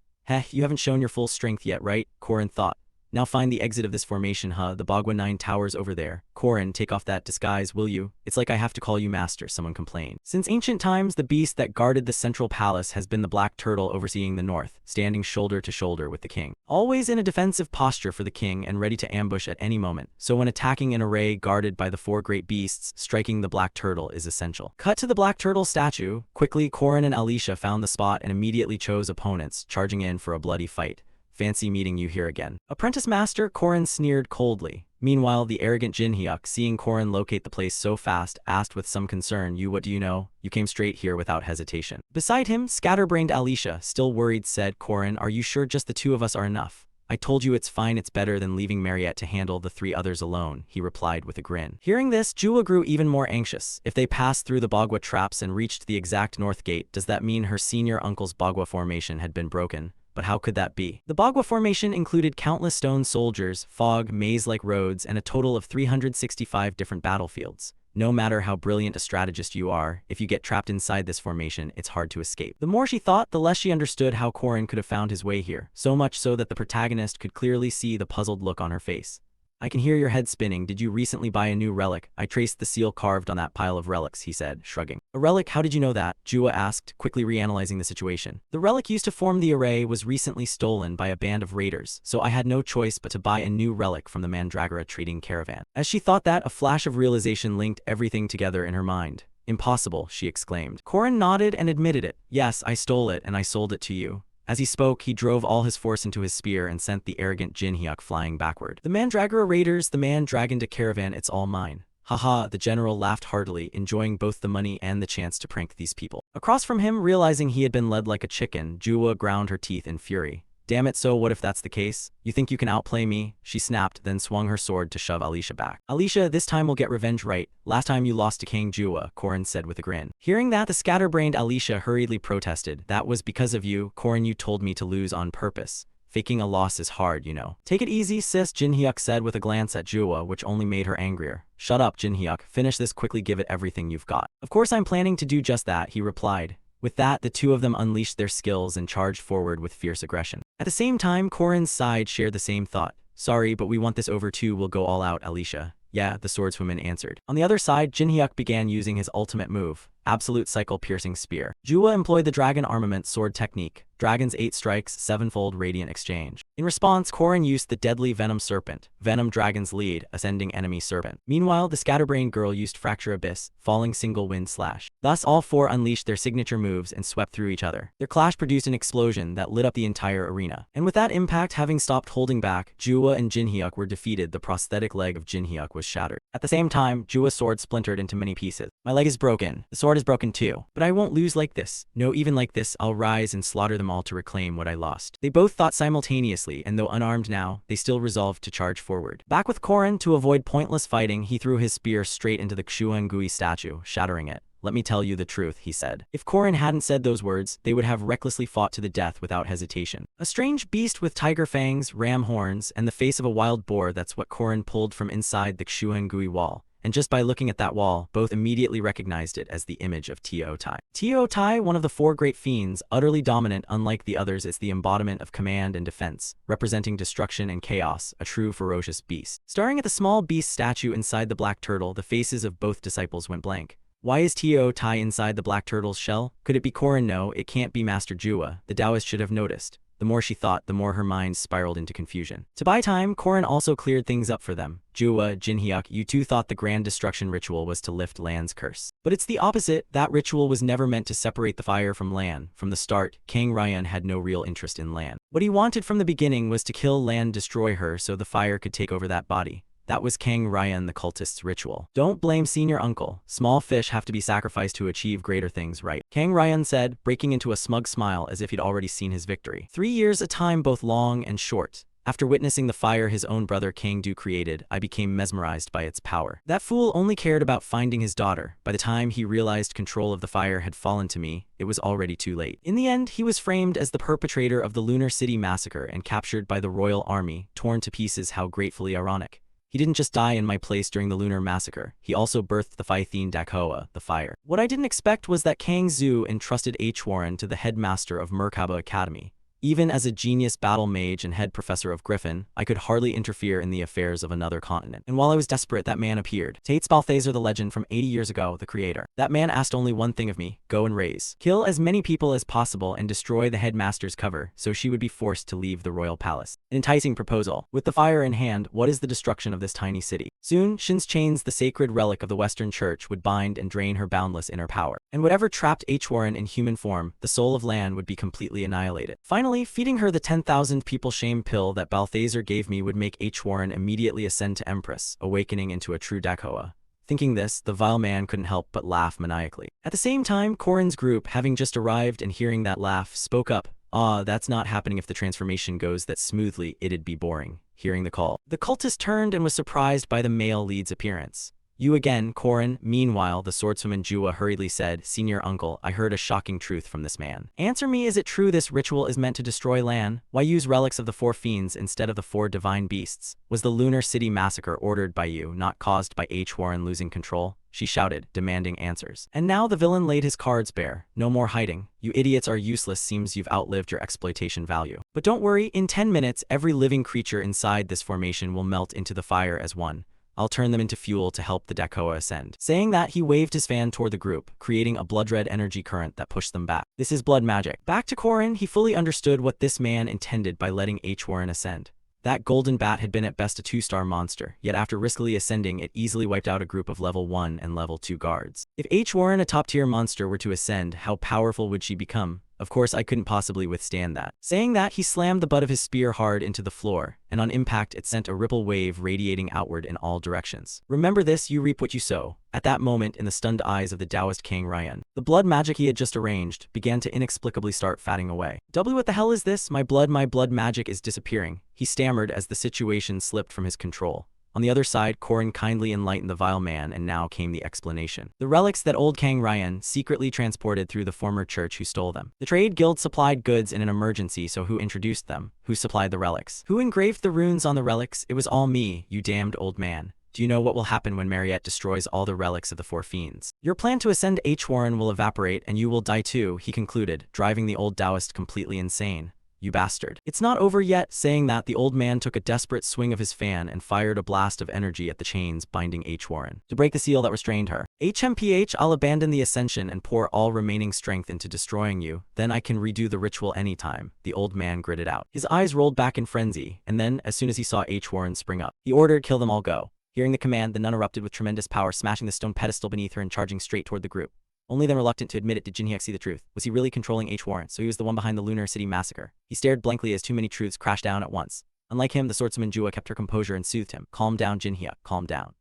You haven't shown your full strength yet, right? Korin thought. Now find the exit of this formation, The Bagua 9 towers over there. Korin, take off that disguise, will you? It's like I have to call you master, someone complained. Since ancient times, the beast that guarded the central palace has been the black turtle overseeing the north, standing shoulder to shoulder with the king. Always in a defensive posture for the king and ready to ambush at any moment. So when attacking an array guarded by the 4 great beasts, striking the black turtle is essential. Cut to the black turtle statue. Quickly, Korin and Alicia found the spot and immediately chose opponents, charging in for a bloody fight. Fancy meeting you here again. Apprentice Master, Korin sneered coldly. Meanwhile, the arrogant Jinhyuk, seeing Korin locate the place so fast, asked with some concern, what do you know? You came straight here without hesitation. Beside him, scatterbrained Alicia, still worried, said, Korin, are you sure just the 2 of us are enough? I told you it's fine, it's better than leaving Mariette to handle the 3 others alone, he replied with a grin. Hearing this, Jua grew even more anxious. If they passed through the Bagua traps and reached the exact north gate, does that mean her senior uncle's Bagua formation had been broken? But how could that be? The Bagua formation included countless stone soldiers, fog, maze-like roads, and a total of 365 different battlefields. No matter how brilliant a strategist you are, if you get trapped inside this formation, it's hard to escape. The more she thought, the less she understood how Korin could have found his way here, so much so that the protagonist could clearly see the puzzled look on her face. I can hear your head spinning. Did you recently buy a new relic? I traced the seal carved on that pile of relics, he said, shrugging. A relic? How did you know that? Jua asked, quickly reanalyzing the situation. The relic used to form the array was recently stolen by a band of raiders, so I had no choice but to buy a new relic from the Mandragora trading caravan. As she thought that, a flash of realization linked everything together in her mind. Impossible, she exclaimed. Korin nodded and admitted it. Yes, I stole it and I sold it to you. As he spoke, he drove all his force into his spear and sent the arrogant Jinhyuk flying backward. The Mandragora raiders, the man-dragoned caravan, it's all mine. Haha, the general laughed heartily, enjoying both the money and the chance to prank these people. Across from him, realizing he had been led like a chicken, Jua ground her teeth in fury. Damn it, so what if that's the case? You think you can outplay me? She snapped, then swung her sword to shove Alicia back. Alicia, this time we'll get revenge right. Last time you lost to King Jua, Korin said with a grin. Hearing that, the scatterbrained Alicia hurriedly protested. That was because of you, Korin, you told me to lose on purpose. Faking a loss is hard, you know. Take it easy, sis, Jinhyuk said with a glance at Jua, which only made her angrier. Shut up, Jinhyuk. Finish this quickly, give it everything you've got. Of course I'm planning to do just that, he replied. With that, the two of them unleashed their skills and charged forward with fierce aggression. At the same time, Korin's side shared the same thought. Sorry, but we want this over too. We'll go all out, Alicia. Yeah, the swordswoman answered. On the other side, Jinhyuk began using his ultimate move, Absolute Cycle-Piercing Spear. Jua employed the Dragon Armament Sword technique, Dragon's 8 strikes, 7-fold Radiant Exchange. In response, Korin used the deadly Venom Serpent, Venom Dragon's lead, Ascending Enemy Serpent. Meanwhile, the Scatterbrain girl used Fracture Abyss, Falling Single Wind Slash. Thus, all four unleashed their signature moves and swept through each other. Their clash produced an explosion that lit up the entire arena. And with that impact having stopped holding back, Jua and Jinhyuk were defeated. The prosthetic leg of Jinhyuk was shattered. At the same time, Jua's sword splintered into many pieces. My leg is broken. The sword is broken too. But I won't lose like this. No, even like this, I'll rise and slaughter them all to reclaim what I lost. They both thought simultaneously, and though unarmed now, they still resolved to charge forward. Back with Korin, to avoid pointless fighting, he threw his spear straight into the Xuangui statue, shattering it. Let me tell you the truth, he said. If Korin hadn't said those words, they would have recklessly fought to the death without hesitation. A strange beast with tiger fangs, ram horns, and the face of a wild boar, that's what Korin pulled from inside the Xuangui wall. And just by looking at that wall, both immediately recognized it as the image of Tio Tai. Tio Tai, one of the four great fiends, utterly dominant unlike the others, is the embodiment of command and defense, representing destruction and chaos, a true ferocious beast. Staring at the small beast statue inside the black turtle, the faces of both disciples went blank. Why is Tio Tai inside the black turtle's shell? Could it be Korin? No, it can't be Master Jua. The Taoist should have noticed. The more she thought, the more her mind spiraled into confusion. To buy time, Korin also cleared things up for them. Jua, Jinhyuk, you two thought the grand destruction ritual was to lift Lan's curse. But it's the opposite. That ritual was never meant to separate the fire from Lan. From the start, Kang Ryan had no real interest in Lan. What he wanted from the beginning was to kill Lan, destroy her so the fire could take over that body. That was Kang Ryan, the cultist's ritual. Don't blame senior uncle. Small fish have to be sacrificed to achieve greater things, right? Kang Ryan said, breaking into a smug smile as if he'd already seen his victory. 3 years, a time both long and short. After witnessing the fire his own brother Kang Du created, I became mesmerized by its power. That fool only cared about finding his daughter. By the time he realized control of the fire had fallen to me, it was already too late. In the end, he was framed as the perpetrator of the Lunar City massacre and captured by the royal army, torn to pieces. How gratefully ironic. He didn't just die in my place during the lunar massacre, he also birthed the Phythene Dakoa, the fire. What I didn't expect was that Kang Zu entrusted H. Warren to the headmaster of Merkaba Academy. Even as a genius battle mage and head professor of Griffin, I could hardly interfere in the affairs of another continent. And while I was desperate, that man appeared. Tates Balthaser, the legend from 80 years ago, the creator. That man asked only one thing of me, go and raise. Kill as many people as possible and destroy the headmaster's cover, so she would be forced to leave the royal palace. An enticing proposal. With the fire in hand, what is the destruction of this tiny city? Soon, Shin's chains, the sacred relic of the Western Church, would bind and drain her boundless inner power. And whatever trapped H. Warren in human form, the soul of Lan would be completely annihilated. Finally, feeding her the 10,000 people shame pill that Balthaser gave me would make H. Warren immediately ascend to Empress, awakening into a true Dakoa. Thinking this, the vile man couldn't help but laugh maniacally. At the same time, Korin's group, having just arrived and hearing that laugh, spoke up. That's not happening. If the transformation goes that smoothly, it'd be boring. Hearing the call, the cultist turned and was surprised by the male lead's appearance. You again, Korin. Meanwhile, the swordswoman Jua hurriedly said, Senior uncle, I heard a shocking truth from this man. Answer me, is it true this ritual is meant to destroy Lan? Why use relics of the four fiends instead of the four divine beasts? Was the Lunar City massacre ordered by you, not caused by H. Warren losing control? She shouted, demanding answers. And now the villain laid his cards bare. No more hiding. You idiots are useless. Seems you've outlived your exploitation value. But don't worry, in 10 minutes, every living creature inside this formation will melt into the fire as one. I'll turn them into fuel to help the Dakoa ascend. Saying that, he waved his fan toward the group, creating a blood-red energy current that pushed them back. This is blood magic. Back to Korin, he fully understood what this man intended by letting H. Warren ascend. That golden bat had been at best a 2-star monster, yet after riskily ascending, it easily wiped out a group of level 1 and level 2 guards. If H. Warren, a top-tier monster, were to ascend, how powerful would she become? Of course, I couldn't possibly withstand that. Saying that, he slammed the butt of his spear hard into the floor, and on impact it sent a ripple wave radiating outward in all directions. Remember this, you reap what you sow. At that moment, in the stunned eyes of the Taoist Kang Ryan, the blood magic he had just arranged began to inexplicably start fading away. What the hell is this? My blood magic is disappearing, he stammered as the situation slipped from his control. On the other side, Korin kindly enlightened the vile man, and now came the explanation. The relics that old Kang Ryan secretly transported through the former church. Who stole them? The trade guild supplied goods in an emergency, so who introduced them? Who supplied the relics? Who engraved the runes on the relics? It was all me, you damned old man. do you know what will happen when Mariette destroys all the relics of the four fiends? Your plan to ascend H. Warren will evaporate and you will die too, he concluded, driving the old Taoist completely insane. You bastard. It's not over yet. Saying that, the old man took a desperate swing of his fan and fired a blast of energy at the chains binding H. Warren. To break the seal that restrained her. HMPH, I'll abandon the ascension and pour all remaining strength into destroying you, then I can redo the ritual anytime, the old man gritted out. His eyes rolled back in frenzy, and then, as soon as he saw H. Warren spring up, he ordered, kill them all, go. Hearing the command, the nun erupted with tremendous power, smashing the stone pedestal beneath her and charging straight toward the group. Only then, reluctant to admit it, did Jinhyuk see the truth. Was he really controlling H. Warren? So he was the one behind the Lunar City massacre. He stared blankly as too many truths crashed down at once. Unlike him, the swordswoman Jua kept her composure and soothed him. Calm down, Jinhyuk, calm down.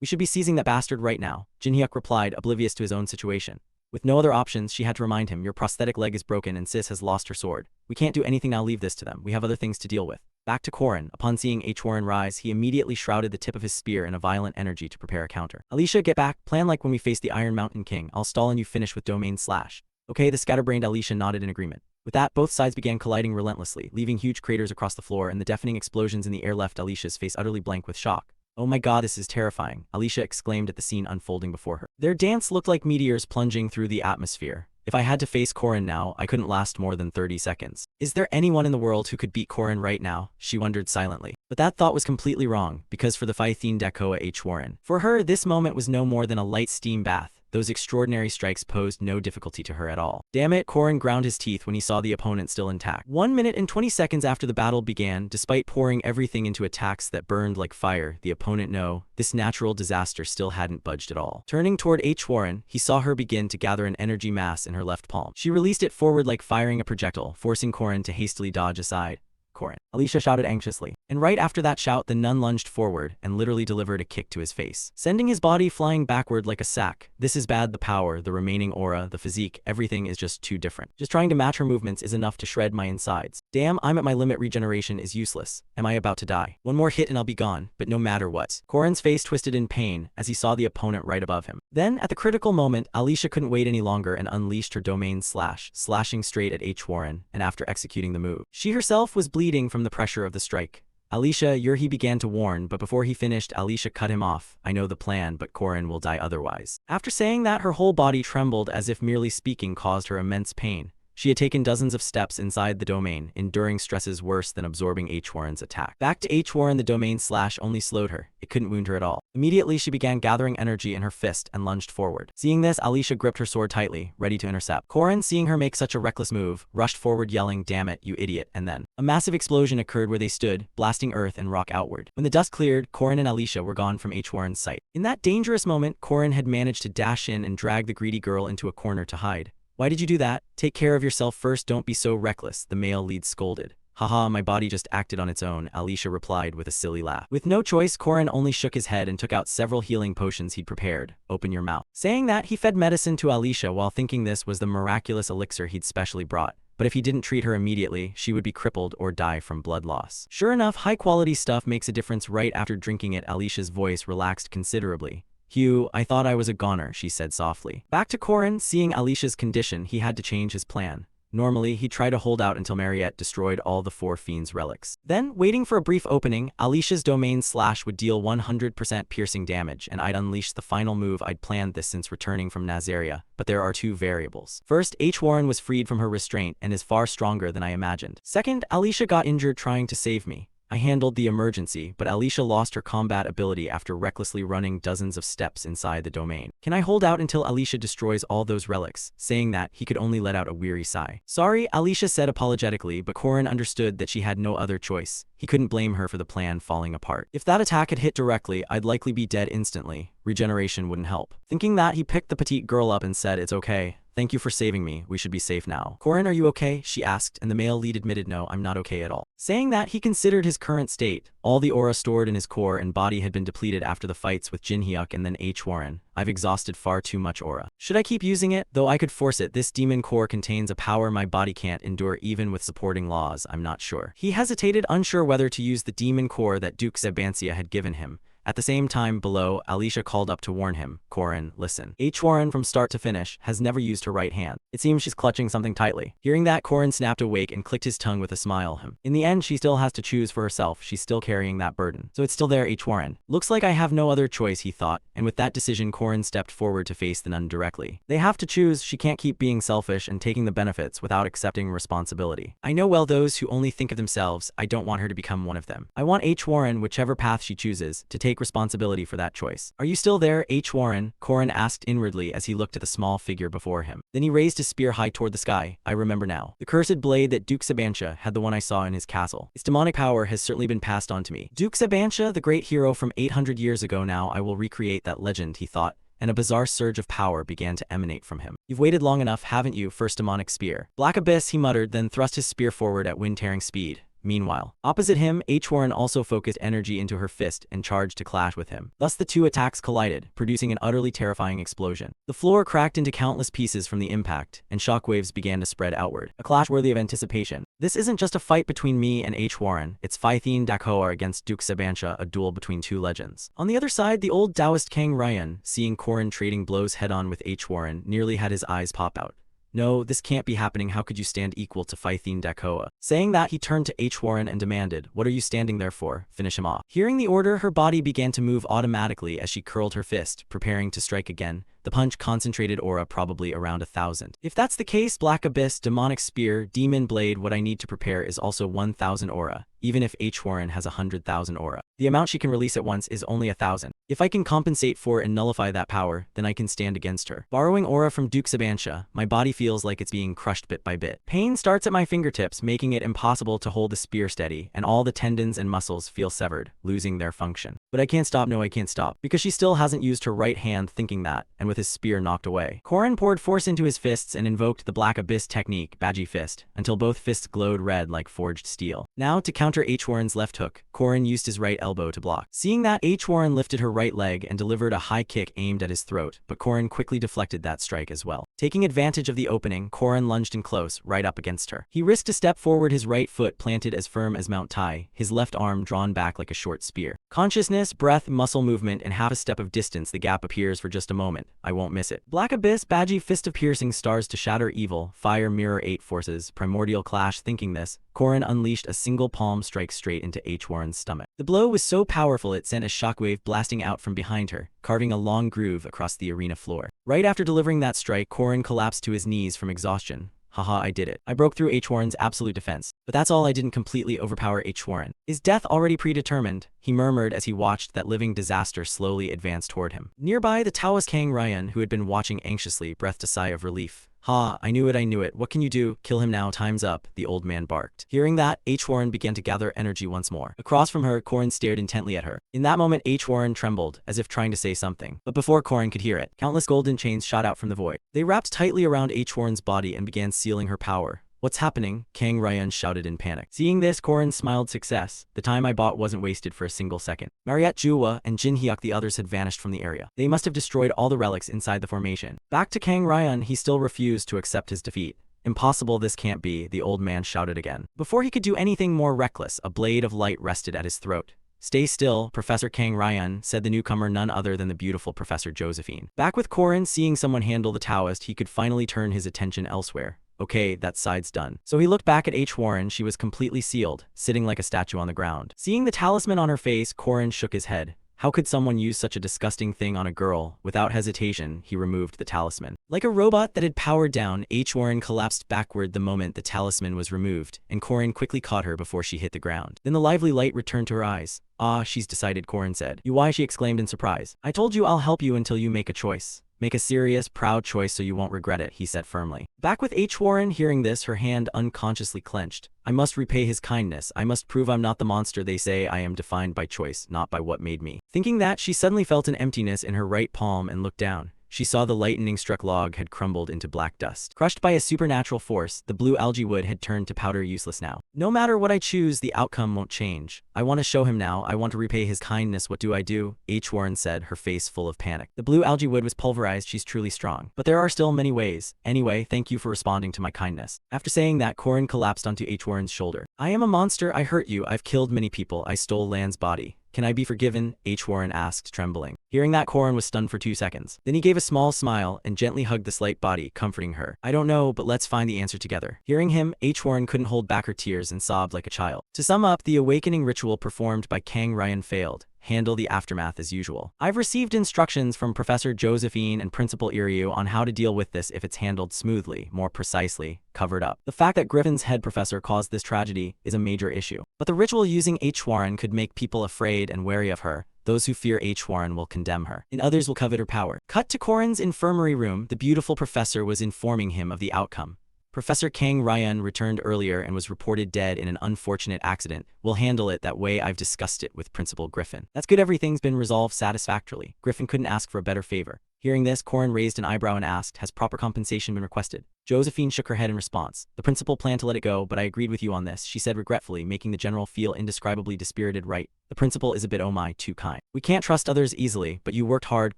We should be seizing that bastard right now, Jinhyuk replied, oblivious to his own situation. With no other options, she had to remind him, your prosthetic leg is broken and Sis has lost her sword. We can't do anything now, leave this to them. We have other things to deal with. Back to Korin. Upon seeing H. Warren rise, he immediately shrouded the tip of his spear in a violent energy to prepare a counter. Alicia, get back. Plan like when we face the Iron Mountain King. I'll stall and you finish with domain slash. Okay, the scatterbrained Alicia nodded in agreement. With that, both sides began colliding relentlessly, leaving huge craters across the floor, and the deafening explosions in the air left Alicia's face utterly blank with shock. Oh my god, this is terrifying, Alicia exclaimed at the scene unfolding before her. Their dance looked like meteors plunging through the atmosphere. If I had to face Korin now, I couldn't last more than 30 seconds. Is there anyone in the world who could beat Korin right now? She wondered silently. But that thought was completely wrong, because for the Phythene Dakoa H. Warren, for her, this moment was no more than a light steam bath. Those extraordinary strikes posed no difficulty to her at all. Damn it, Korin ground his teeth when he saw the opponent still intact. 1 minute and 20 seconds after the battle began, despite pouring everything into attacks that burned like fire, the opponent this natural disaster still hadn't budged at all. Turning toward H. Warren, he saw her begin to gather an energy mass in her left palm. She released it forward like firing a projectile, forcing Korin to hastily dodge aside. Korin, Alicia shouted anxiously. And right after that shout, the nun lunged forward and literally delivered a kick to his face, sending his body flying backward like a sack. This is bad. The power, the remaining aura, the physique, everything is just too different. Just trying to match her movements is enough to shred my insides. Damn, I'm at my limit. Regeneration is useless. Am I about to die? One more hit and I'll be gone, but no matter what. Korin's face twisted in pain as he saw the opponent right above him. Then, at the critical moment, Alicia couldn't wait any longer and unleashed her domain slash, slashing straight at H. Warren, and after executing the move, she herself was bleeding from the pressure of the strike. Alicia, he began to warn, but before he finished, Alicia cut him off. I know the plan, but Korin will die otherwise. After saying that, her whole body trembled as if merely speaking caused her immense pain. She had taken dozens of steps inside the domain, enduring stresses worse than absorbing H. Warren's attack. Back to H. Warren, the domain slash only slowed her. It couldn't wound her at all. Immediately, she began gathering energy in her fist and lunged forward. Seeing this, Alicia gripped her sword tightly, ready to intercept. Korin, seeing her make such a reckless move, rushed forward yelling, "Damn it, you idiot," and then a massive explosion occurred where they stood, blasting earth and rock outward. When the dust cleared, Korin and Alicia were gone from H. Warren's sight. In that dangerous moment, Korin had managed to dash in and drag the greedy girl into a corner to hide. Why did you do that? Take care of yourself first, don't be so reckless, the male lead scolded. Haha, my body just acted on its own, Alicia replied with a silly laugh. With no choice, Korin only shook his head and took out several healing potions he'd prepared. Open your mouth. Saying that, he fed medicine to Alicia while thinking this was the miraculous elixir he'd specially brought. But if he didn't treat her immediately, she would be crippled or die from blood loss. Sure enough, high-quality stuff makes a difference right after drinking it. Alicia's voice relaxed considerably. Hugh, I thought I was a goner, she said softly. Back to Korin, seeing Alicia's condition, he had to change his plan. Normally, he'd try to hold out until Mariette destroyed all the four fiends' relics. Then, waiting for a brief opening, Alicia's domain slash would deal 100% piercing damage, and I'd unleash the final move. I'd planned this since returning from Nazaria, but there are two variables. First, H. Warren was freed from her restraint and is far stronger than I imagined. Second, Alicia got injured trying to save me. I handled the emergency, but Alicia lost her combat ability after recklessly running dozens of steps inside the domain. Can I hold out until Alicia destroys all those relics? Saying that, he could only let out a weary sigh. Sorry, Alicia said apologetically, but Korin understood that she had no other choice. He couldn't blame her for the plan falling apart. If that attack had hit directly, I'd likely be dead instantly. Regeneration wouldn't help. Thinking that, he picked the petite girl up and said, "It's okay. Thank you for saving me. We should be safe now." Korin, are you okay? She asked, and the male lead admitted, no, I'm not okay at all. Saying that, he considered his current state. All the aura stored in his core and body had been depleted after the fights with Jinhyuk and then H. Warren. I've exhausted far too much aura. Should I keep using it? Though I could force it, this demon core contains a power my body can't endure even with supporting laws. I'm not sure. He hesitated, unsure whether to use the demon core that Duke Zebansia had given him. At the same time below, Alicia called up to warn him. Corin, listen. H. Warren from start to finish has never used her right hand. It seems she's clutching something tightly. Hearing that, Corin snapped awake and clicked his tongue with a smile. In the end, she still has to choose for herself. She's still carrying that burden. So it's still there, H. Warren. Looks like I have no other choice, he thought, and with that decision, Corin stepped forward to face the nun directly. They have to choose. She can't keep being selfish and taking the benefits without accepting responsibility. I know well those who only think of themselves. I don't want her to become one of them. I want H. Warren, whichever path she chooses, to take responsibility for that choice. Are you still there, H. Warren? Corin asked inwardly as he looked at the small figure before him. Then he raised his spear high toward the sky. I remember now. The cursed blade that Duke Sabantia had, the one I saw in his castle. Its demonic power has certainly been passed on to me. Duke Sabantia, the great hero from 800 years ago. Now I will recreate that legend, he thought, and a bizarre surge of power began to emanate from him. You've waited long enough, haven't you? First demonic spear. Black abyss, he muttered, then thrust his spear forward at wind-tearing speed. Meanwhile, opposite him, H. Warren also focused energy into her fist and charged to clash with him. Thus the two attacks collided, producing an utterly terrifying explosion. The floor cracked into countless pieces from the impact, and shockwaves began to spread outward. A clash worthy of anticipation. This isn't just a fight between me and H. Warren, it's Phythene Dakoa against Duke Sabantia, a duel between two legends. On the other side, the old Taoist Kang Ryan, seeing Corin trading blows head-on with H. Warren, nearly had his eyes pop out. No, this can't be happening. How could you stand equal to Phythene Dakoa? Saying that, he turned to H. Warren and demanded, what are you standing there for? Finish him off. Hearing the order, her body began to move automatically as she curled her fist, preparing to strike again. The punch concentrated aura probably around 1,000. If that's the case, Black Abyss, Demonic Spear, Demon Blade, what I need to prepare is also 1,000 aura, even if H. Warren has 100,000 aura. The amount she can release at once is only 1,000. If I can compensate for and nullify that power, then I can stand against her. Borrowing aura from Duke Sabantia, my body feels like it's being crushed bit by bit. Pain starts at my fingertips, making it impossible to hold the spear steady, and all the tendons and muscles feel severed, losing their function. But I can't stop, no I can't stop, because she still hasn't used her right hand, thinking that, and with his spear knocked away. Corin poured force into his fists and invoked the Black Abyss technique, Badgie Fist, until both fists glowed red like forged steel. Now, to counter H. Warren's left hook, Corin used his right elbow to block. Seeing that, H. Warren lifted her right leg and delivered a high kick aimed at his throat, but Corin quickly deflected that strike as well. Taking advantage of the opening, Corin lunged in close, right up against her. He risked a step forward, his right foot planted as firm as Mount Tai, his left arm drawn back like a short spear. Consciousness, breath, muscle movement, and half a step of distance, the gap appears for just a moment. I won't miss it. Black Abyss, Badgie Fist of piercing stars to shatter evil, fire mirror 8 forces, primordial clash. Thinking this, Corin unleashed a single palm strike straight into H. Warren's stomach. The blow was so powerful it sent a shockwave blasting out from behind her, carving a long groove across the arena floor. Right after delivering that strike, Corin collapsed to his knees from exhaustion. Haha, I did it. I broke through H. Warren's absolute defense. But that's all. I didn't completely overpower H. Warren. Is death already predetermined? He murmured as he watched that living disaster slowly advance toward him. Nearby, the Taoist Kang Ryan, who had been watching anxiously, breathed a sigh of relief. Ha, I knew it. What can you do? Kill him now, time's up, the old man barked. Hearing that, H. Warren began to gather energy once more. Across from her, Corin stared intently at her. In that moment, H. Warren trembled, as if trying to say something. But before Corin could hear it, countless golden chains shot out from the void. They wrapped tightly around H. Warren's body and began sealing her power. What's happening? Kang Ryan shouted in panic. Seeing this, Corin smiled success. The time I bought wasn't wasted for a single second. Mariette Juwa and Jin Hyuk, the others, had vanished from the area. They must have destroyed all the relics inside the formation. Back to Kang Ryan, he still refused to accept his defeat. Impossible, this can't be, the old man shouted again. Before he could do anything more reckless, a blade of light rested at his throat. Stay still, Professor Kang Ryan, said the newcomer, none other than the beautiful Professor Josephine. Back with Corin, seeing someone handle the Taoist, he could finally turn his attention elsewhere. Okay, that side's done. So he looked back at H. Warren. She was completely sealed, sitting like a statue on the ground. Seeing the talisman on her face, Corin shook his head. How could someone use such a disgusting thing on a girl? Without hesitation, he removed the talisman. Like a robot that had powered down, H. Warren collapsed backward the moment the talisman was removed, and Corin quickly caught her before she hit the ground. Then the lively light returned to her eyes. Ah, she's decided, Corin said. You why? She exclaimed in surprise. I told you I'll help you until you make a choice. Make a serious, proud choice so you won't regret it, he said firmly. Back with H. Warren, hearing this, her hand unconsciously clenched. I must repay his kindness. I must prove I'm not the monster they say I am, defined by choice, not by what made me. Thinking that, she suddenly felt an emptiness in her right palm and looked down. She saw the lightning-struck log had crumbled into black dust. Crushed by a supernatural force, the blue algae wood had turned to powder, useless now. No matter what I choose, the outcome won't change. I want to show him now. I want to repay his kindness. What do I do? H. Warren said, her face full of panic. The blue algae wood was pulverized. She's truly strong. But there are still many ways. Anyway, thank you for responding to my kindness. After saying that, Corin collapsed onto H. Warren's shoulder. I am a monster. I hurt you. I've killed many people. I stole Lan's body. Can I be forgiven? Warren asked, trembling. Hearing that, Corin was stunned for 2 seconds. Then he gave a small smile and gently hugged the slight body, comforting her. I don't know, but let's find the answer together. Hearing him, Warren couldn't hold back her tears and sobbed like a child. To sum up, the awakening ritual performed by Kang Ryan failed. Handle the aftermath as usual. I've received instructions from Professor Josephine and Principal Iryu on how to deal with this if it's handled smoothly, more precisely, covered up. The fact that Griffin's head professor caused this tragedy is a major issue. But the ritual using Warren could make people afraid and wary of her. Those who fear Warren will condemn her, and others will covet her power. Cut to Corin's infirmary room. The beautiful professor was informing him of the outcome. Professor Kang Ryan returned earlier and was reported dead in an unfortunate accident. We'll handle it that way. I've discussed it with Principal Griffin. That's good. Everything's been resolved satisfactorily. Griffin couldn't ask for a better favor. Hearing this, Corin raised an eyebrow and asked, has proper compensation been requested? Josephine shook her head in response. The principal planned to let it go, but I agreed with you on this, she said regretfully, making the general feel indescribably dispirited. Right. The principal is a bit, oh my, too kind. We can't trust others easily, but you worked hard,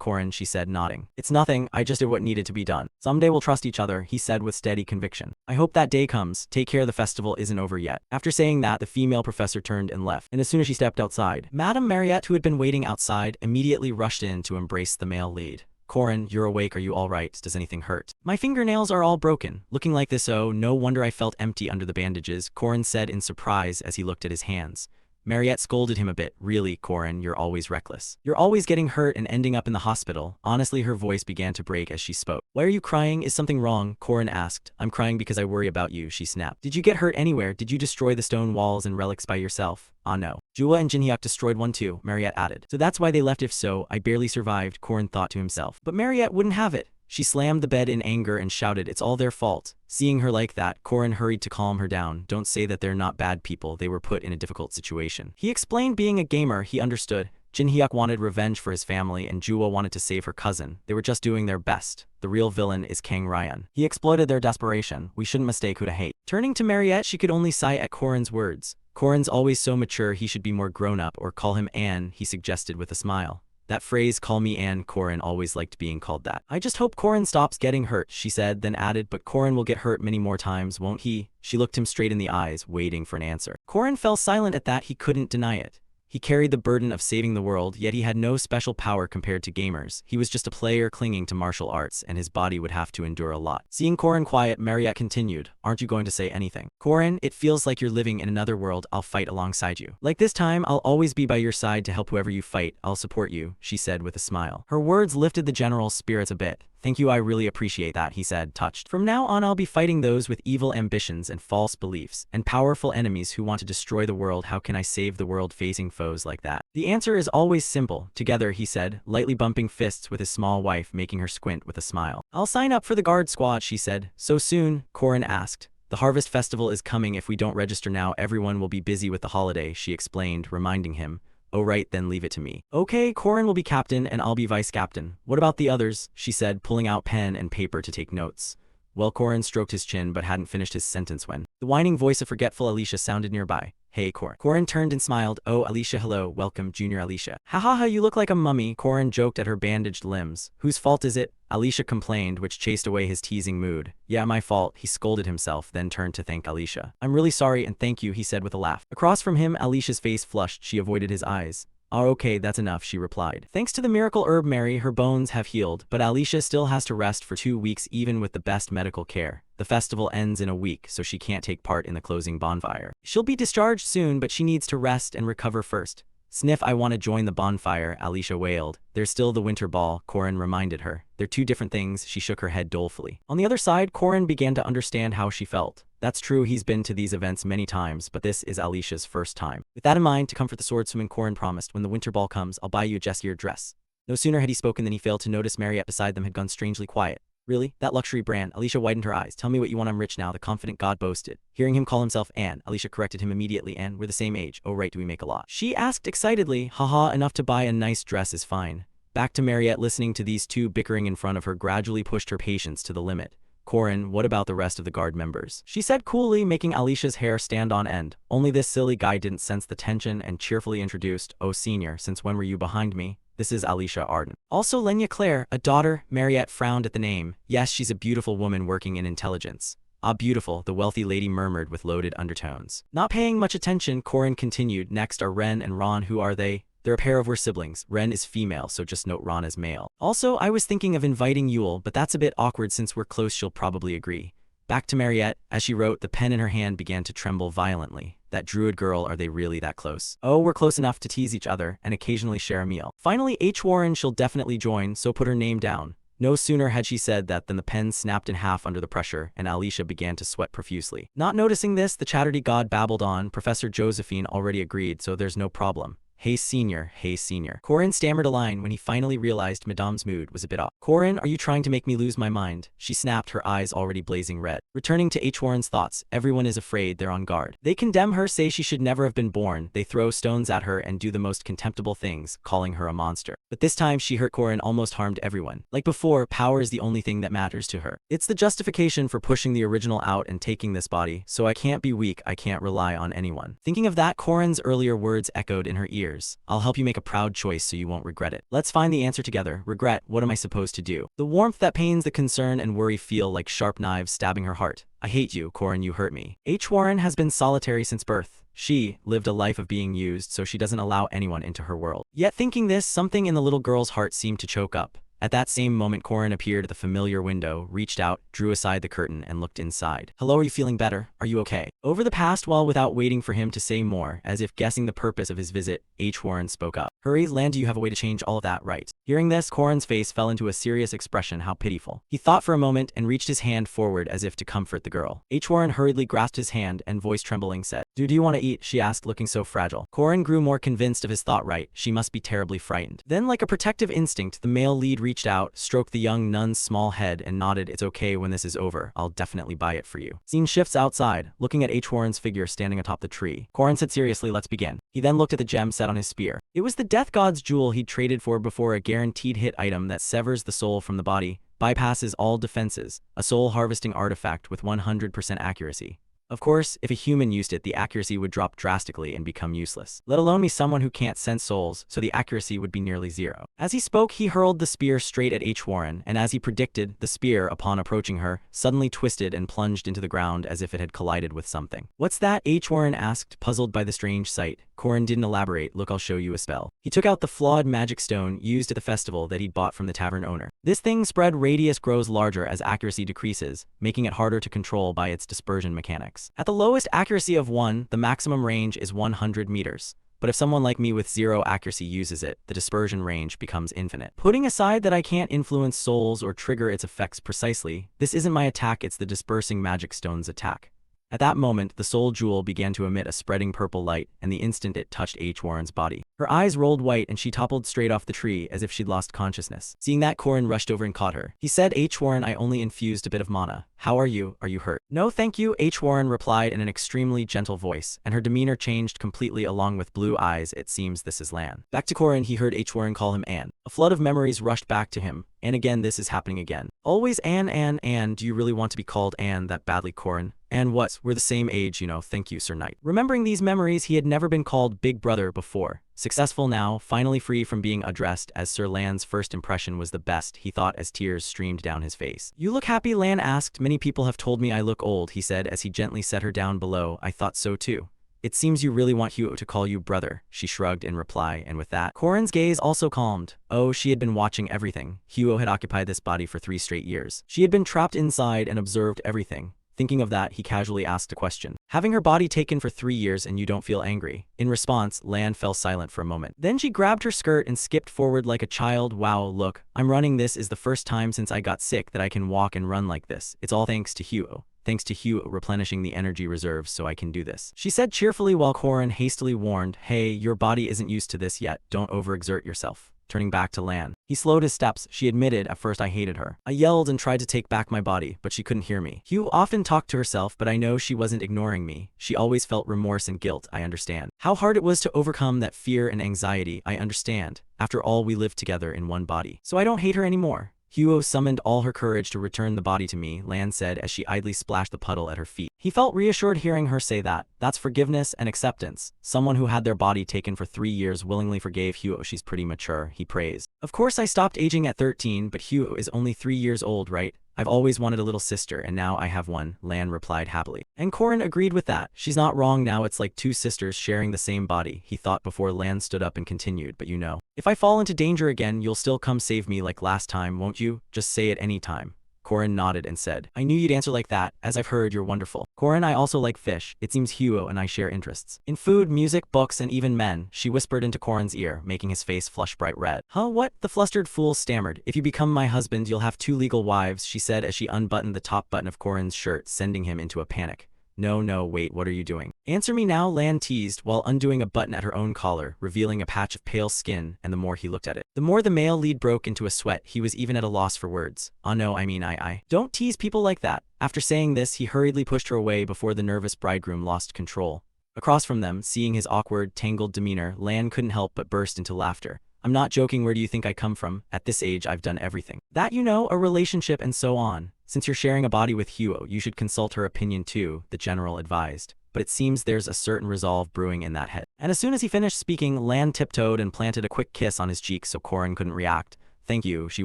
Corin, she said, nodding. It's nothing, I just did what needed to be done. Someday we'll trust each other, he said with steady conviction. I hope that day comes. Take care, the festival isn't over yet. After saying that, the female professor turned and left, and as soon as she stepped outside, Madame Mariette, who had been waiting outside, immediately rushed in to embrace the male lead. Corin, you're awake, are you alright? Does anything hurt? My fingernails are all broken. Looking like this, oh, no wonder I felt empty under the bandages, Corin said in surprise as he looked at his hands. Mariette scolded him a bit. Really, Corin, you're always reckless. You're always getting hurt and ending up in the hospital. Honestly, her voice began to break as she spoke. Why are you crying? Is something wrong? Corin asked. I'm crying because I worry about you, she snapped. Did you get hurt anywhere? Did you destroy the stone walls and relics by yourself? Ah no. Jua and Jinhyuk destroyed one too, Mariette added. So that's why they left. If so, I barely survived, Corin thought to himself. But Mariette wouldn't have it. She slammed the bed in anger and shouted, it's all their fault. Seeing her like that, Corin hurried to calm her down. Don't say that they're not bad people, they were put in a difficult situation. He explained being a gamer, he understood. Jinhyuk wanted revenge for his family and Jua wanted to save her cousin. They were just doing their best. The real villain is Kang Ryan. He exploited their desperation. We shouldn't mistake who to hate. Turning to Mariette, she could only sigh at Corin's words. Corin's always so mature, he should be more grown up, or call him Anne, he suggested with a smile. That phrase, call me Anne, Corin always liked being called that. I just hope Corin stops getting hurt, she said, then added, but Corin will get hurt many more times, won't he? She looked him straight in the eyes, waiting for an answer. Corin fell silent at that. He couldn't deny it. He carried the burden of saving the world, yet he had no special power compared to gamers. He was just a player clinging to martial arts, and his body would have to endure a lot. Seeing Corin quiet, Mariette continued, aren't you going to say anything? Corin, it feels like you're living in another world. I'll fight alongside you. Like this time, I'll always be by your side to help whoever you fight. I'll support you, she said with a smile. Her words lifted the general's spirits a bit. Thank you, I really appreciate that, he said, touched. From now on I'll be fighting those with evil ambitions and false beliefs, and powerful enemies who want to destroy the world. How can I save the world facing foes like that? The answer is always simple. Together, he said, lightly bumping fists with his small wife, making her squint with a smile. I'll sign up for the guard squad, she said. So soon? Corin asked. The Harvest Festival is coming. If we don't register now, everyone will be busy with the holiday, she explained, reminding him. Oh right, then leave it to me. Okay, Corin will be captain and I'll be vice captain. What about the others? She said, pulling out pen and paper to take notes. Well, Corin stroked his chin but hadn't finished his sentence when the whining voice of forgetful Alicia sounded nearby. Hey, Corin. Corin turned and smiled. Oh, Alicia, hello, welcome, Junior Alicia. Ha ha ha, you look like a mummy, Corin joked at her bandaged limbs. Whose fault is it? Alicia complained, which chased away his teasing mood. Yeah, my fault, he scolded himself, then turned to thank Alicia. I'm really sorry and thank you, he said with a laugh. Across from him, Alicia's face flushed. She avoided his eyes. Oh, okay, that's enough, she replied. Thanks to the miracle herb Mary, her bones have healed, but Alicia still has to rest for 2 weeks even with the best medical care. The festival ends in a week, so she can't take part in the closing bonfire. She'll be discharged soon, but she needs to rest and recover first. Sniff, I want to join the bonfire, Alicia wailed. There's still the winter ball, Corin reminded her. They're two different things, she shook her head dolefully. On the other side, Corin began to understand how she felt. That's true, he's been to these events many times, but this is Alicia's first time. With that in mind, to comfort the swordswoman, Corin promised, when the winter ball comes, I'll buy you a Jessier dress. No sooner had he spoken than he failed to notice Mariette beside them had gone strangely quiet. Really? That luxury brand? Alicia widened her eyes. Tell me what you want, I'm rich now, the confident god boasted. Hearing him call himself Anne, Alicia corrected him immediately. Anne, we're the same age. Oh right, do we make a lot? She asked excitedly. Haha, enough to buy a nice dress is fine. Back to Mariette, listening to these two bickering in front of her gradually pushed her patience to the limit. Corin, what about the rest of the guard members? She said coolly, making Alicia's hair stand on end. Only this silly guy didn't sense the tension and cheerfully introduced, oh senior, since when were you behind me? This is Alicia Arden. Also Lenya Claire, a daughter. Mariette frowned at the name. Yes, she's a beautiful woman working in intelligence. Ah, beautiful, the wealthy lady murmured with loaded undertones. Not paying much attention, Corin continued. Next are Ren and Ron. Who are they? They're a pair of we're siblings. Ren is female, so just note Ron as male. Also, I was thinking of inviting Yule, but that's a bit awkward since we're close, she'll probably agree. Back to Mariette, as she wrote, the pen in her hand began to tremble violently. That druid girl, are they really that close? Oh, we're close enough to tease each other and occasionally share a meal. Finally, H. Warren, she'll definitely join, so put her name down. No sooner had she said that than the pen snapped in half under the pressure, and Alicia began to sweat profusely. Not noticing this, the chatterty god babbled on. Professor Josephine already agreed, so there's no problem. Hey senior, hey senior. Corin stammered a line when he finally realized Madame's mood was a bit off. Corin, are you trying to make me lose my mind? She snapped, her eyes already blazing red. Returning to H. Warren's thoughts, everyone is afraid, they're on guard. They condemn her, say she should never have been born, they throw stones at her and do the most contemptible things, calling her a monster. But this time she hurt Corin, almost harmed everyone. Like before, power is the only thing that matters to her. It's the justification for pushing the original out and taking this body, so I can't be weak, I can't rely on anyone. Thinking of that, Corin's earlier words echoed in her ears. I'll help you make a proud choice so you won't regret it. Let's find the answer together. Regret, what am I supposed to do? The warmth that pains, the concern and worry feel like sharp knives stabbing her heart. I hate you, Corin, you hurt me. H. Warren has been solitary since birth. She lived a life of being used, so she doesn't allow anyone into her world. Yet thinking this, something in the little girl's heart seemed to choke up. At that same moment, Corin appeared at the familiar window, reached out, drew aside the curtain, and looked inside. Hello, are you feeling better? Are you okay? Over the past while, without waiting for him to say more, as if guessing the purpose of his visit, H. Warren spoke up. Hurry, Lan, do you have a way to change all of that, right? Hearing this, Corin's face fell into a serious expression, how pitiful. He thought for a moment and reached his hand forward as if to comfort the girl. H. Warren hurriedly grasped his hand and, voice trembling, said, Do you want to eat? She asked, looking so fragile. Corin grew more convinced of his thought right, she must be terribly frightened. Then, like a protective instinct, the male lead reached out, stroked the young nun's small head and nodded, It's okay, when this is over, I'll definitely buy it for you. Scene shifts outside, looking at H. Warren's figure standing atop the tree. Corin said seriously, let's begin. He then looked at the gem set on his spear. It was the death god's jewel he'd traded for before, a guaranteed hit item that severs the soul from the body, bypasses all defenses, a soul harvesting artifact with 100% accuracy. Of course, if a human used it, the accuracy would drop drastically and become useless. Let alone me, someone who can't sense souls, so the accuracy would be nearly zero. As he spoke, he hurled the spear straight at H. Warren, and as he predicted, the spear, upon approaching her, suddenly twisted and plunged into the ground as if it had collided with something. What's that? H. Warren asked, puzzled by the strange sight. Corin didn't elaborate. Look, I'll show you a spell. He took out the flawed magic stone used at the festival that he'd bought from the tavern owner. This thing spread radius grows larger as accuracy decreases, making it harder to control by its dispersion mechanics. At the lowest accuracy of 1, the maximum range is 100 meters. But if someone like me with 0 accuracy uses it, the dispersion range becomes infinite. Putting aside that I can't influence souls or trigger its effects precisely, this isn't my attack, it's the dispersing magic stone's attack. At that moment, the soul jewel began to emit a spreading purple light, and the instant it touched H. Warren's body, her eyes rolled white and she toppled straight off the tree as if she'd lost consciousness. Seeing that, Corin rushed over and caught her. He said, H. Warren, I only infused a bit of mana. How are you? Are you hurt? No thank you, H. Warren replied in an extremely gentle voice, and her demeanor changed completely along with blue eyes. It seems this is Lan. Back to Corin, he heard H. Warren call him Anne. A flood of memories rushed back to him. And again, this is happening again. Always Anne, Anne, Anne. Do you really want to be called Anne that badly, Corin? And what? We're the same age, you know. Thank you, Sir Knight. Remembering these memories, he had never been called Big Brother before. Successful now, finally free from being addressed as Sir Lan's first impression was the best, he thought as tears streamed down his face. You look happy, Lan asked. Many people have told me I look old, he said as he gently set her down below. I thought so too. It seems you really want Huo to call you brother, she shrugged in reply, and with that, Corin's gaze also calmed. Oh, she had been watching everything. Huo had occupied this body for 3 straight years. She had been trapped inside and observed everything. Thinking of that, he casually asked a question. Having her body taken for 3 years and you don't feel angry? In response, Lan fell silent for a moment. Then she grabbed her skirt and skipped forward like a child. Wow, look, I'm running. This is the first time since I got sick that I can walk and run like this. It's all thanks to Huo. Thanks to Huo replenishing the energy reserves so I can do this, she said cheerfully while Corin hastily warned, Hey, your body isn't used to this yet. Don't overexert yourself. Turning back to Lan, he slowed his steps. She admitted, at first I hated her. I yelled and tried to take back my body, but she couldn't hear me. Huo often talked to herself, but I know she wasn't ignoring me. She always felt remorse and guilt. I understand. How hard it was to overcome that fear and anxiety. I understand. After all, we lived together in one body. So I don't hate her anymore. Huo summoned all her courage to return the body to me, Lan said as she idly splashed the puddle at her feet. He felt reassured hearing her say that. That's forgiveness and acceptance. Someone who had their body taken for 3 years willingly forgave Huo. She's pretty mature, he praised. Of course I stopped aging at 13, but Huo is only 3 years old, right? I've always wanted a little sister and now I have one, Lan replied happily. And Corin agreed with that. She's not wrong, now it's like two sisters sharing the same body, he thought before Lan stood up and continued, but you know. If I fall into danger again, you'll still come save me like last time, won't you? Just say it any time. Corin nodded and said, I knew you'd answer like that, as I've heard you're wonderful. Corin, I also like fish. It seems Huo and I share interests in food, music, books, and even men, she whispered into Corin's ear, making his face flush bright red. Huh, what? The flustered fool stammered. If you become my husband, you'll have 2 legal wives, she said as she unbuttoned the top button of Corin's shirt, sending him into a panic. No, wait, what are you doing? Answer me now, Lan teased, while undoing a button at her own collar, revealing a patch of pale skin, and the more he looked at it, the more the male lead broke into a sweat. He was even at a loss for words. No, I mean I. Don't tease people like that. After saying this, he hurriedly pushed her away before the nervous bridegroom lost control. Across from them, seeing his awkward, tangled demeanor, Lan couldn't help but burst into laughter. I'm not joking, where do you think I come from? At this age, I've done everything. That, you know, a relationship and so on. Since you're sharing a body with Huo, you should consult her opinion too, the general advised. But it seems there's a certain resolve brewing in that head. And as soon as he finished speaking, Lan tiptoed and planted a quick kiss on his cheek so Corin couldn't react. Thank you, she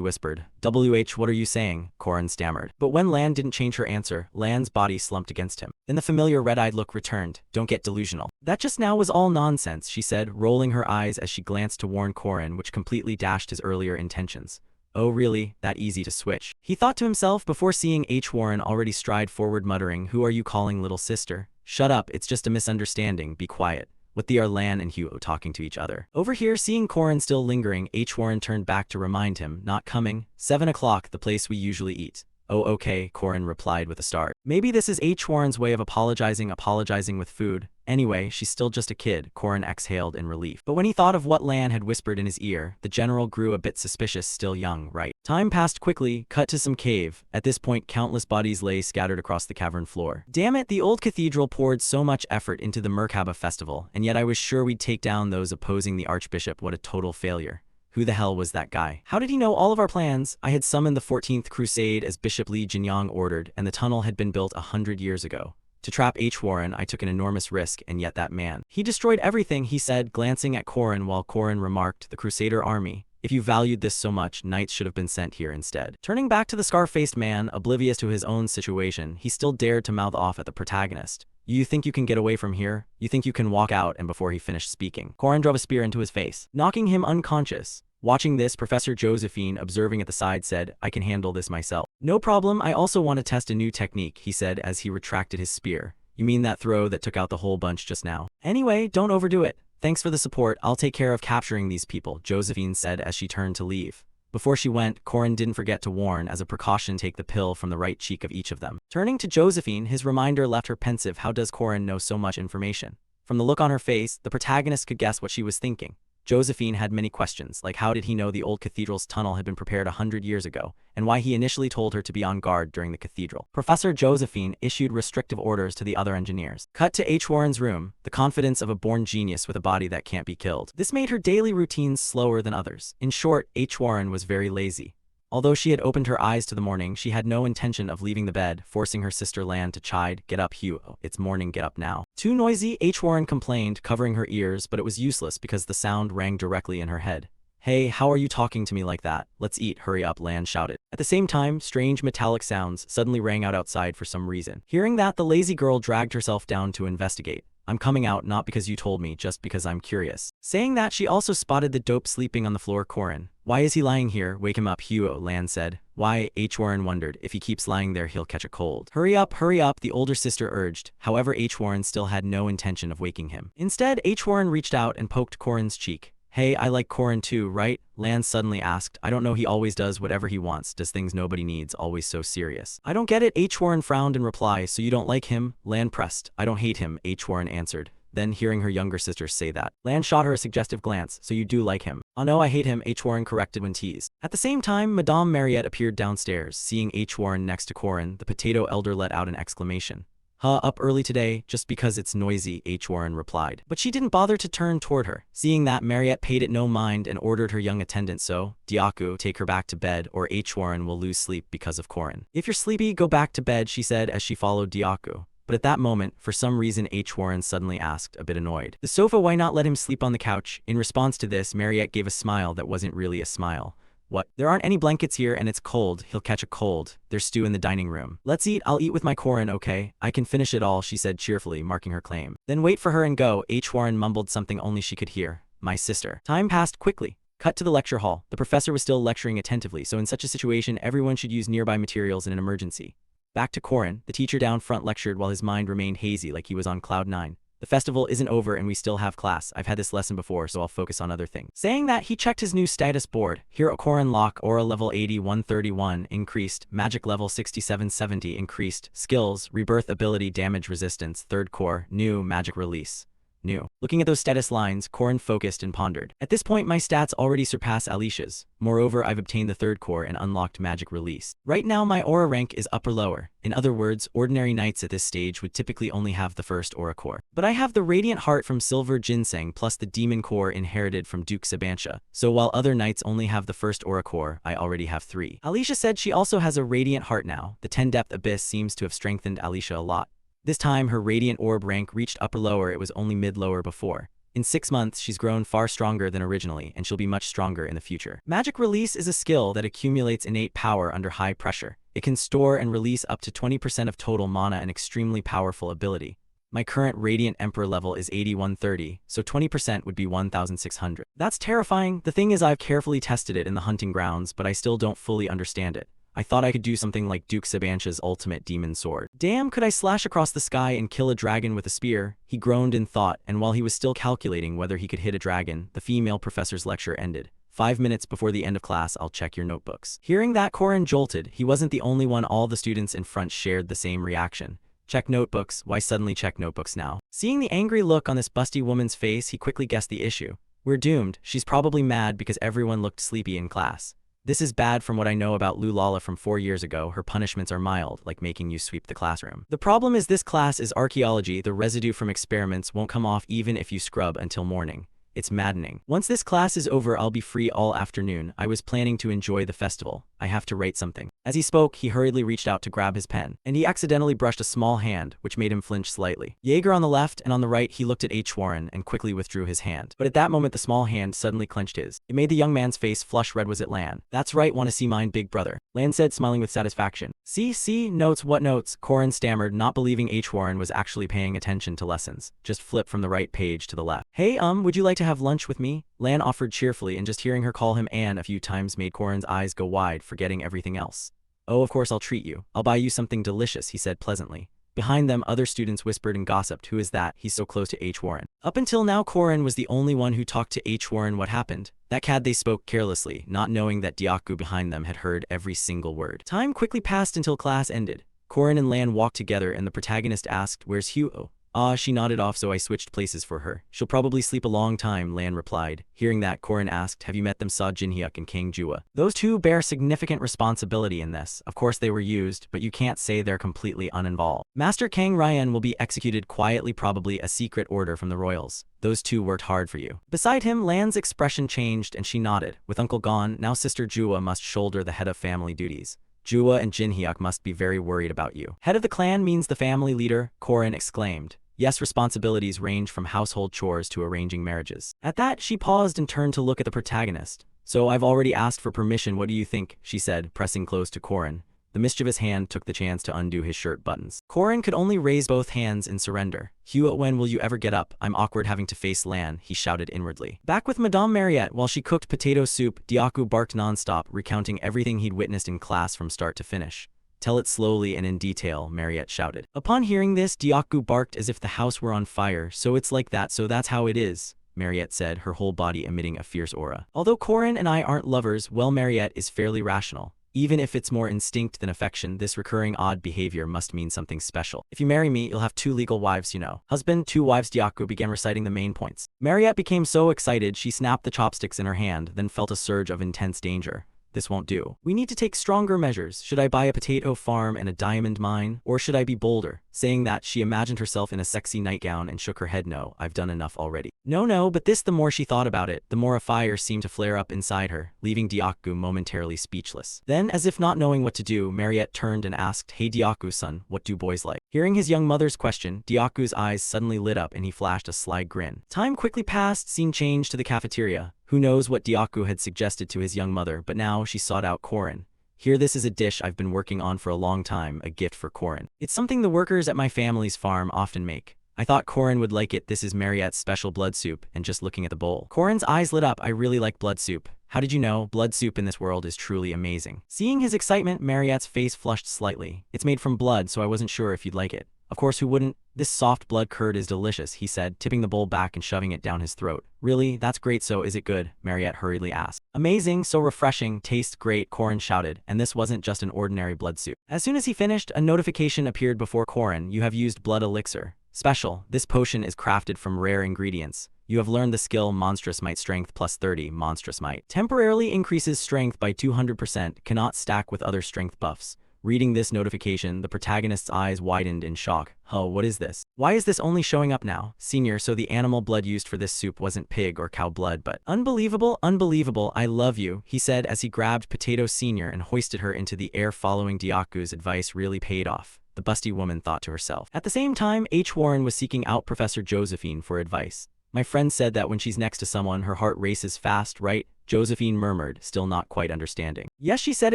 whispered. What are you saying? Corin stammered. But when Lan didn't change her answer, Lan's body slumped against him. Then the familiar red-eyed look returned. Don't get delusional. That just now was all nonsense, she said, rolling her eyes as she glanced to warn Corin, which completely dashed his earlier intentions. Oh really, that easy to switch? He thought to himself before seeing H. Warren already stride forward muttering, who are you calling little sister? Shut up, it's just a misunderstanding, be quiet. What the are Lan and Huo talking to each other? Over here, seeing Corin still lingering, H. Warren turned back to remind him, not coming? 7 o'clock, the place we usually eat. Oh okay, Corin replied with a start. Maybe this is H. Warren's way of apologizing with food. Anyway, she's still just a kid, Corin exhaled in relief. But when he thought of what Lan had whispered in his ear, the general grew a bit suspicious. Still young, right? Time passed quickly, cut to some cave. At this point, countless bodies lay scattered across the cavern floor. Damn it, the old cathedral poured so much effort into the Merkaba festival, and yet I was sure we'd take down those opposing the archbishop. What a total failure. Who the hell was that guy? How did he know all of our plans? I had summoned the 14th Crusade as Bishop Li Jinyang ordered, and the tunnel had been built 100 years ago. To trap H. Warren, I took an enormous risk, and yet that man. He destroyed everything, he said, glancing at Corin while Corin remarked, the Crusader army. If you valued this so much, knights should have been sent here instead. Turning back to the scar-faced man, oblivious to his own situation, he still dared to mouth off at the protagonist. You think you can get away from here? You think you can walk out? And before he finished speaking, Corin drove a spear into his face, knocking him unconscious. Watching this, Professor Josephine, observing at the side, said, I can handle this myself. No problem, I also want to test a new technique, he said as he retracted his spear. You mean that throw that took out the whole bunch just now? Anyway, don't overdo it. Thanks for the support, I'll take care of capturing these people, Josephine said as she turned to leave. Before she went, Corin didn't forget to warn, as a precaution, take the pill from the right cheek of each of them. Turning to Josephine, his reminder left her pensive. How does Corin know so much information? From the look on her face, the protagonist could guess what she was thinking. Josephine had many questions, like how did he know the old cathedral's tunnel had been prepared 100 years ago, and why he initially told her to be on guard during the cathedral. Professor Josephine issued restrictive orders to the other engineers. Cut to H. Warren's room, the confidence of a born genius with a body that can't be killed. This made her daily routines slower than others. In short, H. Warren was very lazy. Although she had opened her eyes to the morning, she had no intention of leaving the bed, forcing her sister Lan to chide, get up Huo, it's morning, get up now. Too noisy, H. Warren complained, covering her ears, but it was useless because the sound rang directly in her head. Hey, how are you talking to me like that? Let's eat, hurry up, Lan shouted. At the same time, strange metallic sounds suddenly rang out outside for some reason. Hearing that, the lazy girl dragged herself down to investigate. I'm coming out not because you told me, just because I'm curious. Saying that, she also spotted the dope sleeping on the floor. Corin. Why is he lying here? Wake him up, Huo, Lan said. Why? H. Warren wondered. If he keeps lying there, he'll catch a cold. Hurry up, the older sister urged. However, H. Warren still had no intention of waking him. Instead, H. Warren reached out and poked Corin's cheek. Hey, I like Corin too, right? Lan suddenly asked. I don't know, he always does whatever he wants, does things nobody needs, always so serious. I don't get it, H. Warren frowned in reply. So you don't like him? Lan pressed. I don't hate him, H. Warren answered. Then, hearing her younger sister say that, Lan shot her a suggestive glance. So you do like him? Oh no, I hate him, H. Warren corrected when teased. At the same time, Madame Mariette appeared downstairs. Seeing H. Warren next to Corin, the potato elder let out an exclamation. Up early today, just because it's noisy, H. Warren replied. But she didn't bother to turn toward her. Seeing that, Mariette paid it no mind and ordered her young attendant, so, Diaku, take her back to bed or H. Warren will lose sleep because of Corin. If you're sleepy, go back to bed, she said as she followed Diaku. But at that moment, for some reason, H. Warren suddenly asked, a bit annoyed. The sofa, why not let him sleep on the couch? In response to this, Mariette gave a smile that wasn't really a smile. What? There aren't any blankets here and it's cold. He'll catch a cold. There's stew in the dining room. Let's eat. I'll eat with my Corin, okay? I can finish it all, she said cheerfully, marking her claim. Then wait for her and go. Warren mumbled something only she could hear. My sister. Time passed quickly. Cut to the lecture hall. The professor was still lecturing attentively, so in such a situation, everyone should use nearby materials in an emergency. Back to Corin, the teacher down front lectured while his mind remained hazy like he was on cloud 9. The festival isn't over and we still have class. I've had this lesson before, so I'll focus on other things. Saying that, he checked his new status board. Here, Corin Lock, Aura level 8131 increased, Magic level 6770 increased, Skills, Rebirth ability damage resistance, 3rd core, new, Magic release. New. Looking at those status lines, Corin focused and pondered. At this point, my stats already surpass Alicia's. Moreover, I've obtained the 3rd core and unlocked Magic Release. Right now, my aura rank is upper-lower. In other words, ordinary knights at this stage would typically only have the 1st aura core. But I have the Radiant Heart from Silver Ginseng plus the Demon Core inherited from Duke Sabantia. So while other knights only have the 1st aura core, I already have 3. Alicia said she also has a Radiant Heart now. The 10-depth abyss seems to have strengthened Alicia a lot. This time, her Radiant Orb rank reached upper-lower. It was only mid-lower before. In 6 months, she's grown far stronger than originally, and she'll be much stronger in the future. Magic Release is a skill that accumulates innate power under high pressure. It can store and release up to 20% of total mana, an extremely powerful ability. My current Radiant Emperor level is 8130, so 20% would be 1600. That's terrifying. The thing is, I've carefully tested it in the hunting grounds, but I still don't fully understand it. I thought I could do something like Duke Sabantia's ultimate demon sword. Damn, could I slash across the sky and kill a dragon with a spear? He groaned in thought, and while he was still calculating whether he could hit a dragon, the female professor's lecture ended. 5 minutes before the end of class, I'll check your notebooks. Hearing that, Corin jolted. He wasn't the only one. All the students in front shared the same reaction. Check notebooks? Why suddenly check notebooks now? Seeing the angry look on this busty woman's face, he quickly guessed the issue. We're doomed. She's probably mad because everyone looked sleepy in class. This is bad. From what I know about Lulala from 4 years ago, her punishments are mild, like making you sweep the classroom. The problem is this class is archaeology. The residue from experiments won't come off even if you scrub until morning. It's maddening. Once this class is over, I'll be free all afternoon. I was planning to enjoy the festival. I have to write something. As he spoke, he hurriedly reached out to grab his pen, and he accidentally brushed a small hand, which made him flinch slightly. Jaeger on the left, and on the right, he looked at Warren and quickly withdrew his hand. But at that moment, the small hand suddenly clenched his. It made the young man's face flush red. Was it Lan? That's right, wanna see mine, big brother? Lan said, smiling with satisfaction. See, notes, what notes? Corin stammered, not believing Warren was actually paying attention to lessons. Just flip from the right page to the left. Hey, would you like to have lunch with me? Lan offered cheerfully, and just hearing her call him Anne a few times made Corin's eyes go wide, forgetting everything else. Oh, of course I'll treat you. I'll buy you something delicious, he said pleasantly. Behind them, other students whispered and gossiped. Who is that? He's so close to Warren. Up until now, Corin was the only one who talked to Warren. What happened? That cad, they spoke carelessly, not knowing that Diaku behind them had heard every single word. Time quickly passed until class ended. Corin and Lan walked together, and the protagonist asked, "Where's Huo?" She nodded off, so I switched places for her. She'll probably sleep a long time, Lan replied. Hearing that, Corin asked, have you met them? Saw Jinhyuk and Kang Jua. Those two bear significant responsibility in this. Of course they were used, but you can't say they're completely uninvolved. Master Kang Ryan will be executed quietly, probably a secret order from the royals. Those two worked hard for you. Beside him, Lan's expression changed and she nodded. With uncle gone, now sister Jua must shoulder the head of family duties. Jua and Jinhyuk must be very worried about you. Head of the clan means the family leader, Corin exclaimed. Yes, responsibilities range from household chores to arranging marriages. At that, she paused and turned to look at the protagonist. So I've already asked for permission, what do you think? She said, pressing close to Corin. The mischievous hand took the chance to undo his shirt buttons. Corin could only raise both hands in surrender. Hugh, when will you ever get up? I'm awkward having to face Lan, he shouted inwardly. Back with Madame Mariette while she cooked potato soup, Diaku barked nonstop, recounting everything he'd witnessed in class from start to finish. Tell it slowly and in detail, Mariette shouted. Upon hearing this, Diaku barked as if the house were on fire. So it's like that, so that's how it is, Mariette said, her whole body emitting a fierce aura. Although Corin and I aren't lovers, well, Mariette is fairly rational. Even if it's more instinct than affection, this recurring odd behavior must mean something special. If you marry me, you'll have 2 legal wives, you know. Husband, 2 wives. Diaku began reciting the main points. Mariette became so excited, she snapped the chopsticks in her hand, then felt a surge of intense danger. This won't do. We need to take stronger measures. Should I buy a potato farm and a diamond mine? Or should I be bolder? Saying that, she imagined herself in a sexy nightgown and shook her head. No, I've done enough already. No, but this, the more she thought about it, the more a fire seemed to flare up inside her, leaving Diaku momentarily speechless. Then, as if not knowing what to do, Mariette turned and asked, Hey Diaku-san, what do boys like? Hearing his young mother's question, Diaku's eyes suddenly lit up and he flashed a sly grin. Time quickly passed, scene changed to the cafeteria. Who knows what Diaku had suggested to his young mother, but now she sought out Korin. Here, this is a dish I've been working on for a long time, a gift for Korin. It's something the workers at my family's farm often make. I thought Korin would like it. This is Mariette's special blood soup, and just looking at the bowl, Korin's eyes lit up. I really like blood soup. How did you know? Blood soup in this world is truly amazing. Seeing his excitement, Mariette's face flushed slightly. It's made from blood, so I wasn't sure if you'd like it. Of course, who wouldn't? This soft blood curd is delicious, he said, tipping the bowl back and shoving it down his throat. Really? That's great. So is it good? Mariette hurriedly asked. Amazing, so refreshing, tastes great, Korin shouted, and this wasn't just an ordinary blood soup. As soon as he finished, a notification appeared before Korin. You have used blood elixir. Special. This potion is crafted from rare ingredients. You have learned the skill Monstrous Might Strength plus 30. Monstrous Might temporarily increases strength by 200%, cannot stack with other strength buffs. Reading this notification, the protagonist's eyes widened in shock. Oh, what is this? Why is this only showing up now? Senior, so the animal blood used for this soup wasn't pig or cow blood, but unbelievable, unbelievable, I love you, he said as he grabbed Potato Senior and hoisted her into the air. Following Diaku's advice really paid off, the busty woman thought to herself. At the same time, H. Warren was seeking out Professor Josephine for advice. My friend said that when she's next to someone, her heart races fast, right? Josephine murmured, still not quite understanding. Yes, she said,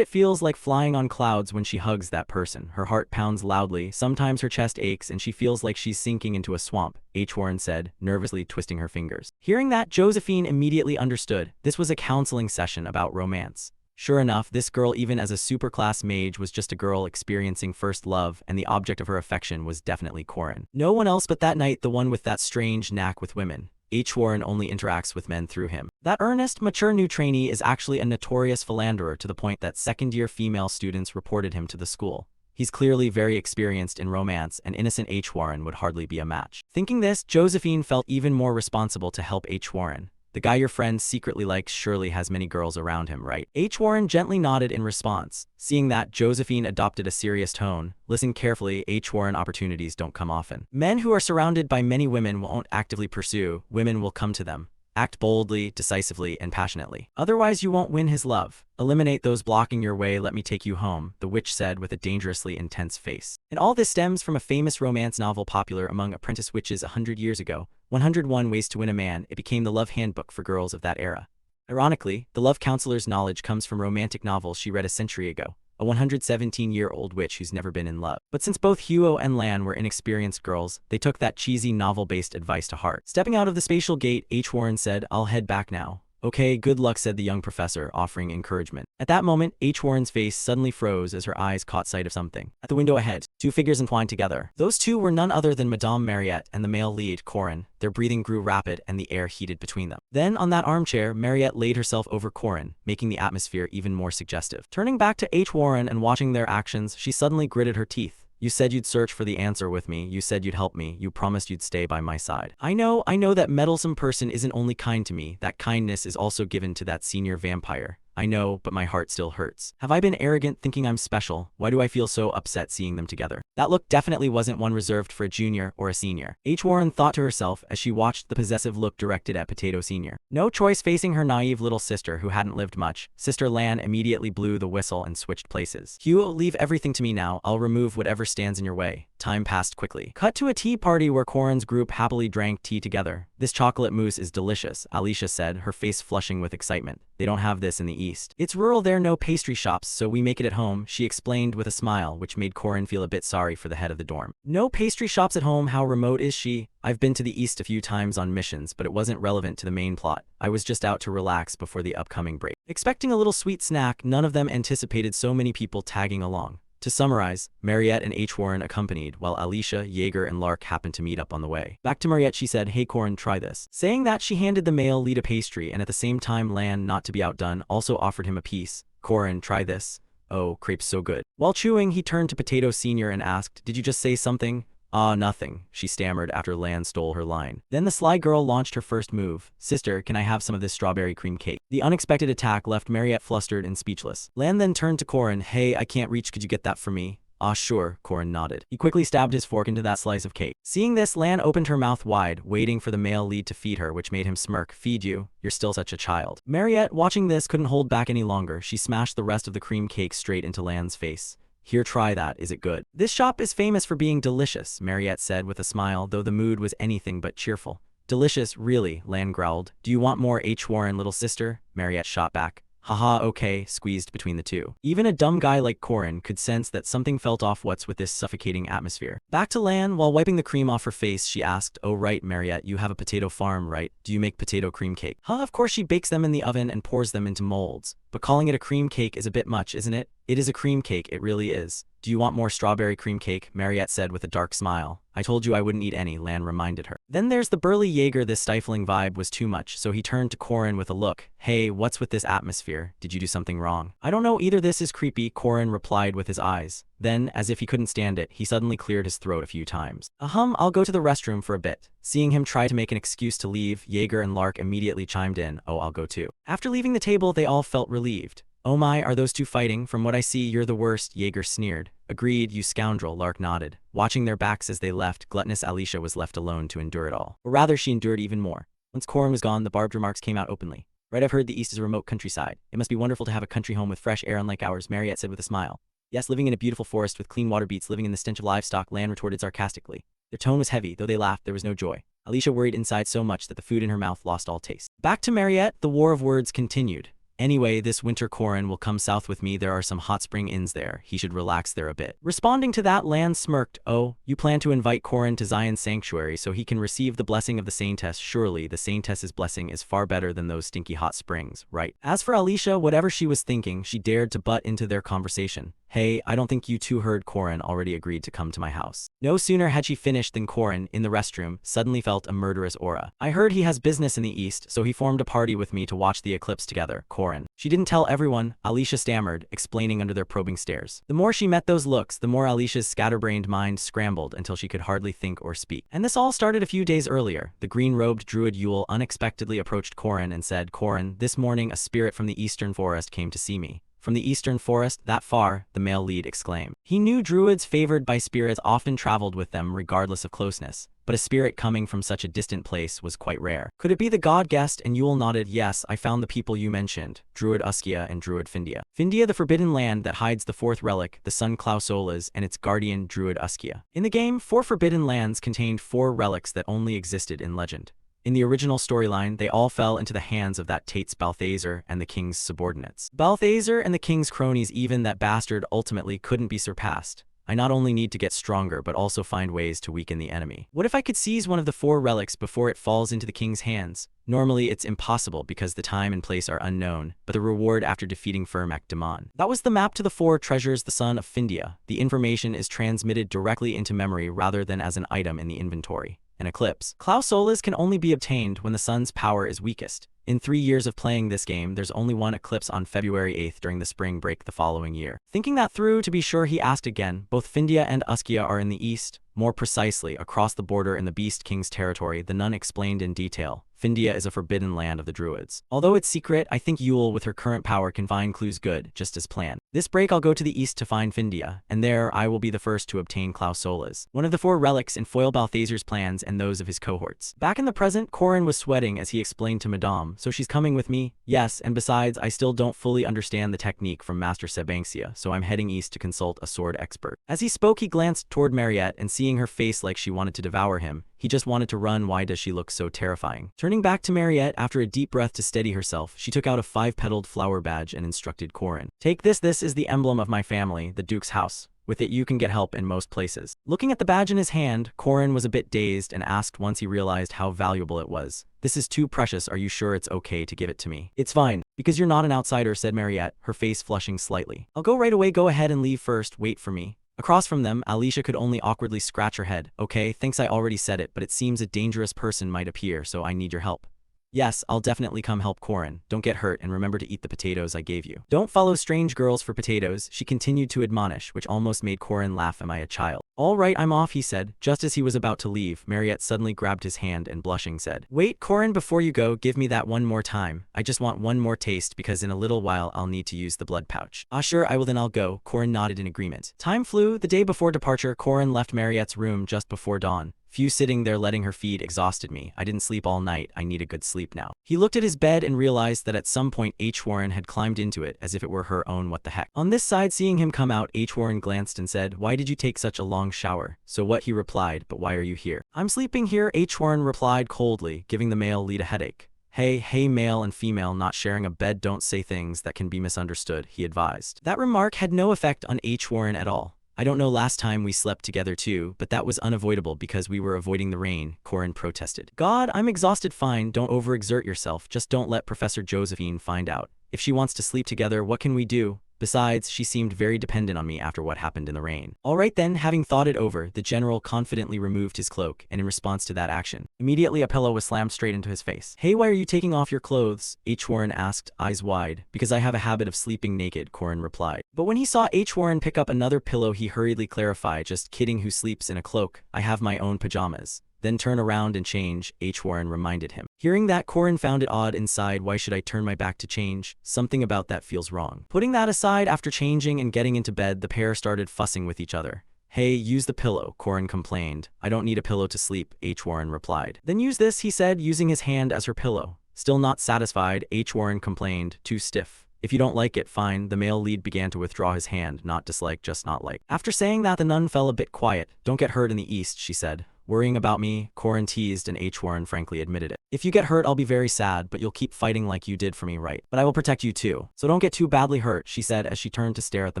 it feels like flying on clouds when she hugs that person. Her heart pounds loudly, sometimes her chest aches, and she feels like she's sinking into a swamp, H. Warren said, nervously twisting her fingers. Hearing that, Josephine immediately understood. This was a counseling session about romance. Sure enough, this girl, even as a superclass mage, was just a girl experiencing first love, and the object of her affection was definitely Korin. No one else but that night, the one with that strange knack with women. H. Warren only interacts with men through him. That earnest, mature new trainee is actually a notorious philanderer, to the point that second-year female students reported him to the school. He's clearly very experienced in romance, and innocent H. Warren would hardly be a match. Thinking this, Josephine felt even more responsible to help H. Warren. The guy your friend secretly likes surely has many girls around him, right? H. Warren gently nodded in response. Seeing that, Josephine adopted a serious tone. Listen carefully, H. Warren, opportunities don't come often. Men who are surrounded by many women won't actively pursue, women will come to them. Act boldly, decisively, and passionately. Otherwise you won't win his love. Eliminate those blocking your way. Let me take you home, the witch said with a dangerously intense face. And all this stems from a famous romance novel popular among apprentice witches 100 years ago, 101 Ways to Win a Man. It became the love handbook for girls of that era. Ironically, the love counselor's knowledge comes from romantic novels she read a century ago. A 117-year-old witch who's never been in love. But since both Huo and Lan were inexperienced girls, they took that cheesy novel-based advice to heart. Stepping out of the spatial gate, H. Warren said, I'll head back now. Okay, good luck, said the young professor, offering encouragement. At that moment, H. Warren's face suddenly froze as her eyes caught sight of something. At the window ahead, two figures entwined together. Those two were none other than Madame Mariette and the male lead, Korin. Their breathing grew rapid and the air heated between them. Then, on that armchair, Mariette laid herself over Korin, making the atmosphere even more suggestive. Turning back to H. Warren and watching their actions, she suddenly gritted her teeth. You said you'd search for the answer with me, you said you'd help me, you promised you'd stay by my side. I know that meddlesome person isn't only kind to me, that kindness is also given to that senior vampire. I know, but my heart still hurts. Have I been arrogant thinking I'm special? Why do I feel so upset seeing them together? That look definitely wasn't one reserved for a junior or a senior. H. Warren thought to herself as she watched the possessive look directed at Potato Senior. No choice facing her naive little sister who hadn't lived much. Sister Lan immediately blew the whistle and switched places. Huo, leave everything to me now. I'll remove whatever stands in your way. Time passed quickly. Cut to a tea party where Korin's group happily drank tea together. This chocolate mousse is delicious, Alicia said, her face flushing with excitement. They don't have this in the East. It's rural there, no pastry shops, so we make it at home, she explained with a smile, which made Korin feel a bit sorry for the head of the dorm. No pastry shops at home, how remote is she? I've been to the East a few times on missions, but it wasn't relevant to the main plot. I was just out to relax before the upcoming break. Expecting a little sweet snack, none of them anticipated so many people tagging along. To summarize, Mariette and H. Warren accompanied, while Alicia, Jaeger, and Lark happened to meet up on the way. Back to Mariette, she said, hey Korin, try this. Saying that, she handed the male lead a pastry, and at the same time Lan, not to be outdone, also offered him a piece. Korin, try this. Oh, crepe's so good. While chewing, he turned to Potato Senior and asked, did you just say something? Ah, nothing, she stammered after Lan stole her line. Then the sly girl launched her first move. Sister, can I have some of this strawberry cream cake? The unexpected attack left Mariette flustered and speechless. Lan then turned to Korin. Hey, I can't reach, could you get that for me? Ah, sure, Korin nodded. He quickly stabbed his fork into that slice of cake. Seeing this, Lan opened her mouth wide, waiting for the male lead to feed her, which made him smirk. Feed you? You're still such a child. Mariette, watching this, couldn't hold back any longer. She smashed the rest of the cream cake straight into Lan's face. Here, try that, is it good? This shop is famous for being delicious, Mariette said with a smile, though the mood was anything but cheerful. Delicious, really, Lan growled. Do you want more Warren, little sister? Mariette shot back. Haha, okay, squeezed between the two. Even a dumb guy like Corin could sense that something felt off. What's with this suffocating atmosphere? Back to Lan, while wiping the cream off her face, she asked, oh right, Mariette, you have a potato farm, right? Do you make potato cream cake? Huh, of course she bakes them in the oven and pours them into molds. But calling it a cream cake is a bit much, isn't it? It is a cream cake, it really is. Do you want more strawberry cream cake? Mariette said with a dark smile. I told you I wouldn't eat any, Lan reminded her. Then there's the burly Jaeger. This stifling vibe was too much, so he turned to Corin with a look. Hey, what's with this atmosphere? Did you do something wrong? I don't know either, this is creepy, Corin replied with his eyes. Then, as if he couldn't stand it, he suddenly cleared his throat a few times. I'll go to the restroom for a bit. Seeing him try to make an excuse to leave, Jaeger and Lark immediately chimed in. Oh, I'll go too. After leaving the table, they all felt relieved. Oh my, are those two fighting? From what I see, you're the worst, Jaeger sneered. Agreed, you scoundrel, Lark nodded. Watching their backs as they left, gluttonous Alicia was left alone to endure it all. Or rather, she endured even more. Once Corin was gone, the barbed remarks came out openly. Right, I've heard the East is a remote countryside. It must be wonderful to have a country home with fresh air unlike ours, Mariette said with a smile. Yes, living in a beautiful forest with clean water beats living in the stench of livestock, Lan retorted sarcastically. Their tone was heavy, though they laughed, there was no joy. Alicia worried inside so much that the food in her mouth lost all taste. Back to Mariette, the war of words continued. Anyway, this winter Corin will come south with me. There are some hot spring inns there. He should relax there a bit. Responding to that, Lan smirked. Oh, you plan to invite Corin to Zion's sanctuary so he can receive the blessing of the Saintess. Surely the Saintess's blessing is far better than those stinky hot springs, right? As for Alicia, whatever she was thinking, she dared to butt into their conversation. Hey, I don't think you two heard Corin already agreed to come to my house. No sooner had she finished than Corin, in the restroom, suddenly felt a murderous aura. I heard he has business in the East, so he formed a party with me to watch the eclipse together, Corin. She didn't tell everyone, Alicia stammered, explaining under their probing stares. The more she met those looks, the more Alicia's scatterbrained mind scrambled until she could hardly think or speak. And this all started a few days earlier. The green-robed druid Yule unexpectedly approached Corin and said, Corin, this morning a spirit from the eastern forest came to see me. From the eastern forest, that far, the male lead exclaimed. He knew druids favored by spirits often traveled with them regardless of closeness, but a spirit coming from such a distant place was quite rare. Could it be the god guest? And Yule nodded. Yes, I found the people you mentioned, Druid Uskia and Druid Findia. Findia, the forbidden land that hides the fourth relic, the sun Klausolas, and its guardian Druid Uskia. In the game, 4 forbidden lands contained 4 relics that only existed in legend. In the original storyline, they all fell into the hands of that Tate's Balthazar and the king's subordinates. Balthazar and the king's cronies, even that bastard, ultimately couldn't be surpassed. I not only need to get stronger but also find ways to weaken the enemy. What if I could seize one of the 4 relics before it falls into the king's hands? Normally it's impossible because the time and place are unknown, but the reward after defeating Firmak Daman. That was the map to the 4 treasures, the son of Findia. The information is transmitted directly into memory rather than as an item in the inventory. An eclipse. Klausolas can only be obtained when the sun's power is weakest. In 3 years of playing this game, there's only one eclipse on February 8th during the spring break the following year. Thinking that through, to be sure, he asked again. Both Findia and Uskia are in the east, more precisely, across the border in the Beast King's territory. The nun explained in detail. Findia is a forbidden land of the druids. Although it's secret, I think Yule with her current power can find clues good, just as planned. This break I'll go to the east to find Findia, and there I will be the first to obtain Klausolas, one of the 4 relics, and foil Balthazar's plans and those of his cohorts. Back in the present, Corin was sweating as he explained to Madame, so she's coming with me? Yes, and besides, I still don't fully understand the technique from Master Sebanksia, so I'm heading east to consult a sword expert. As he spoke, he glanced toward Mariette, and seeing her face like she wanted to devour him, he just wanted to run. Why does she look so terrifying? Turning back to Mariette, after a deep breath to steady herself, she took out a 5-petaled flower badge and instructed Corin. Take this is the emblem of my family, the Duke's house. With it you can get help in most places. Looking at the badge in his hand, Corin was a bit dazed and asked once he realized how valuable it was. This is too precious, are you sure it's okay to give it to me? It's fine, because you're not an outsider, said Mariette, her face flushing slightly. I'll go right away, go ahead and leave first, wait for me. Across from them, Alicia could only awkwardly scratch her head. Okay, thanks, I already said it, but it seems a dangerous person might appear, so I need your help. Yes, I'll definitely come help Corin. Don't get hurt and remember to eat the potatoes I gave you. Don't follow strange girls for potatoes, she continued to admonish, which almost made Corin laugh. Am I a child? All right, I'm off, he said. Just as he was about to leave, Mariette suddenly grabbed his hand and blushing said, Wait, Corin, before you go, give me that one more time. I just want one more taste because in a little while I'll need to use the blood pouch. Ah, sure, I will, then I'll go. Corin nodded in agreement. Time flew. The day before departure, Corin left Mariette's room just before dawn. Few sitting there letting her feed exhausted me. I didn't sleep all night. I need a good sleep now. He looked at his bed and realized that at some point H. Warren had climbed into it as if it were her own. What the heck? On this side, seeing him come out, H. Warren glanced and said, "Why did you take such a long shower?" "So what?" he replied, "but why are you here?" "I'm sleeping here," H. Warren replied coldly, giving the male lead a headache. Hey, male and female not sharing a bed don't say things that can be misunderstood," he advised. That remark had no effect on H. Warren at all. "I don't know, last time we slept together too, but that was unavoidable because we were avoiding the rain," Corin protested. "God, I'm exhausted." "Fine, don't overexert yourself, just don't let Professor Josephine find out. If she wants to sleep together, what can we do? Besides, she seemed very dependent on me after what happened in the rain." "All right then." Having thought it over, the general confidently removed his cloak, and in response to that action, immediately a pillow was slammed straight into his face. "Hey, why are you taking off your clothes?" H. Warren asked, eyes wide. "Because I have a habit of sleeping naked," Corin replied. But when he saw H. Warren pick up another pillow, he hurriedly clarified, "Just kidding, who sleeps in a cloak? I have my own pajamas." "Then turn around and change," H. Warren reminded him. Hearing that, Corin found it odd inside. Why should I turn my back to change? Something about that feels wrong. Putting that aside, after changing and getting into bed, the pair started fussing with each other. "Hey, use the pillow," Corin complained. "I don't need a pillow to sleep," H. Warren replied. "Then use this," he said, using his hand as her pillow. Still not satisfied, H. Warren complained, "Too stiff." "If you don't like it, fine." The male lead began to withdraw his hand, not dislike, just not like. After saying that, the nun fell a bit quiet. "Don't get hurt in the east," she said. "Worrying about me?" Corin teased, and H. Warren frankly admitted it. "If you get hurt, I'll be very sad, but you'll keep fighting like you did for me, right? But I will protect you too. So don't get too badly hurt," she said as she turned to stare at the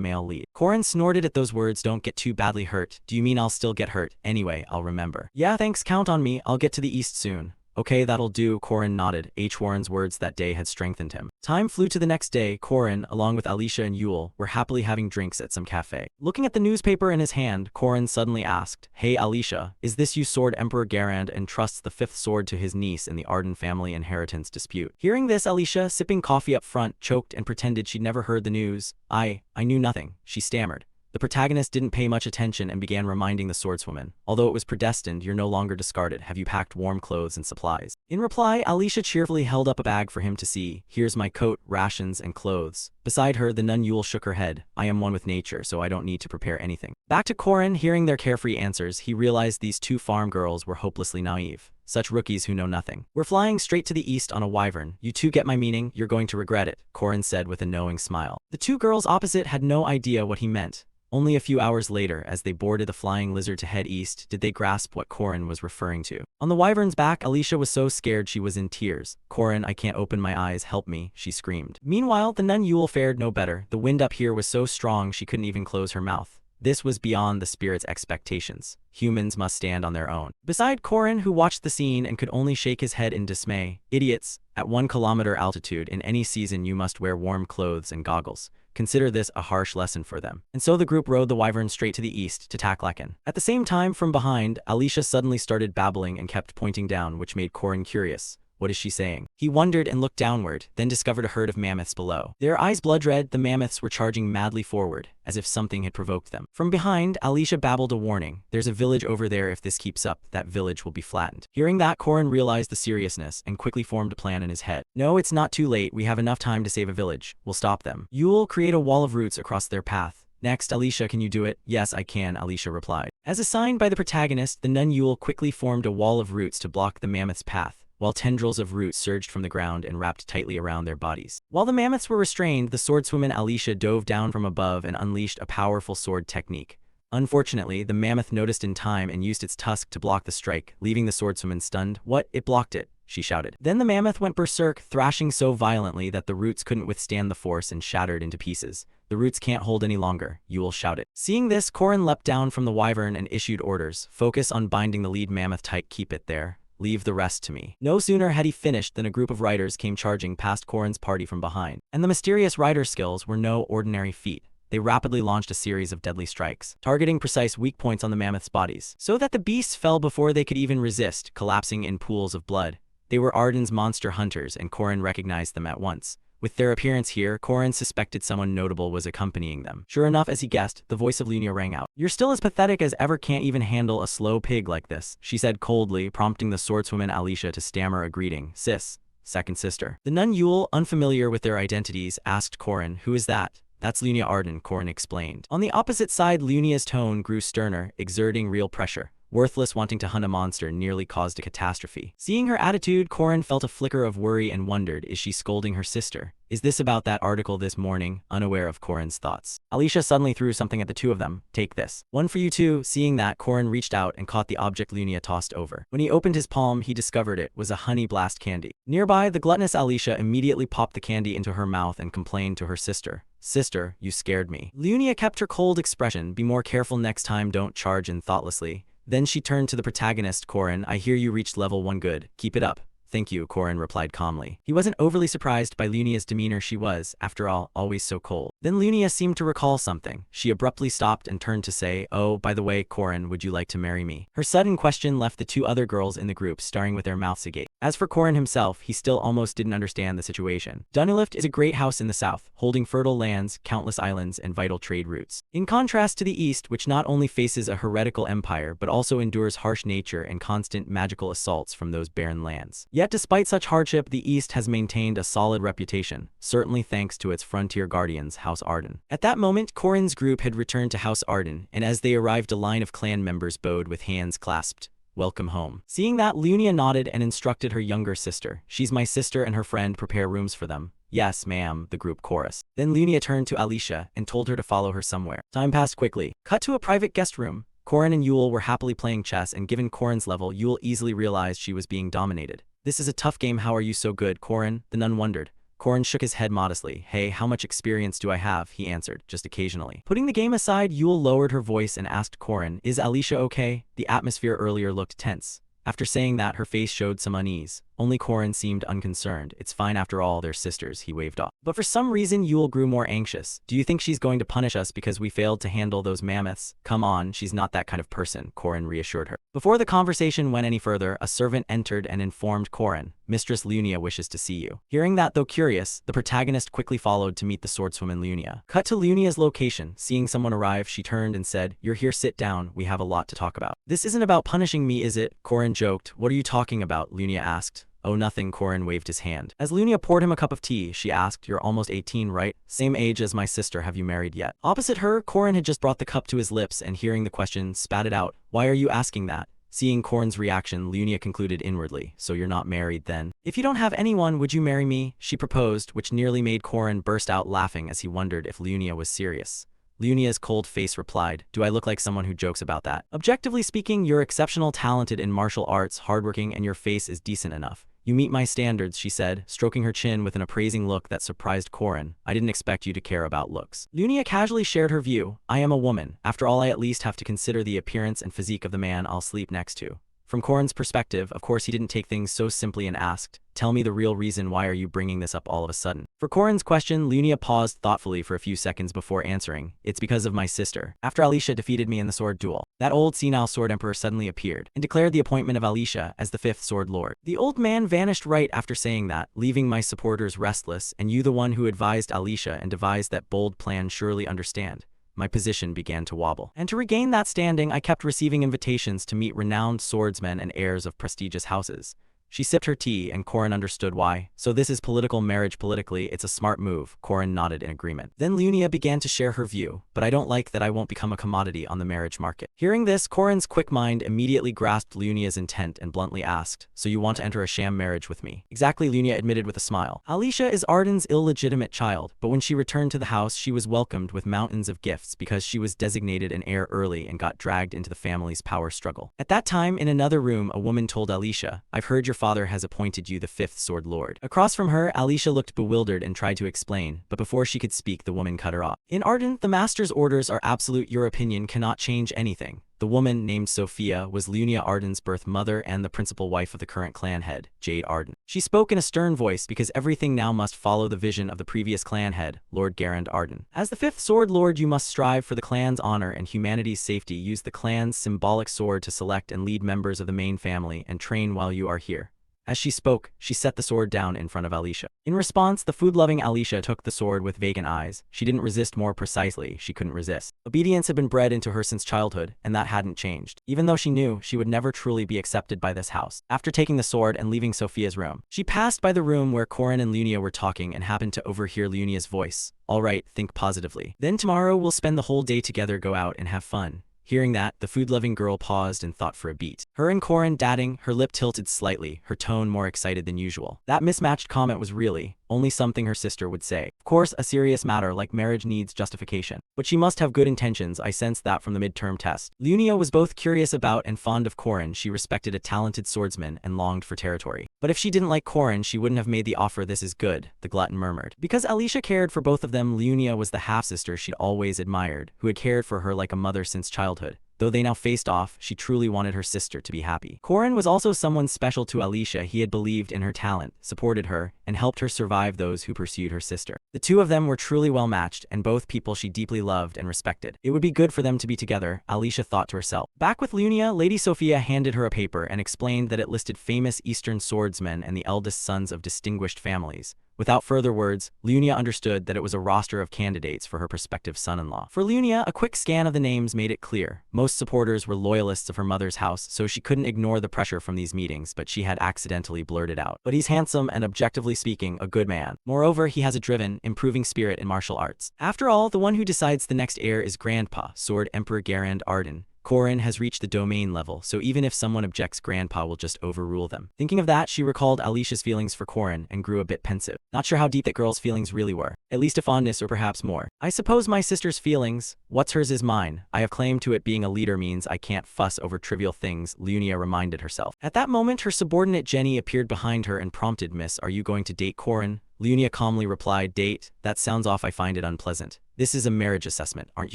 male lead. Corin snorted at those words. "Don't get too badly hurt? Do you mean I'll still get hurt? Anyway, I'll remember." "Yeah, thanks, count on me. I'll get to the east soon." "Okay, that'll do," Corin nodded. H. Warren's words that day had strengthened him. Time flew to the next day. Corin, along with Alicia and Yule, were happily having drinks at some cafe. Looking at the newspaper in his hand, Corin suddenly asked, "Hey Alicia, is this you sword Emperor Garand entrusts the fifth sword to his niece in the Arden family inheritance dispute?" Hearing this, Alicia, sipping coffee up front, choked and pretended she'd never heard the news. I knew nothing," she stammered. The protagonist didn't pay much attention and began reminding the swordswoman, "Although it was predestined, you're no longer discarded. Have you packed warm clothes and supplies?" In reply, Alicia cheerfully held up a bag for him to see. "Here's my coat, rations, and clothes." Beside her, the nun Yule shook her head. "I am one with nature, so I don't need to prepare anything." Back to Corin, hearing their carefree answers, he realized these two farm girls were hopelessly naive. Such rookies who know nothing. "We're flying straight to the east on a wyvern. You two get my meaning? You're going to regret it," Corin said with a knowing smile. The two girls opposite had no idea what he meant. Only a few hours later, as they boarded the flying lizard to head east, did they grasp what Corin was referring to. On the wyvern's back, Alicia was so scared she was in tears. "Corin, I can't open my eyes, help me," she screamed. Meanwhile, the nun Yule fared no better. The wind up here was so strong she couldn't even close her mouth. This was beyond the spirit's expectations. Humans must stand on their own. Beside Corin, who watched the scene and could only shake his head in dismay. Idiots. At 1 kilometer altitude, in any season you must wear warm clothes and goggles. Consider this a harsh lesson for them. And so the group rode the wyvern straight to the east, to Taklaken. At the same time, from behind, Alicia suddenly started babbling and kept pointing down, which made Corin curious. What is she saying? He wondered and looked downward, then discovered a herd of mammoths below. Their eyes blood red, the mammoths were charging madly forward, as if something had provoked them. From behind, Alicia babbled a warning. "There's a village over there. If this keeps up, that village will be flattened." Hearing that, Corin realized the seriousness and quickly formed a plan in his head. "No, it's not too late. We have enough time to save a village. We'll stop them. Yule, create a wall of roots across their path." "Next, Alicia, can you do it?" "Yes, I can," Alicia replied. As assigned by the protagonist, the nun Yule quickly formed a wall of roots to block the mammoth's path, while tendrils of roots surged from the ground and wrapped tightly around their bodies. While the mammoths were restrained, the swordswoman Alicia dove down from above and unleashed a powerful sword technique. Unfortunately, the mammoth noticed in time and used its tusk to block the strike, leaving the swordswoman stunned. "What? It blocked it," she shouted. Then the mammoth went berserk, thrashing so violently that the roots couldn't withstand the force and shattered into pieces. "The roots can't hold any longer," Yule shouted. Seeing this, Corin leapt down from the wyvern and issued orders. "Focus on binding the lead mammoth tight, keep it there. Leave the rest to me." No sooner had he finished than a group of riders came charging past Corin's party from behind. And the mysterious rider skills were no ordinary feat. They rapidly launched a series of deadly strikes, targeting precise weak points on the mammoth's bodies, so that the beasts fell before they could even resist, collapsing in pools of blood. They were Arden's monster hunters, and Corin recognized them at once. With their appearance here, Corin suspected someone notable was accompanying them. Sure enough, as he guessed, the voice of Lunia rang out. "You're still as pathetic as ever, can't even handle a slow pig like this," she said coldly, prompting the swordswoman Alicia to stammer a greeting. "Sis, second sister." The nun Yule, unfamiliar with their identities, asked Corin, "Who is that?" "That's Lunia Arden," Corin explained. On the opposite side, Lunia's tone grew sterner, exerting real pressure. worthless wanting to hunt a monster nearly caused a catastrophe. Seeing her attitude, Corin felt a flicker of worry and wondered, is she scolding her sister? Is this about that article this morning? Unaware of Corin's thoughts, Alicia suddenly threw something at the two of them. Take this. One for you too. Seeing that, Corin reached out and caught the object Lunia tossed over. When he opened his palm, he discovered it was a honey blast candy. Nearby, the gluttonous Alicia immediately popped the candy into her mouth and complained to her sister. Sister, you scared me. Lunia kept her cold expression. Be more careful next time, don't charge in thoughtlessly. Then she turned to the protagonist, Corin. I hear you reached level 1 good. Keep it up. Thank you, Corin replied calmly. He wasn't overly surprised by Lunia's demeanor. She was, after all, always so cold. Then Lunia seemed to recall something. She abruptly stopped and turned to say, oh, by the way, Corin, would you like to marry me? Her sudden question left the two other girls in the group staring with their mouths agape. As for Corin himself, he still almost didn't understand the situation. Dunulift is a great house in the south, holding fertile lands, countless islands, and vital trade routes. In contrast to the east, which not only faces a heretical empire but also endures harsh nature and constant magical assaults from those barren lands. Yet despite such hardship, the East has maintained a solid reputation, certainly thanks to its frontier guardians, House Arden. At that moment, Corin's group had returned to House Arden, and as they arrived, a line of clan members bowed with hands clasped. Welcome home. Seeing that, Lunia nodded and instructed her younger sister. She's my sister and her friend, prepare rooms for them. Yes, ma'am, the group chorused. Then Lunia turned to Alicia and told her to follow her somewhere. Time passed quickly. Cut to a private guest room. Corin and Yule were happily playing chess, and given Corin's level, Yule easily realized she was being dominated. This is a tough game. How are you so good, Corin? The nun wondered. Corin shook his head modestly. Hey, how much experience do I have? He answered, just occasionally. Putting the game aside, Yule lowered her voice and asked Corin, is Alicia okay? The atmosphere earlier looked tense. After saying that, her face showed some unease. Only Corin seemed unconcerned. It's fine after all, they're sisters, he waved off. But for some reason, Yule grew more anxious. Do you think she's going to punish us because we failed to handle those mammoths? Come on, she's not that kind of person, Corin reassured her. Before the conversation went any further, a servant entered and informed Corin, Mistress Lunia wishes to see you. Hearing that, though curious, the protagonist quickly followed to meet the swordswoman Lunia. Cut to Lunia's location. Seeing someone arrive, she turned and said, you're here, sit down, we have a lot to talk about. This isn't about punishing me, is it? Corin joked. What are you talking about? Lunia asked. Oh, nothing, Corin waved his hand. As Lunia poured him a cup of tea, she asked, you're almost 18, right? Same age as my sister, have you married yet? Opposite her, Corin had just brought the cup to his lips and hearing the question, spat it out. Why are you asking that? Seeing Corin's reaction, Lunia concluded inwardly, so you're not married then? If you don't have anyone, would you marry me? She proposed, which nearly made Corin burst out laughing as he wondered if Lunia was serious. Lunia's cold face replied, do I look like someone who jokes about that? Objectively speaking, you're exceptional, talented in martial arts, hardworking, and your face is decent enough. You meet my standards, she said, stroking her chin with an appraising look that surprised Corin. I didn't expect you to care about looks. Lunia casually shared her view. I am a woman. After all, I at least have to consider the appearance and physique of the man I'll sleep next to. From Corin's perspective, of course, he didn't take things so simply and asked, tell me the real reason, why are you bringing this up all of a sudden? For Corin's question, Lunia paused thoughtfully for a few seconds before answering, it's because of my sister. After Alicia defeated me in the sword duel, that old senile sword emperor suddenly appeared and declared the appointment of Alicia as the 5th sword lord. The old man vanished right after saying that, leaving my supporters restless, and you, the one who advised Alicia and devised that bold plan, surely understand. My position began to wobble. And to regain that standing, I kept receiving invitations to meet renowned swordsmen and heirs of prestigious houses. She sipped her tea, and Corin understood why. So this is political marriage. Politically, it's a smart move. Corin nodded in agreement. Then Lunia began to share her view, but I don't like that I won't become a commodity on the marriage market. Hearing this, Corin's quick mind immediately grasped Lunia's intent and bluntly asked, so you want to enter a sham marriage with me? Exactly, Lunia admitted with a smile. Alicia is Arden's illegitimate child, but when she returned to the house, she was welcomed with mountains of gifts because she was designated an heir early and got dragged into the family's power struggle. At that time, in another room, a woman told Alicia, I've heard your father has appointed you the 5th sword lord. Across from her, Alicia looked bewildered and tried to explain, but before she could speak, the woman cut her off. In Arden, the master's orders are absolute. Your opinion cannot change anything. The woman, named Sophia, was Lunia Arden's birth mother and the principal wife of the current clan head, Jade Arden. She spoke in a stern voice because everything now must follow the vision of the previous clan head, Lord Garand Arden. As the 5th sword lord, you must strive for the clan's honor and humanity's safety. Use the clan's symbolic sword to select and lead members of the main family and train while you are here. As she spoke, she set the sword down in front of Alicia. In response, the food-loving Alicia took the sword with vacant eyes. She didn't resist, more precisely, she couldn't resist. Obedience had been bred into her since childhood, and that hadn't changed, even though she knew she would never truly be accepted by this house. After taking the sword and leaving Sophia's room, she passed by the room where Corin and Lunia were talking and happened to overhear Lunia's voice. All right, think positively. Then tomorrow we'll spend the whole day together, go out and have fun. Hearing that, the food-loving girl paused and thought for a beat. Her and Corin dadding, her lip tilted slightly, her tone more excited than usual. That mismatched comment was really only something her sister would say. Of course, a serious matter like marriage needs justification. But she must have good intentions, I sensed that from the midterm test. Lunia was both curious about and fond of Corin. She respected a talented swordsman and longed for territory. But if she didn't like Corin, she wouldn't have made the offer. This is good, the glutton murmured. Because Alicia cared for both of them, Lunia was the half-sister she'd always admired, who had cared for her like a mother since childhood. Though they now faced off, she truly wanted her sister to be happy. Corin was also someone special to Alicia. He had believed in her talent, supported her, and helped her survive those who pursued her sister. The two of them were truly well matched, and both people she deeply loved and respected. It would be good for them to be together, Alicia thought to herself. Back with Lunia, Lady Sophia handed her a paper and explained that it listed famous Eastern swordsmen and the eldest sons of distinguished families. Without further words, Lunia understood that it was a roster of candidates for her prospective son-in-law. For Lunia, a quick scan of the names made it clear. Most supporters were loyalists of her mother's house, so she couldn't ignore the pressure from these meetings, but she had accidentally blurted out. But he's handsome and, objectively speaking, a good man. Moreover, he has a driven, improving spirit in martial arts. After all, the one who decides the next heir is Grandpa, Sword Emperor Garand Arden. Corin has reached the domain level, so even if someone objects, Grandpa will just overrule them. Thinking of that, she recalled Alicia's feelings for Corin and grew a bit pensive. Not sure how deep that girl's feelings really were. At least a fondness or perhaps more. I suppose my sister's feelings, what's hers is mine. I have claim to it. Being a leader means I can't fuss over trivial things, Lunia reminded herself. At that moment, her subordinate Jenny appeared behind her and prompted, Miss, are you going to date Corin? Lunia calmly replied, date? That sounds off. I find it unpleasant. This is a marriage assessment. Aren't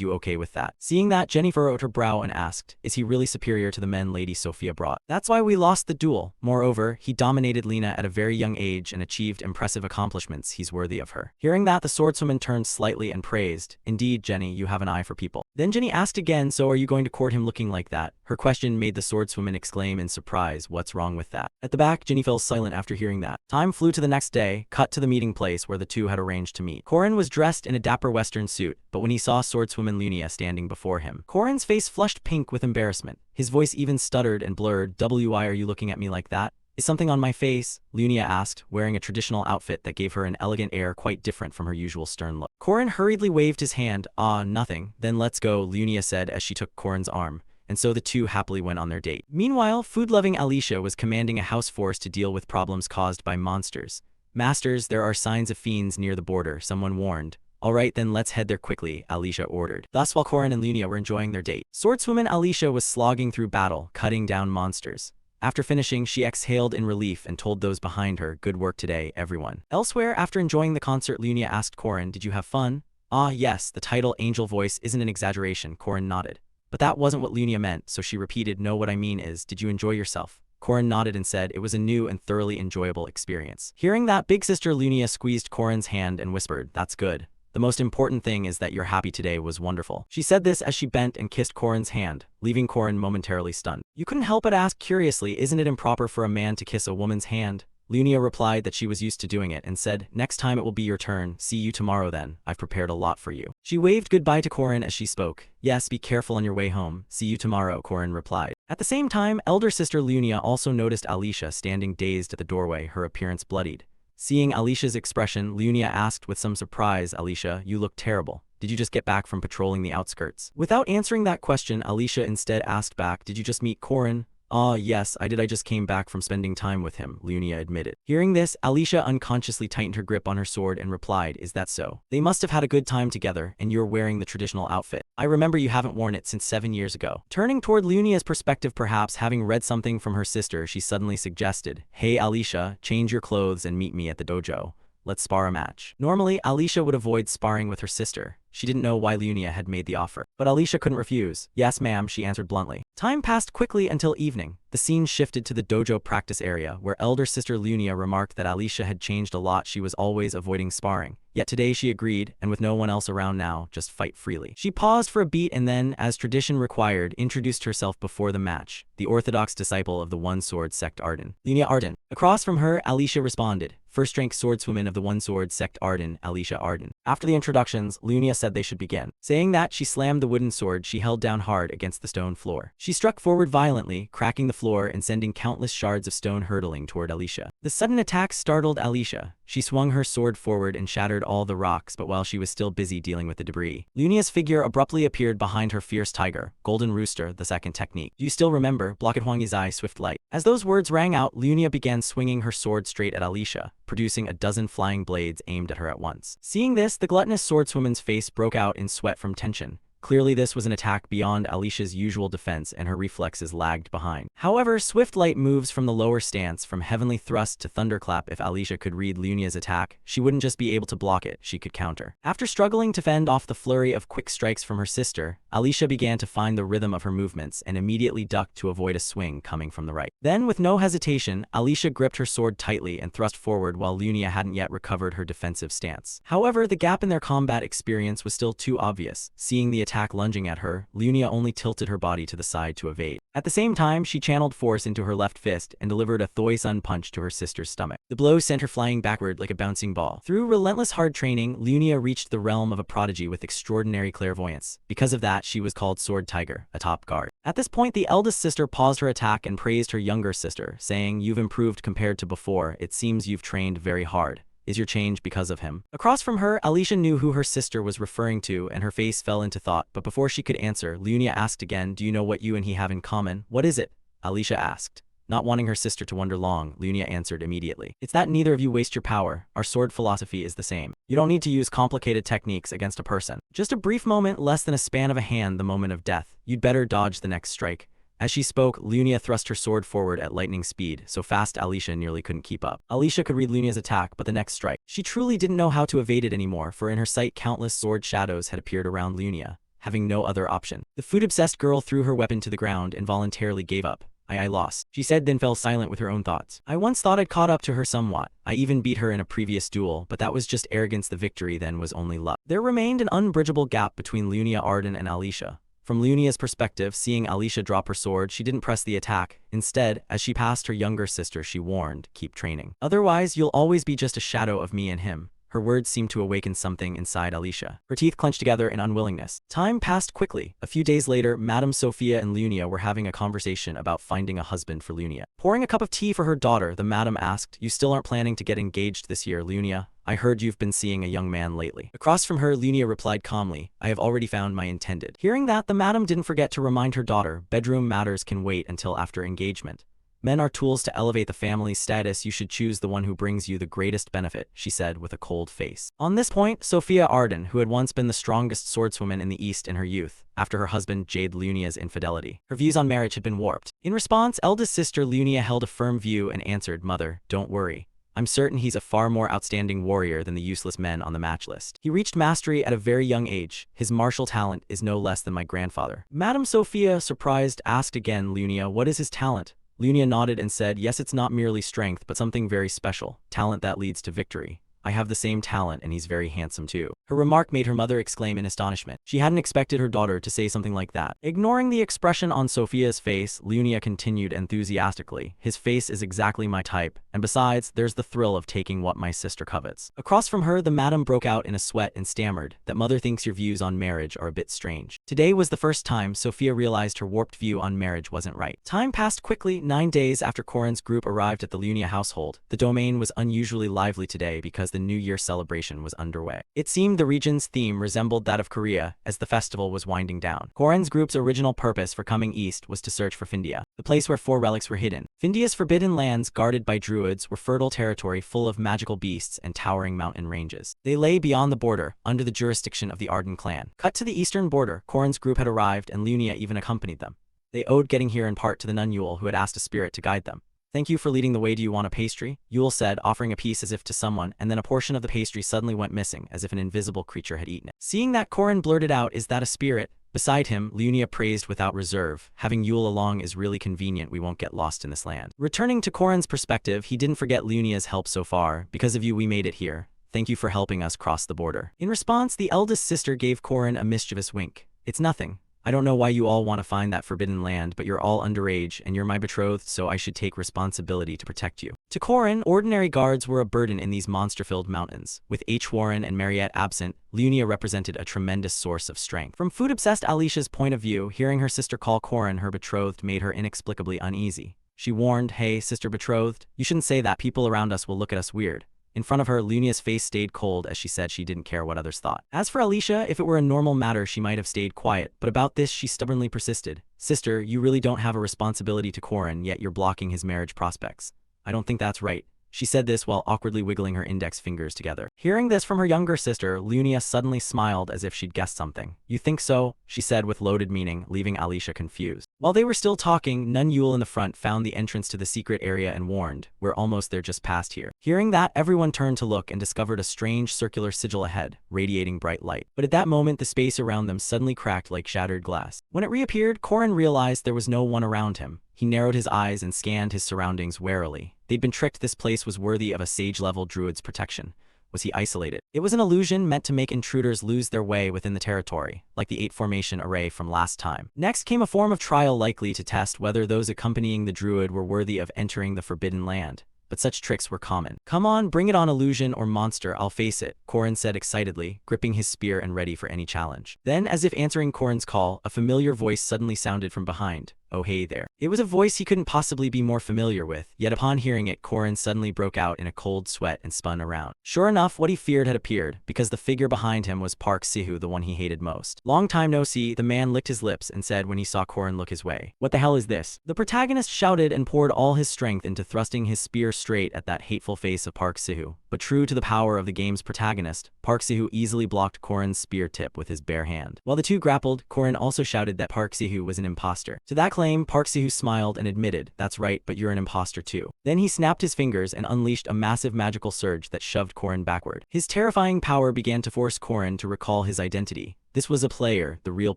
you okay with that? Seeing that, Jenny furrowed her brow and asked, is he really superior to the men Lady Sophia brought? That's why we lost the duel. Moreover, he dominated Lena at a very young age and achieved impressive accomplishments. He's worthy of her. Hearing that, the swordswoman turned slightly and praised, indeed, Jenny, you have an eye for people. Then Jenny asked again, so are you going to court him looking like that? Her question made the swordswoman exclaim in surprise, what's wrong with that? At the back, Jenny fell silent after hearing that. Time flew to the next day, cut to the meeting place where the two had arranged to meet. Corin was dressed in a dapper western suit, but when he saw swordswoman Lunia standing before him, Corin's face flushed pink with embarrassment. His voice even stuttered and blurred. Why are you looking at me like that? Is something on my face? Lunia asked, wearing a traditional outfit that gave her an elegant air quite different from her usual stern look. Corin hurriedly waved his hand. Ah, nothing. Then let's go, Lunia said as she took Corin's arm. And so the two happily went on their date. Meanwhile, food-loving Alicia was commanding a house force to deal with problems caused by monsters. Masters, there are signs of fiends near the border, someone warned. All right, then let's head there quickly, Alicia ordered. Thus, while Corin and Lunia were enjoying their date, swordswoman Alicia was slogging through battle, cutting down monsters. After finishing, she exhaled in relief and told those behind her, good work today, everyone. Elsewhere, after enjoying the concert, Lunia asked Corin, did you have fun? Ah, yes, the title angel voice isn't an exaggeration, Corin nodded. But that wasn't what Lunia meant, so she repeated, no, what I mean is, did you enjoy yourself? Corin nodded and said it was a new and thoroughly enjoyable experience. Hearing that, big sister Lunia squeezed Corin's hand and whispered, that's good. The most important thing is that you're happy today was wonderful. She said this as she bent and kissed Corin's hand, leaving Corin momentarily stunned. You couldn't help but ask curiously, isn't it improper for a man to kiss a woman's hand? Lunia replied that she was used to doing it and said, next time it will be your turn. See you tomorrow then. I've prepared a lot for you. She waved goodbye to Corin as she spoke. Yes, be careful on your way home. See you tomorrow, Corin replied. At the same time, elder sister Lunia also noticed Alicia standing dazed at the doorway, her appearance bloodied. Seeing Alicia's expression, Lunia asked with some surprise, Alicia, you look terrible. Did you just get back from patrolling the outskirts? Without answering that question, Alicia instead asked back, did you just meet Corin? Ah, yes, I did. I just came back from spending time with him, Lunia admitted. Hearing this, Alicia unconsciously tightened her grip on her sword and replied, is that so? They must have had a good time together, and you're wearing the traditional outfit. I remember you haven't worn it since 7 years ago. Turning toward Lunia's perspective, perhaps having read something from her sister, she suddenly suggested, hey Alicia, change your clothes and meet me at the dojo. Let's spar a match. Normally, Alicia would avoid sparring with her sister. She didn't know why Lunia had made the offer. But Alicia couldn't refuse. Yes, ma'am, she answered bluntly. Time passed quickly until evening. The scene shifted to the dojo practice area, where elder sister Lunia remarked that Alicia had changed a lot. She was always avoiding sparring. Yet today she agreed, and with no one else around now, just fight freely. She paused for a beat and then, as tradition required, introduced herself before the match, the orthodox disciple of the one-sword sect Arden. Lunia Arden. Across from her, Alicia responded, first-rank swordswoman of the one-sword sect Arden, Alicia Arden. After the introductions, Lunia said they should begin. Saying that, she slammed the wooden sword she held down hard against the stone floor. She struck forward violently, cracking the floor and sending countless shards of stone hurtling toward Alicia. The sudden attack startled Alicia. She swung her sword forward and shattered all the rocks, but while she was still busy dealing with the debris, Lunia's figure abruptly appeared behind her fierce tiger, Golden Rooster, the second technique. Do you still remember? Blocked Huangyi's eye, swift light. As those words rang out, Lunia began swinging her sword straight at Alicia, producing a dozen flying blades aimed at her at once. Seeing this, the gluttonous swordswoman's face broke out in sweat from tension. Clearly this was an attack beyond Alicia's usual defense and her reflexes lagged behind. However, swift light moves from the lower stance from heavenly thrust to thunderclap. If Alicia could read Lunia's attack, she wouldn't just be able to block it, she could counter. After struggling to fend off the flurry of quick strikes from her sister, Alicia began to find the rhythm of her movements and immediately ducked to avoid a swing coming from the right. Then, with no hesitation, Alicia gripped her sword tightly and thrust forward while Lunia hadn't yet recovered her defensive stance. However, the gap in their combat experience was still too obvious. Seeing the attack lunging at her, Lunia only tilted her body to the side to evade. At the same time, she channeled force into her left fist and delivered a Thoi-sun punch to her sister's stomach. The blow sent her flying backward like a bouncing ball. Through relentless hard training, Lunia reached the realm of a prodigy with extraordinary clairvoyance. Because of that, she was called Sword Tiger, a top guard. At this point, the eldest sister paused her attack and praised her younger sister, saying, "You've improved compared to before. It seems you've trained very hard. Is your change because of him?" Across from her, Alicia knew who her sister was referring to, and her face fell into thought, but before she could answer, Lunia asked again, "Do you know what you and he have in common? What is it?" Alicia asked. Not wanting her sister to wonder long, Lunia answered immediately. "It's that neither of you waste your power. Our sword philosophy is the same. You don't need to use complicated techniques against a person. Just a brief moment, less than a span of a hand, the moment of death. You'd better dodge the next strike." As she spoke, Lunia thrust her sword forward at lightning speed, so fast Alicia nearly couldn't keep up. Alicia could read Lunia's attack, but the next strike. She truly didn't know how to evade it anymore, for in her sight countless sword shadows had appeared around Lunia, having no other option. The food-obsessed girl threw her weapon to the ground and voluntarily gave up. I lost," she said, then fell silent with her own thoughts. "I once thought I'd caught up to her somewhat. I even beat her in a previous duel, but that was just arrogance. The victory then was only luck." There remained an unbridgeable gap between Lunia Arden and Alicia. From Lunia's perspective, seeing Alicia drop her sword, she didn't press the attack. Instead, as she passed her younger sister, she warned, "Keep training. Otherwise, you'll always be just a shadow of me and him." Her words seemed to awaken something inside Alicia. Her teeth clenched together in unwillingness. Time passed quickly. A few days later, Madame Sophia and Lunia were having a conversation about finding a husband for Lunia. Pouring a cup of tea for her daughter, the madam asked, "You still aren't planning to get engaged this year, Lunia? I heard you've been seeing a young man lately." Across from her, Lunia replied calmly, "I have already found my intended." Hearing that, the madam didn't forget to remind her daughter, "Bedroom matters can wait until after engagement. Men are tools to elevate the family's status. You should choose the one who brings you the greatest benefit," she said with a cold face. On this point, Sophia Arden, who had once been the strongest swordswoman in the East in her youth, after her husband Jade Lunia's infidelity, her views on marriage had been warped. In response, eldest sister Lunia held a firm view and answered, "Mother, don't worry. I'm certain he's a far more outstanding warrior than the useless men on the match list. He reached mastery at a very young age. His martial talent is no less than my grandfather." Madame Sophia, surprised, asked again, "Lunia, what is his talent?" Lunia nodded and said, "Yes, it's not merely strength, but something very special. Talent that leads to victory. I have the same talent, and he's very handsome too." Her remark made her mother exclaim in astonishment. She hadn't expected her daughter to say something like that. Ignoring the expression on Sophia's face, Lunia continued enthusiastically, "His face is exactly my type, and besides, there's the thrill of taking what my sister covets." Across from her, the madam broke out in a sweat and stammered, "That mother thinks your views on marriage are a bit strange." Today was the first time Sophia realized her warped view on marriage wasn't right. Time passed quickly. 9 days after Corin's group arrived at the Lunia household, the domain was unusually lively today because the New Year celebration was underway. It seemed the region's theme resembled that of Korea as the festival was winding down. Corin's group's original purpose for coming east was to search for Findia, the place where 4 relics were hidden. Findia's forbidden lands, guarded by druids, were fertile territory full of magical beasts and towering mountain ranges. They lay beyond the border, under the jurisdiction of the Arden clan. Cut to the eastern border, Corin's group had arrived and Lunia even accompanied them. They owed getting here in part to the nun Yule, who had asked a spirit to guide them. "Thank you for leading the way. Do you want a pastry?" Yule said, offering a piece as if to someone, and then a portion of the pastry suddenly went missing, as if an invisible creature had eaten it. Seeing that, Corin blurted out, "Is that a spirit?" Beside him, Lunia praised without reserve, "Having Yule along is really convenient. We won't get lost in this land." Returning to Corin's perspective, he didn't forget Lunia's help so far. "Because of you we made it here. Thank you for helping us cross the border." In response, the eldest sister gave Corin a mischievous wink. "It's nothing. I don't know why you all want to find that forbidden land, but you're all underage and you're my betrothed, so I should take responsibility to protect you." To Corin, ordinary guards were a burden in these monster-filled mountains. With H. Warren and Mariette absent, Lunia represented a tremendous source of strength. From food-obsessed Alicia's point of view, hearing her sister call Corin her betrothed made her inexplicably uneasy. She warned, "Hey, sister betrothed, you shouldn't say that. People around us will look at us weird." In front of her, Lunia's face stayed cold as she said she didn't care what others thought. As for Alicia, if it were a normal matter she might have stayed quiet, but about this she stubbornly persisted. Sister, you really don't have a responsibility to Korin, yet you're blocking his marriage prospects. I don't think that's right. She said this while awkwardly wiggling her index fingers together. Hearing this from her younger sister, Lunia suddenly smiled as if she'd guessed something. You think so? She said with loaded meaning, leaving Alicia confused. While they were still talking, Nun Yule in the front found the entrance to the secret area and warned, "We're almost there, just past here." Hearing that, everyone turned to look and discovered a strange circular sigil ahead, radiating bright light. But at that moment, the space around them suddenly cracked like shattered glass. When it reappeared, Korin realized there was no one around him. He narrowed his eyes and scanned his surroundings warily. They'd been tricked. This place was worthy of a sage-level druid's protection. Was he isolated? It was an illusion meant to make intruders lose their way within the territory, like the 8-formation array from last time. Next came a form of trial likely to test whether those accompanying the druid were worthy of entering the Forbidden Land. But such tricks were common. Come on, bring it on, illusion or monster, I'll face it, Korin said excitedly, gripping his spear and ready for any challenge. Then, as if answering Korin's call, a familiar voice suddenly sounded from behind. Oh hey there. It was a voice he couldn't possibly be more familiar with, yet upon hearing it, Korin suddenly broke out in a cold sweat and spun around. Sure enough, what he feared had appeared, because the figure behind him was Park Sihu, the one he hated most. Long time no see, the man licked his lips and said when he saw Korin look his way. What the hell is this? The protagonist shouted and poured all his strength into thrusting his spear straight at that hateful face of Park Sihu. But true to the power of the game's protagonist, Park Sihu easily blocked Korin's spear tip with his bare hand. While the two grappled, Korin also shouted that Park Sihu was an imposter. To that claim, Park Sihu smiled and admitted, "That's right, but you're an imposter too." Then he snapped his fingers and unleashed a massive magical surge that shoved Korin backward. His terrifying power began to force Korin to recall his identity. This was a player, the real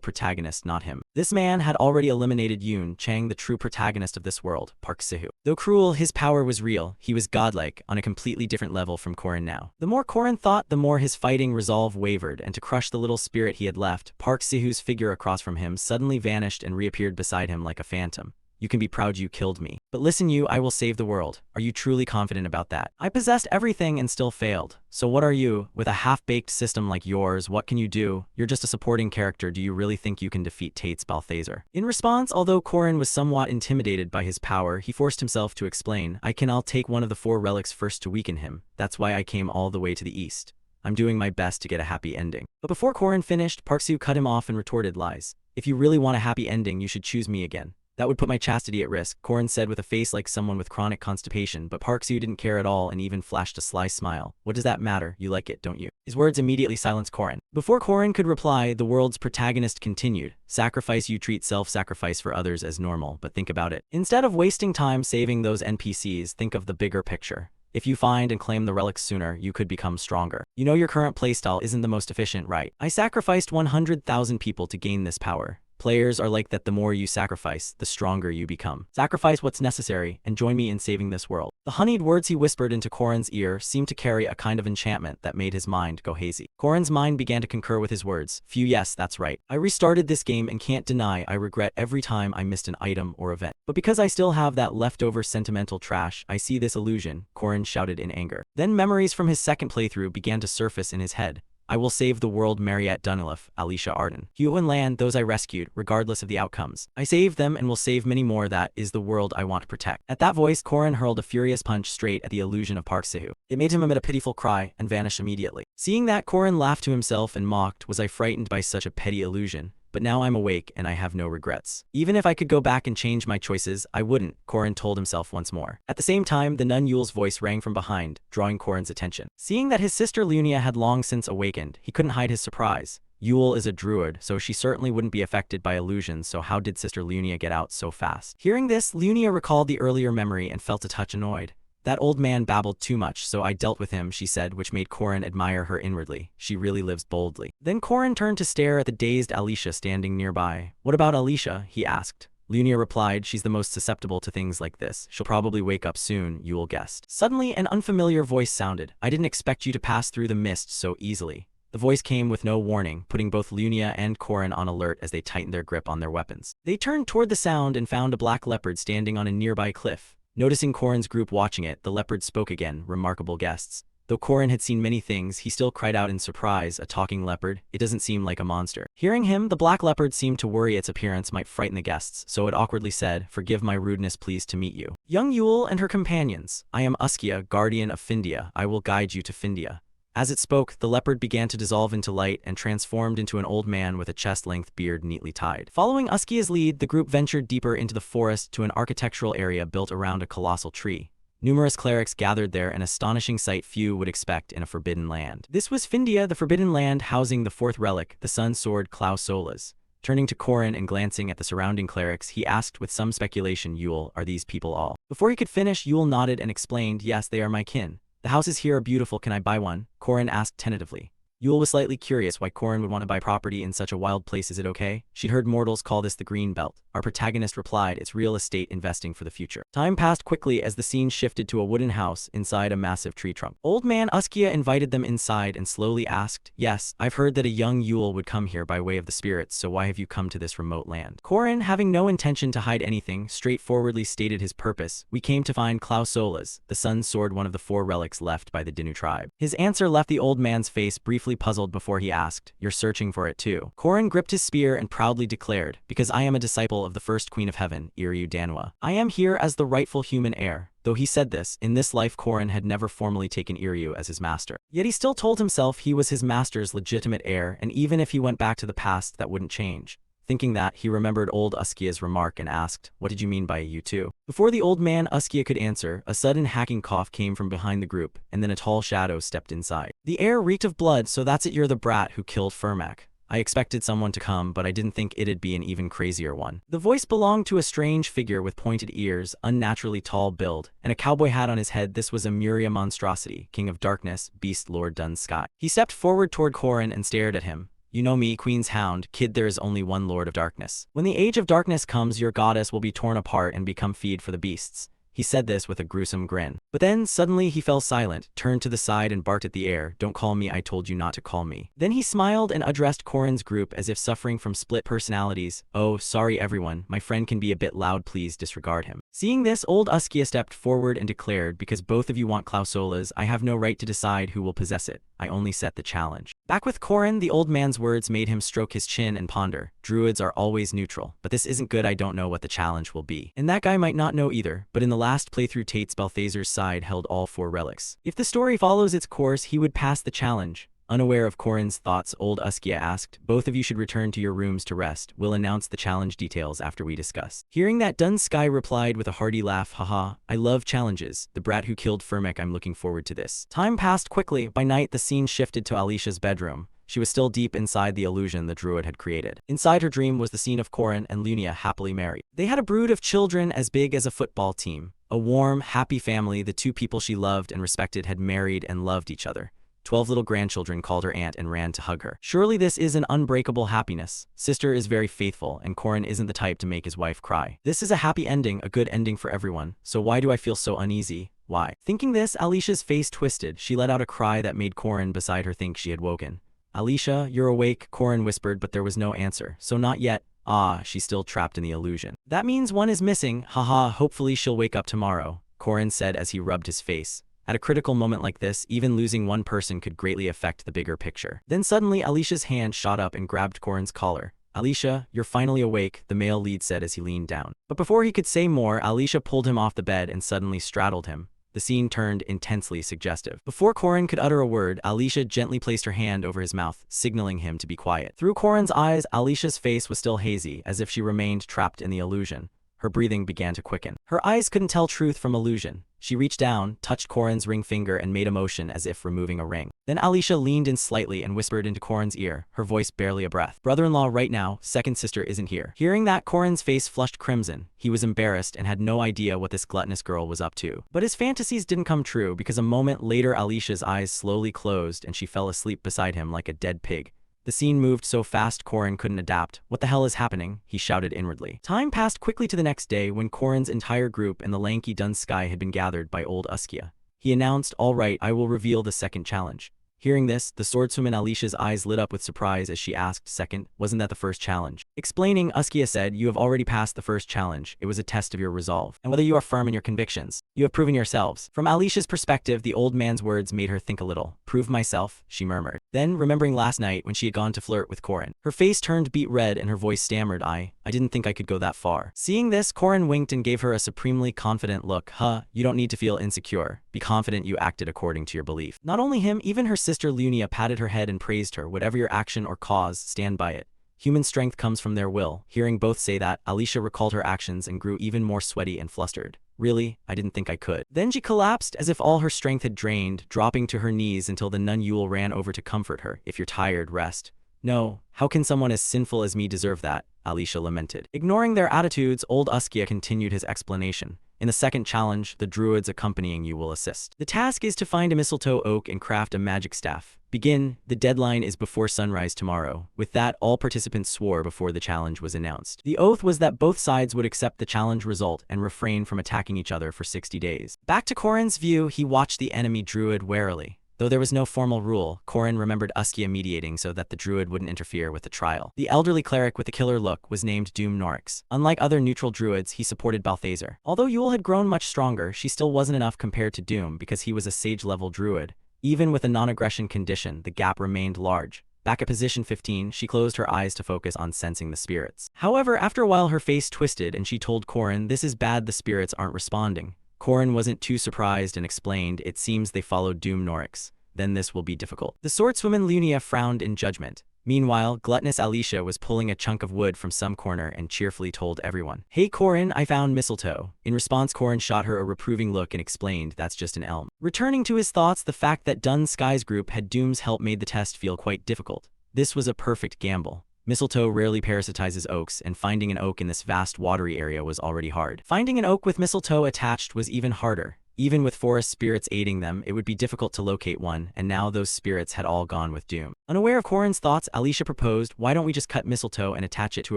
protagonist, not him. This man had already eliminated Yoon Chang, the true protagonist of this world, Park Sihu. Though cruel, his power was real. He was godlike, on a completely different level from Korin now. The more Korin thought, the more his fighting resolve wavered, and to crush the little spirit he had left, Park Sihu's figure across from him suddenly vanished and reappeared beside him like a phantom. You can be proud you killed me. But listen, you, I will save the world. Are you truly confident about that? I possessed everything and still failed. So what are you? With a half-baked system like yours, what can you do? You're just a supporting character. Do you really think you can defeat Tate's Balthazar? In response, although Korin was somewhat intimidated by his power, he forced himself to explain, I'll take one of the 4 relics first to weaken him. That's why I came all the way to the east. I'm doing my best to get a happy ending. But before Korin finished, Park Sihu cut him off and retorted, lies. If you really want a happy ending, you should choose me again. That would put my chastity at risk, Korin said with a face like someone with chronic constipation, but Park Sihu didn't care at all and even flashed a sly smile. What does that matter? You like it, don't you? His words immediately silenced Korin. Before Korin could reply, the world's protagonist continued. Sacrifice. You treat self-sacrifice for others as normal, but think about it. Instead of wasting time saving those NPCs, think of the bigger picture. If you find and claim the relics sooner, you could become stronger. You know your current playstyle isn't the most efficient, right? I sacrificed 100,000 people to gain this power. Players are like that. The more you sacrifice, the stronger you become. Sacrifice what's necessary and join me in saving this world. The honeyed words he whispered into Korin's ear seemed to carry a kind of enchantment that made his mind go hazy. Korin's mind began to concur with his words. Phew, yes, that's right. I restarted this game and can't deny I regret every time I missed an item or event. But because I still have that leftover sentimental trash, I see this illusion, Korin shouted in anger. Then memories from his second playthrough began to surface in his head. I will save the world. Mariette Dunilif, Alicia Arden, Hugh and Land, those I rescued, regardless of the outcomes. I saved them and will save many more. That is the world I want to protect. At that voice, Korin hurled a furious punch straight at the illusion of Park Sihu. It made him emit a pitiful cry and vanish immediately. Seeing that, Korin laughed to himself and mocked, was I frightened by such a petty illusion? But now I'm awake and I have no regrets. Even if I could go back and change my choices, I wouldn't, Korin told himself once more. At the same time, the nun Yule's voice rang from behind, drawing Korin's attention. Seeing that his sister Lunia had long since awakened, he couldn't hide his surprise. Yule is a druid, so she certainly wouldn't be affected by illusions, so how did Sister Lunia get out so fast? Hearing this, Lunia recalled the earlier memory and felt a touch annoyed. That old man babbled too much, so I dealt with him, she said, which made Korin admire her inwardly. She really lives boldly. Then Korin turned to stare at the dazed Alicia standing nearby. What about Alicia? He asked. Lunia replied, she's the most susceptible to things like this. She'll probably wake up soon, Yule guessed. Suddenly, an unfamiliar voice sounded. I didn't expect you to pass through the mist so easily. The voice came with no warning, putting both Lunia and Korin on alert as they tightened their grip on their weapons. They turned toward the sound and found a black leopard standing on a nearby cliff. Noticing Korin's group watching it, the leopard spoke again, remarkable guests. Though Korin had seen many things, he still cried out in surprise, a talking leopard? It doesn't seem like a monster. Hearing him, the black leopard seemed to worry its appearance might frighten the guests, so it awkwardly said, "Forgive my rudeness, pleased to meet you." Young Yule and her companions. "I am Uskia, guardian of Findia. I will guide you to Findia." As it spoke, the leopard began to dissolve into light and transformed into an old man with a chest-length beard neatly tied. Following Uskia's lead, the group ventured deeper into the forest to an architectural area built around a colossal tree. Numerous clerics gathered there, an astonishing sight few would expect in a forbidden land. This was Findia, the forbidden land housing the fourth relic, the sun sword Klaus Solas. Turning to Korin and glancing at the surrounding clerics, he asked with some speculation, "Yule, are these people all?" Before he could finish, Yule nodded and explained, "Yes, they are my kin. The houses here are beautiful, can I buy one?" Korin asked tentatively. Yule was slightly curious why Korin would want to buy property in such a wild place. "Is it okay?" She'd heard mortals call this the Green Belt. Our protagonist replied, "It's real estate investing for the future." Time passed quickly as the scene shifted to a wooden house inside a massive tree trunk. Old man Uskia invited them inside and slowly asked, "Yes, I've heard that a young Yule would come here by way of the spirits, so why have you come to this remote land?" Korin, having no intention to hide anything, straightforwardly stated his purpose. "We came to find Klaus Solas, the sun's sword, one of the 4 relics left by the Dinu tribe." His answer left the old man's face briefly puzzled before he asked, "You're searching for it too?" Korin gripped his spear and proudly declared, "Because I am a disciple of the first queen of heaven, Iryu Danwa. I am here as the rightful human heir." Though he said this, in this life Korin had never formally taken Iryu as his master. Yet he still told himself he was his master's legitimate heir, and even if he went back to the past, that wouldn't change. Thinking that, he remembered old Uskia's remark and asked, "What did you mean by you too?" Before the old man Uskia could answer, a sudden hacking cough came from behind the group, and then a tall shadow stepped inside. "The air reeked of blood, so that's it, you're the brat who killed Firmak. I expected someone to come, but I didn't think it'd be an even crazier one." The voice belonged to a strange figure with pointed ears, unnaturally tall build, and a cowboy hat on his head. This was a Muria monstrosity, king of darkness, beast lord Dun Sky. He stepped forward toward Korin and stared at him. "You know me, Queen's Hound, kid, there is only one Lord of Darkness. When the age of darkness comes, your goddess will be torn apart and become feed for the beasts." He said this with a gruesome grin. But then, suddenly he fell silent, turned to the side and barked at the air, "Don't call me, I told you not to call me." Then he smiled and addressed Korin's group as if suffering from split personalities. "Oh, sorry everyone, my friend can be a bit loud, please disregard him." Seeing this, old Uskia stepped forward and declared, "Because both of you want Klausolas, I have no right to decide who will possess it. I only set the challenge." Back with Korin, the old man's words made him stroke his chin and ponder. Druids are always neutral, but this isn't good. I don't know what the challenge will be. And that guy might not know either, but in the last playthrough Tate's Balthazar's side held all 4 relics. If the story follows its course, he would pass the challenge. Unaware of Korin's thoughts, old Uskia asked, "Both of you should return to your rooms to rest. We'll announce the challenge details after we discuss." Hearing that, Dun Sky replied with a hearty laugh, "Haha, I love challenges. The brat who killed Firmek, I'm looking forward to this." Time passed quickly. By night, the scene shifted to Alicia's bedroom. She was still deep inside the illusion the druid had created. Inside her dream was the scene of Korin and Lunia happily married. They had a brood of children as big as a football team. A warm, happy family. The 2 people she loved and respected had married and loved each other. 12 little grandchildren called her aunt and ran to hug her. Surely this is an unbreakable happiness. Sister is very faithful, and Korin isn't the type to make his wife cry. This is a happy ending, a good ending for everyone. So why do I feel so uneasy? Why? Thinking this, Alicia's face twisted. She let out a cry that made Korin beside her think she had woken. "Alicia, you're awake," Korin whispered, but there was no answer. "So not yet." "Ah, she's still trapped in the illusion." "That means one is missing. Haha, hopefully she'll wake up tomorrow," Korin said as he rubbed his face. At a critical moment like this, even losing one person could greatly affect the bigger picture. Then suddenly, Alicia's hand shot up and grabbed Korin's collar. "Alicia, you're finally awake," the male lead said as he leaned down. But before he could say more, Alicia pulled him off the bed and suddenly straddled him. The scene turned intensely suggestive. Before Korin could utter a word, Alicia gently placed her hand over his mouth, signaling him to be quiet. Through Korin's eyes, Alicia's face was still hazy, as if she remained trapped in the illusion. Her breathing began to quicken. Her eyes couldn't tell truth from illusion. She reached down, touched Korin's ring finger and made a motion as if removing a ring. Then Alicia leaned in slightly and whispered into Korin's ear, her voice barely a breath. "Brother-in-law right now, second sister isn't here." Hearing that, Korin's face flushed crimson. He was embarrassed and had no idea what this gluttonous girl was up to. But his fantasies didn't come true, because a moment later Alicia's eyes slowly closed and she fell asleep beside him like a dead pig. The scene moved so fast Korin couldn't adapt. "What the hell is happening?" he shouted inwardly. Time passed quickly to the next day when Korin's entire group and the lanky Dun Sky had been gathered by old Uskia. He announced, "All right, I will reveal the second challenge." Hearing this, the swordswoman Alicia's eyes lit up with surprise as she asked, "Second, wasn't that the first challenge?" Explaining, Uskia said, "You have already passed the first challenge. It was a test of your resolve, and whether you are firm in your convictions. You have proven yourselves." From Alicia's perspective, the old man's words made her think a little. "Prove myself," she murmured. Then, remembering last night when she had gone to flirt with Corin, her face turned beet red and her voice stammered, I didn't think I could go that far." Seeing this, Corin winked and gave her a supremely confident look. You don't need to feel insecure. Be confident you acted according to your belief." Not only him, even her sister Lunia patted her head and praised her. "Whatever your action or cause, stand by it. Human strength comes from their will." Hearing both say that, Alicia recalled her actions and grew even more sweaty and flustered. "Really? I didn't think I could." Then she collapsed as if all her strength had drained, dropping to her knees until the nun Yule ran over to comfort her. "If you're tired, rest." "No, how can someone as sinful as me deserve that?" Alicia lamented. Ignoring their attitudes, old Uskia continued his explanation. "In the second challenge, the druids accompanying you will assist. The task is to find a mistletoe oak and craft a magic staff. Begin. The deadline is before sunrise tomorrow." With that, all participants swore before the challenge was announced. The oath was that both sides would accept the challenge result and refrain from attacking each other for 60 days. Back to Corin's view, he watched the enemy druid warily. Though there was no formal rule, Corin remembered Uskia mediating so that the druid wouldn't interfere with the trial. The elderly cleric with the killer look was named Doom Norix. Unlike other neutral druids, he supported Balthazar. Although Yule had grown much stronger, she still wasn't enough compared to Doom because he was a sage-level druid. Even with a non-aggression condition, the gap remained large. Back at position 15, she closed her eyes to focus on sensing the spirits. However, after a while her face twisted and she told Corin, "This is bad, the spirits aren't responding." Corin wasn't too surprised and explained, "It seems they followed Doom Norix. Then this will be difficult." The swordswoman Lunia frowned in judgment. Meanwhile, gluttonous Alicia was pulling a chunk of wood from some corner and cheerfully told everyone, "Hey Corin, I found mistletoe." In response, Corin shot her a reproving look and explained, "That's just an elm." Returning to his thoughts, the fact that Dun Sky's group had Doom's help made the test feel quite difficult. This was a perfect gamble. Mistletoe rarely parasitizes oaks, and finding an oak in this vast watery area was already hard. Finding an oak with mistletoe attached was even harder. Even with forest spirits aiding them, it would be difficult to locate one, and now those spirits had all gone with Doom. Unaware of Corin's thoughts, Alicia proposed, "Why don't we just cut mistletoe and attach it to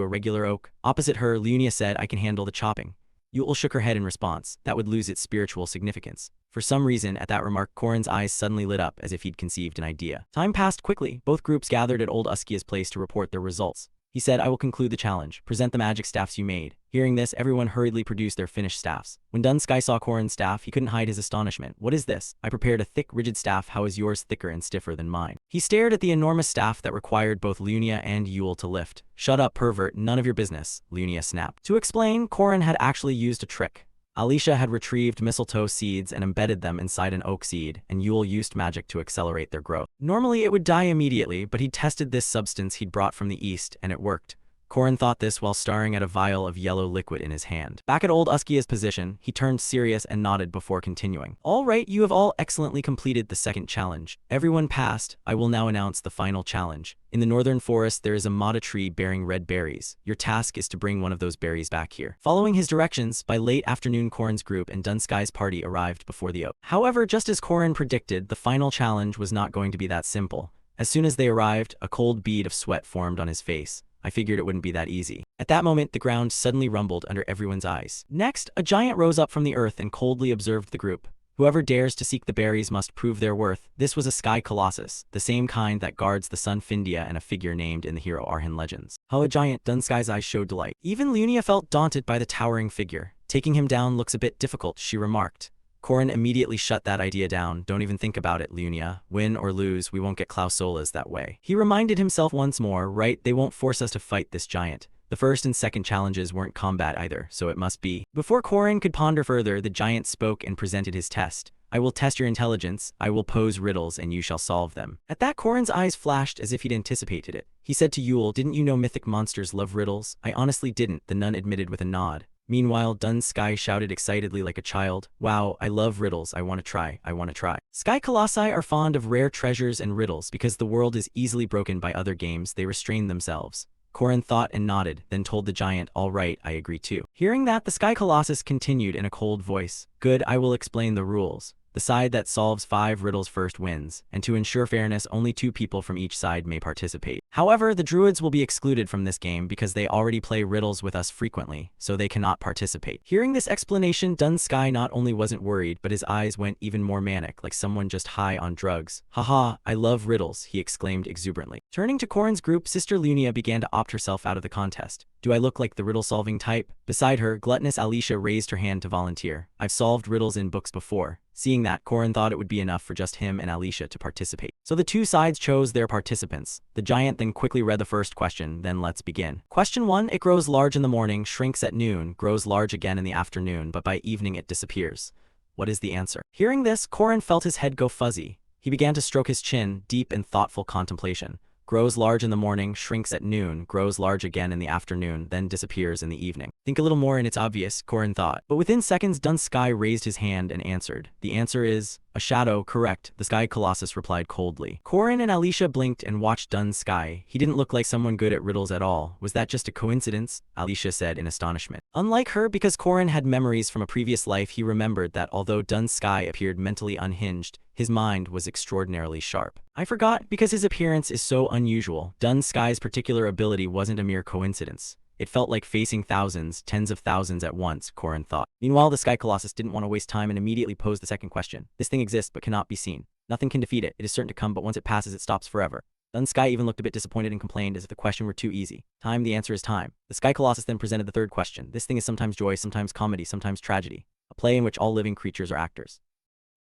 a regular oak?" Opposite her, Lunia said, "I can handle the chopping." Yule shook her head in response. That would lose its spiritual significance. For some reason, at that remark, Corin's eyes suddenly lit up as if he'd conceived an idea. Time passed quickly. Both groups gathered at old Uskia's place to report their results. He said, "I will conclude the challenge. Present the magic staffs you made." Hearing this, everyone hurriedly produced their finished staffs. When Dun Sky saw Corin's staff, he couldn't hide his astonishment. "What is this? I prepared a thick, rigid staff. How is yours thicker and stiffer than mine?" He stared at the enormous staff that required both Lunia and Yule to lift. "Shut up, pervert. None of your business," Lunia snapped. To explain, Corin had actually used a trick. Alicia had retrieved mistletoe seeds and embedded them inside an oak seed, and Yule used magic to accelerate their growth. Normally, it would die immediately, but he tested this substance he'd brought from the east, and it worked. Corin thought this while staring at a vial of yellow liquid in his hand. Back at old Uskia's position, he turned serious and nodded before continuing. "All right, you have all excellently completed the second challenge. Everyone passed. I will now announce the final challenge. In the northern forest, there is a mata tree bearing red berries. Your task is to bring one of those berries back here." Following his directions, by late afternoon Corin's group and Dun Sky's party arrived before the oak. However, just as Corin predicted, the final challenge was not going to be that simple. As soon as they arrived, a cold bead of sweat formed on his face. "I figured it wouldn't be that easy." At that moment, the ground suddenly rumbled under everyone's eyes. Next, a giant rose up from the earth and coldly observed the group. "Whoever dares to seek the berries must prove their worth." This was a sky colossus, the same kind that guards the sun Findia and a figure named in the hero Arhin legends. "How a giant!" Dun Sky's eyes showed delight. Even Lunia felt daunted by the towering figure. "Taking him down looks a bit difficult," she remarked. Corin immediately shut that idea down. "Don't even think about it, Lunia. Win or lose, we won't get Klausolas that way." He reminded himself once more, "Right, they won't force us to fight this giant. The first and second challenges weren't combat either, so it must be." Before Corin could ponder further, the giant spoke and presented his test. "I will test your intelligence. I will pose riddles and you shall solve them." At that, Corin's eyes flashed as if he'd anticipated it. He said to Yule, "Didn't you know mythic monsters love riddles?" "I honestly didn't," the nun admitted with a nod. Meanwhile, Dun Sky shouted excitedly like a child, "Wow, I love riddles. I want to try. I want to try." Sky Colossi are fond of rare treasures and riddles because the world is easily broken by other games. They restrain themselves. Corin thought and nodded, then told the giant, "All right, I agree too." Hearing that, the Sky Colossus continued in a cold voice, "Good, I will explain the rules. The The side that solves 5 riddles first wins, and to ensure fairness, only 2 people from each side may participate. However, the druids will be excluded from this game because they already play riddles with us frequently, so they cannot participate. Hearing this explanation, Dun Sky not only wasn't worried, but his eyes went even more manic, like someone just high on drugs. Haha, I love riddles, he exclaimed exuberantly. Turning to Corin's group, Sister Lunia began to opt herself out of the contest. Do I look like the riddle-solving type? Beside her, gluttonous Alicia raised her hand to volunteer. I've solved riddles in books before. Seeing that, Corin thought it would be enough for just him and Alicia to participate. So the 2 sides chose their participants. The giant then quickly read the first question, then let's begin. Question 1, it grows large in the morning, shrinks at noon, grows large again in the afternoon, but by evening it disappears. What is the answer? Hearing this, Corin felt his head go fuzzy. He began to stroke his chin, deep in thoughtful contemplation. Grows large in the morning, shrinks at noon, grows large again in the afternoon, then disappears in the evening. Think a little more and it's obvious, Corin thought. But within seconds, Dun Sky raised his hand and answered. The answer is a shadow, correct, the Sky Colossus replied coldly. Corin and Alicia blinked and watched Dun Sky. He didn't look like someone good at riddles at all. Was that just a coincidence? Alicia said in astonishment. Unlike her, because Corin had memories from a previous life, he remembered that although Dun Sky appeared mentally unhinged, his mind was extraordinarily sharp. I forgot, because his appearance is so unusual. Dun Sky's particular ability wasn't a mere coincidence. It felt like facing thousands, tens of thousands at once, Corin thought. Meanwhile, the Sky Colossus didn't want to waste time and immediately posed the second question. This thing exists but cannot be seen. Nothing can defeat it. It is certain to come, but once it passes, it stops forever. Dun Sky even looked a bit disappointed and complained as if the question were too easy. Time, the answer is time. The Sky Colossus then presented the third question. This thing is sometimes joy, sometimes comedy, sometimes tragedy. A play in which all living creatures are actors.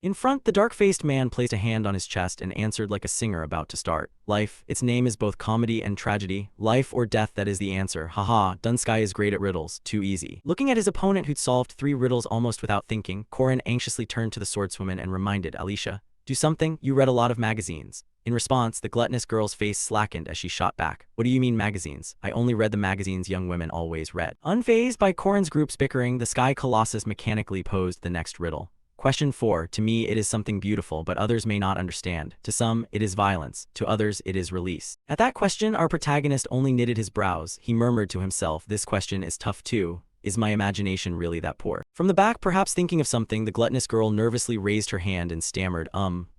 In front, the dark-faced man placed a hand on his chest and answered like a singer about to start. Life, its name is both comedy and tragedy. Life or death, that is the answer. Haha, Dun Sky is great at riddles. Too easy. Looking at his opponent who'd solved 3 riddles almost without thinking, Corin anxiously turned to the swordswoman and reminded Alicia, do something, you read a lot of magazines. In response, the gluttonous girl's face slackened as she shot back. What do you mean magazines? I only read the magazines young women always read. Unfazed by Corin's group's bickering, the Sky Colossus mechanically posed the next riddle. Question 4. To me it is something beautiful, but others may not understand. To some, it is violence. To others, it is release. At that question, our protagonist only knitted his brows. He murmured to himself, this question is tough too. Is my imagination really that poor? From the back, perhaps thinking of something, the gluttonous girl nervously raised her hand and stammered,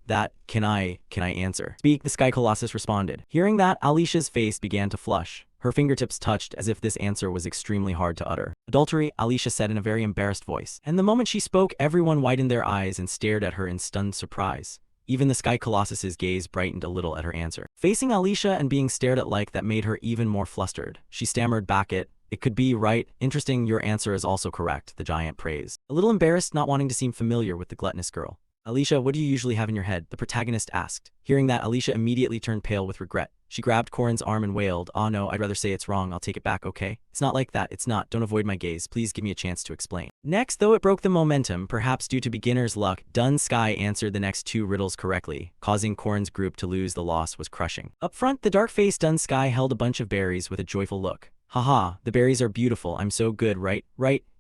that, can I answer? Speak, the Sky Colossus responded. Hearing that, Alicia's face began to flush. Her fingertips touched as if this answer was extremely hard to utter. Adultery, Alicia said in a very embarrassed voice. And the moment she spoke, everyone widened their eyes and stared at her in stunned surprise. Even the Sky Colossus's gaze brightened a little at her answer. Facing Alicia and being stared at like that made her even more flustered. She stammered back it could be right. Interesting, your answer is also correct, the giant praised. A little embarrassed, not wanting to seem familiar with the gluttonous girl. Alicia, what do you usually have in your head? The protagonist asked. Hearing that, Alicia immediately turned pale with regret. She grabbed Corin's arm and wailed, "Oh no, I'd rather say it's wrong, I'll take it back, okay? It's not like that, it's not, don't avoid my gaze, please give me a chance to explain." Next, though it broke the momentum, perhaps due to beginner's luck, Dun Sky answered the next 2 riddles correctly, causing Corin's group to lose. The loss was crushing. Up front, the dark-faced Dun Sky held a bunch of berries with a joyful look. Haha, the berries are beautiful, I'm so good, right?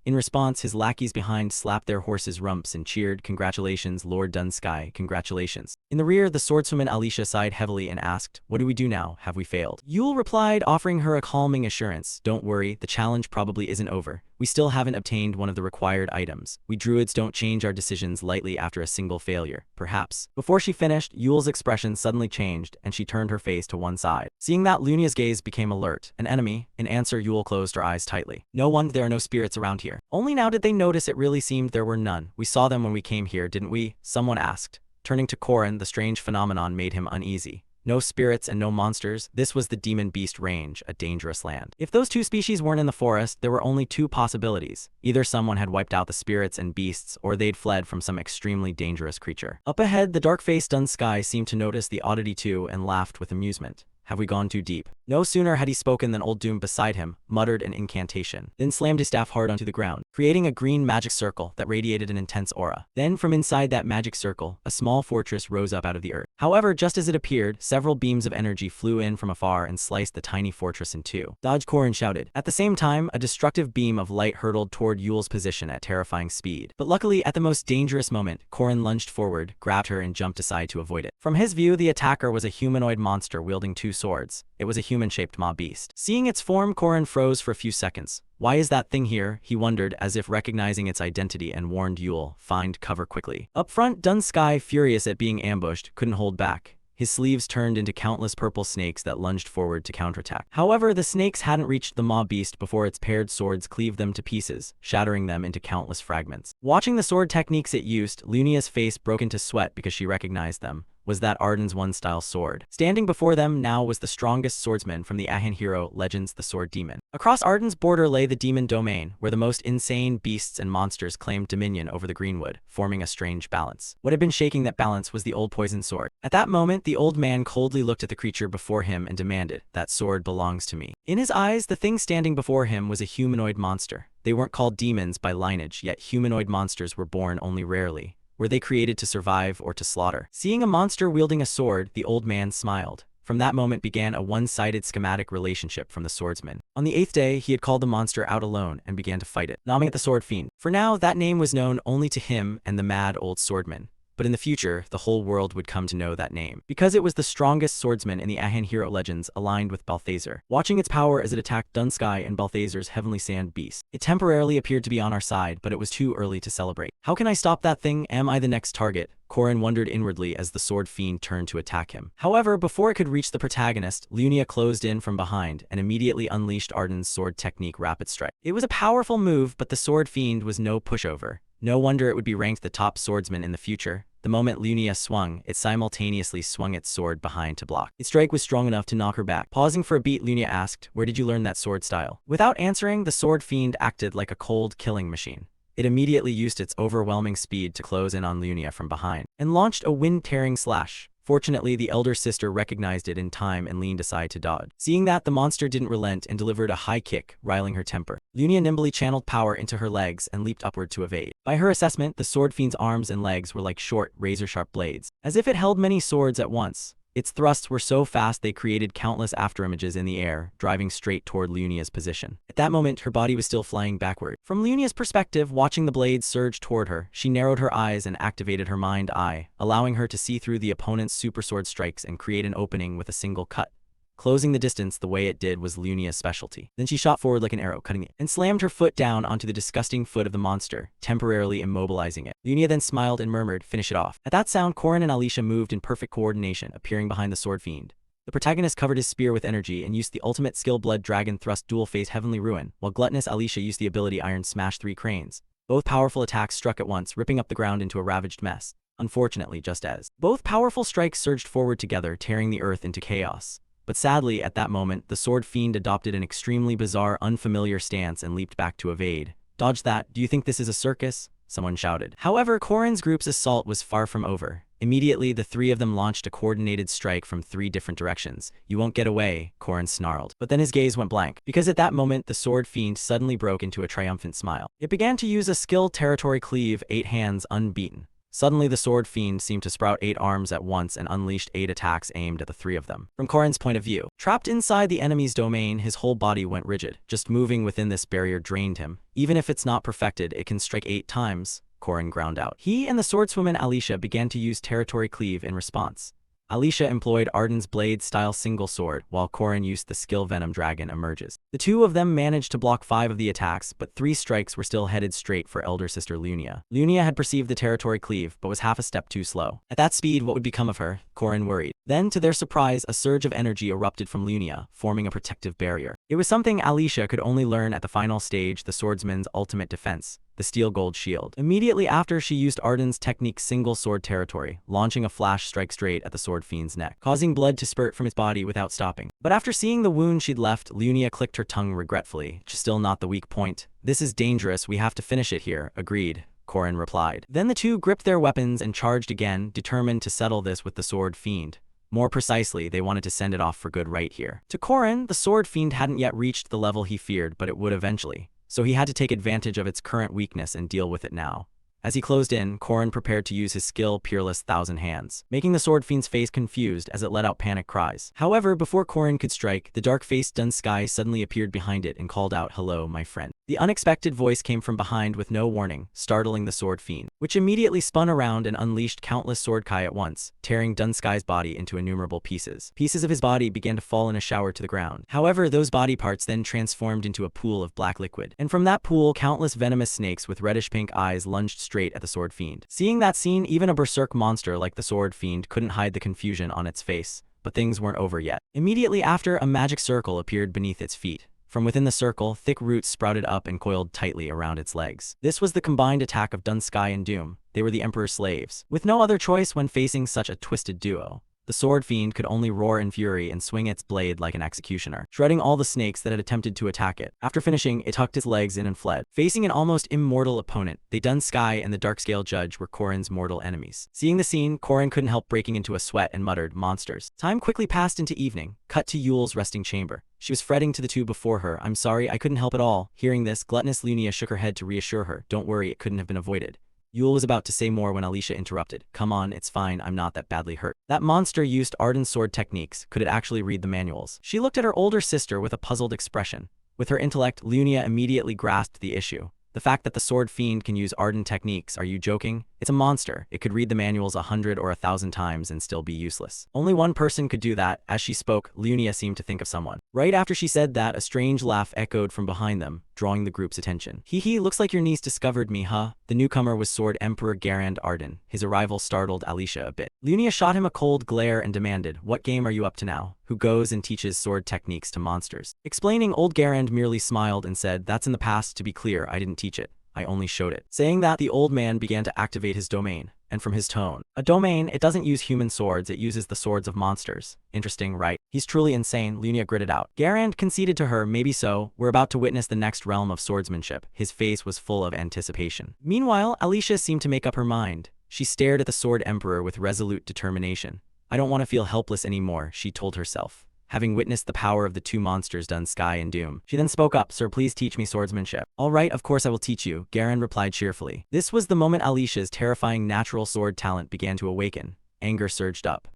In response, his lackeys behind slapped their horses' rumps and cheered, "Congratulations, Lord Dun Sky, congratulations." In the rear, the swordswoman Alicia sighed heavily and asked, "What do we do now? Have we failed?" Yule replied, offering her a calming assurance, "Don't worry, the challenge probably isn't over. We still haven't obtained one of the required items. We druids don't change our decisions lightly after a single failure, perhaps." Before she finished, Yule's expression suddenly changed, and she turned her face to one side. Seeing that, Lunia's gaze became alert. An enemy? In answer, Yule closed her eyes tightly. "No one, there are no spirits around here." Only now did they notice it really seemed there were none. "We saw them when we came here, didn't we?" someone asked. Turning to Corin, the strange phenomenon made him uneasy. No spirits and no monsters, this was the demon beast range, a dangerous land. If those 2 species weren't in the forest, there were only 2 possibilities. Either someone had wiped out the spirits and beasts, or they'd fled from some extremely dangerous creature. Up ahead, the dark-faced Dun Sky seemed to notice the oddity too and laughed with amusement. Have we gone too deep? No sooner had he spoken than Old Doom beside him muttered an incantation, then slammed his staff hard onto the ground, creating a green magic circle that radiated an intense aura. Then from inside that magic circle, a small fortress rose up out of the earth. However, just as it appeared, several beams of energy flew in from afar and sliced the tiny fortress in 2. "Dodge!" Corin shouted. At the same time, a destructive beam of light hurtled toward Yule's position at terrifying speed. But luckily, at the most dangerous moment, Corin lunged forward, grabbed her and jumped aside to avoid it. From his view, the attacker was a humanoid monster wielding 2 swords. It was a human-shaped maw beast. Seeing its form, Korin froze for a few seconds. Why is that thing here? He wondered, as if recognizing its identity, and warned Yule, find cover quickly. Up front, Dunsky, furious at being ambushed, couldn't hold back. His sleeves turned into countless purple snakes that lunged forward to counterattack. However, the snakes hadn't reached the maw beast before its paired swords cleaved them to pieces, shattering them into countless fragments. Watching the sword techniques it used, Lunia's face broke into sweat because she recognized them. Was that Arden's one-style sword? Standing before them now was the strongest swordsman from the Ahan hero legends, the Sword Demon. Across Arden's border lay the Demon Domain, where the most insane beasts and monsters claimed dominion over the Greenwood, forming a strange balance. What had been shaking that balance was the old poison sword. At that moment, the old man coldly looked at the creature before him and demanded, "That sword belongs to me." In his eyes, the thing standing before him was a humanoid monster. They weren't called demons by lineage, yet humanoid monsters were born only rarely. Were they created to survive or to slaughter? Seeing a monster wielding a sword, the old man smiled. From that moment began a one-sided schematic relationship from the swordsman. On the 8th day, he had called the monster out alone and began to fight it, nomming it the Sword Fiend. For now, that name was known only to him and the mad old swordman. But in the future, the whole world would come to know that name, because it was the strongest swordsman in the Ahan hero legends, aligned with Balthazar. Watching its power as it attacked Dunsky and Balthazar's heavenly sand beast, it temporarily appeared to be on our side, but it was too early to celebrate. How can I stop that thing? Am I the next target? Korin wondered inwardly as the sword fiend turned to attack him. However, before it could reach the protagonist, Lunia closed in from behind and immediately unleashed Arden's sword technique, Rapid Strike. It was a powerful move, but the sword fiend was no pushover. No wonder it would be ranked the top swordsman in the future. The moment Lunia swung, it simultaneously swung its sword behind to block. Its strike was strong enough to knock her back. Pausing for a beat, Lunia asked, "Where did you learn that sword style?" Without answering, the sword fiend acted like a cold killing machine. It immediately used its overwhelming speed to close in on Lunia from behind, and launched a wind-tearing slash. Fortunately, the elder sister recognized it in time and leaned aside to dodge. Seeing that, the monster didn't relent and delivered a high kick, riling her temper. Lunia nimbly channeled power into her legs and leaped upward to evade. By her assessment, the sword fiend's arms and legs were like short, razor-sharp blades, as if it held many swords at once. Its thrusts were so fast they created countless afterimages in the air, driving straight toward Lunia's position. At that moment, her body was still flying backward. From Lunia's perspective, watching the blades surge toward her, she narrowed her eyes and activated her mind eye, allowing her to see through the opponent's super sword strikes and create an opening with a single cut. Closing the distance the way it did was Lunia's specialty. Then she shot forward like an arrow, cutting it, and slammed her foot down onto the disgusting foot of the monster, temporarily immobilizing it. Lunia then smiled and murmured, "Finish it off." At that sound, Korin and Alicia moved in perfect coordination, appearing behind the sword fiend. The protagonist covered his spear with energy and used the ultimate skill Blood Dragon Thrust Dual Phase Heavenly Ruin, while gluttonous Alicia used the ability Iron Smash 3 Cranes. Both powerful attacks struck at once, ripping up the ground into a ravaged mess. Unfortunately, just as both powerful strikes surged forward together, tearing the earth into chaos. But sadly, at that moment, the sword fiend adopted an extremely bizarre, unfamiliar stance and leaped back to evade. "Dodge that, do you think this is a circus?" someone shouted. However, Korin's group's assault was far from over. Immediately, the three of them launched a coordinated strike from 3 different directions. "You won't get away," Korin snarled. But then his gaze went blank, because at that moment, the sword fiend suddenly broke into a triumphant smile. It began to use a skill Territory Cleave, 8 hands unbeaten. Suddenly, the sword fiend seemed to sprout 8 arms at once and unleashed 8 attacks aimed at the 3 of them. From Korin's point of view, trapped inside the enemy's domain, his whole body went rigid. Just moving within this barrier drained him. Even if it's not perfected, it can strike 8 times, Korin ground out. He and the swordswoman Alicia began to use Territory Cleave in response. Alicia employed Arden's blade-style single sword, while Korin used the skill Venom Dragon Emerges. The two of them managed to block 5 of the attacks, but 3 strikes were still headed straight for elder sister Lunia. Lunia had perceived the Territory Cleave, but was half a step too slow. At that speed, what would become of her? Korin worried. Then, to their surprise, a surge of energy erupted from Lunia, forming a protective barrier. It was something Alicia could only learn at the final stage, the swordsman's ultimate defense, the steel gold shield. Immediately after, she used Arden's technique Single Sword Territory, launching a flash strike straight at the sword fiend's neck, causing blood to spurt from its body without stopping. But after seeing the wound she'd left, Lunia clicked her tongue regretfully. "Still not the weak point. This is dangerous, we have to finish it here." "Agreed," Korin replied. Then the two gripped their weapons and charged again, determined to settle this with the sword fiend. More precisely, they wanted to send it off for good right here. To Korin, the sword fiend hadn't yet reached the level he feared, but it would eventually. So he had to take advantage of its current weakness and deal with it now. As he closed in, Korin prepared to use his skill Peerless Thousand Hands, making the sword fiend's face confused as it let out panic cries. However, before Korin could strike, the dark-faced Dun Sky suddenly appeared behind it and called out, "Hello, my friend." The unexpected voice came from behind with no warning, startling the sword fiend, which immediately spun around and unleashed countless sword kai at once, tearing Dun Sky's body into innumerable pieces. Pieces of his body began to fall in a shower to the ground. However, those body parts then transformed into a pool of black liquid, and from that pool, countless venomous snakes with reddish-pink eyes lunged straight at the sword fiend. Seeing that scene, even a berserk monster like the sword fiend couldn't hide the confusion on its face. But things weren't over yet. Immediately after, a magic circle appeared beneath its feet. From within the circle, thick roots sprouted up and coiled tightly around its legs. This was the combined attack of Dun Sky and Doom. They were the Emperor's slaves. With no other choice when facing such a twisted duo, the sword fiend could only roar in fury and swing its blade like an executioner, shredding all the snakes that had attempted to attack it. After finishing, it tucked its legs in and fled. Facing an almost immortal opponent, the Dun Sky and the Darkscale Judge were Korin's mortal enemies. Seeing the scene, Korin couldn't help breaking into a sweat and muttered, "Monsters." Time quickly passed into evening, cut to Yule's resting chamber. She was fretting to the two before her. "I'm sorry, I couldn't help at all." Hearing this, gluttonous Lunia shook her head to reassure her. "Don't worry, it couldn't have been avoided." Yule was about to say more when Alicia interrupted. "Come on, it's fine, I'm not that badly hurt." That monster used Arden's sword techniques. Could it actually read the manuals? She looked at her older sister with a puzzled expression. With her intellect, Lunia immediately grasped the issue. The fact that the sword fiend can use Arden techniques, are you joking? It's a monster. It could read the manuals 100 or 1,000 times and still be useless. Only one person could do that. As she spoke, Lunia seemed to think of someone. Right after she said that, a strange laugh echoed from behind them, drawing the group's attention. "Hee hee, looks like your niece discovered me, huh?" The newcomer was Sword Emperor Garand Arden. His arrival startled Alicia a bit. Lunia shot him a cold glare and demanded, "What game are you up to now? Who goes and teaches sword techniques to monsters?" Explaining, old Garand merely smiled and said, "That's in the past, to be clear, I didn't teach it. I only showed it." Saying that, the old man began to activate his domain, and from his tone, "A domain, it doesn't use human swords, it uses the swords of monsters. Interesting, right?" "He's truly insane," Lunia gritted out. Garand conceded to her, "Maybe so. We're about to witness the next realm of swordsmanship." His face was full of anticipation. Meanwhile, Alicia seemed to make up her mind. She stared at the Sword Emperor with resolute determination. "I don't want to feel helpless anymore," she told herself. Having witnessed the power of the two monsters Dun Sky and Doom, she then spoke up, "Sir, please teach me swordsmanship." "All right, of course I will teach you," Garand replied cheerfully. This was the moment Alicia's terrifying natural sword talent began to awaken. Anger surged up.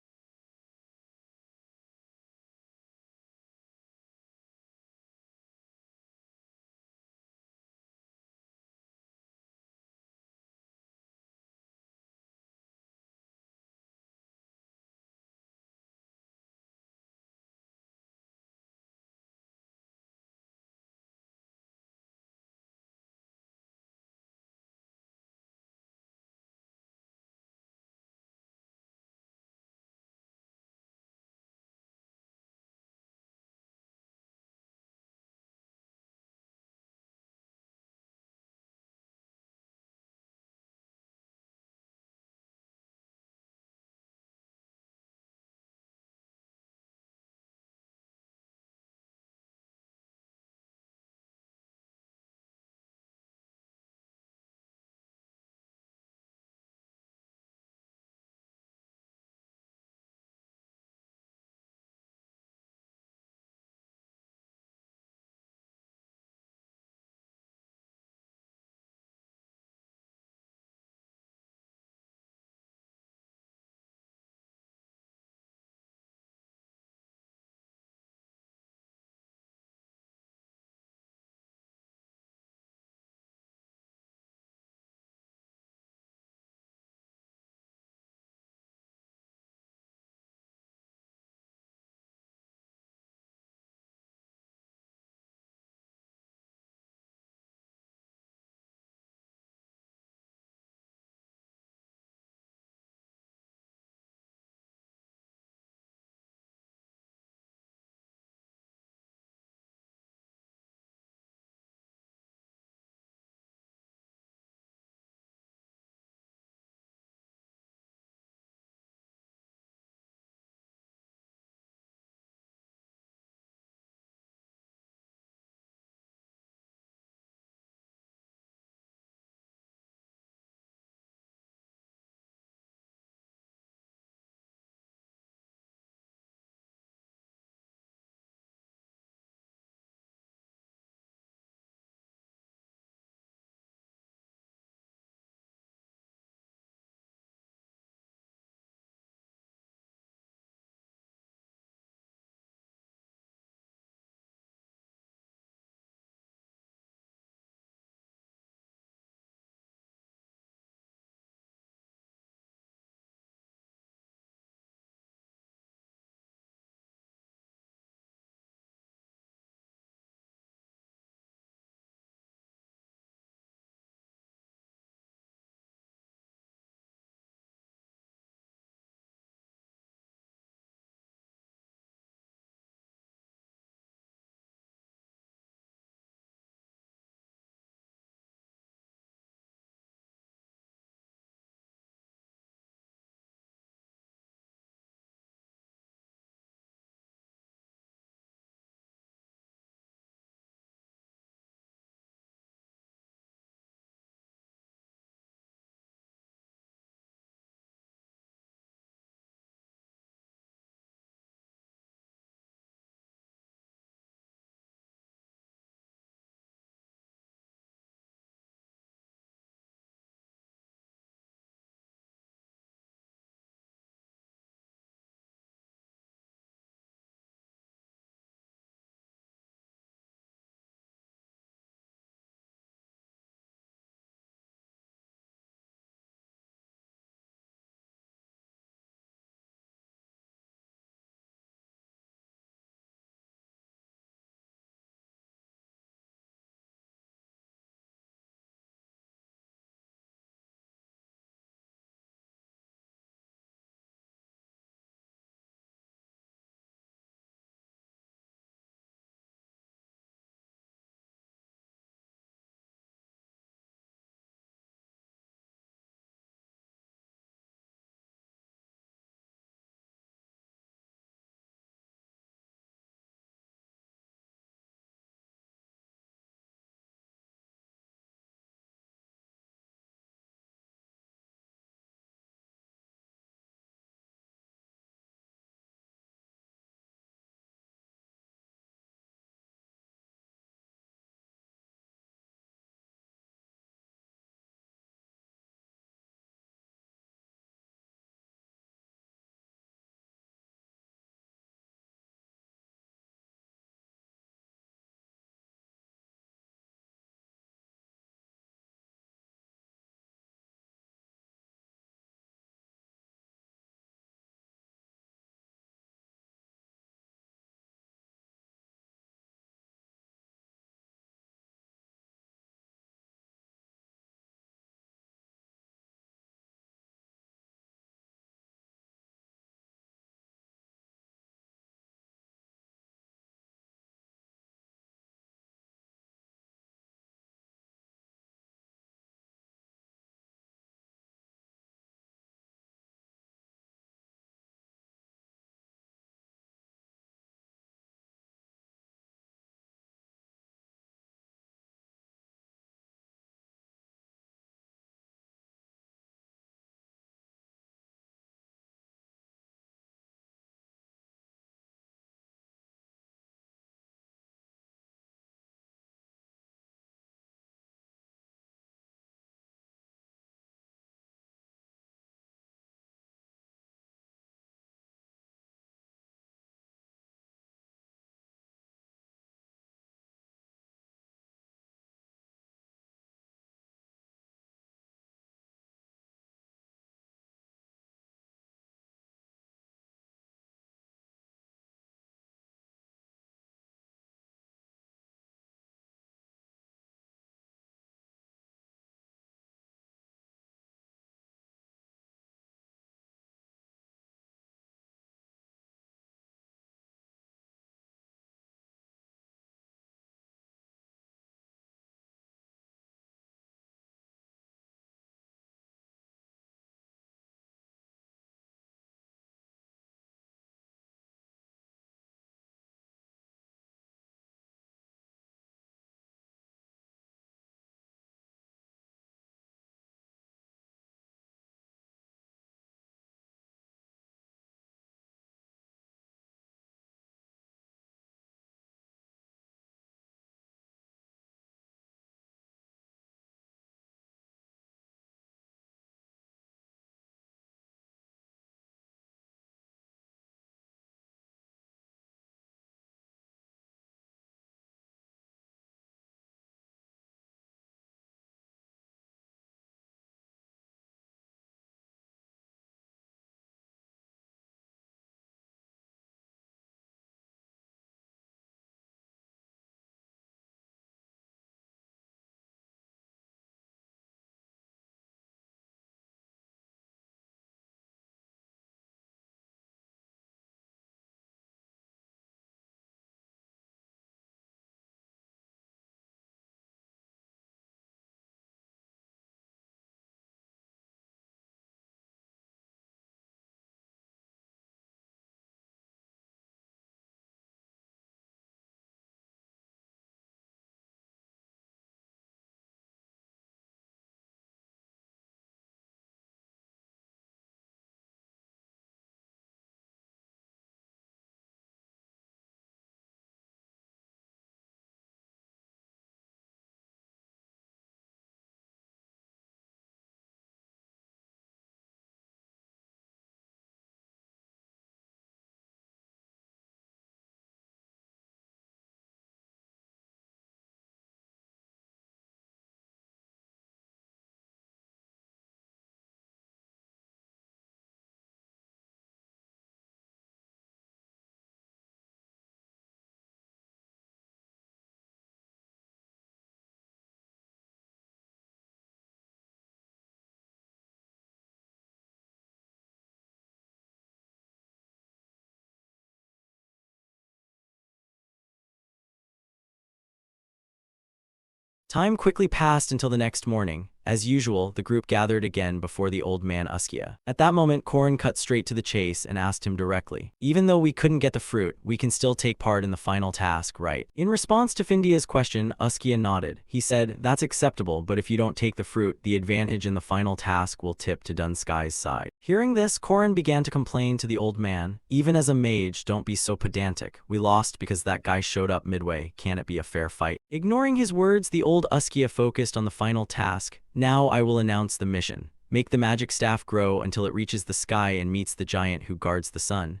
Time quickly passed until the next morning. As usual, the group gathered again before the old man Uskia. At that moment, Korin cut straight to the chase and asked him directly, "Even though we couldn't get the fruit, we can still take part in the final task, right?" In response to Findia's question, Uskia nodded. He said, "That's acceptable, but if you don't take the fruit, the advantage in the final task will tip to Dunskai's side." Hearing this, Korin began to complain to the old man, "Even as a mage, don't be so pedantic. We lost because that guy showed up midway. Can it be a fair fight?" Ignoring his words, the old Uskia focused on the final task. "Now I will announce the mission. Make the magic staff grow until it reaches the sky and meets the giant who guards the sun."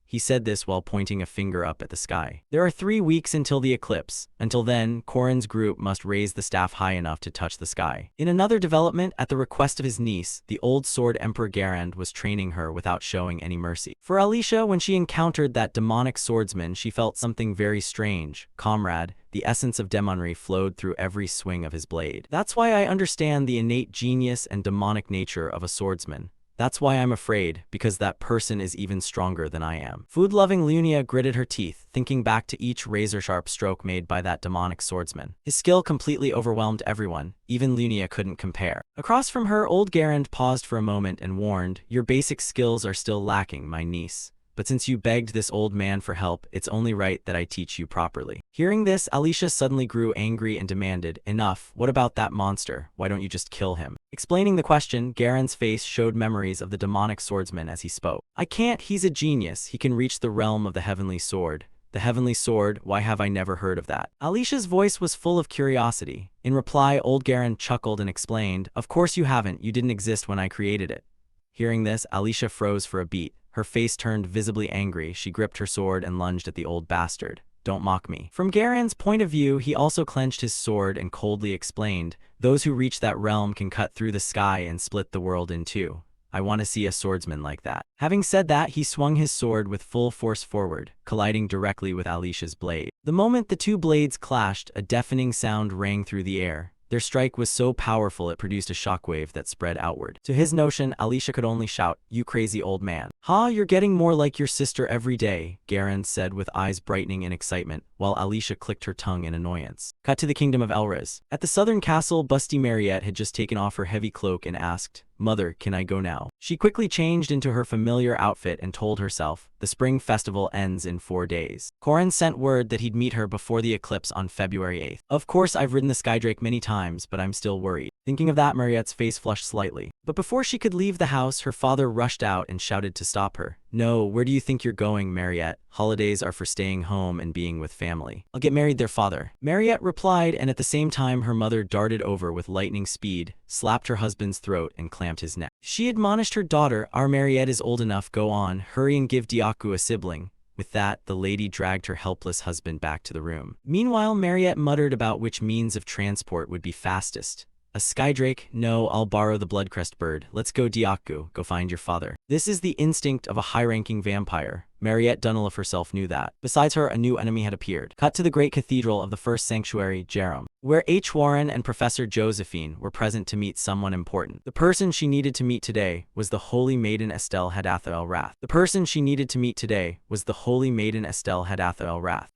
He said this while pointing a finger up at the sky. There are 3 weeks until the eclipse. Until then, Korin's group must raise the staff high enough to touch the sky. In another development, at the request of his niece, the old sword Emperor Garand was training her without showing any mercy. For Alicia, when she encountered that demonic swordsman, she felt something very strange. Comrade, the essence of demonry flowed through every swing of his blade. That's why I understand the innate genius and demonic nature of a swordsman. That's why I'm afraid, because that person is even stronger than I am. Food-loving Lunia gritted her teeth, thinking back to each razor-sharp stroke made by that demonic swordsman. His skill completely overwhelmed everyone. Even Lunia couldn't compare. Across from her, old Garand paused for a moment and warned, "Your basic skills are still lacking, my niece. But since you begged this old man for help, it's only right that I teach you properly." Hearing this, Alicia suddenly grew angry and demanded, "Enough, what about that monster? Why don't you just kill him?" Explaining the question, Garand's face showed memories of the demonic swordsman as he spoke. "I can't, he's a genius. He can reach the realm of the heavenly sword." The heavenly sword, why have I never heard of that? Alicia's voice was full of curiosity. In reply, old Garand chuckled and explained, "Of course you haven't, you didn't exist when I created it." Hearing this, Alicia froze for a beat. Her face turned visibly angry. She gripped her sword and lunged at the old bastard. "Don't mock me." From Garand's point of view, he also clenched his sword and coldly explained, "Those who reach that realm can cut through the sky and split the world in two. I want to see a swordsman like that." Having said that, he swung his sword with full force forward, colliding directly with Alicia's blade. The moment the two blades clashed, a deafening sound rang through the air. Their strike was so powerful it produced a shockwave that spread outward. To his notion, Alicia could only shout, "You crazy old man." "Ha, you're getting more like your sister every day," Garand said with eyes brightening in excitement, while Alicia clicked her tongue in annoyance. Cut to the kingdom of Elriz. At the southern castle, Busty Mariette had just taken off her heavy cloak and asked, "Mother, can I go now?" She quickly changed into her familiar outfit and told herself, "The spring festival ends in 4 days." Korin sent word that he'd meet her before the eclipse on February 8th. "Of course, I've ridden the Skydrake many times, but I'm still worried." Thinking of that, Mariette's face flushed slightly. But before she could leave the house, her father rushed out and shouted to stop her. "No, where do you think you're going, Mariette? Holidays are for staying home and being with family. I'll get married there, father." Mariette replied, and at the same time her mother darted over with lightning speed, slapped her husband's throat, and clamped his neck. She admonished her daughter, "Our Mariette is old enough, go on, hurry and give Diaku a sibling." With that, the lady dragged her helpless husband back to the room. Meanwhile, Mariette muttered about which means of transport would be fastest. "A Skydrake? No, I'll borrow the Bloodcrest bird. Let's go, Diaku, go find your father." This is the instinct of a high-ranking vampire. Mariette Dunlop herself knew that. Besides her, a new enemy had appeared. Cut to the great cathedral of the first sanctuary, Jerem, where H. Warren and Professor Josephine were present to meet someone important. The person she needed to meet today was the Holy Maiden Estelle Hadatha El Rath.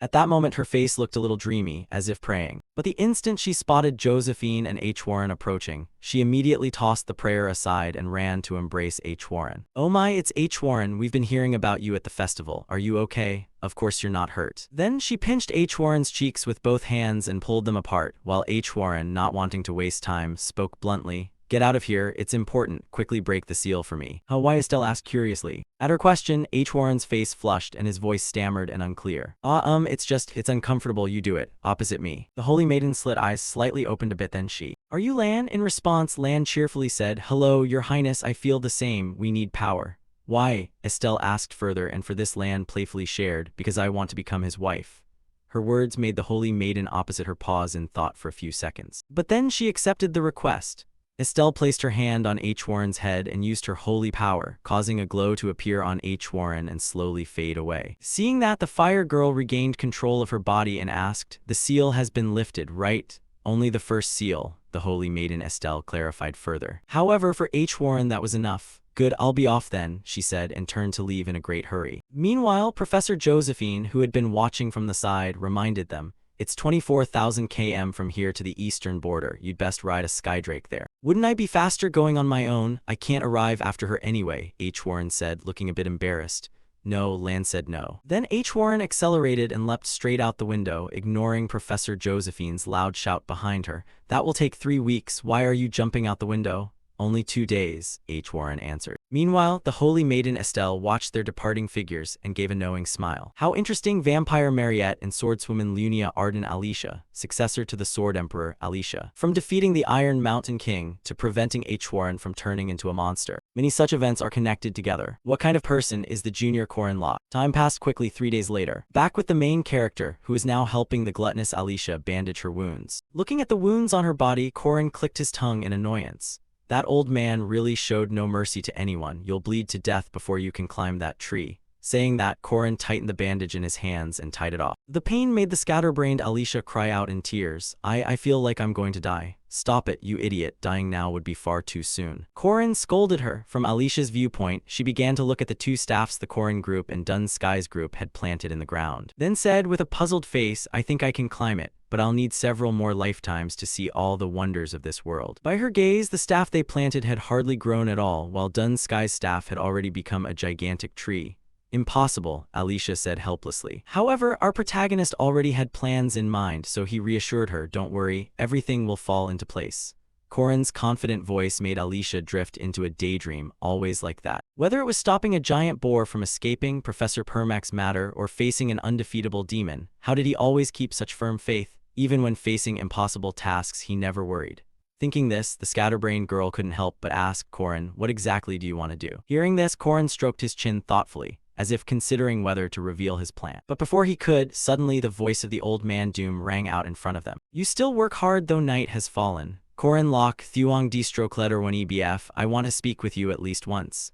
At that moment, her face looked a little dreamy, as if praying. But the instant she spotted Josephine and H. Warren approaching, she immediately tossed the prayer aside and ran to embrace H. Warren. "Oh my, it's H. Warren, we've been hearing about you at the festival. Are you okay? Of course you're not hurt." Then she pinched H. Warren's cheeks with both hands and pulled them apart, while H. Warren, not wanting to waste time, spoke bluntly, "Get out of here, it's important, quickly break the seal for me." Why? Estelle asked curiously. At her question, H. Warren's face flushed and his voice stammered and unclear. It's uncomfortable, you do it, opposite me." The Holy Maiden slit eyes slightly opened a bit, then she, "Are you Lan?" In response, Lan cheerfully said, "Hello, your highness, I feel the same, we need power." "Why?" Estelle asked further, and for this Lan playfully shared, "Because I want to become his wife." Her words made the Holy Maiden opposite her pause in thought for a few seconds. But then she accepted the request. Estelle placed her hand on H. Warren's head and used her holy power, causing a glow to appear on H. Warren and slowly fade away. Seeing that, the fire girl regained control of her body and asked, "The seal has been lifted, right?" "Only the first seal," the Holy Maiden Estelle clarified further. However, for H. Warren that was enough. "Good, I'll be off then," she said, and turned to leave in a great hurry. Meanwhile, Professor Josephine, who had been watching from the side, reminded them, It's 24,000 km from here to the eastern border. You'd best ride a Skydrake there. Wouldn't I be faster going on my own? I can't arrive after her anyway, H. Warren said, looking a bit embarrassed. No, Lan said no. Then H. Warren accelerated and leapt straight out the window, ignoring Professor Josephine's loud shout behind her. That will take 3 weeks. Why are you jumping out the window? Only 2 days, H. Warren answered. Meanwhile, the holy maiden Estelle watched their departing figures and gave a knowing smile. How interesting. Vampire Mariette and swordswoman Lunia Arden Alicia, successor to the Sword Emperor Alicia. From defeating the Iron Mountain King to preventing H. Warren from turning into a monster. Many such events are connected together. What kind of person is the junior Corin Locke? Time passed quickly 3 days later. Back with the main character, who is now helping the gluttonous Alicia bandage her wounds. Looking at the wounds on her body, Corin clicked his tongue in annoyance. That old man really showed no mercy to anyone. You'll bleed to death before you can climb that tree. Saying that, Corin tightened the bandage in his hands and tied it off. The pain made the scatterbrained Alicia cry out in tears. I feel like I'm going to die. Stop it, you idiot. Dying now would be far too soon. Corin scolded her. From Alicia's viewpoint, she began to look at the 2 staffs the Corin group and Dun Sky's group had planted in the ground. Then said with a puzzled face, I think I can climb it, but I'll need several more lifetimes to see all the wonders of this world. By her gaze, the staff they planted had hardly grown at all, while Dun Sky's staff had already become a gigantic tree. Impossible, Alicia said helplessly. However, our protagonist already had plans in mind, so he reassured her, don't worry, everything will fall into place. Corin's confident voice made Alicia drift into a daydream, always like that. Whether it was stopping a giant boar from escaping Professor Permack's matter or facing an undefeatable demon, how did he always keep such firm faith? Even when facing impossible tasks, he never worried. Thinking this, the scatterbrained girl couldn't help but ask Corin, what exactly do you want to do? Hearing this, Corin stroked his chin thoughtfully, as if considering whether to reveal his plan. But before he could, suddenly the voice of the old man Doom rang out in front of them. You still work hard though night has fallen. Corin Locke, Thuong D stroke letter 1 EBF, I want to speak with you at least once.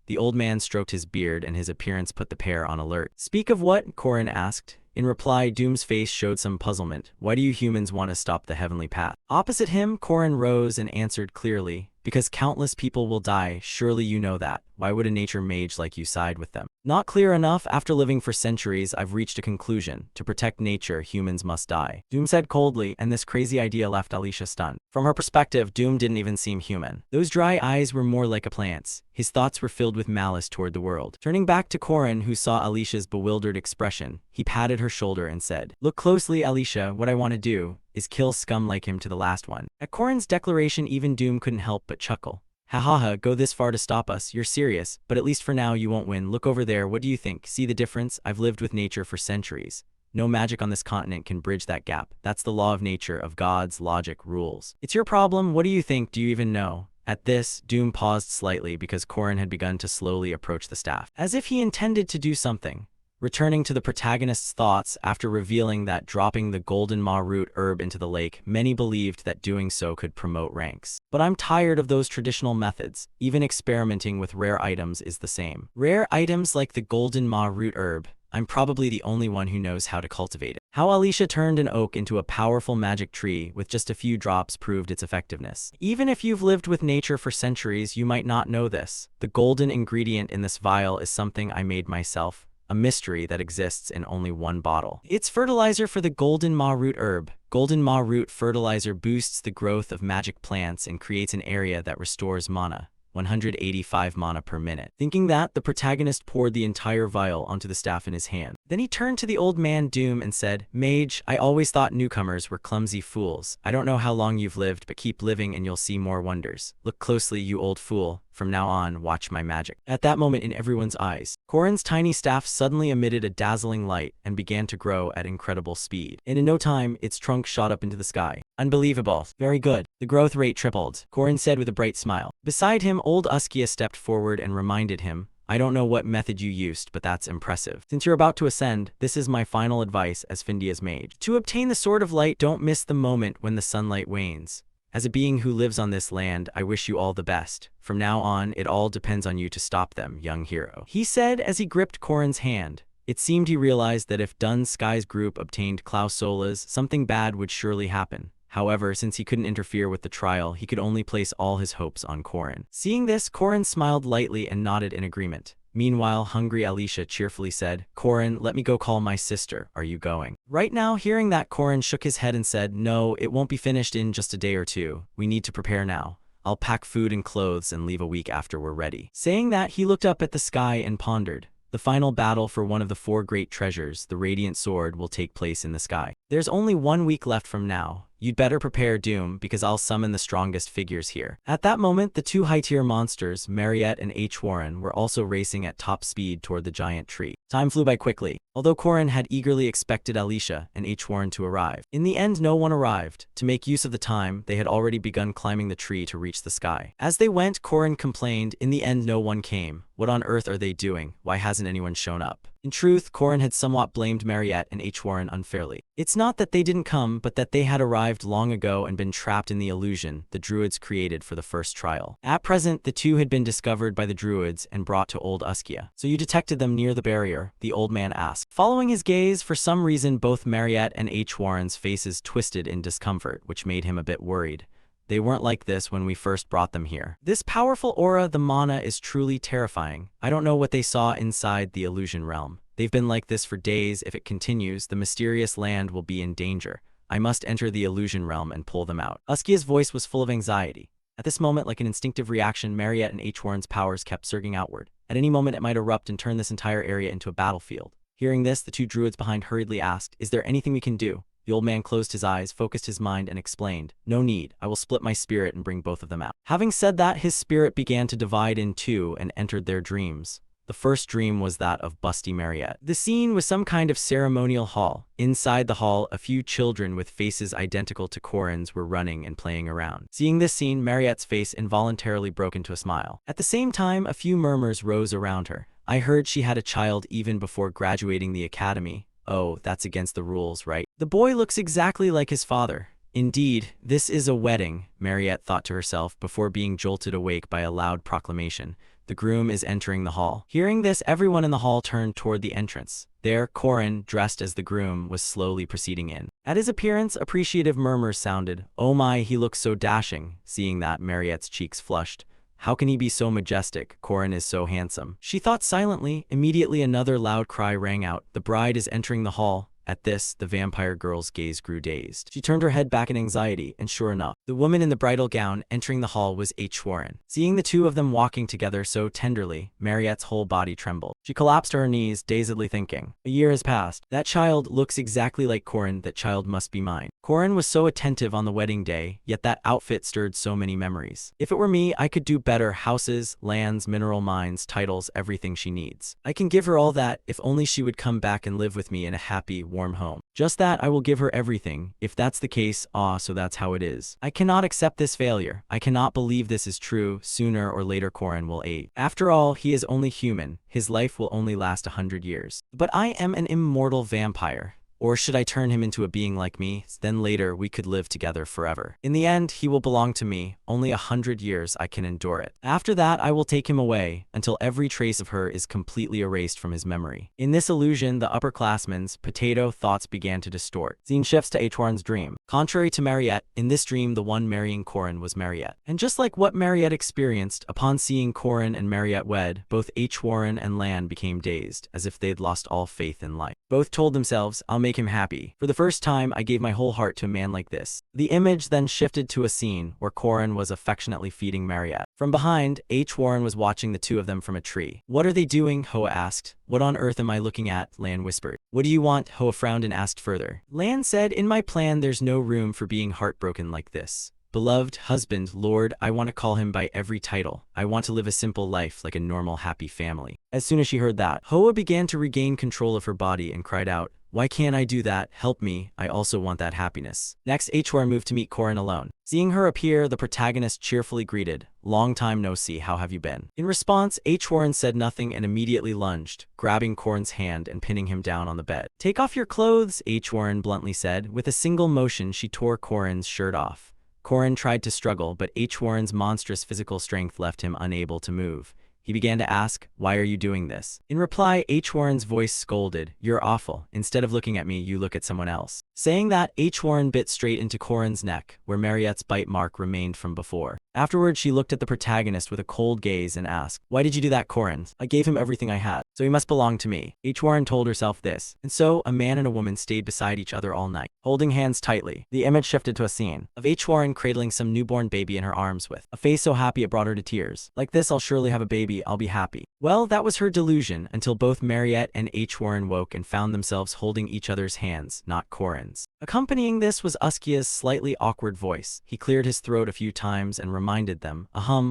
The old man stroked his beard and his appearance put the pair on alert. Speak of what? Corin asked. In reply, Doom's face showed some puzzlement. Why do you humans want to stop the heavenly path? Opposite him, Corin rose and answered clearly. Because countless people will die, surely you know that. Why would a nature mage like you side with them? Not clear enough. After living for centuries, I've reached a conclusion. To protect nature, humans must die. Doom said coldly, and this crazy idea left Alicia stunned. From her perspective, Doom didn't even seem human. Those dry eyes were more like a plant's. His thoughts were filled with malice toward the world. Turning back to Corin, who saw Alicia's bewildered expression, he patted her shoulder and said, Look closely, Alicia. What I want to do is kill scum like him to the last one. At Corin's declaration, even Doom couldn't help but chuckle. Ha ha ha, go this far to stop us, you're serious, but at least for now you won't win. Look over there, what do you think? See the difference? I've lived with nature for centuries. No magic on this continent can bridge that gap. That's the law of nature, of God's logic rules. It's your problem, what do you think? Do you even know? At this, Doom paused slightly because Corin had begun to slowly approach the staff, as if he intended to do something. Returning to the protagonist's thoughts after revealing that dropping the golden ma root herb into the lake, many believed that doing so could promote ranks. But I'm tired of those traditional methods. Even experimenting with rare items is the same. Rare items like the golden ma root herb, I'm probably the only one who knows how to cultivate it. How Alicia turned an oak into a powerful magic tree with just a few drops proved its effectiveness. Even if you've lived with nature for centuries, you might not know this. The golden ingredient in this vial is something I made myself. A mystery that exists in only one bottle. It's fertilizer for the golden ma root herb. Golden ma root fertilizer boosts the growth of magic plants and creates an area that restores mana. 185 mana per minute. Thinking that, the protagonist poured the entire vial onto the staff in his hand. Then he turned to the old man Doom and said, Mage, I always thought newcomers were clumsy fools. I don't know how long you've lived, but keep living and you'll see more wonders. Look closely, you old fool. From now on, watch my magic. At that moment in everyone's eyes, Corin's tiny staff suddenly emitted a dazzling light and began to grow at incredible speed. And in no time, its trunk shot up into the sky. Unbelievable. Very good. The growth rate tripled, Corin said with a bright smile. Beside him, old Uskia stepped forward and reminded him, I don't know what method you used, but that's impressive. Since you're about to ascend, this is my final advice as Findia's mage. To obtain the Sword of Light, don't miss the moment when the sunlight wanes. As a being who lives on this land, I wish you all the best. From now on, it all depends on you to stop them, young hero. He said as he gripped Corin's hand. It seemed he realized that if Dun Sky's group obtained Klaus Sola's, something bad would surely happen. However, since he couldn't interfere with the trial, he could only place all his hopes on Corin. Seeing this, Corin smiled lightly and nodded in agreement. Meanwhile, hungry Alicia cheerfully said, Corin, let me go call my sister. Are you going? Right now, hearing that, Corin shook his head and said, no, it won't be finished in just a day or two. We need to prepare now. I'll pack food and clothes and leave a week after we're ready. Saying that, he looked up at the sky and pondered. The final battle for one of the 4 great treasures, the Radiant Sword, will take place in the sky. There's only 1 week left from now. You'd better prepare, Doom, because I'll summon the strongest figures here. At that moment, the 2 high-tier monsters, Mariette and H. Warren, were also racing at top speed toward the giant tree. Time flew by quickly, although Corin had eagerly expected Alicia and H. Warren to arrive. In the end, no one arrived. To make use of the time, they had already begun climbing the tree to reach the sky. As they went, Corin complained, in the end no one came. What on earth are they doing? Why hasn't anyone shown up? In truth, Corin had somewhat blamed Mariette and H. Warren unfairly. It's not that they didn't come, but that they had arrived long ago and been trapped in the illusion the Druids created for the first trial. At present, the 2 had been discovered by the Druids and brought to Old Uskia. So you detected them near the barrier? The old man asked. Following his gaze, for some reason both Mariette and H. Warren's faces twisted in discomfort, which made him a bit worried. They weren't like this when we first brought them here. This powerful aura, the mana, is truly terrifying. I don't know what they saw inside the illusion realm. They've been like this for days. If it continues, the mysterious land will be in danger. I must enter the illusion realm and pull them out. Uskia's voice was full of anxiety. At this moment, like an instinctive reaction, Mariette and H. Warren's powers kept surging outward. At any moment, it might erupt and turn this entire area into a battlefield. Hearing this, the 2 druids behind hurriedly asked, is there anything we can do? The old man closed his eyes, focused his mind, and explained, no need, I will split my spirit and bring both of them out. Having said that, his spirit began to divide in 2 and entered their dreams. The first dream was that of busty Mariette. The scene was some kind of ceremonial hall. Inside the hall, a few children with faces identical to Corin's were running and playing around. Seeing this scene, Mariette's face involuntarily broke into a smile. At the same time, a few murmurs rose around her. I heard she had a child even before graduating the academy. Oh, that's against the rules, right? The boy looks exactly like his father. Indeed, this is a wedding, Mariette thought to herself before being jolted awake by a loud proclamation. The groom is entering the hall. Hearing this, everyone in the hall turned toward the entrance. There, Corin, dressed as the groom, was slowly proceeding in. At his appearance, appreciative murmurs sounded. Oh my, he looks so dashing. Seeing that, Mariette's cheeks flushed. How can he be so majestic? Corin is so handsome. She thought silently. Immediately another loud cry rang out. The bride is entering the hall. At this, the vampire girl's gaze grew dazed. She turned her head back in anxiety, and sure enough, the woman in the bridal gown entering the hall was H. Warren. Seeing the 2 of them walking together so tenderly, Mariette's whole body trembled. She collapsed to her knees, dazedly thinking. A year has passed. That child looks exactly like Corin. That child must be mine. Corin was so attentive on the wedding day, yet that outfit stirred so many memories. If it were me, I could do better. Houses, lands, mineral mines, titles, everything she needs. I can give her all that if only she would come back and live with me in a happy, warm home. Just that, I will give her everything. If that's the case, so that's how it is. I cannot accept this failure. I cannot believe this is true. Sooner or later Corin will age. After all, he is only human. His life will only last 100 years. But I am an immortal vampire. Or should I turn him into a being like me? Then later we could live together forever. In the end, he will belong to me. Only 100 years I can endure it. After that, I will take him away, until every trace of her is completely erased from his memory. In this illusion, the upperclassmen's potato thoughts began to distort. Scene shifts to H. Warren's dream. Contrary to Mariette, in this dream the one marrying Corin was Mariette. And just like what Mariette experienced, upon seeing Corin and Mariette wed, both H. Warren and Lan became dazed, as if they'd lost all faith in life. Both told themselves, I'll make him happy. For the first time, I gave my whole heart to a man like this. The image then shifted to a scene where Corin was affectionately feeding Mariette. From behind, H. Warren was watching the 2 of them from a tree. What are they doing? Hoa asked. What on earth am I looking at? Lan whispered. What do you want? Hoa frowned and asked further. Lan said, in my plan there's no room for being heartbroken like this. Beloved, husband, Lord, I want to call him by every title. I want to live a simple life like a normal, happy family. As soon as she heard that, Hoa began to regain control of her body and cried out, why can't I do that? Help me. I also want that happiness. Next, H. Warren moved to meet Corin alone. Seeing her appear, the protagonist cheerfully greeted, long time no see, how have you been? In response, H. Warren said nothing and immediately lunged, grabbing Corin's hand and pinning him down on the bed. Take off your clothes, H. Warren bluntly said. With a single motion, she tore Corin's shirt off. Corin tried to struggle, but H. Warren's monstrous physical strength left him unable to move. He began to ask, why are you doing this? In reply, H. Warren's voice scolded, you're awful. Instead of looking at me, you look at someone else. Saying that, Warren bit straight into Corin's neck, where Mariette's bite mark remained from before. Afterward, she looked at the protagonist with a cold gaze and asked, "Why did you do that, Corin? I gave him everything I had, so he must belong to me." Warren told herself this, and so a man and a woman stayed beside each other all night, holding hands tightly. The image shifted to a scene of Warren cradling some newborn baby in her arms with a face so happy it brought her to tears. "Like this, I'll surely have a baby, I'll be happy." Well, that was her delusion until both Mariette and Warren woke and found themselves holding each other's hands, not Corin's. Accompanying this was Uskia's slightly awkward voice. He cleared his throat a few times and reminded them,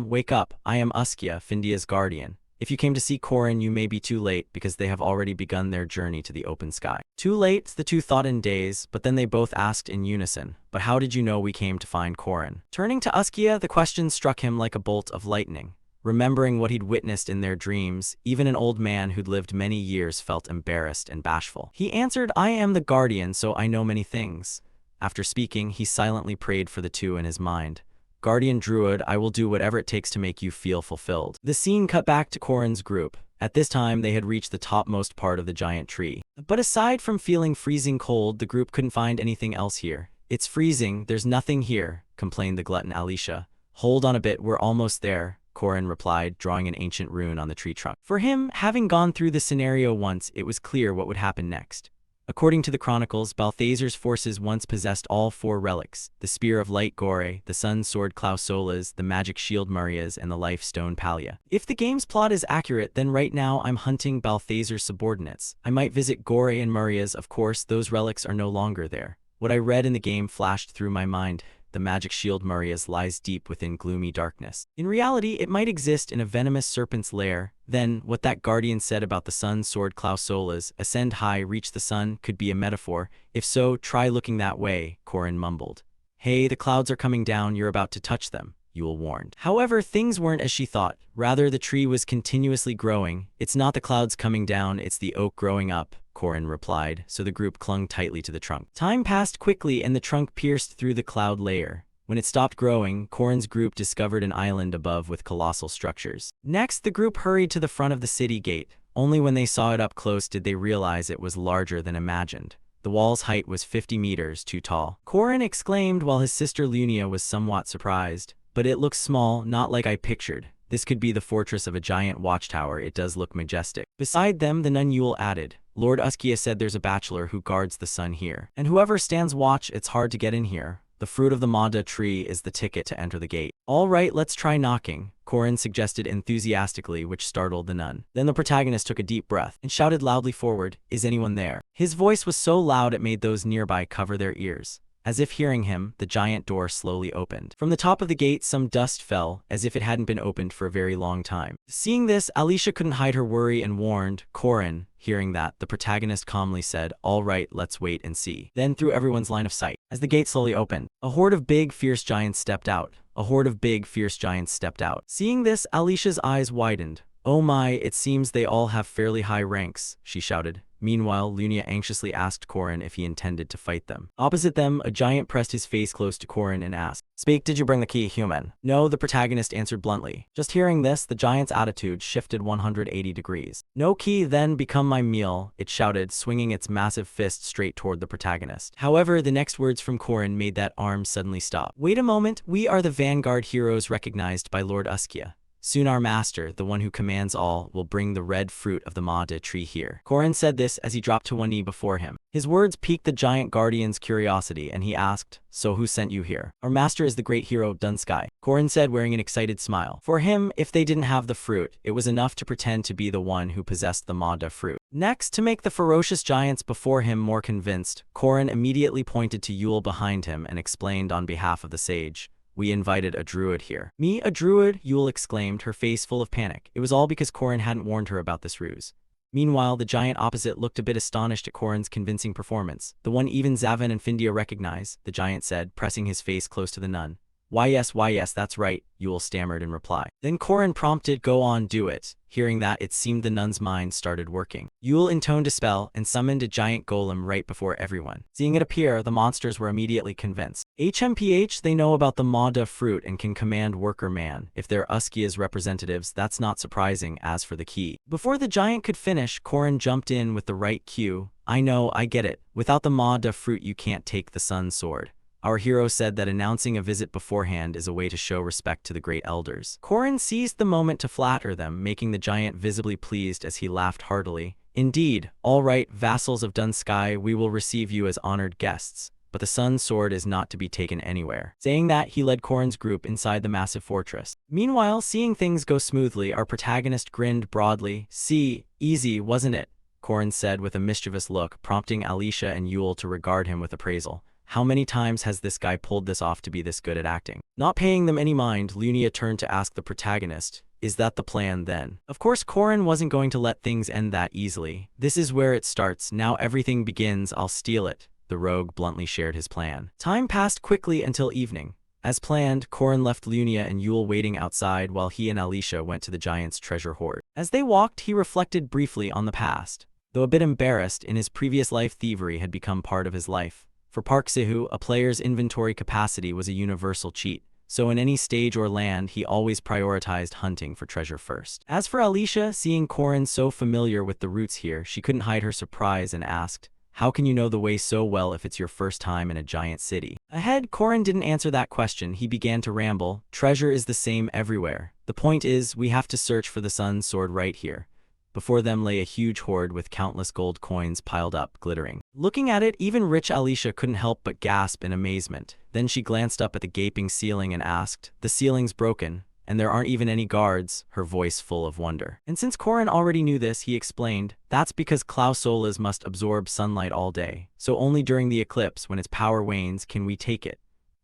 "Wake up, I am Uskia, Findia's guardian. If you came to see Corin, you may be too late because they have already begun their journey to the open sky." Too late, the two thought in daze, but then they both asked in unison, "But how did you know we came to find Corin?" Turning to Uskia, the question struck him like a bolt of lightning. Remembering what he'd witnessed in their dreams, even an old man who'd lived many years felt embarrassed and bashful. He answered, "I am the guardian, so I know many things." After speaking, he silently prayed for the two in his mind. "Guardian Druid, I will do whatever it takes to make you feel fulfilled." The scene cut back to Corin's group. At this time, they had reached the topmost part of the giant tree. But aside from feeling freezing cold, the group couldn't find anything else here. "It's freezing, there's nothing here," complained the glutton Alicia. "Hold on a bit, we're almost there," Corin replied, drawing an ancient rune on the tree trunk. For him, having gone through the scenario once, it was clear what would happen next. According to the chronicles, Balthazar's forces once possessed all four relics: the Spear of Light Gore, the Sun Sword Klausolas, the Magic Shield Marias, and the Life Stone Palia. If the game's plot is accurate, then right now I'm hunting Balthazar's subordinates. I might visit Gore and Marias, of course, those relics are no longer there. What I read in the game flashed through my mind. The magic shield Marias lies deep within gloomy darkness. In reality, it might exist in a venomous serpent's lair. Then, what that guardian said about the sun sword Klausolas, ascend high, reach the sun, could be a metaphor. If so, try looking that way, Corin mumbled. "Hey, the clouds are coming down, you're about to touch them," Yule warned. However, things weren't as she thought. Rather, the tree was continuously growing. "It's not the clouds coming down, it's the oak growing up," Corin replied, so the group clung tightly to the trunk. Time passed quickly and the trunk pierced through the cloud layer. When it stopped growing, Corin's group discovered an island above with colossal structures. Next, the group hurried to the front of the city gate. Only when they saw it up close did they realize it was larger than imagined. The wall's height was 50 meters too tall. Corin exclaimed while his sister Lunia was somewhat surprised. "But it looks small, not like I pictured. This could be the fortress of a giant watchtower, it does look majestic." Beside them, the nun Yule added, "Lord Uskia said there's a bachelor who guards the sun here. And whoever stands watch, it's hard to get in here. The fruit of the Mada tree is the ticket to enter the gate." "All right, let's try knocking," Corin suggested enthusiastically, which startled the nun. Then the protagonist took a deep breath and shouted loudly forward, "Is anyone there?" His voice was so loud it made those nearby cover their ears. As if hearing him, the giant door slowly opened. From the top of the gate, some dust fell, as if it hadn't been opened for a very long time. Seeing this, Alicia couldn't hide her worry and warned, "Corin." Hearing that, the protagonist calmly said, "All right, let's wait and see." Then, through everyone's line of sight, as the gate slowly opened, a horde of big, fierce giants stepped out. A horde of big, fierce giants stepped out. Seeing this, Alicia's eyes widened. "Oh my, it seems they all have fairly high ranks," she shouted. Meanwhile, Lunia anxiously asked Corin if he intended to fight them. Opposite them, a giant pressed his face close to Corin and asked, "Speak, did you bring the key, human?" "No," the protagonist answered bluntly. Just hearing this, the giant's attitude shifted 180 degrees. "No key, then become my meal," it shouted, swinging its massive fist straight toward the protagonist. However, the next words from Corin made that arm suddenly stop. "Wait a moment, we are the vanguard heroes recognized by Lord Uskia. Soon our master, the one who commands all, will bring the red fruit of the Mada tree here." Corin said this as he dropped to one knee before him. His words piqued the giant guardian's curiosity, and he asked, "So who sent you here?" "Our master is the great hero Dunsky," Corin said, wearing an excited smile. For him, if they didn't have the fruit, it was enough to pretend to be the one who possessed the Mada fruit. Next, to make the ferocious giants before him more convinced, Corin immediately pointed to Yule behind him and explained on behalf of the sage, "We invited a druid here." "Me, a druid?" Yule exclaimed, her face full of panic. It was all because Corin hadn't warned her about this ruse. Meanwhile, the giant opposite looked a bit astonished at Corin's convincing performance. "The one even Zavin and Findia recognize," the giant said, pressing his face close to the nun. Why yes, that's right, Yule stammered in reply. Then Korin prompted, go on, do it. Hearing that, it seemed the nun's mind started working. Yule intoned a spell and summoned a giant golem right before everyone. Seeing it appear, the monsters were immediately convinced. HMPH, they know about the Mada fruit and can command worker man. If they're Uskia's representatives, that's not surprising. As for the key. Before the giant could finish, Korin jumped in with the right cue. I know, I get it. Without the Mada fruit you can't take the Sun Sword. Our hero said that announcing a visit beforehand is a way to show respect to the great elders. Korin seized the moment to flatter them, making the giant visibly pleased as he laughed heartily. Indeed, all right, vassals of Dun Sky, we will receive you as honored guests, but the Sun Sword is not to be taken anywhere. Saying that, he led Korin's group inside the massive fortress. Meanwhile, seeing things go smoothly, our protagonist grinned broadly. See, easy, wasn't it? Korin said with a mischievous look, prompting Alicia and Yule to regard him with appraisal. How many times has this guy pulled this off to be this good at acting? Not paying them any mind, Lunia turned to ask the protagonist, is that the plan then? Of course, Korin wasn't going to let things end that easily. This is where it starts, now everything begins, I'll steal it. The rogue bluntly shared his plan. Time passed quickly until evening. As planned, Korin left Lunia and Yule waiting outside while he and Alicia went to the giant's treasure hoard. As they walked, he reflected briefly on the past. Though a bit embarrassed, in his previous life thievery had become part of his life. For Park Sihu, a player's inventory capacity was a universal cheat, so in any stage or land he always prioritized hunting for treasure first. As for Alicia, seeing Korin so familiar with the routes here, she couldn't hide her surprise and asked, how can you know the way so well if it's your first time in a giant city? Ahead, Korin didn't answer that question. He began to ramble. Treasure is the same everywhere. The point is, we have to search for the Sun Sword right here. Before them lay a huge hoard with countless gold coins piled up, glittering. Looking at it, even rich Alicia couldn't help but gasp in amazement. Then she glanced up at the gaping ceiling and asked, the ceiling's broken, and there aren't even any guards, her voice full of wonder. And since Korin already knew this, he explained, that's because Klausolas must absorb sunlight all day, so only during the eclipse, when its power wanes, can we take it.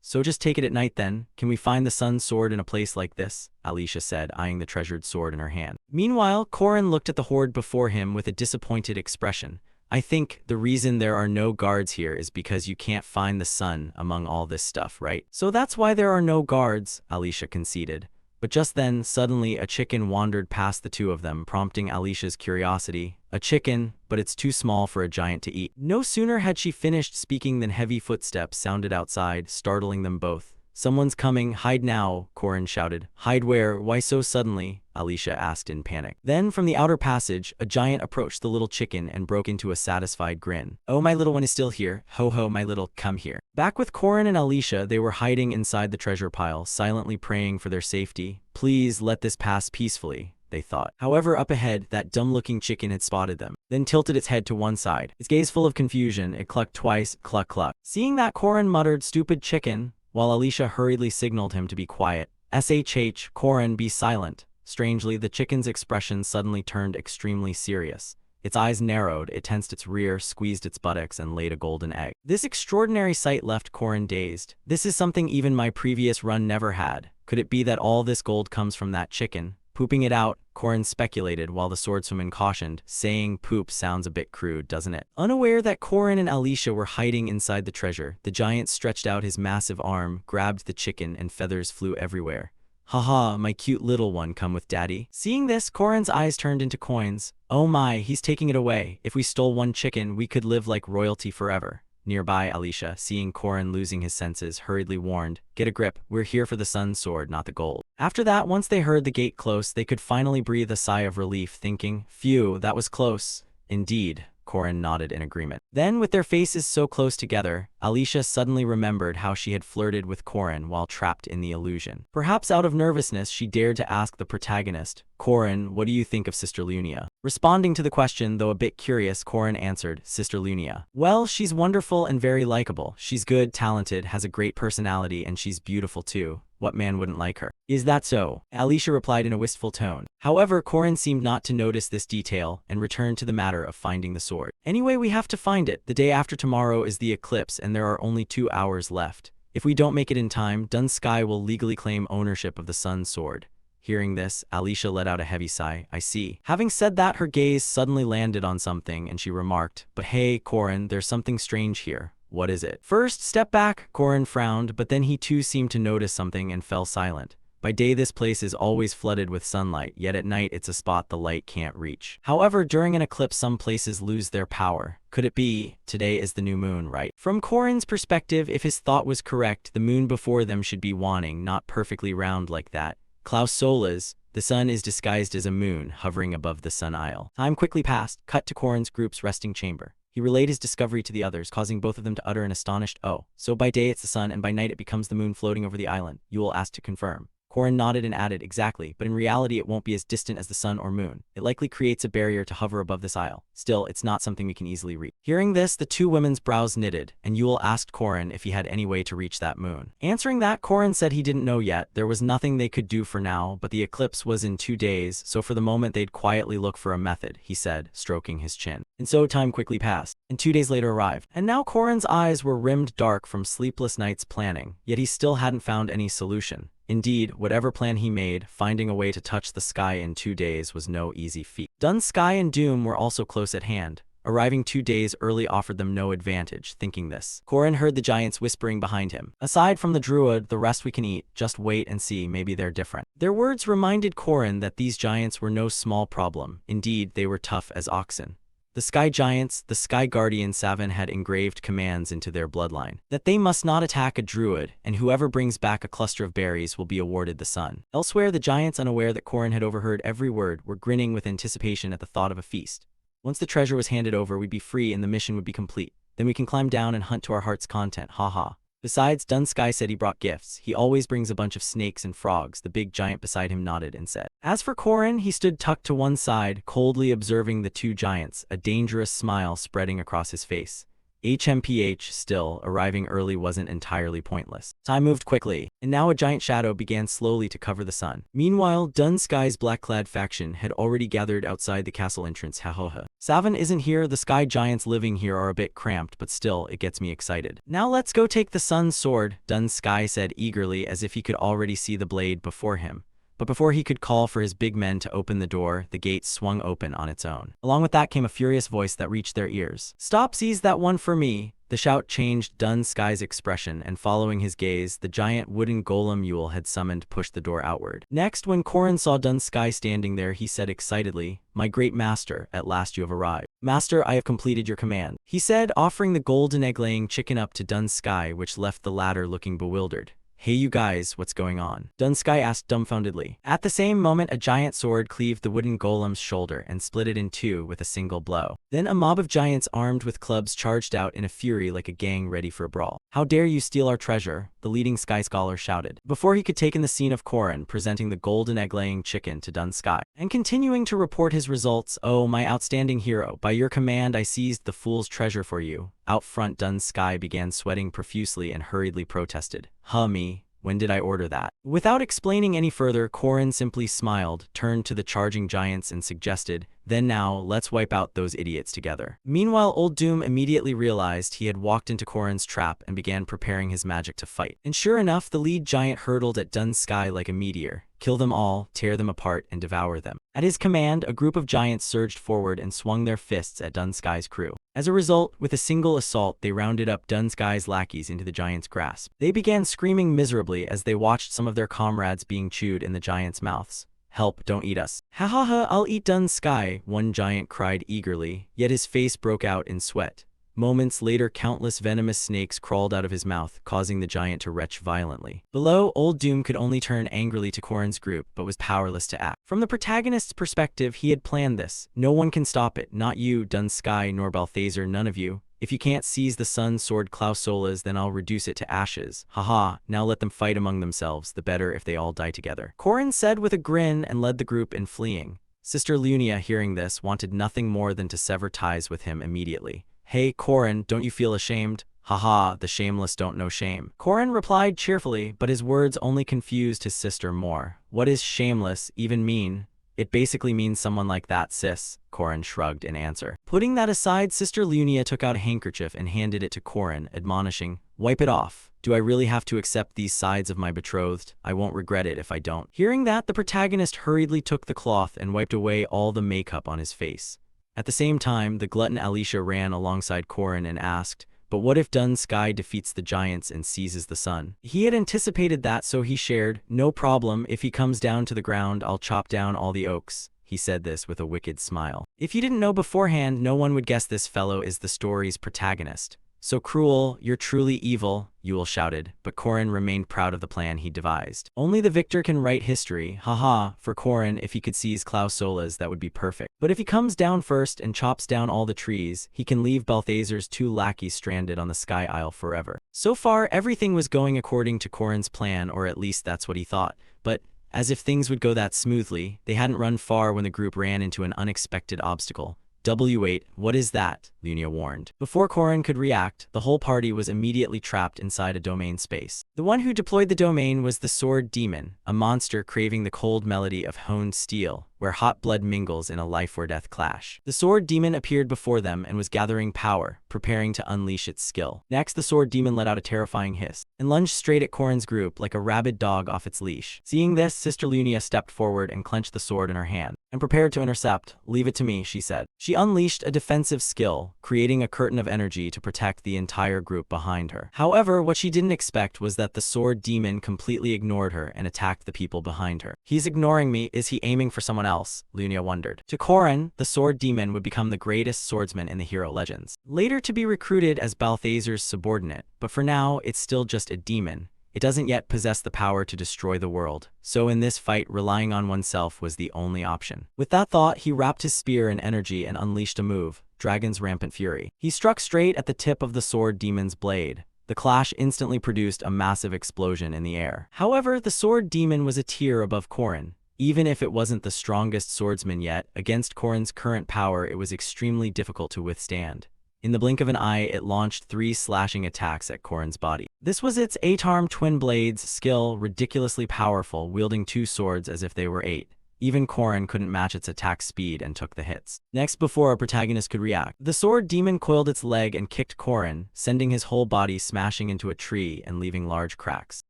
So just take it at night then. Can we find the Sun Sword in a place like this? Alicia said, eyeing the treasured sword in her hand. Meanwhile, Korin looked at the hoard before him with a disappointed expression. I think the reason there are no guards here is because you can't find the sun among all this stuff, right? So that's why there are no guards, Alicia conceded. But just then, suddenly a chicken wandered past the two of them, prompting Alicia's curiosity. A chicken, but it's too small for a giant to eat. No sooner had she finished speaking than heavy footsteps sounded outside, startling them both. Someone's coming, hide now, Korin shouted. Hide where? Why so suddenly? Alicia asked in panic. Then, from the outer passage, a giant approached the little chicken and broke into a satisfied grin. Oh, my little one is still here. Ho ho, my little, come here. Back with Korin and Alicia, they were hiding inside the treasure pile, silently praying for their safety. Please let this pass peacefully, they thought. However, up ahead, that dumb-looking chicken had spotted them, then tilted its head to one side. Its gaze full of confusion, it clucked twice, cluck cluck. Seeing that, Korin muttered, stupid chicken, while Alicia hurriedly signaled him to be quiet. SHH, Korin, be silent. Strangely, the chicken's expression suddenly turned extremely serious. Its eyes narrowed, it tensed its rear, squeezed its buttocks, and laid a golden egg. This extraordinary sight left Korin dazed. This is something even my previous run never had. Could it be that all this gold comes from that chicken? Pooping it out, Korin speculated while the swordswoman cautioned, saying poop sounds a bit crude, doesn't it? Unaware that Korin and Alicia were hiding inside the treasure, the giant stretched out his massive arm, grabbed the chicken, and feathers flew everywhere. Haha, my cute little one, come with daddy. Seeing this, Korin's eyes turned into coins. Oh my, he's taking it away. If we stole one chicken, we could live like royalty forever. Nearby, Alicia, seeing Korin losing his senses, hurriedly warned, get a grip, we're here for the Sun Sword, not the gold. After that, once they heard the gate close, they could finally breathe a sigh of relief, thinking, phew, that was close. Indeed, Korin nodded in agreement. Then, with their faces so close together, Alicia suddenly remembered how she had flirted with Korin while trapped in the illusion. Perhaps out of nervousness, she dared to ask the protagonist, Korin, what do you think of Sister Lunia? Responding to the question, though a bit curious, Korin answered, Sister Lunia. Well, she's wonderful and very likable. She's good, talented, has a great personality, and she's beautiful too. What man wouldn't like her? Is that so? Alicia replied in a wistful tone. However, Korin seemed not to notice this detail and returned to the matter of finding the sword. Anyway, we have to find it. The day after tomorrow is the eclipse and there are only 2 hours left. If we don't make it in time, Dun Sky will legally claim ownership of the Sun Sword. Hearing this, Alicia let out a heavy sigh. I see. Having said that, her gaze suddenly landed on something and she remarked, but hey, Korin, there's something strange here. What is it? First, step back, Korin frowned, but then he too seemed to notice something and fell silent. By day this place is always flooded with sunlight, yet at night it's a spot the light can't reach. However, during an eclipse some places lose their power. Could it be, today is the new moon, right? From Korin's perspective, if his thought was correct, the moon before them should be waning, not perfectly round like that. Klaus Sola's, the sun is disguised as a moon, hovering above the sun isle. Time quickly passed, cut to Korin's group's resting chamber. He relayed his discovery to the others, causing both of them to utter an astonished, "Oh, so by day it's the sun and by night it becomes the moon floating over the island." Yule asked to confirm. Korin nodded and added, "Exactly, but in reality it won't be as distant as the sun or moon. It likely creates a barrier to hover above this isle. Still, it's not something we can easily reach." Hearing this, the two women's brows knitted, and Yule asked Korin if he had any way to reach that moon. Answering that, Korin said he didn't know yet. There was nothing they could do for now, but the eclipse was in 2 days, so for the moment they'd quietly look for a method, he said, stroking his chin. And so time quickly passed, and 2 days later arrived. And now Korin's eyes were rimmed dark from sleepless nights planning, yet he still hadn't found any solution. Indeed, whatever plan he made, finding a way to touch the sky in 2 days was no easy feat. Dun's Sky and Doom were also close at hand. Arriving 2 days early offered them no advantage. Thinking this, Korin heard the giants whispering behind him. "Aside from the druid, the rest we can eat. Just wait and see, maybe they're different." Their words reminded Korin that these giants were no small problem. Indeed, they were tough as oxen. The Sky Giants, the Sky Guardian Savin had engraved commands into their bloodline, that they must not attack a druid, and whoever brings back a cluster of berries will be awarded the sun. Elsewhere, the giants, unaware that Korin had overheard every word, were grinning with anticipation at the thought of a feast. Once the treasure was handed over, we'd be free and the mission would be complete. Then we can climb down and hunt to our heart's content, haha. Besides, Dun Sky said he brought gifts. He always brings a bunch of snakes and frogs. The big giant beside him nodded and said. As for Korin, he stood tucked to one side, coldly observing the two giants, a dangerous smile spreading across his face. HMPH, still, arriving early wasn't entirely pointless. Time moved quickly, and now a giant shadow began slowly to cover the sun. Meanwhile, Dun Sky's black-clad faction had already gathered outside the castle entrance. Ha. Savin isn't here. The Sky Giants living here are a bit cramped, but still, it gets me excited. Now let's go take the sun's sword, Dun Sky said eagerly, as if he could already see the blade before him. But before he could call for his big men to open the door, the gate swung open on its own. Along with that came a furious voice that reached their ears. "Stop, seize that one for me!" The shout changed Dun Sky's expression, and following his gaze, the giant wooden golem Yule had summoned pushed the door outward. Next, when Korin saw Dun Sky standing there, he said excitedly, "My great master, at last you have arrived." "Master, I have completed your command," he said, offering the golden egg-laying chicken up to Dun Sky, which left the latter looking bewildered. "Hey you guys, what's going on?" Dun Sky asked dumbfoundedly. At the same moment, a giant sword cleaved the wooden golem's shoulder and split it in two with a single blow. Then a mob of giants armed with clubs charged out in a fury like a gang ready for a brawl. "How dare you steal our treasure?" the leading Sky Scholar shouted. Before he could take in the scene of Korin presenting the golden egg-laying chicken to Dun Sky, and continuing to report his results. "Oh, my outstanding hero, by your command I seized the fool's treasure for you." Out front, Dun Sky began sweating profusely and hurriedly protested. Me, when did I order that?" Without explaining any further, Korin simply smiled, turned to the charging giants and suggested, "Then now, let's wipe out those idiots together." Meanwhile, Old Doom immediately realized he had walked into Korin's trap and began preparing his magic to fight. And sure enough, the lead giant hurtled at Dun Sky like a meteor. Kill them all, tear them apart, and devour them. At his command, a group of giants surged forward and swung their fists at Dun Sky's crew. As a result, with a single assault, they rounded up Dun Sky's lackeys into the giant's grasp. They began screaming miserably as they watched some of their comrades being chewed in the giants' mouths. "Help, don't eat us." "Ha, I'll eat Dun Sky," one giant cried eagerly, yet his face broke out in sweat. Moments later, countless venomous snakes crawled out of his mouth, causing the giant to retch violently. Below, Old Doom could only turn angrily to Korin's group, but was powerless to act. From the protagonist's perspective, he had planned this. No one can stop it. Not you, Dun Sky, nor Balthazar, none of you. If you can't seize the sun's sword Klausola's, then I'll reduce it to ashes. Haha, now let them fight among themselves, the better if they all die together. Korin said with a grin and led the group in fleeing. Sister Lunia, hearing this, wanted nothing more than to sever ties with him immediately. "Hey, Korin, don't you feel ashamed?" "Haha, the shameless don't know shame." Korin replied cheerfully, but his words only confused his sister more. "What is shameless even mean?" "It basically means someone like that, sis," Korin shrugged in answer. Putting that aside, Sister Lunia took out a handkerchief and handed it to Korin, admonishing, "Wipe it off. Do I really have to accept these sides of my betrothed? I won't regret it if I don't." Hearing that, the protagonist hurriedly took the cloth and wiped away all the makeup on his face. At the same time, the glutton Alicia ran alongside Korin and asked, But what if Dun Sky defeats the giants and seizes the sun? He had anticipated that, so he shared, "No problem, if he comes down to the ground, I'll chop down all the oaks." He said this with a wicked smile. If you didn't know beforehand, no one would guess this fellow is the story's protagonist. "So cruel, you're truly evil," Yule shouted, but Korin remained proud of the plan he devised. Only the victor can write history, haha. For Korin, if he could seize Klaus Solas, that would be perfect. But if he comes down first and chops down all the trees, he can leave Balthazar's 2 lackeys stranded on the Sky Isle forever. So far, everything was going according to Korin's plan, or at least that's what he thought. But as if things would go that smoothly, they hadn't run far when the group ran into an unexpected obstacle. "W8, what is that?" Lunia warned. Before Korin could react, the whole party was immediately trapped inside a domain space. The one who deployed the domain was the Sword Demon, a monster craving the cold melody of honed steel, where hot blood mingles in a life-or-death clash. The Sword Demon appeared before them and was gathering power, preparing to unleash its skill. Next, the Sword Demon let out a terrifying hiss and lunged straight at Korin's group like a rabid dog off its leash. Seeing this, Sister Lunia stepped forward and clenched the sword in her hand and prepared to intercept. "Leave it to me," she said. She unleashed a defensive skill, creating a curtain of energy to protect the entire group behind her. However, what she didn't expect was that the Sword Demon completely ignored her and attacked the people behind her. "He's ignoring me. Is he aiming for someone else?" Lunia wondered. To Korin, the Sword Demon would become the greatest swordsman in the hero legends, later to be recruited as Balthazar's subordinate, but for now, it's still just a demon. It doesn't yet possess the power to destroy the world, so in this fight, relying on oneself was the only option. With that thought, he wrapped his spear in energy and unleashed a move, Dragon's Rampant Fury. He struck straight at the tip of the Sword Demon's blade. The clash instantly produced a massive explosion in the air. However, the Sword Demon was a tier above Korin. Even if it wasn't the strongest swordsman yet, against Korin's current power, it was extremely difficult to withstand. In the blink of an eye, it launched 3 slashing attacks at Korin's body. This was its 8-armed twin blades skill, ridiculously powerful, wielding 2 swords as if they were 8. Even Korin couldn't match its attack speed and took the hits. Next, before our protagonist could react, the Sword Demon coiled its leg and kicked Korin, sending his whole body smashing into a tree and leaving large cracks.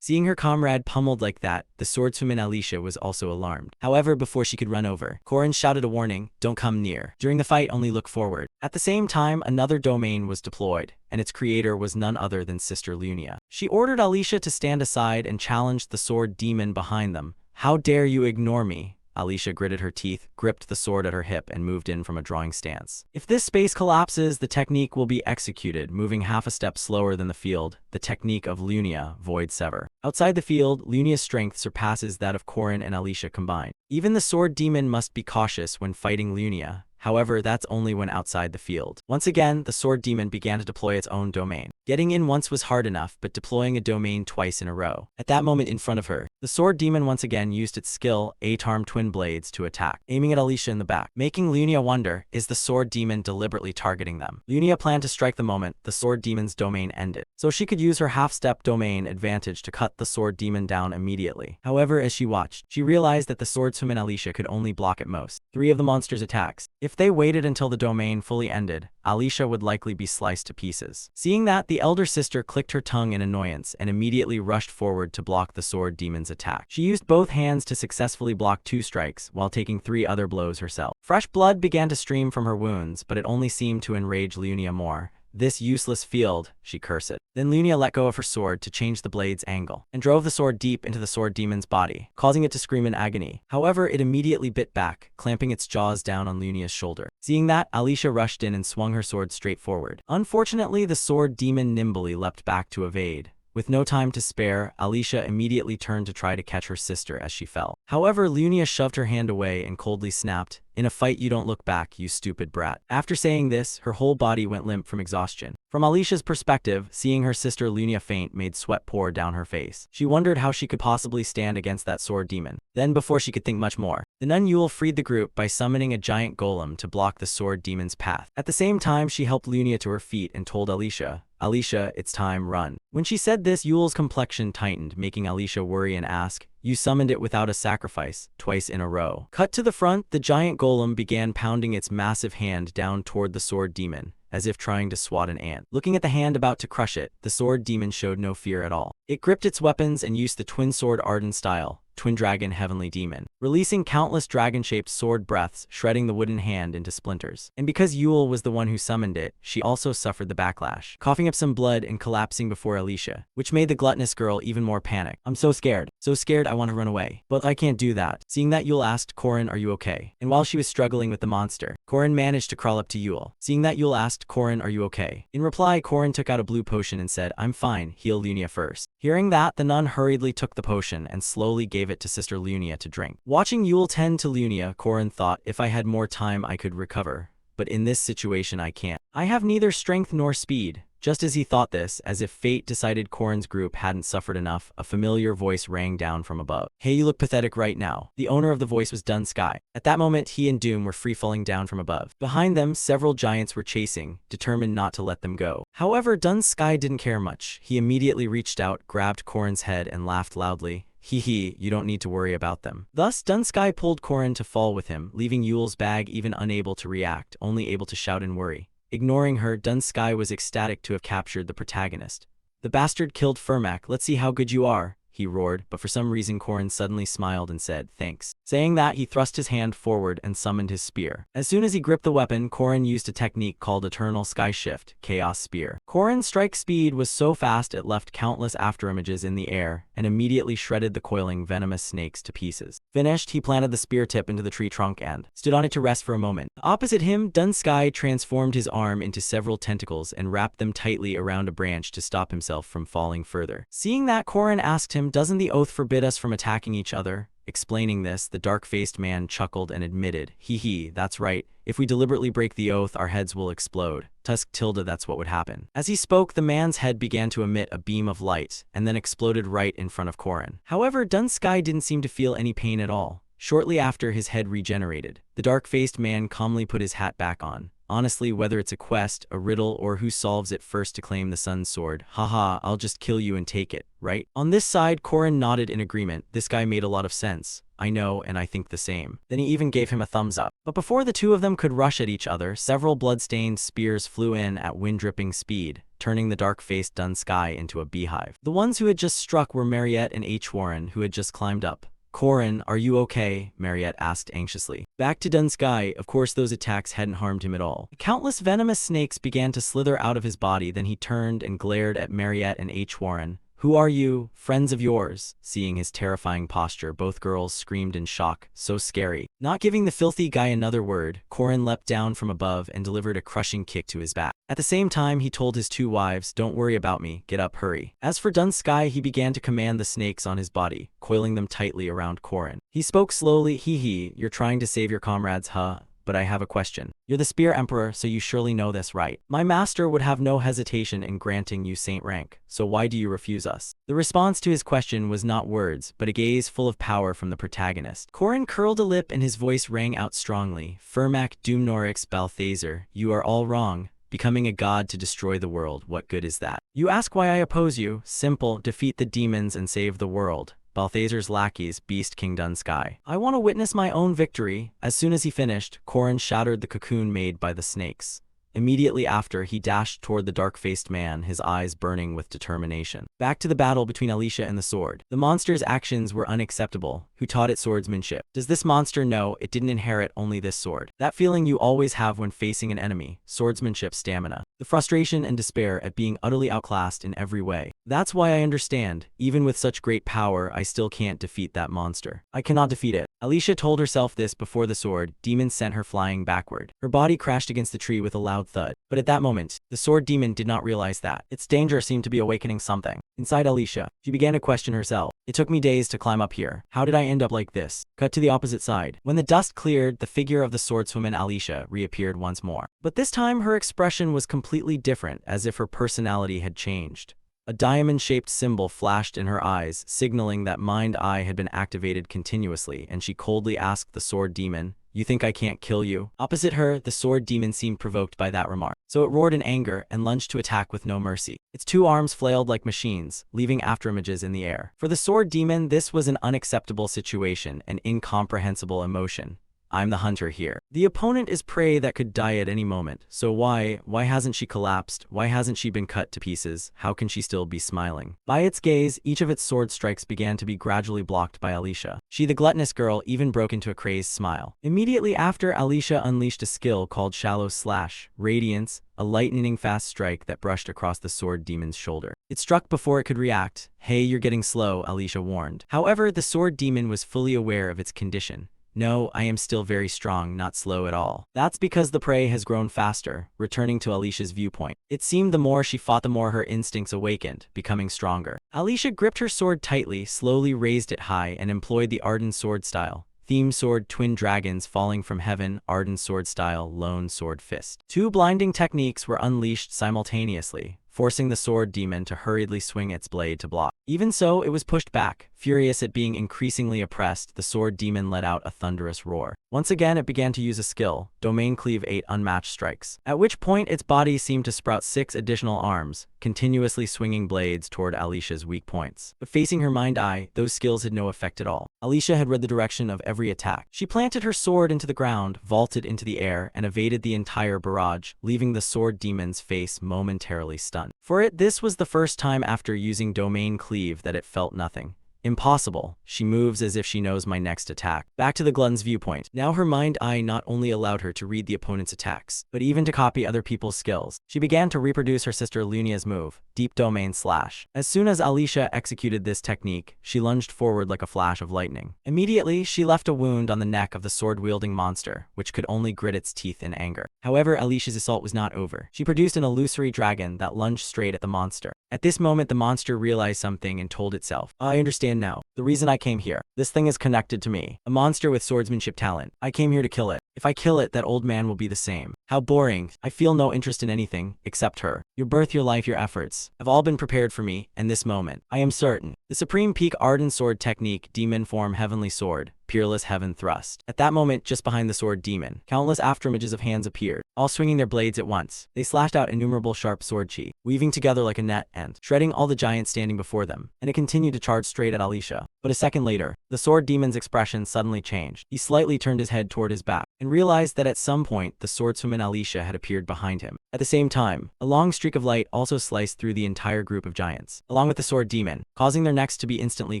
Seeing her comrade pummeled like that, the swordswoman Alicia was also alarmed. However, before she could run over, Korin shouted a warning, "Don't come near. During the fight, only look forward." At the same time, another domain was deployed, and its creator was none other than Sister Lunia. She ordered Alicia to stand aside and challenged the Sword Demon behind them. "How dare you ignore me?" Alicia gritted her teeth, gripped the sword at her hip, and moved in from a drawing stance. "If this space collapses, the technique will be executed," moving half a step slower than the field, the technique of Lunia, Void Sever. Outside the field, Lunia's strength surpasses that of Korin and Alicia combined. Even the Sword Demon must be cautious when fighting Lunia. However, that's only when outside the field. Once again, the Sword Demon began to deploy its own domain. Getting in once was hard enough, but deploying a domain twice in a row. At that moment in front of her, the Sword Demon once again used its skill, 8-armed twin blades, to attack, aiming at Alicia in the back, making Lunia wonder, is the Sword Demon deliberately targeting them? Lunia planned to strike the moment the Sword Demon's domain ended, so she could use her half-step domain advantage to cut the Sword Demon down immediately. However, as she watched, she realized that the swordswoman Alicia could only block at most 3 of the monster's attacks. If they waited until the domain fully ended, Alicia would likely be sliced to pieces. Seeing that, the elder sister clicked her tongue in annoyance and immediately rushed forward to block the Sword Demon's attack. She used both hands to successfully block 2 strikes, while taking 3 other blows herself. Fresh blood began to stream from her wounds, but it only seemed to enrage Lunia more. "This useless field," she cursed. Then Lunia let go of her sword to change the blade's angle, and drove the sword deep into the Sword Demon's body, causing it to scream in agony. However, it immediately bit back, clamping its jaws down on Lunia's shoulder. Seeing that, Alicia rushed in and swung her sword straight forward. Unfortunately, the Sword Demon nimbly leapt back to evade. With no time to spare, Alicia immediately turned to try to catch her sister as she fell. However, Lunia shoved her hand away and coldly snapped, "In a fight you don't look back, you stupid brat." After saying this, her whole body went limp from exhaustion. From Alicia's perspective, seeing her sister Lunia faint made sweat pour down her face. She wondered how she could possibly stand against that Sword Demon. Then, before she could think much more, the nun Yule freed the group by summoning a giant golem to block the Sword Demon's path. At the same time, she helped Lunia to her feet and told Alicia, "Alicia, it's time, run." When she said this, Yule's complexion tightened, making Alicia worry and ask, "You summoned it without a sacrifice, twice in a row." Cut to the front, the giant golem began pounding its massive hand down toward the Sword Demon, as if trying to swat an ant. Looking at the hand about to crush it, the Sword Demon showed no fear at all. It gripped its weapons and used the twin sword Arden style, Twin Dragon Heavenly Demon, releasing countless dragon-shaped sword breaths, shredding the wooden hand into splinters. And because Yule was the one who summoned it, she also suffered the backlash, coughing up some blood and collapsing before Alicia, which made the gluttonous girl even more panicked. I'm so scared. So scared I want to run away. But I can't do that. Seeing that, Yule asked Corin, are you okay? And while she was struggling with the monster, Corin managed to crawl up to Yule. Seeing that, Yule asked Corin, are you okay? In reply, Corin took out a blue potion and said, I'm fine, heal Lunia first. Hearing that, the nun hurriedly took the potion and slowly gave it to Sister Lunia to drink. Watching Yule tend to Lunia, Corin thought, if I had more time I could recover. But in this situation I can't. I have neither strength nor speed. Just as he thought this, as if fate decided Corin's group hadn't suffered enough, a familiar voice rang down from above. Hey, you look pathetic right now. The owner of the voice was Dun Sky. At that moment, he and Doom were free-falling down from above. Behind them, several giants were chasing, determined not to let them go. However, Dun Sky didn't care much. He immediately reached out, grabbed Corin's head, and laughed loudly. Hee, you don't need to worry about them. Thus, Dun Sky pulled Corin to fall with him, leaving Yule's bag even unable to react, only able to shout in worry. Ignoring her, Dun Sky was ecstatic to have captured the protagonist. The bastard killed Firmak, let's see how good you are, he roared, but for some reason Corin suddenly smiled and said, thanks. Saying that, he thrust his hand forward and summoned his spear. As soon as he gripped the weapon, Corin used a technique called Eternal Sky Shift, Chaos Spear. Corin's strike speed was so fast it left countless afterimages in the air, and immediately shredded the coiling venomous snakes to pieces. Finished, he planted the spear tip into the tree trunk and stood on it to rest for a moment. Opposite him, Dun Sky transformed his arm into several tentacles and wrapped them tightly around a branch to stop himself from falling further. Seeing that, Corin asked him, doesn't the oath forbid us from attacking each other? Explaining this, the dark-faced man chuckled and admitted, hee, that's right. If we deliberately break the oath, our heads will explode. Tusk tilde that's what would happen. As he spoke, the man's head began to emit a beam of light, and then exploded right in front of Corin. However, Dun Sky didn't seem to feel any pain at all. Shortly after, his head regenerated. The dark-faced man calmly put his hat back on. Honestly, whether it's a quest, a riddle, or who solves it first to claim the sun's sword, haha, I'll just kill you and take it, right? On this side, Corin nodded in agreement. This guy made a lot of sense. I know, and I think the same. Then he even gave him a thumbs up. But before the two of them could rush at each other, several blood-stained spears flew in at wind-dripping speed, turning the dark-faced Dun Sky into a beehive. The ones who had just struck were Mariette and H. Warren, who had just climbed up. Corin, are you okay? Mariette asked anxiously. Back to Dun Sky, of course those attacks hadn't harmed him at all. Countless venomous snakes began to slither out of his body, then he turned and glared at Mariette and H. Warren. Who are you? Friends of yours? Seeing his terrifying posture, both girls screamed in shock. So scary. Not giving the filthy guy another word, Corin leapt down from above and delivered a crushing kick to his back. At the same time, he told his two wives, don't worry about me, get up, hurry. As for Dun Sky, he began to command the snakes on his body, coiling them tightly around Corin. He spoke slowly, hee, you're trying to save your comrades, huh? But I have a question. You're the Spear Emperor, so you surely know this, right? My master would have no hesitation in granting you saint rank, so why do you refuse us? The response to his question was not words, but a gaze full of power from the protagonist. Corin curled a lip and his voice rang out strongly. Firmak Doomnorix Balthazar, you are all wrong. Becoming a god to destroy the world, what good is that? You ask why I oppose you? Simple, defeat the demons and save the world. Balthazar's lackeys, Beast King Dun Sky. I want to witness my own victory. As soon as he finished, Corin shattered the cocoon made by the snakes. Immediately after, he dashed toward the dark-faced man, his eyes burning with determination. Back to the battle between Alicia and the sword. The monster's actions were unacceptable. Who taught it swordsmanship? Does this monster know it didn't inherit only this sword? That feeling you always have when facing an enemy, swordsmanship stamina. The frustration and despair at being utterly outclassed in every way. That's why I understand, even with such great power, I still can't defeat that monster. I cannot defeat it. Alicia told herself this before the sword demon sent her flying backward. Her body crashed against the tree with a loud thud. But at that moment, the sword demon did not realize that. Its danger seemed to be awakening something inside Alicia. She began to question herself. It took me days to climb up here. How did I end up like this? Cut to the opposite side. When the dust cleared, the figure of the swordswoman Alicia reappeared once more. But this time her expression was completely different, as if her personality had changed. A diamond-shaped symbol flashed in her eyes, signaling that Mind Eye had been activated continuously, and she coldly asked the sword demon, "You think I can't kill you?" Opposite her, the sword demon seemed provoked by that remark. So it roared in anger and lunged to attack with no mercy. Its two arms flailed like machines, leaving afterimages in the air. For the sword demon, this was an unacceptable situation, an incomprehensible emotion. I'm the hunter here. The opponent is prey that could die at any moment, so why hasn't she collapsed? Why hasn't she been cut to pieces? How can she still be smiling? By its gaze, each of its sword strikes began to be gradually blocked by Alicia. She, the gluttonous girl, even broke into a crazed smile. Immediately after, Alicia unleashed a skill called Shallow Slash, Radiance, a lightning-fast strike that brushed across the sword demon's shoulder. It struck before it could react. Hey, you're getting slow, Alicia warned. However, the sword demon was fully aware of its condition. No, I am still very strong, not slow at all. That's because the prey has grown faster, returning to Alicia's viewpoint. It seemed the more she fought, the more her instincts awakened, becoming stronger. Alicia gripped her sword tightly, slowly raised it high, and employed the Arden sword style. Theme sword, twin dragons falling from heaven, Arden sword style, lone sword fist. Two blinding techniques were unleashed simultaneously, forcing the sword demon to hurriedly swing its blade to block. Even so, it was pushed back. Furious at being increasingly oppressed, the sword demon let out a thunderous roar. Once again, it began to use a skill, Domain Cleave 8 unmatched strikes, at which point its body seemed to sprout 6 additional arms, continuously swinging blades toward Alicia's weak points. But facing her mind eye, those skills had no effect at all. Alicia had read the direction of every attack. She planted her sword into the ground, vaulted into the air, and evaded the entire barrage, leaving the sword demon's face momentarily stunned. For it, this was the first time after using Domain Cleave that it felt nothing. Impossible. She moves as if she knows my next attack. Back to the glutton's viewpoint. Now her mind eye not only allowed her to read the opponent's attacks, but even to copy other people's skills. She began to reproduce her sister Lunia's move, Deep Domain Slash. As soon as Alicia executed this technique, she lunged forward like a flash of lightning. Immediately, she left a wound on the neck of the sword-wielding monster, which could only grit its teeth in anger. However, Alicia's assault was not over. She produced an illusory dragon that lunged straight at the monster. At this moment, the monster realized something and told itself, I understand now. The reason I came here. This thing is connected to me. A monster with swordsmanship talent. I came here to kill it. If I kill it, that old man will be the same. How boring. I feel no interest in anything, except her. Your birth, your life, your efforts have all been prepared for me, and this moment. I am certain. The Supreme Peak Arden Sword Technique, Demon Form Heavenly Sword, Peerless Heaven Thrust. At that moment, just behind the sword demon, countless afterimages of hands appeared, all swinging their blades at once. They slashed out innumerable sharp sword chi, weaving together like a net and shredding all the giants standing before them, and it continued to charge straight at Alicia. But a second later, the sword demon's expression suddenly changed. He slightly turned his head toward his back, and realized that at some point, the swordswoman Alicia had appeared behind him. At the same time, a long streak of light also sliced through the entire group of giants, along with the sword demon, causing their necks to be instantly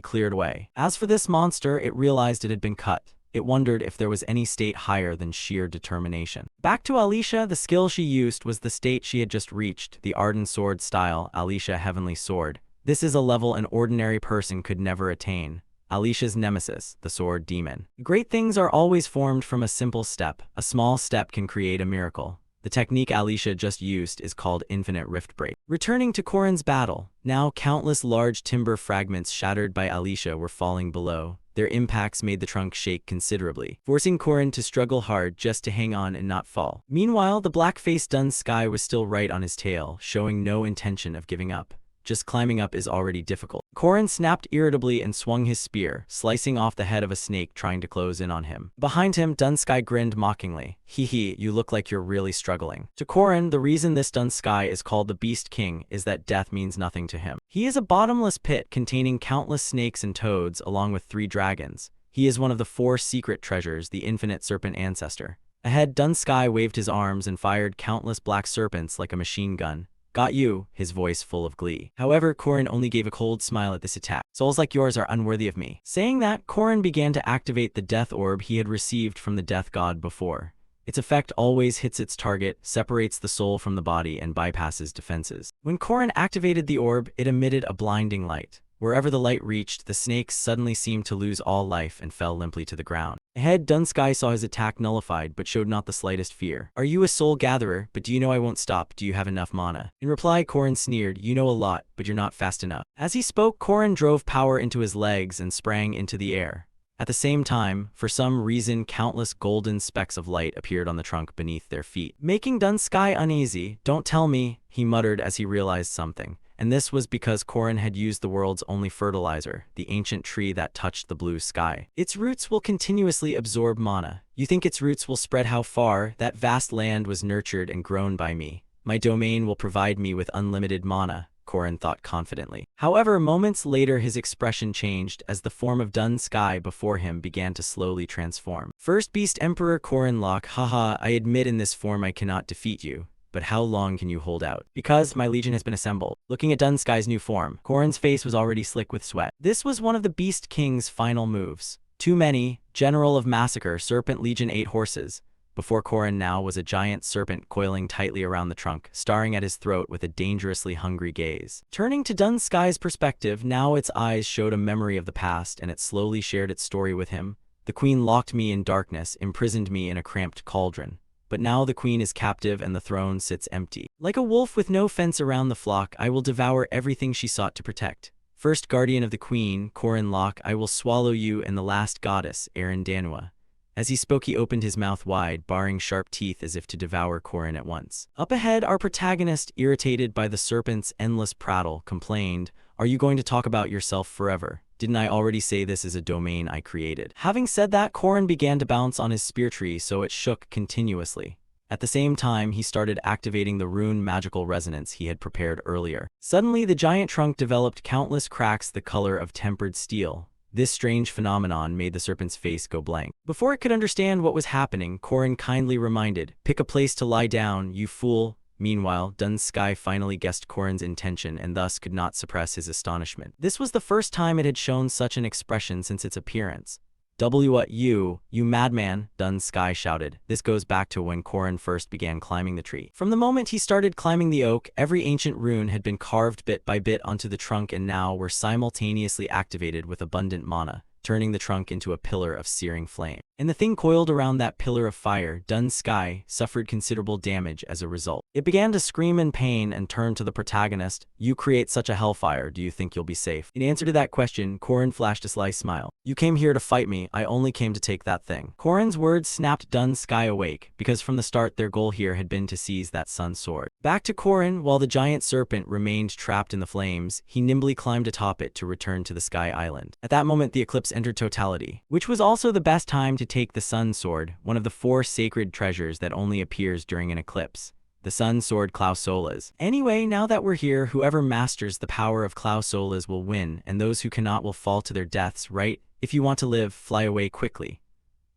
cleared away. As for this monster, it realized it had been cut. It wondered if there was any state higher than sheer determination. Back to Alicia, the skill she used was the state she had just reached, the Arden Sword style, Alicia Heavenly Sword. This is a level an ordinary person could never attain. Alicia's nemesis, the sword demon. Great things are always formed from a simple step. A small step can create a miracle. The technique Alicia just used is called Infinite Rift Break. Returning to Corrin's battle, now countless large timber fragments shattered by Alicia were falling below. Their impacts made the trunk shake considerably, forcing Corrin to struggle hard just to hang on and not fall. Meanwhile, the black-faced Dun Sky was still right on his tail, showing no intention of giving up. Just climbing up is already difficult. Corrin snapped irritably and swung his spear, slicing off the head of a snake trying to close in on him. Behind him, Dun Sky grinned mockingly. Hee hee, you look like you're really struggling. To Corrin, the reason this Dun Sky is called the Beast King is that death means nothing to him. He is a bottomless pit containing countless snakes and toads along with 3 dragons. He is one of the 4 secret treasures, the Infinite Serpent Ancestor. Ahead, Dun Sky waved his arms and fired countless black serpents like a machine gun. Got you, his voice full of glee. However, Corrin only gave a cold smile at this attack. Souls like yours are unworthy of me. Saying that, Corrin began to activate the death orb he had received from the death god before. Its effect always hits its target, separates the soul from the body, and bypasses defenses. When Corrin activated the orb, it emitted a blinding light. Wherever the light reached, the snakes suddenly seemed to lose all life and fell limply to the ground. Ahead, Dun Sky saw his attack nullified but showed not the slightest fear. Are you a soul gatherer? But do you know I won't stop? Do you have enough mana? In reply, Corrin sneered, you know a lot, but you're not fast enough. As he spoke, Corrin drove power into his legs and sprang into the air. At the same time, for some reason, countless golden specks of light appeared on the trunk beneath their feet, making Dun Sky uneasy. Don't tell me, he muttered as he realized something. And this was because Corrin had used the world's only fertilizer, the ancient tree that touched the blue sky. Its roots will continuously absorb mana. You think its roots will spread how far? That vast land was nurtured and grown by me. My domain will provide me with unlimited mana. Korin thought confidently. However, moments later his expression changed as the form of Dun Sky before him began to slowly transform. First Beast Emperor Korin Locke, haha, I admit in this form I cannot defeat you. But how long can you hold out? Because my legion has been assembled. Looking at Dun Sky's new form, Korin's face was already slick with sweat. This was one of the Beast King's final moves. Too many, General of Massacre, Serpent Legion 8 horses. Before Korin now was a giant serpent coiling tightly around the trunk, staring at his throat with a dangerously hungry gaze. Turning to Dun Sky's perspective, now its eyes showed a memory of the past, and it slowly shared its story with him. The queen locked me in darkness, imprisoned me in a cramped cauldron. But now the queen is captive and the throne sits empty. Like a wolf with no fence around the flock, I will devour everything she sought to protect. First guardian of the queen, Korin Locke, I will swallow you, and the last goddess, Manhwa. As he spoke, he opened his mouth wide, baring sharp teeth as if to devour Korin at once. Up ahead, our protagonist, irritated by the serpent's endless prattle, complained, "Are you going to talk about yourself forever? Didn't I already say this is a domain I created?" Having said that, Korin began to bounce on his spear tree so it shook continuously. At the same time, he started activating the rune magical resonance he had prepared earlier. Suddenly, the giant trunk developed countless cracks the color of tempered steel. This strange phenomenon made the serpent's face go blank. Before it could understand what was happening, Korin kindly reminded, "Pick a place to lie down, you fool." Meanwhile, Dun Sky finally guessed Korin's intention and thus could not suppress his astonishment. This was the first time it had shown such an expression since its appearance. "What you madman," Dun Sky shouted. This goes back to when Korin first began climbing the tree. From the moment he started climbing the oak, every ancient rune had been carved bit by bit onto the trunk and now were simultaneously activated with abundant mana, turning the trunk into a pillar of searing flame. And the thing coiled around that pillar of fire, Dun Sky, suffered considerable damage as a result. It began to scream in pain and turned to the protagonist. "You create such a hellfire, do you think you'll be safe?" In answer to that question, Korin flashed a sly smile. "You came here to fight me, I only came to take that thing." Korin's words snapped Dun Sky awake, because from the start their goal here had been to seize that sun sword. Back to Korin, while the giant serpent remained trapped in the flames, he nimbly climbed atop it to return to the Sky Island. At that moment the eclipse entered totality, which was also the best time to take the Sun Sword, one of the 4 sacred treasures that only appears during an eclipse. The Sun Sword Clausola's. Anyway, now that we're here, whoever masters the power of Clausola's will win, and those who cannot will fall to their deaths, right? If you want to live, fly away quickly.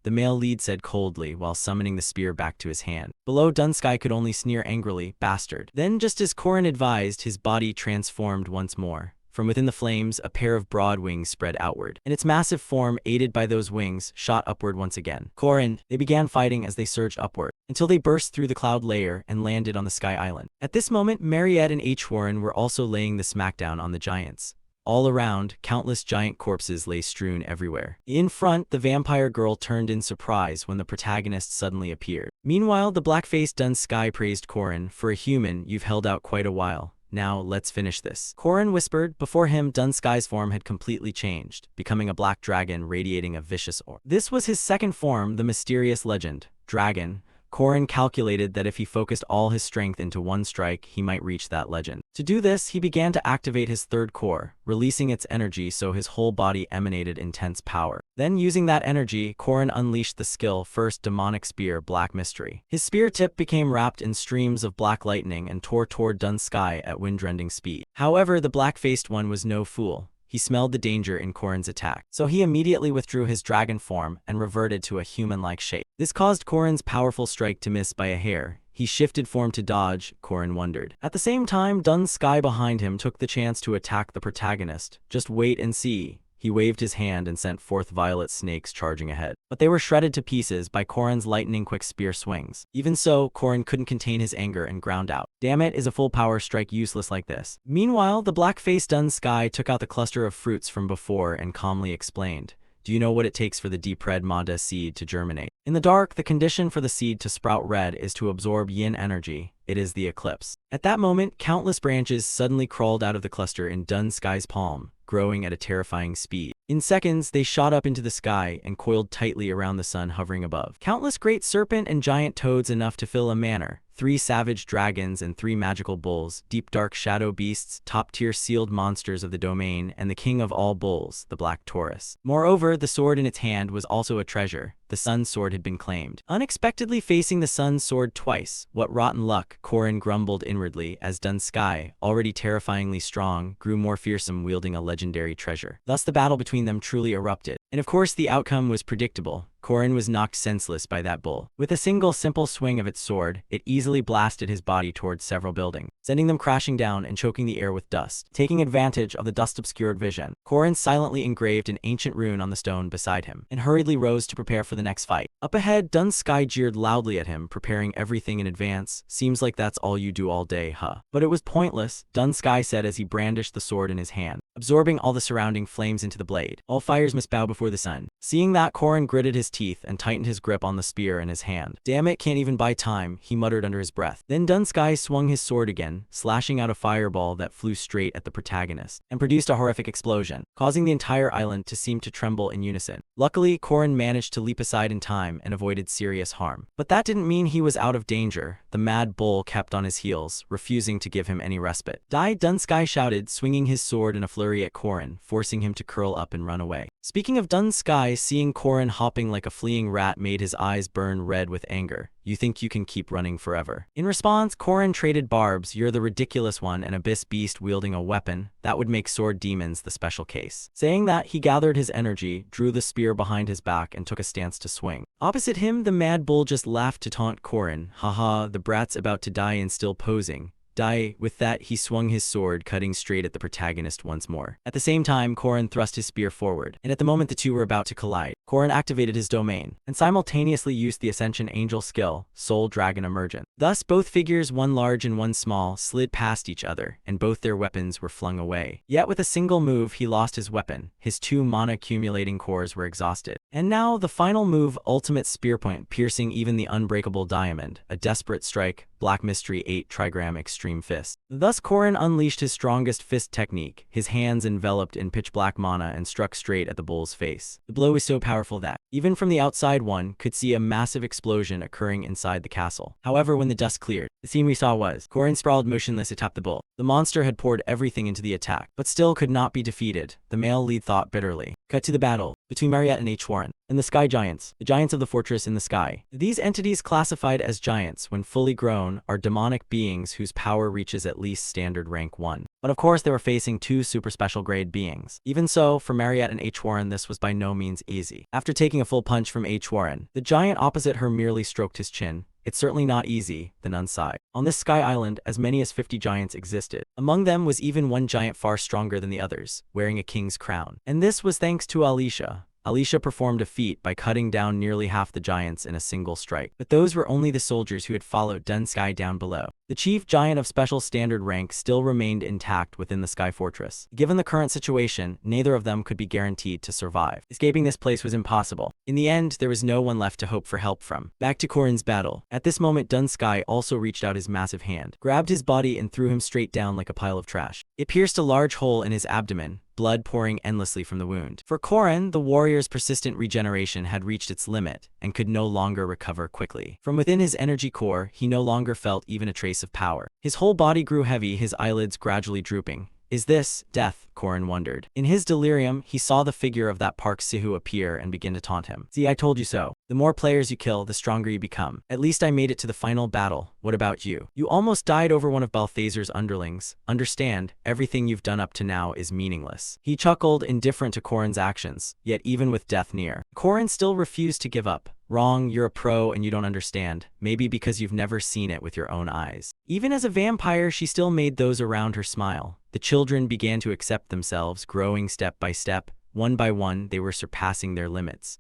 The male lead said coldly while summoning the spear back to his hand. Below, Dun Sky could only sneer angrily, "Bastard." Then, just as Korin advised, his body transformed once more. From within the flames, a pair of broad wings spread outward, and its massive form, aided by those wings, shot upward once again. Korin, they began fighting as they surged upward, until they burst through the cloud layer and landed on the Sky Island. At this moment, Mariette and H. Warren were also laying the smackdown on the giants. All around, countless giant corpses lay strewn everywhere. In front, the vampire girl turned in surprise when the protagonist suddenly appeared. Meanwhile, the black-faced Dun Sky praised Korin, "For a human, you've held out quite a while. Now, let's finish this." Korin whispered. Before him, Dun Sky's form had completely changed, becoming a black dragon radiating a vicious aura. This was his second form, the mysterious legend, Dragon. Korin calculated that if he focused all his strength into one strike, he might reach that legend. To do this, he began to activate his third core, releasing its energy so his whole body emanated intense power. Then, using that energy, Korin unleashed the skill, First Demonic Spear, Black Mystery. His spear tip became wrapped in streams of black lightning and tore toward Dun Sky at wind-rending speed. However, the black-faced one was no fool. He smelled the danger in Korin's attack, so he immediately withdrew his dragon form and reverted to a human-like shape. This caused Korin's powerful strike to miss by a hair. He shifted form to dodge, Korin wondered. At the same time, Dun Sky behind him took the chance to attack the protagonist. "Just wait and see." He waved his hand and sent forth violet snakes charging ahead. But they were shredded to pieces by Korin's lightning-quick spear swings. Even so, Korin couldn't contain his anger and ground out. "Damn it, is a full-power strike useless like this?" Meanwhile, the black-faced Dun Sky took out the cluster of fruits from before and calmly explained, "Do you know what it takes for the deep red Mada seed to germinate? In the dark, the condition for the seed to sprout red is to absorb yin energy. It is the eclipse." At that moment, countless branches suddenly crawled out of the cluster in Dun Sky's palm, growing at a terrifying speed. In seconds, they shot up into the sky and coiled tightly around the sun hovering above. Countless great serpent and giant toads enough to fill a manor, 3 savage dragons and 3 magical bulls, deep dark shadow beasts, top-tier sealed monsters of the domain, and the king of all bulls, the Black Taurus. Moreover, the sword in its hand was also a treasure. The Sun's sword had been claimed. Unexpectedly facing the Sun's sword twice, what rotten luck, Korin grumbled inwardly as Dun Sky, already terrifyingly strong, grew more fearsome wielding a legendary treasure. Thus the battle between them truly erupted. And of course the outcome was predictable. Korin was knocked senseless by that bull. With a single simple swing of its sword, it easily blasted his body towards several buildings, sending them crashing down and choking the air with dust. Taking advantage of the dust-obscured vision, Korin silently engraved an ancient rune on the stone beside him, and hurriedly rose to prepare for the next fight. Up ahead, Dun Sky jeered loudly at him, preparing everything in advance. Seems like that's all you do all day, huh? But it was pointless, Dun Sky said as he brandished the sword in his hand, absorbing all the surrounding flames into the blade. All fires must bow before the sun. Seeing that, Korin gritted his teeth and tightened his grip on the spear in his hand. Damn it, can't even buy time, he muttered under his breath. Then Dun Sky swung his sword again, slashing out a fireball that flew straight at the protagonist, and produced a horrific explosion, causing the entire island to seem to tremble in unison. Luckily, Korin managed to leap aside in time and avoided serious harm. But that didn't mean he was out of danger. The mad bull kept on his heels, refusing to give him any respite. Die, Dun Sky shouted, swinging his sword in a flurry at Korin, forcing him to curl up and run away. Speaking of Dun Sky, seeing Korin hopping like a fleeing rat made his eyes burn red with anger. You think you can keep running forever? In response, Korin traded barbs. You're the ridiculous one, an abyss beast wielding a weapon. That would make sword demons the special case. Saying that, he gathered his energy, drew the spear behind his back, and took a stance to swing. Opposite him, the mad bull just laughed to taunt Korin. Haha, the brat's about to die and still posing. Die. With that, he swung his sword, cutting straight at the protagonist once more. At the same time, Korin thrust his spear forward, and at the moment the two were about to collide, Korin activated his domain, and simultaneously used the Ascension Angel skill, Soul Dragon Emergent. Thus, both figures, one large and one small, slid past each other, and both their weapons were flung away. Yet with a single move, he lost his weapon. His 2 mana-accumulating cores were exhausted. And now, the final move, Ultimate Spearpoint, piercing even the unbreakable diamond, a desperate strike, Black Mystery 8 Trigram Extreme Fist. Thus Korin unleashed his strongest fist technique, his hands enveloped in pitch-black mana and struck straight at the bull's face. The blow was so powerful that, even from the outside one, could see a massive explosion occurring inside the castle. However, when the dust cleared, the scene we saw was, Korin sprawled motionless atop the bull. The monster had poured everything into the attack, but still could not be defeated, the male lead thought bitterly. Cut to the battle between Mariette and H. Warren, and the Sky Giants, the giants of the fortress in the sky. These entities, classified as giants when fully grown, are demonic beings whose power reaches at least standard rank 1. But of course they were facing 2 super special grade beings. Even so, for Mariette and H. Warren this was by no means easy. After taking a full punch from H. Warren, the giant opposite her merely stroked his chin. It's certainly not easy, the nun sighed. On this sky island, as many as 50 giants existed. Among them was even one giant far stronger than the others, wearing a king's crown. And this was thanks to Alicia. Alicia performed a feat by cutting down nearly half the giants in a single strike. But those were only the soldiers who had followed Dun Sky down below. The chief giant of special standard rank still remained intact within the Sky Fortress. Given the current situation, neither of them could be guaranteed to survive. Escaping this place was impossible. In the end, there was no one left to hope for help from. Back to Korin's battle. At this moment, Dun Sky also reached out his massive hand, grabbed his body and threw him straight down like a pile of trash. It pierced a large hole in his abdomen, blood pouring endlessly from the wound. For Korin, the warrior's persistent regeneration had reached its limit and could no longer recover quickly. From within his energy core, he no longer felt even a trace of power. His whole body grew heavy, his eyelids gradually drooping. Is this death? Korin wondered. In his delirium, he saw the figure of that Park Sihu appear and begin to taunt him. See, I told you so. The more players you kill, the stronger you become. At least I made it to the final battle. What about you? You almost died over one of Balthazar's underlings. Understand, everything you've done up to now is meaningless. He chuckled, indifferent to Korin's actions, yet even with death near, Korin still refused to give up. Wrong, you're a pro and you don't understand. Maybe because you've never seen it with your own eyes. Even as a vampire, she still made those around her smile. The children began to accept themselves, growing step by step. One by one, they were surpassing their limits.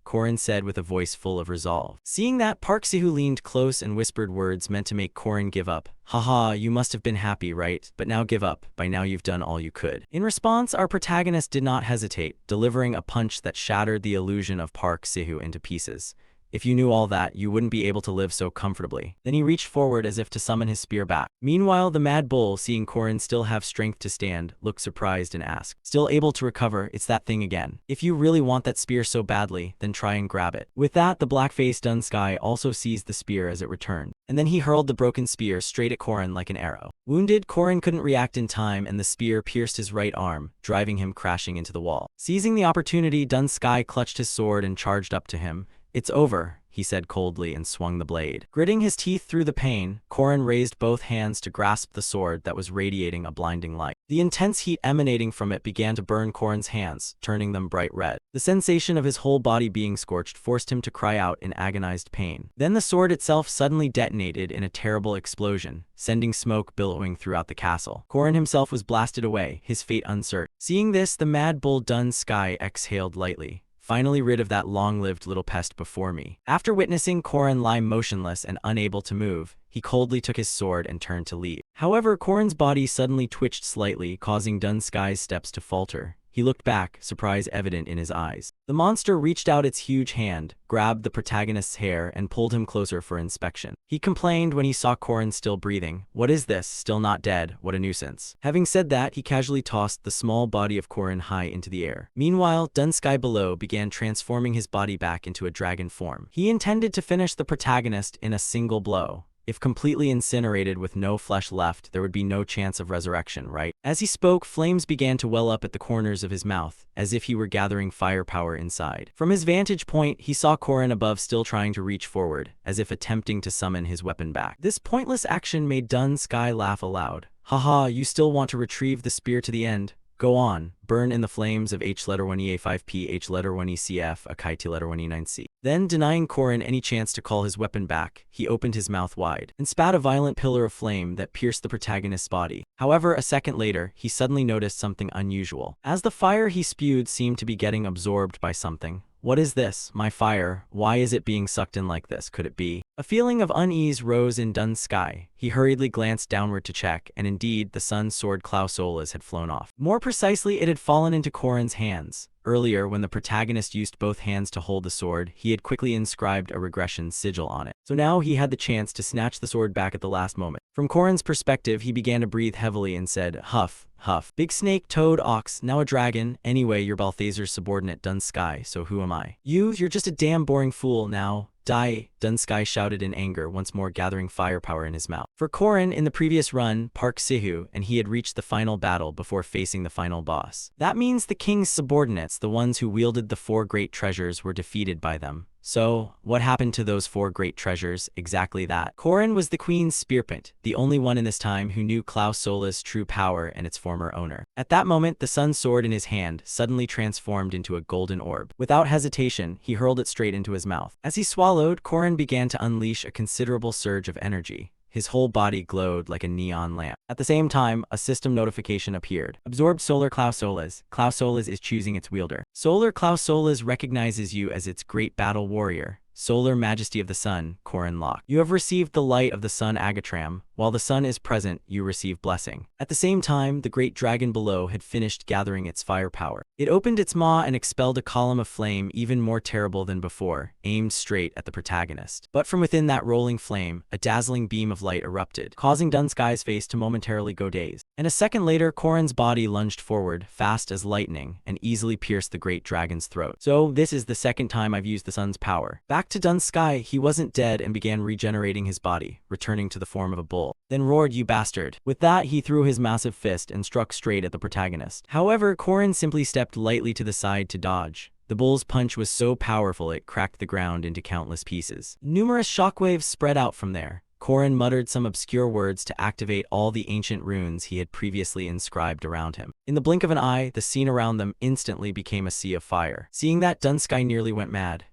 Korin said with a voice full of resolve. Seeing that, Park Sihu leaned close and whispered words meant to make Korin give up. Haha, you must have been happy, right? But now give up. By now you've done all you could. In response, our protagonist did not hesitate, delivering a punch that shattered the illusion of Park Sihu into pieces. If you knew all that, you wouldn't be able to live so comfortably. Then he reached forward as if to summon his spear back. Meanwhile, the Mad Bull, seeing Korin still have strength to stand, looked surprised and asked, "Still able to recover? It's that thing again. If you really want that spear so badly, then try and grab it." With that, the black-faced Dunsky also seized the spear as it returned, and then he hurled the broken spear straight at Korin like an arrow. Wounded, Korin couldn't react in time, and the spear pierced his right arm, driving him crashing into the wall. Seizing the opportunity, Dunsky clutched his sword and charged up to him. "It's over," he said coldly and swung the blade. Gritting his teeth through the pain, Korin raised both hands to grasp the sword that was radiating a blinding light. The intense heat emanating from it began to burn Korin's hands, turning them bright red. The sensation of his whole body being scorched forced him to cry out in agonized pain. Then the sword itself suddenly detonated in a terrible explosion, sending smoke billowing throughout the castle. Korin himself was blasted away, his fate uncertain. Seeing this, the Mad Bull Dunsky exhaled lightly, finally rid of that long-lived little pest before me. After witnessing Korin lie motionless and unable to move, he coldly took his sword and turned to leave. However, Korin's body suddenly twitched slightly, causing Dunsky's steps to falter. He looked back, surprise evident in his eyes. The monster reached out its huge hand, grabbed the protagonist's hair, and pulled him closer for inspection. He complained when he saw Korin still breathing. "What is this? Still not dead? What a nuisance." Having said that, he casually tossed the small body of Korin high into the air. Meanwhile, Dunsky below began transforming his body back into a dragon form. He intended to finish the protagonist in a single blow. If completely incinerated with no flesh left, there would be no chance of resurrection, right? As he spoke, flames began to well up at the corners of his mouth, as if he were gathering firepower inside. From his vantage point, he saw Korin above still trying to reach forward, as if attempting to summon his weapon back. This pointless action made Dunsky laugh aloud. "Haha, you still want to retrieve the spear to the end? Go on, burn in the flames of H1E5P H1ECF AKT1E9C. Then, denying Korin any chance to call his weapon back, he opened his mouth wide and spat a violent pillar of flame that pierced the protagonist's body. However, a second later, he suddenly noticed something unusual. As the fire he spewed seemed to be getting absorbed by something. "What is this? My fire? Why is it being sucked in like this? Could it be?" A feeling of unease rose in Dunsky. He hurriedly glanced downward to check, and indeed, the sun's sword Klausolas had flown off. More precisely, it had fallen into Korin's hands. Earlier, when the protagonist used both hands to hold the sword, he had quickly inscribed a regression sigil on it. So now he had the chance to snatch the sword back at the last moment. From Korin's perspective, he began to breathe heavily and said, "Huff, huff. Big snake, toad, ox, now a dragon. Anyway, you're Balthazar's subordinate, Dunsky, so who am I?" You're just a damn boring fool now. Die, Dunsky shouted in anger, once more gathering firepower in his mouth. For Korin, in the previous run, Park Sihu, and he had reached the final battle before facing the final boss. That means the king's subordinates, the ones who wielded the 4 great treasures, were defeated by them. So, what happened to those 4 great treasures? Exactly that. Korin was the queen's spearpint, the only one in this time who knew Klausolas' true power and its former owner. At that moment, the sun's sword in his hand suddenly transformed into a golden orb. Without hesitation, he hurled it straight into his mouth. As he swallowed, Korin began to unleash a considerable surge of energy. His whole body glowed like a neon lamp. At the same time, a system notification appeared. Absorbed Solar Klausolas. Klausolas is choosing its wielder. Solar Klausolas recognizes you as its great battle warrior. Solar Majesty of the Sun, Korin Locke. You have received the light of the sun Agatram. While the sun is present, you receive blessing. At the same time, the great dragon below had finished gathering its firepower. It opened its maw and expelled a column of flame even more terrible than before, aimed straight at the protagonist. But from within that rolling flame, a dazzling beam of light erupted, causing Dunsky's face to momentarily go dazed. And a second later, Korin's body lunged forward, fast as lightning, and easily pierced the great dragon's throat. So, this is the second time I've used the sun's power. Back to Dunsky, he wasn't dead and began regenerating his body, returning to the form of a bull. Then roared, "You bastard." With that, he threw his massive fist and struck straight at the protagonist. However, Korin simply stepped lightly to the side to dodge. The bull's punch was so powerful it cracked the ground into countless pieces. Numerous shockwaves spread out from there. Korin muttered some obscure words to activate all the ancient runes he had previously inscribed around him. In the blink of an eye, the scene around them instantly became a sea of fire. Seeing that, Dunsky nearly went mad.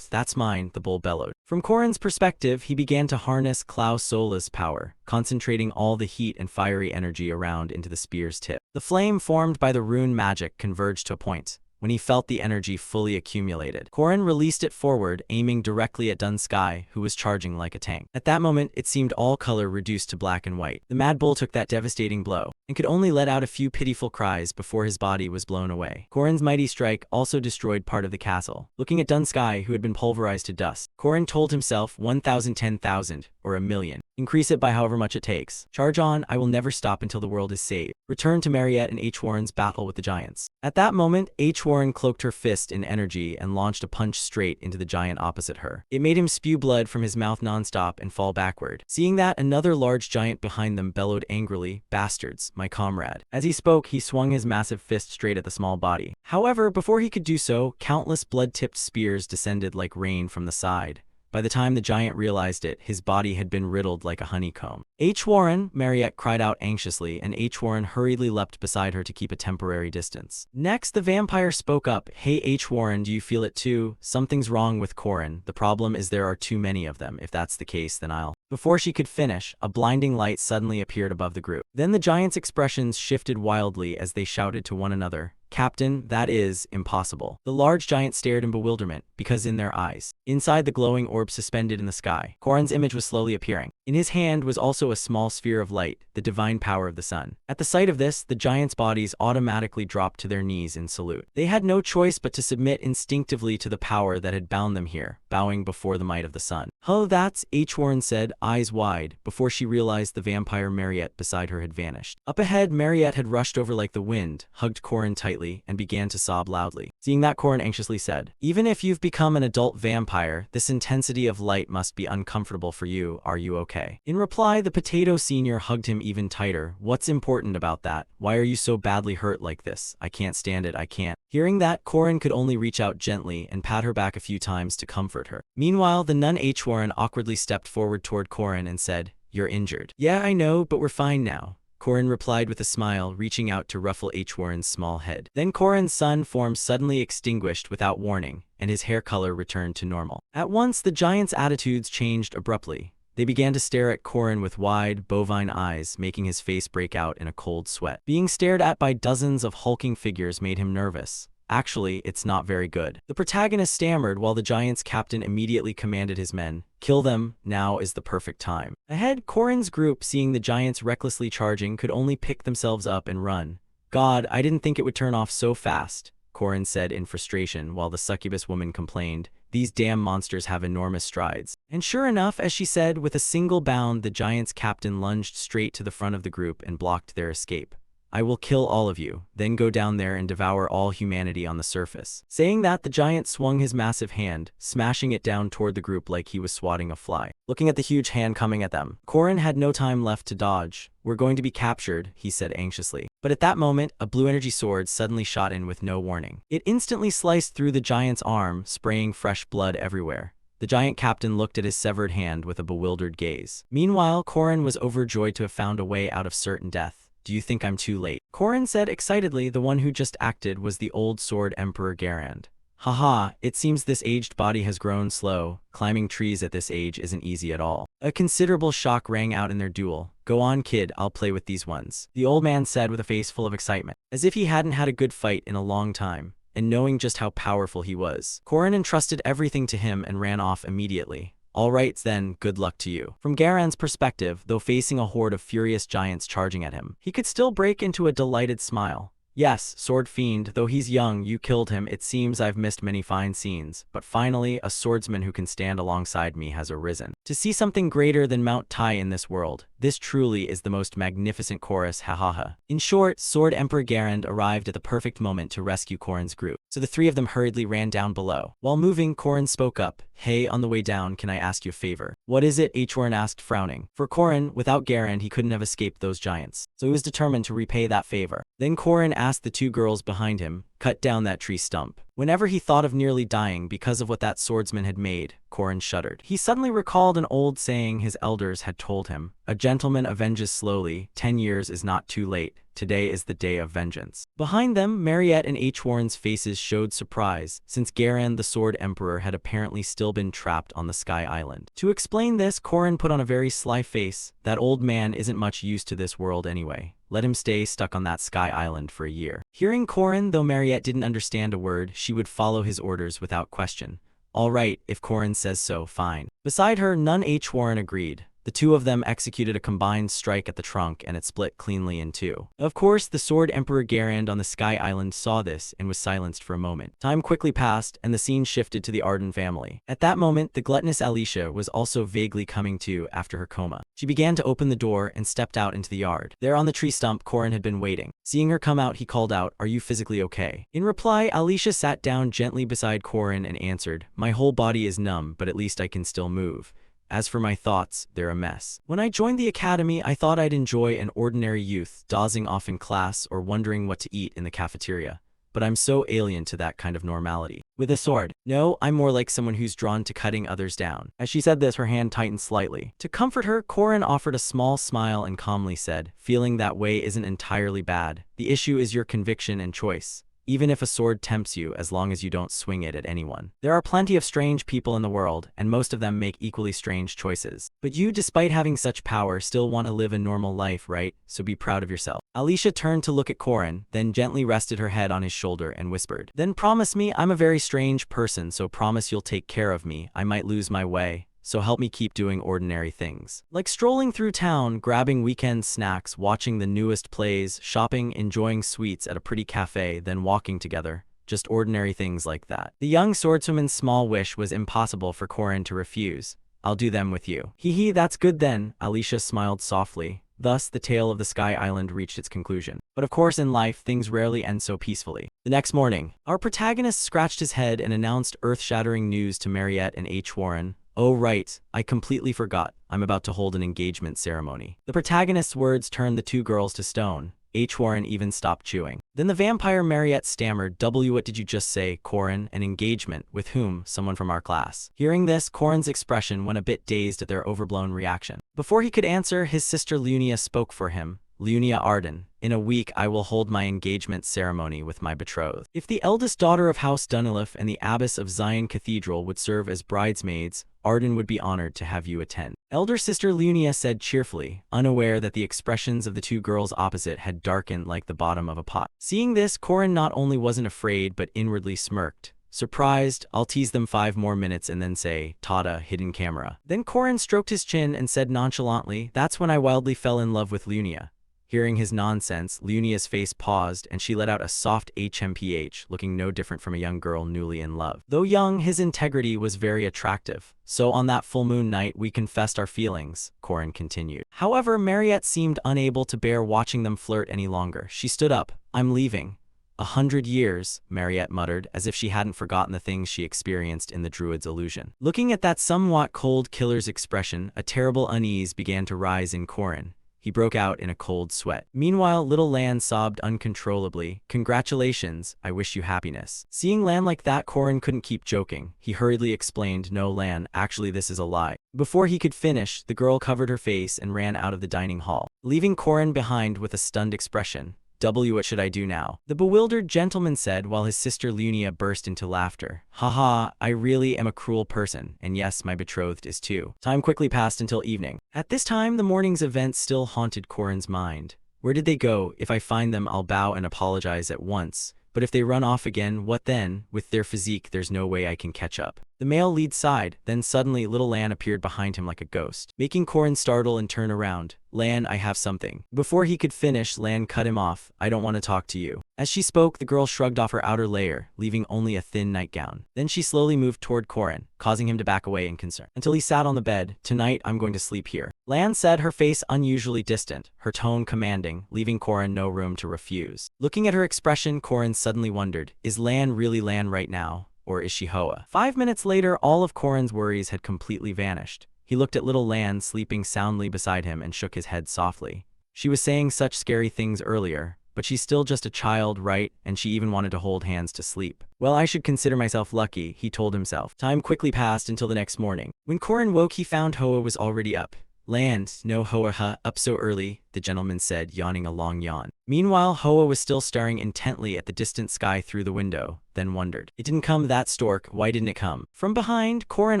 That's mine," the bull bellowed. From Korin's perspective, he began to harness Klausolas' power, concentrating all the heat and fiery energy around into the spear's tip. The flame formed by the rune magic converged to a point. when he felt the energy fully accumulated. Korin released it forward, aiming directly at Dun Sky, who was charging like a tank. At that moment, it seemed all color reduced to black and white. The Mad Bull took that devastating blow, and could only let out a few pitiful cries before his body was blown away. Korin's mighty strike also destroyed part of the castle. Looking at Dun Sky, who had been pulverized to dust, Korin told himself 1,000, 10,000, or a million. Increase it by however much it takes. Charge on, I will never stop until the world is saved. Return to Mariette and H. Warren's battle with the giants. At that moment, H. Warren cloaked her fist in energy and launched a punch straight into the giant opposite her. It made him spew blood from his mouth nonstop and fall backward. Seeing that, another large giant behind them bellowed angrily, "Bastards, my comrade." As he spoke, he swung his massive fist straight at the small body. However, before he could do so, countless blood-tipped spears descended like rain from the side. By the time the giant realized it, his body had been riddled like a honeycomb. H. Warren, Mariette cried out anxiously, and H. Warren hurriedly leapt beside her to keep a temporary distance. Next, the vampire spoke up. "Hey H. Warren, do you feel it too? Something's wrong with Korin. The problem is there are too many of them. If that's the case, then I'll..." Before she could finish, a blinding light suddenly appeared above the group. Then the giants' expressions shifted wildly as they shouted to one another, "Captain, that is impossible." The large giant stared in bewilderment, because in their eyes, inside the glowing orb suspended in the sky, Korin's image was slowly appearing. In his hand was also a small sphere of light, the divine power of the sun. At the sight of this, the giants' bodies automatically dropped to their knees in salute. They had no choice but to submit instinctively to the power that had bound them here, bowing before the might of the sun. "Oh, that's," H. Warren said, eyes wide, before she realized the vampire Mariette beside her had vanished. Up ahead, Mariette had rushed over like the wind, hugged Korin tightly, and began to sob loudly. Seeing that, Korin anxiously said, "Even if you've become an adult vampire, this intensity of light must be uncomfortable for you. Are you okay?" In reply, the potato senior hugged him even tighter. "What's important about that? Why are you so badly hurt like this? I can't stand it, I can't." Hearing that, Korin could only reach out gently and pat her back a few times to comfort her. Meanwhile, the nun H. Warren awkwardly stepped forward toward Korin and said, "You're injured." "Yeah, I know, but we're fine now," Korin replied with a smile, reaching out to ruffle H. Warren's small head. Then Korin's sun form suddenly extinguished without warning, and his hair color returned to normal. At once, the giants' attitudes changed abruptly. They began to stare at Korin with wide, bovine eyes, making his face break out in a cold sweat. Being stared at by dozens of hulking figures made him nervous. "Actually, it's not very good." The protagonist stammered while the giant's captain immediately commanded his men, "Kill them, now is the perfect time." Ahead, Korin's group, seeing the giants recklessly charging, could only pick themselves up and run. "God, I didn't think it would turn off so fast," Korin said in frustration, while the succubus woman complained, "These damn monsters have enormous strides." And sure enough, as she said, with a single bound, the giant's captain lunged straight to the front of the group and blocked their escape. "I will kill all of you, then go down there and devour all humanity on the surface." Saying that, the giant swung his massive hand, smashing it down toward the group like he was swatting a fly. Looking at the huge hand coming at them, Korin had no time left to dodge. "We're going to be captured," he said anxiously. But at that moment, a blue energy sword suddenly shot in with no warning. It instantly sliced through the giant's arm, spraying fresh blood everywhere. The giant captain looked at his severed hand with a bewildered gaze. Meanwhile, Korin was overjoyed to have found a way out of certain death. "Do you think I'm too late?" Korin said excitedly. The one who just acted was the old sword Emperor Garand. "Haha, it seems this aged body has grown slow. Climbing trees at this age isn't easy at all." A considerable shock rang out in their duel. "Go on, kid, I'll play with these ones," the old man said with a face full of excitement, as if he hadn't had a good fight in a long time. And knowing just how powerful he was, Korin entrusted everything to him and ran off immediately. "All right then, good luck to you." From Garand's perspective, though facing a horde of furious giants charging at him, he could still break into a delighted smile. "Yes, sword fiend, though he's young, you killed him. It seems I've missed many fine scenes, but finally, a swordsman who can stand alongside me has arisen. To see something greater than Mount Tai in this world, this truly is the most magnificent chorus, ha ha ha." In short, Sword Emperor Garand arrived at the perfect moment to rescue Korin's group, so the three of them hurriedly ran down below. While moving, Korin spoke up, "Hey, on the way down, can I ask you a favor?" "What is it?" H. Warren asked, frowning. For Korin, without Garand, he couldn't have escaped those giants, so he was determined to repay that favor. Then Korin asked the two girls behind him, "Cut down that tree stump." Whenever he thought of nearly dying because of what that swordsman had made, Korin shuddered. He suddenly recalled an old saying his elders had told him: "A gentleman avenges slowly, 10 years is not too late. Today is the day of vengeance." Behind them, Mariette and H. Warren's faces showed surprise, since Garen, the Sword Emperor, had apparently still been trapped on the Sky Island. To explain this, Korin put on a very sly face. That old man isn't much used to this world anyway. Let him stay stuck on that Sky Island for a year. Hearing Korin, though Mariette didn't understand a word, she would follow his orders without question. All right, if Korin says so, fine. Beside her, none H. Warren agreed. The two of them executed a combined strike at the trunk, and it split cleanly in two. Of course, the Sword Emperor Garand on the Sky Island saw this and was silenced for a moment. Time quickly passed, and the scene shifted to the Arden family. At that moment, the gluttonous Alicia was also vaguely coming to after her coma. She began to open the door and stepped out into the yard. There on the tree stump, Korin had been waiting. Seeing her come out, he called out, "Are you physically okay?" In reply, Alicia sat down gently beside Korin and answered, "My whole body is numb, but at least I can still move. As for my thoughts, they're a mess. When I joined the academy, I thought I'd enjoy an ordinary youth, dozing off in class or wondering what to eat in the cafeteria. But I'm so alien to that kind of normality. With a sword. No, I'm more like someone who's drawn to cutting others down." As she said this, her hand tightened slightly. To comfort her, Korin offered a small smile and calmly said, "Feeling that way isn't entirely bad. The issue is your conviction and choice. Even if a sword tempts you, as long as you don't swing it at anyone. There are plenty of strange people in the world, and most of them make equally strange choices. But you, despite having such power, still want to live a normal life, right? So be proud of yourself." Alicia turned to look at Korin, then gently rested her head on his shoulder and whispered, "Then promise me. I'm a very strange person, so promise you'll take care of me. I might lose my way. So help me keep doing ordinary things. Like strolling through town, grabbing weekend snacks, watching the newest plays, shopping, enjoying sweets at a pretty cafe, then walking together. Just ordinary things like that." The young swordswoman's small wish was impossible for Korin to refuse. "I'll do them with you." "Hee, that's good then," Alicia smiled softly. Thus, the tale of the Sky Island reached its conclusion. But of course, in life, things rarely end so peacefully. The next morning, our protagonist scratched his head and announced earth-shattering news to Mariette and H. Warren. "Oh right, I completely forgot. I'm about to hold an engagement ceremony." The protagonist's words turned the two girls to stone. H. Warren even stopped chewing. Then the vampire Mariette stammered, What did you just say, Korin? An engagement? With whom?" "Someone from our class." Hearing this, Korin's expression went a bit dazed at their overblown reaction. Before he could answer, his sister Lunia spoke for him. "Lunia Arden, in a week I will hold my engagement ceremony with my betrothed. If the eldest daughter of House Dunilif and the abbess of Zion Cathedral would serve as bridesmaids, Arden would be honored to have you attend." Elder sister Lunia said cheerfully, unaware that the expressions of the two girls opposite had darkened like the bottom of a pot. Seeing this, Korin not only wasn't afraid but inwardly smirked. Surprised, "I'll tease them 5 more minutes and then say, Tada, hidden camera." Then Korin stroked his chin and said nonchalantly, "That's when I wildly fell in love with Lunia." Hearing his nonsense, Lunia's face paused and she let out a soft HMPH, looking no different from a young girl newly in love. Though young, his integrity was very attractive. "So on that full moon night, we confessed our feelings," Korin continued. However, Mariette seemed unable to bear watching them flirt any longer. She stood up. "I'm leaving." 100 years, Mariette muttered, as if she hadn't forgotten the things she experienced in the druid's illusion. Looking at that somewhat cold killer's expression, a terrible unease began to rise in Korin. He broke out in a cold sweat. Meanwhile, little Lan sobbed uncontrollably. "Congratulations, I wish you happiness." Seeing Lan like that, Korin couldn't keep joking. He hurriedly explained, "No, Lan, actually this is a lie." Before he could finish, the girl covered her face and ran out of the dining hall, leaving Korin behind with a stunned expression. What should I do now?" the bewildered gentleman said, while his sister Lunia burst into laughter. "Haha, I really am a cruel person, and yes, my betrothed is too." Time quickly passed until evening. At this time, the morning's events still haunted Korin's mind. Where did they go? If I find them, I'll bow and apologize at once. But if they run off again, what then? With their physique, there's no way I can catch up. The male lead sighed, then suddenly little Lan appeared behind him like a ghost, making Korin startle and turn around. "Lan, I have something." Before he could finish, Lan cut him off. "I don't want to talk to you." As she spoke, the girl shrugged off her outer layer, leaving only a thin nightgown. Then she slowly moved toward Korin, causing him to back away in concern, until he sat on the bed. "Tonight, I'm going to sleep here," Lan said, her face unusually distant, her tone commanding, leaving Korin no room to refuse. Looking at her expression, Korin suddenly wondered, is Lan really Lan right now? Or is she Hoa? 5 minutes later, all of Korin's worries had completely vanished. He looked at little Lan sleeping soundly beside him and shook his head softly. She was saying such scary things earlier. but she's still just a child, right? And she even wanted to hold hands to sleep. Well, I should consider myself lucky, he told himself. Time quickly passed until the next morning. When Korin woke, he found Hoa was already up. Land, no Hoa, up so early, the gentleman said, yawning a long yawn. Meanwhile, Hoa was still staring intently at the distant sky through the window, then wondered. It didn't come, that stork, why didn't it come? From behind, Korin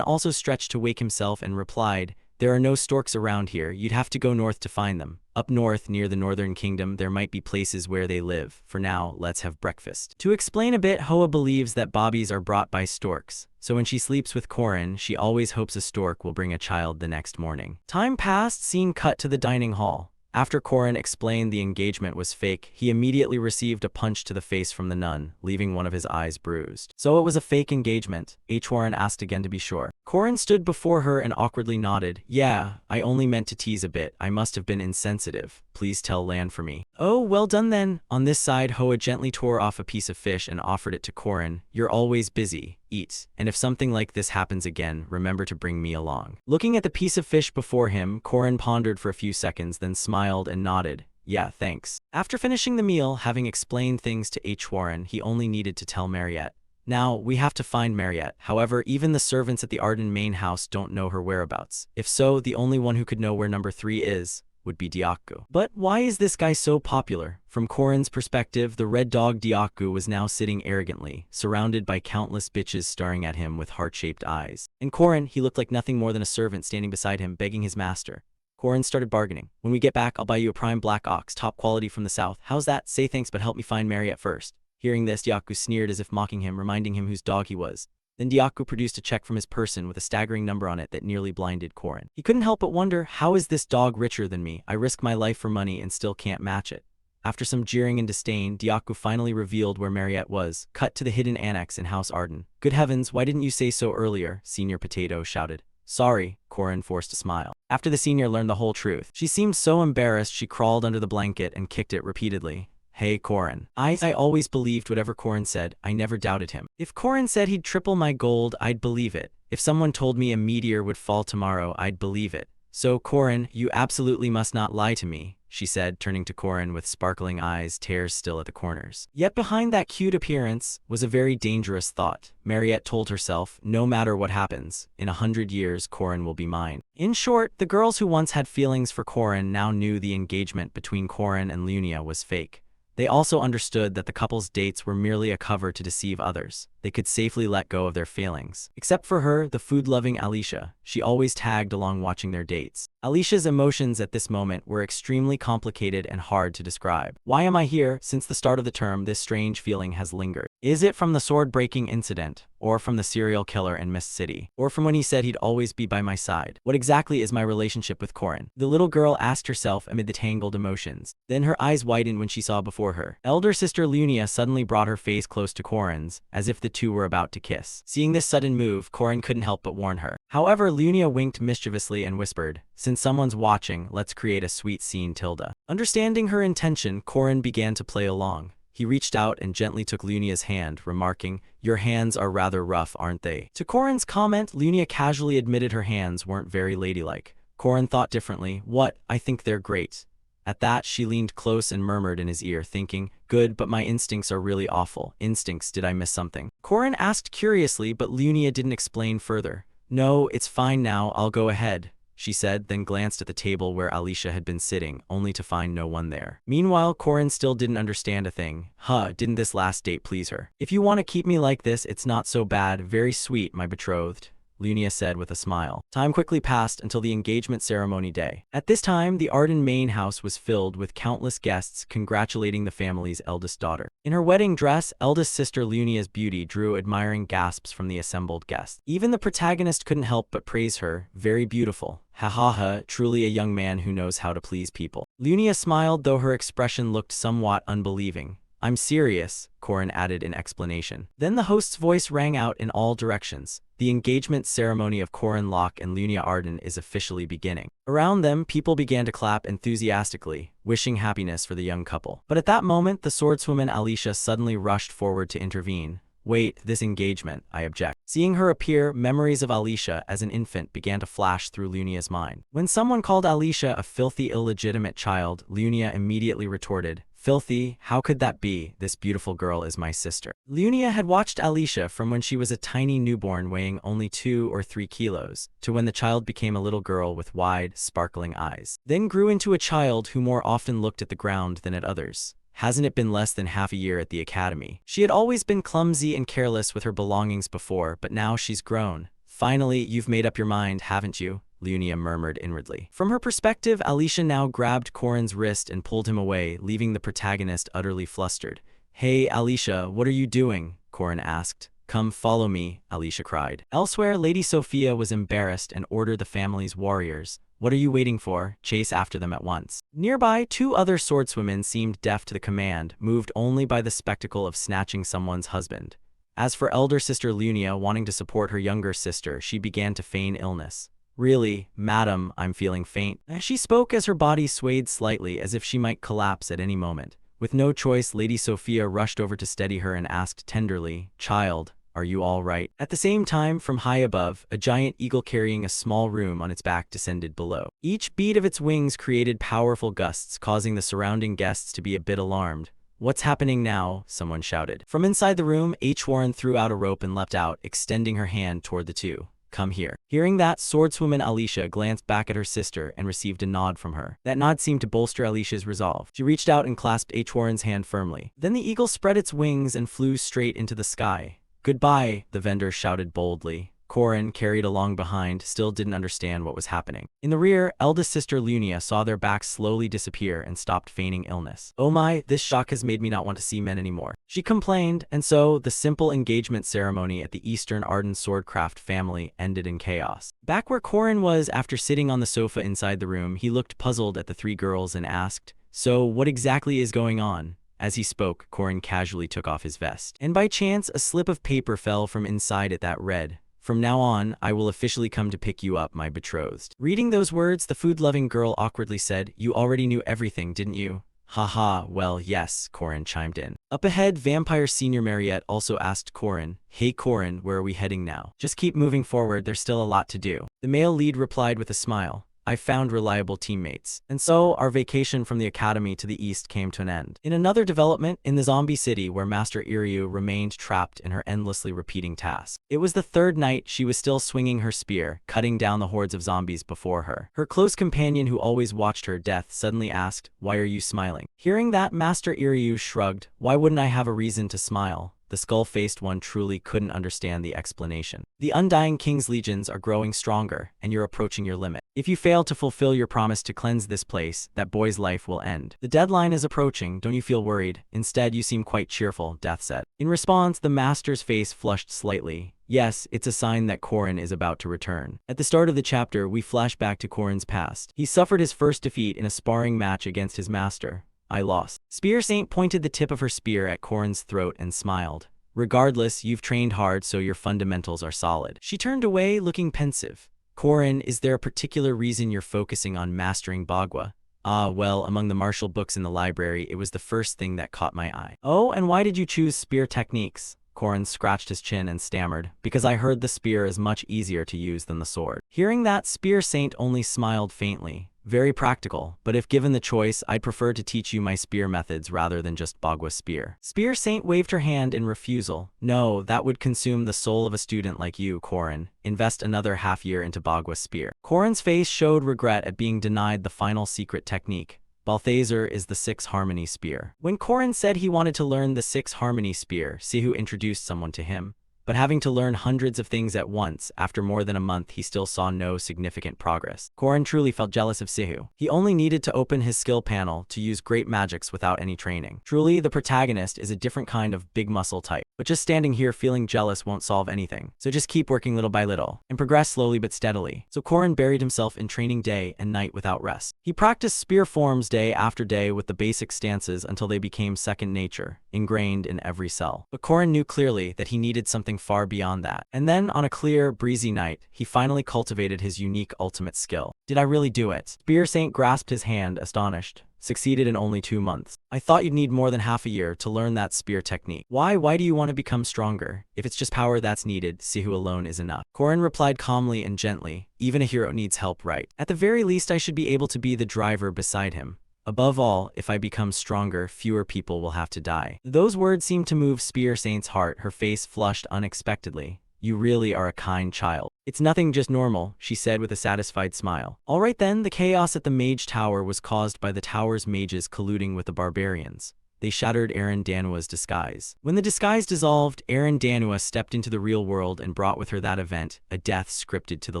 also stretched to wake himself and replied, there are no storks around here, you'd have to go north to find them. Up north, near the northern kingdom, there might be places where they live. For now, let's have breakfast. To explain a bit, Hoa believes that bobbies are brought by storks. So when she sleeps with Korin, she always hopes a stork will bring a child the next morning. Time passed, scene cut to the dining hall. After Korin explained the engagement was fake, he immediately received a punch to the face from the nun, leaving one of his eyes bruised. So it was a fake engagement? Warren asked again to be sure. Korin stood before her and awkwardly nodded. Yeah, I only meant to tease a bit. I must have been insensitive. Please tell Lan for me. Oh, well done then. On this side, Hoa gently tore off a piece of fish and offered it to Korin. You're always busy. Eat. And if something like this happens again, remember to bring me along. Looking at the piece of fish before him, Korin pondered for a few seconds, then smiled and nodded. Yeah, thanks. After finishing the meal, having explained things to Warren, he only needed to tell Mariette. Now, we have to find Mariette. However, even the servants at the Arden main house don't know her whereabouts. If so, the only one who could know where number 3 is would be Diaku. But why is this guy so popular? From Korin's perspective, the red dog Diaku was now sitting arrogantly, surrounded by countless bitches staring at him with heart-shaped eyes. In Korin, he looked like nothing more than a servant standing beside him, begging his master. Korin started bargaining. When we get back, I'll buy you a prime black ox, top quality from the south. How's that? Say thanks, but help me find Mariette first. Hearing this, Diaku sneered as if mocking him, reminding him whose dog he was. Then Diaku produced a check from his person with a staggering number on it that nearly blinded Korin. He couldn't help but wonder, how is this dog richer than me? I risk my life for money and still can't match it. After some jeering and disdain, Diaku finally revealed where Mariette was, cut to the hidden annex in House Arden. Good heavens, why didn't you say so earlier? Senior Potato shouted. Sorry, Korin forced a smile. After the senior learned the whole truth, she seemed so embarrassed she crawled under the blanket and kicked it repeatedly. Hey Korin. I always believed whatever Korin said, I never doubted him. If Korin said he'd triple my gold, I'd believe it. If someone told me a meteor would fall tomorrow, I'd believe it. So Korin, you absolutely must not lie to me, she said, turning to Korin with sparkling eyes, tears still at the corners. Yet behind that cute appearance was a very dangerous thought. Mariette told herself, no matter what happens, in 100 years Korin will be mine. In short, the girls who once had feelings for Korin now knew the engagement between Korin and Lunia was fake. They also understood that the couple's dates were merely a cover to deceive others. They could safely let go of their failings. Except for her, the food-loving Alicia. She always tagged along watching their dates. Alicia's emotions at this moment were extremely complicated and hard to describe. Why am I here? Since the start of the term, this strange feeling has lingered. Is it from the sword-breaking incident? Or from the serial killer in Mist City? Or from when he said he'd always be by my side? What exactly is my relationship with Korin? The little girl asked herself amid the tangled emotions. Then her eyes widened when she saw before her. Elder sister Lunia suddenly brought her face close to Korin's, as if the two were about to kiss. Seeing this sudden move, Korin couldn't help but warn her. However, Lunia winked mischievously and whispered, since someone's watching, let's create a sweet scene, Tilda. Understanding her intention, Korin began to play along. He reached out and gently took Lunia's hand, remarking, your hands are rather rough, aren't they? To Korin's comment, Lunia casually admitted her hands weren't very ladylike. Korin thought differently. What? I think they're great. At that, she leaned close and murmured in his ear, thinking, good, but my instincts are really awful. Instincts, did I miss something? Korin asked curiously, but Lunia didn't explain further. No, it's fine now, I'll go ahead, she said, then glanced at the table where Alicia had been sitting, only to find no one there. Meanwhile, Korin still didn't understand a thing. Didn't this last date please her? If you want to keep me like this, it's not so bad, very sweet, my betrothed, Lunia said with a smile. Time quickly passed until the engagement ceremony day. At this time, the Arden main house was filled with countless guests congratulating the family's eldest daughter. In her wedding dress, eldest sister Lunia's beauty drew admiring gasps from the assembled guests. Even the protagonist couldn't help but praise her, very beautiful. Ha ha ha, truly a young man who knows how to please people. Lunia smiled, though her expression looked somewhat unbelieving. I'm serious, Korin added in explanation. Then the host's voice rang out in all directions. The engagement ceremony of Korin Locke and Lunia Arden is officially beginning. Around them, people began to clap enthusiastically, wishing happiness for the young couple. But at that moment, the swordswoman Alicia suddenly rushed forward to intervene. Wait, this engagement, I object. Seeing her appear, memories of Alicia as an infant began to flash through Lunia's mind. When someone called Alicia a filthy illegitimate child, Lunia immediately retorted, Filthy, how could that be? This beautiful girl is my sister. Lunia had watched Alicia from when she was a tiny newborn weighing only 2 or 3 kilos, to when the child became a little girl with wide, sparkling eyes. Then grew into a child who more often looked at the ground than at others. Hasn't it been less than half a year at the academy? She had always been clumsy and careless with her belongings before, but now she's grown. Finally, you've made up your mind, haven't you? Lunia murmured inwardly. From her perspective, Alicia now grabbed Corin's wrist and pulled him away, leaving the protagonist utterly flustered. Hey, Alicia, what are you doing? Corin asked. Come follow me, Alicia cried. Elsewhere, Lady Sophia was embarrassed and ordered the family's warriors. What are you waiting for? Chase after them at once. Nearby, 2 other swordswomen seemed deaf to the command, moved only by the spectacle of snatching someone's husband. As for elder sister Lunia wanting to support her younger sister, she began to feign illness. Really, madam, I'm feeling faint. She spoke as her body swayed slightly as if she might collapse at any moment. With no choice, Lady Sophia rushed over to steady her and asked tenderly, Child, are you all right? At the same time, from high above, a giant eagle carrying a small room on its back descended below. Each beat of its wings created powerful gusts, causing the surrounding guests to be a bit alarmed. What's happening now? Someone shouted. From inside the room, H. Warren threw out a rope and leapt out, extending her hand toward the 2. Come here. Hearing that, swordswoman Alicia glanced back at her sister and received a nod from her. That nod seemed to bolster Alicia's resolve. She reached out and clasped H. Warren's hand firmly. Then the eagle spread its wings and flew straight into the sky. Goodbye, the vendor shouted boldly. Corin, carried along behind, still didn't understand what was happening. In the rear, eldest sister Lunia saw their backs slowly disappear and stopped feigning illness. Oh my, this shock has made me not want to see men anymore, she complained, and so the simple engagement ceremony at the Eastern Arden Swordcraft family ended in chaos. Back where Corin was after sitting on the sofa inside the room, he looked puzzled at the 3 girls and asked, So, what exactly is going on? As he spoke, Corin casually took off his vest. And by chance, a slip of paper fell from inside it that read, From now on, I will officially come to pick you up, my betrothed. Reading those words, the food-loving girl awkwardly said, You already knew everything, didn't you? Haha, well, yes, Corin chimed in. Up ahead, Vampire Senior Mariette also asked Corin, Hey Corin, where are we heading now? Just keep moving forward, there's still a lot to do. The male lead replied with a smile. I found reliable teammates. And so, our vacation from the academy to the east came to an end. In another development, in the zombie city where Master Iryu remained trapped in her endlessly repeating task. It was the 3rd night, she was still swinging her spear, cutting down the hordes of zombies before her. Her close companion who always watched her death suddenly asked, Why are you smiling? Hearing that, Master Iryu shrugged, Why wouldn't I have a reason to smile? The skull-faced one truly couldn't understand the explanation. The Undying King's legions are growing stronger, and you're approaching your limit. If you fail to fulfill your promise to cleanse this place, that boy's life will end. The deadline is approaching, don't you feel worried? Instead, you seem quite cheerful, Death said. In response, the master's face flushed slightly. Yes, it's a sign that Corin is about to return. At the start of the chapter, we flash back to Corin's past. He suffered his first defeat in a sparring match against his master. I lost. Spear Saint pointed the tip of her spear at Corin's throat and smiled. Regardless, you've trained hard, so your fundamentals are solid. She turned away, looking pensive. Corin, is there a particular reason you're focusing on mastering Bagua? Ah, well, among the martial books in the library, it was the first thing that caught my eye. Oh, and why did you choose spear techniques? Corin scratched his chin and stammered, Because I heard the spear is much easier to use than the sword. Hearing that, Spear Saint only smiled faintly. Very practical, but if given the choice, I'd prefer to teach you my spear methods rather than just Bagua's spear. Spear Saint waved her hand in refusal. No, that would consume the soul of a student like you, Corin. Invest another half-year into Bagua's spear. Corin's face showed regret at being denied the final secret technique. Balthazar is the 6 Harmony Spear. When Corin said he wanted to learn the 6 Harmony Spear, Sihu introduced someone to him. But having to learn hundreds of things at once, after more than a month he still saw no significant progress. Corin truly felt jealous of Sihu. He only needed to open his skill panel to use great magics without any training. Truly, the protagonist is a different kind of big muscle type. But just standing here feeling jealous won't solve anything. So just keep working little by little, and progress slowly but steadily. So Corin buried himself in training day and night without rest. He practiced spear forms day after day with the basic stances until they became second nature, ingrained in every cell. But Corin knew clearly that he needed something far beyond that. And then, on a clear, breezy night, he finally cultivated his unique ultimate skill. Did I really do it? Spear Saint grasped his hand, astonished. Succeeded in only 2 months. I thought you'd need more than half a year to learn that spear technique. Why do you want to become stronger? If it's just power that's needed, Sihu alone is enough. Corin replied calmly and gently, even a hero needs help, right? At the very least I should be able to be the driver beside him. Above all, if I become stronger, fewer people will have to die. Those words seemed to move Spear Saint's heart. Her face flushed unexpectedly. You really are a kind child. It's nothing, just normal, she said with a satisfied smile. All right then, the chaos at the Mage Tower was caused by the tower's mages colluding with the barbarians. They shattered Aaron Danua's disguise. When the disguise dissolved, Aaron Danua stepped into the real world and brought with her that event, a death scripted to the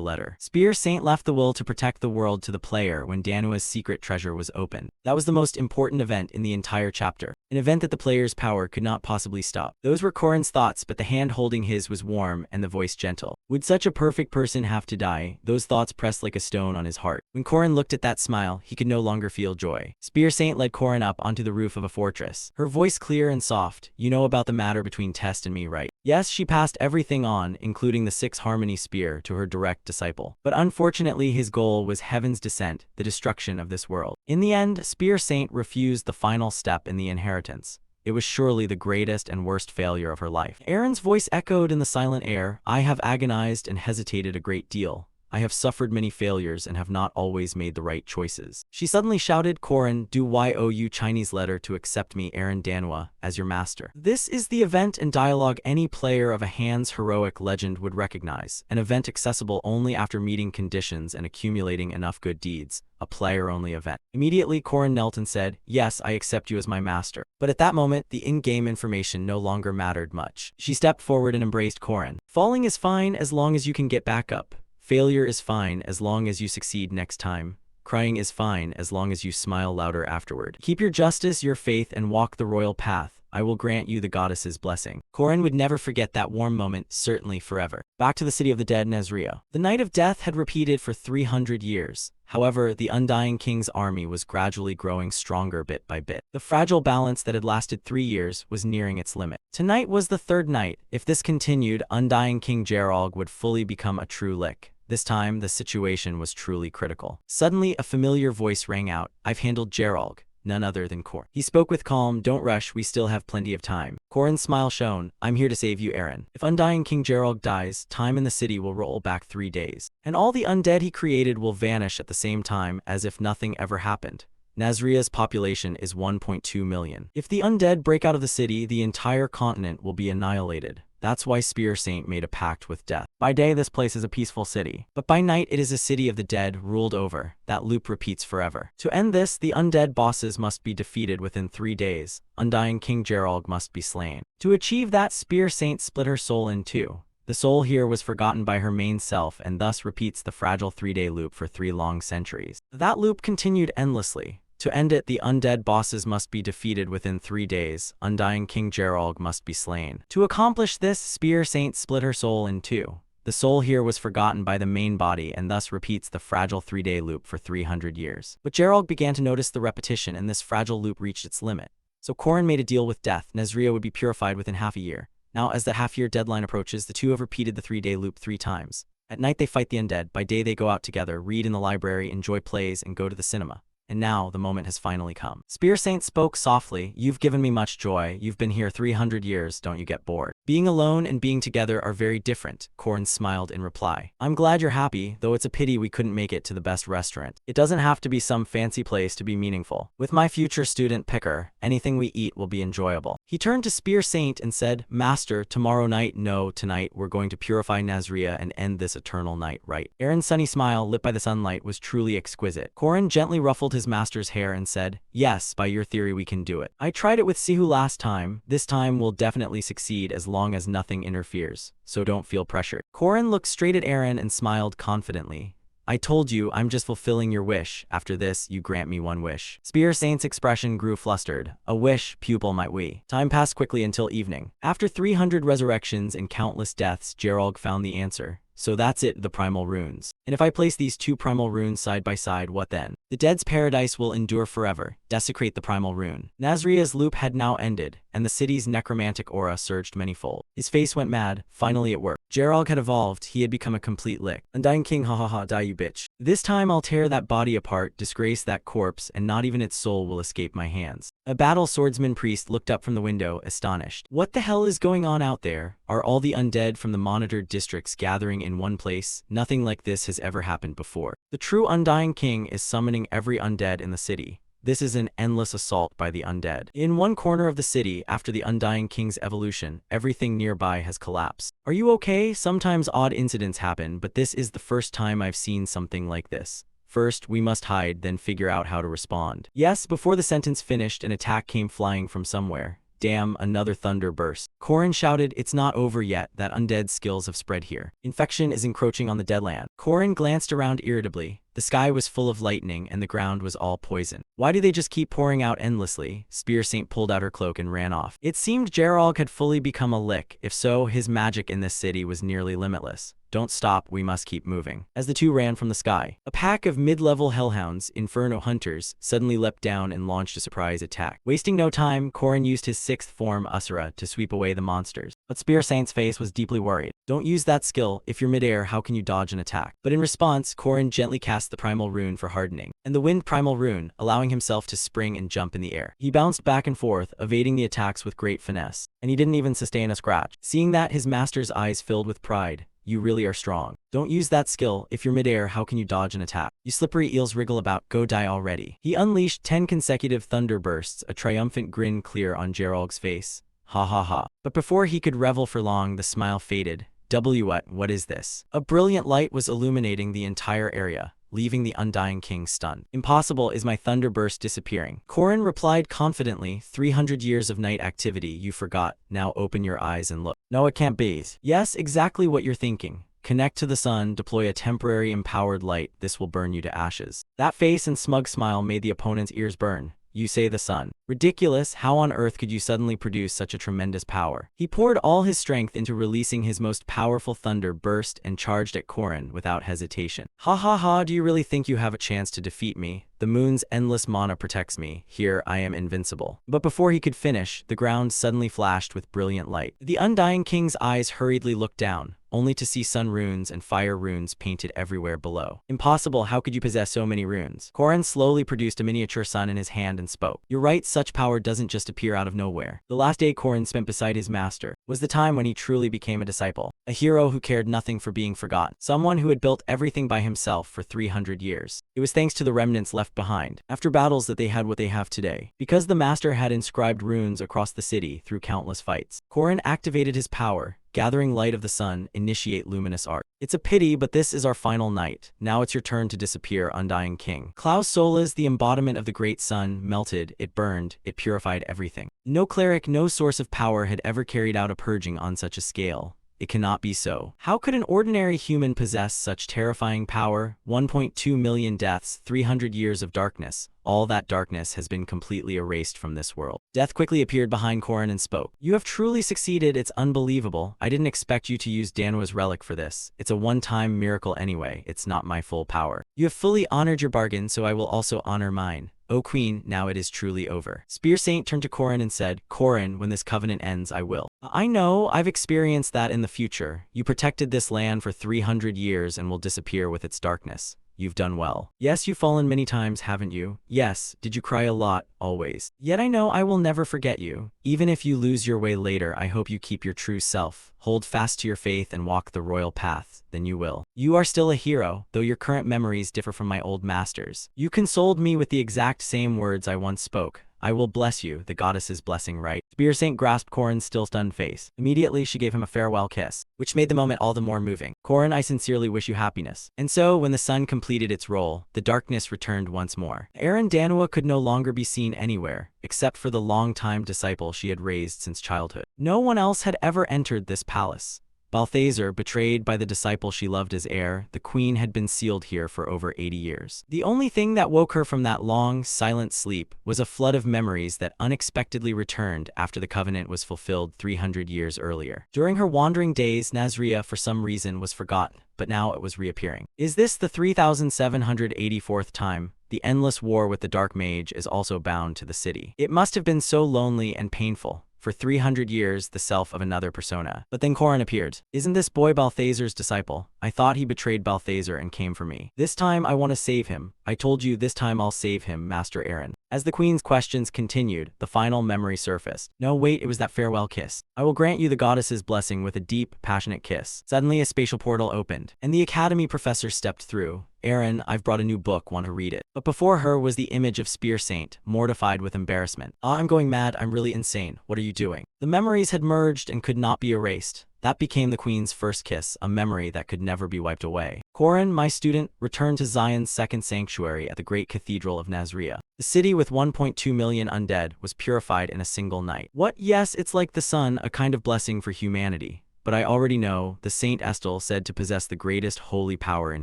letter. Spear Saint left the will to protect the world to the player when Danua's secret treasure was opened. That was the most important event in the entire chapter. An event that the player's power could not possibly stop. Those were Corin's thoughts, but the hand holding his was warm and the voice gentle. Would such a perfect person have to die? Those thoughts pressed like a stone on his heart. When Corin looked at that smile, he could no longer feel joy. Spear Saint led Corin up onto the roof of a fortress. Her voice clear and soft. You know about the matter between Test and me, right? Yes, she passed everything on, including the 6 Harmony Spear, to her direct disciple. But unfortunately, his goal was heaven's descent, the destruction of this world. In the end, Spear Saint refused the final step in the inheritance. It was surely the greatest and worst failure of her life. Aaron's voice echoed in the silent air. I have agonized and hesitated a great deal. I have suffered many failures and have not always made the right choices. She suddenly shouted, Corin, do you Chinese letter to accept me, Aaron Danua, as your master. This is the event and dialogue any player of a Han's heroic legend would recognize, an event accessible only after meeting conditions and accumulating enough good deeds, a player-only event. Immediately, Corin knelt and said, yes, I accept you as my master. But at that moment, the in-game information no longer mattered much. She stepped forward and embraced Corin. Falling is fine as long as you can get back up. Failure is fine as long as you succeed next time. Crying is fine as long as you smile louder afterward. Keep your justice, your faith, and walk the royal path. I will grant you the goddess's blessing. Corin would never forget that warm moment, certainly forever. Back to the city of the dead, Nazria. The night of death had repeated for 300 years. However, the Undying King's army was gradually growing stronger bit by bit. The fragile balance that had lasted 3 years was nearing its limit. Tonight was the 3rd night. If this continued, Undying King Geralg would fully become a true Lich. This time, the situation was truly critical. Suddenly, a familiar voice rang out. I've handled Geralg. None other than Corin. He spoke with calm. Don't rush, we still have plenty of time. Corin's smile shone. I'm here to save you, Aaron. If Undying King Geralg dies, time in the city will roll back 3 days. And all the undead he created will vanish at the same time, as if nothing ever happened. Nazria's population is 1.2 million. If the undead break out of the city, the entire continent will be annihilated. That's why Spear Saint made a pact with death. By day, this place is a peaceful city. But by night, it is a city of the dead, ruled over. That loop repeats forever. To end this, the undead bosses must be defeated within 3 days. Undying King Geralg must be slain. To achieve that, Spear Saint split her soul in 2. The soul here was forgotten by her main self and thus repeats the fragile 3-day loop for 3 long centuries. That loop continued endlessly. To end it, the undead bosses must be defeated within 3 days. Undying King Geralg must be slain. To accomplish this, Spear Saint split her soul in 2. The soul here was forgotten by the main body and thus repeats the fragile 3-day loop for 300 years. But Geralg began to notice the repetition and this fragile loop reached its limit. So Corin made a deal with death. Nazria would be purified within half a year. Now, as the half-year deadline approaches, the two have repeated the 3-day loop 3 times. At night they fight the undead, by day they go out together, read in the library, enjoy plays, and go to the cinema. And now, the moment has finally come. Spear Saint spoke softly. You've given me much joy. You've been here 300 years. Don't you get bored? Being alone and being together are very different, Corin smiled in reply. I'm glad you're happy, though it's a pity we couldn't make it to the best restaurant. It doesn't have to be some fancy place to be meaningful. With my future student Picker, anything we eat will be enjoyable. He turned to Spear Saint and said, Master, tomorrow night, no, tonight, we're going to purify Nazria and end this eternal night, right? Aaron's sunny smile, lit by the sunlight, was truly exquisite. Corin gently ruffled his master's hair and said, yes, by your theory we can do it. I tried it with Sihu last time. This time we'll definitely succeed as long as nothing interferes, so don't feel pressured. Corin looked straight at Aaron and smiled confidently. I told you, I'm just fulfilling your wish. After this, you grant me one wish. Spear Saint's expression grew flustered. A wish, pupil, might we? Time passed quickly until evening. After 300 resurrections and countless deaths, Geralg found the answer. So that's it, the primal runes. And if I place these 2 primal runes side by side, what then? The dead's paradise will endure forever. Desecrate the primal rune. Nazria's loop had now ended, and the city's necromantic aura surged manyfold. His face went mad. Finally it worked. Geralg had evolved. He had become a complete Lich. Undying King, ha ha ha, die you bitch. This time I'll tear that body apart, disgrace that corpse, and not even its soul will escape my hands. A battle swordsman priest looked up from the window, astonished. What the hell is going on out there? Are all the undead from the monitored districts gathering in one place? Nothing like this has ever happened before. The true Undying King is summoning every undead in the city. This is an endless assault by the undead. In one corner of the city, after the Undying King's evolution, everything nearby has collapsed. Are you okay? Sometimes odd incidents happen, but this is the first time I've seen something like this. First, we must hide, then figure out how to respond. Yes, before the sentence finished, an attack came flying from somewhere. Damn, another thunder burst. Korin shouted, it's not over yet, that undead skills have spread here. Infection is encroaching on the deadland. Korin glanced around irritably. The sky was full of lightning and the ground was all poison. Why do they just keep pouring out endlessly? Spear Saint pulled out her cloak and ran off. It seemed Geralg had fully become a lick. If so, his magic in this city was nearly limitless. Don't stop, we must keep moving. As the two ran from the sky, a pack of mid-level hellhounds, Inferno hunters, suddenly leapt down and launched a surprise attack. Wasting no time, Korin used his sixth form, Usura, to sweep away the monsters. But Spear Saint's face was deeply worried. Don't use that skill. If you're midair, how can you dodge an attack? But in response, Korin gently cast the Primal Rune for hardening, and the Wind Primal Rune, allowing himself to spring and jump in the air. He bounced back and forth, evading the attacks with great finesse, and he didn't even sustain a scratch. Seeing that, his master's eyes filled with pride. You really are strong. Don't use that skill. If you're midair, how can you dodge an attack? You slippery eels, wriggle about, go die already. He unleashed 10 consecutive thunder bursts, a triumphant grin clear on Geralg's face. Ha ha ha. But before he could revel for long, the smile faded. What is this? A brilliant light was illuminating the entire area, leaving the Undying King stunned. Impossible, is my thunder burst disappearing? Korin replied confidently, 300 years of night activity, you forgot, now open your eyes and look. No, it can't be. Yes, exactly what you're thinking. Connect to the sun, deploy a temporary empowered light, this will burn you to ashes. That face and smug smile made the opponent's ears burn. You say the sun. Ridiculous, how on earth could you suddenly produce such a tremendous power? He poured all his strength into releasing his most powerful thunder burst and charged at Korin without hesitation. Ha ha ha, do you really think you have a chance to defeat me? The moon's endless mana protects me. Here, I am invincible. But before he could finish, the ground suddenly flashed with brilliant light. The Undying King's eyes hurriedly looked down, only to see sun runes and fire runes painted everywhere below. Impossible, how could you possess so many runes? Korin slowly produced a miniature sun in his hand and spoke. You're right, such power doesn't just appear out of nowhere. The last day Korin spent beside his master was the time when he truly became a disciple. A hero who cared nothing for being forgotten. Someone who had built everything by himself for 300 years. It was thanks to the remnants left behind after battles that they had what they have today. Because the master had inscribed runes across the city through countless fights, Korin activated his power, gathering light of the sun, initiate luminous art. It's a pity, but this is our final night. Now it's your turn to disappear, Undying King. Klaus Solas, the embodiment of the great sun, melted, it burned, it purified everything. No cleric, no source of power had ever carried out a purging on such a scale. It cannot be so. How could an ordinary human possess such terrifying power? 1.2 million deaths, 300 years of darkness. All that darkness has been completely erased from this world. Death quickly appeared behind Korin and spoke. You have truly succeeded, it's unbelievable. I didn't expect you to use Danwa's relic for this. It's a one-time miracle anyway, it's not my full power. You have fully honored your bargain, so I will also honor mine. O Queen, now it is truly over. Spear Saint turned to Korin and said, Korin, when this covenant ends, I will. I know, I've experienced that in the future. You protected this land for 300 years and will disappear with its darkness. You've done well. Yes, you've fallen many times, haven't you? Yes. Did you cry a lot? Always. Yet I know I will never forget you. Even if you lose your way later, I hope you keep your true self. Hold fast to your faith and walk the royal path, then you will. You are still a hero, though your current memories differ from my old masters. You consoled me with the exact same words I once spoke. I will bless you, the goddess's blessing, right? Spear Saint grasped Korin's still stunned face. Immediately, she gave him a farewell kiss, which made the moment all the more moving. Korin, I sincerely wish you happiness. And so, when the sun completed its role, the darkness returned once more. Erin Danwa could no longer be seen anywhere, except for the long-time disciple she had raised since childhood. No one else had ever entered this palace. Balthazar, betrayed by the disciple she loved as heir, the queen had been sealed here for over 80 years. The only thing that woke her from that long, silent sleep was a flood of memories that unexpectedly returned after the covenant was fulfilled 300 years earlier. During her wandering days, Nazria, for some reason, was forgotten, but now it was reappearing. Is this the 3784th time? The endless war with the Dark Mage is also bound to the city. It must have been so lonely and painful. For 300 years, the self of another persona. But then Korin appeared. Isn't this boy Balthazar's disciple? I thought he betrayed Balthazar and came for me. This time I want to save him. I told you this time I'll save him, Master Aaron. As the queen's questions continued, the final memory surfaced. No, wait, it was that farewell kiss. I will grant you the goddess's blessing with a deep, passionate kiss. Suddenly a spatial portal opened, and the academy professor stepped through. Aaron, I've brought a new book, want to read it? But before her was the image of Spear Saint, mortified with embarrassment. Ah, I'm going mad, I'm really insane, what are you doing? The memories had merged and could not be erased. That became the Queen's first kiss, a memory that could never be wiped away. Corin, my student, returned to Zion's second sanctuary at the great cathedral of Nasria. The city with 1.2 million undead was purified in a single night. What? Yes, it's like the sun, a kind of blessing for humanity. But I already know, the Saint Estel said to possess the greatest holy power in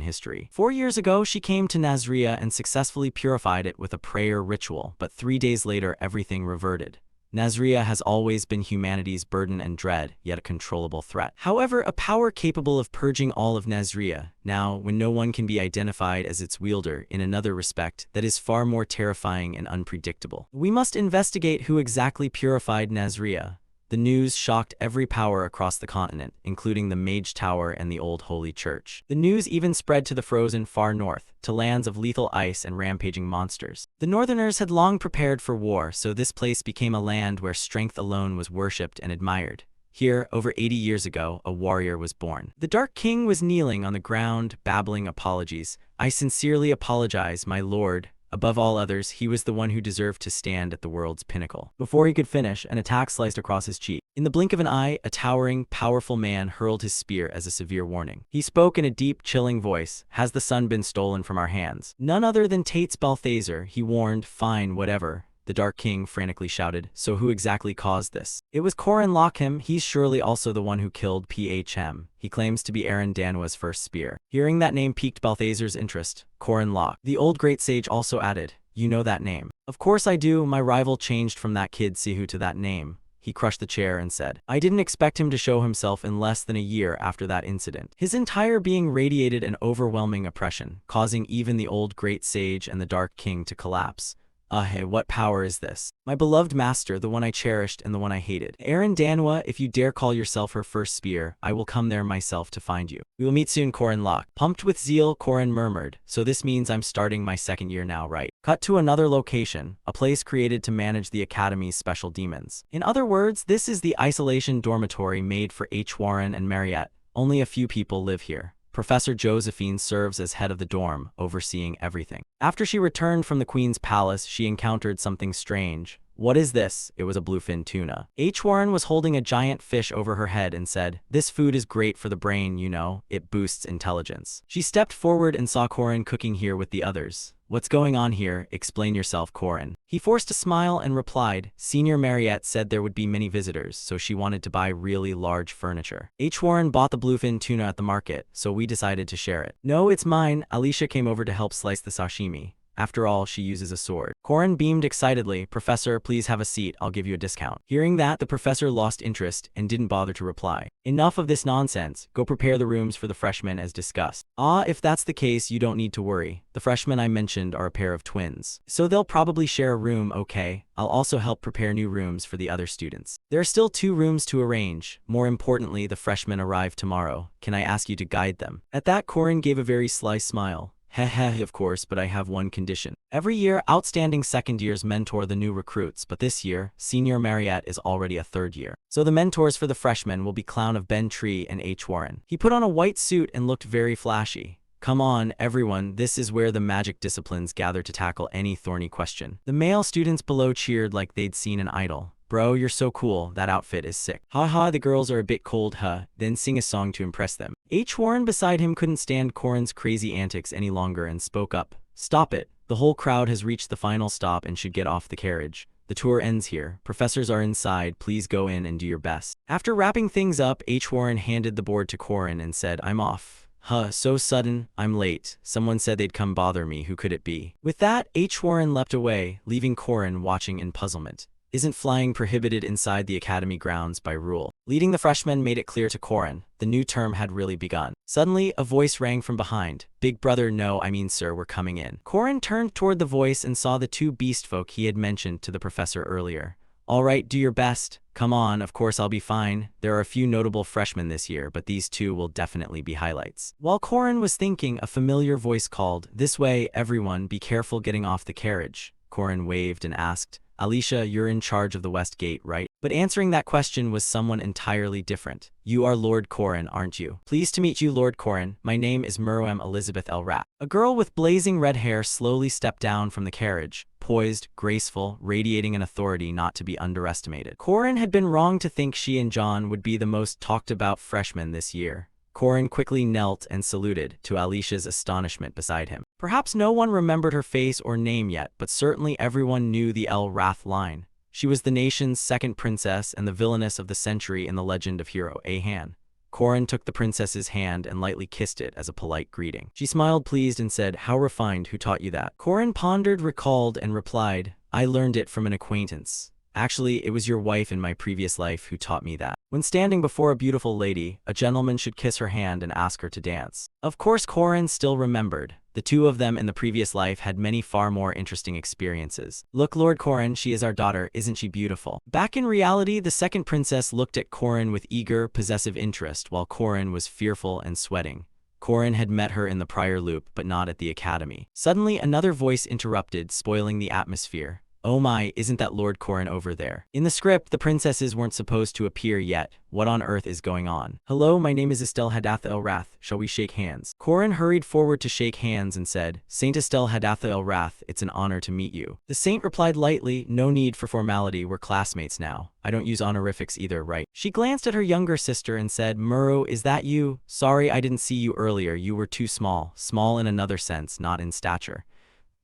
history. 4 years ago, she came to Nasria and successfully purified it with a prayer ritual, but 3 days later everything reverted. Nasria has always been humanity's burden and dread, yet a controllable threat. However, a power capable of purging all of Nasria, now, when no one can be identified as its wielder, in another respect, that is far more terrifying and unpredictable. We must investigate who exactly purified Nasria. The news shocked every power across the continent, including the Mage Tower and the Old Holy Church. The news even spread to the frozen far north, to lands of lethal ice and rampaging monsters. The Northerners had long prepared for war, so this place became a land where strength alone was worshipped and admired. Here, over 80 years ago, a warrior was born. The Dark King was kneeling on the ground, babbling apologies. I sincerely apologize, my lord. Above all others, he was the one who deserved to stand at the world's pinnacle. Before he could finish, an attack sliced across his cheek. In the blink of an eye, a towering, powerful man hurled his spear as a severe warning. He spoke in a deep, chilling voice. Has the sun been stolen from our hands? None other than Tate's Balthazar, he warned. Fine, whatever. The Dark King frantically shouted. So who exactly caused this? It was Corin Lockham. He's surely also the one who killed PHM. He claims to be Aaron Danwa's first spear. Hearing that name piqued Balthazar's interest. Corin Locke. The old great sage also added, you know that name. Of course I do. My rival changed from that kid Sihu to that name. He crushed the chair and said, I didn't expect him to show himself in less than a year after that incident. His entire being radiated an overwhelming oppression, causing even the old great sage and the Dark King to collapse. Hey, what power is this? My beloved master, the one I cherished and the one I hated. Aaron Danwa, if you dare call yourself her first spear, I will come there myself to find you. We will meet soon, Corin Locke. Pumped with zeal, Corin murmured. So this means I'm starting my second year now, right? Cut to another location, a place created to manage the Academy's special demons. In other words, this is the isolation dormitory made for H. Warren and Mariette. Only a few people live here. Professor Josephine serves as head of the dorm, overseeing everything. After she returned from the Queen's palace, she encountered something strange. What is this? It was a bluefin tuna. H. Warren was holding a giant fish over her head and said, this food is great for the brain, you know, it boosts intelligence. She stepped forward and saw Corin cooking here with the others. What's going on here? Explain yourself, Corin. He forced a smile and replied, Senior Mariette said there would be many visitors, so she wanted to buy really large furniture. H. Warren bought the bluefin tuna at the market, so we decided to share it. No, it's mine. Alicia came over to help slice the sashimi. After all, she uses a sword. Corin beamed excitedly. Professor, please have a seat. I'll give you a discount. Hearing that, the professor lost interest and didn't bother to reply. Enough of this nonsense. Go prepare the rooms for the freshmen as discussed. Ah, if that's the case, you don't need to worry. The freshmen I mentioned are a pair of twins. So they'll probably share a room, okay? I'll also help prepare new rooms for the other students. There are still 2 rooms to arrange. More importantly, the freshmen arrive tomorrow. Can I ask you to guide them? At that, Corin gave a very sly smile. Heh, of course, but I have one condition. Every year, outstanding second years mentor the new recruits, but this year, Senior Mariette is already a third year. So the mentors for the freshmen will be Clown of Ben Tree and H. Warren. He put on a white suit and looked very flashy. Come on, everyone, this is where the magic disciplines gather to tackle any thorny question. The male students below cheered like they'd seen an idol. Bro, you're so cool, that outfit is sick. Haha, the girls are a bit cold, huh? Then sing a song to impress them. H. Warren beside him couldn't stand Corin's crazy antics any longer and spoke up. Stop it. The whole crowd has reached the final stop and should get off the carriage. The tour ends here. Professors are inside. Please go in and do your best. After wrapping things up, H. Warren handed the board to Corin and said, I'm off. Huh, so sudden. I'm late. Someone said they'd come bother me. Who could it be? With that, H. Warren leapt away, leaving Corin watching in puzzlement. Isn't flying prohibited inside the academy grounds by rule? Leading the freshmen made it clear to Corin, the new term had really begun. Suddenly, a voice rang from behind. Big brother, no, I mean sir, we're coming in. Corin turned toward the voice and saw the 2 beast folk he had mentioned to the professor earlier. All right, do your best. Come on, of course I'll be fine. There are a few notable freshmen this year, but these 2 will definitely be highlights. While Corin was thinking, a familiar voice called, This way, everyone, be careful getting off the carriage. Corin waved and asked, Alicia, you're in charge of the West Gate, right? But answering that question was someone entirely different. You are Lord Corin, aren't you? Pleased to meet you, Lord Corin. My name is Muroem Elizabeth El Rat. A girl with blazing red hair slowly stepped down from the carriage, poised, graceful, radiating an authority not to be underestimated. Corin had been wrong to think she and John would be the most talked about freshmen this year. Corin quickly knelt and saluted, to Alicia's astonishment beside him. Perhaps no one remembered her face or name yet, but certainly everyone knew the El Rath line. She was the nation's second princess and the villainess of the century in the legend of hero Ahan. Corin took the princess's hand and lightly kissed it as a polite greeting. She smiled pleased and said, "How refined, who taught you that?" Corin pondered, recalled, and replied, "I learned it from an acquaintance. Actually, it was your wife in my previous life who taught me that. When standing before a beautiful lady, a gentleman should kiss her hand and ask her to dance." Of course, Corin still remembered. The two of them in the previous life had many far more interesting experiences. "Look, Lord Corin, she is our daughter, isn't she beautiful?" Back in reality, the second princess looked at Corin with eager, possessive interest while Corin was fearful and sweating. Corin had met her in the prior loop, but not at the academy. Suddenly, another voice interrupted, spoiling the atmosphere. "Oh my, isn't that Lord Corin over there?" In the script, the princesses weren't supposed to appear yet. What on earth is going on? "Hello, my name is Estelle Hadatha El Rath. Shall we shake hands?" Corin hurried forward to shake hands and said, "Saint Estelle Hadatha El Rath, it's an honor to meet you." The saint replied lightly, "No need for formality, we're classmates now. I don't use honorifics either, right?" She glanced at her younger sister and said, "Muro, is that you? Sorry I didn't see you earlier, you were too small. Small in another sense, not in stature."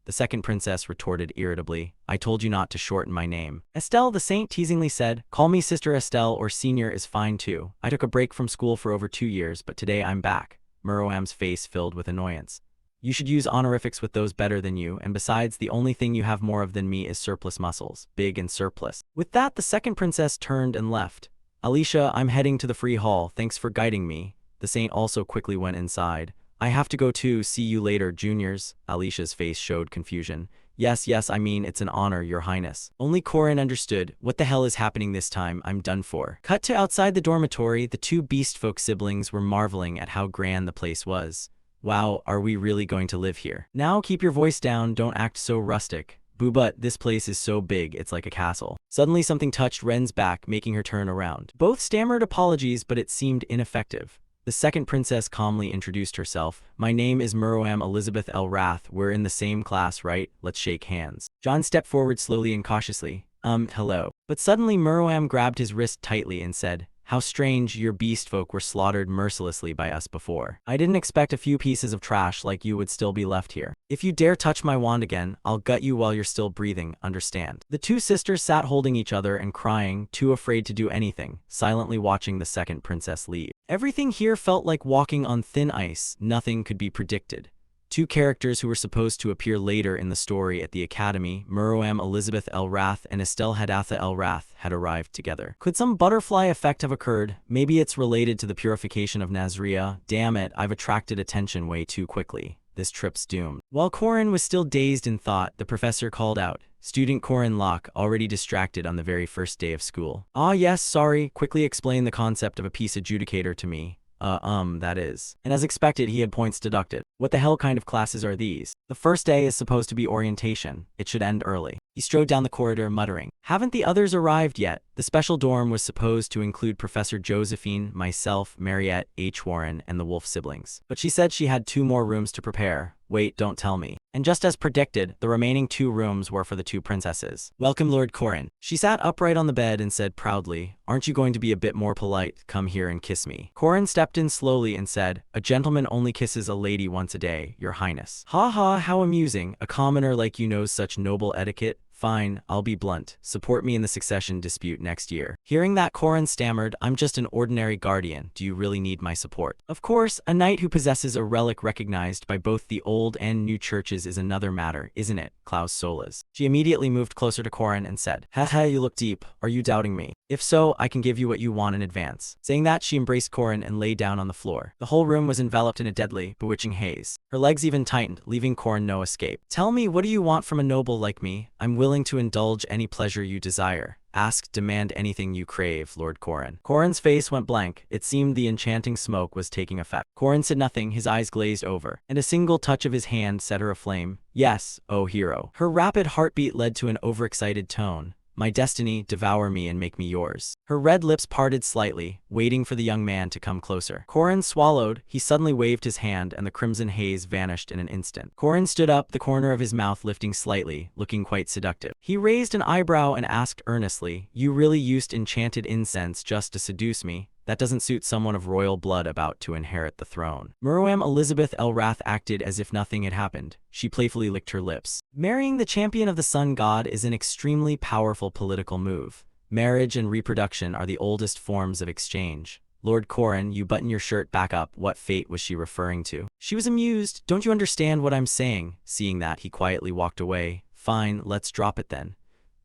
The second princess retorted irritably, "I told you not to shorten my name." Estelle, the saint, teasingly said, "Call me Sister Estelle or Senior is fine too. I took a break from school for over 2 years, but today I'm back." Muroam's face filled with annoyance. "You should use honorifics with those better than you, and besides, the only thing you have more of than me is surplus muscles, big and surplus." With that, the second princess turned and left. "Alicia, I'm heading to the free hall, thanks for guiding me." The saint also quickly went inside. "I have to go too, see you later, juniors." Alicia's face showed confusion. Yes, I mean, it's an honor, your highness." Only Corin understood. What the hell is happening this time? I'm done for. Cut to outside the dormitory, the two Beastfolk siblings were marveling at how grand the place was. "Wow, are we really going to live here?" "Now keep your voice down, don't act so rustic." "Boobut, this place is so big, it's like a castle." Suddenly something touched Ren's back, making her turn around. Both stammered apologies, but it seemed ineffective. The second princess calmly introduced herself. "My name is Muroam Elizabeth El Rath. We're in the same class, right? Let's shake hands." John stepped forward slowly and cautiously. Hello." But suddenly Muroam grabbed his wrist tightly and said, "How strange, your beastfolk were slaughtered mercilessly by us before. I didn't expect a few pieces of trash like you would still be left here. If you dare touch my wand again, I'll gut you while you're still breathing, understand?" The two sisters sat holding each other and crying, too afraid to do anything, silently watching the second princess leave. Everything here felt like walking on thin ice. Nothing could be predicted. Two characters who were supposed to appear later in the story at the academy, Muroam Elizabeth El Rath and Estelle Hadatha El Rath, had arrived together. Could some butterfly effect have occurred? Maybe it's related to the purification of Nazria. Damn it, I've attracted attention way too quickly. This trip's doomed. While Corin was still dazed in thought, the professor called out, "Student Corin Locke, already distracted on the very first day of school." "Ah yes, sorry, quickly explain the concept of a peace adjudicator to me." That is." And as expected, he had points deducted. "What the hell kind of classes are these? The first day is supposed to be orientation. It should end early." He strode down the corridor muttering, "Haven't the others arrived yet?" The special dorm was supposed to include Professor Josephine, myself, Mariette, H. Warren, and the Wolf siblings. But she said she had 2 more rooms to prepare. Wait, don't tell me. And just as predicted, the remaining 2 rooms were for the 2 princesses. "Welcome, Lord Corin." She sat upright on the bed and said proudly, "Aren't you going to be a bit more polite? Come here and kiss me." Corin stepped in slowly and said, "A gentleman only kisses a lady once a day, your highness." "Ha ha, how amusing. A commoner like you knows such noble etiquette. Fine, I'll be blunt. Support me in the succession dispute next year." Hearing that, Corin stammered, "I'm just an ordinary guardian. Do you really need my support?" Of course, a knight who possesses a relic recognized by both the old and new churches is another matter, isn't it, Klaus Solas? She immediately moved closer to Corin and said, "Haha, you look deep. Are you doubting me? If so, I can give you what you want in advance." Saying that, she embraced Corin and lay down on the floor. The whole room was enveloped in a deadly, bewitching haze. Her legs even tightened, leaving Corin no escape. "Tell me, what do you want from a noble like me? I'm willing to indulge any pleasure you desire. Ask, demand anything you crave, Lord Corin." Corin's face went blank. It seemed the enchanting smoke was taking effect. Corin said nothing, his eyes glazed over, and a single touch of his hand set her aflame. "Yes, oh hero." Her rapid heartbeat led to an overexcited tone. My destiny, devour me and make me yours. Her red lips parted slightly, waiting for the young man to come closer. Corin swallowed, he suddenly waved his hand and the crimson haze vanished in an instant. Corin stood up, the corner of his mouth lifting slightly, looking quite seductive. He raised an eyebrow and asked earnestly, "You really used enchanted incense just to seduce me? That doesn't suit someone of royal blood about to inherit the throne." Meruem Elizabeth Elrath acted as if nothing had happened. She playfully licked her lips. Marrying the champion of the sun god is an extremely powerful political move. Marriage and reproduction are the oldest forms of exchange. Lord Corin, you button your shirt back up. What fate was she referring to? She was amused. Don't you understand what I'm saying? Seeing that, he quietly walked away. Fine, let's drop it then.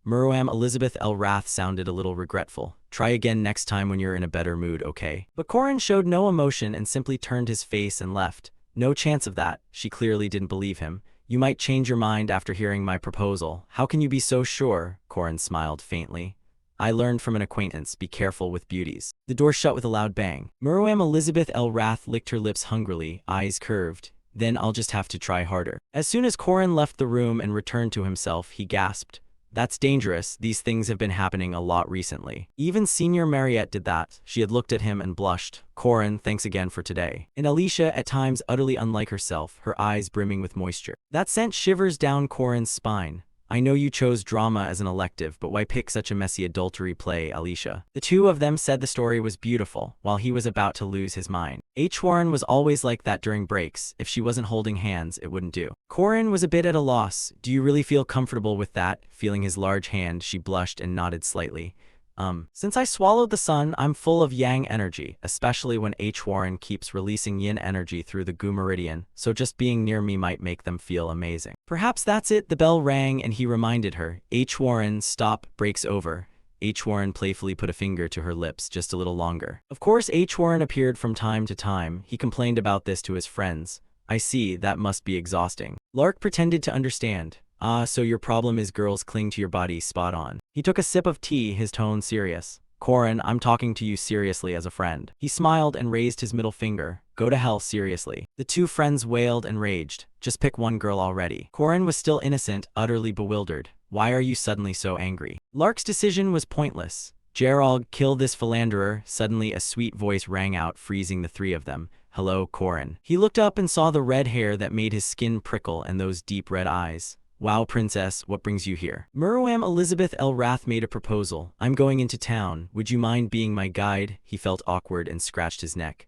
Meruem Elizabeth Elrath sounded a little regretful. Try again next time when you're in a better mood, okay? But Corin showed no emotion and simply turned his face and left. No chance of that. She clearly didn't believe him. You might change your mind after hearing my proposal. How can you be so sure? Corin smiled faintly. I learned from an acquaintance, be careful with beauties. The door shut with a loud bang. Meruem Elizabeth Elrath licked her lips hungrily, eyes curved. Then I'll just have to try harder. As soon as Corin left the room and returned to himself, he gasped. That's dangerous. These things have been happening a lot recently. Even Senior Mariette did that. She had looked at him and blushed. Corin, thanks again for today. And Alicia, at times utterly unlike herself, her eyes brimming with moisture. That sent shivers down Corin's spine. I know you chose drama as an elective, but why pick such a messy adultery play, Alicia? The two of them said the story was beautiful, while he was about to lose his mind. Warren was always like that during breaks. If she wasn't holding hands, it wouldn't do. Corin was a bit at a loss. Do you really feel comfortable with that? Feeling his large hand, she blushed and nodded slightly. Since I swallowed the sun, I'm full of yang energy, especially when Warren keeps releasing yin energy through the Gu meridian, so just being near me might make them feel amazing. Perhaps that's it. The bell rang and he reminded her. Warren, stop, breaks over. Warren playfully put a finger to her lips just a little longer. Of course, Warren appeared from time to time. He complained about this to his friends. I see, that must be exhausting. Lark pretended to understand. Ah, so your problem is girls cling to your body, spot on. He took a sip of tea, his tone serious. Corin, I'm talking to you seriously as a friend. He smiled and raised his middle finger. Go to hell, seriously. The two friends wailed and raged. Just pick one girl already. Corin was still innocent, utterly bewildered. Why are you suddenly so angry? Lark's decision was pointless. Gerald, kill this philanderer. Suddenly a sweet voice rang out, freezing the three of them. Hello, Corin. He looked up and saw the red hair that made his skin prickle and those deep red eyes. Wow, princess, what brings you here? Meruem Elizabeth Elrath made a proposal. I'm going into town. Would you mind being my guide? He felt awkward and scratched his neck.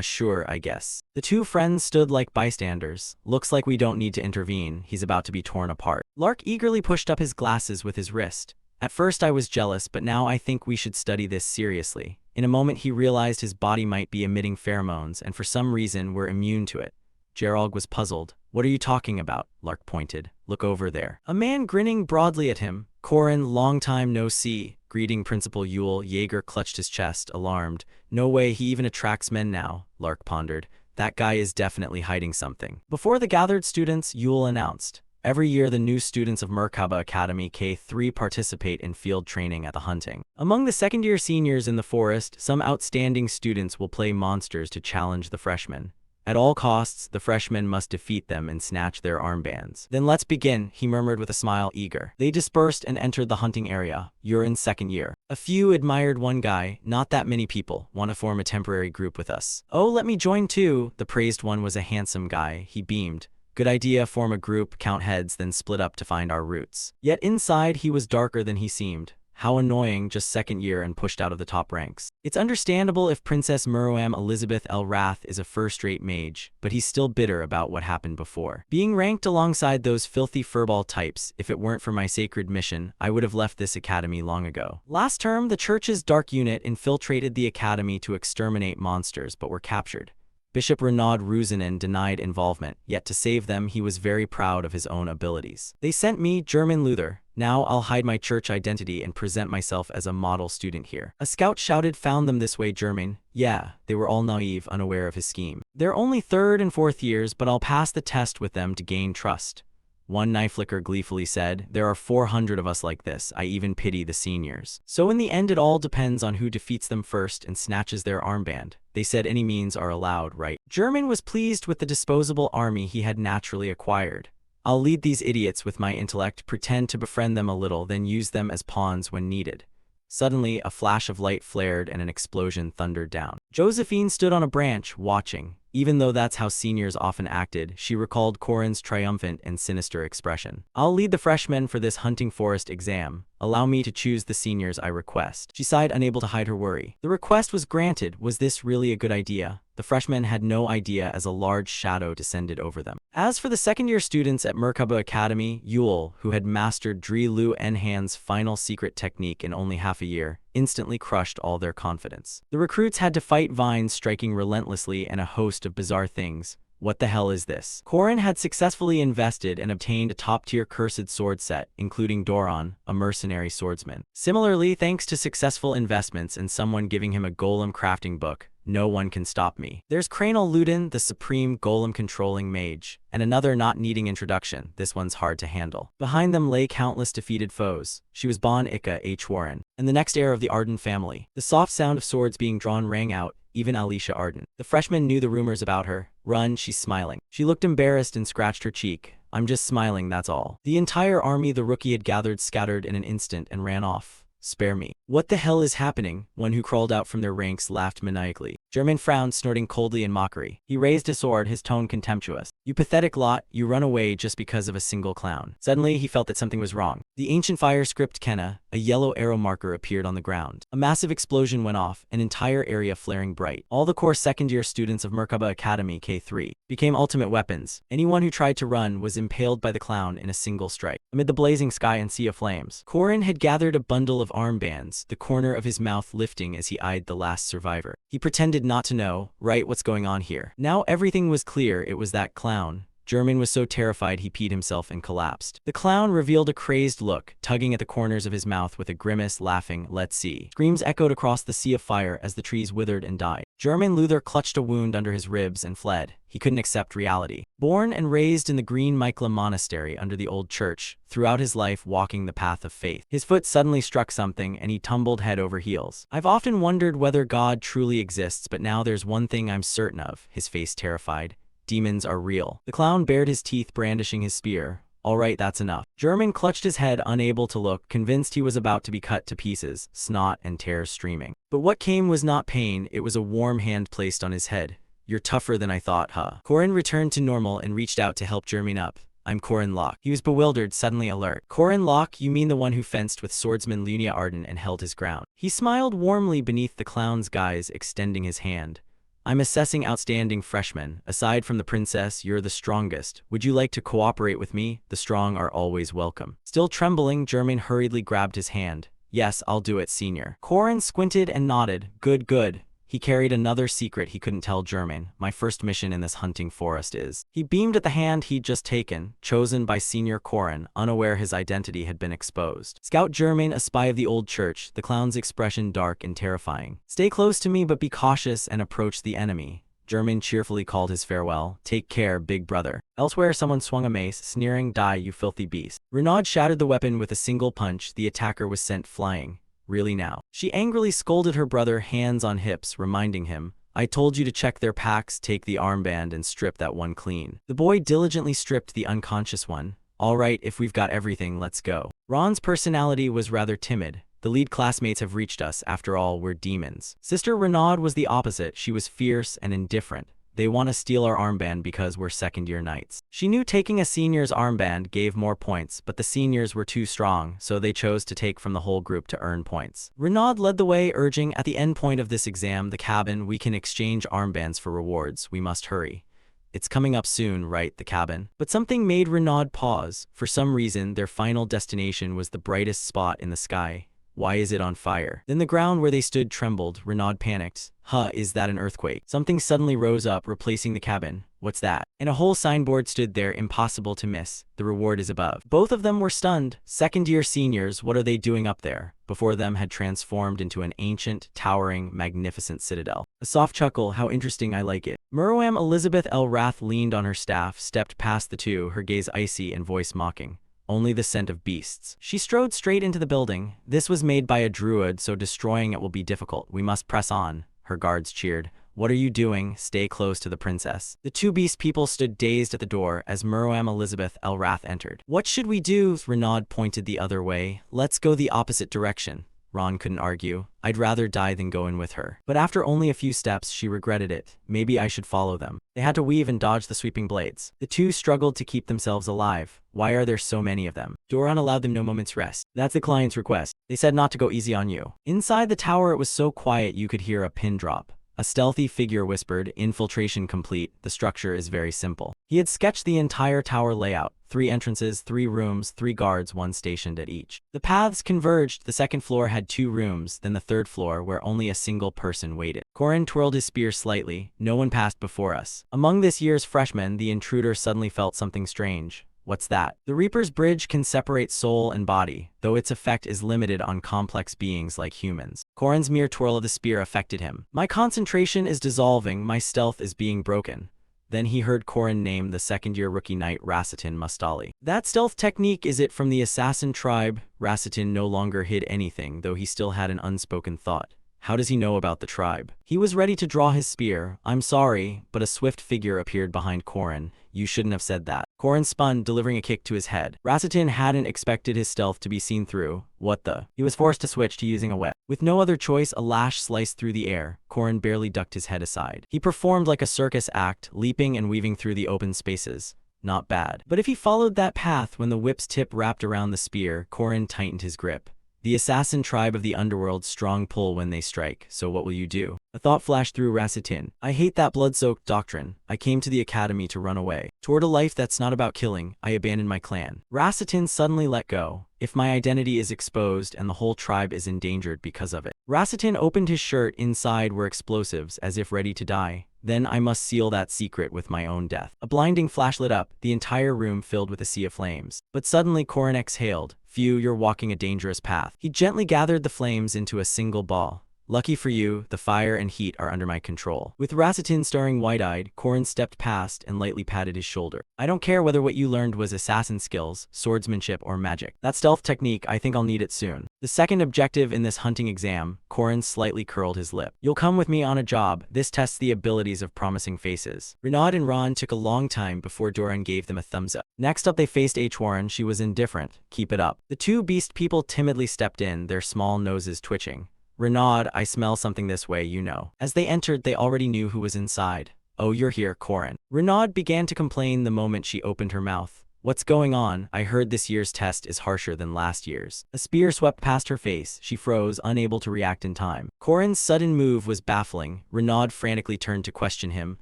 Sure, I guess. The two friends stood like bystanders. Looks like we don't need to intervene. He's about to be torn apart. Lark eagerly pushed up his glasses with his wrist. At first I was jealous, but now I think we should study this seriously. In a moment he realized his body might be emitting pheromones, and for some reason we're immune to it. Gerald was puzzled. What are you talking about? Lark pointed. Look over there. A man grinning broadly at him. Corin, long time no see. Greeting Principal Yule. Jaeger clutched his chest, alarmed. No way, he even attracts men now, Lark pondered. That guy is definitely hiding something. Before the gathered students, Yule announced. Every year the new students of Merkaba Academy K3 participate in field training at the hunting. Among the second-year seniors in the forest, some outstanding students will play monsters to challenge the freshmen. At all costs, the freshmen must defeat them and snatch their armbands. Then let's begin, he murmured with a smile, eager. They dispersed and entered the hunting area. You're in second year. A few admired one guy. Not that many people want to form a temporary group with us. Oh, let me join too. The praised one was a handsome guy. He beamed. Good idea, form a group, count heads, then split up to find our routes. Yet inside he was darker than he seemed. How annoying, just second year and pushed out of the top ranks. It's understandable if Princess Meruem Elizabeth Elrath is a first-rate mage, but he's still bitter about what happened before. Being ranked alongside those filthy furball types, if it weren't for my sacred mission, I would have left this academy long ago. Last term, the church's dark unit infiltrated the academy to exterminate monsters, but were captured. Bishop Renaud Ruzanen denied involvement, yet to save them he was very proud of his own abilities. They sent me, German Luther. Now I'll hide my church identity and present myself as a model student here. A scout shouted, found them this way, German. Yeah, they were all naive, unaware of his scheme. They're only third and fourth years, but I'll pass the test with them to gain trust. One knifelicker gleefully said, there are 400 of us like this, I even pity the seniors. So in the end it all depends on who defeats them first and snatches their armband. They said any means are allowed, right? German was pleased with the disposable army he had naturally acquired. I'll lead these idiots with my intellect, pretend to befriend them a little, then use them as pawns when needed. Suddenly, a flash of light flared and an explosion thundered down. Josephine stood on a branch, watching. Even though that's how seniors often acted, she recalled Corin's triumphant and sinister expression. I'll lead the freshmen for this hunting forest exam. Allow me to choose the seniors I request. She sighed, unable to hide her worry. The request was granted. Was this really a good idea? The freshmen had no idea as a large shadow descended over them. As for the second-year students at Merkaba Academy, Yule, who had mastered Dri Lu Enhan's final secret technique in only half a year, instantly crushed all their confidence. The recruits had to fight vines striking relentlessly and a host of bizarre things. What the hell is this? Corin had successfully invested and obtained a top-tier cursed sword set, including Doron, a mercenary swordsman. Similarly, thanks to successful investments and someone giving him a golem crafting book, no one can stop me. There's Cranal Ludin, the supreme golem-controlling mage, and another not needing introduction. This one's hard to handle. Behind them lay countless defeated foes. She was Bon Ika H. Warren, and the next heir of the Arden family. The soft sound of swords being drawn rang out, even Alicia Arden. The freshman knew the rumors about her. Run, she's smiling. She looked embarrassed and scratched her cheek. I'm just smiling, that's all. The entire army the rookie had gathered scattered in an instant and ran off. Spare me. What the hell is happening? One who crawled out from their ranks laughed maniacally. German frowned, snorting coldly in mockery. He raised his sword, his tone contemptuous. You pathetic lot, you run away just because of a single clown. Suddenly, he felt that something was wrong. The ancient fire script Kenna, a yellow arrow marker, appeared on the ground. A massive explosion went off, an entire area flaring bright. All the core second-year students of Merkaba Academy K3 became ultimate weapons. Anyone who tried to run was impaled by the clown in a single strike. Amid the blazing sky and sea of flames, Corin had gathered a bundle of armbands, the corner of his mouth lifting as he eyed the last survivor. He pretended not to know, right, what's going on here. Now everything was clear. It was that clown. German was so terrified he peed himself and collapsed. The clown revealed a crazed look, tugging at the corners of his mouth with a grimace, laughing, "Let's see." Screams echoed across the sea of fire as the trees withered and died. German Luther clutched a wound under his ribs and fled. He couldn't accept reality. Born and raised in the Green Michaela Monastery under the old church, throughout his life walking the path of faith, his foot suddenly struck something and he tumbled head over heels. I've often wondered whether God truly exists, but now there's one thing I'm certain of, his face terrified. Demons are real. The clown bared his teeth, brandishing his spear. All right, that's enough. German clutched his head, unable to look, convinced he was about to be cut to pieces, snot and tears streaming. But what came was not pain, it was a warm hand placed on his head. You're tougher than I thought, huh? Corin returned to normal and reached out to help German up. I'm Corin Locke. He was bewildered, suddenly alert. Corin Locke, you mean the one who fenced with swordsman Lunia Arden and held his ground? He smiled warmly beneath the clown's guise, extending his hand. I'm assessing outstanding freshmen. Aside from the princess, you're the strongest. Would you like to cooperate with me? The strong are always welcome. Still trembling, German hurriedly grabbed his hand. Yes, I'll do it, senior. Corin squinted and nodded. Good, good. He carried another secret he couldn't tell German. My first mission in this hunting forest is. He beamed at the hand he'd just taken, chosen by Senior Corin, unaware his identity had been exposed. Scout German, a spy of the old church, the clown's expression dark and terrifying. Stay close to me, but be cautious and approach the enemy. German cheerfully called his farewell. Take care, big brother. Elsewhere, someone swung a mace, sneering, die, you filthy beast. Renaud shattered the weapon with a single punch. The attacker was sent flying. Really now? She angrily scolded her brother, hands on hips, reminding him, I told you to check their packs, take the armband and strip that one clean. The boy diligently stripped the unconscious one. All right, if we've got everything, let's go. Ron's personality was rather timid. The lead classmates have reached us, after all, we're demons. Sister Renaud was the opposite. She was fierce and indifferent. They want to steal our armband because we're second-year knights. She knew taking a senior's armband gave more points, but the seniors were too strong, so they chose to take from the whole group to earn points. Renaud led the way, urging, at the end point of this exam, the cabin, we can exchange armbands for rewards. We must hurry. It's coming up soon, right, the cabin? But something made Renaud pause. For some reason, their final destination was the brightest spot in the sky. Why is it on fire? Then the ground where they stood trembled. Renaud panicked. Huh, is that an earthquake? Something suddenly rose up, replacing the cabin. What's that? And a whole signboard stood there, impossible to miss. The reward is above. Both of them were stunned. Second-year seniors, what are they doing up there? Before them had transformed into an ancient, towering, magnificent citadel. A soft chuckle, how interesting, I like it. Murwam Elizabeth L. Rath leaned on her staff, stepped past the two, her gaze icy and voice mocking. Only the scent of beasts. She strode straight into the building. This was made by a druid, so destroying it will be difficult. We must press on. Her guards cheered. What are you doing? Stay close to the princess. The two beast people stood dazed at the door as Muroam Elizabeth Elrath entered. What should we do? Renaud pointed the other way. Let's go the opposite direction. Ron couldn't argue. I'd rather die than go in with her. But after only a few steps, she regretted it. Maybe I should follow them. They had to weave and dodge the sweeping blades. The two struggled to keep themselves alive. Why are there so many of them? Doran allowed them no moment's rest. That's the client's request. They said not to go easy on you. Inside the tower, it was so quiet you could hear a pin drop. A stealthy figure whispered, infiltration complete, the structure is very simple. He had sketched the entire tower layout, 3 entrances, 3 rooms, 3 guards, 1 stationed at each. The paths converged, the second floor had 2 rooms, then the third floor where only a single person waited. Corin twirled his spear slightly, no one passed before us. Among this year's freshmen, the intruder suddenly felt something strange. What's that? The Reaper's bridge can separate soul and body, though its effect is limited on complex beings like humans. Corin's mere twirl of the spear affected him. My concentration is dissolving, my stealth is being broken. Then he heard Corin name the second-year rookie knight Racitin Mustali. That stealth technique, is it from the assassin tribe? Racitin no longer hid anything, though he still had an unspoken thought. How does he know about the tribe? He was ready to draw his spear. I'm sorry, but a swift figure appeared behind Corin. You shouldn't have said that. Corin spun, delivering a kick to his head. Racitin hadn't expected his stealth to be seen through. What the? He was forced to switch to using a whip. With no other choice, a lash sliced through the air. Corin barely ducked his head aside. He performed like a circus act, leaping and weaving through the open spaces. Not bad. But if he followed that path when the whip's tip wrapped around the spear, Corin tightened his grip. The assassin tribe of the underworld's strong pull when they strike, so what will you do? A thought flashed through Racitin. I hate that blood-soaked doctrine. I came to the academy to run away. Toward a life that's not about killing, I abandoned my clan. Racitin suddenly let go. If my identity is exposed and the whole tribe is endangered because of it. Racitin opened his shirt, inside were explosives, as if ready to die. Then I must seal that secret with my own death. A blinding flash lit up, the entire room filled with a sea of flames. But suddenly Corin exhaled. Phew, you're walking a dangerous path. He gently gathered the flames into a single ball. Lucky for you, the fire and heat are under my control. With Racitin staring wide-eyed, Corin stepped past and lightly patted his shoulder. I don't care whether what you learned was assassin skills, swordsmanship, or magic. That stealth technique, I think I'll need it soon. The second objective in this hunting exam, Corin slightly curled his lip. You'll come with me on a job. This tests the abilities of promising faces. Renaud and Ron took a long time before Doran gave them a thumbs up. Next up they faced H. Warren. She was indifferent. Keep it up. The two beast people timidly stepped in, their small noses twitching. Renaud, I smell something this way, you know. As they entered, they already knew who was inside. Oh, you're here, Corin. Renaud began to complain the moment she opened her mouth. What's going on? I heard this year's test is harsher than last year's. A spear swept past her face. She froze, unable to react in time. Corin's sudden move was baffling. Renaud frantically turned to question him.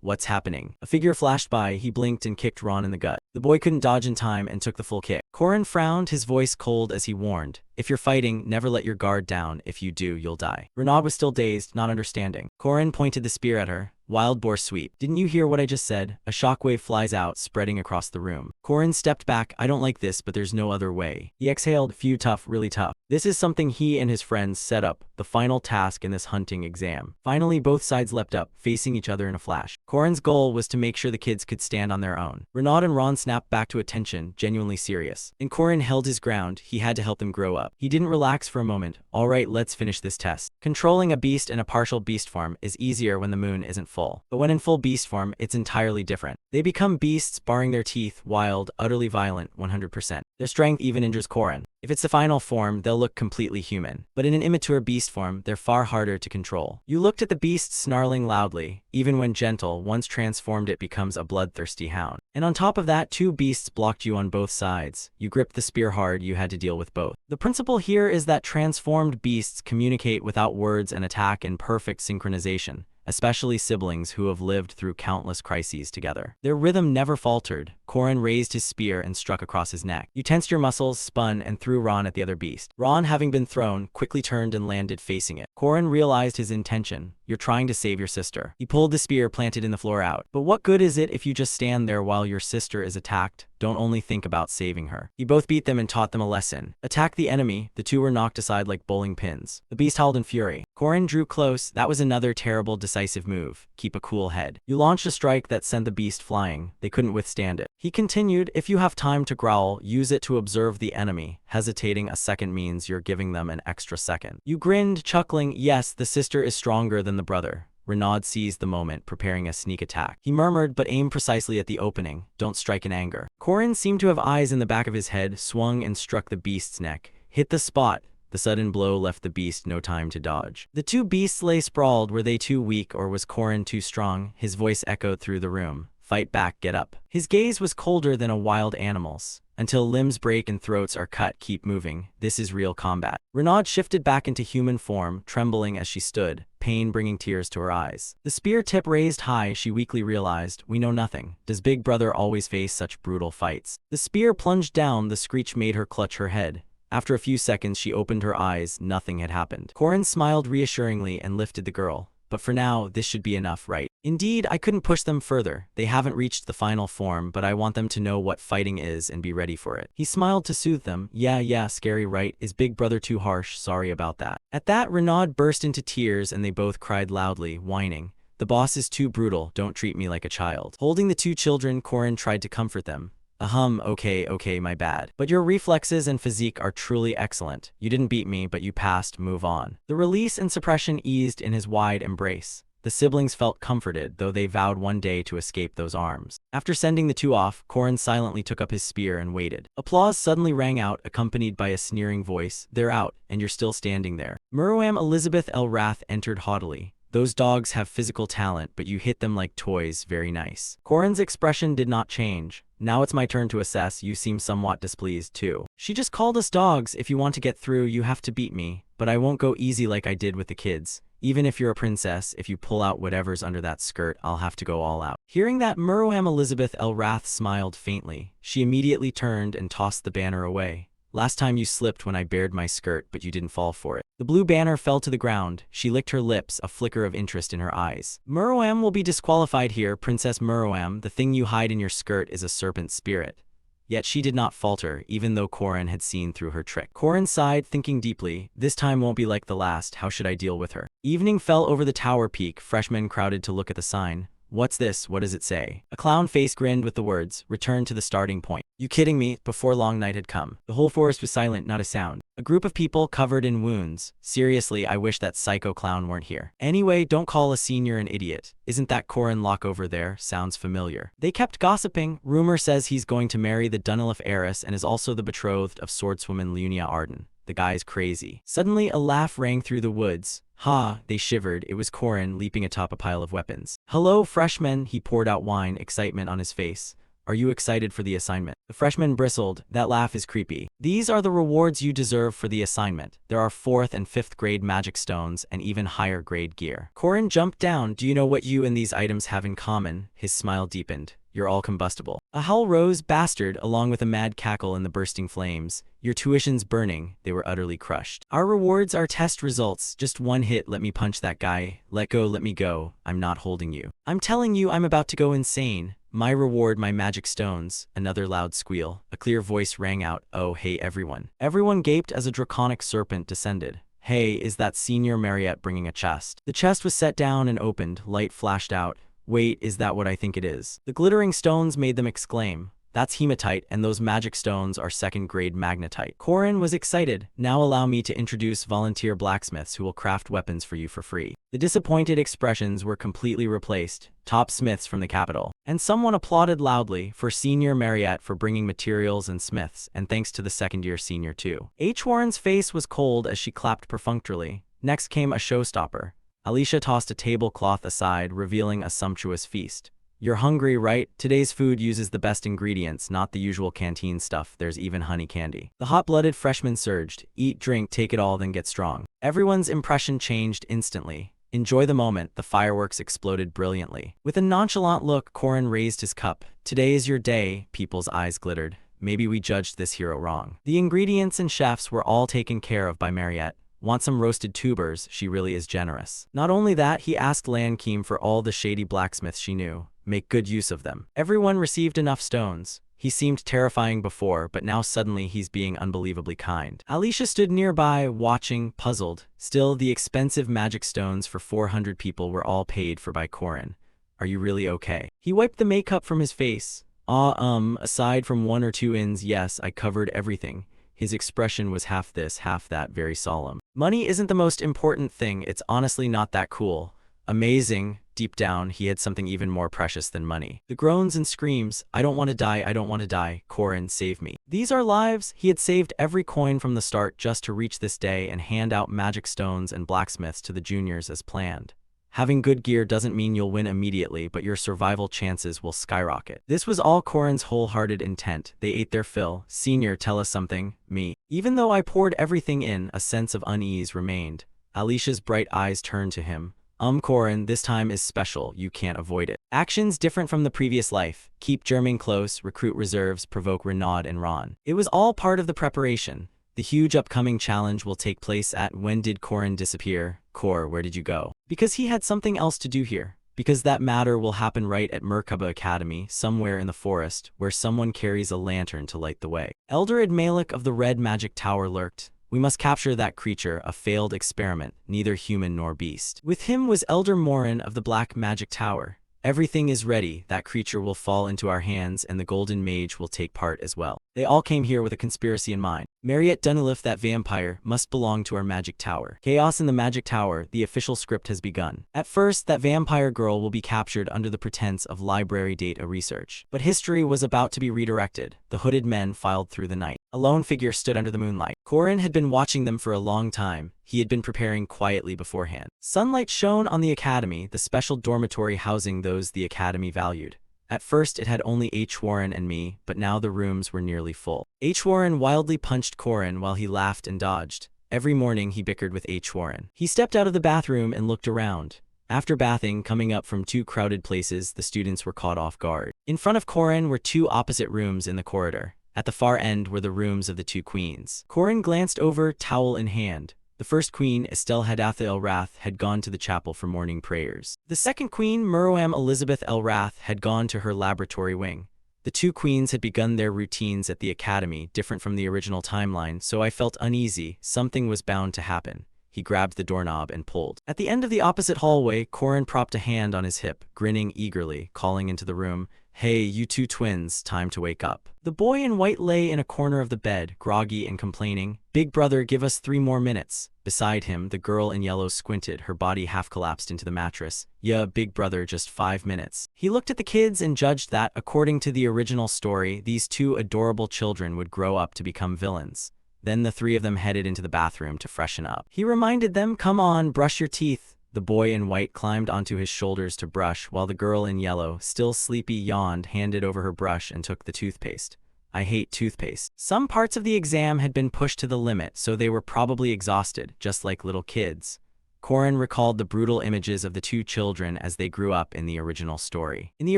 What's happening? A figure flashed by, he blinked and kicked Ron in the gut. The boy couldn't dodge in time and took the full kick. Corin frowned, his voice cold as he warned. If you're fighting, never let your guard down. If you do, you'll die. Renaud was still dazed, not understanding. Corin pointed the spear at her. Wild boar sweep. Didn't you hear what I just said? A shockwave flies out, spreading across the room. Corin stepped back. I don't like this, but there's no other way. He exhaled. Phew, tough, really tough. This is something he and his friends set up, the final task in this hunting exam. Finally, both sides leapt up, facing each other in a flash. Corin's goal was to make sure the kids could stand on their own. Renaud and Ron snapped back to attention, genuinely serious. And Corin held his ground. He had to help them grow up. He didn't relax for a moment. All right, let's finish this test. Controlling a beast in a partial beast form is easier when the moon isn't full. But when in full beast form, it's entirely different. They become beasts, baring their teeth, wild, utterly violent, 100%. Their strength even injures Corin. If it's the final form, they'll look completely human. But in an immature beast form, they're far harder to control. You looked at the beast snarling loudly. Even when gentle, once transformed it becomes a bloodthirsty hound. And on top of that, two beasts blocked you on both sides. You gripped the spear hard, you had to deal with both. The principle here is that transformed beasts communicate without words and attack in perfect synchronization, especially siblings who have lived through countless crises together. Their rhythm never faltered. Corin raised his spear and struck across his neck. You tensed your muscles, spun, and threw Ron at the other beast. Ron, having been thrown, quickly turned and landed facing it. Corin realized his intention. You're trying to save your sister. He pulled the spear planted in the floor out. But what good is it if you just stand there while your sister is attacked? Don't only think about saving her. He both beat them and taught them a lesson. Attack the enemy. The two were knocked aside like bowling pins. The beast howled in fury. Corin drew close. That was another terrible, decisive move. Keep a cool head. You launched a strike that sent the beast flying. They couldn't withstand it. He continued, if you have time to growl, use it to observe the enemy. Hesitating a second means you're giving them an extra second. You grinned, chuckling, yes, the sister is stronger than the brother. Renaud seized the moment, preparing a sneak attack. He murmured but aimed precisely at the opening. Don't strike in anger. Corin seemed to have eyes in the back of his head, swung and struck the beast's neck. Hit the spot. The sudden blow left the beast no time to dodge. The two beasts lay sprawled. Were they too weak or was Corin too strong? His voice echoed through the room. Fight back, get up. His gaze was colder than a wild animal's. Until limbs break and throats are cut, keep moving. This is real combat. Renaud shifted back into human form, trembling as she stood, pain bringing tears to her eyes. The spear tip raised high, she weakly realized, we know nothing. Does Big Brother always face such brutal fights? The spear plunged down, the screech made her clutch her head. After a few seconds, she opened her eyes. Nothing had happened. Corin smiled reassuringly and lifted the girl. But for now, this should be enough, right? Indeed, I couldn't push them further. They haven't reached the final form, but I want them to know what fighting is and be ready for it. He smiled to soothe them. Yeah, scary, right? Is Big Brother too harsh? Sorry about that. At that, Renaud burst into tears and they both cried loudly, whining. The boss is too brutal. Don't treat me like a child. Holding the two children, Corin tried to comfort them. Okay, my bad. But your reflexes and physique are truly excellent. You didn't beat me, but you passed, move on. The release and suppression eased in his wide embrace. The siblings felt comforted, though they vowed one day to escape those arms. After sending the two off, Corin silently took up his spear and waited. Applause suddenly rang out, accompanied by a sneering voice. They're out, and you're still standing there. Muruam Elizabeth El Wrath entered haughtily. Those dogs have physical talent, but you hit them like toys. Very nice. Corin's expression did not change. Now it's my turn to assess. You seem somewhat displeased, too. She just called us dogs. If you want to get through, you have to beat me. But I won't go easy like I did with the kids. Even if you're a princess, if you pull out whatever's under that skirt, I'll have to go all out. Hearing that, Muruam Elizabeth El Wrath smiled faintly. She immediately turned and tossed the banner away. Last time you slipped when I bared my skirt, but you didn't fall for it. The blue banner fell to the ground. She licked her lips, a flicker of interest in her eyes. Muruam will be disqualified here, Princess Muruam. The thing you hide in your skirt is a serpent spirit. Yet she did not falter, even though Corin had seen through her trick. Corin sighed, thinking deeply. This time won't be like the last. How should I deal with her? Evening fell over the tower peak. Freshmen crowded to look at the sign. What's this? What does it say? A clown face grinned with the words, return to the starting point. You kidding me? Before long night had come. The whole forest was silent, not a sound. A group of people covered in wounds. Seriously, I wish that psycho clown weren't here. Anyway, don't call a senior an idiot. Isn't that Corin Locke over there? Sounds familiar. They kept gossiping. Rumor says he's going to marry the Dunilif heiress and is also the betrothed of swordswoman Lunia Arden. The guy's crazy. Suddenly, a laugh rang through the woods. Ha, they shivered. It was Corin, leaping atop a pile of weapons. Hello, freshmen. He poured out wine, excitement on his face. Are you excited for the assignment? The freshman bristled. That laugh is creepy. These are the rewards you deserve for the assignment. There are 4th and 5th grade magic stones and even higher grade gear. Corin jumped down. Do you know what you and these items have in common? His smile deepened. You're all combustible. A howl rose, bastard, along with a mad cackle in the bursting flames. Your tuition's burning. They were utterly crushed. Our rewards are test results. Just one hit. Let me punch that guy. Let go, let me go. I'm not holding you. I'm telling you, I'm about to go insane. My reward, my magic stones. Another loud squeal. A clear voice rang out. Oh, hey, everyone. Everyone gaped as a draconic serpent descended. Hey, is that Senior Mariette bringing a chest? The chest was set down and opened. Light flashed out. Wait, is that what I think it is? The glittering stones made them exclaim. That's hematite, and those magic stones are 2nd grade magnetite. Corin was excited. Now allow me to introduce volunteer blacksmiths who will craft weapons for you for free. The disappointed expressions were completely replaced. Top smiths from the capital. And someone applauded loudly for Senior Mariette for bringing materials and smiths, and thanks to the 2nd-year senior too. H. Warren's face was cold as she clapped perfunctorily. Next came a showstopper. Alicia tossed a tablecloth aside, revealing a sumptuous feast. You're hungry, right? Today's food uses the best ingredients, not the usual canteen stuff. There's even honey candy. The hot-blooded freshman surged. Eat, drink, take it all, then get strong. Everyone's impression changed instantly. Enjoy the moment. The fireworks exploded brilliantly. With a nonchalant look, Corin raised his cup. Today is your day. People's eyes glittered. Maybe we judged this hero wrong. The ingredients and chefs were all taken care of by Mariette. Want some roasted tubers? She really is generous. Not only that, he asked Lankeem for all the shady blacksmiths she knew. Make good use of them. Everyone received enough stones. He seemed terrifying before, but now suddenly he's being unbelievably kind. Alicia stood nearby, watching, puzzled. Still, the expensive magic stones for 400 people were all paid for by Corin. Are you really okay? He wiped the makeup from his face. Aside from 1 or 2 ins, yes, I covered everything. His expression was half this, half that, very solemn. Money isn't the most important thing. It's honestly not that cool. Amazing. Deep down, he had something even more precious than money. The groans and screams, "I don't want to die, I don't want to die, Korin, save me." These are lives. He had saved every coin from the start just to reach this day and hand out magic stones and blacksmiths to the juniors as planned. Having good gear doesn't mean you'll win immediately, but your survival chances will skyrocket. This was all Korin's wholehearted intent. They ate their fill. "Senior, tell us something." "Me." Even though I poured everything in, a sense of unease remained. Alicia's bright eyes turned to him. Korin, this time is special, you can't avoid it. Actions different from the previous life. Keep German close, recruit reserves, provoke Renaud and Ron. It was all part of the preparation. The huge upcoming challenge will take place at When Did Korin Disappear? Kor, where did you go? Because he had something else to do here. Because that matter will happen right at Merkaba Academy, somewhere in the forest, where someone carries a lantern to light the way. Elder Admalik of the Red Magic Tower lurked. We must capture that creature, a failed experiment, neither human nor beast. With him was Elder Morin of the Black Magic Tower. Everything is ready, that creature will fall into our hands and the Golden Mage will take part as well. They all came here with a conspiracy in mind. Mariette Dunilif, that vampire, must belong to our magic tower. Chaos in the magic tower, the official script has begun. At first, that vampire girl will be captured under the pretense of library data research. But history was about to be redirected. The hooded men filed through the night. A lone figure stood under the moonlight. Korin had been watching them for a long time. He had been preparing quietly beforehand. Sunlight shone on the academy, the special dormitory housing those the academy valued. At first it had only H. Warren and me, but now the rooms were nearly full. H. Warren wildly punched Korin while he laughed and dodged. Every morning he bickered with H. Warren. He stepped out of the bathroom and looked around. After bathing, coming up from two crowded places, the students were caught off guard. In front of Korin were two opposite rooms in the corridor. At the far end were the rooms of the two queens. Korin glanced over, towel in hand. The first queen, Estelle Hadatha El Rath, had gone to the chapel for morning prayers. The second queen, Muroam Elizabeth El Rath, had gone to her laboratory wing. The two queens had begun their routines at the academy, different from the original timeline, so I felt uneasy. Something was bound to happen. He grabbed the doorknob and pulled. At the end of the opposite hallway, Korin propped a hand on his hip, grinning eagerly, calling into the room, "Hey, you two twins, time to wake up." The boy in white lay in a corner of the bed, groggy and complaining. "Big brother, give us 3 more minutes." Beside him, the girl in yellow squinted, her body half collapsed into the mattress. "Yeah, big brother, just 5 minutes." He looked at the kids and judged that, according to the original story, these two adorable children would grow up to become villains. Then the three of them headed into the bathroom to freshen up. He reminded them, "Come on, brush your teeth." The boy in white climbed onto his shoulders to brush, while the girl in yellow, still sleepy, yawned, handed over her brush and took the toothpaste. I hate toothpaste. Some parts of the exam had been pushed to the limit, so they were probably exhausted, just like little kids. Korin recalled the brutal images of the two children as they grew up in the original story. In the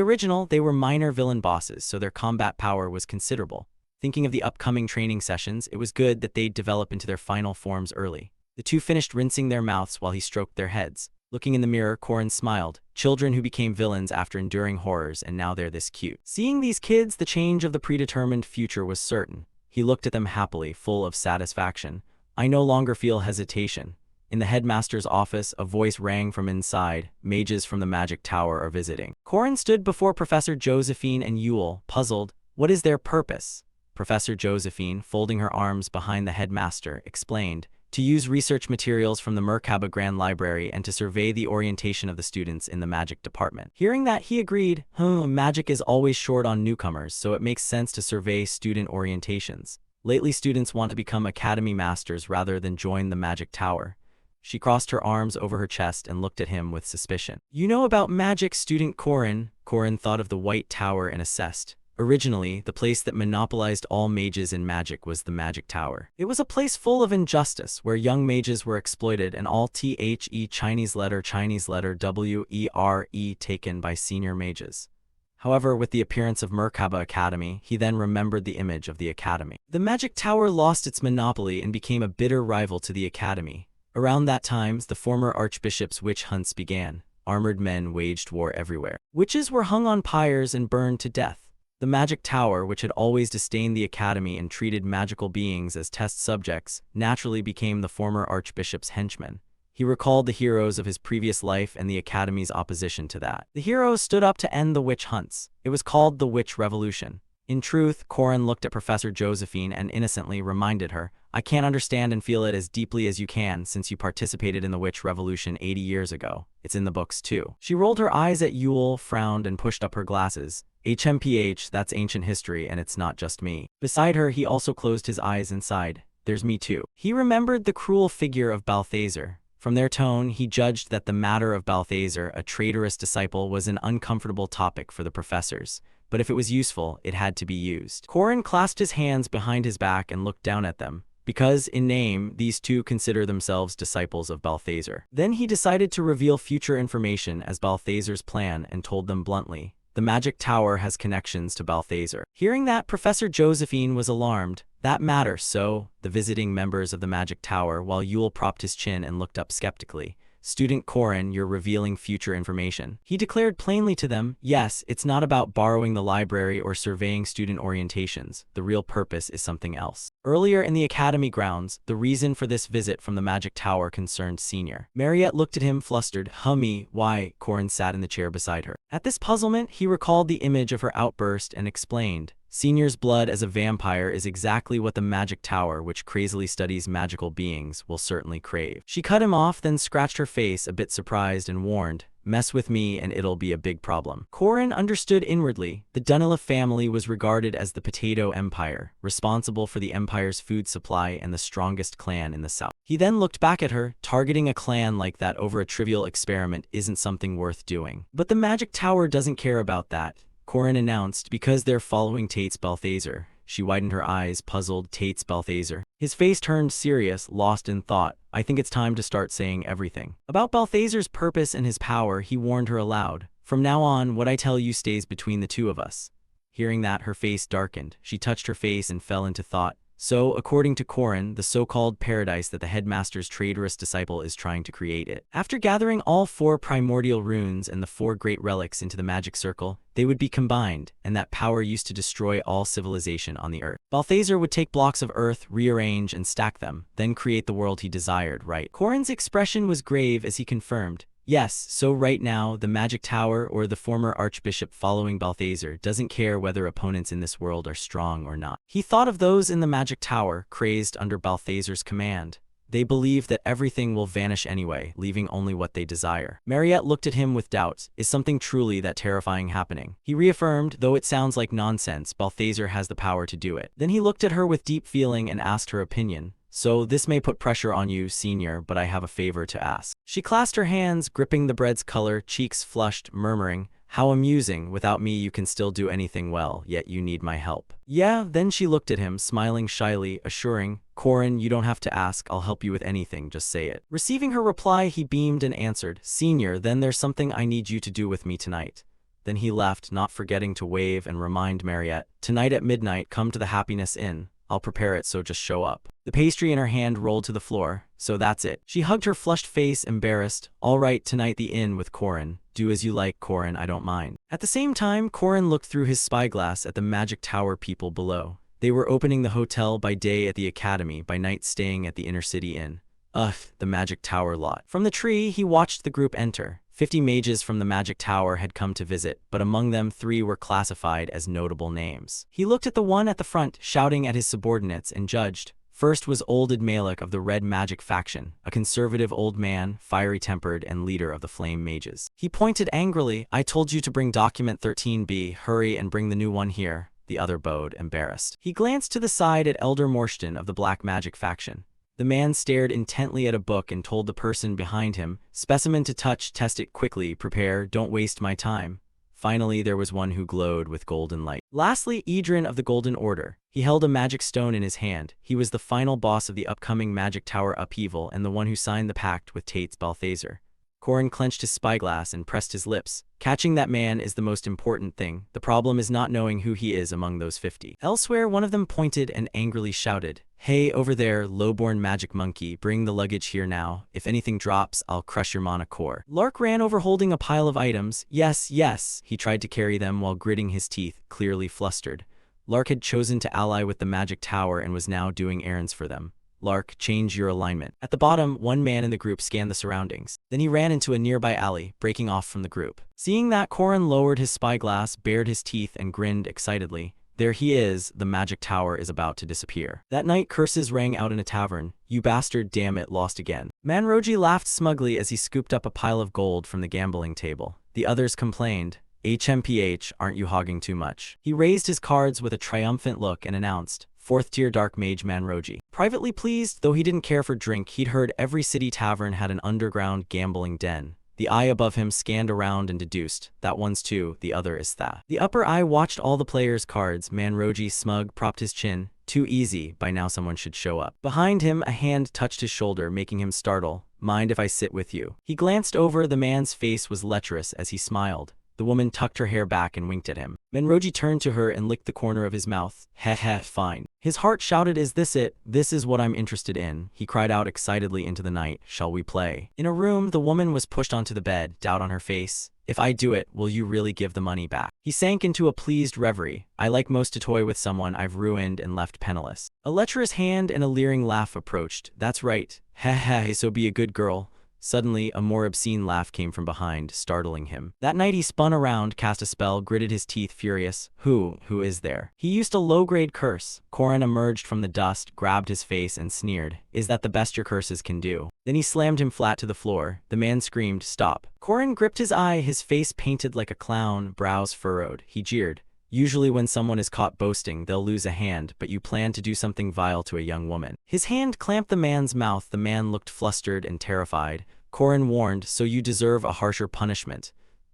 original, they were minor villain bosses, so their combat power was considerable. Thinking of the upcoming training sessions, it was good that they'd develop into their final forms early. The two finished rinsing their mouths while he stroked their heads. Looking in the mirror, Korin smiled. Children who became villains after enduring horrors, and now they're this cute. Seeing these kids, the change of the predetermined future was certain. He looked at them happily, full of satisfaction. I no longer feel hesitation. In the headmaster's office, a voice rang from inside. Mages from the magic tower are visiting. Korin stood before Professor Josephine and Yule, puzzled. What is their purpose? Professor Josephine, folding her arms behind the headmaster, explained. To use research materials from the Merkaba Grand Library and to survey the orientation of the students in the magic department. Hearing that, he agreed. Magic is always short on newcomers, so it makes sense to survey student orientations. Lately, students want to become academy masters rather than join the magic tower. She crossed her arms over her chest and looked at him with suspicion. You know about magic, student Korin? Korin thought of the White Tower and assessed. Originally, the place that monopolized all mages in magic was the Magic Tower. It was a place full of injustice, where young mages were exploited and all Chinese letter WERE taken by senior mages. However, with the appearance of Merkaba Academy, he then remembered the image of the academy. The Magic Tower lost its monopoly and became a bitter rival to the academy. Around that time, the former archbishop's witch hunts began. Armored men waged war everywhere. Witches were hung on pyres and burned to death. The Magic Tower, which had always disdained the academy and treated magical beings as test subjects, naturally became the former archbishop's henchman. He recalled the heroes of his previous life and the academy's opposition to that. The heroes stood up to end the witch hunts. It was called the Witch Revolution. In truth, Corin looked at Professor Josephine and innocently reminded her, I can't understand and feel it as deeply as you can since you participated in the witch revolution 80 years ago. It's in the books too. She rolled her eyes at Yule, frowned and pushed up her glasses. HMPH, that's ancient history and it's not just me. Beside her, he also closed his eyes and sighed. There's me too. He remembered the cruel figure of Balthazar. From their tone, he judged that the matter of Balthazar, a traitorous disciple, was an uncomfortable topic for the professors. But if it was useful, it had to be used. Corin clasped his hands behind his back and looked down at them, because, in name, these two consider themselves disciples of Balthazar. Then he decided to reveal future information as Balthazar's plan and told them bluntly, the magic tower has connections to Balthazar. Hearing that, Professor Josephine was alarmed. That matters, so, the visiting members of the magic tower, while Yule propped his chin and looked up skeptically. Student Corin, you're revealing future information. He declared plainly to them, yes, it's not about borrowing the library or surveying student orientations. The real purpose is something else. Earlier in the academy grounds, the reason for this visit from the magic tower concerned Senior. Mariette looked at him flustered. Me, why? Corin sat in the chair beside her. At this puzzlement, he recalled the image of her outburst and explained. Senior's blood as a vampire is exactly what the magic tower, which crazily studies magical beings, will certainly crave. She cut him off, then scratched her face, a bit surprised, and warned, mess with me and it'll be a big problem. Corin understood inwardly. The Dunilla family was regarded as the Potato Empire, responsible for the empire's food supply and the strongest clan in the south. He then looked back at her. Targeting a clan like that over a trivial experiment isn't something worth doing. But the magic tower doesn't care about that, Corin announced, because they're following Tate's Balthazar. She widened her eyes, puzzled. Tate's Balthazar. His face turned serious, lost in thought. I think it's time to start saying everything. About Balthazar's purpose and his power, he warned her aloud. From now on, what I tell you stays between the two of us. Hearing that, her face darkened. She touched her face and fell into thought. So, according to Corin, the so-called paradise that the headmaster's traitorous disciple is trying to create it. After gathering all 4 primordial runes and the 4 great relics into the magic circle, they would be combined, and that power used to destroy all civilization on the earth. Balthazar would take blocks of earth, rearrange and stack them, then create the world he desired, right? Corin's expression was grave as he confirmed. Yes, so right now, the magic tower or the former archbishop following Balthazar doesn't care whether opponents in this world are strong or not. He thought of those in the magic tower, crazed under Balthazar's command. They believe that everything will vanish anyway, leaving only what they desire. Mariette looked at him with doubts. Is something truly that terrifying happening? He reaffirmed, though it sounds like nonsense, Balthazar has the power to do it. Then he looked at her with deep feeling and asked her opinion. So this may put pressure on you, Senior, but I have a favor to ask. She clasped her hands, gripping the bread's color, cheeks flushed, murmuring, how amusing, without me you can still do anything well, yet you need my help. Yeah, then she looked at him, smiling shyly, assuring, Corin, you don't have to ask, I'll help you with anything, just say it. Receiving her reply, he beamed and answered, Senior, then there's something I need you to do with me tonight. Then he left, not forgetting to wave and remind Mariette, tonight at midnight, come to the Happiness Inn. I'll prepare it, so just show up. The pastry in her hand rolled to the floor. So that's it. She hugged her flushed face, embarrassed. All right, tonight the inn with Corin. Do as you like, Corin, I don't mind. At the same time, Corin looked through his spyglass at the magic tower people below. They were opening the hotel by day at the academy, by night staying at the inner city inn. The magic tower lot. From the tree, he watched the group enter. 50 mages from the magic tower had come to visit, but among them 3 were classified as notable names. He looked at the one at the front, shouting at his subordinates, and judged. First was old Malik of the Red Magic faction, a conservative old man, fiery-tempered and leader of the Flame Mages. He pointed angrily, I told you to bring document 13B, hurry and bring the new one here. The other bowed, embarrassed. He glanced to the side at Elder Morstan of the Black Magic faction. The man stared intently at a book and told the person behind him, specimen to touch, test it quickly, prepare, don't waste my time. Finally, there was one who glowed with golden light. Lastly, Idrin of the Golden Order. He held a magic stone in his hand. He was the final boss of the upcoming magic tower upheaval and the one who signed the pact with Tate's Balthazar. Corin clenched his spyglass and pressed his lips. Catching that man is the most important thing. The problem is not knowing who he is among those 50. Elsewhere, one of them pointed and angrily shouted, Hey, over there, low-born magic monkey, bring the luggage here now. If anything drops, I'll crush your mana core. Lark ran over holding a pile of items. Yes, yes. He tried to carry them while gritting his teeth, clearly flustered. Lark had chosen to ally with the magic tower and was now doing errands for them. Lark, change your alignment. At the bottom, one man in the group scanned the surroundings. Then he ran into a nearby alley, breaking off from the group. Seeing that, Corin lowered his spyglass, bared his teeth, and grinned excitedly. There he is, the magic tower is about to disappear. That night curses rang out in a tavern. You bastard, damn it, lost again. Manroji laughed smugly as he scooped up a pile of gold from the gambling table. The others complained. HMPH, aren't you hogging too much? He raised his cards with a triumphant look and announced, 4th tier Dark Mage Manroji. Privately pleased, though he didn't care for drink, he'd heard every city tavern had an underground gambling den. The eye above him scanned around and deduced, that one's two, the other is that. The upper eye watched all the players' cards. Manroji, smug, propped his chin. Too easy, by now someone should show up. Behind him, a hand touched his shoulder, making him startle. Mind if I sit with you? He glanced over, the man's face was lecherous as he smiled. The woman tucked her hair back and winked at him. Manroji turned to her and licked the corner of his mouth. Heh heh, fine. His heart shouted, is this it? This is what I'm interested in. He cried out excitedly into the night. Shall we play? In a room, the woman was pushed onto the bed, doubt on her face. If I do it, will you really give the money back? He sank into a pleased reverie. I like most to toy with someone I've ruined and left penniless. A lecherous hand and a leering laugh approached. That's right. Heh heh, so be a good girl. Suddenly, a more obscene laugh came from behind, startling him. That night he spun around, cast a spell, gritted his teeth, furious. Who is there? He used a low-grade curse. Korin emerged from the dust, grabbed his face, and sneered. Is that the best your curses can do? Then he slammed him flat to the floor. The man screamed, stop. Korin gripped his eye, his face painted like a clown, brows furrowed. He jeered. Usually when someone is caught boasting, they'll lose a hand, but you plan to do something vile to a young woman. His hand clamped the man's mouth. The man looked flustered and terrified. Korin warned, so you deserve a harsher punishment.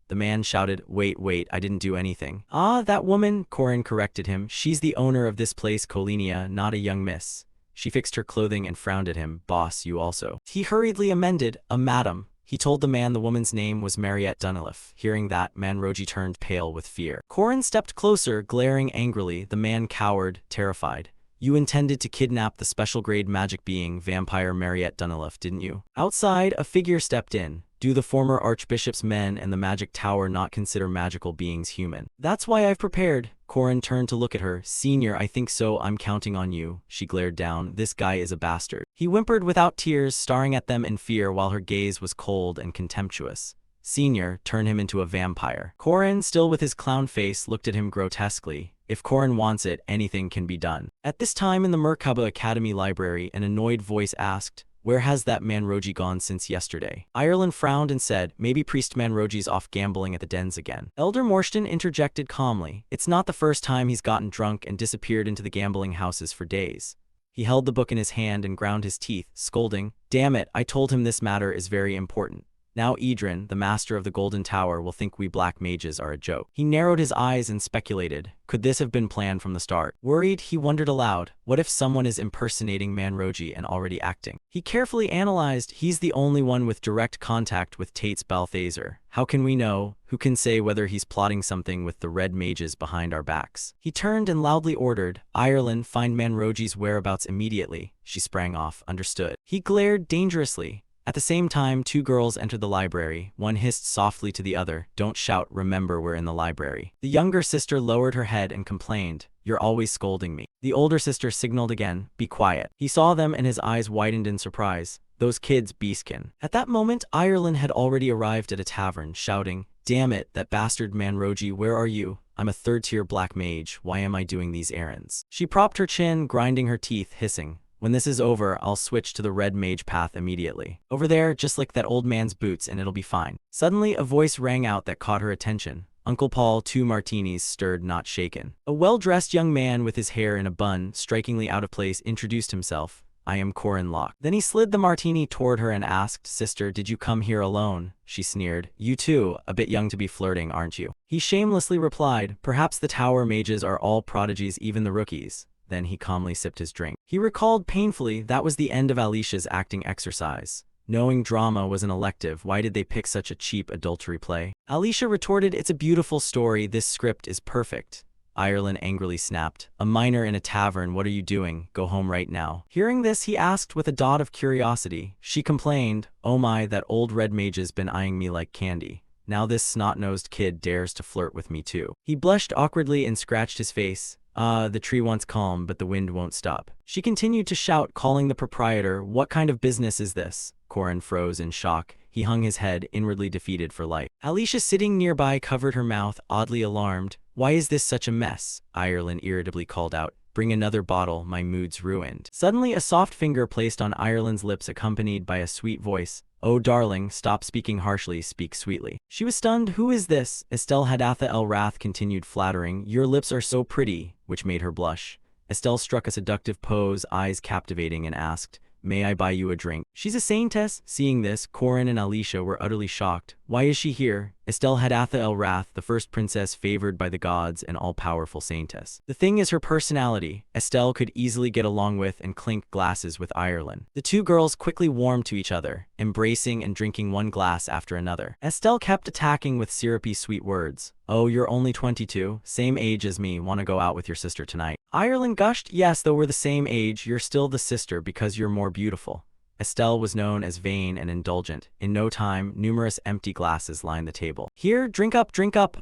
The man shouted, wait, I didn't do anything. Ah, that woman, Korin corrected him. She's the owner of this place, Kolinia, not a young miss. She fixed her clothing and frowned at him. Boss, you also. He hurriedly amended, a madam. He told the man the woman's name was Mariette Dunilif. Hearing that, Manroji turned pale with fear. Korin stepped closer, glaring angrily. The man cowered, terrified. You intended to kidnap the special-grade magic being, vampire Mariette Dunilif, didn't you? Outside, a figure stepped in. Do the former Archbishop's men and the magic tower not consider magical beings human? That's why I've prepared. Korin turned to look at her. Senior, I think so. I'm counting on you. She glared down. This guy is a bastard. He whimpered without tears, staring at them in fear while her gaze was cold and contemptuous. Senior, turn him into a vampire. Korin, still with his clown face, looked at him grotesquely. If Korin wants it, anything can be done. At this time in the Merkaba Academy library, an annoyed voice asked, where has that Manroji gone since yesterday? Ireland frowned and said, maybe Priest Manroji's off gambling at the dens again. Elder Morstan interjected calmly. It's not the first time he's gotten drunk and disappeared into the gambling houses for days. He held the book in his hand and ground his teeth, scolding, damn it, I told him this matter is very important. Now Idrin, the master of the Golden Tower, will think we black mages are a joke. He narrowed his eyes and speculated, could this have been planned from the start? Worried, he wondered aloud, what if someone is impersonating Manroji and already acting? He carefully analyzed, he's the only one with direct contact with Tate's Balthaser. How can we know? Who can say whether he's plotting something with the red mages behind our backs? He turned and loudly ordered, Ireland, find Manroji's whereabouts immediately. She sprang off, understood. He glared dangerously. At the same time, two girls entered the library. One hissed softly to the other, don't shout, remember we're in the library. The younger sister lowered her head and complained, you're always scolding me. The older sister signaled again, be quiet. He saw them and his eyes widened in surprise. Those kids, beastkin. At that moment, Ireland had already arrived at a tavern, shouting, damn it, that bastard Manroji, where are you? I'm a third-tier black mage, why am I doing these errands? She propped her chin, grinding her teeth, hissing. When this is over, I'll switch to the red mage path immediately. Over there, just lick that old man's boots and it'll be fine. Suddenly, a voice rang out that caught her attention. Uncle Paul, 2 martinis, stirred, not shaken. A well-dressed young man with his hair in a bun, strikingly out of place, introduced himself. I am Korin Locke. Then he slid the martini toward her and asked, sister, did you come here alone? She sneered. You too, a bit young to be flirting, aren't you? He shamelessly replied, perhaps the tower mages are all prodigies, even the rookies. Then he calmly sipped his drink. He recalled painfully that was the end of Alicia's acting exercise. Knowing drama was an elective, why did they pick such a cheap adultery play? Alicia retorted, it's a beautiful story, this script is perfect. Ireland angrily snapped, a miner in a tavern, what are you doing? Go home right now. Hearing this, he asked with a dot of curiosity. She complained, oh my, that old red mage's been eyeing me like candy. Now this snot-nosed kid dares to flirt with me too. He blushed awkwardly and scratched his face. The tree wants calm, but the wind won't stop. She continued to shout, calling the proprietor, what kind of business is this? Korin froze in shock. He hung his head, inwardly defeated for life. Alicia sitting nearby covered her mouth, oddly alarmed. Why is this such a mess? Ireland irritably called out. Bring another bottle, my mood's ruined. Suddenly a soft finger placed on Ireland's lips accompanied by a sweet voice. Oh darling, stop speaking harshly, speak sweetly. She was stunned. Who is this? Estelle Hadatha El Rath continued flattering. Your lips are so pretty, which made her blush. Estelle struck a seductive pose, eyes captivating, and asked, May I buy you a drink? She's a saintess. Seeing this, Corin and Alicia were utterly shocked. Why is she here? Estelle Hadatha El Rath, the first princess favored by the gods and all-powerful saintess. The thing is her personality. Estelle could easily get along with and clink glasses with Ireland. The two girls quickly warmed to each other, embracing and drinking one glass after another. Estelle kept attacking with syrupy sweet words. Oh, you're only 22, same age as me, wanna go out with your sister tonight? Ireland gushed, yes, though we're the same age, you're still the sister because you're more beautiful. Estelle was known as vain and indulgent. In no time, numerous empty glasses lined the table. Here, drink up,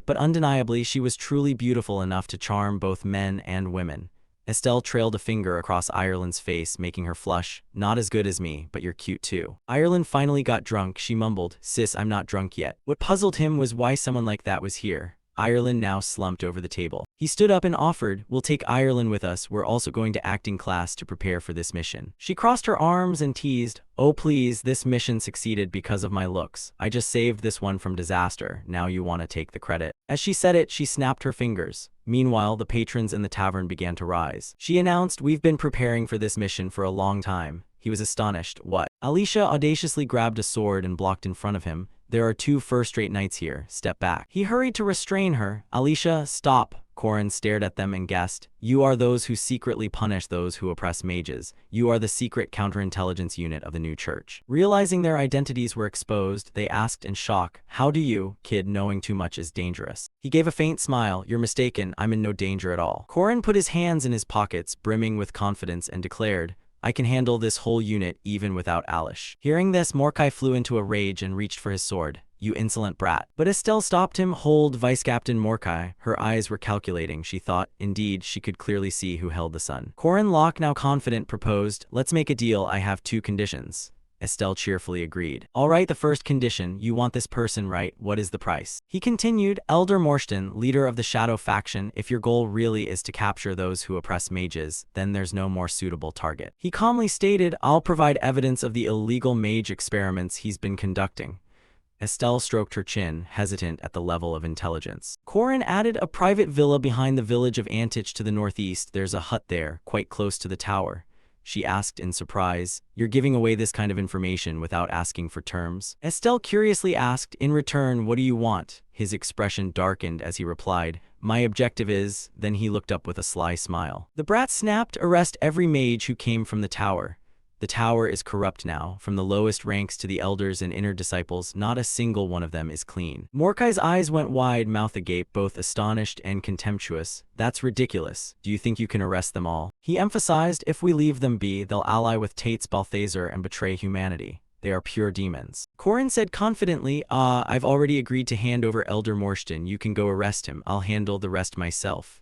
but undeniably she was truly beautiful enough to charm both men and women. Estelle trailed a finger across Ireland's face, making her flush. Not as good as me, but you're cute too. Ireland finally got drunk. She mumbled, Sis, I'm not drunk yet. What puzzled him was why someone like that was here. Ireland now slumped over the table. He stood up and offered, We'll take Ireland with us, we're also going to acting class to prepare for this mission. She crossed her arms and teased, Oh please, this mission succeeded because of my looks. I just saved this one from disaster, now you want to take the credit. As she said it, she snapped her fingers. Meanwhile, the patrons in the tavern began to rise. She announced, We've been preparing for this mission for a long time. He was astonished. What? Alicia audaciously grabbed a sword and blocked in front of him. There are 2 first-rate knights here. Step back. He hurried to restrain her. Alicia, stop. Corin stared at them and guessed. You are those who secretly punish those who oppress mages. You are the secret counterintelligence unit of the new church. Realizing their identities were exposed, they asked in shock, How do you, kid, knowing too much is dangerous? He gave a faint smile. You're mistaken. I'm in no danger at all. Corin put his hands in his pockets, brimming with confidence, and declared, I can handle this whole unit even without Alish. Hearing this, Morkai flew into a rage and reached for his sword. You insolent brat. But Estelle stopped him. Hold, Vice Captain Morkai. Her eyes were calculating, she thought. Indeed, she could clearly see who held the sun. Corin Locke, now confident, proposed, Let's make a deal. I have 2 conditions. Estelle cheerfully agreed. All right, the first condition, you want this person, right? What is the price? He continued, Elder Morstan, leader of the Shadow faction, if your goal really is to capture those who oppress mages, then there's no more suitable target. He calmly stated, I'll provide evidence of the illegal mage experiments he's been conducting. Estelle stroked her chin, hesitant at the level of intelligence. Corin added, a private villa behind the village of Antich to the northeast. There's a hut there, quite close to the tower. She asked in surprise, You're giving away this kind of information without asking for terms? Estelle curiously asked, In return, what do you want? His expression darkened as he replied, My objective is, then he looked up with a sly smile. The brat snapped, Arrest every mage who came from the tower. The tower is corrupt now, from the lowest ranks to the elders and inner disciples, not a single one of them is clean. Morkai's eyes went wide, mouth agape, both astonished and contemptuous. That's ridiculous. Do you think you can arrest them all? He emphasized, if we leave them be, they'll ally with Tates Balthazar and betray humanity. They are pure demons. Corin said confidently, I've already agreed to hand over Elder Morstan. You can go arrest him. I'll handle the rest myself.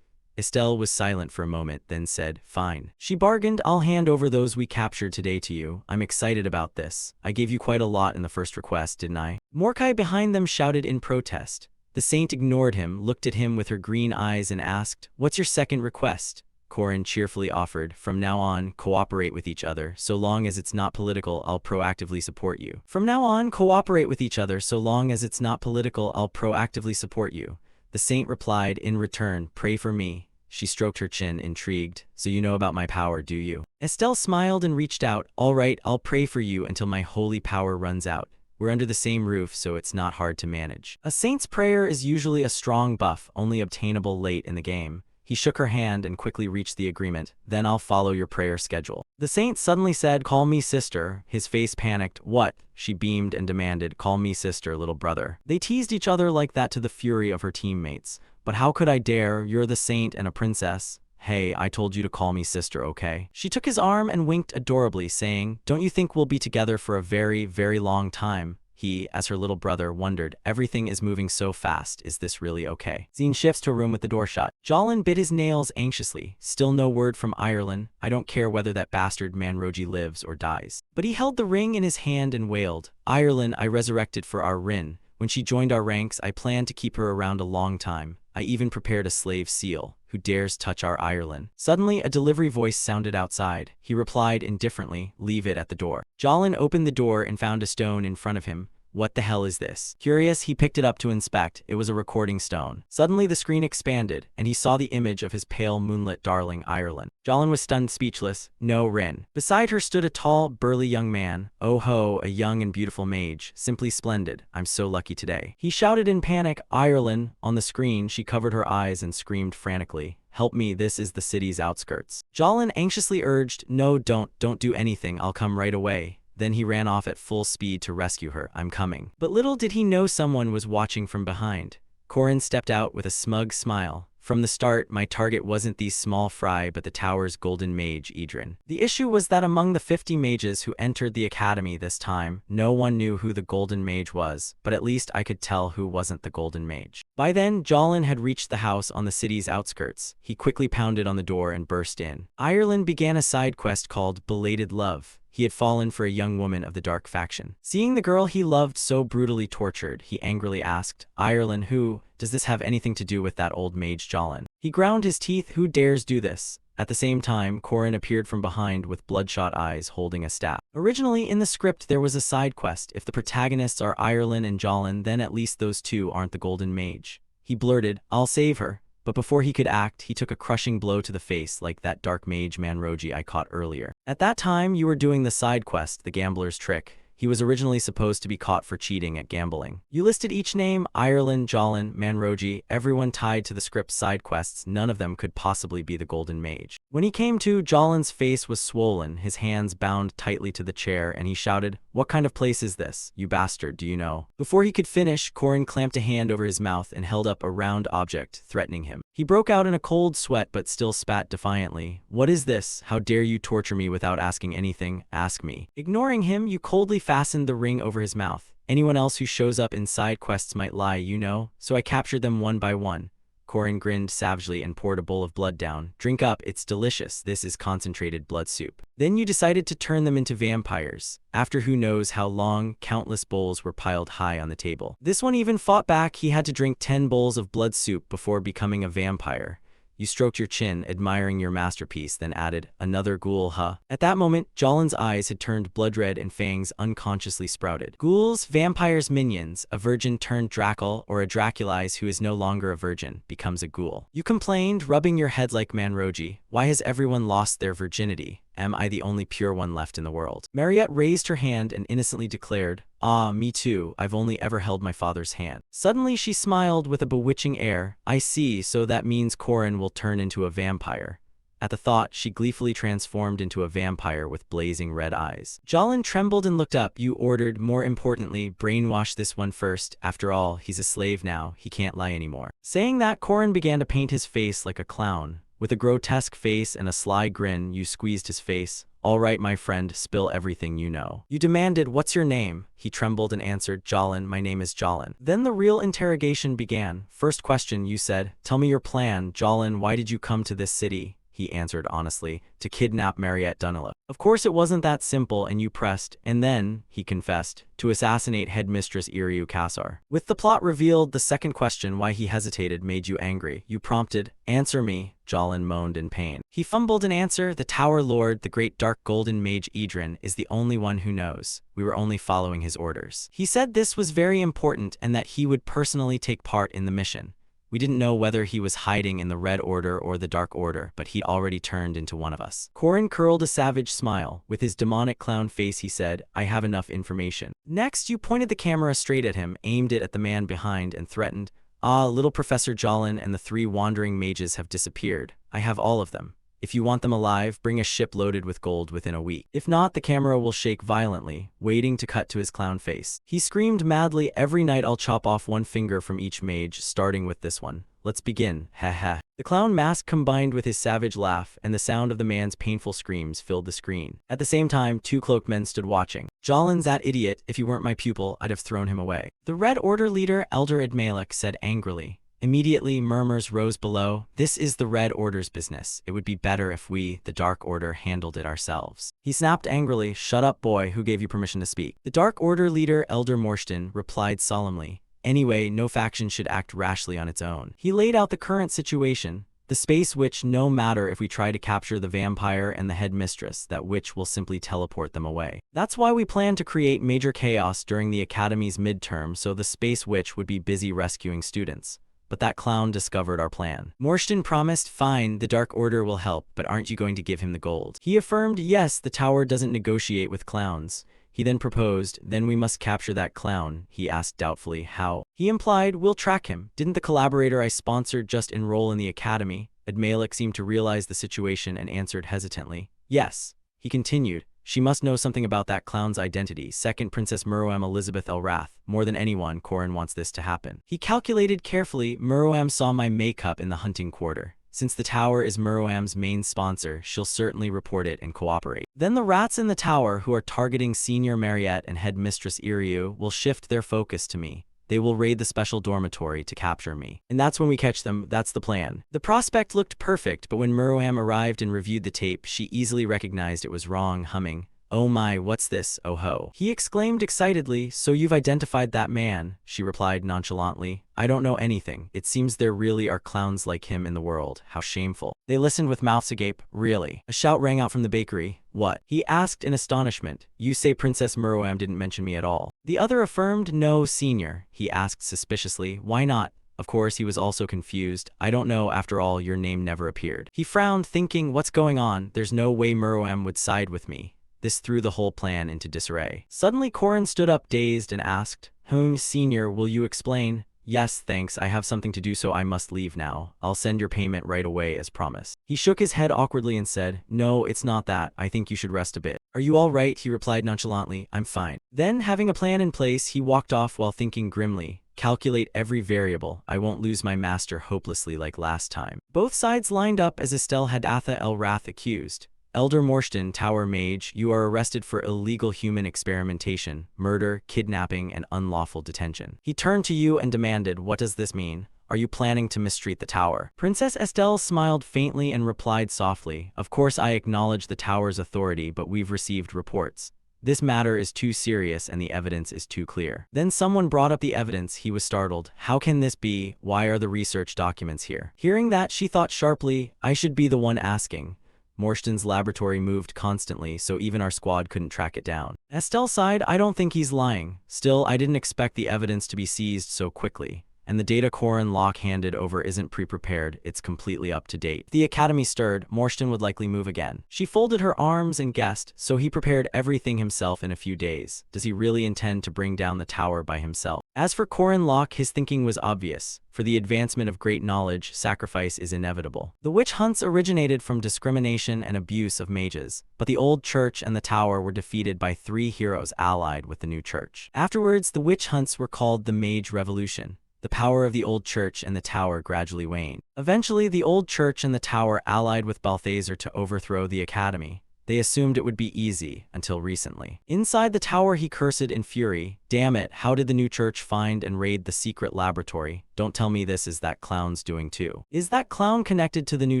Estelle was silent for a moment, then said, Fine. She bargained, I'll hand over those we captured today to you. I'm excited about this. I gave you quite a lot in the first request, didn't I? Morkai behind them shouted in protest. The saint ignored him, looked at him with her green eyes and asked, What's your second request? Corin cheerfully offered, From now on, cooperate with each other. So long as it's not political, I'll proactively support you. From now on, cooperate with each other. So long as it's not political, I'll proactively support you. The saint replied, In return, pray for me. She stroked her chin, intrigued. So you know about my power, do you? Estelle smiled and reached out. All right, I'll pray for you until my holy power runs out. We're under the same roof, so it's not hard to manage. A saint's prayer is usually a strong buff, only obtainable late in the game. He shook her hand and quickly reached the agreement. Then I'll follow your prayer schedule. The saint suddenly said, Call me sister. His face panicked. What? She beamed and demanded, Call me sister, little brother. They teased each other like that to the fury of her teammates. But how could I dare? You're the saint and a princess. Hey, I told you to call me sister, okay? She took his arm and winked adorably, saying, Don't you think we'll be together for a very, very long time? he, as her little brother, wondered, everything is moving so fast, is this really okay? Scene shifts to a room with the door shut. Jolin bit his nails anxiously. Still no word from Ireland. I don't care whether that bastard Manroji lives or dies. But he held the ring in his hand and wailed, Ireland I resurrected for our Rin. When she joined our ranks, I planned to keep her around a long time. I even prepared a slave seal. Who dares touch our Ireland? Suddenly, a delivery voice sounded outside. He replied indifferently, leave it at the door. Jolin opened the door and found a stone in front of him. What the hell is this? Curious, he picked it up to inspect. It was a recording stone. Suddenly, the screen expanded, and he saw the image of his pale moonlit darling Ireland. Jolin was stunned speechless. No Rin. Beside her stood a tall, burly young man. Oh ho, a young and beautiful mage. Simply splendid. I'm so lucky today. He shouted in panic, Ireland. On the screen, she covered her eyes and screamed frantically. Help me, this is the city's outskirts. Jolin anxiously urged, no, don't do anything, I'll come right away. Then he ran off at full speed to rescue her. I'm coming. But little did he know someone was watching from behind. Corin stepped out with a smug smile. From the start, my target wasn't these small fry but the tower's golden mage, Idrin. The issue was that among the 50 mages who entered the academy this time, no one knew who the golden mage was, but at least I could tell who wasn't the golden mage. By then, Jolin had reached the house on the city's outskirts. He quickly pounded on the door and burst in. Ireland began a side quest called Belated Love. He had fallen for a young woman of the dark faction. Seeing the girl he loved so brutally tortured, he angrily asked, Ireland, who? Does this have anything to do with that old mage Jolin? He ground his teeth. Who dares do this? At the same time, Corin appeared from behind with bloodshot eyes holding a staff. Originally, in the script, there was a side quest. If the protagonists are Ireland and Jolin, then at least those two aren't the golden mage. He blurted, I'll save her. But before he could act, he took a crushing blow to the face like that dark mage Manroji I caught earlier. At that time, you were doing the side quest, the gambler's trick. He was originally supposed to be caught for cheating at gambling. You listed each name, Ireland, Jolin, Manroji, everyone tied to the script's side quests. None of them could possibly be the golden mage. When he came to, Jolin's face was swollen, his hands bound tightly to the chair, and he shouted, what kind of place is this? You bastard, do you know? Before he could finish, Corin clamped a hand over his mouth and held up a round object, threatening him. He broke out in a cold sweat but still spat defiantly. What is this? How dare you torture me without asking anything? Ask me. Ignoring him, you coldly fastened the ring over his mouth. Anyone else who shows up in side quests might lie, you know, so I captured them one by one. Corin grinned savagely and poured a bowl of blood down. Drink up, it's delicious. This is concentrated blood soup. Then you decided to turn them into vampires. After who knows how long, countless bowls were piled high on the table. This one even fought back. He had to drink 10 bowls of blood soup before becoming a vampire. You stroked your chin, admiring your masterpiece, then added, another ghoul, huh? At that moment, Jolin's eyes had turned blood red and fangs unconsciously sprouted. Ghouls, vampires, minions, a virgin turned Dracul, or a Draculize who is no longer a virgin, becomes a ghoul. You complained, rubbing your head like Manroji. Why has everyone lost their virginity? Am I the only pure one left in the world? Mariette raised her hand and innocently declared, ah, me too, I've only ever held my father's hand. Suddenly she smiled with a bewitching air. I see, so that means Corin will turn into a vampire. At the thought, she gleefully transformed into a vampire with blazing red eyes. Jolin trembled and looked up. You ordered, more importantly, brainwash this one first. After all, he's a slave now, he can't lie anymore. Saying that, Corin began to paint his face like a clown. With a grotesque face and a sly grin, you squeezed his face. All right, my friend, spill everything you know. You demanded, what's your name? He trembled and answered, Jolin, my name is Jolin. Then the real interrogation began. First question, you said, tell me your plan. Jolin, why did you come to this city? He answered honestly, to kidnap Mariette Dunilla. Of course it wasn't that simple, and you pressed, and then, he confessed, to assassinate headmistress Iriu Kassar. With the plot revealed, the second question, why he hesitated, made you angry. You prompted, answer me. Jolin moaned in pain. He fumbled an answer. The Tower Lord, the great dark golden mage Idrin, is the only one who knows. We were only following his orders. He said this was very important and that he would personally take part in the mission. We didn't know whether he was hiding in the Red Order or the Dark Order, but he'd already turned into one of us. Corin curled a savage smile. With his demonic clown face, he said, I have enough information. Next, you pointed the camera straight at him, aimed it at the man behind, and threatened, ah, little Professor Jolin and the 3 wandering mages have disappeared. I have all of them. If you want them alive, bring a ship loaded with gold within a week. If not, the camera will shake violently, waiting to cut to his clown face. He screamed madly, every night I'll chop off 1 finger from each mage, starting with this one. let's begin, haha. The clown mask combined with his savage laugh, and the sound of the man's painful screams filled the screen. At the same time, two cloaked men stood watching. Jalin's that idiot. If he weren't my pupil, I'd have thrown him away. The Red Order leader, Elder Admalik, said angrily. Immediately, murmurs rose below. This is the Red Order's business. It would be better if we, the Dark Order, handled it ourselves. He snapped angrily. Shut up, boy. Who gave you permission to speak? The Dark Order leader, Elder Morstan, replied solemnly. Anyway, no faction should act rashly on its own. He laid out the current situation. The space witch, no matter if we try to capture the vampire and the headmistress, that witch will simply teleport them away. That's why we plan to create major chaos during the academy's midterm, so the space witch would be busy rescuing students. But that clown discovered our plan. Morstan promised, fine, the Dark Order will help, but aren't you going to give him the gold? He affirmed, yes, the tower doesn't negotiate with clowns. He then proposed, then we must capture that clown. He asked doubtfully, how? He implied, we'll track him. Didn't the collaborator I sponsored just enroll in the academy? Admalik seemed to realize the situation and answered hesitantly, yes. He continued, she must know something about that clown's identity. Second, Princess Muroam Elizabeth Elrath. More than anyone, Corin wants this to happen. He calculated carefully. Muroam saw my makeup in the hunting quarter. Since the tower is Muroam's main sponsor, she'll certainly report it and cooperate. Then the rats in the tower who are targeting Senior Mariette and Headmistress Iryu will shift their focus to me. They will raid the special dormitory to capture me. And that's when we catch them. That's the plan. The prospect looked perfect, but when Muroam arrived and reviewed the tape, she easily recognized it was wrong, humming, oh my, what's this, oh ho. He exclaimed excitedly, so you've identified that man, she replied nonchalantly. I don't know anything. It seems there really are clowns like him in the world. How shameful. They listened with mouths agape. Really? A shout rang out from the bakery. What? He asked in astonishment. You say Princess Muroam didn't mention me at all. The other affirmed, no, senior. He asked suspiciously, why not? Of course, he was also confused. I don't know, after all, your name never appeared. He frowned, thinking, what's going on? There's no way Muroam would side with me. This threw the whole plan into disarray. Suddenly, Corin stood up dazed and asked, Senior, will you explain? Yes, thanks, I have something to do so I must leave now. I'll send your payment right away as promised. He shook his head awkwardly and said, no, it's not that. I think you should rest a bit. Are you all right? He replied nonchalantly, I'm fine. Then, having a plan in place, he walked off while thinking grimly, calculate every variable. I won't lose my master hopelessly like last time. Both sides lined up as Estelle had Atha Elrath accused. Elder Morstan, Tower Mage, you are arrested for illegal human experimentation, murder, kidnapping, and unlawful detention. He turned to you and demanded, what does this mean? Are you planning to mistreat the tower? Princess Estelle smiled faintly and replied softly, of course I acknowledge the tower's authority, but we've received reports. This matter is too serious and the evidence is too clear. Then someone brought up the evidence. He was startled. How can this be? Why are the research documents here? Hearing that, she thought sharply, I should be the one asking. Morstan's laboratory moved constantly, so even our squad couldn't track it down. Estelle sighed, I don't think he's lying. Still, I didn't expect the evidence to be seized so quickly. And the data Corin Locke handed over isn't pre-prepared, it's completely up to date. If the academy stirred, Morstan would likely move again. She folded her arms and guessed, so he prepared everything himself in a few days. Does he really intend to bring down the tower by himself? As for Corin Locke, his thinking was obvious. For the advancement of great knowledge, sacrifice is inevitable. The witch hunts originated from discrimination and abuse of mages, but the old church and the tower were defeated by 3 heroes allied with the new church. Afterwards, the witch hunts were called the Mage Revolution. The power of the old church and the tower gradually waned. Eventually, the old church and the tower allied with Balthazar to overthrow the academy. They assumed it would be easy, until recently. Inside the tower, he cursed in fury. Damn it, how did the new church find and raid the secret laboratory? Don't tell me this is that clown's doing too. Is that clown connected to the new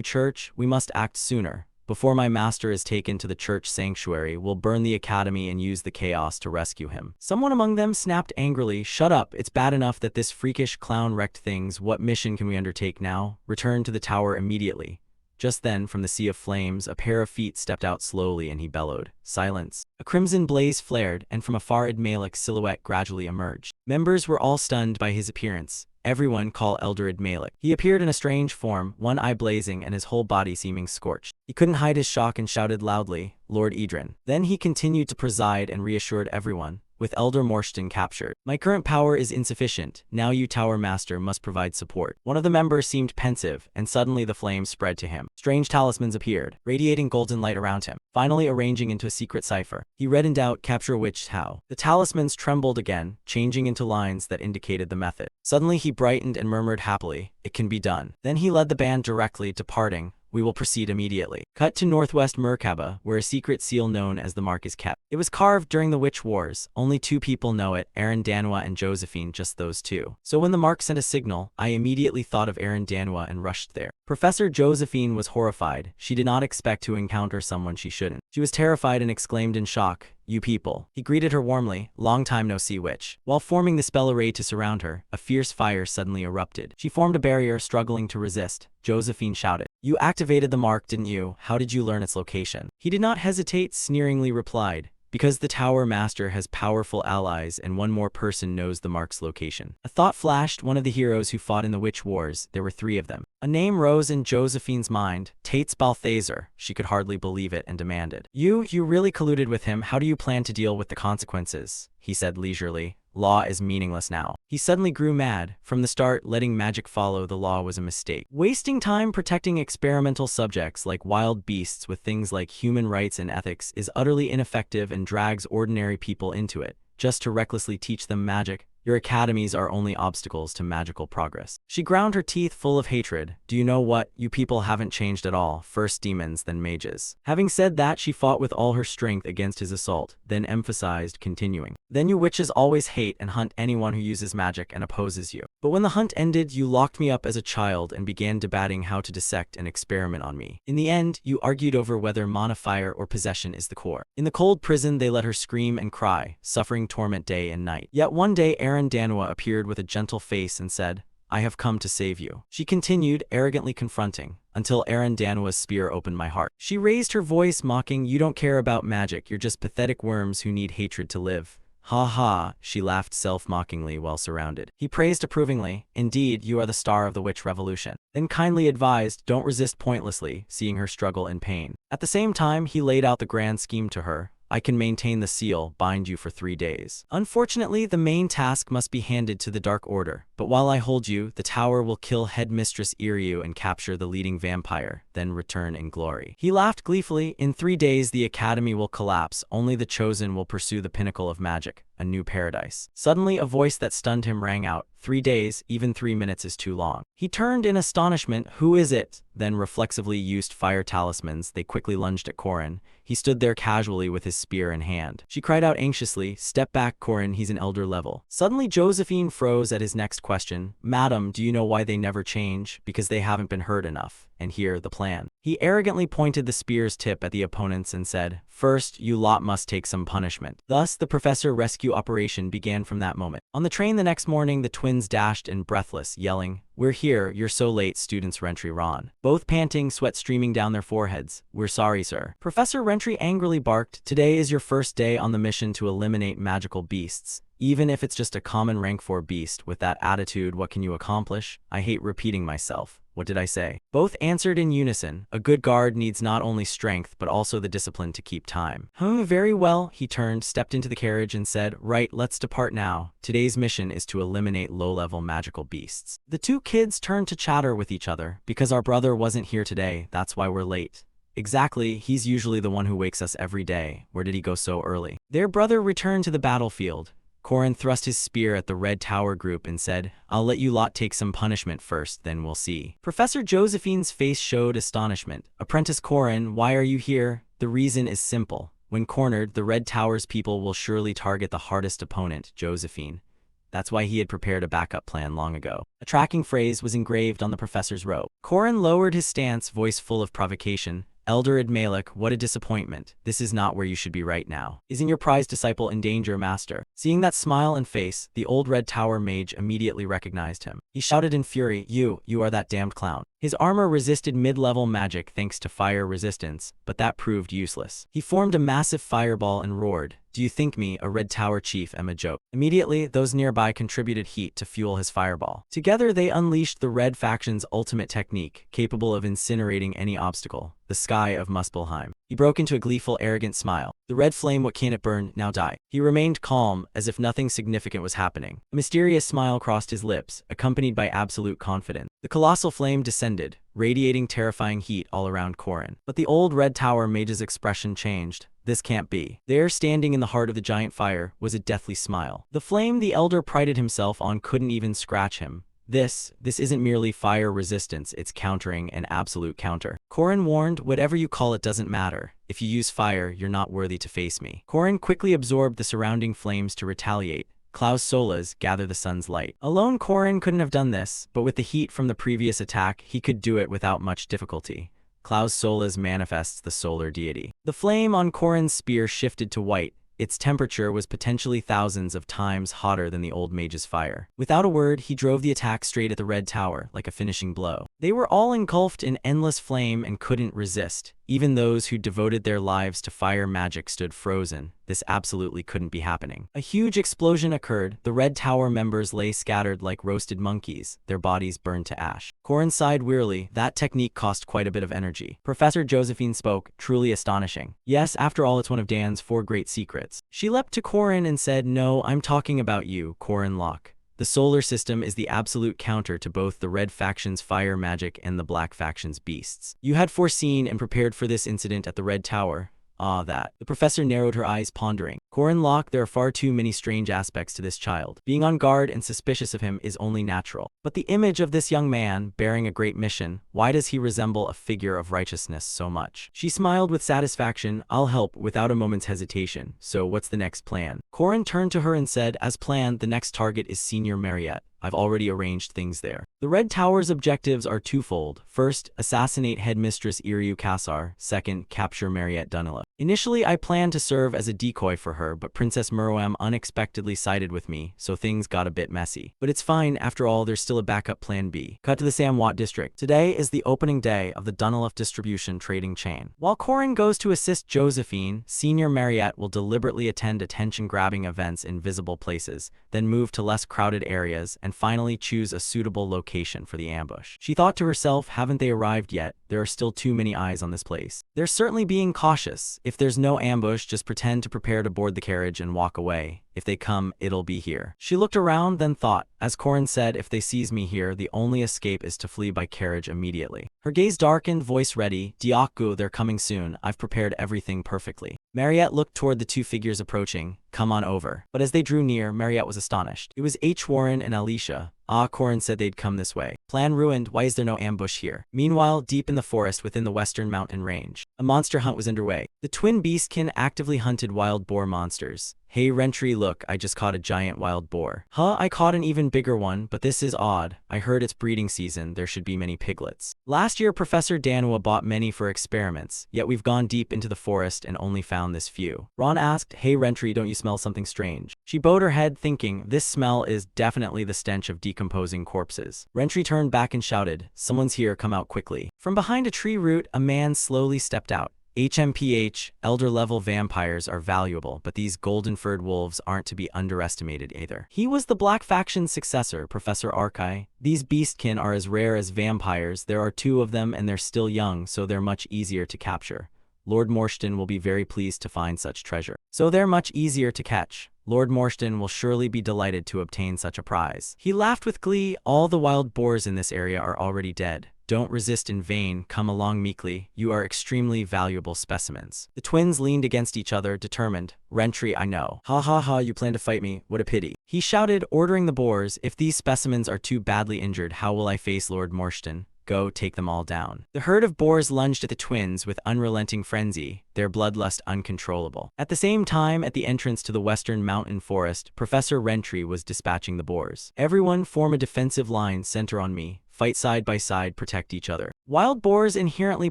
church? We must act sooner. Before my master is taken to the church sanctuary, we'll burn the academy and use the chaos to rescue him. Someone among them snapped angrily, shut up, it's bad enough that this freakish clown wrecked things. What mission can we undertake now? Return to the tower immediately. Just then, from the sea of flames, a pair of feet stepped out slowly and he bellowed, silence. A crimson blaze flared, and from afar Admalik's silhouette gradually emerged. Members were all stunned by his appearance. Everyone call Elder Admalik. He appeared in a strange form, one eye blazing and his whole body seeming scorched. He couldn't hide his shock and shouted loudly, Lord Idrin. Then he continued to preside and reassured everyone. with Elder Morshton captured. My current power is insufficient. Now you Tower Master must provide support. One of the members seemed pensive, and suddenly the flames spread to him. Strange talismans appeared, radiating golden light around him, finally arranging into a secret cipher. He read in doubt, capture witch how. The talismans trembled again, changing into lines that indicated the method. Suddenly he brightened and murmured happily, it can be done. Then he led the band directly, departing. We will proceed immediately. Cut to northwest Merkaba, where a secret seal known as the Mark is kept. It was carved during the Witch Wars. Only 2 people know it, Aaron Danwa and Josephine, just those 2. So when the Mark sent a signal, I immediately thought of Aaron Danwa and rushed there. Professor Josephine was horrified. She did not expect to encounter someone she shouldn't. She was terrified and exclaimed in shock, you people. He greeted her warmly, long time no see witch. While forming the spell array to surround her, a fierce fire suddenly erupted. She formed a barrier, struggling to resist. Josephine shouted, you activated the Mark, didn't you? How did you learn its location? He did not hesitate, sneeringly replied, because the Tower Master has powerful allies and one more person knows the Mark's location. A thought flashed, one of the heroes who fought in the Witch Wars. There were 3 of them. A name rose in Josephine's mind, Tates Balthazar. She could hardly believe it and demanded, You really colluded with him. How do you plan to deal with the consequences? He said leisurely. Law is meaningless now. He suddenly grew mad. From the start, letting magic follow the law was a mistake. Wasting time protecting experimental subjects like wild beasts with things like human rights and ethics is utterly ineffective and drags ordinary people into it, just to recklessly teach them magic. Your academies are only obstacles to magical progress. She ground her teeth, full of hatred. Do you know what? You people haven't changed at all. First demons, then mages. Having said that, she fought with all her strength against his assault, then emphasized, continuing. Then you witches always hate and hunt anyone who uses magic and opposes you. But when the hunt ended, you locked me up as a child and began debating how to dissect and experiment on me. In the end, you argued over whether modifier or possession is the core. In the cold prison, they let her scream and cry, suffering torment day and night. Yet one day, Aaron Danwa appeared with a gentle face and said, I have come to save you. She continued, arrogantly confronting, until Aaron Danwa's spear opened my heart. She raised her voice, mocking, you don't care about magic, you're just pathetic worms who need hatred to live. Ha ha, she laughed self-mockingly while surrounded. He praised approvingly, indeed, you are the star of the witch revolution. Then kindly advised, don't resist pointlessly, seeing her struggle in pain. At the same time, he laid out the grand scheme to her. I can maintain the seal, bind you for 3 days. Unfortunately, the main task must be handed to the Dark Order. But while I hold you, the tower will kill Headmistress Iryu and capture the leading vampire, then return in glory. He laughed gleefully. In 3 days, the academy will collapse. Only the chosen will pursue the pinnacle of magic, a new paradise. Suddenly, a voice that stunned him rang out. 3 days, even 3 minutes is too long. He turned in astonishment. Who is it? Then reflexively used fire talismans. They quickly lunged at Corin. He stood there casually with his spear in hand. She cried out anxiously, step back, Corin, he's an elder level. Suddenly, Josephine froze at his next question. Madam, do you know why they never change? Because they haven't been hurt enough. And here, the plan. He arrogantly pointed the spear's tip at the opponents and said, first, you lot must take some punishment. Thus, the professor rescue operation began from that moment. On the train the next morning, the twins dashed in breathless, yelling, we're here, you're so late, students Rentry Ron. Both panting, sweat streaming down their foreheads. We're sorry, sir. Professor Rentry angrily barked, today is your first day on the mission to eliminate magical beasts. Even if it's just a common rank 4 beast, with that attitude, what can you accomplish? I hate repeating myself. What did I say? Both answered in unison. A good guard needs not only strength, but also the discipline to keep time. Very well. He turned, stepped into the carriage and said, right, let's depart now. Today's mission is to eliminate low-level magical beasts. The 2 kids turned to chatter with each other. Because our brother wasn't here today, that's why we're late. Exactly, he's usually the one who wakes us every day. Where did he go so early? Their brother returned to the battlefield. Corin thrust his spear at the Red Tower group and said, I'll let you lot take some punishment first, then we'll see. Professor Josephine's face showed astonishment. Apprentice Corin, why are you here? The reason is simple. When cornered, the Red Tower's people will surely target the hardest opponent, Josephine. That's why he had prepared a backup plan long ago. A tracking phrase was engraved on the professor's robe. Corin lowered his stance, voice full of provocation. Elder Admalik, what a disappointment. This is not where you should be right now. Isn't your prized disciple in danger, master? Seeing that smile and face, the old Red Tower mage immediately recognized him. He shouted in fury, you are that damned clown. His armor resisted mid-level magic thanks to fire resistance, but that proved useless. He formed a massive fireball and roared, do you think me, a Red Tower chief, am a joke? Immediately, those nearby contributed heat to fuel his fireball. Together, they unleashed the Red faction's ultimate technique, capable of incinerating any obstacle, the sky of Muspelheim. He broke into a gleeful, arrogant smile. The red flame, what can it burn, now die. He remained calm, as if nothing significant was happening. A mysterious smile crossed his lips, accompanied by absolute confidence. The colossal flame descended, radiating terrifying heat all around Korin. But the old red tower mage's expression changed. This can't be. There, standing in the heart of the giant fire, was a deathly smile. The flame the elder prided himself on couldn't even scratch him. This isn't merely fire resistance, it's countering an absolute counter. Korin warned, whatever you call it doesn't matter. If you use fire, you're not worthy to face me. Korin quickly absorbed the surrounding flames to retaliate. Klaus Solas gather the sun's light. Alone, Korin couldn't have done this, but with the heat from the previous attack, he could do it without much difficulty. Klaus Solas manifests the solar deity. The flame on Korin's spear shifted to white. Its temperature was potentially thousands of times hotter than the old mage's fire. Without a word, he drove the attack straight at the red tower, like a finishing blow. They were all engulfed in endless flame and couldn't resist. Even those who devoted their lives to fire magic stood frozen. This absolutely couldn't be happening. A huge explosion occurred. The Red Tower members lay scattered like roasted monkeys, their bodies burned to ash. Korin sighed wearily. That technique cost quite a bit of energy. Professor Josephine spoke, truly astonishing. Yes, after all, it's one of Dan's 4 great secrets. She leapt to Korin and said, no, I'm talking about you, Korin Locke. The solar system is the absolute counter to both the red faction's fire magic and the black faction's beasts. You had foreseen and prepared for this incident at the Red Tower. Ah, that. The professor narrowed her eyes, pondering. Korin Locke, there are far too many strange aspects to this child. Being on guard and suspicious of him is only natural. But the image of this young man, bearing a great mission, why does he resemble a figure of righteousness so much? She smiled with satisfaction. I'll help, without a moment's hesitation. So what's the next plan? Korin turned to her and said, as planned, the next target is Senior Mariette. I've already arranged things there. The Red Tower's objectives are twofold. First, assassinate Headmistress Iryu Kassar. Second, capture Mariette Dunilla. Initially, I planned to serve as a decoy for her, but Princess Meruem unexpectedly sided with me, so things got a bit messy. But it's fine, after all, there's still a backup plan B. Cut to the Samwat district. Today is the opening day of the Dunilliff distribution trading chain. While Korin goes to assist Josephine, Senior Mariette will deliberately attend attention-grabbing events in visible places, then move to less crowded areas, and finally choose a suitable location for the ambush. She thought to herself, haven't they arrived yet? There are still too many eyes on this place. They're certainly being cautious. If there's no ambush, just pretend to prepare to board the carriage and walk away. If they come, it'll be here. She looked around, then thought, as Korin said, if they seize me here, the only escape is to flee by carriage immediately. Her gaze darkened, voice ready. Diaku, they're coming soon. I've prepared everything perfectly. Mariette looked toward the 2 figures approaching. Come on over. But as they drew near, Mariette was astonished. It was H. Warren and Alicia. Ah, Korin said they'd come this way. Plan ruined, why is there no ambush here? Meanwhile, deep in the forest within the western mountain range, a monster hunt was underway. The twin beastkin actively hunted wild boar monsters. Hey Rentry, look, I just caught a giant wild boar. Huh, I caught an even bigger one, but this is odd. I heard it's breeding season, there should be many piglets. Last year Professor Danwa bought many for experiments, yet we've gone deep into the forest and only found this few. Ron asked, hey Rentry, don't you smell something strange? She bowed her head, thinking, this smell is definitely the stench of decomposing corpses. Rentry turned back and shouted, someone's here, come out quickly. From behind a tree root, a man slowly stepped out. HMPH, elder-level vampires are valuable, but these golden-furred wolves aren't to be underestimated either. He was the Black Faction's successor, Professor Arkai. These beastkin are as rare as vampires. There are 2 of them and they're still young, so they're much easier to capture. Lord Morstan will be very pleased to find such treasure. So they're much easier to catch. Lord Morstan will surely be delighted to obtain such a prize. He laughed with glee. All the wild boars in this area are already dead. Don't resist in vain, come along meekly, you are extremely valuable specimens. The twins leaned against each other, determined. Rentry, I know. Ha ha ha, you plan to fight me, what a pity. He shouted, ordering the boars, if these specimens are too badly injured, how will I face Lord Morstan? Go, take them all down. The herd of boars lunged at the twins with unrelenting frenzy, their bloodlust uncontrollable. At the same time, at the entrance to the western mountain forest, Professor Rentry was dispatching the boars. Everyone form a defensive line, center on me. Fight side by side, protect each other. Wild boars inherently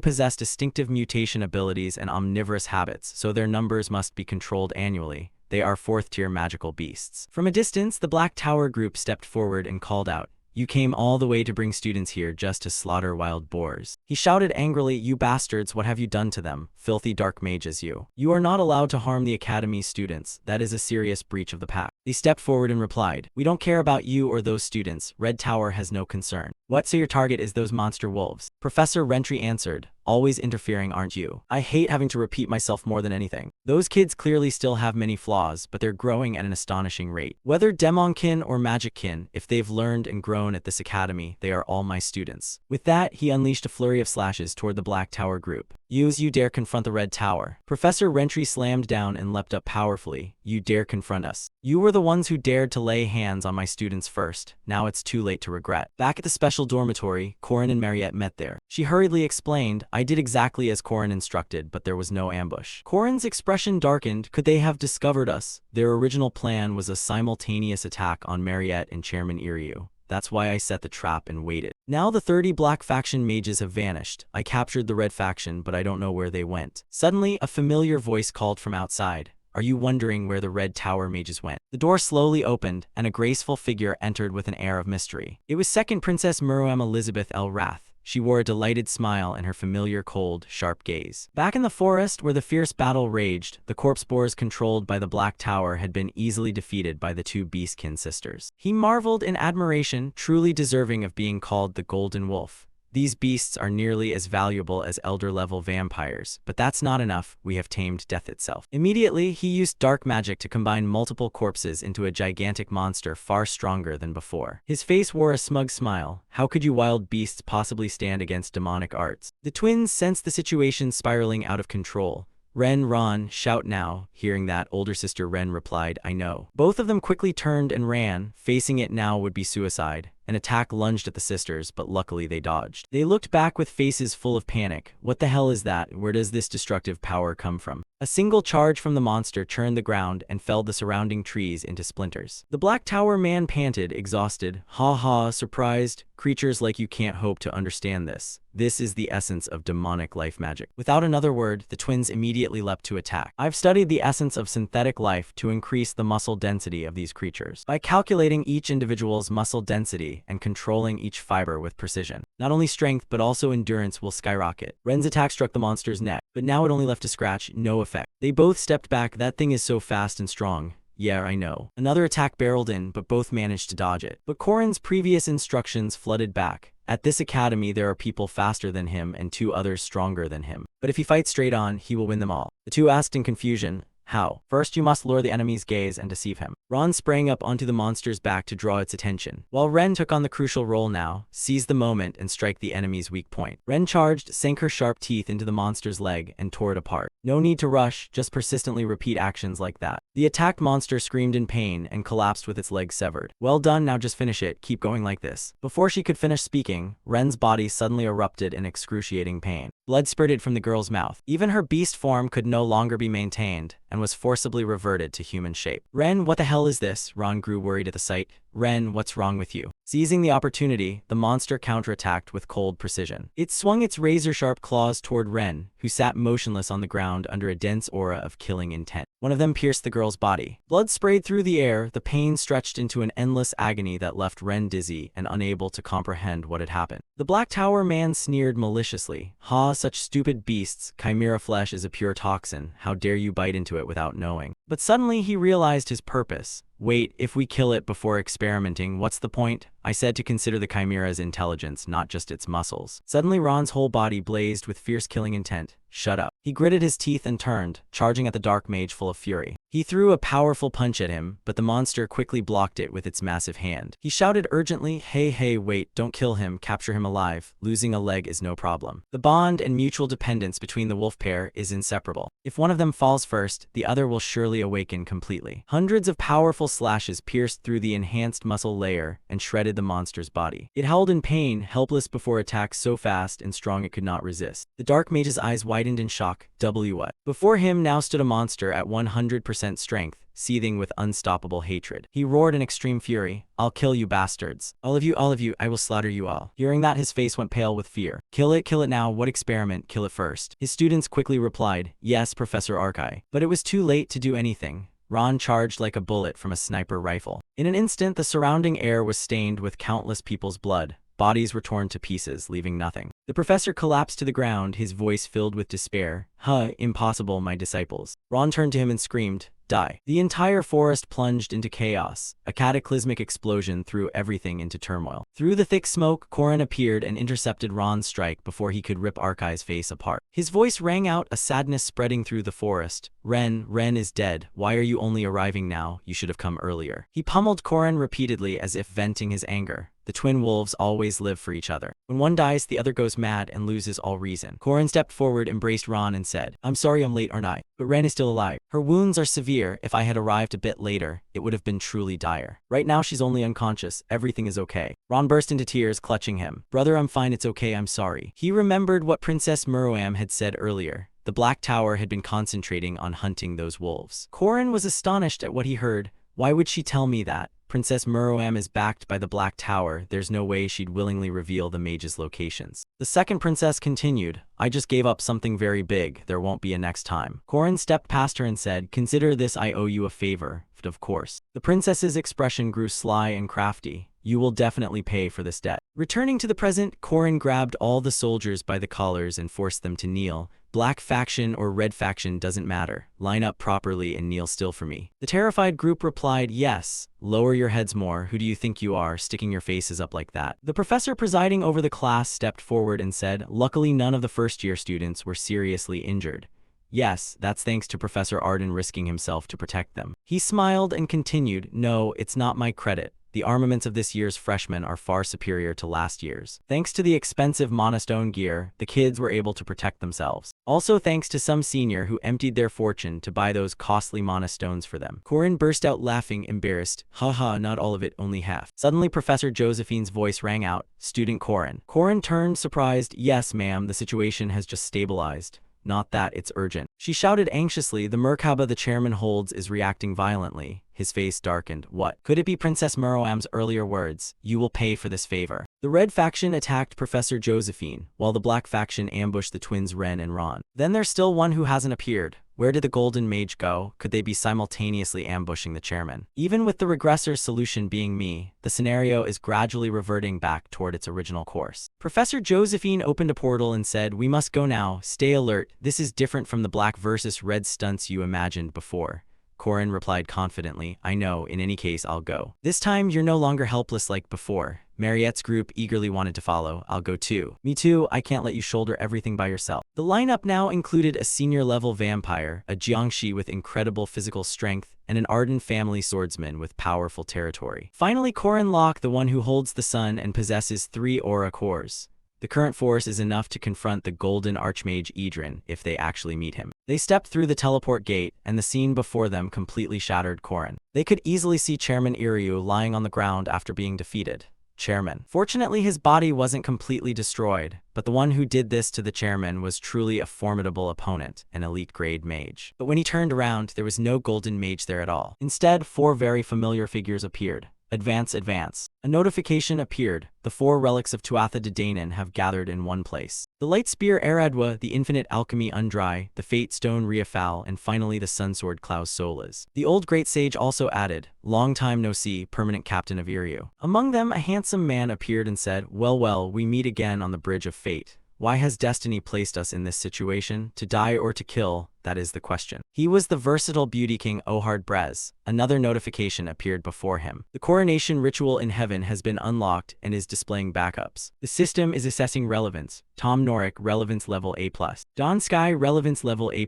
possess distinctive mutation abilities and omnivorous habits, so their numbers must be controlled annually. They are 4th-tier magical beasts. From a distance, the Black Tower group stepped forward and called out, you came all the way to bring students here just to slaughter wild boars. He shouted angrily, you bastards, what have you done to them? Filthy dark mages you. You are not allowed to harm the Academy's students. That is a serious breach of the pact. They stepped forward and replied, we don't care about you or those students. Red Tower has no concern. What, so your target is those monster wolves? Professor Rentry answered, always interfering, aren't you? I hate having to repeat myself more than anything. Those kids clearly still have many flaws, but they're growing at an astonishing rate. Whether Demonkin or Magickin, if they've learned and grown at this academy, they are all my students. With that, he unleashed a flurry of slashes toward the Black Tower group. You dare confront the Red Tower. Professor Rentry slammed down and leapt up powerfully. You dare confront us. You were the ones who dared to lay hands on my students first. Now it's too late to regret. Back at the special dormitory, Corin and Mariette met there. She hurriedly explained, I did exactly as Corin instructed, but there was no ambush. Corin's expression darkened. Could they have discovered us? Their original plan was a simultaneous attack on Mariette and Chairman Iryu. That's why I set the trap and waited. Now the 30 Black Faction mages have vanished. I captured the Red Faction, but I don't know where they went. Suddenly, a familiar voice called from outside. Are you wondering where the Red Tower mages went? The door slowly opened, and a graceful figure entered with an air of mystery. It was Second Princess Muruem Elizabeth El Rath. She wore a delighted smile and her familiar cold, sharp gaze. Back in the forest where the fierce battle raged, the corpse boars controlled by the Black Tower had been easily defeated by the two Beastkin sisters. He marveled in admiration, truly deserving of being called the Golden Wolf. These beasts are nearly as valuable as elder-level vampires, but that's not enough. We have tamed death itself. Immediately, he used dark magic to combine multiple corpses into a gigantic monster far stronger than before. His face wore a smug smile. How could you wild beasts possibly stand against demonic arts? The twins sensed the situation spiraling out of control. Ron, shout now. Hearing that, older sister Ren replied, I know. Both of them quickly turned and ran. Facing it now would be suicide. An attack lunged at the sisters, but luckily they dodged. They looked back with faces full of panic. What the hell is that? Where does this destructive power come from? A single charge from the monster churned the ground and felled the surrounding trees into splinters. The Black Tower man panted, exhausted. Ha ha, surprised. Creatures like you can't hope to understand this. This is the essence of demonic life magic. Without another word, the twins immediately leapt to attack. I've studied the essence of synthetic life to increase the muscle density of these creatures. By calculating each individual's muscle density and controlling each fiber with precision, not only strength but also endurance will skyrocket. Ren's attack struck the monster's neck, but now it only left a scratch, no effect. They both stepped back. That thing is so fast and strong. Yeah, I know. Another attack barreled in, but both managed to dodge it. But Corin's previous instructions flooded back. At this academy, there are people faster than him and two others stronger than him. But if he fights straight on, he will win them all. The two asked in confusion, how? First, you must lure the enemy's gaze and deceive him. Ron sprang up onto the monster's back to draw its attention, while Ren took on the crucial role now, seize the moment and strike the enemy's weak point. Ren charged, sank her sharp teeth into the monster's leg, and tore it apart. No need to rush, just persistently repeat actions like that. The attacked monster screamed in pain and collapsed with its leg severed. Well done, now just finish it, keep going like this. Before she could finish speaking, Ren's body suddenly erupted in excruciating pain. Blood spurted from the girl's mouth. Even her beast form could no longer be maintained, and was forcibly reverted to human shape. Ren, what the hell is this? Ron grew worried at the sight. Ren, what's wrong with you? Seizing the opportunity, the monster counterattacked with cold precision. It swung its razor-sharp claws toward Ren, who sat motionless on the ground under a dense aura of killing intent. One of them pierced the girl's body. Blood sprayed through the air, the pain stretched into an endless agony that left Ren dizzy and unable to comprehend what had happened. The Black Tower man sneered maliciously. Ha, such stupid beasts, chimera flesh is a pure toxin, how dare you bite into it without knowing. But suddenly he realized his purpose. Wait, if we kill it before experimenting, what's the point? I said to consider the chimera's intelligence, not just its muscles. Suddenly Ron's whole body blazed with fierce killing intent. Shut up. He gritted his teeth and turned, charging at the dark mage full of fury. He threw a powerful punch at him, but the monster quickly blocked it with its massive hand. He shouted urgently, hey, wait, don't kill him, capture him alive. Losing a leg is no problem. The bond and mutual dependence between the wolf pair is inseparable. If one of them falls first, the other will surely awaken completely. Hundreds of powerful slashes pierced through the enhanced muscle layer and shredded the monster's body. It howled in pain, helpless before attacks so fast and strong it could not resist. The dark mage's eyes widened in shock. What? Before him now stood a monster at 100% strength, seething with unstoppable hatred. He roared in extreme fury, I'll kill you bastards. All of you, I will slaughter you all. Hearing that, his face went pale with fear. Kill it now, what experiment? Kill it first. His students quickly replied, yes, Professor Arkai. But it was too late to do anything. Ron charged like a bullet from a sniper rifle. In an instant, the surrounding air was stained with countless people's blood. Bodies were torn to pieces, leaving nothing. The professor collapsed to the ground, his voice filled with despair. Huh, impossible, my disciples. Ron turned to him and screamed, die. The entire forest plunged into chaos. A cataclysmic explosion threw everything into turmoil. Through the thick smoke, Corrin appeared and intercepted Ron's strike before he could rip Arkai's face apart. His voice rang out, a sadness spreading through the forest. Ren is dead. Why are you only arriving now? You should have come earlier. He pummeled Corrin repeatedly as if venting his anger. The twin wolves always live for each other. When one dies, the other goes mad and loses all reason. Corrin stepped forward, embraced Ron, and said, I'm sorry I'm late, aren't I? But Ren is still alive. Her wounds are severe. If I had arrived a bit later, it would have been truly dire. Right now, she's only unconscious. Everything is okay. Ron burst into tears, clutching him. Brother, I'm fine. It's okay. I'm sorry. He remembered what Princess Meruem had said earlier. The Black Tower had been concentrating on hunting those wolves. Corrin was astonished at what he heard. Why would she tell me that? Princess Meruem is backed by the Black Tower. There's no way she'd willingly reveal the mage's locations. The second princess continued, I just gave up something very big. There won't be a next time. Corrin stepped past her and said, consider this, I owe you a favor. Of course. The princess's expression grew sly and crafty. You will definitely pay for this debt. Returning to the present, Corrin grabbed all the soldiers by the collars and forced them to kneel. Black faction or red faction doesn't matter. Line up properly and kneel still for me. The terrified group replied, yes. Lower your heads more. Who do you think you are, sticking your faces up like that? The professor presiding over the class stepped forward and said, luckily none of the first-year students were seriously injured. Yes, that's thanks to Professor Arden risking himself to protect them. He smiled and continued, no, it's not my credit. The armaments of this year's freshmen are far superior to last year's. Thanks to the expensive monostone gear, the kids were able to protect themselves. Also thanks to some senior who emptied their fortune to buy those costly monostones for them. Corrin burst out laughing, embarrassed. Haha, not all of it, only half. Suddenly Professor Josephine's voice rang out, Student Corrin. Corrin turned surprised, yes ma'am, the situation has just stabilized. Not that, it's urgent. She shouted anxiously, the Merkaba the chairman holds is reacting violently. His face darkened. What? Could it be Princess Meruem's earlier words? You will pay for this favor. The red faction attacked Professor Josephine, while the black faction ambushed the twins Ren and Ron. Then there's still one who hasn't appeared. Where did the Golden Mage go? Could they be simultaneously ambushing the chairman? Even with the regressor's solution being me, the scenario is gradually reverting back toward its original course. Professor Josephine opened a portal and said, we must go now. Stay alert. This is different from the black versus red stunts you imagined before. Corrin replied confidently, I know, in any case I'll go. This time you're no longer helpless like before. Mariette's group eagerly wanted to follow. I'll go too. Me too, I can't let you shoulder everything by yourself. The lineup now included a senior-level vampire, a Jiangshi with incredible physical strength, and an Arden family swordsman with powerful territory. Finally, Corrin Locke, the one who holds the sun and possesses 3 aura cores. The current force is enough to confront the Golden Archmage Idrin if they actually meet him. They stepped through the teleport gate, and the scene before them completely shattered Corrin. They could easily see Chairman Iryu lying on the ground after being defeated. Chairman. Fortunately, his body wasn't completely destroyed, but the one who did this to the chairman was truly a formidable opponent, an elite-grade mage. But when he turned around, there was no golden mage there at all. Instead, 4 very familiar figures appeared. Advance, advance. A notification appeared. The 4 relics of Tuatha De Danann have gathered in one place. The Light Spear Eradwa, the Infinite Alchemy Undry, the Fate Stone Riafal, and finally the Sunsword Klaus Solas. The old Great Sage also added, long time no see, permanent captain of Iryu. Among them, a handsome man appeared and said, well, we meet again on the Bridge of Fate. Why has destiny placed us in this situation? To die or to kill? That is the question. He was the versatile beauty king Ohard Brez. Another notification appeared before him. The coronation ritual in heaven has been unlocked and is displaying backups. The system is assessing relevance. Tom Norik, relevance level A+. Don Sky, relevance level A+.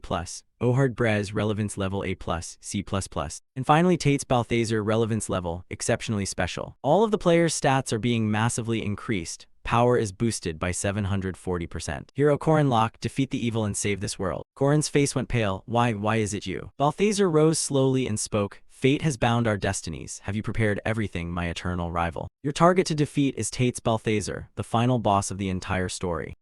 Ohard Brez, relevance level A+, C++. And finally Tates Balthaser, relevance level, exceptionally special. All of the players' stats are being massively increased. Power is boosted by 740%. Hero Corrin Locke, defeat the evil and save this world. Corrin's face went pale. Why is it you? Balthaser rose slowly and spoke. Fate has bound our destinies. Have you prepared everything, my eternal rival? Your target to defeat is Tates Balthaser, the final boss of the entire story.